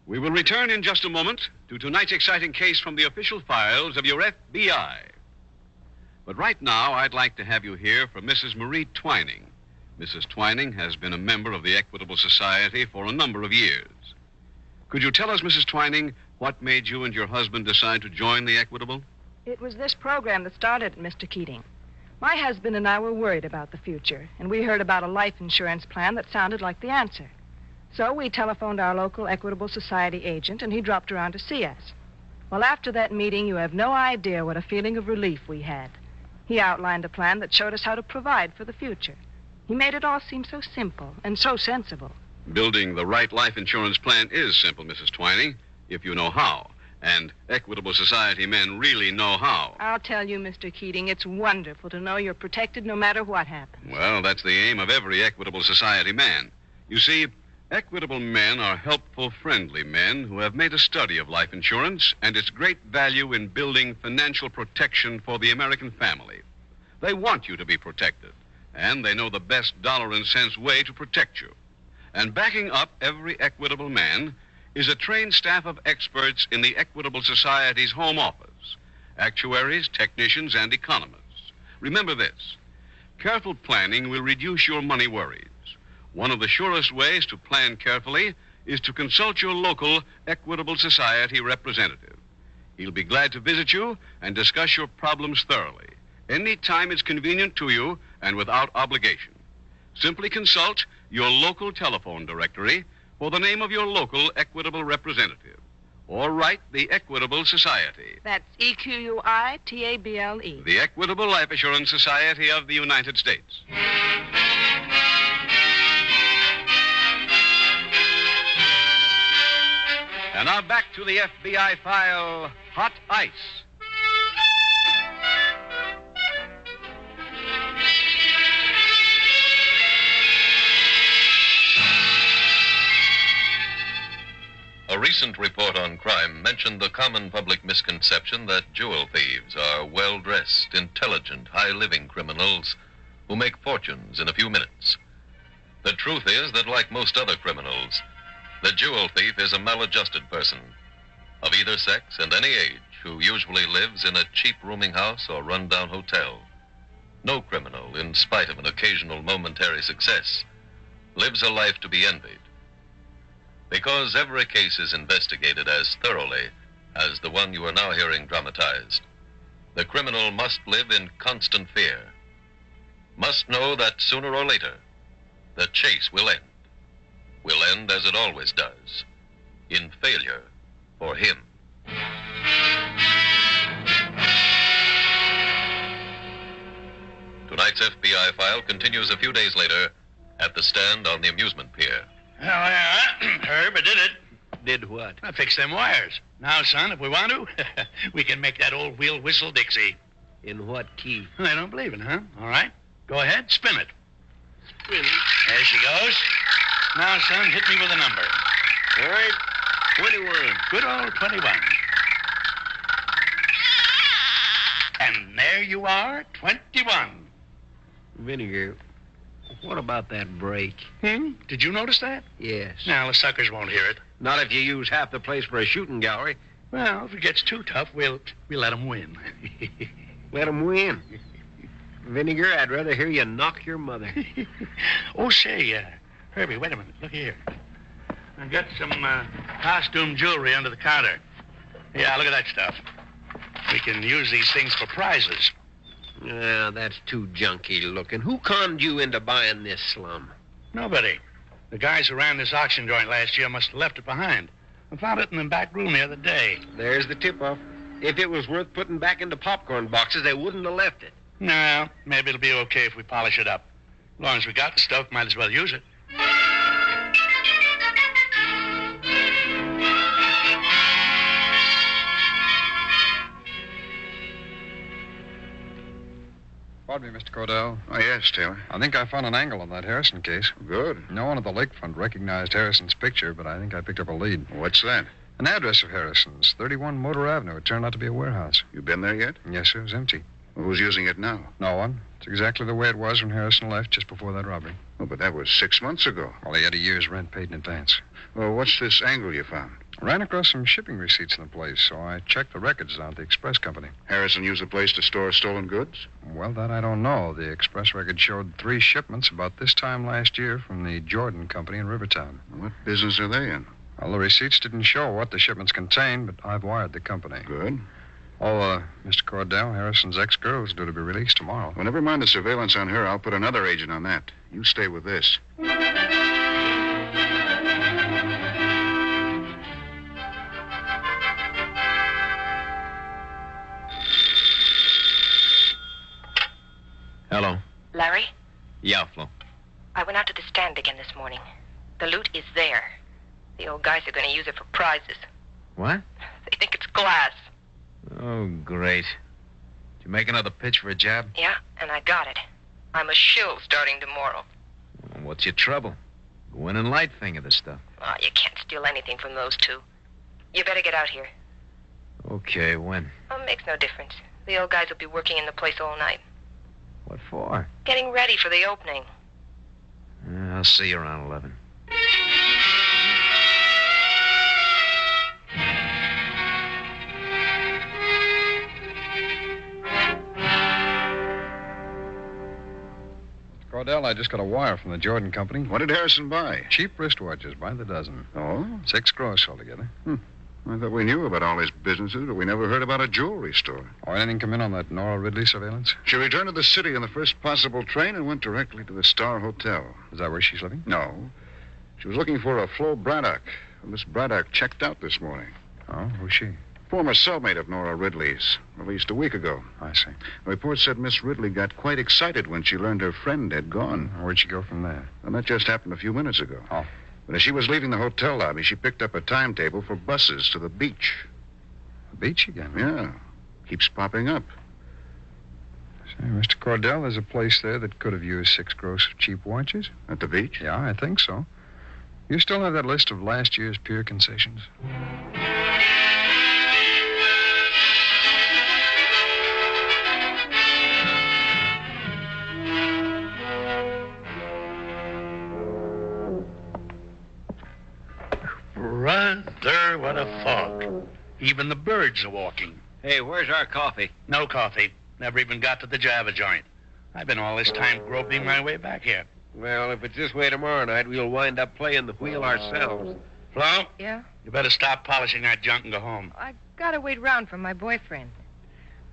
Speaker 2: We will return in just a moment to tonight's exciting case from the official files of your FBI. But right now, I'd like to have you hear from Mrs. Marie Twining. Mrs. Twining has been a member of the Equitable Society for a number of years. Could you tell us, Mrs. Twining, what made you and your husband decide to join the Equitable?
Speaker 14: It was this program that started it, Mr. Keating. My husband and I were worried about the future, and we heard about a life insurance plan that sounded like the answer. So we telephoned our local Equitable Society agent, and he dropped around to see us. Well, after that meeting, you have no idea what a feeling of relief we had. He outlined a plan that showed us how to provide for the future. He made it all seem so simple and so sensible.
Speaker 2: Building the right life insurance plan is simple, Mrs. Twining, if you know how. And Equitable Society men really know how.
Speaker 14: I'll tell you, Mr. Keating, it's wonderful to know you're protected no matter what happens.
Speaker 2: Well, that's the aim of every Equitable Society man. You see, Equitable men are helpful, friendly men who have made a study of life insurance and its great value in building financial protection for the American family. They want you to be protected, and they know the best dollar and cents way to protect you. And backing up every Equitable man is a trained staff of experts in the Equitable Society's home office, actuaries, technicians, and economists. Remember this: careful planning will reduce your money worries. One of the surest ways to plan carefully is to consult your local Equitable Society representative. He'll be glad to visit you and discuss your problems thoroughly, any time it's convenient to you and without obligation. Simply consult your local telephone directory for the name of your local Equitable representative, or write the Equitable Society.
Speaker 14: That's EQUITABLE.
Speaker 2: The Equitable Life Assurance Society of the United States. And now back to the FBI file, Hot Ice.
Speaker 4: A recent report on crime mentioned the common public misconception that jewel thieves are well-dressed, intelligent, high-living criminals who make fortunes in a few minutes. The truth is that, like most other criminals, the jewel thief is a maladjusted person of either sex and any age who usually lives in a cheap rooming house or rundown hotel. No criminal, in spite of an occasional momentary success, lives a life to be envied. Because every case is investigated as thoroughly as the one you are now hearing dramatized, the criminal must live in constant fear, must know that sooner or later the chase will end as it always does, in failure for him. Tonight's FBI file continues a few days later at the stand on the amusement pier.
Speaker 3: Well, Herb, I did it.
Speaker 9: Did what?
Speaker 3: I fixed them wires. Now, son, if we want to, we can make that old wheel whistle Dixie.
Speaker 12: In what key?
Speaker 3: I don't believe it, huh? All right. Go ahead, spin it.
Speaker 12: Spin it.
Speaker 3: There she goes. Now, son, hit me with a number.
Speaker 12: All right. 21.
Speaker 3: Good old 21. And there you are, 21.
Speaker 12: Vinegar, what about that break?
Speaker 3: Did you notice that?
Speaker 12: Yes.
Speaker 3: Now, the suckers won't hear it.
Speaker 12: Not if you use half the place for a shooting gallery.
Speaker 3: Well, if it gets too tough, we'll let them win.
Speaker 12: Let them win. Vinegar, I'd rather hear you knock your mother.
Speaker 3: Oh, say, Herbie, wait a minute. Look here. I got some costume jewelry under the counter. Yeah, look at that stuff. We can use these things for prizes.
Speaker 12: That's too junky looking. Who conned you into buying this slum?
Speaker 3: Nobody. The guys who ran this auction joint last year must have left it behind. I found it in the back room the other day.
Speaker 12: There's the tip-off. If it was worth putting back into popcorn boxes, they wouldn't have left it.
Speaker 3: No, maybe it'll be okay if we polish it up. As long as we got the stuff, might as well use it.
Speaker 5: Pardon me, Mr. Cordell.
Speaker 19: Oh, yes, Taylor.
Speaker 5: I think I found an angle on that Harrison case.
Speaker 19: Good.
Speaker 5: No one at the lakefront recognized Harrison's picture, but I think I picked up a lead.
Speaker 19: What's that?
Speaker 5: An address of Harrison's, 31 Motor Avenue. It turned out to be a warehouse.
Speaker 19: You been there yet?
Speaker 5: Yes, sir. It was empty.
Speaker 19: Well, who's using it now?
Speaker 5: No one. It's exactly the way it was when Harrison left just before that robbery.
Speaker 19: Oh, but that was 6 months ago.
Speaker 5: Well, he had a year's rent paid in advance.
Speaker 19: Well, what's this angle you found?
Speaker 5: I ran across some shipping receipts in the place, so I checked the records down at the express company.
Speaker 19: Harrison used the place to store stolen goods?
Speaker 5: Well, that I don't know. The express record showed 3 shipments about this time last year from the Jordan Company in Rivertown.
Speaker 19: What business are they in?
Speaker 5: Well, the receipts didn't show what the shipments contained, but I've wired the company.
Speaker 19: Good.
Speaker 5: Oh, Mr. Cordell, Harrison's ex-girl is due to be released tomorrow.
Speaker 19: Well, never mind the surveillance on her. I'll put another agent on that. You stay with this.
Speaker 12: Hello.
Speaker 7: Larry,
Speaker 12: Yeah, Flo.
Speaker 7: I went out to the stand again this morning. The loot is there. The old guys are going to use it for prizes.
Speaker 12: What?
Speaker 7: They think it's glass.
Speaker 12: Oh, great. Did you make another pitch for a job?
Speaker 7: Yeah, and I got it. I'm a shill starting tomorrow.
Speaker 12: Well, what's your trouble? Go in and light finger this stuff.
Speaker 7: Oh, you can't steal anything from those two. You better get out here.
Speaker 12: Okay, when?
Speaker 7: Oh, it makes no difference. The old guys will be working in the place all night.
Speaker 12: What for?
Speaker 7: Getting ready for the opening.
Speaker 12: I'll see you around 11.
Speaker 5: Cordell, I just got a wire from the Jordan Company.
Speaker 19: What did Harrison buy?
Speaker 5: Cheap wristwatches by the dozen.
Speaker 19: Oh?
Speaker 5: 6 gross altogether.
Speaker 19: I thought we knew about all his businesses, but we never heard about a jewelry store.
Speaker 5: Oh, anything come in on that Nora Ridley surveillance?
Speaker 19: She returned to the city on the first possible train and went directly to the Star Hotel.
Speaker 5: Is that where she's living?
Speaker 19: No. She was looking for a Flo Braddock. Miss Braddock checked out this morning.
Speaker 5: Oh, who's she?
Speaker 19: Former cellmate of Nora Ridley's, released a week ago.
Speaker 5: I see.
Speaker 19: The report said Miss Ridley got quite excited when she learned her friend had gone.
Speaker 5: Where'd she go from there?
Speaker 19: And that just happened a few minutes ago.
Speaker 5: Oh.
Speaker 19: But as she was leaving the hotel lobby, she picked up a timetable for buses to the beach.
Speaker 5: The beach again?
Speaker 19: Yeah. Keeps popping up.
Speaker 5: Say, Mr. Cordell, there's a place there that could have used 6 gross of cheap watches.
Speaker 19: At the beach?
Speaker 5: Yeah, I think so. You still have that list of last year's pier concessions?
Speaker 3: Brother, what a fog. Even the birds are walking.
Speaker 12: Hey, where's our coffee?
Speaker 3: No coffee. Never even got to the Java joint. I've been all this time groping my way back here.
Speaker 12: Well, if it's this way tomorrow night, we'll wind up playing the wheel ourselves.
Speaker 3: Flo?
Speaker 7: Yeah?
Speaker 3: You better stop polishing that junk and go home.
Speaker 7: I gotta wait around for my boyfriend.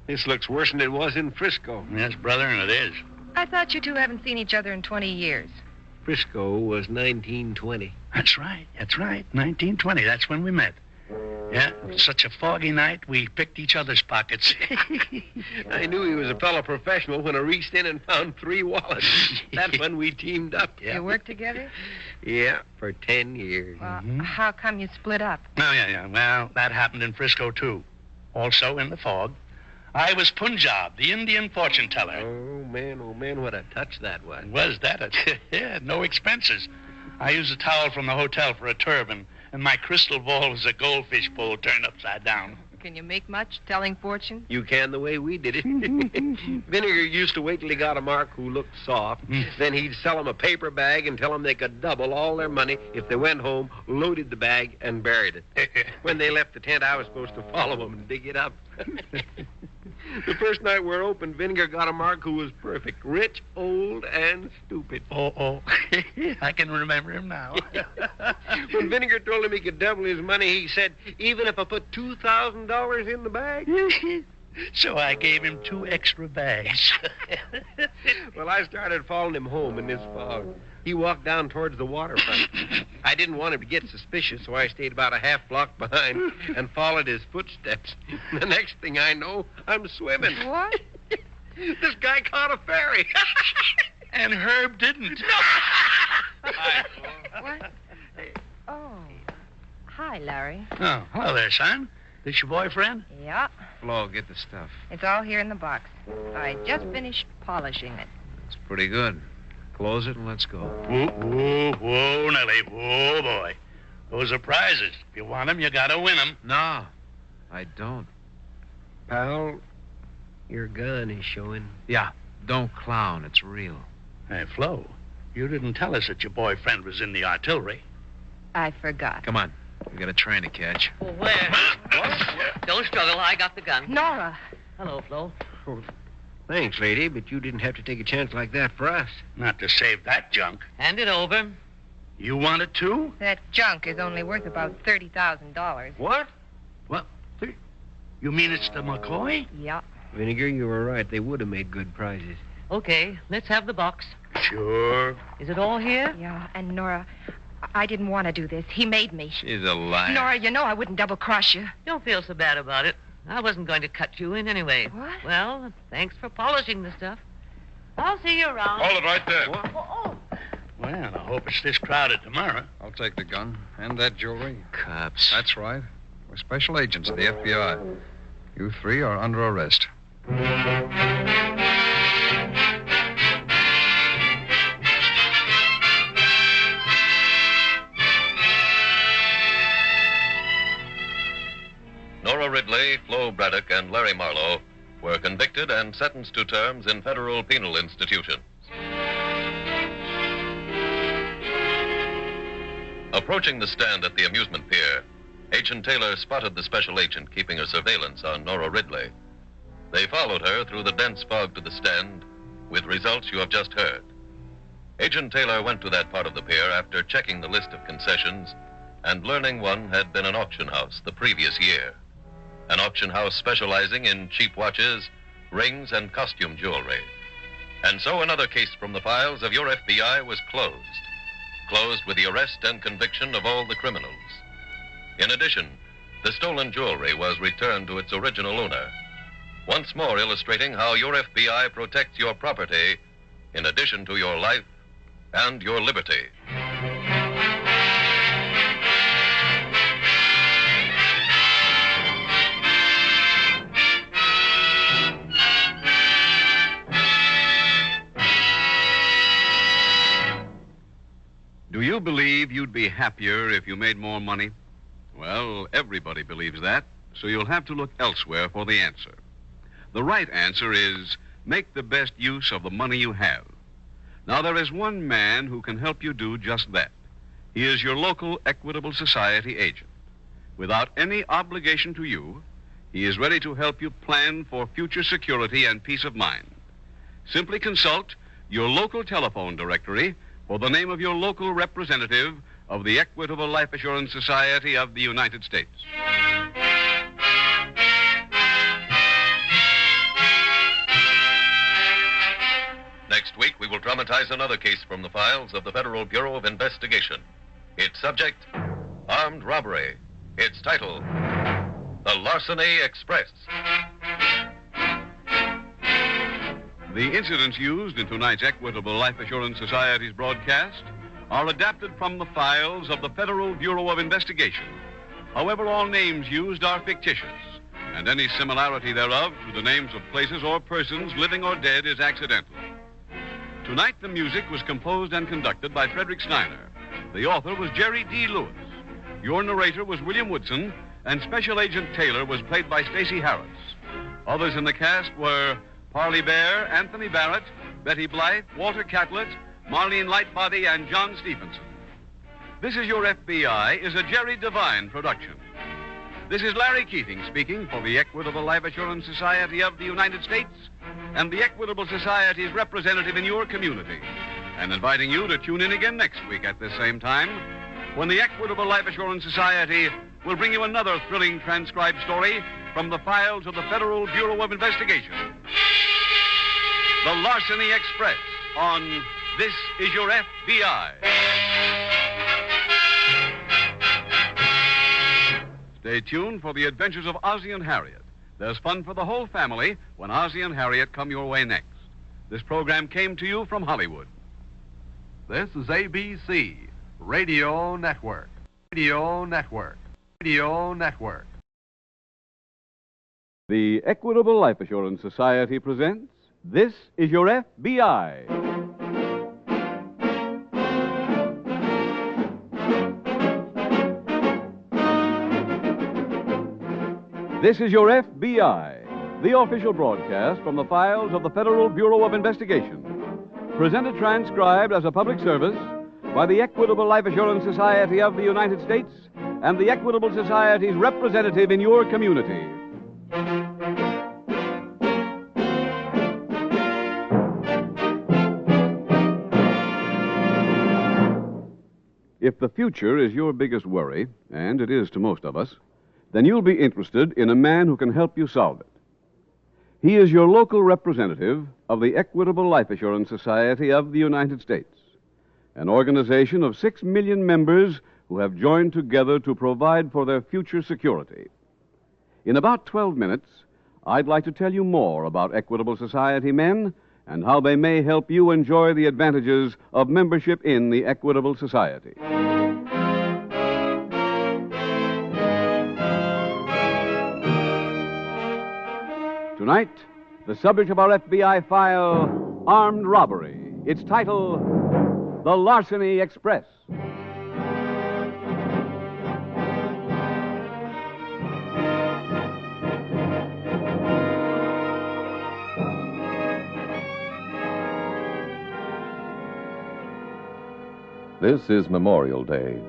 Speaker 12: This looks worse than it was in Frisco.
Speaker 3: Yes, brother, and it is.
Speaker 7: I thought you two haven't seen each other in 20 years.
Speaker 12: Frisco was 1920.
Speaker 3: That's right. 1920. That's when we met. Yeah, it was such a foggy night, we picked each other's pockets.
Speaker 12: I knew he was a fellow professional when I reached in and found 3 wallets. That's when we teamed up.
Speaker 7: You worked together?
Speaker 12: Yeah, for 10 years.
Speaker 7: Well, how come you split up?
Speaker 3: Oh, yeah. Well, that happened in Frisco, too. Also in the fog. I was Punjab, the Indian fortune teller.
Speaker 12: Oh, man, what a touch that was.
Speaker 3: Was that it? Yeah, no expenses. I used a towel from the hotel for a turban, and my crystal ball was a goldfish bowl turned upside down.
Speaker 7: Can you make much telling fortunes?
Speaker 12: You can the way we did it. Vinegar used to wait till he got a mark who looked soft. Then he'd sell them a paper bag and tell them they could double all their money if they went home, loaded the bag, and buried it. When they left the tent, I was supposed to follow them and dig it up. The first night we were open, Vinegar got a mark who was perfect. Rich, old, and stupid.
Speaker 3: Oh. I can remember him now.
Speaker 12: When Vinegar told him he could double his money, he said, even if I put $2,000 in the bag?
Speaker 3: So I gave him 2 extra bags.
Speaker 12: Well, I started following him home in this fog. He walked down towards the waterfront. I didn't want him to get suspicious, so I stayed about a half block behind and followed his footsteps. The next thing I know, I'm swimming.
Speaker 7: What?
Speaker 12: This guy caught a ferry.
Speaker 3: And Herb didn't.
Speaker 7: What? Oh. Hi, Larry.
Speaker 3: Oh, hello there, son. This your boyfriend?
Speaker 7: Yeah.
Speaker 12: Flo, get the stuff.
Speaker 7: It's all here in the box. I just finished polishing it.
Speaker 12: It's pretty good. Close it and let's go.
Speaker 3: Whoa, Nellie. Whoa, boy. Those are prizes. If you want them, you gotta win them.
Speaker 12: No, I don't. Pal, your gun is showing. Yeah, don't clown. It's real.
Speaker 3: Hey, Flo, you didn't tell us that your boyfriend was in the artillery.
Speaker 7: I forgot.
Speaker 12: Come on. We got a train to catch.
Speaker 15: Well, where? Don't struggle. I got the gun.
Speaker 7: Nora.
Speaker 15: Hello, Flo.
Speaker 12: Oh, thanks, lady, but you didn't have to take a chance like that for us.
Speaker 3: Not to save that junk.
Speaker 15: Hand it over.
Speaker 3: You want it too?
Speaker 7: That junk is only worth about $30,000.
Speaker 12: What?
Speaker 3: What? You mean it's the McCoy?
Speaker 7: Yeah.
Speaker 12: Vinegar, you were right. They would have made good prizes.
Speaker 15: Okay, let's have the box.
Speaker 3: Sure.
Speaker 15: Is it all here?
Speaker 7: Yeah, and Nora, I didn't want to do this. He made me.
Speaker 12: She's a liar.
Speaker 7: Nora, you know I wouldn't double-cross you.
Speaker 15: Don't feel so bad about it. I wasn't going to cut you in anyway.
Speaker 7: What?
Speaker 15: Well, thanks for polishing the stuff. I'll see you around.
Speaker 19: Hold it right there.
Speaker 3: Well, I hope it's this crowded tomorrow.
Speaker 5: I'll take the gun and that jewelry.
Speaker 12: Cops.
Speaker 5: That's right. We're special agents of the FBI. You 3 are under arrest.
Speaker 4: Nora Ridley, Flo Braddock, and Larry Marlowe were convicted and sentenced to terms in federal penal institutions. Approaching the stand at the amusement pier, Agent Taylor spotted the special agent keeping a surveillance on Nora Ridley. They followed her through the dense fog to the stand, with results you have just heard. Agent Taylor went to that part of the pier after checking the list of concessions and learning one had been an auction house the previous year. An auction house specializing in cheap watches, rings, and costume jewelry. And so another case from the files of your FBI was closed. Closed with the arrest and conviction of all the criminals. In addition, the stolen jewelry was returned to its original owner, once more illustrating how your FBI protects your property in addition to your life and your liberty.
Speaker 2: Do you believe you'd be happier if you made more money? Well, everybody believes that, so you'll have to look elsewhere for the answer. The right answer is make the best use of the money you have. Now, there is one man who can help you do just that. He is your local Equitable Society agent. Without any obligation to you, he is ready to help you plan for future security and peace of mind. Simply consult your local telephone directory for the name of your local representative of the Equitable Life Assurance Society of the United States.
Speaker 4: Next week, we will dramatize another case from the files of the Federal Bureau of Investigation. Its subject, armed robbery. Its title, The Larceny Express.
Speaker 2: The incidents used in tonight's Equitable Life Assurance Society's broadcast are adapted from the files of the Federal Bureau of Investigation. However, all names used are fictitious, and any similarity thereof to the names of places or persons, living or dead, is accidental. Tonight, the music was composed and conducted by Frederick Steiner. The author was Jerry D. Lewis. Your narrator was William Woodson, and Special Agent Taylor was played by Stacey Harris. Others in the cast were Parley Bear, Anthony Barrett, Betty Blythe, Walter Catlett, Marlene Lightbody, and John Stephenson. This Is Your FBI is a Jerry Devine production. This is Larry Keating speaking for the Equitable Life Assurance Society of the United States and the Equitable Society's representative in your community, and inviting you to tune in again next week at this same time when the Equitable Life Assurance Society will bring you another thrilling transcribed story from the files of the Federal Bureau of Investigation. The Larceny Express on This Is Your FBI. Stay tuned for the adventures of Ozzie and Harriet. There's fun for the whole family when Ozzie and Harriet come your way next. This program came to you from Hollywood.
Speaker 21: This is ABC, Radio Network. Radio Network. Radio Network.
Speaker 2: The Equitable Life Assurance Society presents This Is Your FBI. This is Your FBI, the official broadcast from the files of the Federal Bureau of Investigation. Presented transcribed as a public service by the Equitable Life Assurance Society of the United States and the Equitable Society's representative in your community. If the future is your biggest worry, and it is to most of us, then you'll be interested in a man who can help you solve it. He is your local representative of the Equitable Life Assurance Society of the United States, an organization of 6 million members who have joined together to provide for their future security. In about 12 minutes, I'd like to tell you more about Equitable Society men and how they may help you enjoy the advantages of membership in the Equitable Society. Tonight, the subject of our FBI file, Armed Robbery. Its title, The Larceny Express.
Speaker 4: This is Memorial Day,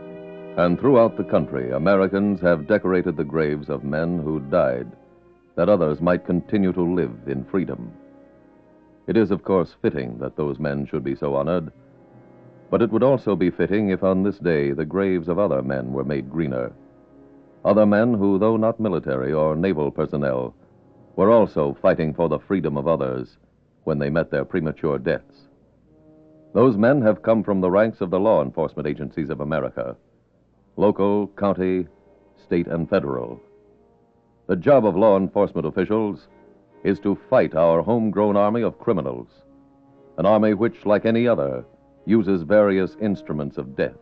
Speaker 4: and throughout the country, Americans have decorated the graves of men who died that others might continue to live in freedom. It is, of course, fitting that those men should be so honored, but it would also be fitting if on this day the graves of other men were made greener. Other men who, though not military or naval personnel, were also fighting for the freedom of others when they met their premature deaths. Those men have come from the ranks of the law enforcement agencies of America, local, county, state, and federal. The job of law enforcement officials is to fight our homegrown army of criminals, an army which, like any other, uses various instruments of death.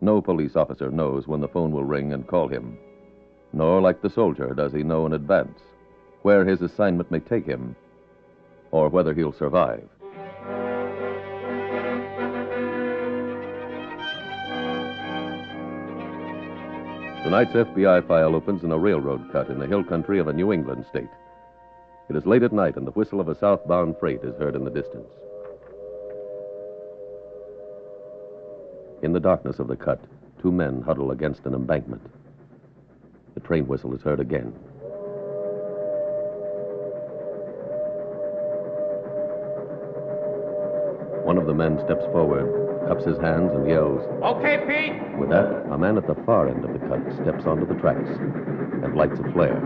Speaker 4: No police officer knows when the phone will ring and call him, nor, like the soldier, does he know in advance where his assignment may take him or whether he'll survive. Tonight's FBI file opens in a railroad cut in the hill country of a New England state. It is late at night, and the whistle of a southbound freight is heard in the distance. In the darkness of the cut, 2 men huddle against an embankment. The train whistle is heard again. One of the men steps forward, cups his hands, and yells,
Speaker 22: "Okay, Pete!"
Speaker 4: With that, a man at the far end of the cut steps onto the tracks and lights a flare.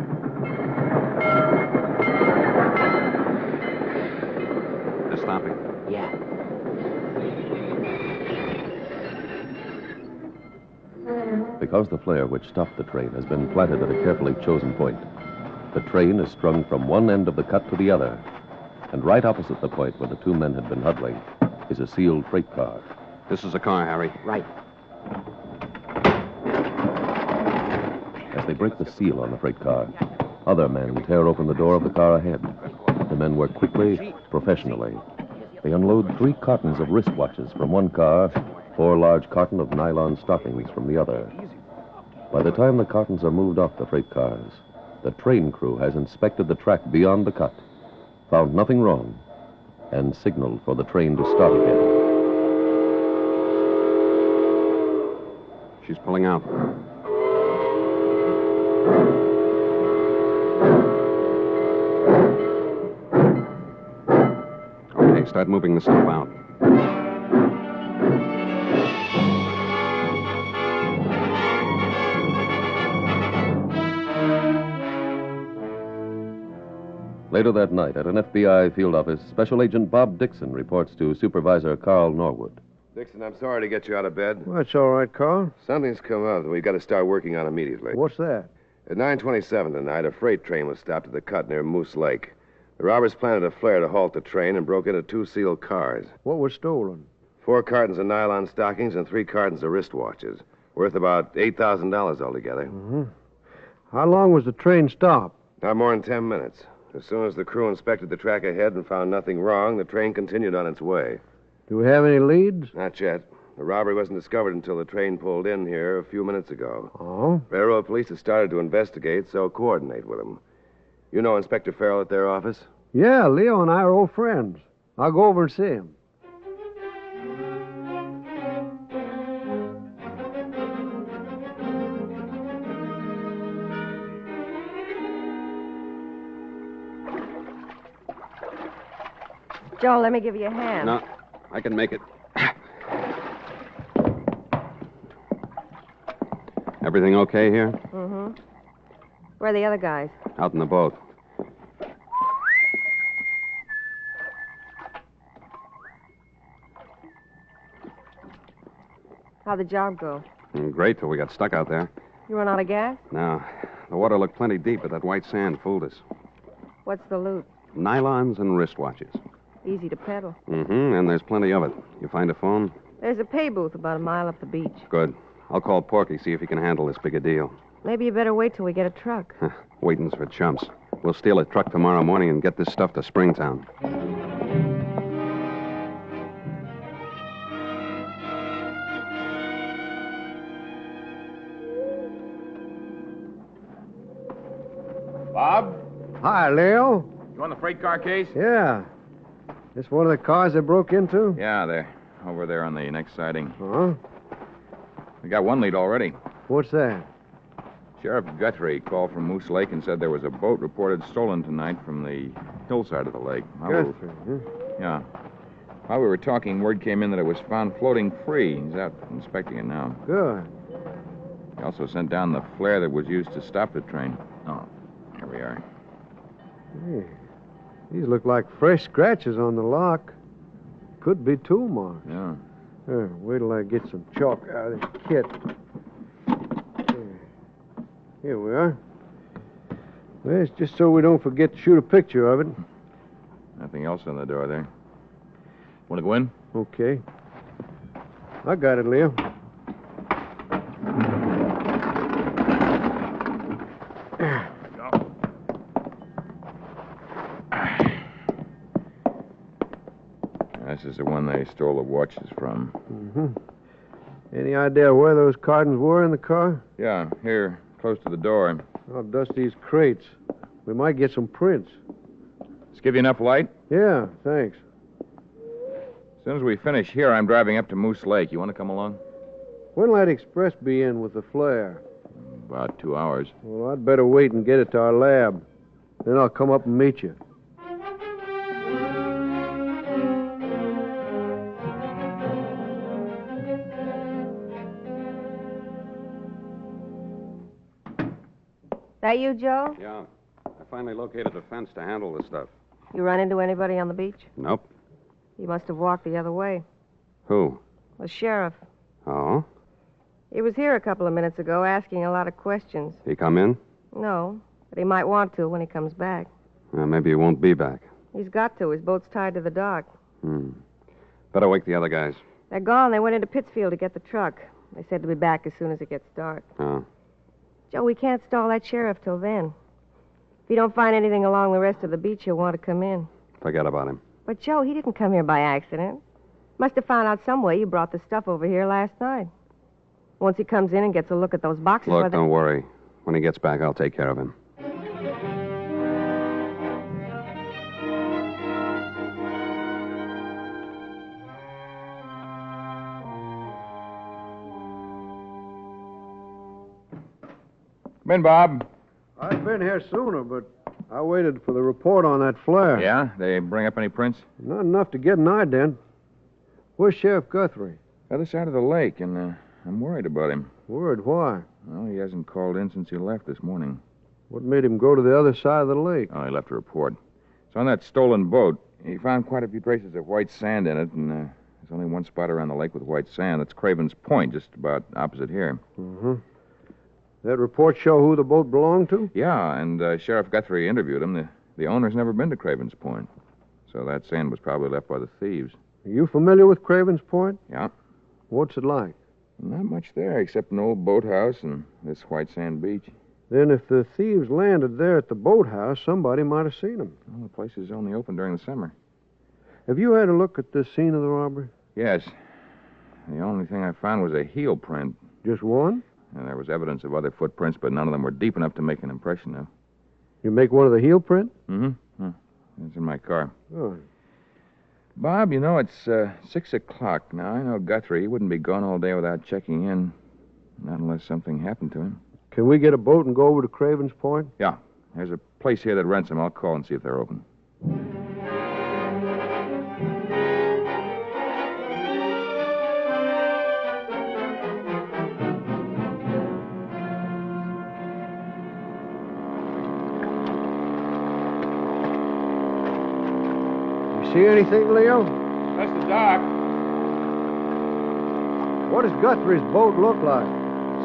Speaker 1: They're stopping.
Speaker 22: Yeah.
Speaker 4: Because the flare which stopped the train has been planted at a carefully chosen point, the train is strung from one end of the cut to the other, and right opposite the point where the 2 men had been huddling is a sealed freight car.
Speaker 1: This is the car, Harry.
Speaker 22: Right.
Speaker 4: As they break the seal on the freight car, Other men tear open the door of the car ahead. The men work quickly, professionally. They unload 3 cartons of wristwatches from one car, 4 large cartons of nylon stockings from the other. By the time the cartons are moved off the freight cars, the train crew has inspected the track beyond the cut, found nothing wrong, and signaled for the train to start again.
Speaker 1: She's pulling out. Okay, start moving the stuff out.
Speaker 4: Later that night, at an FBI field office, Special Agent Bob Dixon reports to Supervisor Carl Norwood.
Speaker 11: Dixon, I'm sorry to get you out of bed.
Speaker 17: Well, that's all right, Carl.
Speaker 11: Something's come up that we've got to start working on immediately.
Speaker 17: What's that?
Speaker 11: At 9:27 tonight, a freight train was stopped at the cut near Moose Lake. The robbers planted a flare to halt the train and broke into 2 sealed cars.
Speaker 17: What was stolen?
Speaker 11: 4 cartons of nylon stockings and 3 cartons of wristwatches, worth about $8,000 altogether.
Speaker 17: Mm-hmm. How long was the train stopped?
Speaker 11: Not more than 10 minutes. As soon as the crew inspected the track ahead and found nothing wrong, the train continued on its way.
Speaker 17: Do we have any leads?
Speaker 11: Not yet. The robbery wasn't discovered until the train pulled in here a few minutes ago.
Speaker 17: Oh?
Speaker 11: Railroad police have started to investigate, so coordinate with them. You know Inspector Farrell at their office?
Speaker 17: Yeah, Leo and I are old friends. I'll go over and see him.
Speaker 7: Joe, let me give you a hand.
Speaker 1: No, I can make it. Everything okay here?
Speaker 7: Mm-hmm. Where are the other guys?
Speaker 1: Out in the boat.
Speaker 7: How'd the job go?
Speaker 1: Great till we got stuck out there.
Speaker 7: You run out of gas?
Speaker 1: No, the water looked plenty deep, but that white sand fooled us.
Speaker 7: What's the loot?
Speaker 1: Nylons and wristwatches.
Speaker 7: Easy to peddle.
Speaker 1: Mm-hmm, and there's plenty of it. You find a phone?
Speaker 7: There's a pay booth about a mile up the beach.
Speaker 1: Good. I'll call Porky, see if he can handle this big a deal.
Speaker 7: Maybe you better wait till we get a truck.
Speaker 1: Waiting's for chumps. We'll steal a truck tomorrow morning and get this stuff to Springtown.
Speaker 6: Bob?
Speaker 17: Hi, Leo.
Speaker 6: You on the freight car case?
Speaker 17: Yeah. This one of the cars they broke into?
Speaker 6: Yeah, they're over there on the next siding.
Speaker 17: Huh?
Speaker 6: We got one lead already.
Speaker 17: What's that?
Speaker 6: Sheriff Guthrie called from Moose Lake and said there was a boat reported stolen tonight from the hillside of the lake.
Speaker 17: Guthrie, huh?
Speaker 6: Yeah. While we were talking, word came in that it was found floating free. He's out inspecting it now.
Speaker 17: Good.
Speaker 6: He also sent down the flare that was used to stop the train. Oh, here we are.
Speaker 17: Hey, these look like fresh scratches on the lock. Could be tool marks.
Speaker 6: Yeah.
Speaker 17: Wait till I get some chalk out of this kit. Here we are. Well, it's just so we don't forget to shoot a picture of it.
Speaker 6: Nothing else on the door there. Want to go in?
Speaker 17: Okay. I got it, Leo.
Speaker 6: This is the one they stole the watches from.
Speaker 17: Mm-hmm. Any idea where those cartons were in the car?
Speaker 6: Yeah, here, close to the door.
Speaker 17: I'll dust these crates. We might get some prints.
Speaker 6: Let's give you enough light?
Speaker 17: Yeah, thanks.
Speaker 6: As soon as we finish here, I'm driving up to Moose Lake. You want to come along?
Speaker 17: When'll that express be in with the flare?
Speaker 6: About 2 hours.
Speaker 17: Well, I'd better wait and get it to our lab. Then I'll come up and meet you.
Speaker 7: That you, Joe?
Speaker 1: Yeah. I finally located a fence to handle this stuff.
Speaker 7: You run into anybody on the beach?
Speaker 1: Nope.
Speaker 7: You must have walked the other way.
Speaker 1: Who?
Speaker 7: The sheriff.
Speaker 1: Oh?
Speaker 7: He was here a couple of minutes ago asking a lot of questions.
Speaker 1: He come in?
Speaker 7: No, but he might want to when he comes back.
Speaker 1: Maybe he won't be back.
Speaker 7: He's got to. His boat's tied to the dock.
Speaker 1: Better wake the other guys.
Speaker 7: They're gone. They went into Pittsfield to get the truck. They said to be back as soon as it gets dark.
Speaker 1: Oh.
Speaker 7: Joe, we can't stall that sheriff till then.
Speaker 18: you don't find anything along the rest of the beach, you'll want to come in.
Speaker 22: Forget about him.
Speaker 18: But, Joe, he didn't come here by accident. Must have found out some way you brought the stuff over here last night. Once he comes in and gets a look at those boxes...
Speaker 22: Look, don't worry. When he gets back, I'll take care of him.
Speaker 6: Come in, Bob.
Speaker 23: I'd been here sooner, but I waited for the report on that flare.
Speaker 6: Yeah? They bring up any prints?
Speaker 23: Not enough to get an ident. Where's Sheriff Guthrie?
Speaker 6: Other side of the lake, and I'm worried about him.
Speaker 23: Worried? Why?
Speaker 6: Well, he hasn't called in since he left this morning.
Speaker 23: What made him go to the other side of the lake?
Speaker 6: Oh, he left a report. It's on that stolen boat. He found quite a few traces of white sand in it, and there's only one spot around the lake with white sand. That's Craven's Point, just about opposite here.
Speaker 23: Mm-hmm. That report show who the boat belonged to?
Speaker 6: Yeah, and Sheriff Guthrie interviewed him. The owner's never been to Craven's Point. So that sand was probably left by the thieves.
Speaker 23: Are you familiar with Craven's Point?
Speaker 6: Yeah.
Speaker 23: What's it like?
Speaker 6: Not much there, except an old boathouse and this white sand beach.
Speaker 23: Then if the thieves landed there at the boathouse, somebody might have seen them.
Speaker 6: Well, the place is only open during the summer.
Speaker 23: Have you had a look at the scene of the robbery?
Speaker 6: Yes. The only thing I found was a heel print.
Speaker 23: Just one?
Speaker 6: And there was evidence of other footprints, but none of them were deep enough to make an impression, though.
Speaker 23: You make one of the heel print?
Speaker 6: Mm-hmm. It's in my car.
Speaker 23: Oh.
Speaker 6: Bob, you know, it's 6 o'clock now. I know Guthrie. He wouldn't be gone all day without checking in. Not unless something happened to him.
Speaker 23: Can we get a boat and go over to Craven's Point?
Speaker 6: Yeah. There's a place here that rents them. I'll call and see if they're open.
Speaker 23: See anything, Leo?
Speaker 6: That's the dock.
Speaker 23: What does Guthrie's boat look like?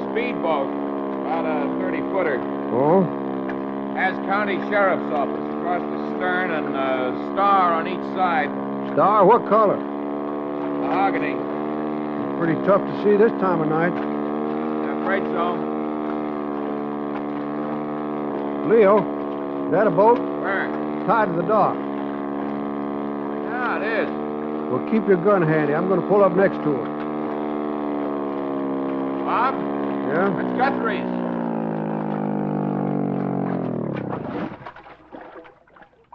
Speaker 6: Speedboat. About a 30-footer.
Speaker 23: Oh?
Speaker 6: Has county sheriff's office across the stern and a star on each side.
Speaker 23: Star? What color?
Speaker 6: Mahogany.
Speaker 23: Pretty tough to see this time of night.
Speaker 6: I'm afraid so.
Speaker 23: Leo, is that a boat?
Speaker 6: Where?
Speaker 23: Tied to the dock.
Speaker 6: Yeah, it is.
Speaker 23: Well, keep your gun handy. I'm going to pull up next to it.
Speaker 6: Bob?
Speaker 23: Yeah?
Speaker 6: That's Guthrie's.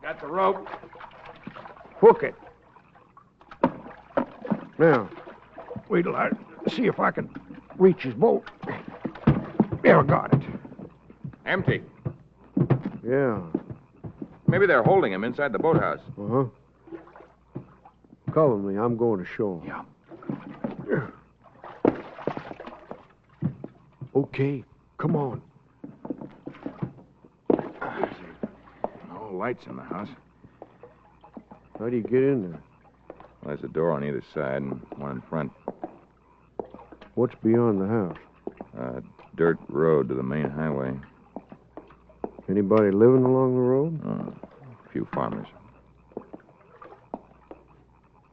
Speaker 6: Got the rope.
Speaker 23: Hook it. Now, wait till I see if I can reach his boat. There, I got it.
Speaker 6: Empty.
Speaker 23: Yeah.
Speaker 6: Maybe they're holding him inside the boathouse.
Speaker 23: Uh-huh. Cover me. I'm going ashore.
Speaker 6: Yeah.
Speaker 23: Okay. Come on.
Speaker 6: No lights in the house.
Speaker 23: How do you get in there?
Speaker 6: Well, there's a door on either side and one in front.
Speaker 23: What's beyond the house?
Speaker 6: Dirt road to the main highway.
Speaker 23: Anybody living along the road?
Speaker 6: A few farmers.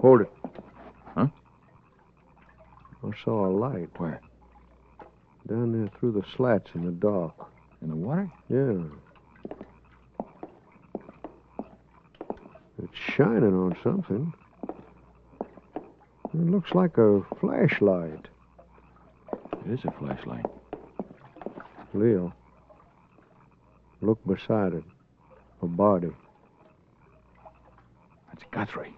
Speaker 23: Hold it.
Speaker 6: Huh?
Speaker 23: I saw a light.
Speaker 6: Where?
Speaker 23: Down there through the slats in the dock.
Speaker 6: In the water?
Speaker 23: Yeah. It's shining on something. It looks like a flashlight.
Speaker 6: It is a flashlight.
Speaker 23: Leo, look beside it. A body.
Speaker 6: That's Guthrie.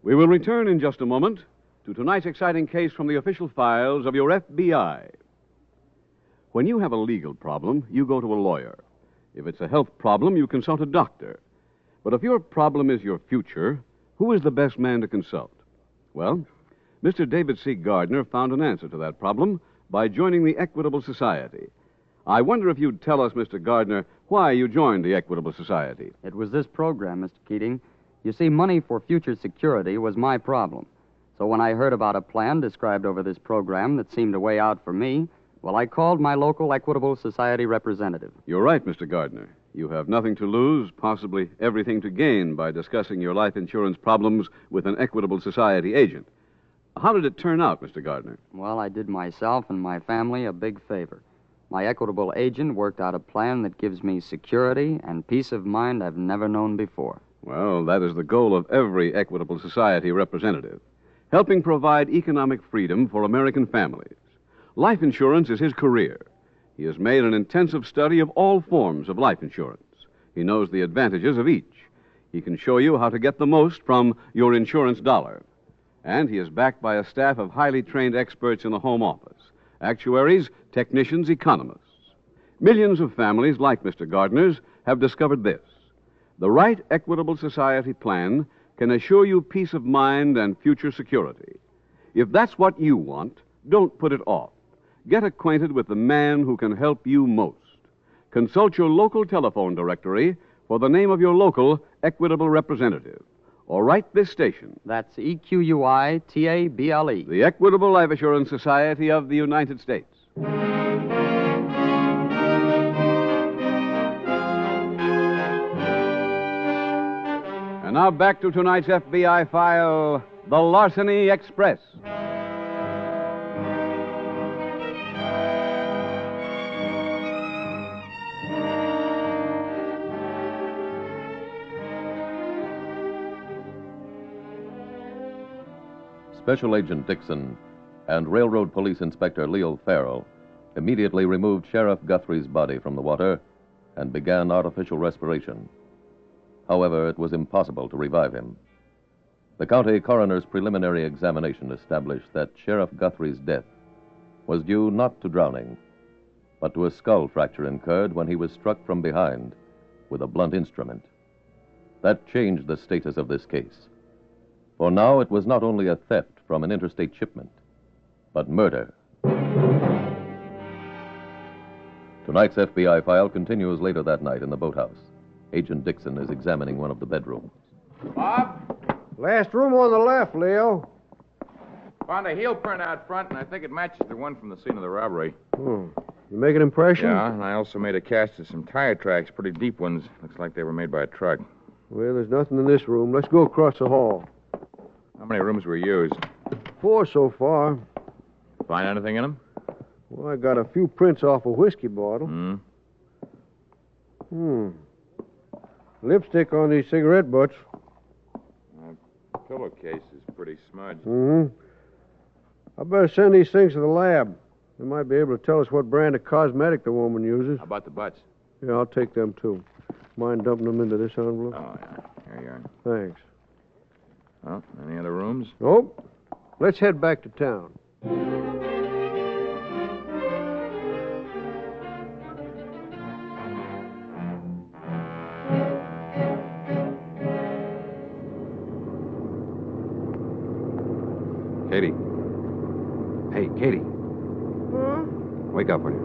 Speaker 2: We will return in just a moment to tonight's exciting case from the official files of your FBI. When you have a legal problem, you go to a lawyer. If it's a health problem, you consult a doctor. But if your problem is your future, who is the best man to consult? Well, Mr. David C. Gardner found an answer to that problem by joining the Equitable Society. I wonder if you'd tell us, Mr. Gardner, why you joined the Equitable Society.
Speaker 24: It was this program, Mr. Keating. You see, money for future security was my problem. So when I heard about a plan described over this program that seemed a way out for me, Well, I called my local Equitable Society representative.
Speaker 2: You're right, Mr. Gardner. You have nothing to lose, possibly everything to gain by discussing your life insurance problems with an Equitable Society agent. How did it turn out, Mr. Gardner?
Speaker 24: Well, I did myself and my family a big favor. My Equitable agent worked out a plan that gives me security and peace of mind I've never known before.
Speaker 2: Well, that is the goal of every Equitable Society representative, helping provide economic freedom for American families. Life insurance is his career. He has made an intensive study of all forms of life insurance. He knows the advantages of each. He can show you how to get the most from your insurance dollar. And he is backed by a staff of highly trained experts in the home office, actuaries, technicians, economists. Millions of families like Mr. Gardner's have discovered this. The right Equitable Society plan can assure you peace of mind and future security. If that's what you want, don't put it off. Get acquainted with the man who can help you most. Consult your local telephone directory for the name of your local Equitable representative. Or write this station.
Speaker 24: That's EQUITABLE.
Speaker 2: The Equitable Life Assurance Society of the United States. And now back to tonight's FBI file, The Larceny Express.
Speaker 4: Special Agent Dixon and Railroad Police Inspector Leo Farrell immediately removed Sheriff Guthrie's body from the water and began artificial respiration. However, it was impossible to revive him. The county coroner's preliminary examination established that Sheriff Guthrie's death was due not to drowning, but to a skull fracture incurred when he was struck from behind with a blunt instrument. That changed the status of this case. For now, it was not only a theft from an interstate shipment, but murder. Tonight's FBI file continues later that night in the boathouse. Agent Dixon is examining one of the bedrooms.
Speaker 23: Bob? Last room on the left, Leo.
Speaker 6: Found a heel print out front, and I think it matches the one from the scene of the robbery.
Speaker 23: You make an impression?
Speaker 6: Yeah, and I also made a cast of some tire tracks, pretty deep ones. Looks like they were made by a truck.
Speaker 23: Well, there's nothing in this room. Let's go across the hall.
Speaker 6: How many rooms were used?
Speaker 23: 4 so far.
Speaker 6: Find anything in them?
Speaker 23: Well, I got a few prints off a whiskey bottle. Lipstick on these cigarette butts.
Speaker 6: Pillowcase is pretty smudged.
Speaker 23: I better send these things to the lab. They might be able to tell us what brand of cosmetic the woman uses.
Speaker 6: How about the butts?
Speaker 23: Yeah, I'll take them, too. Mind dumping them into this envelope?
Speaker 6: Oh, yeah. Here you are.
Speaker 23: Thanks.
Speaker 6: Well, any other rooms?
Speaker 23: Nope. Let's head back to town.
Speaker 22: Katie. Hey, Katie. Wake up, will you?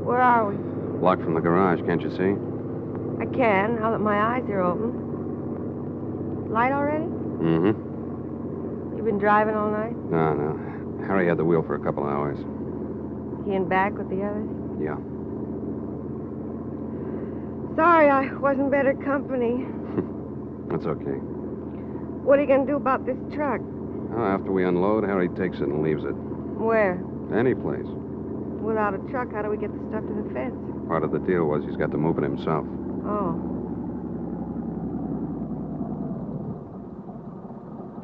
Speaker 18: Where are we?
Speaker 22: Locked from the garage, can't you see?
Speaker 18: I can, now that my eyes are open. Light already?
Speaker 22: Mm-hmm.
Speaker 18: You been driving all night?
Speaker 22: No. Harry had the wheel for a couple of hours.
Speaker 18: He in back with the others?
Speaker 22: Yeah.
Speaker 18: Sorry I wasn't better company.
Speaker 22: That's okay.
Speaker 18: What are you going to do about this truck?
Speaker 22: Oh, after we unload, Harry takes it and leaves it.
Speaker 18: Where?
Speaker 22: Any place.
Speaker 18: Without a truck, how do we get the stuff to the fence?
Speaker 22: Part of the deal was he's got to move it himself.
Speaker 18: Oh.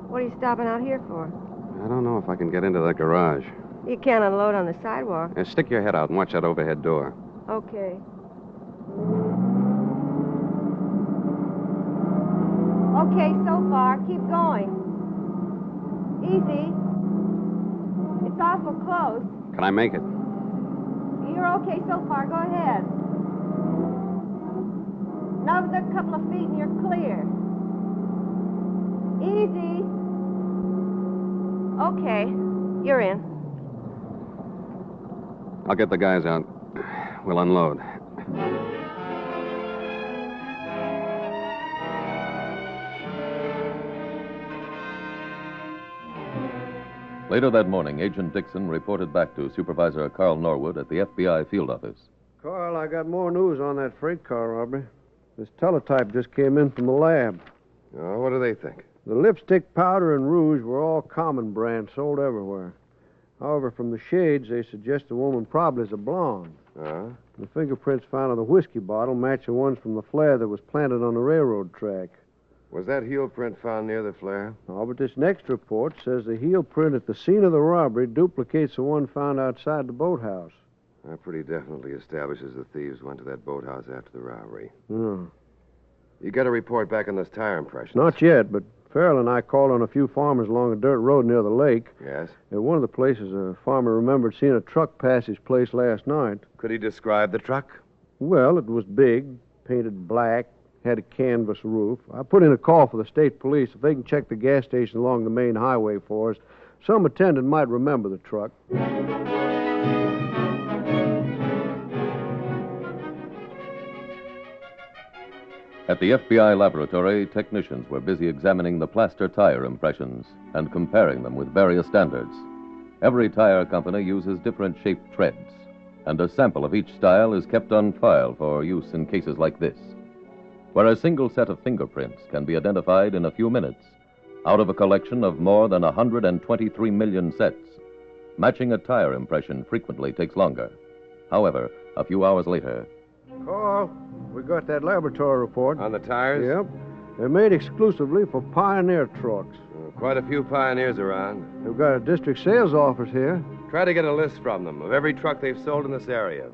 Speaker 18: What are you stopping out here for?
Speaker 22: I don't know if I can get into that garage.
Speaker 18: You can't unload on the sidewalk.
Speaker 22: Now, stick your head out and watch that overhead door.
Speaker 18: Okay. Okay, so far. Keep going. Easy. It's awful close.
Speaker 22: Can I make it?
Speaker 18: You're okay so far. Go ahead. Another couple of feet and you're clear. Easy. Okay. You're in.
Speaker 22: I'll get the guys out. We'll unload.
Speaker 4: Later that morning, Agent Dixon reported back to Supervisor Carl Norwood at the FBI field office.
Speaker 23: Carl, I got more news on that freight car robbery. This teletype just came in from the lab.
Speaker 11: Oh, what do they think?
Speaker 23: The lipstick, powder, and rouge were all common brands sold everywhere. However, from the shades, they suggest the woman probably is a blonde. The fingerprints found on the whiskey bottle match the ones from the flare that was planted on the railroad track.
Speaker 11: Was that heel print found near the flare?
Speaker 23: Oh, but this next report says the heel print at the scene of the robbery duplicates the one found outside the boathouse.
Speaker 11: That pretty definitely establishes the thieves went to that boathouse after the robbery.
Speaker 23: Hmm.
Speaker 11: You got a report back on those tire impressions?
Speaker 23: Not yet, but Farrell and I called on a few farmers along a dirt road near the lake.
Speaker 11: Yes?
Speaker 23: At one of the places, a farmer remembered seeing a truck pass his place last night.
Speaker 11: Could he describe the truck?
Speaker 23: Well, it was big, painted black, had a canvas roof. I put in a call for the state police. If they can check the gas station along the main highway for us, some attendant might remember the truck.
Speaker 4: At the FBI laboratory, technicians were busy examining the plaster tire impressions and comparing them with various standards. Every tire company uses different shaped treads, and a sample of each style is kept on file for use in cases like this, where a single set of fingerprints can be identified in a few minutes out of a collection of more than 123 million sets. Matching a tire impression frequently takes longer. However, a few hours later...
Speaker 23: Carl, we got that laboratory report.
Speaker 11: On the tires?
Speaker 23: Yep. They're made exclusively for Pioneer trucks.
Speaker 11: Quite a few Pioneers around.
Speaker 23: They've got a district sales office here.
Speaker 11: Try to get a list from them of every truck they've sold in this area.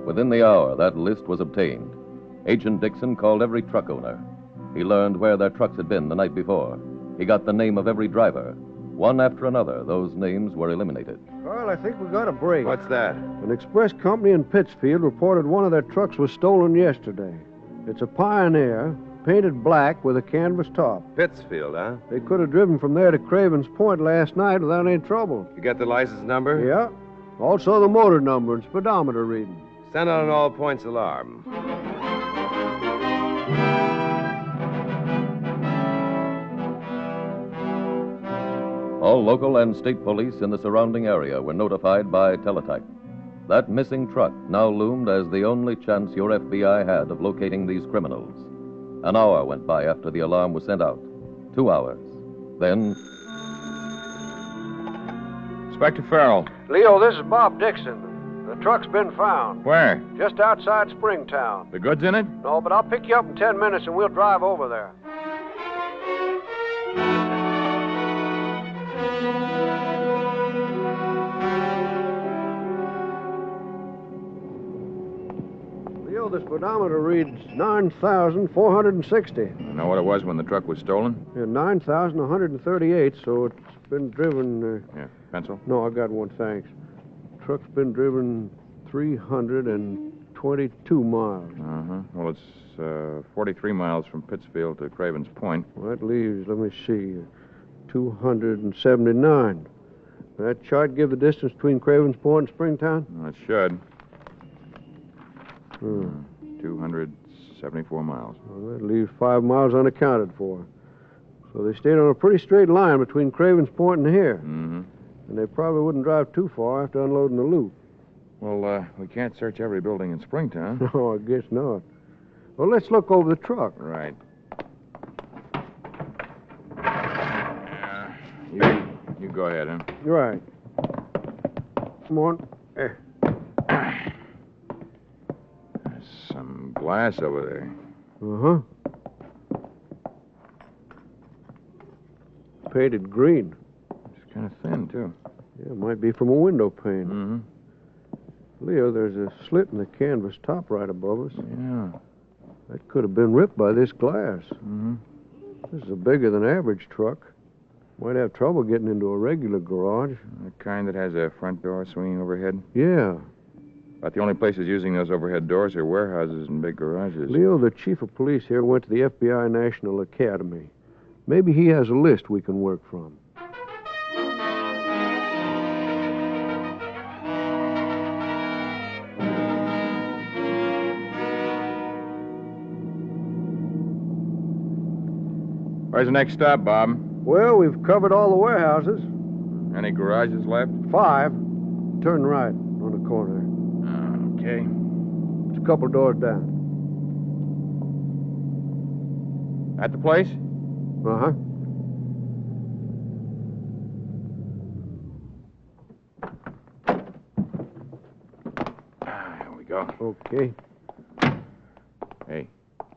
Speaker 4: Within the hour, that list was obtained. Agent Dixon called every truck owner. He learned where their trucks had been the night before. He got the name of every driver. One after another, those names were eliminated.
Speaker 23: Carl, I think we got a break.
Speaker 11: What's that?
Speaker 23: An express company in Pittsfield reported one of their trucks was stolen yesterday. It's a Pioneer, painted black with a canvas top.
Speaker 11: Pittsfield, huh?
Speaker 23: They could have driven from there to Craven's Point last night without any trouble.
Speaker 11: You got the license number?
Speaker 23: Yeah. Also the motor number and speedometer reading.
Speaker 11: Send out an all-points alarm.
Speaker 4: All local and state police in the surrounding area were notified by teletype. That missing truck now loomed as the only chance your FBI had of locating these criminals. An hour went by after the alarm was sent out. 2 hours. Then...
Speaker 6: Inspector Farrell.
Speaker 23: Leo, this is Bob Dixon. The truck's been found.
Speaker 6: Where?
Speaker 23: Just outside Springtown.
Speaker 6: The goods in it?
Speaker 23: No, but I'll pick you up in 10 minutes and we'll drive over there. Leo, the speedometer reads 9,460.
Speaker 6: I know what it was when the truck was stolen?
Speaker 23: Yeah, 9,138, so it's been driven...
Speaker 6: Yeah, pencil?
Speaker 23: No, I got one, thanks. Truck's been driven 322 miles.
Speaker 6: Well, it's 43 miles from Pittsfield to Craven's Point.
Speaker 23: Well, that leaves, let me see, 279. That chart give the distance between Craven's Point and Springtown?
Speaker 6: Well, it should. 274 miles.
Speaker 23: Well, that leaves 5 miles unaccounted for. So they stayed on a pretty straight line between Craven's Point and here. And they probably wouldn't drive too far after unloading the loot.
Speaker 6: Well, we can't search every building in Springtown.
Speaker 23: No, I guess not. Well, let's look over the truck.
Speaker 6: Right. You go ahead, huh?
Speaker 23: Right. Come on. There.
Speaker 6: There's some glass over there.
Speaker 23: Painted green.
Speaker 6: It's kind of thin, too.
Speaker 23: Yeah, it might be from a window pane. Leo, there's a slit in the canvas top right above us.
Speaker 6: Yeah.
Speaker 23: That could have been ripped by this glass. This is a bigger than average truck. Might have trouble getting into a regular garage.
Speaker 6: The kind that has a front door swinging overhead?
Speaker 23: Yeah.
Speaker 6: About the only places using those overhead doors are warehouses and big garages.
Speaker 23: Leo, the chief of police here went to the FBI National Academy. Maybe he has a list we can work from.
Speaker 6: Where's the next stop, Bob?
Speaker 23: Well, we've covered all the warehouses.
Speaker 6: Any garages left?
Speaker 23: 5. Turn right on the corner.
Speaker 6: Okay.
Speaker 23: It's a couple doors down.
Speaker 6: At the place?
Speaker 23: Uh-huh.
Speaker 6: Here we go.
Speaker 23: Okay.
Speaker 6: Hey.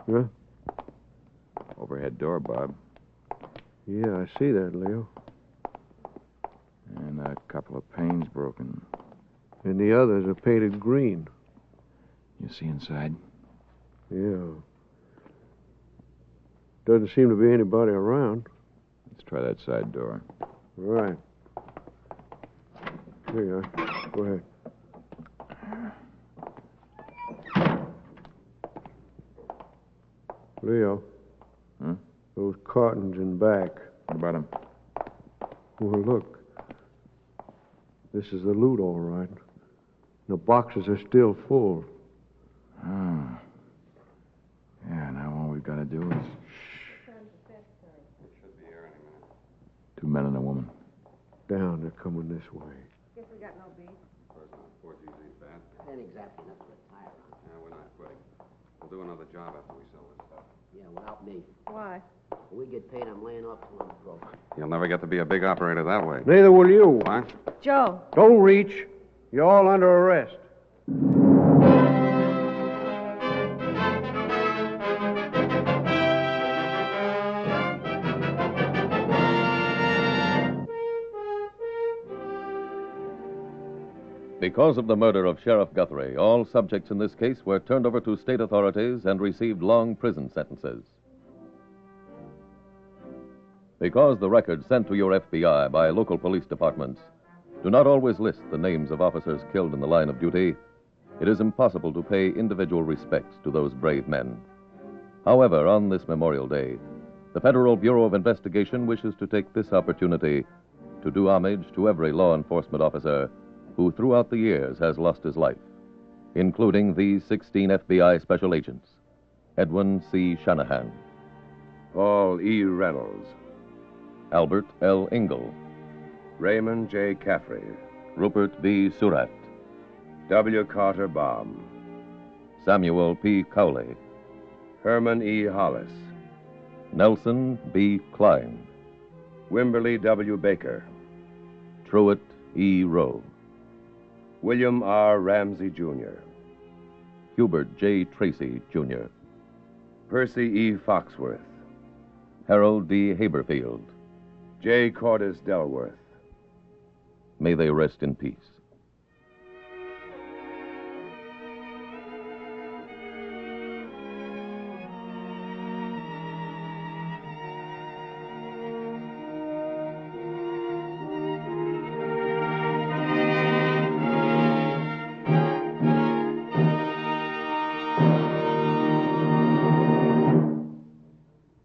Speaker 23: Huh?
Speaker 6: Overhead door, Bob.
Speaker 23: Yeah, I see that, Leo.
Speaker 6: And a couple of panes broken.
Speaker 23: And the others are painted green.
Speaker 6: You see inside?
Speaker 23: Yeah. Doesn't seem to be anybody around.
Speaker 6: Let's try that side door.
Speaker 23: Right. Here you are. Go ahead. Leo.
Speaker 6: Huh?
Speaker 23: Those cartons in back.
Speaker 6: What about them?
Speaker 23: Well, look. This is the loot, all right. The boxes are still full.
Speaker 6: Oh. Yeah, now all we've got to do is... Two men and a woman.
Speaker 23: Down, they're coming this way.
Speaker 10: Guess we got no beef.
Speaker 1: Ain't exactly enough to retire on. Yeah, we're not quitting. We'll do another job after we sell this stuff.
Speaker 8: Yeah, without me.
Speaker 10: Why?
Speaker 8: When we get paid, I'm laying off till I'm broke.
Speaker 1: You'll never get to be a big operator that way.
Speaker 23: Neither will you.
Speaker 1: What?
Speaker 10: Joe.
Speaker 23: Don't reach. You're all under arrest.
Speaker 4: Because of the murder of Sheriff Guthrie, all subjects in this case were turned over to state authorities and received long prison sentences. Because the records sent to your FBI by local police departments do not always list the names of officers killed in the line of duty, it is impossible to pay individual respects to those brave men. However, on this Memorial Day, the Federal Bureau of Investigation wishes to take this opportunity to do homage to every law enforcement officer who throughout the years has lost his life, including these 16 FBI special agents: Edwin C. Shanahan,
Speaker 11: Paul E. Reynolds,
Speaker 4: Albert L. Ingle,
Speaker 11: Raymond J. Caffrey,
Speaker 4: Rupert B. Surratt,
Speaker 11: W. Carter Baum,
Speaker 4: Samuel P. Cowley,
Speaker 11: Herman E. Hollis,
Speaker 4: Nelson B. Klein,
Speaker 11: Wimberly W. Baker,
Speaker 4: Truett E. Rowe,
Speaker 11: William R. Ramsey, Jr.,
Speaker 4: Hubert J. Tracy, Jr.,
Speaker 11: Percy E. Foxworth,
Speaker 4: Harold D. Haberfield,
Speaker 11: J. Cordis Delworth.
Speaker 4: May they rest in peace.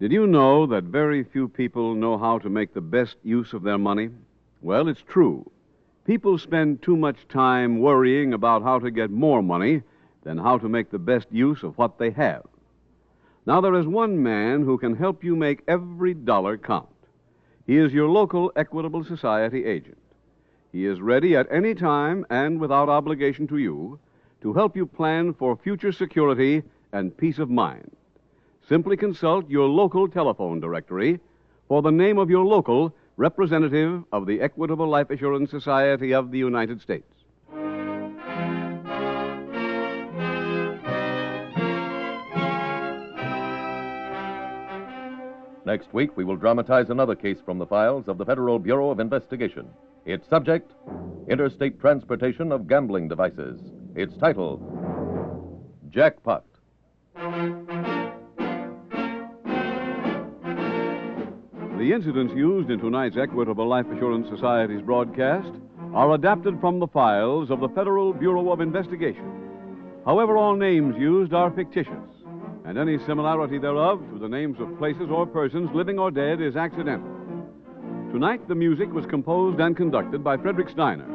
Speaker 2: Did you know that very few people know how to make the best use of their money? Well, it's true. People spend too much time worrying about how to get more money than how to make the best use of what they have. Now, there is one man who can help you make every dollar count. He is your local Equitable Society agent. He is ready at any time and without obligation to you to help you plan for future security and peace of mind. Simply consult your local telephone directory for the name of your local representative of the Equitable Life Assurance Society of the United States.
Speaker 4: Next week, we will dramatize another case from the files of the Federal Bureau of Investigation. Its subject, interstate transportation of gambling devices. Its title, Jackpot.
Speaker 2: The incidents used in tonight's Equitable Life Assurance Society's broadcast are adapted from the files of the Federal Bureau of Investigation. However, all names used are fictitious, and any similarity thereof to the names of places or persons, living or dead, is accidental. Tonight, the music was composed and conducted by Frederick Steiner.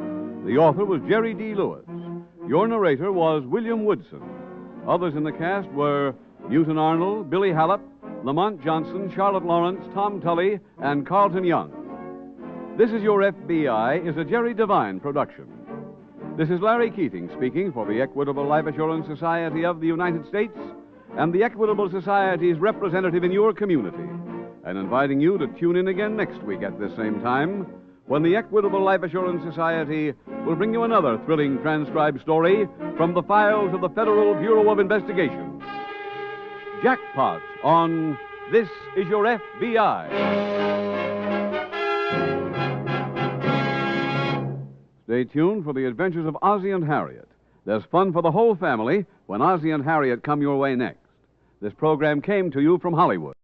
Speaker 2: The author was Jerry D. Lewis. Your narrator was William Woodson. Others in the cast were Newton Arnold, Billy Hallop, Lamont Johnson, Charlotte Lawrence, Tom Tully, and Carlton Young. This Is Your FBI is a Jerry Devine production. This is Larry Keating speaking for the Equitable Life Assurance Society of the United States and the Equitable Society's representative in your community, and inviting you to tune in again next week at this same time when the Equitable Life Assurance Society will bring you another thrilling transcribed story from the files of the Federal Bureau of Investigation. Jackpot on This Is Your FBI. Stay tuned for the adventures of Ozzie and Harriet. There's fun for the whole family when Ozzie and Harriet come your way next. This program came to you from Hollywood.